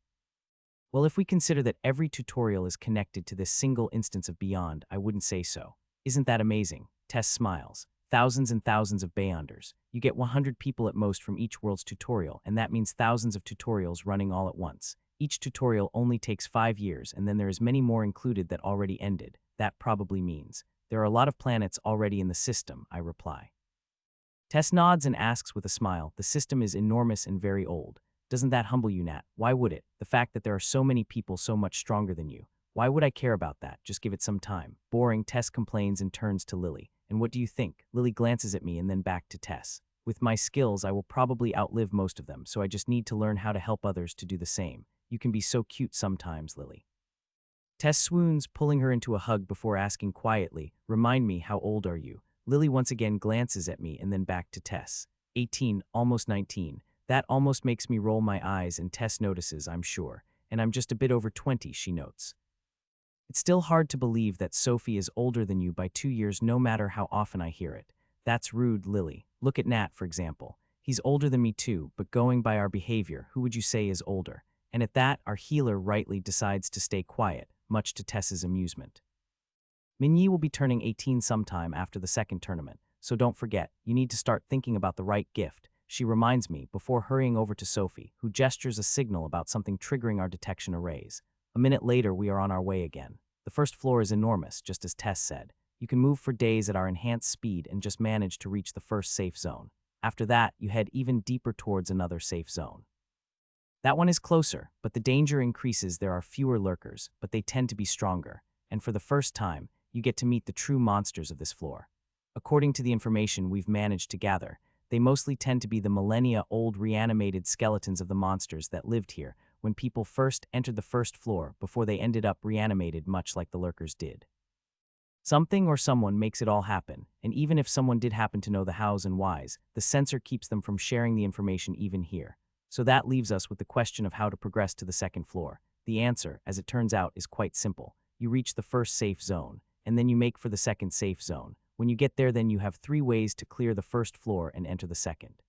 Well, if we consider that every tutorial is connected to this single instance of Beyond, I wouldn't say so. Isn't that amazing? Tess smiles. Thousands and thousands of Beyonders. You get 100 people at most from each world's tutorial, and that means thousands of tutorials running all at once. Each tutorial only takes 5 years, and then there is many more included that already ended. That probably means there are a lot of planets already in the system, I reply. Tess nods and asks with a smile, the system is enormous and very old. Doesn't that humble you, Nat? Why would it? The fact that there are so many people so much stronger than you. Why would I care about that? Just give it some time. Boring, Tess complains and turns to Lily. And what do you think? Lily glances at me and then back to Tess. With my skills, I will probably outlive most of them, so I just need to learn how to help others to do the same. You can be so cute sometimes, Lily. Tess swoons, pulling her into a hug before asking quietly, "Remind me, how old are you?" Lily once again glances at me and then back to Tess. 18, almost 19. That almost makes me roll my eyes, and Tess notices, I'm sure. And I'm just a bit over 20, she notes. It's still hard to believe that Sophie is older than you by 2 years, no matter how often I hear it. That's rude, Lily. Look at Nat, for example. He's older than me too, but going by our behavior, who would you say is older? And at that, our healer rightly decides to stay quiet, much to Tess's amusement. Minyi will be turning 18 sometime after the second tournament, so don't forget, you need to start thinking about the right gift, she reminds me before hurrying over to Sophie, who gestures a signal about something triggering our detection arrays. A minute later, we are on our way again. The first floor is enormous, just as Tess said. You can move for days at our enhanced speed and just manage to reach the first safe zone. After that, you head even deeper towards another safe zone. That one is closer, but the danger increases. There are fewer lurkers, but they tend to be stronger. And for the first time, you get to meet the true monsters of this floor. According to the information we've managed to gather, they mostly tend to be the millennia-old reanimated skeletons of the monsters that lived here when people first entered the first floor before they ended up reanimated, much like the lurkers did. Something or someone makes it all happen, and even if someone did happen to know the hows and whys, the censor keeps them from sharing the information even here. So that leaves us with the question of how to progress to the second floor. The answer, as it turns out, is quite simple. You reach the first safe zone, and then you make for the second safe zone. When you get there, then you have 3 ways to clear the first floor and enter the second.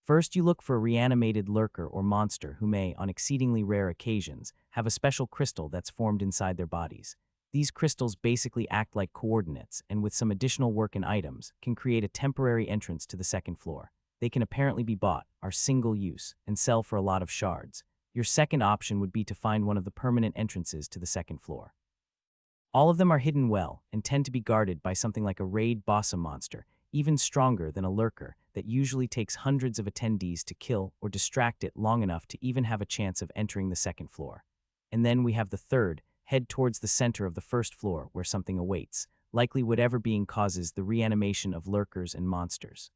First, you look for a reanimated lurker or monster who may, on exceedingly rare occasions, have a special crystal that's formed inside their bodies. These crystals basically act like coordinates, and with some additional work and items, can create a temporary entrance to the second floor. They can apparently be bought, are single use, and sell for a lot of shards. Your second option would be to find one of the permanent entrances to the second floor. All of them are hidden well and tend to be guarded by something like a raid bossa monster, even stronger than a lurker, that usually takes hundreds of attendees to kill or distract it long enough to even have a chance of entering the second floor. And then we have the third, head towards the center of the first floor where something awaits, likely whatever being causes the reanimation of lurkers and monsters.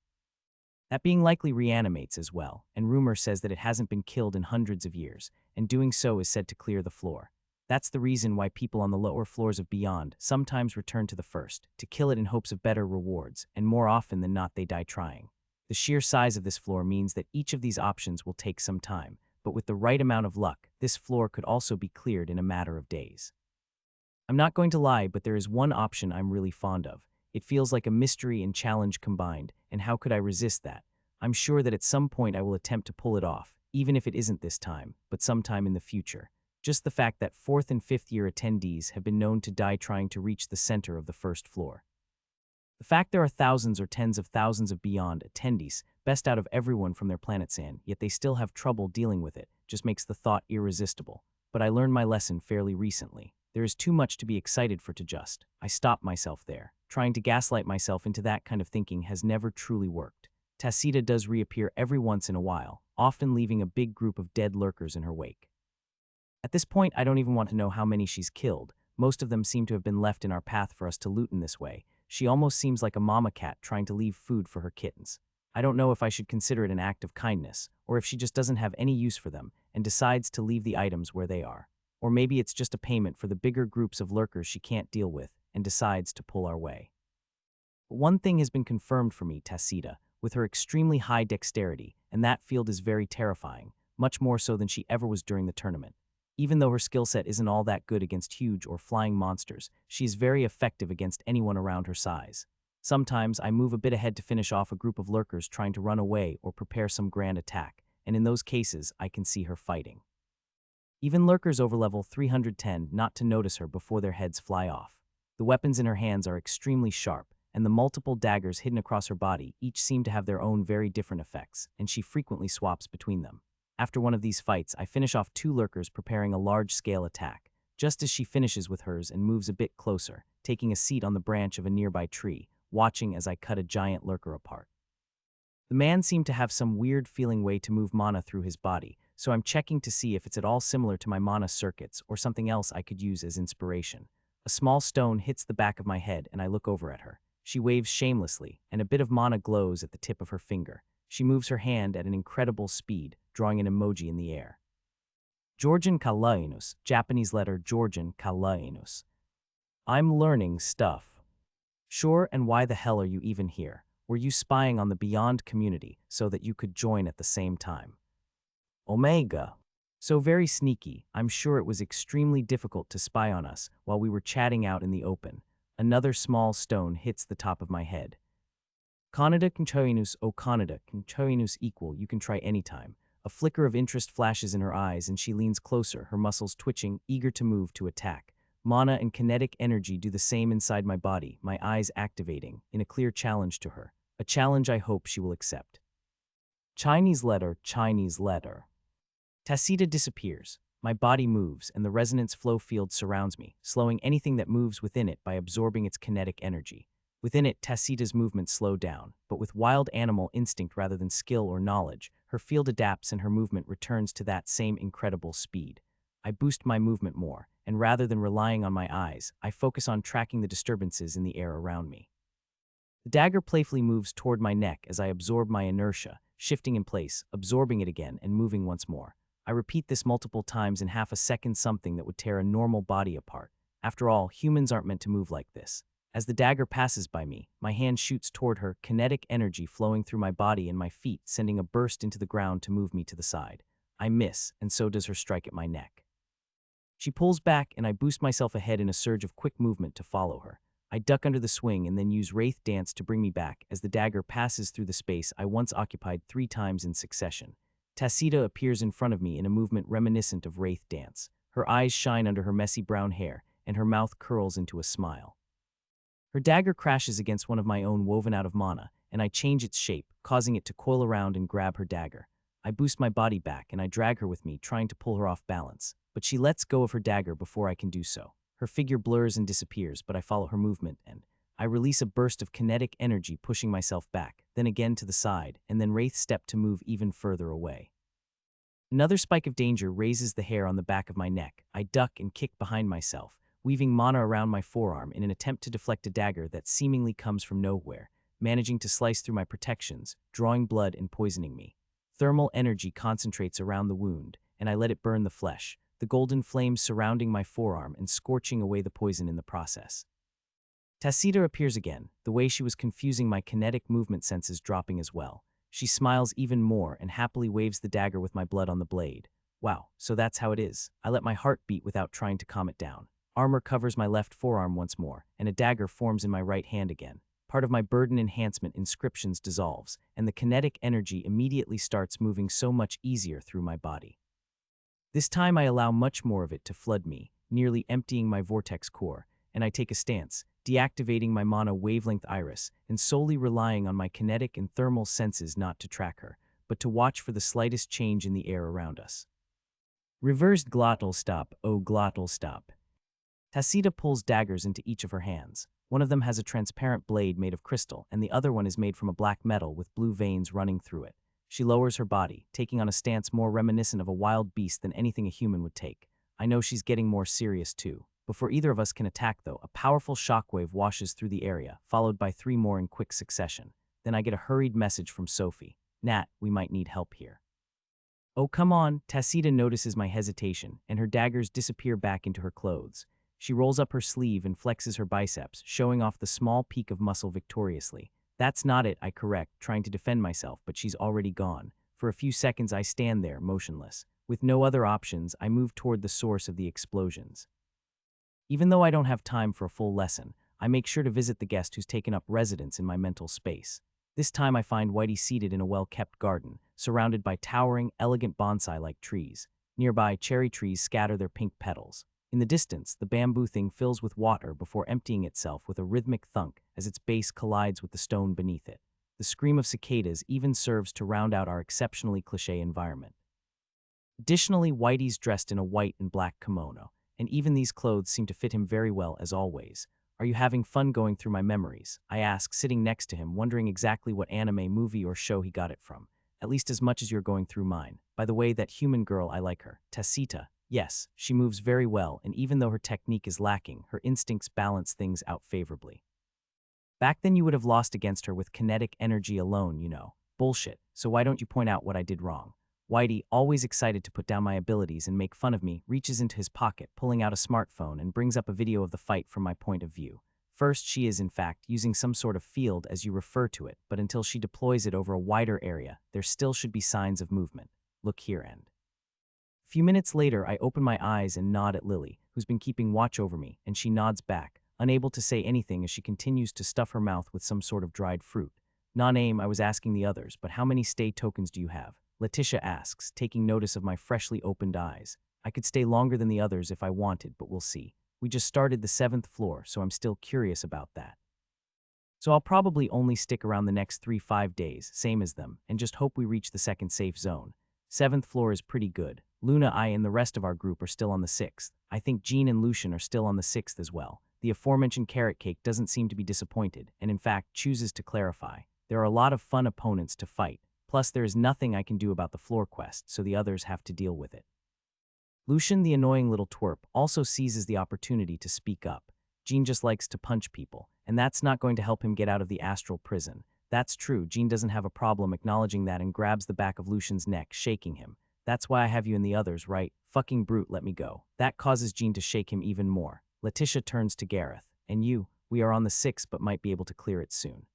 That being likely reanimates as well, and rumor says that it hasn't been killed in hundreds of years, and doing so is said to clear the floor. That's the reason why people on the lower floors of Beyond sometimes return to the first, to kill it in hopes of better rewards, and more often than not they die trying. The sheer size of this floor means that each of these options will take some time, but with the right amount of luck, this floor could also be cleared in a matter of days. I'm not going to lie, but there is one option I'm really fond of. It feels like a mystery and challenge combined, and how could I resist that? I'm sure that at some point I will attempt to pull it off, even if it isn't this time, but sometime in the future. Just the fact that 4th and 5th year attendees have been known to die trying to reach the center of the first floor. The fact there are thousands or tens of thousands of Beyond attendees, best out of everyone from their planet Sand, yet they still have trouble dealing with it, just makes the thought irresistible. But I learned my lesson fairly recently. There is too much to be excited for to just. I stopped myself there. Trying to gaslight myself into that kind of thinking has never truly worked. Tacita does reappear every once in a while, often leaving a big group of dead lurkers in her wake. At this point, I don't even want to know how many she's killed. Most of them seem to have been left in our path for us to loot in this way. She almost seems like a mama cat trying to leave food for her kittens. I don't know if I should consider it an act of kindness, or if she just doesn't have any use for them and decides to leave the items where they are. Or maybe it's just a payment for the bigger groups of lurkers she can't deal with and decides to pull our way. But one thing has been confirmed for me, Tacita, with her extremely high dexterity, and that field is very terrifying, much more so than she ever was during the tournament. Even though her skill set isn't all that good against huge or flying monsters, she is very effective against anyone around her size. Sometimes I move a bit ahead to finish off a group of lurkers trying to run away or prepare some grand attack, and in those cases I can see her fighting. Even lurkers over level 310 not to notice her before their heads fly off. The weapons in her hands are extremely sharp, and the multiple daggers hidden across her body each seem to have their own very different effects, and she frequently swaps between them. After one of these fights, I finish off 2 lurkers preparing a large-scale attack, just as she finishes with hers and moves a bit closer, taking a seat on the branch of a nearby tree, watching as I cut a giant lurker apart. The man seemed to have some weird feeling way to move mana through his body, so I'm checking to see if it's at all similar to my mana circuits or something else I could use as inspiration. A small stone hits the back of my head and I look over at her. She waves shamelessly, and a bit of mana glows at the tip of her finger. She moves her hand at an incredible speed, drawing an emoji in the air. Georgian Kalainus, Japanese letter Georgian Kalainus. I'm learning stuff. Sure, and why the hell are you even here? Were you spying on the Beyond community so that you could join at the same time? Omega. So very sneaky, I'm sure it was extremely difficult to spy on us while we were chatting out in the open. Another small stone hits the top of my head. Kanada conchoinus o Kanada conchoinus equal, you can try anytime. A flicker of interest flashes in her eyes and she leans closer, her muscles twitching, eager to move to attack. Mana and kinetic energy do the same inside my body, my eyes activating, in a clear challenge to her. A challenge I hope she will accept. Chinese letter, Chinese letter. Tacita disappears. My body moves, and the resonance flow field surrounds me, slowing anything that moves within it by absorbing its kinetic energy. Within it, Tacita's movements slow down, but with wild animal instinct rather than skill or knowledge, her field adapts and her movement returns to that same incredible speed. I boost my movement more, and rather than relying on my eyes, I focus on tracking the disturbances in the air around me. The dagger playfully moves toward my neck as I absorb my inertia, shifting in place, absorbing it again, and moving once more. I repeat this multiple times in half a second, something that would tear a normal body apart. After all, humans aren't meant to move like this. As the dagger passes by me, my hand shoots toward her, kinetic energy flowing through my body and my feet, sending a burst into the ground to move me to the side. I miss, and so does her strike at my neck. She pulls back, and I boost myself ahead in a surge of quick movement to follow her. I duck under the swing and then use Wraith Dance to bring me back as the dagger passes through the space I once occupied 3 times in succession. Tacita appears in front of me in a movement reminiscent of Wraith Dance. Her eyes shine under her messy brown hair, and her mouth curls into a smile. Her dagger crashes against one of my own woven out of mana, and I change its shape, causing it to coil around and grab her dagger. I boost my body back and I drag her with me, trying to pull her off balance, but she lets go of her dagger before I can do so. Her figure blurs and disappears, but I follow her movement, and I release a burst of kinetic energy, pushing myself back, then again to the side, and then Wraith step to move even further away. Another spike of danger raises the hair on the back of my neck. I duck and kick behind myself, weaving mana around my forearm in an attempt to deflect a dagger that seemingly comes from nowhere, managing to slice through my protections, drawing blood and poisoning me. Thermal energy concentrates around the wound, and I let it burn the flesh, the golden flames surrounding my forearm and scorching away the poison in the process. Tacita appears again, the way she was confusing my kinetic movement senses dropping as well. She smiles even more and happily waves the dagger with my blood on the blade. Wow, so that's how it is. I let my heart beat without trying to calm it down. Armor covers my left forearm once more, and a dagger forms in my right hand again. Part of my burden enhancement inscriptions dissolves, and the kinetic energy immediately starts moving so much easier through my body. This time I allow much more of it to flood me, nearly emptying my vortex core, and I take a stance, deactivating my mana wavelength iris and solely relying on my kinetic and thermal senses not to track her, but to watch for the slightest change in the air around us. Reversed glottal stop, oh glottal stop. Tacita pulls daggers into each of her hands. One of them has a transparent blade made of crystal, and the other one is made from a black metal with blue veins running through it. She lowers her body, taking on a stance more reminiscent of a wild beast than anything a human would take. I know she's getting more serious too. Before either of us can attack, though, a powerful shockwave washes through the area, followed by 3 more in quick succession. Then I get a hurried message from Sophie. Nat, we might need help here. Oh, come on. Tacita notices my hesitation, and her daggers disappear back into her clothes. She rolls up her sleeve and flexes her biceps, showing off the small peak of muscle victoriously. That's not it, I correct, trying to defend myself, but she's already gone. For a few seconds I stand there, motionless. With no other options, I move toward the source of the explosions. Even though I don't have time for a full lesson, I make sure to visit the guest who's taken up residence in my mental space. This time I find Whitey seated in a well-kept garden, surrounded by towering, elegant bonsai-like trees. Nearby, cherry trees scatter their pink petals. In the distance, the bamboo thing fills with water before emptying itself with a rhythmic thunk as its base collides with the stone beneath it. The scream of cicadas even serves to round out our exceptionally cliché environment. Additionally, Whitey's dressed in a white and black kimono, and even these clothes seem to fit him very well as always. Are you having fun going through my memories? I ask, sitting next to him, wondering exactly what anime, movie, or show he got it from. at least as much as you're going through mine. By the way, that human girl, I like her. Tacita. Yes, she moves very well, and even though her technique is lacking, her instincts balance things out favorably. Back then you would have lost against her with kinetic energy alone, you know. Bullshit, so why don't you point out what I did wrong? Whitey, always excited to put down my abilities and make fun of me, reaches into his pocket, pulling out a smartphone and brings up a video of the fight from my point of view. First, she is, in fact, using some sort of field as you refer to it, but until she deploys it over a wider area, there still should be signs of movement. Look here, end. A few minutes later, I open my eyes and nod at Lily, who's been keeping watch over me, and she nods back, unable to say anything as she continues to stuff her mouth with some sort of dried fruit. Non-aim, I was asking the others, but how many stay tokens do you have? Letitia asks, taking notice of my freshly opened eyes. I could stay longer than the others if I wanted, but we'll see. We just started the 7th floor, so I'm still curious about that. So I'll probably only stick around the next 3-5 days, same as them, and just hope we reach the 2nd safe zone. 7th floor is pretty good. Luna, I, and the rest of our group are still on the 6th. I think Jean and Lucian are still on the 6th as well. The aforementioned Carrot Cake doesn't seem to be disappointed, and in fact chooses to clarify. There are a lot of fun opponents to fight, plus there is nothing I can do about the floor quest, so the others have to deal with it. Lucian, the annoying little twerp, also seizes the opportunity to speak up. Jean just likes to punch people, and that's not going to help him get out of the astral prison. That's true, Jean doesn't have a problem acknowledging that and grabs the back of Lucian's neck, shaking him. That's why I have you and the others, right? Fucking brute, let me go. That causes Jean to shake him even more. Letitia turns to Gareth. And you, we are on the 6th but might be able to clear it soon.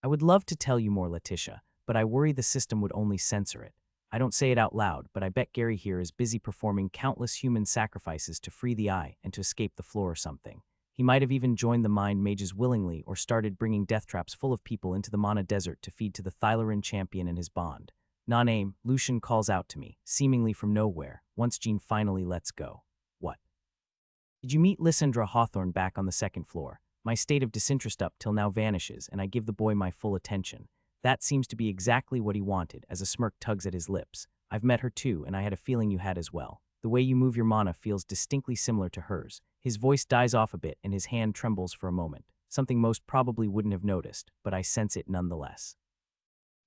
I would love to tell you more, Letitia, but I worry the system would only censor it. I don't say it out loud, but I bet Gary here is busy performing countless human sacrifices to free the eye and to escape the floor or something. He might have even joined the mind mages willingly or started bringing death traps full of people into the Mana Desert to feed to the Thylaran champion and his bond. Non-aim, Lucian calls out to me, seemingly from nowhere, once Jean finally lets go. What? Did you meet Lysandra Hawthorne back on the 2nd floor? My state of disinterest up till now vanishes, and I give the boy my full attention. That seems to be exactly what he wanted, as a smirk tugs at his lips. I've met her too, and I had a feeling you had as well. The way you move your mana feels distinctly similar to hers. His voice dies off a bit, and his hand trembles for a moment, something most probably wouldn't have noticed, but I sense it nonetheless.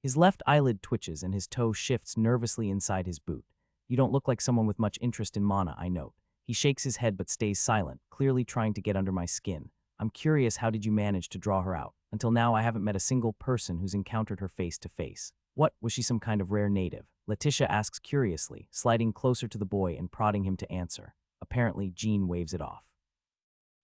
His left eyelid twitches and his toe shifts nervously inside his boot. You don't look like someone with much interest in mana, I note. He shakes his head but stays silent, clearly trying to get under my skin. I'm curious, how did you manage to draw her out? Until now, I haven't met a single person who's encountered her face to face. What, was she some kind of rare native? Letitia asks curiously, sliding closer to the boy and prodding him to answer. Apparently, Jean waves it off.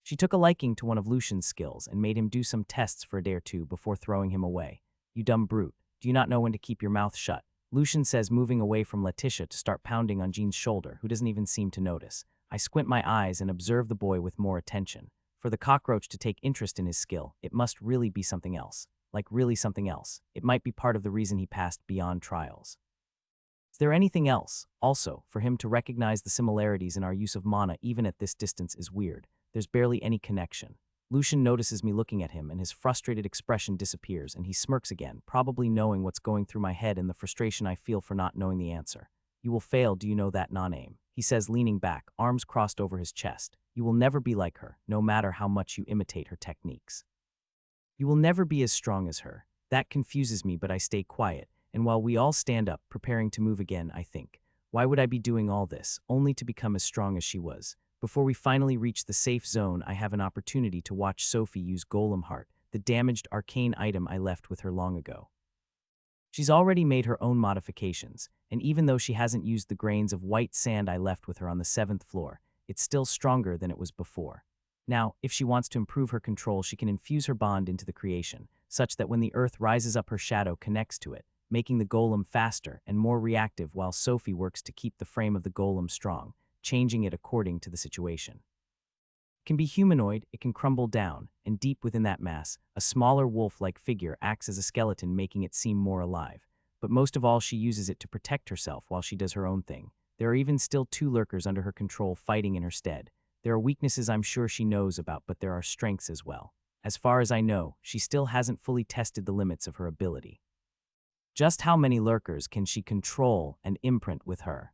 She took a liking to one of Lucian's skills and made him do some tests for a day or two before throwing him away. You dumb brute. Do you not know when to keep your mouth shut? Lucian says, moving away from Letitia to start pounding on Jean's shoulder, who doesn't even seem to notice. I squint my eyes and observe the boy with more attention. For the cockroach to take interest in his skill, it must really be something else. Like really something else. It might be part of the reason he passed beyond trials. Is there anything else? Also, for him to recognize the similarities in our use of mana even at this distance is weird. There's barely any connection. Lucian notices me looking at him and his frustrated expression disappears and he smirks again, probably knowing what's going through my head and the frustration I feel for not knowing the answer. You will fail, do you know that, non-aim? He says, leaning back, arms crossed over his chest. You will never be like her, no matter how much you imitate her techniques. You will never be as strong as her. That confuses me, but I stay quiet, and while we all stand up, preparing to move again, I think, why would I be doing all this, only to become as strong as she was? Before we finally reach the safe zone, I have an opportunity to watch Sophie use Golem Heart, the damaged arcane item I left with her long ago. She's already made her own modifications, and even though she hasn't used the grains of white sand I left with her on the 7th floor, it's still stronger than it was before. Now, if she wants to improve her control, she can infuse her bond into the creation, such that when the earth rises up, her shadow connects to it, making the golem faster and more reactive while Sophie works to keep the frame of the golem strong, changing it according to the situation. It can be humanoid, it can crumble down, and deep within that mass, a smaller wolf-like figure acts as a skeleton, making it seem more alive. But most of all, she uses it to protect herself while she does her own thing. There are even still 2 lurkers under her control fighting in her stead. There are weaknesses I'm sure she knows about, but there are strengths as well. As far as I know, she still hasn't fully tested the limits of her ability. Just how many lurkers can she control and imprint with her?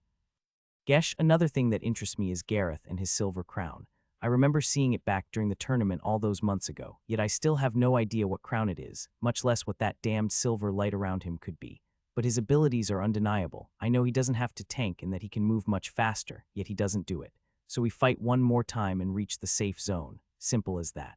Gesh, another thing that interests me is Gareth and his silver crown. I remember seeing it back during the tournament all those months ago, yet I still have no idea what crown it is, much less what that damned silver light around him could be. but his abilities are undeniable. I know he doesn't have to tank and that he can move much faster, yet he doesn't do it. So we fight one more time and reach the safe zone. Simple as that.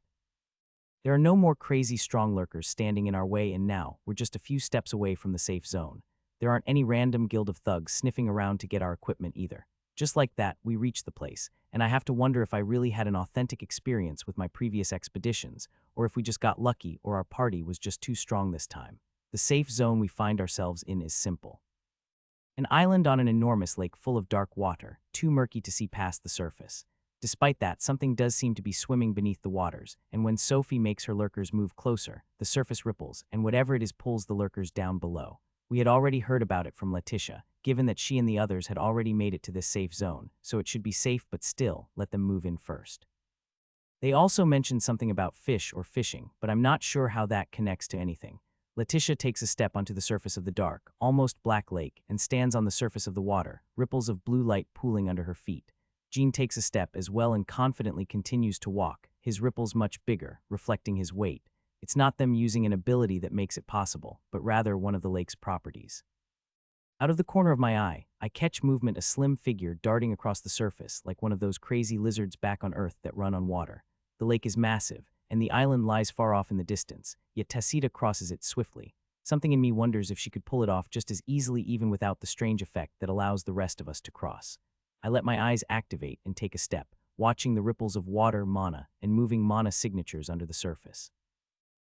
There are no more crazy strong lurkers standing in our way, and now we're just a few steps away from the safe zone. There aren't any random guild of thugs sniffing around to get our equipment either. Just like that, we reach the place, and I have to wonder if I really had an authentic experience with my previous expeditions, or if we just got lucky or our party was just too strong this time. The safe zone we find ourselves in is simple. An island on an enormous lake full of dark water, too murky to see past the surface. Despite that, something does seem to be swimming beneath the waters, and when Sophie makes her lurkers move closer, the surface ripples, and whatever it is pulls the lurkers down below. We had already heard about it from Letitia, given that she and the others had already made it to this safe zone, so it should be safe, but still, let them move in first. They also mentioned something about fish or fishing, but I'm not sure how that connects to anything. Letitia takes a step onto the surface of the dark, almost black lake, and stands on the surface of the water, ripples of blue light pooling under her feet. Jean takes a step as well and confidently continues to walk, his ripples much bigger, reflecting his weight. It's not them using an ability that makes it possible, but rather one of the lake's properties. Out of the corner of my eye, I catch movement, a slim figure darting across the surface like one of those crazy lizards back on Earth that run on water. The lake is massive, and the island lies far off in the distance, yet Tacita crosses it swiftly. Something in me wonders if she could pull it off just as easily even without the strange effect that allows the rest of us to cross. I let my eyes activate and take a step, watching the ripples of water, mana, and moving mana signatures under the surface.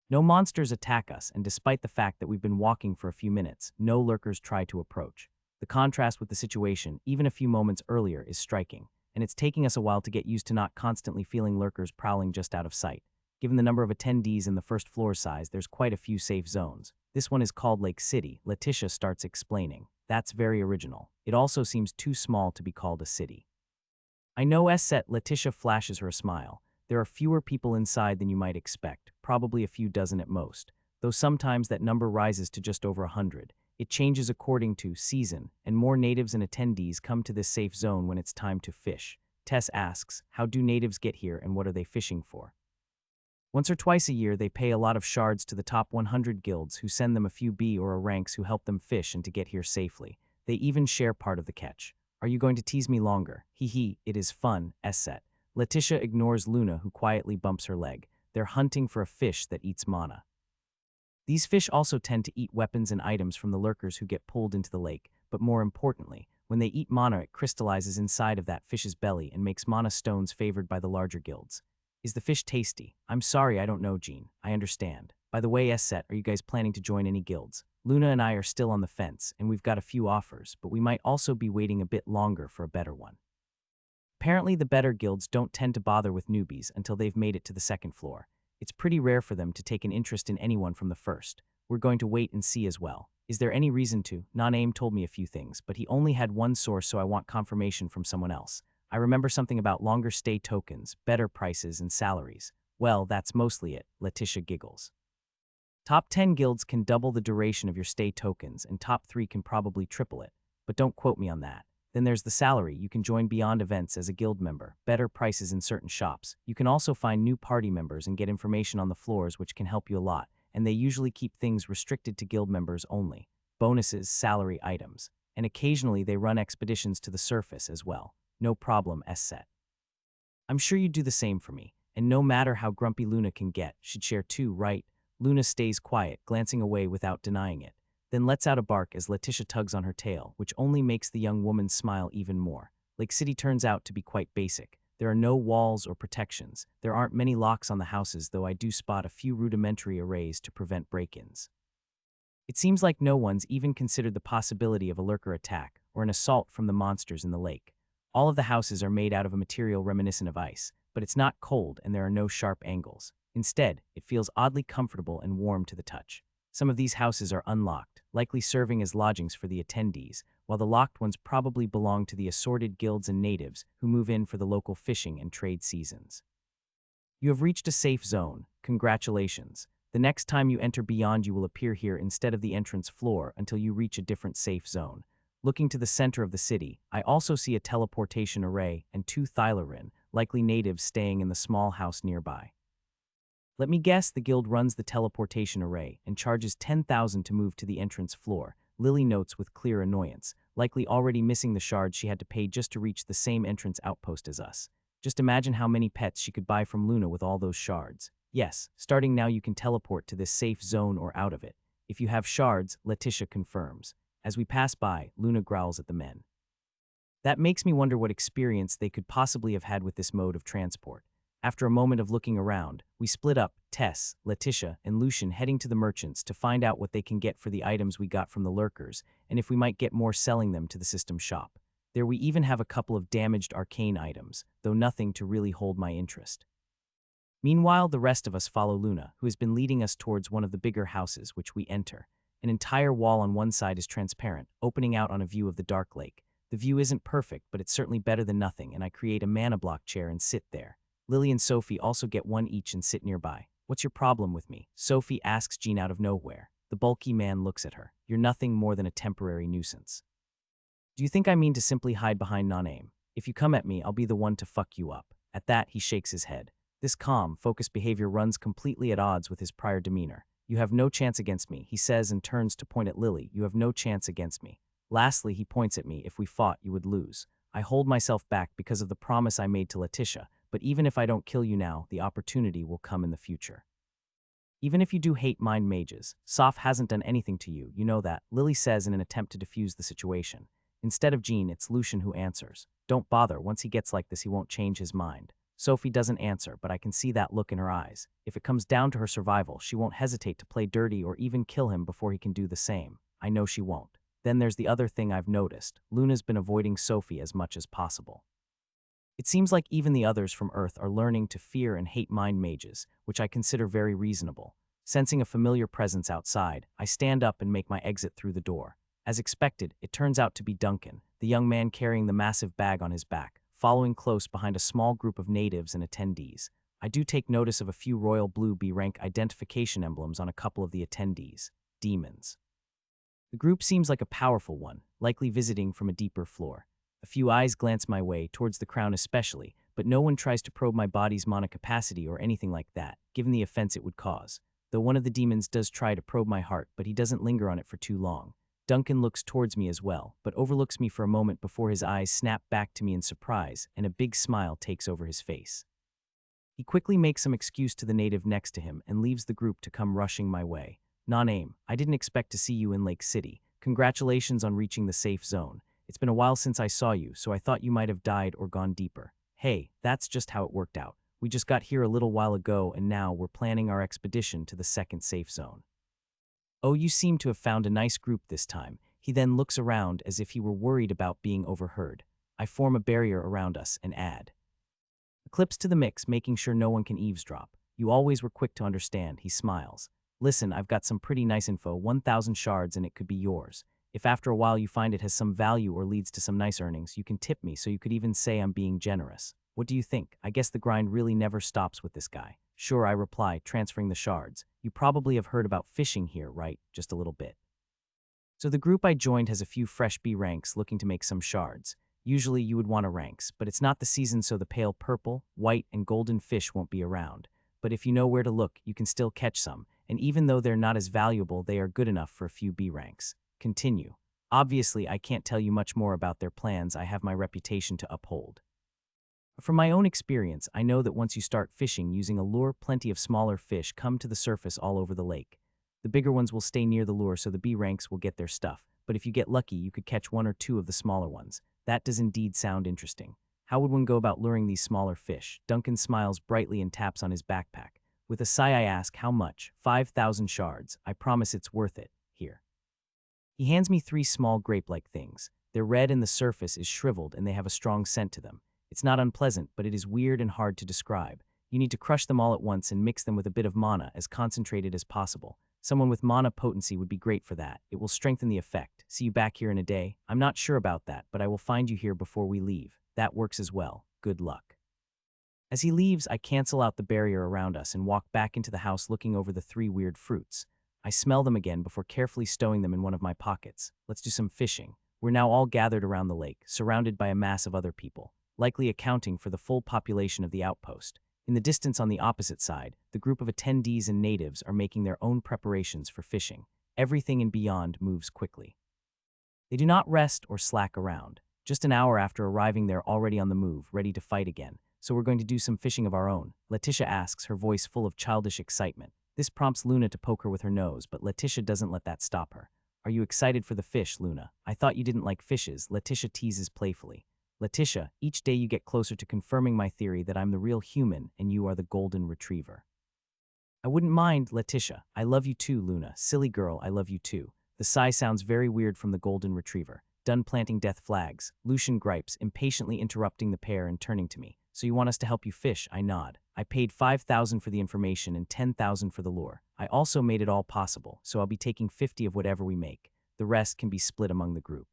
No monsters attack us, and despite the fact that we've been walking for a few minutes, no lurkers try to approach. The contrast with the situation, even a few moments earlier, is striking, and it's taking us a while to get used to not constantly feeling lurkers prowling just out of sight. Given the number of attendees and the first floor size, there's quite a few safe zones. This one is called Lake City, Letitia starts explaining. That's very original. It also seems too small to be called a city. I know set, Letitia flashes her a smile. There are fewer people inside than you might expect, probably a few dozen at most, though sometimes that number rises to just over 100. It changes according to season, and more natives and attendees come to this safe zone when it's time to fish. Tess asks, how do natives get here and what are they fishing for? Once or twice a year, they pay a lot of shards to the top 100 guilds who send them a few B or A ranks who help them fish and to get here safely. They even share part of the catch. Are you going to tease me longer? Hee, it is fun, set. Letitia ignores Luna, who quietly bumps her leg. They're hunting for a fish that eats mana. These fish also tend to eat weapons and items from the lurkers who get pulled into the lake, but more importantly, when they eat mana, it crystallizes inside of that fish's belly and makes mana stones favored by the larger guilds. Is the fish tasty? I'm sorry, I don't know, Jean. I understand. By the way, set, are you guys planning to join any guilds? Luna and I are still on the fence, and we've got a few offers, but we might also be waiting a bit longer for a better one. Apparently, the better guilds don't tend to bother with newbies until they've made it to the second floor. It's pretty rare for them to take an interest in anyone from the first. We're going to wait and see as well. Is there any reason to? Non-Aim told me a few things, but he only had one source, so I want confirmation from someone else. I remember something about longer stay tokens, better prices, and salaries. Well, that's mostly it, Letitia giggles. Top 10 guilds can double the duration of your stay tokens, and top 3 can probably triple it. But don't quote me on that. Then there's the salary. You can join beyond events as a guild member, better prices in certain shops. You can also find new party members and get information on the floors, which can help you a lot, and they usually keep things restricted to guild members only. Bonuses, salary, items. And occasionally they run expeditions to the surface as well. No problem, set. I'm sure you'd do the same for me, and no matter how grumpy Luna can get, she'd share too, right? Luna stays quiet, glancing away without denying it, then lets out a bark as Letitia tugs on her tail, which only makes the young woman smile even more. Lake City turns out to be quite basic. There are no walls or protections. There aren't many locks on the houses, though I do spot a few rudimentary arrays to prevent break-ins. It seems like no one's even considered the possibility of a lurker attack or an assault from the monsters in the lake. All of the houses are made out of a material reminiscent of ice, but it's not cold and there are no sharp angles. Instead, it feels oddly comfortable and warm to the touch. Some of these houses are unlocked, likely serving as lodgings for the attendees, while the locked ones probably belong to the assorted guilds and natives who move in for the local fishing and trade seasons. You have reached a safe zone. Congratulations. The next time you enter Beyond, you will appear here instead of the entrance floor until you reach a different safe zone. Looking to the center of the city, I also see a teleportation array and 2 Thylarin, likely natives staying in the small house nearby. Let me guess, the guild runs the teleportation array and charges 10,000 to move to the entrance floor. Lily notes with clear annoyance, likely already missing the shards she had to pay just to reach the same entrance outpost as us. Just imagine how many pets she could buy from Luna with all those shards. Yes, starting now you can teleport to this safe zone or out of it. If you have shards, Letitia confirms. As we pass by, Luna growls at the men. That makes me wonder what experience they could possibly have had with this mode of transport. After a moment of looking around, we split up, Tess, Letitia, and Lucian heading to the merchants to find out what they can get for the items we got from the lurkers, and if we might get more selling them to the system shop. There we even have a couple of damaged arcane items, though nothing to really hold my interest. Meanwhile, the rest of us follow Luna, who has been leading us towards one of the bigger houses, which we enter. An entire wall on one side is transparent, opening out on a view of the dark lake. The view isn't perfect, but it's certainly better than nothing, and I create a mana block chair and sit there. Lily and Sophie also get one each and sit nearby. What's your problem with me? Sophie asks Jean out of nowhere. The bulky man looks at her. You're nothing more than a temporary nuisance. Do you think I mean to simply hide behind non-aim? If you come at me, I'll be the one to fuck you up. At that, he shakes his head. This calm, focused behavior runs completely at odds with his prior demeanor. You have no chance against me, he says and turns to point at Lily. You have no chance against me. Lastly, he points at me. If we fought, you would lose. I hold myself back because of the promise I made to Letitia, but even if I don't kill you now, the opportunity will come in the future. Even if you do hate mind mages, Soph hasn't done anything to you, you know that, Lily says in an attempt to defuse the situation. Instead of Jean, it's Lucian who answers. Don't bother, once he gets like this he won't change his mind. Sophie doesn't answer, but I can see that look in her eyes. If it comes down to her survival, she won't hesitate to play dirty or even kill him before he can do the same. I know she won't. Then there's the other thing I've noticed. Luna's been avoiding Sophie as much as possible. It seems like even the others from Earth are learning to fear and hate mind mages, which I consider very reasonable. Sensing a familiar presence outside, I stand up and make my exit through the door. As expected, it turns out to be Duncan, the young man carrying the massive bag on his back, following close behind a small group of natives and attendees. I do take notice of a few royal blue B-rank identification emblems on a couple of the attendees. Demons. The group seems like a powerful one, likely visiting from a deeper floor. A few eyes glance my way, towards the crown especially, but no one tries to probe my body's mana capacity or anything like that, given the offense it would cause. Though one of the demons does try to probe my heart, but he doesn't linger on it for too long. Duncan looks towards me as well, but overlooks me for a moment before his eyes snap back to me in surprise, and a big smile takes over his face. He quickly makes some excuse to the native next to him and leaves the group to come rushing my way. Non-aim, I didn't expect to see you in Lake City. Congratulations on reaching the safe zone. It's been a while since I saw you, so I thought you might have died or gone deeper. Hey, that's just how it worked out. We just got here a little while ago and now we're planning our expedition to the second safe zone. Oh, you seem to have found a nice group this time. He then looks around as if he were worried about being overheard. I form a barrier around us and add. Eclipse to the mix, making sure no one can eavesdrop. You always were quick to understand, he smiles. Listen, I've got some pretty nice info, 1,000 shards and it could be yours. If after a while you find it has some value or leads to some nice earnings, you can tip me so you could even say I'm being generous. What do you think? I guess the grind really never stops with this guy. Sure, I reply, transferring the shards. You probably have heard about fishing here, right? Just a little bit. So the group I joined has a few fresh B ranks looking to make some shards. Usually you would want a ranks, but it's not the season so the pale purple, white, and golden fish won't be around. But if you know where to look, you can still catch some, and even though they're not as valuable, they are good enough for a few B ranks. Continue. Obviously, I can't tell you much more about their plans. I have my reputation to uphold. From my own experience, I know that once you start fishing using a lure, plenty of smaller fish come to the surface all over the lake. The bigger ones will stay near the lure so the B ranks will get their stuff, but if you get lucky, you could catch one or two of the smaller ones. That does indeed sound interesting. How would one go about luring these smaller fish? Duncan smiles brightly and taps on his backpack. With a sigh I ask, how much? 5,000 shards. I promise it's worth it. Here. He hands me 3 small grape-like things. They're red and the surface is shriveled and they have a strong scent to them. It's not unpleasant, but it is weird and hard to describe. You need to crush them all at once and mix them with a bit of mana, as concentrated as possible. Someone with mana potency would be great for that. It will strengthen the effect. See you back here in a day. I'm not sure about that, but I will find you here before we leave. That works as well. Good luck. As he leaves, I cancel out the barrier around us and walk back into the house looking over the 3 weird fruits. I smell them again before carefully stowing them in one of my pockets. Let's do some fishing. We're now all gathered around the lake, surrounded by a mass of other people, likely accounting for the full population of the outpost. In the distance on the opposite side, the group of attendees and natives are making their own preparations for fishing. Everything and beyond moves quickly. They do not rest or slack around. Just an hour after arriving, they're already on the move, ready to fight again. So we're going to do some fishing of our own, Letitia asks, her voice full of childish excitement. This prompts Luna to poke her with her nose, but Letitia doesn't let that stop her. Are you excited for the fish, Luna? I thought you didn't like fishes, Letitia teases playfully. Letitia, each day you get closer to confirming my theory that I'm the real human and you are the golden retriever. I wouldn't mind, Letitia. I love you too, Luna. Silly girl, I love you too. The sigh sounds very weird from the golden retriever. Done planting death flags, Lucian gripes, impatiently interrupting the pair and turning to me. So you want us to help you fish? I nod. I paid 5,000 for the information and 10,000 for the lure. I also made it all possible, so I'll be taking 50 of whatever we make. The rest can be split among the group.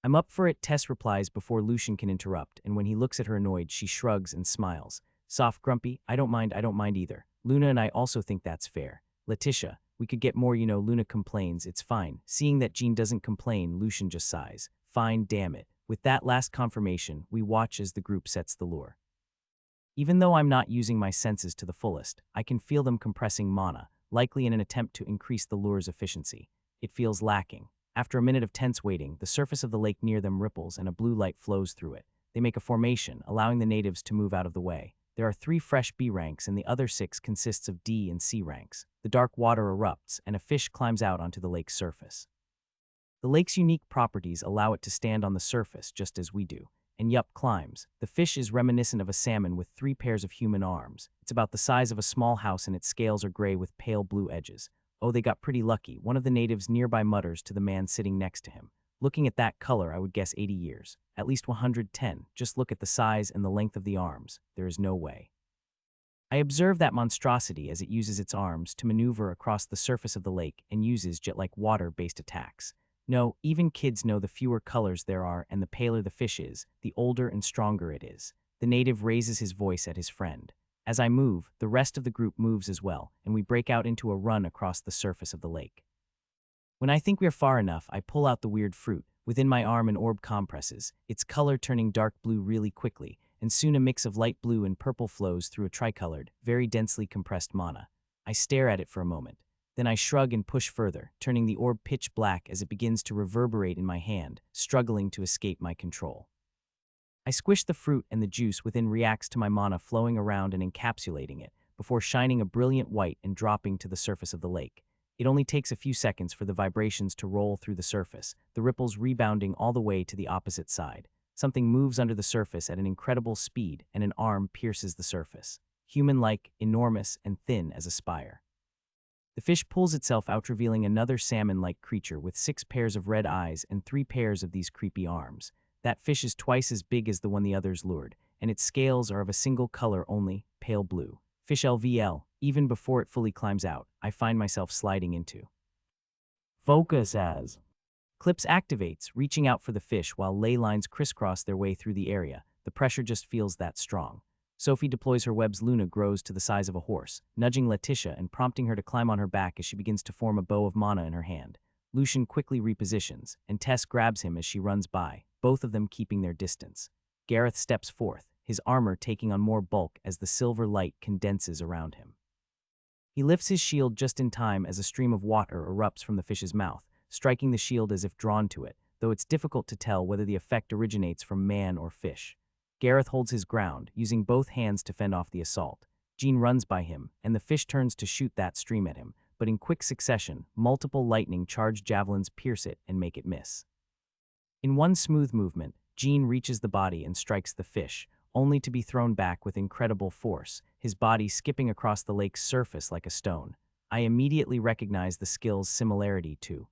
I'm up for it, Tess replies before Lucian can interrupt, and when he looks at her annoyed, she shrugs and smiles. Soft grumpy, I don't mind either. Luna and I also think that's fair. Letitia, we could get more, Luna complains, it's fine. Seeing that Jean doesn't complain, Lucian just sighs. Fine, damn it. With that last confirmation, we watch as the group sets the lure. Even though I'm not using my senses to the fullest, I can feel them compressing mana, likely in an attempt to increase the lure's efficiency. It feels lacking. After a minute of tense waiting, the surface of the lake near them ripples and a blue light flows through it. They make a formation, allowing the natives to move out of the way. There are 3 fresh B ranks and the other 6 consists of D and C ranks. The dark water erupts and a fish climbs out onto the lake's surface. The lake's unique properties allow it to stand on the surface just as we do. And Yup climbs. The fish is reminiscent of a salmon with 3 pairs of human arms. It's about the size of a small house and its scales are gray with pale blue edges. Oh, they got pretty lucky, one of the natives nearby mutters to the man sitting next to him. Looking at that color, I would guess 80 years. At least 110. Just look at the size and the length of the arms. There is no way. I observe that monstrosity as it uses its arms to maneuver across the surface of the lake and uses jet-like water-based attacks. No, even kids know the fewer colors there are and the paler the fish is, the older and stronger it is. The native raises his voice at his friend. As I move, the rest of the group moves as well, and we break out into a run across the surface of the lake. When I think we're far enough, I pull out the weird fruit. Within my arm an orb compresses, its color turning dark blue really quickly, and soon a mix of light blue and purple flows through a tricolored, very densely compressed mana. I stare at it for a moment. Then I shrug and push further, turning the orb pitch black as it begins to reverberate in my hand, struggling to escape my control. I squish the fruit and the juice within reacts to my mana flowing around and encapsulating it, before shining a brilliant white and dropping to the surface of the lake. It only takes a few seconds for the vibrations to roll through the surface, the ripples rebounding all the way to the opposite side. Something moves under the surface at an incredible speed and an arm pierces the surface. Human-like, enormous, and thin as a spire. The fish pulls itself out, revealing another salmon-like creature with 6 pairs of red eyes and 3 pairs of these creepy arms. That fish is twice as big as the one the others lured, and its scales are of a single color only, pale blue. Fish LVL, even before it fully climbs out, I find myself sliding into. Focus as. Clips activates, reaching out for the fish while ley lines crisscross their way through the area. The pressure just feels that strong. Sophie deploys her webs. Luna grows to the size of a horse, nudging Letitia and prompting her to climb on her back as she begins to form a bow of mana in her hand. Lucian quickly repositions, and Tess grabs him as she runs by, both of them keeping their distance. Gareth steps forth, his armor taking on more bulk as the silver light condenses around him. He lifts his shield just in time as a stream of water erupts from the fish's mouth, striking the shield as if drawn to it, though it's difficult to tell whether the effect originates from man or fish. Gareth holds his ground, using both hands to fend off the assault. Jean runs by him, and the fish turns to shoot that stream at him, but in quick succession, multiple lightning-charged javelins pierce it and make it miss. In one smooth movement, Jean reaches the body and strikes the fish, only to be thrown back with incredible force, his body skipping across the lake's surface like a stone. I immediately recognize the skill's similarity to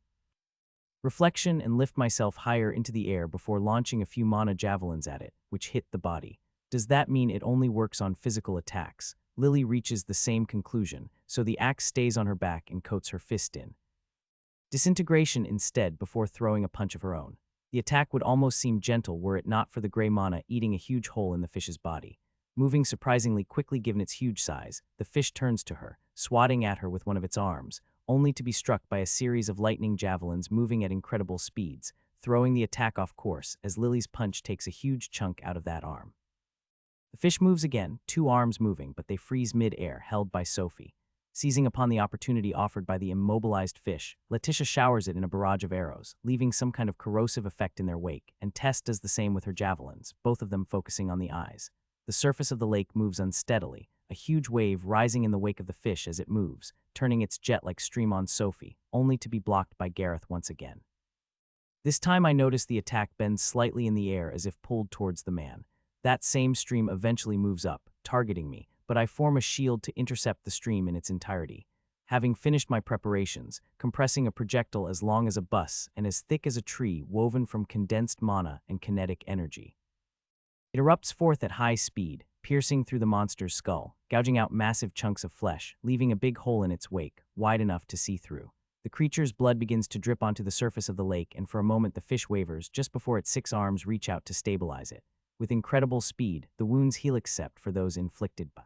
reflection and lift myself higher into the air before launching a few mana javelins at it, which hit the body. Does that mean it only works on physical attacks? Lily reaches the same conclusion, so the axe stays on her back and coats her fist in disintegration instead before throwing a punch of her own. The attack would almost seem gentle were it not for the gray mana eating a huge hole in the fish's body. Moving surprisingly quickly given its huge size, the fish turns to her, swatting at her with one of its arms, only to be struck by a series of lightning javelins moving at incredible speeds, throwing the attack off course as Lily's punch takes a huge chunk out of that arm. The fish moves again, 2 arms moving, but they freeze mid-air, held by Sophie. Seizing upon the opportunity offered by the immobilized fish, Letitia showers it in a barrage of arrows, leaving some kind of corrosive effect in their wake, and Tess does the same with her javelins, both of them focusing on the eyes. The surface of the lake moves unsteadily, a huge wave rising in the wake of the fish as it moves, turning its jet-like stream on Sophie, only to be blocked by Gareth once again. This time I notice the attack bends slightly in the air as if pulled towards the man. That same stream eventually moves up, targeting me, but I form a shield to intercept the stream in its entirety. Having finished my preparations, compressing a projectile as long as a bus and as thick as a tree woven from condensed mana and kinetic energy. It erupts forth at high speed, piercing through the monster's skull, gouging out massive chunks of flesh, leaving a big hole in its wake, wide enough to see through. The creature's blood begins to drip onto the surface of the lake, and for a moment the fish wavers just before its 6 arms reach out to stabilize it. With incredible speed, the wounds heal except for those inflicted by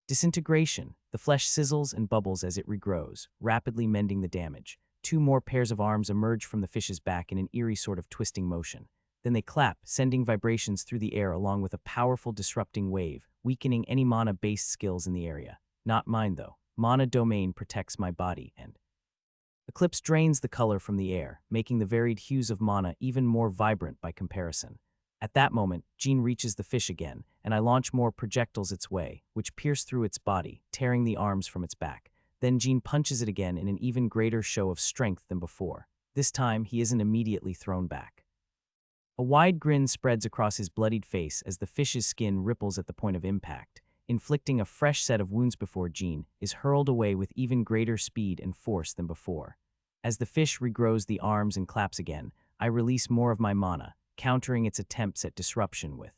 disintegration. The flesh sizzles and bubbles as it regrows, rapidly mending the damage. 2 more pairs of arms emerge from the fish's back in an eerie sort of twisting motion. Then they clap, sending vibrations through the air along with a powerful disrupting wave, weakening any mana-based skills in the area. Not mine, though. Mana domain protects my body, and Eclipse drains the color from the air, making the varied hues of mana even more vibrant by comparison. At that moment, Jean reaches the fish again, and I launch more projectiles its way, which pierce through its body, tearing the arms from its back. Then Jean punches it again in an even greater show of strength than before. This time, he isn't immediately thrown back. A wide grin spreads across his bloodied face as the fish's skin ripples at the point of impact, inflicting a fresh set of wounds before Jean is hurled away with even greater speed and force than before. As the fish regrows the arms and claps again, I release more of my mana, countering its attempts at disruption with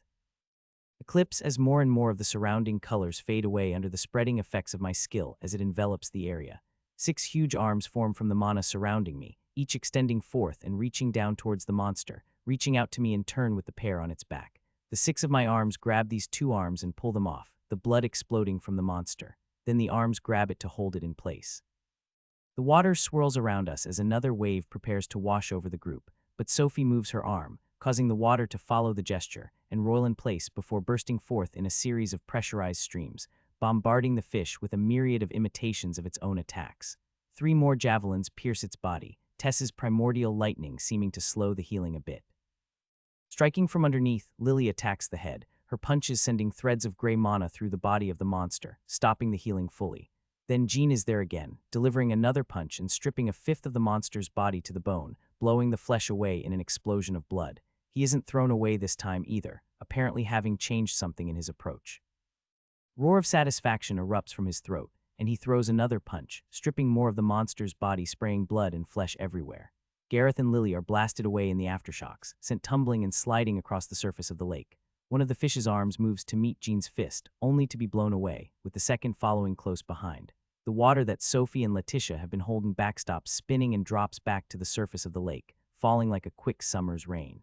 Eclipse as more and more of the surrounding colors fade away under the spreading effects of my skill as it envelops the area. 6 huge arms form from the mana surrounding me, each extending forth and reaching down towards the monster, reaching out to me in turn with the pair on its back. The 6 of my arms grab these 2 arms and pull them off, the blood exploding from the monster. Then the arms grab it to hold it in place. The water swirls around us as another wave prepares to wash over the group, but Sophie moves her arm, causing the water to follow the gesture and roll in place before bursting forth in a series of pressurized streams, bombarding the fish with a myriad of imitations of its own attacks. 3 more javelins pierce its body, Tess's primordial lightning seeming to slow the healing a bit. Striking from underneath, Lily attacks the head, her punches sending threads of gray mana through the body of the monster, stopping the healing fully. Then Jean is there again, delivering another punch and stripping a 5th of the monster's body to the bone, blowing the flesh away in an explosion of blood. He isn't thrown away this time either, apparently having changed something in his approach. Roar of satisfaction erupts from his throat, and he throws another punch, stripping more of the monster's body, spraying blood and flesh everywhere. Gareth and Lily are blasted away in the aftershocks, sent tumbling and sliding across the surface of the lake. One of the fish's arms moves to meet Jean's fist, only to be blown away, with the second following close behind. The water that Sophie and Letitia have been holding back stops spinning and drops back to the surface of the lake, falling like a quick summer's rain.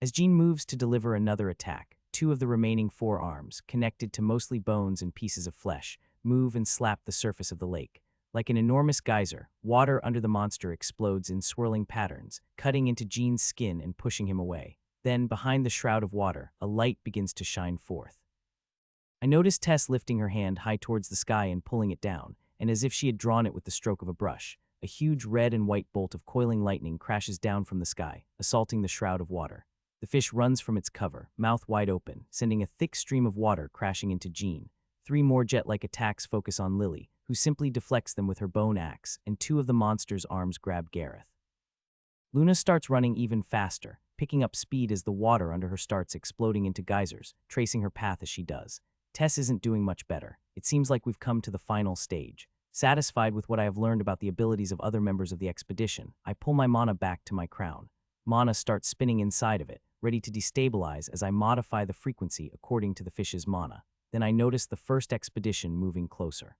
As Jean moves to deliver another attack, 2 of the remaining 4 arms, connected to mostly bones and pieces of flesh, move and slap the surface of the lake. Like an enormous geyser, water under the monster explodes in swirling patterns, cutting into Jean's skin and pushing him away. Then, behind the shroud of water, a light begins to shine forth. I notice Tess lifting her hand high towards the sky and pulling it down, and as if she had drawn it with the stroke of a brush, a huge red and white bolt of coiling lightning crashes down from the sky, assaulting the shroud of water. The fish runs from its cover, mouth wide open, sending a thick stream of water crashing into Jean. 3 more jet-like attacks focus on Lily, who simply deflects them with her bone axe, and 2 of the monster's arms grab Gareth. Luna starts running even faster, picking up speed as the water under her starts exploding into geysers, tracing her path as she does. Tess isn't doing much better. It seems like we've come to the final stage. Satisfied with what I have learned about the abilities of other members of the expedition, I pull my mana back to my crown. Mana starts spinning inside of it, ready to destabilize as I modify the frequency according to the fish's mana. Then I notice the first expedition moving closer.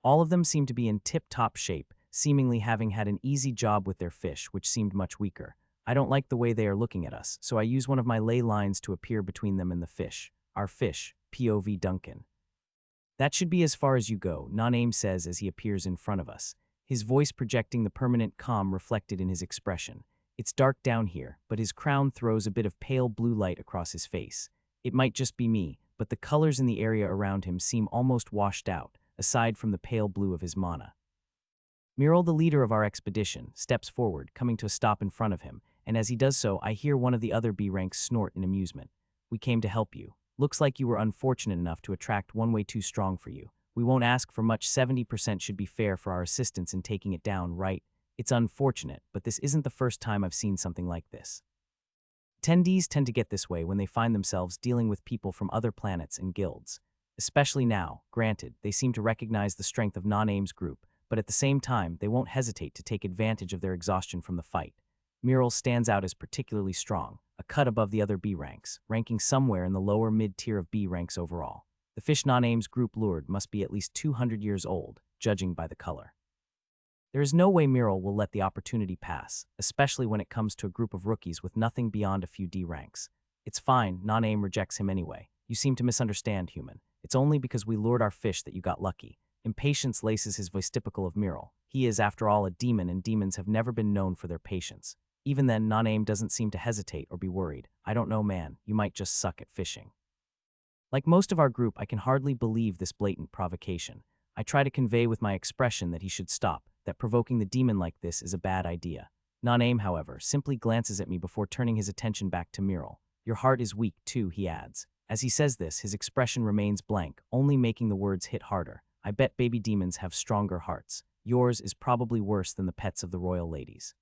All of them seem to be in tip-top shape, seemingly having had an easy job with their fish, which seemed much weaker. I don't like the way they are looking at us, so I use one of my ley lines to appear between them and the fish. Our fish, POV Duncan. That should be as far as you go, Non-Aim says as he appears in front of us, his voice projecting the permanent calm reflected in his expression. It's dark down here, but his crown throws a bit of pale blue light across his face. It might just be me, but the colors in the area around him seem almost washed out, aside from the pale blue of his mana. Muriel, the leader of our expedition, steps forward, coming to a stop in front of him, and as he does so, I hear one of the other B ranks snort in amusement. "We came to help you. Looks like you were unfortunate enough to attract one way too strong for you. We won't ask for much, 70% should be fair for our assistance in taking it down, right? It's unfortunate, but this isn't the first time I've seen something like this." Attendees tend to get this way when they find themselves dealing with people from other planets and guilds. Especially now, granted, they seem to recognize the strength of Non-Aim's group, but at the same time, they won't hesitate to take advantage of their exhaustion from the fight. Muriel stands out as particularly strong, a cut above the other B ranks, ranking somewhere in the lower mid-tier of B ranks overall. The fish Non-Aim's group lured must be at least 200 years old, judging by the color. There is no way Muriel will let the opportunity pass, especially when it comes to a group of rookies with nothing beyond a few D ranks. "It's fine," Non-Aim rejects him anyway. "You seem to misunderstand, human. It's only because we lured our fish that you got lucky." Impatience laces his voice typical of Muriel. He is, after all, a demon, and demons have never been known for their patience. Even then, Non-Aim doesn't seem to hesitate or be worried. "I don't know, man. You might just suck at fishing." Like most of our group, I can hardly believe this blatant provocation. I try to convey with my expression that he should stop, that provoking the demon like this is a bad idea. Non-Aim, however, simply glances at me before turning his attention back to Muriel. "Your heart is weak, too," he adds. As he says this, his expression remains blank, only making the words hit harder. "I bet baby demons have stronger hearts. Yours is probably worse than the pets of the royal ladies."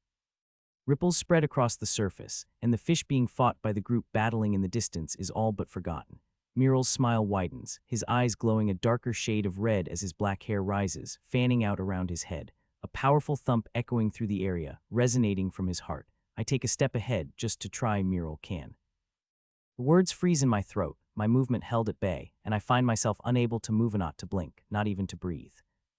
Ripples spread across the surface, and the fish being fought by the group battling in the distance is all but forgotten. Muriel's smile widens, his eyes glowing a darker shade of red as his black hair rises, fanning out around his head. A powerful thump echoing through the area, resonating from his heart. I take a step ahead just to try Muriel can. The words freeze in my throat, my movement held at bay, and I find myself unable to move, not to blink, not even to breathe.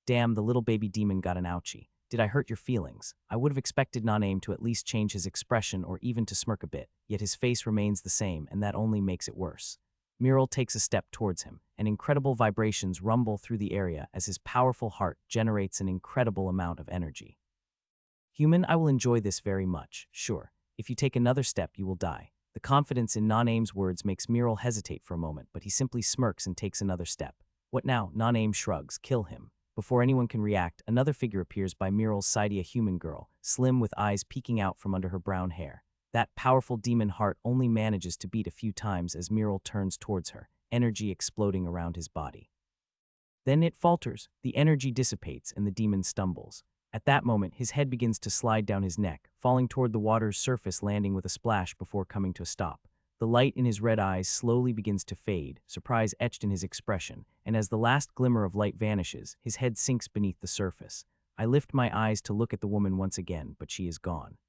Damn, the little baby demon got an ouchie. Did I hurt your feelings? I would have expected Non-Aim to at least change his expression or even to smirk a bit, yet his face remains the same, and that only makes it worse. Muriel takes a step towards him, and incredible vibrations rumble through the area as his powerful heart generates an incredible amount of energy. "Human, I will enjoy this very much, sure. If you take another step, you will die." The confidence in Non-Aim's words makes Muriel hesitate for a moment, but he simply smirks and takes another step. "What now?" Non-Aim shrugs. "Kill him." Before anyone can react, another figure appears by Muriel's side, a human girl, slim with eyes peeking out from under her brown hair. That powerful demon heart only manages to beat a few times as Muriel turns towards her, energy exploding around his body. Then it falters, the energy dissipates, and the demon stumbles. At that moment, his head begins to slide down his neck, falling toward the water's surface, landing with a splash before coming to a stop. The light in his red eyes slowly begins to fade, surprise etched in his expression, and as the last glimmer of light vanishes, his head sinks beneath the surface. I lift my eyes to look at the woman once again, but she is gone.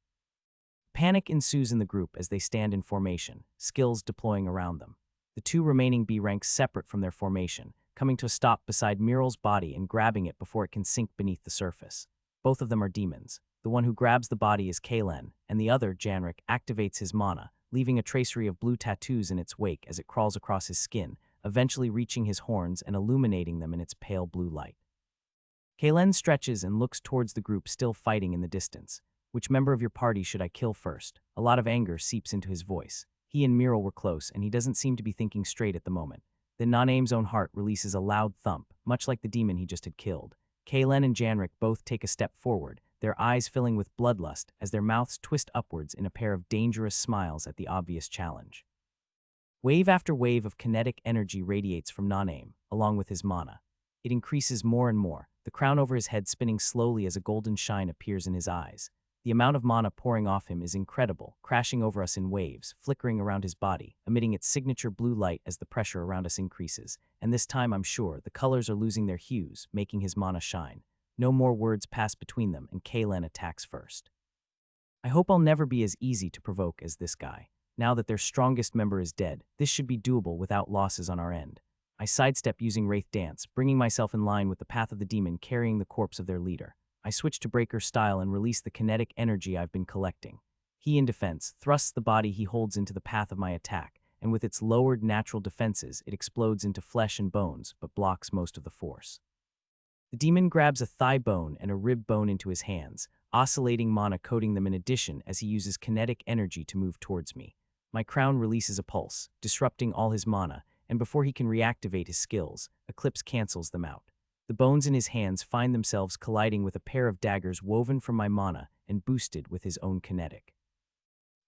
Panic ensues in the group as they stand in formation, skills deploying around them. The two remaining B ranks separate from their formation, coming to a stop beside Muriel's body and grabbing it before it can sink beneath the surface. Both of them are demons. The one who grabs the body is Kalen, and the other, Janrik, activates his mana, leaving a tracery of blue tattoos in its wake as it crawls across his skin, eventually reaching his horns and illuminating them in its pale blue light. Kalen stretches and looks towards the group still fighting in the distance. "Which member of your party should I kill first?" A lot of anger seeps into his voice. He and Muriel were close, and he doesn't seem to be thinking straight at the moment. Then Non-Aim's own heart releases a loud thump, much like the demon he just had killed. Kalen and Janrik both take a step forward, their eyes filling with bloodlust as their mouths twist upwards in a pair of dangerous smiles at the obvious challenge. Wave after wave of kinetic energy radiates from Non-Aim, along with his mana. It increases more and more, the crown over his head spinning slowly as a golden shine appears in his eyes. The amount of mana pouring off him is incredible, crashing over us in waves, flickering around his body, emitting its signature blue light as the pressure around us increases. And this time, I'm sure, the colors are losing their hues, making his mana shine. No more words pass between them, and Kalen attacks first. I hope I'll never be as easy to provoke as this guy. Now that their strongest member is dead, this should be doable without losses on our end. I sidestep using Wraith Dance, bringing myself in line with the path of the demon carrying the corpse of their leader. I switch to Breaker style and release the kinetic energy I've been collecting. He, in defense, thrusts the body he holds into the path of my attack, and with its lowered natural defenses, it explodes into flesh and bones, but blocks most of the force. The demon grabs a thigh bone and a rib bone into his hands, oscillating mana coating them in addition as he uses kinetic energy to move towards me. My crown releases a pulse, disrupting all his mana, and before he can reactivate his skills, Eclipse cancels them out. The bones in his hands find themselves colliding with a pair of daggers woven from my mana and boosted with his own kinetic.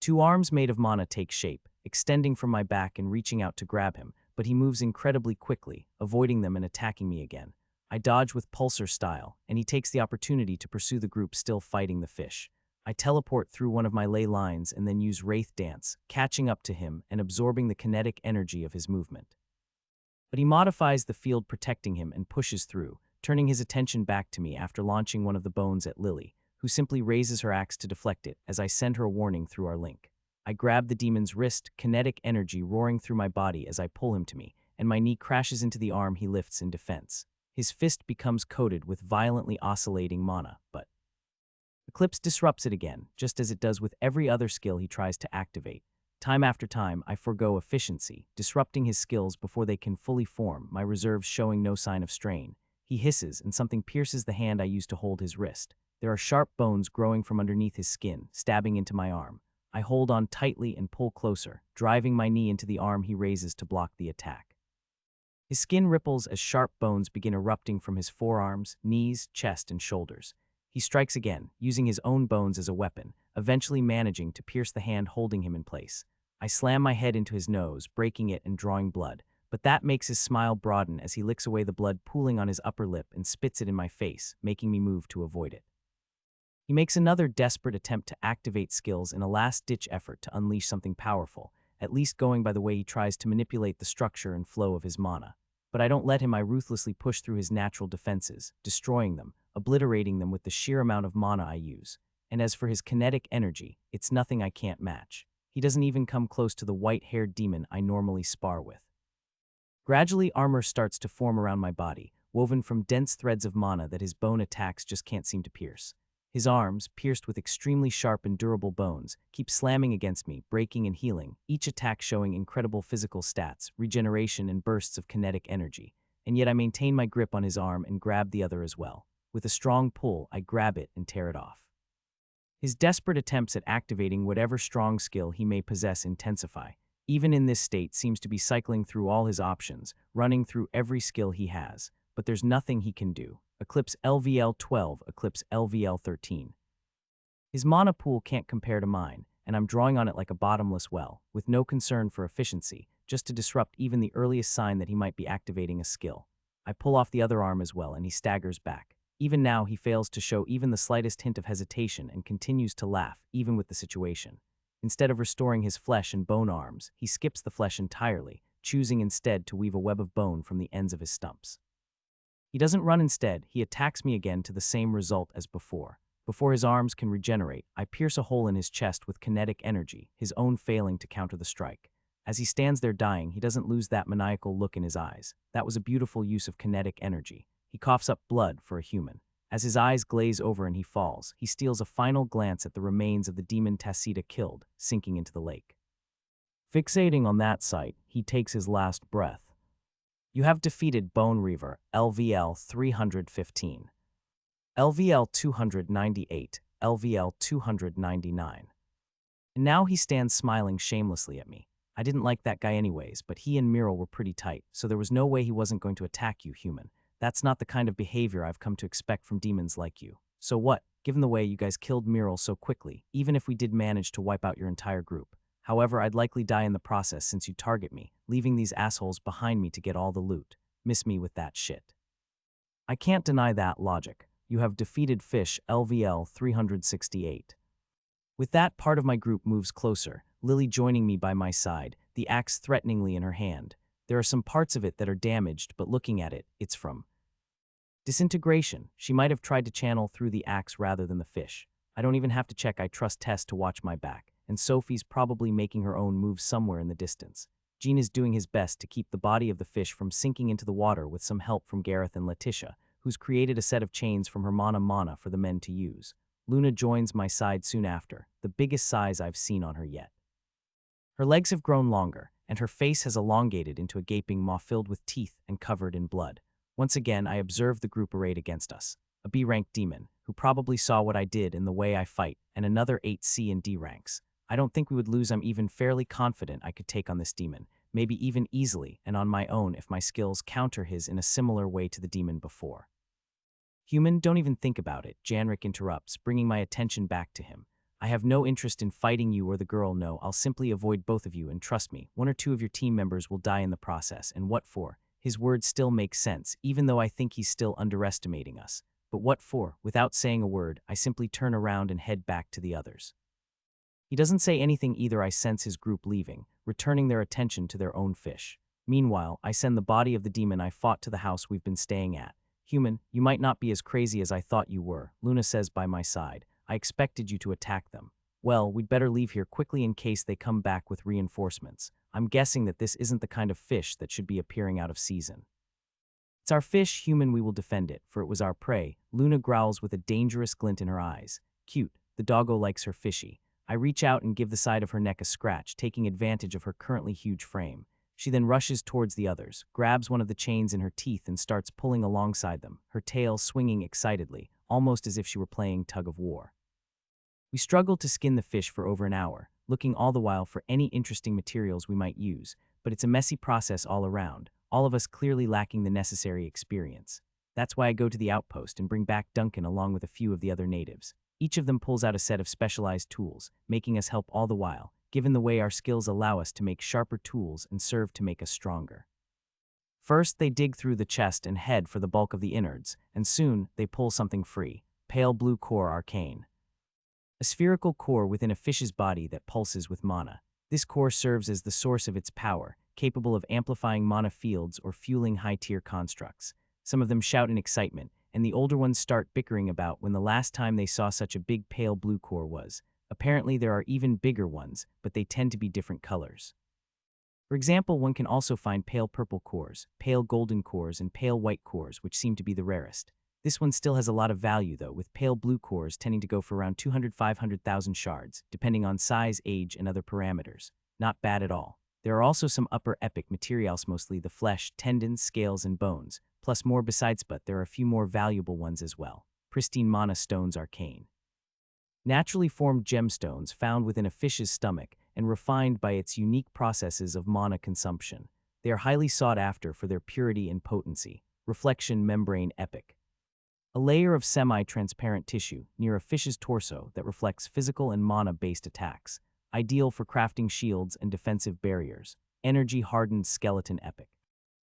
Two arms made of mana take shape, extending from my back and reaching out to grab him, but he moves incredibly quickly, avoiding them and attacking me again. I dodge with pulsar style, and he takes the opportunity to pursue the group still fighting the fish. I teleport through one of my ley lines and then use Wraith Dance, catching up to him and absorbing the kinetic energy of his movement. But he modifies the field protecting him and pushes through, turning his attention back to me after launching one of the bones at Lily, who simply raises her axe to deflect it as I send her a warning through our link. I grab the demon's wrist, kinetic energy roaring through my body as I pull him to me, and my knee crashes into the arm he lifts in defense. His fist becomes coated with violently oscillating mana, but Eclipse disrupts it again, just as it does with every other skill he tries to activate. Time after time, I forgo efficiency, disrupting his skills before they can fully form, my reserves showing no sign of strain. He hisses, and something pierces the hand I use to hold his wrist. There are sharp bones growing from underneath his skin, stabbing into my arm. I hold on tightly and pull closer, driving my knee into the arm he raises to block the attack. His skin ripples as sharp bones begin erupting from his forearms, knees, chest, and shoulders. He strikes again, using his own bones as a weapon, eventually managing to pierce the hand holding him in place. I slam my head into his nose, breaking it and drawing blood, but that makes his smile broaden as he licks away the blood pooling on his upper lip and spits it in my face, making me move to avoid it. He makes another desperate attempt to activate skills in a last-ditch effort to unleash something powerful, at least going by the way he tries to manipulate the structure and flow of his mana. But I don't let him. I ruthlessly push through his natural defenses, destroying them, obliterating them with the sheer amount of mana I use. And as for his kinetic energy, it's nothing I can't match. He doesn't even come close to the white-haired demon I normally spar with. Gradually, armor starts to form around my body, woven from dense threads of mana that his bone attacks just can't seem to pierce. His arms, pierced with extremely sharp and durable bones, keep slamming against me, breaking and healing, each attack showing incredible physical stats, regeneration, and bursts of kinetic energy. And yet I maintain my grip on his arm and grab the other as well. With a strong pull, I grab it and tear it off. His desperate attempts at activating whatever strong skill he may possess intensify. Even in this state, seems to be cycling through all his options, running through every skill he has. But there's nothing he can do. Eclipse LVL 12, Eclipse LVL 13. His mana pool can't compare to mine, and I'm drawing on it like a bottomless well, with no concern for efficiency, just to disrupt even the earliest sign that he might be activating a skill. I pull off the other arm as well, and he staggers back. Even now, he fails to show even the slightest hint of hesitation and continues to laugh, even with the situation. Instead of restoring his flesh and bone arms, he skips the flesh entirely, choosing instead to weave a web of bone from the ends of his stumps. He doesn't run instead, he attacks me again to the same result as before. Before his arms can regenerate, I pierce a hole in his chest with kinetic energy, his own failing to counter the strike. As he stands there dying, he doesn't lose that maniacal look in his eyes. That was a beautiful use of kinetic energy. He coughs up blood for a human. As his eyes glaze over and he falls, he steals a final glance at the remains of the demon Tacita killed, sinking into the lake. Fixating on that sight, he takes his last breath. You have defeated Bone Reaver, LVL 315. LVL 298, LVL 299. And now he stands smiling shamelessly at me. I didn't like that guy anyways, but he and Miral were pretty tight, so there was no way he wasn't going to attack you, human. That's not the kind of behavior I've come to expect from demons like you. So what, given the way you guys killed Miral so quickly, even if we did manage to wipe out your entire group? However, I'd likely die in the process since you target me, leaving these assholes behind me to get all the loot. Miss me with that shit. I can't deny that logic. You have defeated Fish LVL 368. With that, part of my group moves closer, Lily joining me by my side, the axe threateningly in her hand. There are some parts of it that are damaged, but looking at it, it's from disintegration. She might have tried to channel through the axe rather than the fish. I don't even have to check. I trust Tess to watch my back, and Sophie's probably making her own move somewhere in the distance. Jean is doing his best to keep the body of the fish from sinking into the water with some help from Gareth and Letitia, who's created a set of chains from her mana for the men to use. Luna joins my side soon after, the biggest size I've seen on her yet. Her legs have grown longer, and her face has elongated into a gaping maw filled with teeth and covered in blood. Once again, I observe the group arrayed against us. A B-rank demon, who probably saw what I did in the way I fight, and another 8 C and D ranks. I don't think we would lose. I'm even fairly confident I could take on this demon, maybe even easily and on my own if my skills counter his in a similar way to the demon before. Human, don't even think about it, Janrik interrupts, bringing my attention back to him. I have no interest in fighting you or the girl, no, I'll simply avoid both of you, and trust me, one or two of your team members will die in the process, and what for? His words still make sense, even though I think he's still underestimating us. But what for? Without saying a word, I simply turn around and head back to the others. He doesn't say anything either. I sense his group leaving, returning their attention to their own fish. Meanwhile, I send the body of the demon I fought to the house we've been staying at. Human, you might not be as crazy as I thought you were, Luna says by my side. I expected you to attack them. Well, we'd better leave here quickly in case they come back with reinforcements. I'm guessing that this isn't the kind of fish that should be appearing out of season. It's our fish, Human, we will defend it, for it was our prey, Luna growls with a dangerous glint in her eyes. Cute, the doggo likes her fishy. I reach out and give the side of her neck a scratch, taking advantage of her currently huge frame. She then rushes towards the others, grabs one of the chains in her teeth and starts pulling alongside them, her tail swinging excitedly, almost as if she were playing tug of war. We struggled to skin the fish for over an hour, looking all the while for any interesting materials we might use, but it's a messy process all around, all of us clearly lacking the necessary experience. That's why I go to the outpost and bring back Duncan along with a few of the other natives. Each of them pulls out a set of specialized tools, making us help all the while, given the way our skills allow us to make sharper tools and serve to make us stronger. First, they dig through the chest and head for the bulk of the innards, and soon they pull something free, pale blue core arcane. A spherical core within a fish's body that pulses with mana. This core serves as the source of its power, capable of amplifying mana fields or fueling high-tier constructs. Some of them shout in excitement, and the older ones start bickering about when the last time they saw such a big pale blue core was. Apparently there are even bigger ones, but they tend to be different colors. For example, one can also find pale purple cores, pale golden cores, and pale white cores, which seem to be the rarest. This one still has a lot of value though, with pale blue cores tending to go for around 200–500,000 shards, depending on size, age, and other parameters. Not bad at all. There are also some upper epic materials, mostly the flesh, tendons, scales, and bones, plus more besides, but there are a few more valuable ones as well. Pristine mana stones arcane. Naturally formed gemstones found within a fish's stomach and refined by its unique processes of mana consumption. They are highly sought after for their purity and potency. Reflection membrane epic. A layer of semi-transparent tissue near a fish's torso that reflects physical and mana-based attacks. Ideal for crafting shields and defensive barriers. Energy-hardened skeleton epic.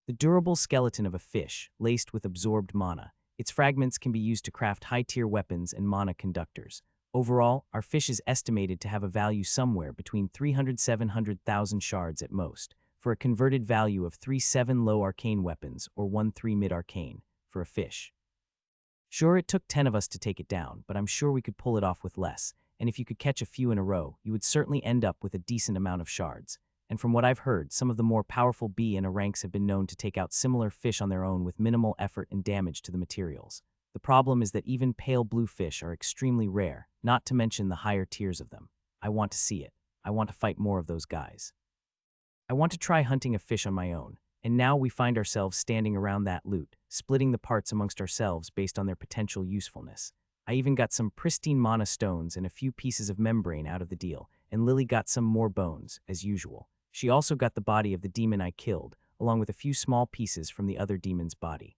The durable skeleton of a fish, laced with absorbed mana. Its fragments can be used to craft high-tier weapons and mana conductors. Overall, our fish is estimated to have a value somewhere between 300–700,000 shards at most, for a converted value of 3–7 low arcane weapons or 1–3 mid-arcane, for a fish. Sure, it took 10 of us to take it down, but I'm sure we could pull it off with less, and if you could catch a few in a row, you would certainly end up with a decent amount of shards. And from what I've heard, some of the more powerful B and A ranks have been known to take out similar fish on their own with minimal effort and damage to the materials. The problem is that even pale blue fish are extremely rare, not to mention the higher tiers of them. I want to see it. I want to fight more of those guys. I want to try hunting a fish on my own, and now we find ourselves standing around that loot, splitting the parts amongst ourselves based on their potential usefulness. I even got some pristine mana stones and a few pieces of membrane out of the deal, and Lily got some more bones, as usual. She also got the body of the demon I killed, along with a few small pieces from the other demon's body.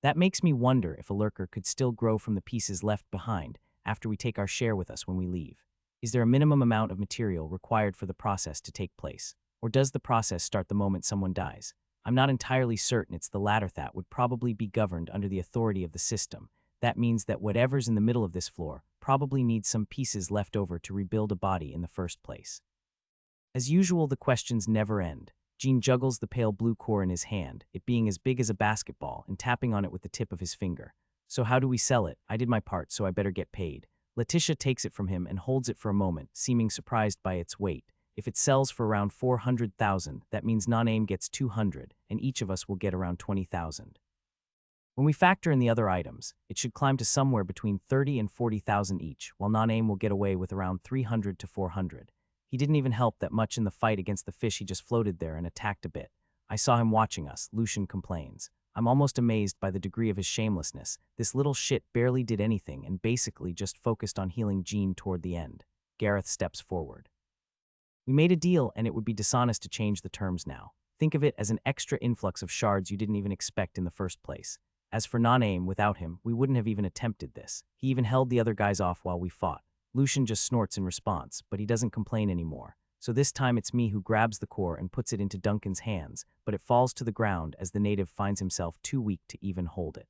That makes me wonder if a lurker could still grow from the pieces left behind after we take our share with us when we leave. Is there a minimum amount of material required for the process to take place? Or does the process start the moment someone dies? I'm not entirely certain. It's the latter that would probably be governed under the authority of the system. That means that whatever's in the middle of this floor probably needs some pieces left over to rebuild a body in the first place. As usual, the questions never end. Jean juggles the pale blue core in his hand, it being as big as a basketball, and tapping on it with the tip of his finger. So how do we sell it? I did my part, so I better get paid. Letitia takes it from him and holds it for a moment, seeming surprised by its weight. If it sells for around 400,000, that means non-aim gets 200, and each of us will get around 20,000. When we factor in the other items, it should climb to somewhere between 30 and 40,000 each, while non-aim will get away with around 300 to 400. He didn't even help that much in the fight against the fish. He just floated there and attacked a bit. I saw him watching us, Lucian complains. I'm almost amazed by the degree of his shamelessness. This little shit barely did anything and basically just focused on healing Jean toward the end. Gareth steps forward. We made a deal, and it would be dishonest to change the terms now. Think of it as an extra influx of shards you didn't even expect in the first place. As for non-aim, without him, we wouldn't have even attempted this. He even held the other guys off while we fought. Lucian just snorts in response, but he doesn't complain anymore. So this time it's me who grabs the core and puts it into Duncan's hands, but it falls to the ground as the native finds himself too weak to even hold it.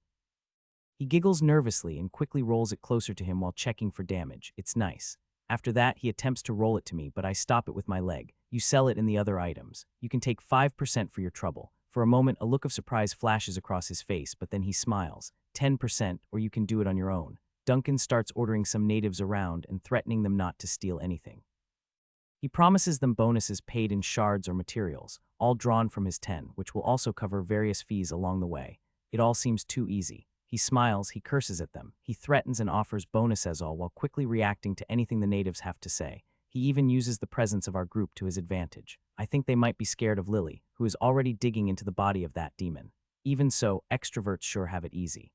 He giggles nervously and quickly rolls it closer to him while checking for damage. It's nice. After that, he attempts to roll it to me, but I stop it with my leg. You sell it in the other items. You can take 5% for your trouble. For a moment, a look of surprise flashes across his face, but then he smiles. 10%, or you can do it on your own. Duncan starts ordering some natives around and threatening them not to steal anything. He promises them bonuses paid in shards or materials, all drawn from his 10, which will also cover various fees along the way. It all seems too easy. He smiles, he curses at them, he threatens and offers bonus as all while quickly reacting to anything the natives have to say. He even uses the presence of our group to his advantage. I think they might be scared of Lily, who is already digging into the body of that demon. Even so, extroverts sure have it easy.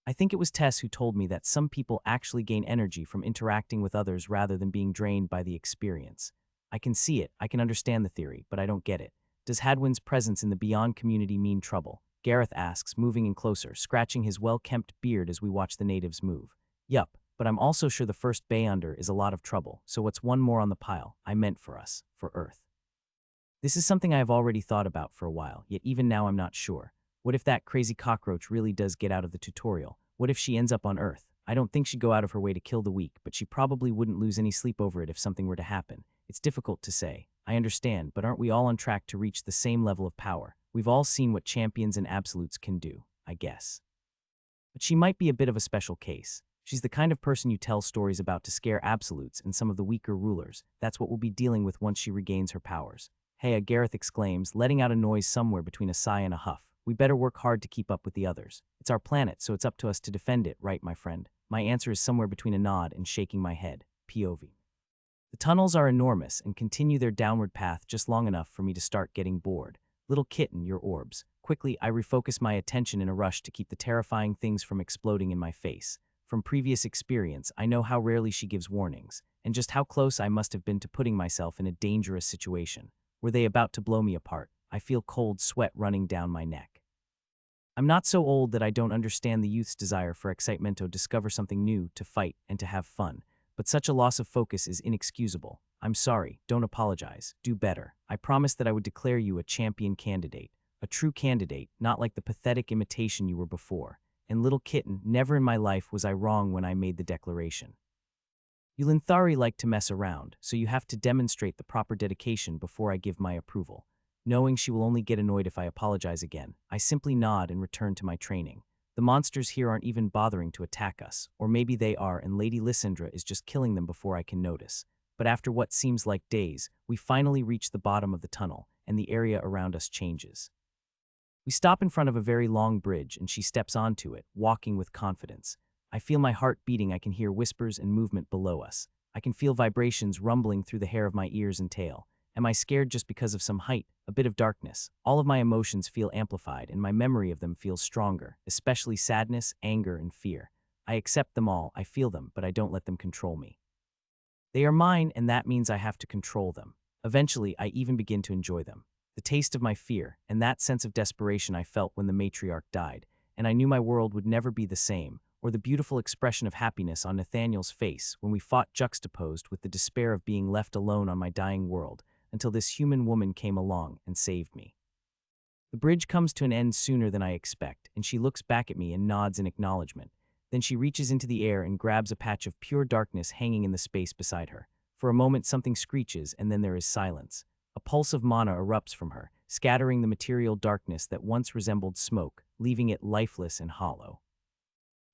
I think it was Tess who told me that some people actually gain energy from interacting with others rather than being drained by the experience. I can see it, I can understand the theory, but I don't get it. Does Hadwin's presence in the Beyond community mean trouble? Gareth asks, moving in closer, scratching his well-kempt beard as we watch the natives move. Yup, but I'm also sure the first Beyonder is a lot of trouble, so what's one more on the pile? I meant for us, for Earth. This is something I have already thought about for a while, yet even now I'm not sure. What if that crazy cockroach really does get out of the tutorial? What if she ends up on Earth? I don't think she'd go out of her way to kill the weak, but she probably wouldn't lose any sleep over it if something were to happen. It's difficult to say. I understand, but aren't we all on track to reach the same level of power? We've all seen what champions and absolutes can do, I guess. But she might be a bit of a special case. She's the kind of person you tell stories about to scare absolutes and some of the weaker rulers. That's what we'll be dealing with once she regains her powers. Hey, Gareth exclaims, letting out a noise somewhere between a sigh and a huff. We better work hard to keep up with the others. It's our planet, so it's up to us to defend it, right, my friend? My answer is somewhere between a nod and shaking my head. POV. The tunnels are enormous and continue their downward path just long enough for me to start getting bored. Little kitten, your orbs. Quickly, I refocus my attention in a rush to keep the terrifying things from exploding in my face. From previous experience, I know how rarely she gives warnings, and just how close I must have been to putting myself in a dangerous situation. Were they about to blow me apart? I feel cold sweat running down my neck. I'm not so old that I don't understand the youth's desire for excitement to discover something new, to fight, and to have fun. But such a loss of focus is inexcusable. I'm sorry, don't apologize, do better. I promised that I would declare you a champion candidate. A true candidate, not like the pathetic imitation you were before. And little kitten, never in my life was I wrong when I made the declaration. You Linthari like to mess around, so you have to demonstrate the proper dedication before I give my approval. Knowing she will only get annoyed if I apologize again, I simply nod and return to my training. The monsters here aren't even bothering to attack us, or maybe they are and Lady Lysandra is just killing them before I can notice. But after what seems like days, we finally reach the bottom of the tunnel, and the area around us changes. We stop in front of a very long bridge and she steps onto it, walking with confidence. I feel my heart beating, I can hear whispers and movement below us. I can feel vibrations rumbling through the hair of my ears and tail. Am I scared just because of some height, a bit of darkness? All of my emotions feel amplified and my memory of them feels stronger, especially sadness, anger, and fear. I accept them all, I feel them, but I don't let them control me. They are mine, and that means I have to control them. Eventually, I even begin to enjoy them. The taste of my fear, and that sense of desperation I felt when the matriarch died, and I knew my world would never be the same, or the beautiful expression of happiness on Nathaniel's face when we fought juxtaposed with the despair of being left alone on my dying world, until this human woman came along and saved me. The bridge comes to an end sooner than I expect, and she looks back at me and nods in acknowledgement. Then she reaches into the air and grabs a patch of pure darkness hanging in the space beside her. For a moment something screeches, and then there is silence. A pulse of mana erupts from her, scattering the material darkness that once resembled smoke, leaving it lifeless and hollow.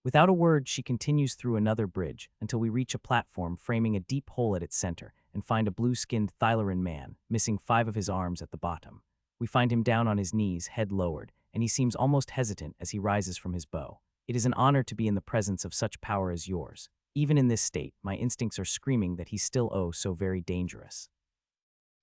Without a word, she continues through another bridge until we reach a platform framing a deep hole at its center and find a blue-skinned Thylaran man, missing 5 of his arms at the bottom. We find him down on his knees, head lowered, and he seems almost hesitant as he rises from his bow. It is an honor to be in the presence of such power as yours. Even in this state, my instincts are screaming that he's still so very dangerous.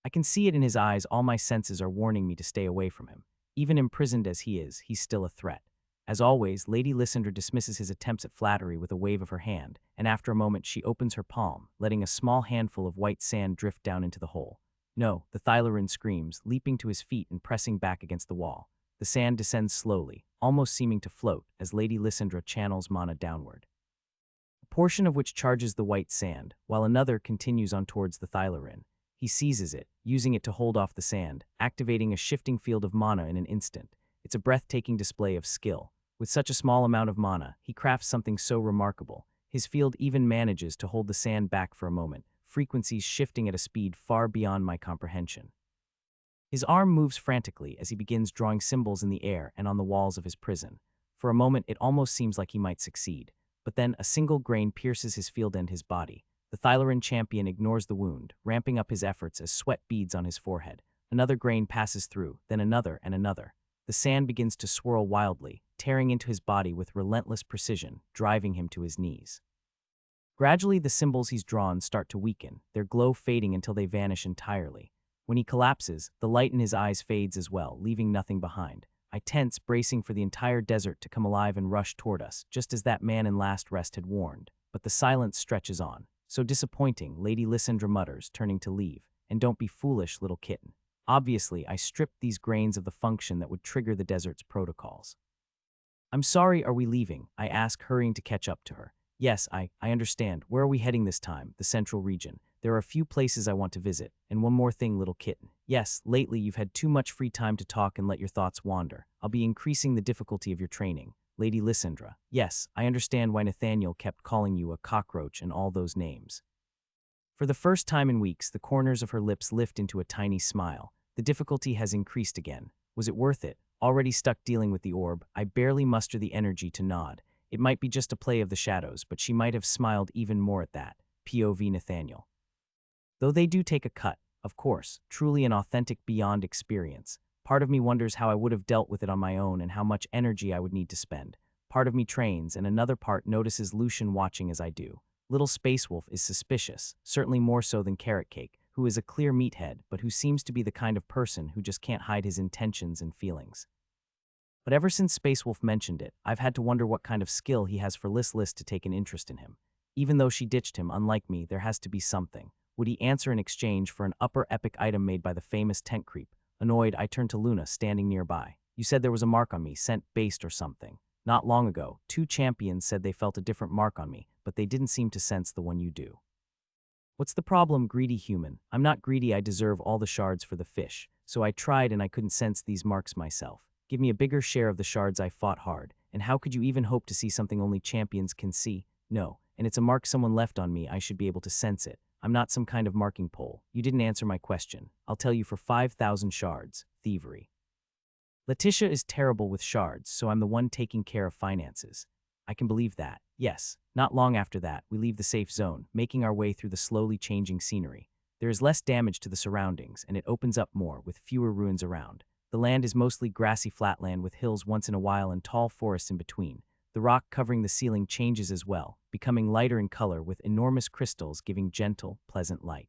I can see it in his eyes, all my senses are warning me to stay away from him. Even imprisoned as he is, he's still a threat. As always, Lady Lysandra dismisses his attempts at flattery with a wave of her hand, and after a moment she opens her palm, letting a small handful of white sand drift down into the hole. No, the Thylaran screams, leaping to his feet and pressing back against the wall. The sand descends slowly, almost seeming to float, as Lady Lysandra channels mana downward. A portion of which charges the white sand, while another continues on towards the thylarin. He seizes it, using it to hold off the sand, activating a shifting field of mana in an instant. It's a breathtaking display of skill. With such a small amount of mana, he crafts something so remarkable. His field even manages to hold the sand back for a moment, frequencies shifting at a speed far beyond my comprehension. His arm moves frantically as he begins drawing symbols in the air and on the walls of his prison. For a moment, it almost seems like he might succeed. But then a single grain pierces his field and his body. The thylarin champion ignores the wound, ramping up his efforts as sweat beads on his forehead. Another grain passes through, then another and another. The sand begins to swirl wildly, tearing into his body with relentless precision, driving him to his knees. Gradually, the symbols he's drawn start to weaken, their glow fading until they vanish entirely. When he collapses, the light in his eyes fades as well, leaving nothing behind. I tense, bracing for the entire desert to come alive and rush toward us, just as that man in Last Rest had warned. But the silence stretches on. So disappointing, Lady Lysandra mutters, turning to leave. And don't be foolish, little kitten. Obviously, I stripped these grains of the function that would trigger the desert's protocols. I'm sorry, are we leaving? I ask, hurrying to catch up to her. Yes, I understand. Where are we heading this time? The central region. There are a few places I want to visit. And one more thing, little kitten. Yes, lately you've had too much free time to talk and let your thoughts wander. I'll be increasing the difficulty of your training. Lady Lysandra. Yes, I understand why Nathaniel kept calling you a cockroach and all those names. For the first time in weeks, the corners of her lips lift into a tiny smile. The difficulty has increased again. Was it worth it? Already stuck dealing with the orb, I barely muster the energy to nod. It might be just a play of the shadows, but she might have smiled even more at that. POV Nathaniel. Though they do take a cut, of course, truly an authentic beyond experience. Part of me wonders how I would have dealt with it on my own and how much energy I would need to spend. Part of me trains, and another part notices Lucian watching as I do. Little Space Wolf is suspicious, certainly more so than Carrot Cake, who is a clear meathead, but who seems to be the kind of person who just can't hide his intentions and feelings. But ever since Space Wolf mentioned it, I've had to wonder what kind of skill he has for Lys to take an interest in him. Even though she ditched him, unlike me, there has to be something. Would he answer in exchange for an upper epic item made by the famous tent creep? Annoyed, I turned to Luna, standing nearby. You said there was a mark on me, sent based or something. Not long ago, 2 champions said they felt a different mark on me, but they didn't seem to sense the one you do. What's the problem, greedy human? I'm not greedy, I deserve all the shards for the fish. So I tried and I couldn't sense these marks myself. Give me a bigger share of the shards I fought hard. And how could you even hope to see something only champions can see? No, and it's a mark someone left on me, I should be able to sense it. I'm not some kind of marking pole. You didn't answer my question. I'll tell you for 5,000 shards. Thievery. Letitia is terrible with shards, so I'm the one taking care of finances. I can believe that. Yes. Not long after that, we leave the safe zone, making our way through the slowly changing scenery. There is less damage to the surroundings, and it opens up more, with fewer ruins around. The land is mostly grassy flatland with hills once in a while and tall forests in between. The rock covering the ceiling changes as well, becoming lighter in color with enormous crystals giving gentle, pleasant light.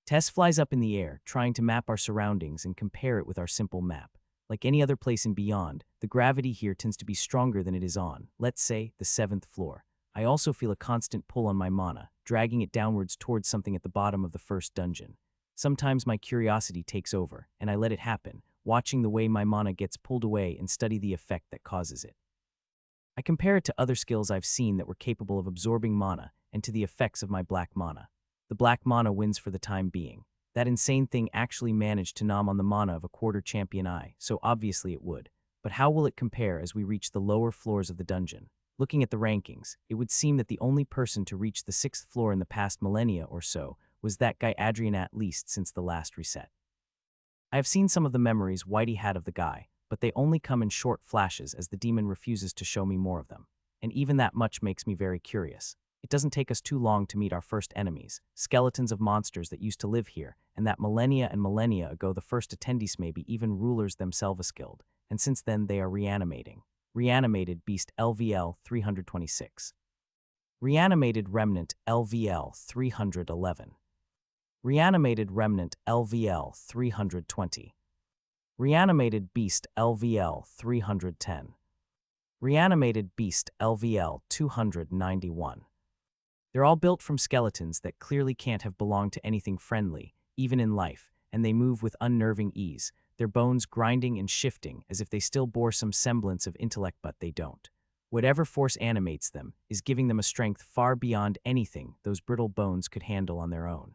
Tess flies up in the air, trying to map our surroundings and compare it with our simple map. Like any other place in Beyond, the gravity here tends to be stronger than it is on, let's say, the 7th floor. I also feel a constant pull on my mana, dragging it downwards towards something at the bottom of the first dungeon. Sometimes my curiosity takes over, and I let it happen, watching the way my mana gets pulled away and study the effect that causes it. I compare it to other skills I've seen that were capable of absorbing mana and to the effects of my black mana. The black mana wins for the time being. That insane thing actually managed to nom on the mana of a quarter champion eye, so obviously it would. But how will it compare as we reach the lower floors of the dungeon? Looking at the rankings, it would seem that the only person to reach the 6th floor in the past millennia or so was that guy Adrian, at least since the last reset. I have seen some of the memories Whitey had of the guy, but they only come in short flashes as the demon refuses to show me more of them. And even that much makes me very curious. It doesn't take us too long to meet our first enemies, skeletons of monsters that used to live here, and that millennia and millennia ago the first attendees, maybe even rulers themselves, killed, and since then they are reanimating. Reanimated Beast LVL 326. Reanimated Remnant LVL 311. Reanimated Remnant LVL 320. Reanimated Beast LVL 310. Reanimated Beast LVL 291. They're all built from skeletons that clearly can't have belonged to anything friendly, even in life, and they move with unnerving ease. their bones grinding and shifting as if they still bore some semblance of intellect, but they don't. Whatever force animates them is giving them a strength far beyond anything those brittle bones could handle on their own.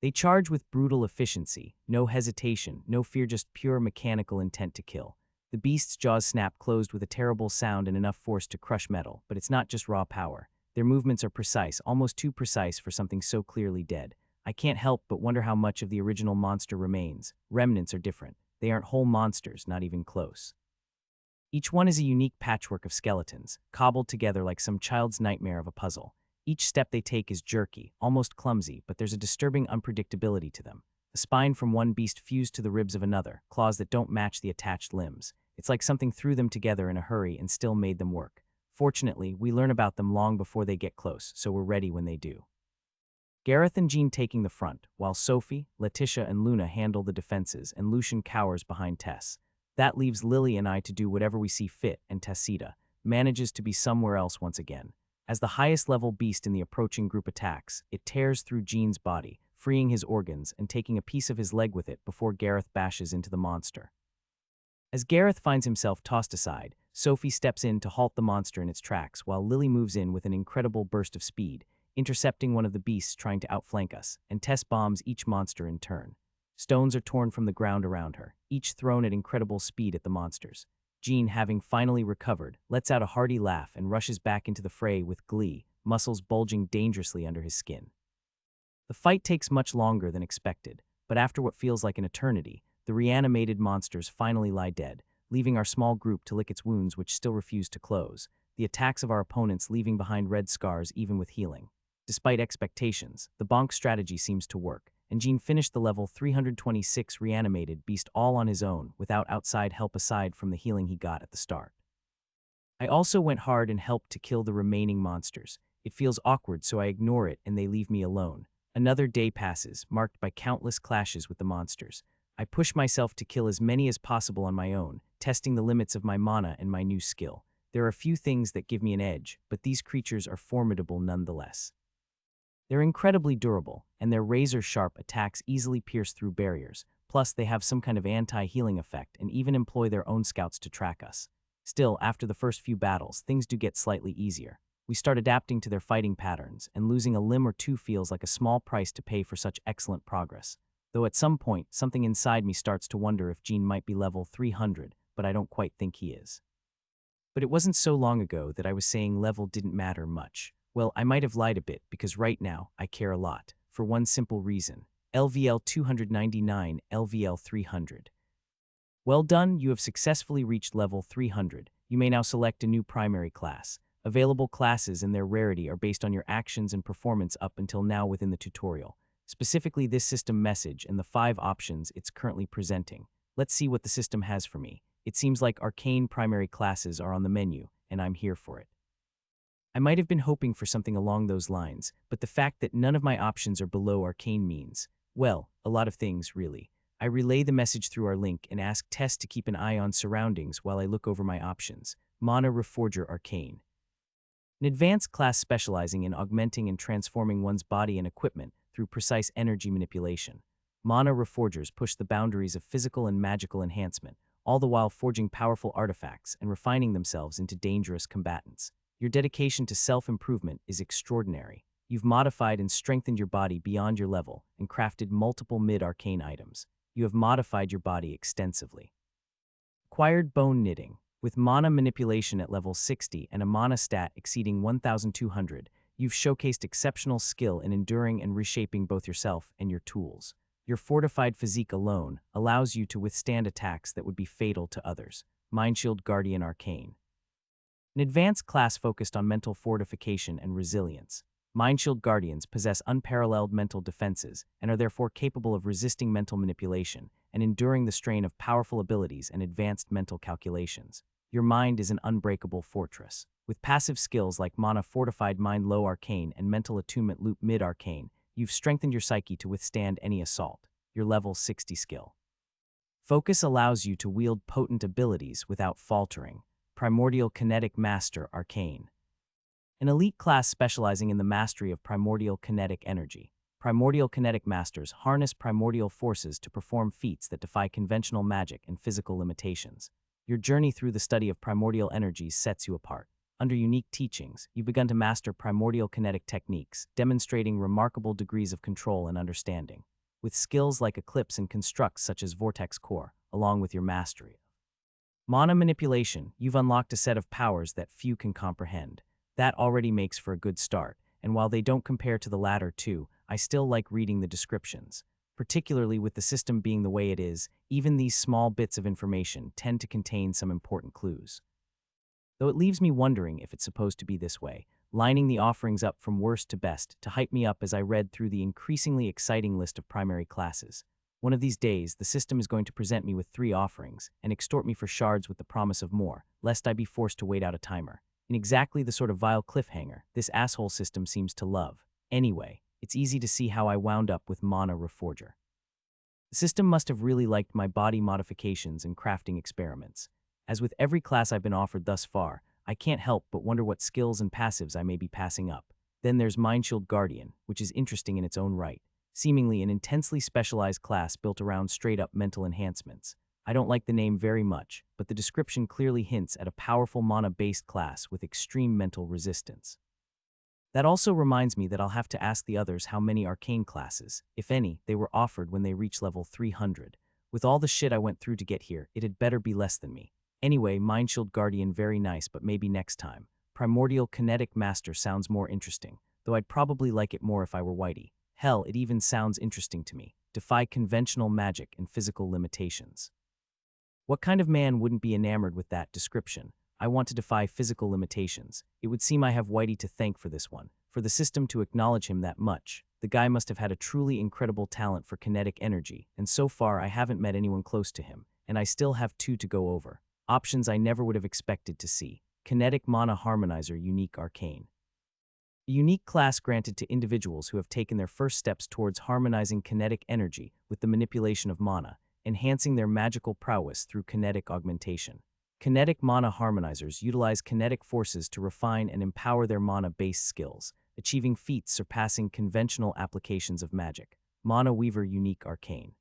They charge with brutal efficiency, no hesitation, no fear, just pure mechanical intent to kill. The beast's jaws snap closed with a terrible sound and enough force to crush metal, but it's not just raw power. Their movements are precise, almost too precise for something so clearly dead. I can't help but wonder how much of the original monster remains. Remnants are different. They aren't whole monsters, not even close. Each one is a unique patchwork of skeletons, cobbled together like some child's nightmare of a puzzle. Each step they take is jerky, almost clumsy, but there's a disturbing unpredictability to them. The spine from one beast fused to the ribs of another, claws that don't match the attached limbs. It's like something threw them together in a hurry and still made them work. Fortunately, we learn about them long before they get close, so we're ready when they do. Gareth and Jean taking the front, while Sophie, Letitia, and Luna handle the defenses, and Lucian cowers behind Tess. That leaves Lily and I to do whatever we see fit, and Tessita manages to be somewhere else once again. As the highest-level beast in the approaching group attacks, it tears through Jean's body, freeing his organs and taking a piece of his leg with it before Gareth bashes into the monster. As Gareth finds himself tossed aside, Sophie steps in to halt the monster in its tracks, while Lily moves in with an incredible burst of speed, intercepting one of the beasts trying to outflank us, and Tess bombs each monster in turn. Stones are torn from the ground around her, each thrown at incredible speed at the monsters. Jean, having finally recovered, lets out a hearty laugh and rushes back into the fray with glee, muscles bulging dangerously under his skin. The fight takes much longer than expected, but after what feels like an eternity, the reanimated monsters finally lie dead, leaving our small group to lick its wounds which still refuse to close, the attacks of our opponents leaving behind red scars even with healing. Despite expectations, the bonk strategy seems to work, and Jean finished the level 326 reanimated beast all on his own, without outside help aside from the healing he got at the start. I also went hard and helped to kill the remaining monsters. It feels awkward, so I ignore it and they leave me alone. Another day passes, marked by countless clashes with the monsters. I push myself to kill as many as possible on my own, testing the limits of my mana and my new skill. There are a few things that give me an edge, but these creatures are formidable nonetheless. They're incredibly durable, and their razor-sharp attacks easily pierce through barriers. Plus, they have some kind of anti-healing effect and even employ their own scouts to track us. Still, after the first few battles, things do get slightly easier. We start adapting to their fighting patterns, and losing a limb or two feels like a small price to pay for such excellent progress. Though at some point, something inside me starts to wonder if Jean might be level 300, but I don't quite think he is. But it wasn't so long ago that I was saying level didn't matter much. Well, I might have lied a bit, because right now, I care a lot, for one simple reason. LVL 299, LVL 300. Well done, you have successfully reached level 300. You may now select a new primary class. Available classes and their rarity are based on your actions and performance up until now within the tutorial. Specifically this system message and the 5 options it's currently presenting. Let's see what the system has for me. It seems like arcane primary classes are on the menu, and I'm here for it. I might have been hoping for something along those lines, but the fact that none of my options are below arcane means, well, a lot of things, really. I relay the message through our link and ask Tess to keep an eye on surroundings while I look over my options. Mana Reforger Arcane. An advanced class specializing in augmenting and transforming one's body and equipment through precise energy manipulation. Mana Reforgers push the boundaries of physical and magical enhancement, all the while forging powerful artifacts and refining themselves into dangerous combatants. Your dedication to self-improvement is extraordinary. You've modified and strengthened your body beyond your level and crafted multiple mid-arcane items. You have modified your body extensively. Acquired Bone Knitting. With mana manipulation at level 60 and a mana stat exceeding 1,200, you've showcased exceptional skill in enduring and reshaping both yourself and your tools. Your fortified physique alone allows you to withstand attacks that would be fatal to others. Mindshield Guardian Arcane. An advanced class focused on mental fortification and resilience. Mindshield Guardians possess unparalleled mental defenses and are therefore capable of resisting mental manipulation and enduring the strain of powerful abilities and advanced mental calculations. Your mind is an unbreakable fortress. With passive skills like Mana Fortified Mind Low Arcane and Mental Attunement Loop Mid Arcane, you've strengthened your psyche to withstand any assault. Your level 60 skill. Focus allows you to wield potent abilities without faltering. Primordial Kinetic Master Arcane. An elite class specializing in the mastery of primordial kinetic energy. Primordial kinetic masters harness primordial forces to perform feats that defy conventional magic and physical limitations. Your journey through the study of primordial energies sets you apart. Under unique teachings, you've begun to master primordial kinetic techniques, demonstrating remarkable degrees of control and understanding. With skills like eclipse and constructs such as vortex core, along with your mastery of mana manipulation, you've unlocked a set of powers that few can comprehend. That already makes for a good start, and while they don't compare to the latter two, I still like reading the descriptions. Particularly with the system being the way it is, even these small bits of information tend to contain some important clues. Though it leaves me wondering if it's supposed to be this way, lining the offerings up from worst to best to hype me up as I read through the increasingly exciting list of primary classes. One of these days, the system is going to present me with 3 offerings and extort me for shards with the promise of more, lest I be forced to wait out a timer. In exactly the sort of vile cliffhanger this asshole system seems to love. Anyway, it's easy to see how I wound up with Mana Reforger. The system must have really liked my body modifications and crafting experiments. As with every class I've been offered thus far, I can't help but wonder what skills and passives I may be passing up. Then there's Mindshield Guardian, which is interesting in its own right, seemingly an intensely specialized class built around straight-up mental enhancements. I don't like the name very much, but the description clearly hints at a powerful mana-based class with extreme mental resistance. That also reminds me that I'll have to ask the others how many arcane classes, if any, they were offered when they reach level 300. With all the shit I went through to get here, it had better be less than me. Anyway, Mindshield Guardian very nice, but maybe next time. Primordial Kinetic Master sounds more interesting, though I'd probably like it more if I were Whitey. Hell, it even sounds interesting to me. Defy conventional magic and physical limitations. What kind of man wouldn't be enamored with that description? I want to defy physical limitations. It would seem I have Whitey to thank for this one. For the system to acknowledge him that much, the guy must have had a truly incredible talent for kinetic energy, and so far I haven't met anyone close to him, and I still have 2 to go over. Options I never would have expected to see. Kinetic Mana Harmonizer Unique Arcane. A unique class granted to individuals who have taken their first steps towards harmonizing kinetic energy with the manipulation of mana, enhancing their magical prowess through kinetic augmentation. Kinetic Mana Harmonizers utilize kinetic forces to refine and empower their mana-based skills, achieving feats surpassing conventional applications of magic. Mana Weaver Unique Arcane.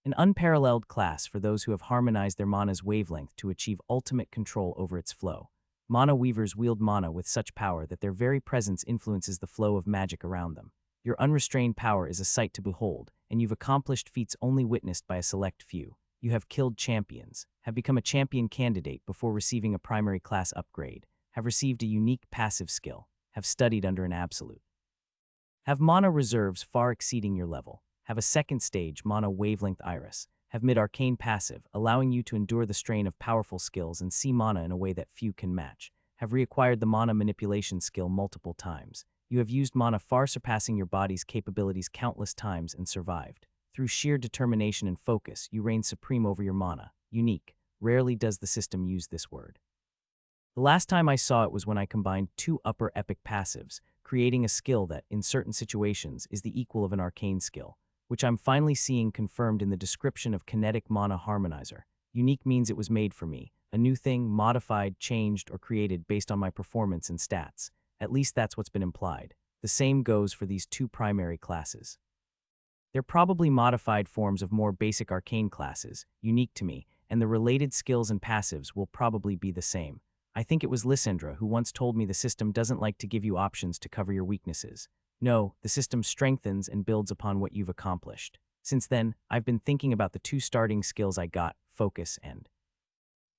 An unparalleled class for those who have harmonized their mana's wavelength to achieve ultimate control over its flow. Mana Weavers wield mana with such power that their very presence influences the flow of magic around them. Your unrestrained power is a sight to behold, and you've accomplished feats only witnessed by a select few. You have killed champions, have become a champion candidate before receiving a primary class upgrade, have received a unique passive skill, have studied under an absolute. Have mana reserves far exceeding your level, have a second stage mana wavelength iris, have mid-arcane passive, allowing you to endure the strain of powerful skills and see mana in a way that few can match, have reacquired the mana manipulation skill multiple times. You have used mana far surpassing your body's capabilities countless times and survived. Through sheer determination and focus, you reign supreme over your mana. Unique. Rarely does the system use this word. The last time I saw it was when I combined 2 upper epic passives, creating a skill that, in certain situations, is the equal of an arcane skill, which I'm finally seeing confirmed in the description of Kinetic Mana Harmonizer. Unique means it was made for me, a new thing, modified, changed, or created based on my performance and stats. At least that's what's been implied. The same goes for these 2 primary classes. They're probably modified forms of more basic arcane classes, unique to me, and the related skills and passives will probably be the same. I think it was Lysandra who once told me the system doesn't like to give you options to cover your weaknesses. No, the system strengthens and builds upon what you've accomplished. Since then, I've been thinking about the 2 starting skills I got, focus and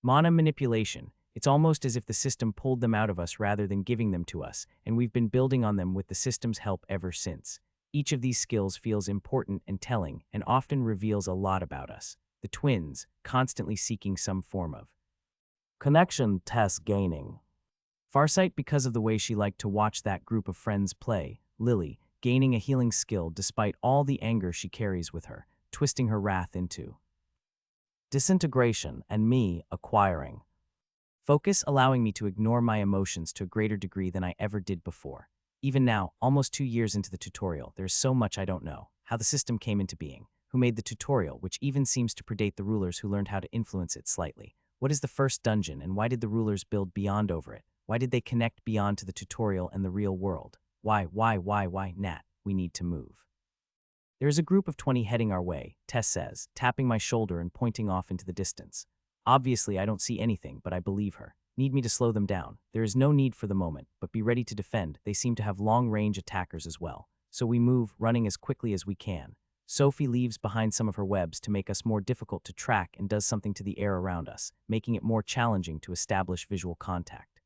mana manipulation. It's almost as if the system pulled them out of us rather than giving them to us, and we've been building on them with the system's help ever since. Each of these skills feels important and telling, and often reveals a lot about us. The twins, constantly seeking some form of connection, Tess gaining Farsight because of the way she liked to watch that group of friends play, Lily, gaining a healing skill despite all the anger she carries with her, twisting her wrath into disintegration, and me acquiring focus, allowing me to ignore my emotions to a greater degree than I ever did before. Even now, almost 2 years into the tutorial, there's so much I don't know. How the system came into being, who made the tutorial, which even seems to predate the rulers who learned how to influence it slightly. What is the first dungeon, and why did the rulers build beyond over it? Why did they connect beyond to the tutorial and the real world? Why, Nat? We need to move. There is a group of 20 heading our way, Tess says, tapping my shoulder and pointing off into the distance. Obviously, I don't see anything, but I believe her. Need me to slow them down. There is no need for the moment, but be ready to defend. They seem to have long-range attackers as well. So we move, running as quickly as we can. Sophie leaves behind some of her webs to make us more difficult to track and does something to the air around us, making it more challenging to establish visual contact.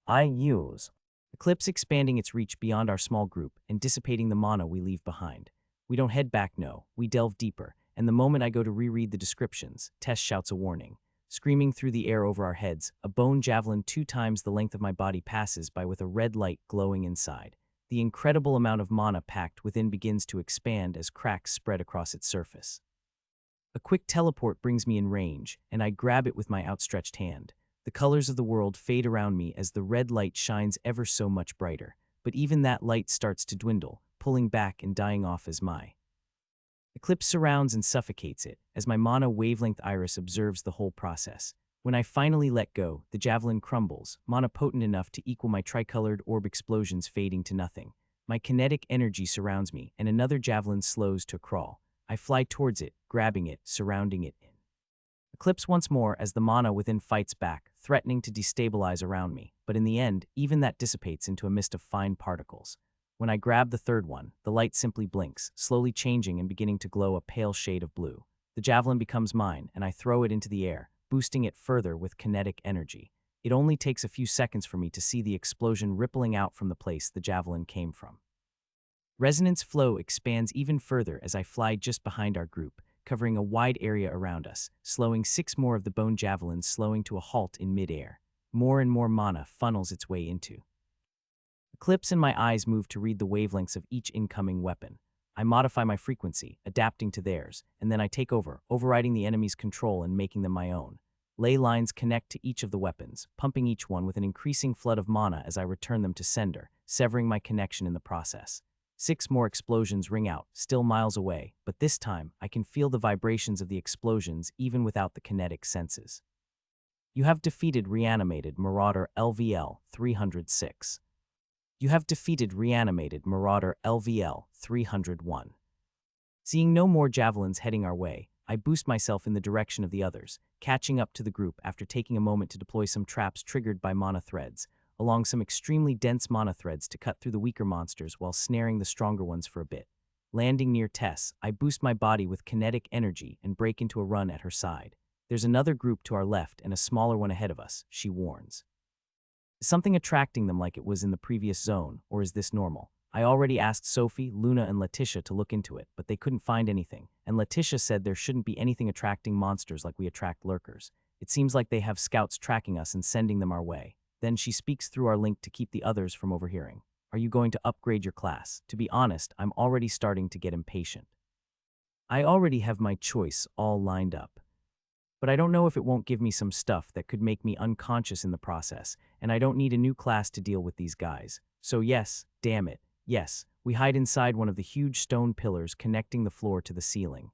I use Eclipse expanding its reach beyond our small group and dissipating the mana we leave behind. We don't head back, no. We delve deeper, and the moment I go to reread the descriptions, Tess shouts a warning. Screaming through the air over our heads, a bone javelin 2 times the length of my body passes by with a red light glowing inside. The incredible amount of mana packed within begins to expand as cracks spread across its surface. A quick teleport brings me in range, and I grab it with my outstretched hand. The colors of the world fade around me as the red light shines ever so much brighter, but even that light starts to dwindle, pulling back and dying off as my Eclipse surrounds and suffocates it, as my mana wavelength iris observes the whole process. When I finally let go, the javelin crumbles, mana potent enough to equal my tricolored orb explosions fading to nothing. My kinetic energy surrounds me, and another javelin slows to a crawl. I fly towards it, grabbing it, surrounding it. Eclipse once more as the mana within fights back, threatening to destabilize around me, but in the end, even that dissipates into a mist of fine particles. When I grab the third one, the light simply blinks, slowly changing and beginning to glow a pale shade of blue. The javelin becomes mine, and I throw it into the air, boosting it further with kinetic energy. It only takes a few seconds for me to see the explosion rippling out from the place the javelin came from. Resonance flow expands even further as I fly just behind our group, covering a wide area around us, slowing 6 more of the bone javelins slowing to a halt in midair. More and more mana funnels its way into Eclipse, and my eyes move to read the wavelengths of each incoming weapon. I modify my frequency, adapting to theirs, and then I take over, overriding the enemy's control and making them my own. Ley lines connect to each of the weapons, pumping each one with an increasing flood of mana as I return them to sender, severing my connection in the process. 6 more explosions ring out, still miles away, but this time I can feel the vibrations of the explosions even without the kinetic senses. You have defeated Reanimated Marauder LVL 306. You have defeated Reanimated Marauder LVL 301. Seeing no more javelins heading our way, I boost myself in the direction of the others, catching up to the group after taking a moment to deploy some traps triggered by mana threads, along some extremely dense mana threads to cut through the weaker monsters while snaring the stronger ones for a bit. Landing near Tess, I boost my body with kinetic energy and break into a run at her side. There's another group to our left and a smaller one ahead of us, she warns. Is something attracting them like it was in the previous zone, or is this normal? I already asked Sophie, Luna, and Letitia to look into it, but they couldn't find anything, and Letitia said there shouldn't be anything attracting monsters like we attract lurkers. It seems like they have scouts tracking us and sending them our way. Then she speaks through our link to keep the others from overhearing. Are you going to upgrade your class? To be honest, I'm already starting to get impatient. I already have my choice all lined up. But I don't know if it won't give me some stuff that could make me unconscious in the process, and I don't need a new class to deal with these guys. So yes, damn it, yes, we hide inside one of the huge stone pillars connecting the floor to the ceiling.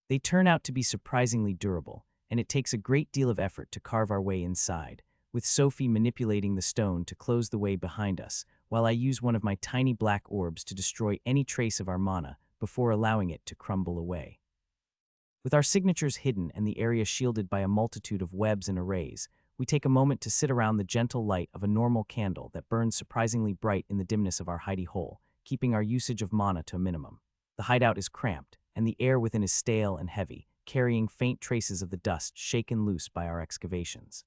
They turn out to be surprisingly durable, and it takes a great deal of effort to carve our way inside, with Sophie manipulating the stone to close the way behind us, while I use one of my tiny black orbs to destroy any trace of our mana before allowing it to crumble away. With our signatures hidden and the area shielded by a multitude of webs and arrays, we take a moment to sit around the gentle light of a normal candle that burns surprisingly bright in the dimness of our hidey hole, keeping our usage of mana to a minimum. The hideout is cramped, and the air within is stale and heavy, carrying faint traces of the dust shaken loose by our excavations.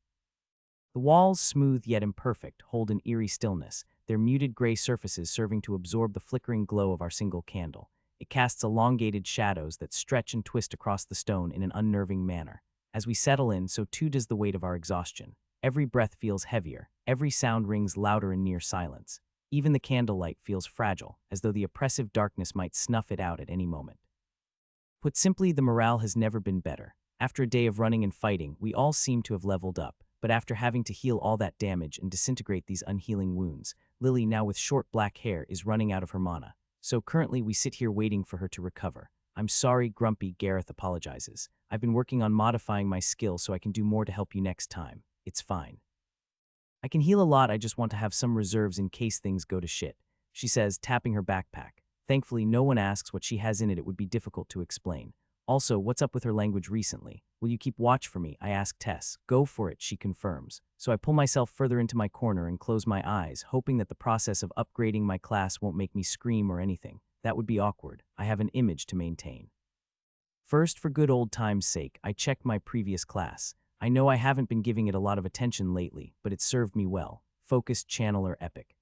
The walls, smooth yet imperfect, hold an eerie stillness, their muted gray surfaces serving to absorb the flickering glow of our single candle. It casts elongated shadows that stretch and twist across the stone in an unnerving manner. As we settle in, so too does the weight of our exhaustion. Every breath feels heavier, every sound rings louder in near silence. Even the candlelight feels fragile, as though the oppressive darkness might snuff it out at any moment. Put simply, the morale has never been better. After a day of running and fighting, we all seem to have leveled up, but after having to heal all that damage and disintegrate these unhealing wounds, Lily, now with short black hair, is running out of her mana. So currently we sit here waiting for her to recover. I'm sorry, Grumpy, Gareth apologizes. I've been working on modifying my skill so I can do more to help you next time. It's fine. I can heal a lot, I just want to have some reserves in case things go to shit. she says, tapping her backpack. Thankfully, no one asks what she has in it. It would be difficult to explain. Also, what's up with her language recently? Will you keep watch for me? I ask Tess. Go for it, she confirms. So I pull myself further into my corner and close my eyes, hoping that the process of upgrading my class won't make me scream or anything. That would be awkward. I have an image to maintain. First, for good old time's sake, I check my previous class. I know I haven't been giving it a lot of attention lately, but it served me well. Focused Channeler Epic.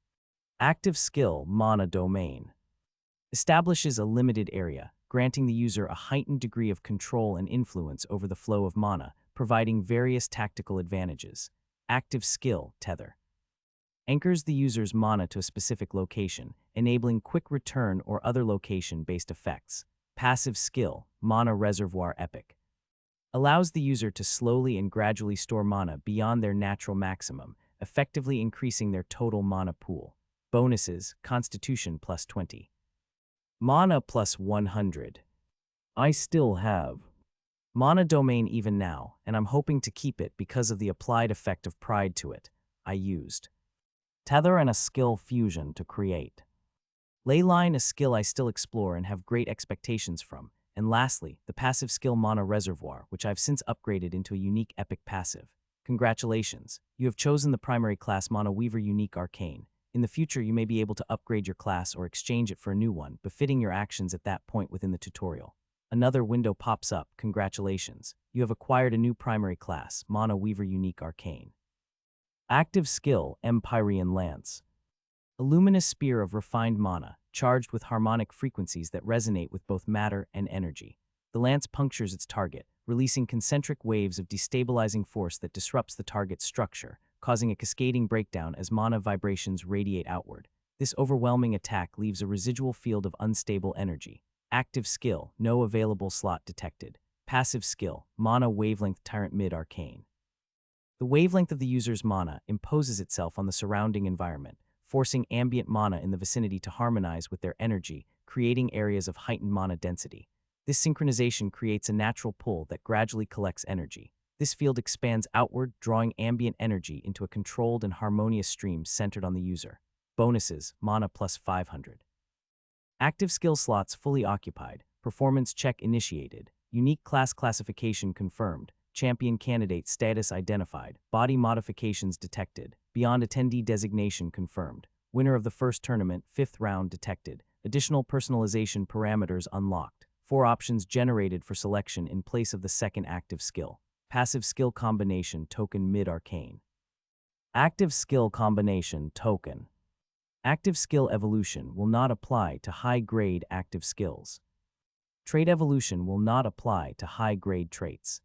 Active Skill Mana Domain. Establishes a limited area, granting the user a heightened degree of control and influence over the flow of mana, providing various tactical advantages. Active Skill Tether. Anchors the user's mana to a specific location, enabling quick return or other location-based effects. Passive Skill Mana Reservoir Epic. Allows the user to slowly and gradually store mana beyond their natural maximum, effectively increasing their total mana pool. Bonuses: Constitution plus 20. Mana plus 100. I still have Mana Domain even now, and I'm hoping to keep it because of the applied effect of pride to it. I used Tether and a skill fusion to create Leyline, a skill I still explore and have great expectations from. And lastly, the passive skill Mana Reservoir, which I've since upgraded into a unique epic passive. Congratulations, you have chosen the primary class Mana Weaver Unique Arcane. In the future, you may be able to upgrade your class or exchange it for a new one, befitting your actions at that point within the tutorial. Another window pops up. Congratulations, you have acquired a new primary class, Mana Weaver Unique Arcane. Active Skill Empyrean Lance. A luminous spear of refined mana, charged with harmonic frequencies that resonate with both matter and energy. The lance punctures its target, releasing concentric waves of destabilizing force that disrupts the target's structure, causing a cascading breakdown as mana vibrations radiate outward. This overwhelming attack leaves a residual field of unstable energy. Active Skill, no available slot detected. Passive Skill, Mana Wavelength Tyrant Mid-Arcane. The wavelength of the user's mana imposes itself on the surrounding environment, forcing ambient mana in the vicinity to harmonize with their energy, creating areas of heightened mana density. This synchronization creates a natural pull that gradually collects energy. This field expands outward, drawing ambient energy into a controlled and harmonious stream centered on the user. Bonuses: Mana plus 500. Active skill slots fully occupied. Performance check initiated. Unique class classification confirmed. Champion candidate status identified. Body modifications detected. Beyond attendee designation confirmed. Winner of the first tournament, 5th round detected. Additional personalization parameters unlocked. 4 options generated for selection in place of the second active skill. Passive skill combination token mid-arcane. Active skill combination token. Active skill evolution will not apply to high-grade active skills. Trait evolution will not apply to high-grade traits.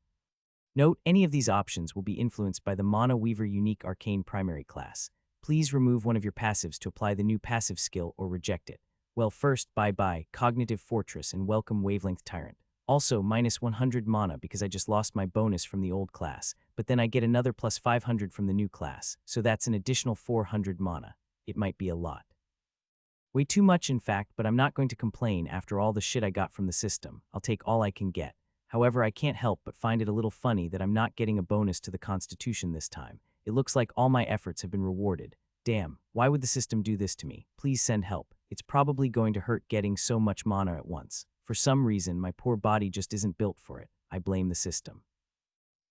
Note, any of these options will be influenced by the Mana Weaver Unique Arcane primary class. Please remove one of your passives to apply the new passive skill or reject it. Well, first, bye-bye, Cognitive Fortress and welcome Wavelength Tyrant. Also, minus 100 mana because I just lost my bonus from the old class, but then I get another plus 500 from the new class, so that's an additional 400 mana. It might be a lot. Way too much, in fact, but I'm not going to complain after all the shit I got from the system. I'll take all I can get. However, I can't help but find it a little funny that I'm not getting a bonus to the Constitution this time. It looks like all my efforts have been rewarded. Damn, why would the system do this to me? Please send help. It's probably going to hurt getting so much mana at once. For some reason, my poor body just isn't built for it. I blame the system.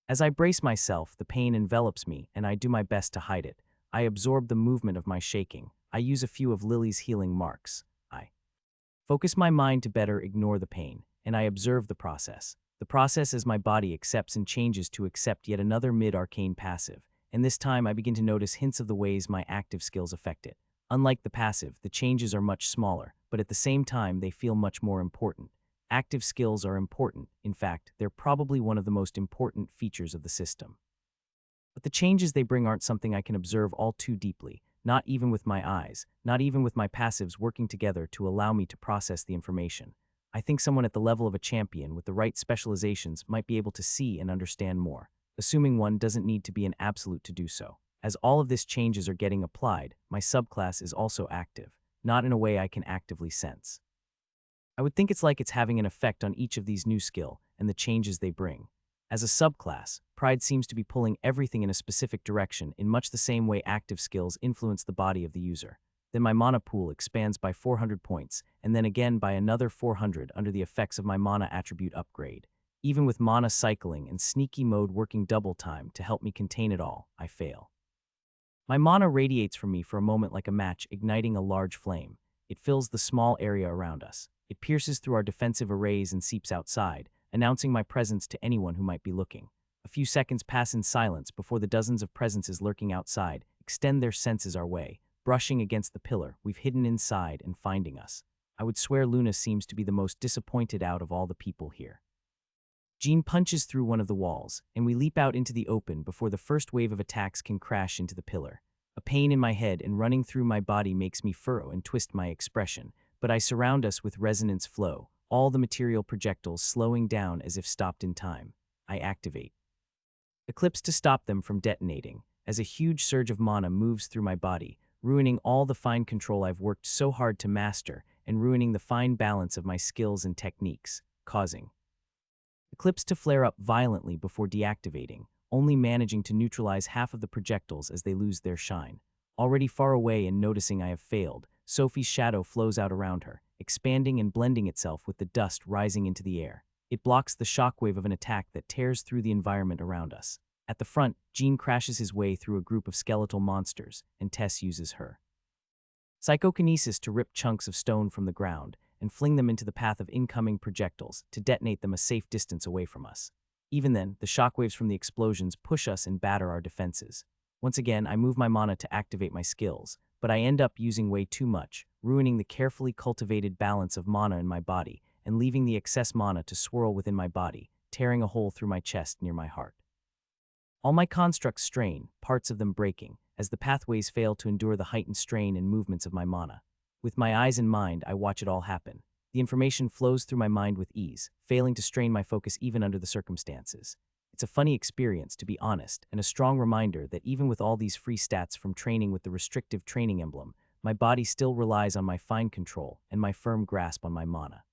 As I brace myself, the pain envelops me, and I do my best to hide it. I absorb the movement of my shaking. I use a few of Lily's healing marks. I focus my mind to better ignore the pain, and I observe the process. The process as my body accepts and changes to accept yet another mid-arcane passive, and this time I begin to notice hints of the ways my active skills affect it. Unlike the passive, the changes are much smaller, but at the same time they feel much more important. Active skills are important. In fact, they're probably one of the most important features of the system. But the changes they bring aren't something I can observe all too deeply, not even with my eyes, not even with my passives working together to allow me to process the information. I think someone at the level of a champion with the right specializations might be able to see and understand more, assuming one doesn't need to be an absolute to do so. As all of these changes are getting applied, my subclass is also active, not in a way I can actively sense. I would think it's like it's having an effect on each of these new skill and the changes they bring. As a subclass, pride seems to be pulling everything in a specific direction in much the same way active skills influence the body of the user. Then my mana pool expands by 400 points, and then again by another 400 under the effects of my mana attribute upgrade. Even with mana cycling and sneaky mode working double time to help me contain it all, I fail. My mana radiates from me for a moment like a match igniting a large flame. It fills the small area around us. It pierces through our defensive arrays and seeps outside, announcing my presence to anyone who might be looking. A few seconds pass in silence before the dozens of presences lurking outside extend their senses our way, brushing against the pillar we've hidden inside and finding us. I would swear Luna seems to be the most disappointed out of all the people here. Jean punches through one of the walls, and we leap out into the open before the first wave of attacks can crash into the pillar. A pain in my head and running through my body makes me furrow and twist my expression, but I surround us with resonance flow, all the material projectiles slowing down as if stopped in time. I activate Eclipse to stop them from detonating, as a huge surge of mana moves through my body, ruining all the fine control I've worked so hard to master and ruining the fine balance of my skills and techniques, causing Eclipse to flare up violently before deactivating, only managing to neutralize half of the projectiles as they lose their shine. Already far away and noticing I have failed, Sophie's shadow flows out around her, expanding and blending itself with the dust rising into the air. It blocks the shockwave of an attack that tears through the environment around us. At the front, Jean crashes his way through a group of skeletal monsters, and Tess uses her psychokinesis to rip chunks of stone from the ground and fling them into the path of incoming projectiles to detonate them a safe distance away from us. Even then, the shockwaves from the explosions push us and batter our defenses. Once again, I move my mana to activate my skills, but I end up using way too much, ruining the carefully cultivated balance of mana in my body and leaving the excess mana to swirl within my body, tearing a hole through my chest near my heart. All my constructs strain, parts of them breaking, as the pathways fail to endure the heightened strain and movements of my mana. With my eyes in mind, I watch it all happen. The information flows through my mind with ease, failing to strain my focus even under the circumstances. It's a funny experience, to be honest, and a strong reminder that even with all these free stats from training with the restrictive training emblem, my body still relies on my fine control and my firm grasp on my mana.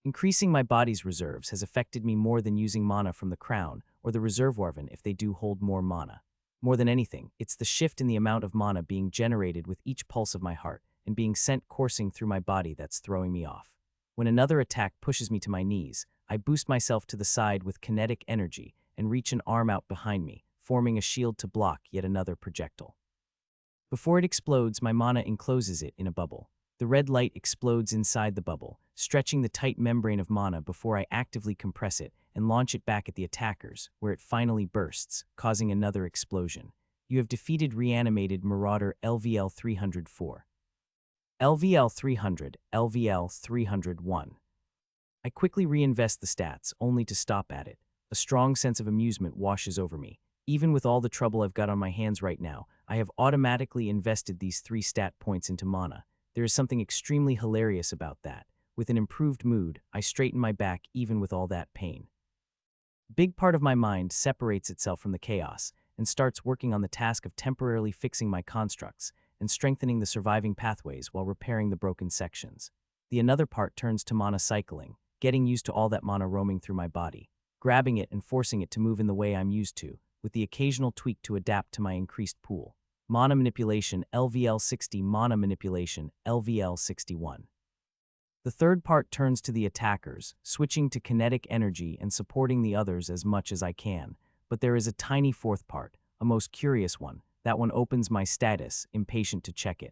Increasing my body's reserves has affected me more than using mana from the crown or the reservoirven if they do hold more mana. More than anything, it's the shift in the amount of mana being generated with each pulse of my heart and being sent coursing through my body that's throwing me off. When another attack pushes me to my knees, I boost myself to the side with kinetic energy and reach an arm out behind me, forming a shield to block yet another projectile. Before it explodes, my mana encloses it in a bubble. The red light explodes inside the bubble, stretching the tight membrane of mana before I actively compress it and launch it back at the attackers, where it finally bursts, causing another explosion. You have defeated reanimated Marauder LVL 304. LVL 300, LVL 301. I quickly reinvest the stats, only to stop at it. A strong sense of amusement washes over me. Even with all the trouble I've got on my hands right now, I have automatically invested these 3 stat points into mana. There is something extremely hilarious about that. With an improved mood, I straighten my back even with all that pain. A big part of my mind separates itself from the chaos and starts working on the task of temporarily fixing my constructs and strengthening the surviving pathways while repairing the broken sections. The another part turns to mana cycling, getting used to all that mana roaming through my body, grabbing it and forcing it to move in the way I'm used to, with the occasional tweak to adapt to my increased pool. Mana manipulation LVL 60, mana manipulation LVL 61. The third part turns to the attackers, switching to kinetic energy and supporting the others as much as I can, but there is a tiny fourth part, a most curious one. That one opens my status, impatient to check it.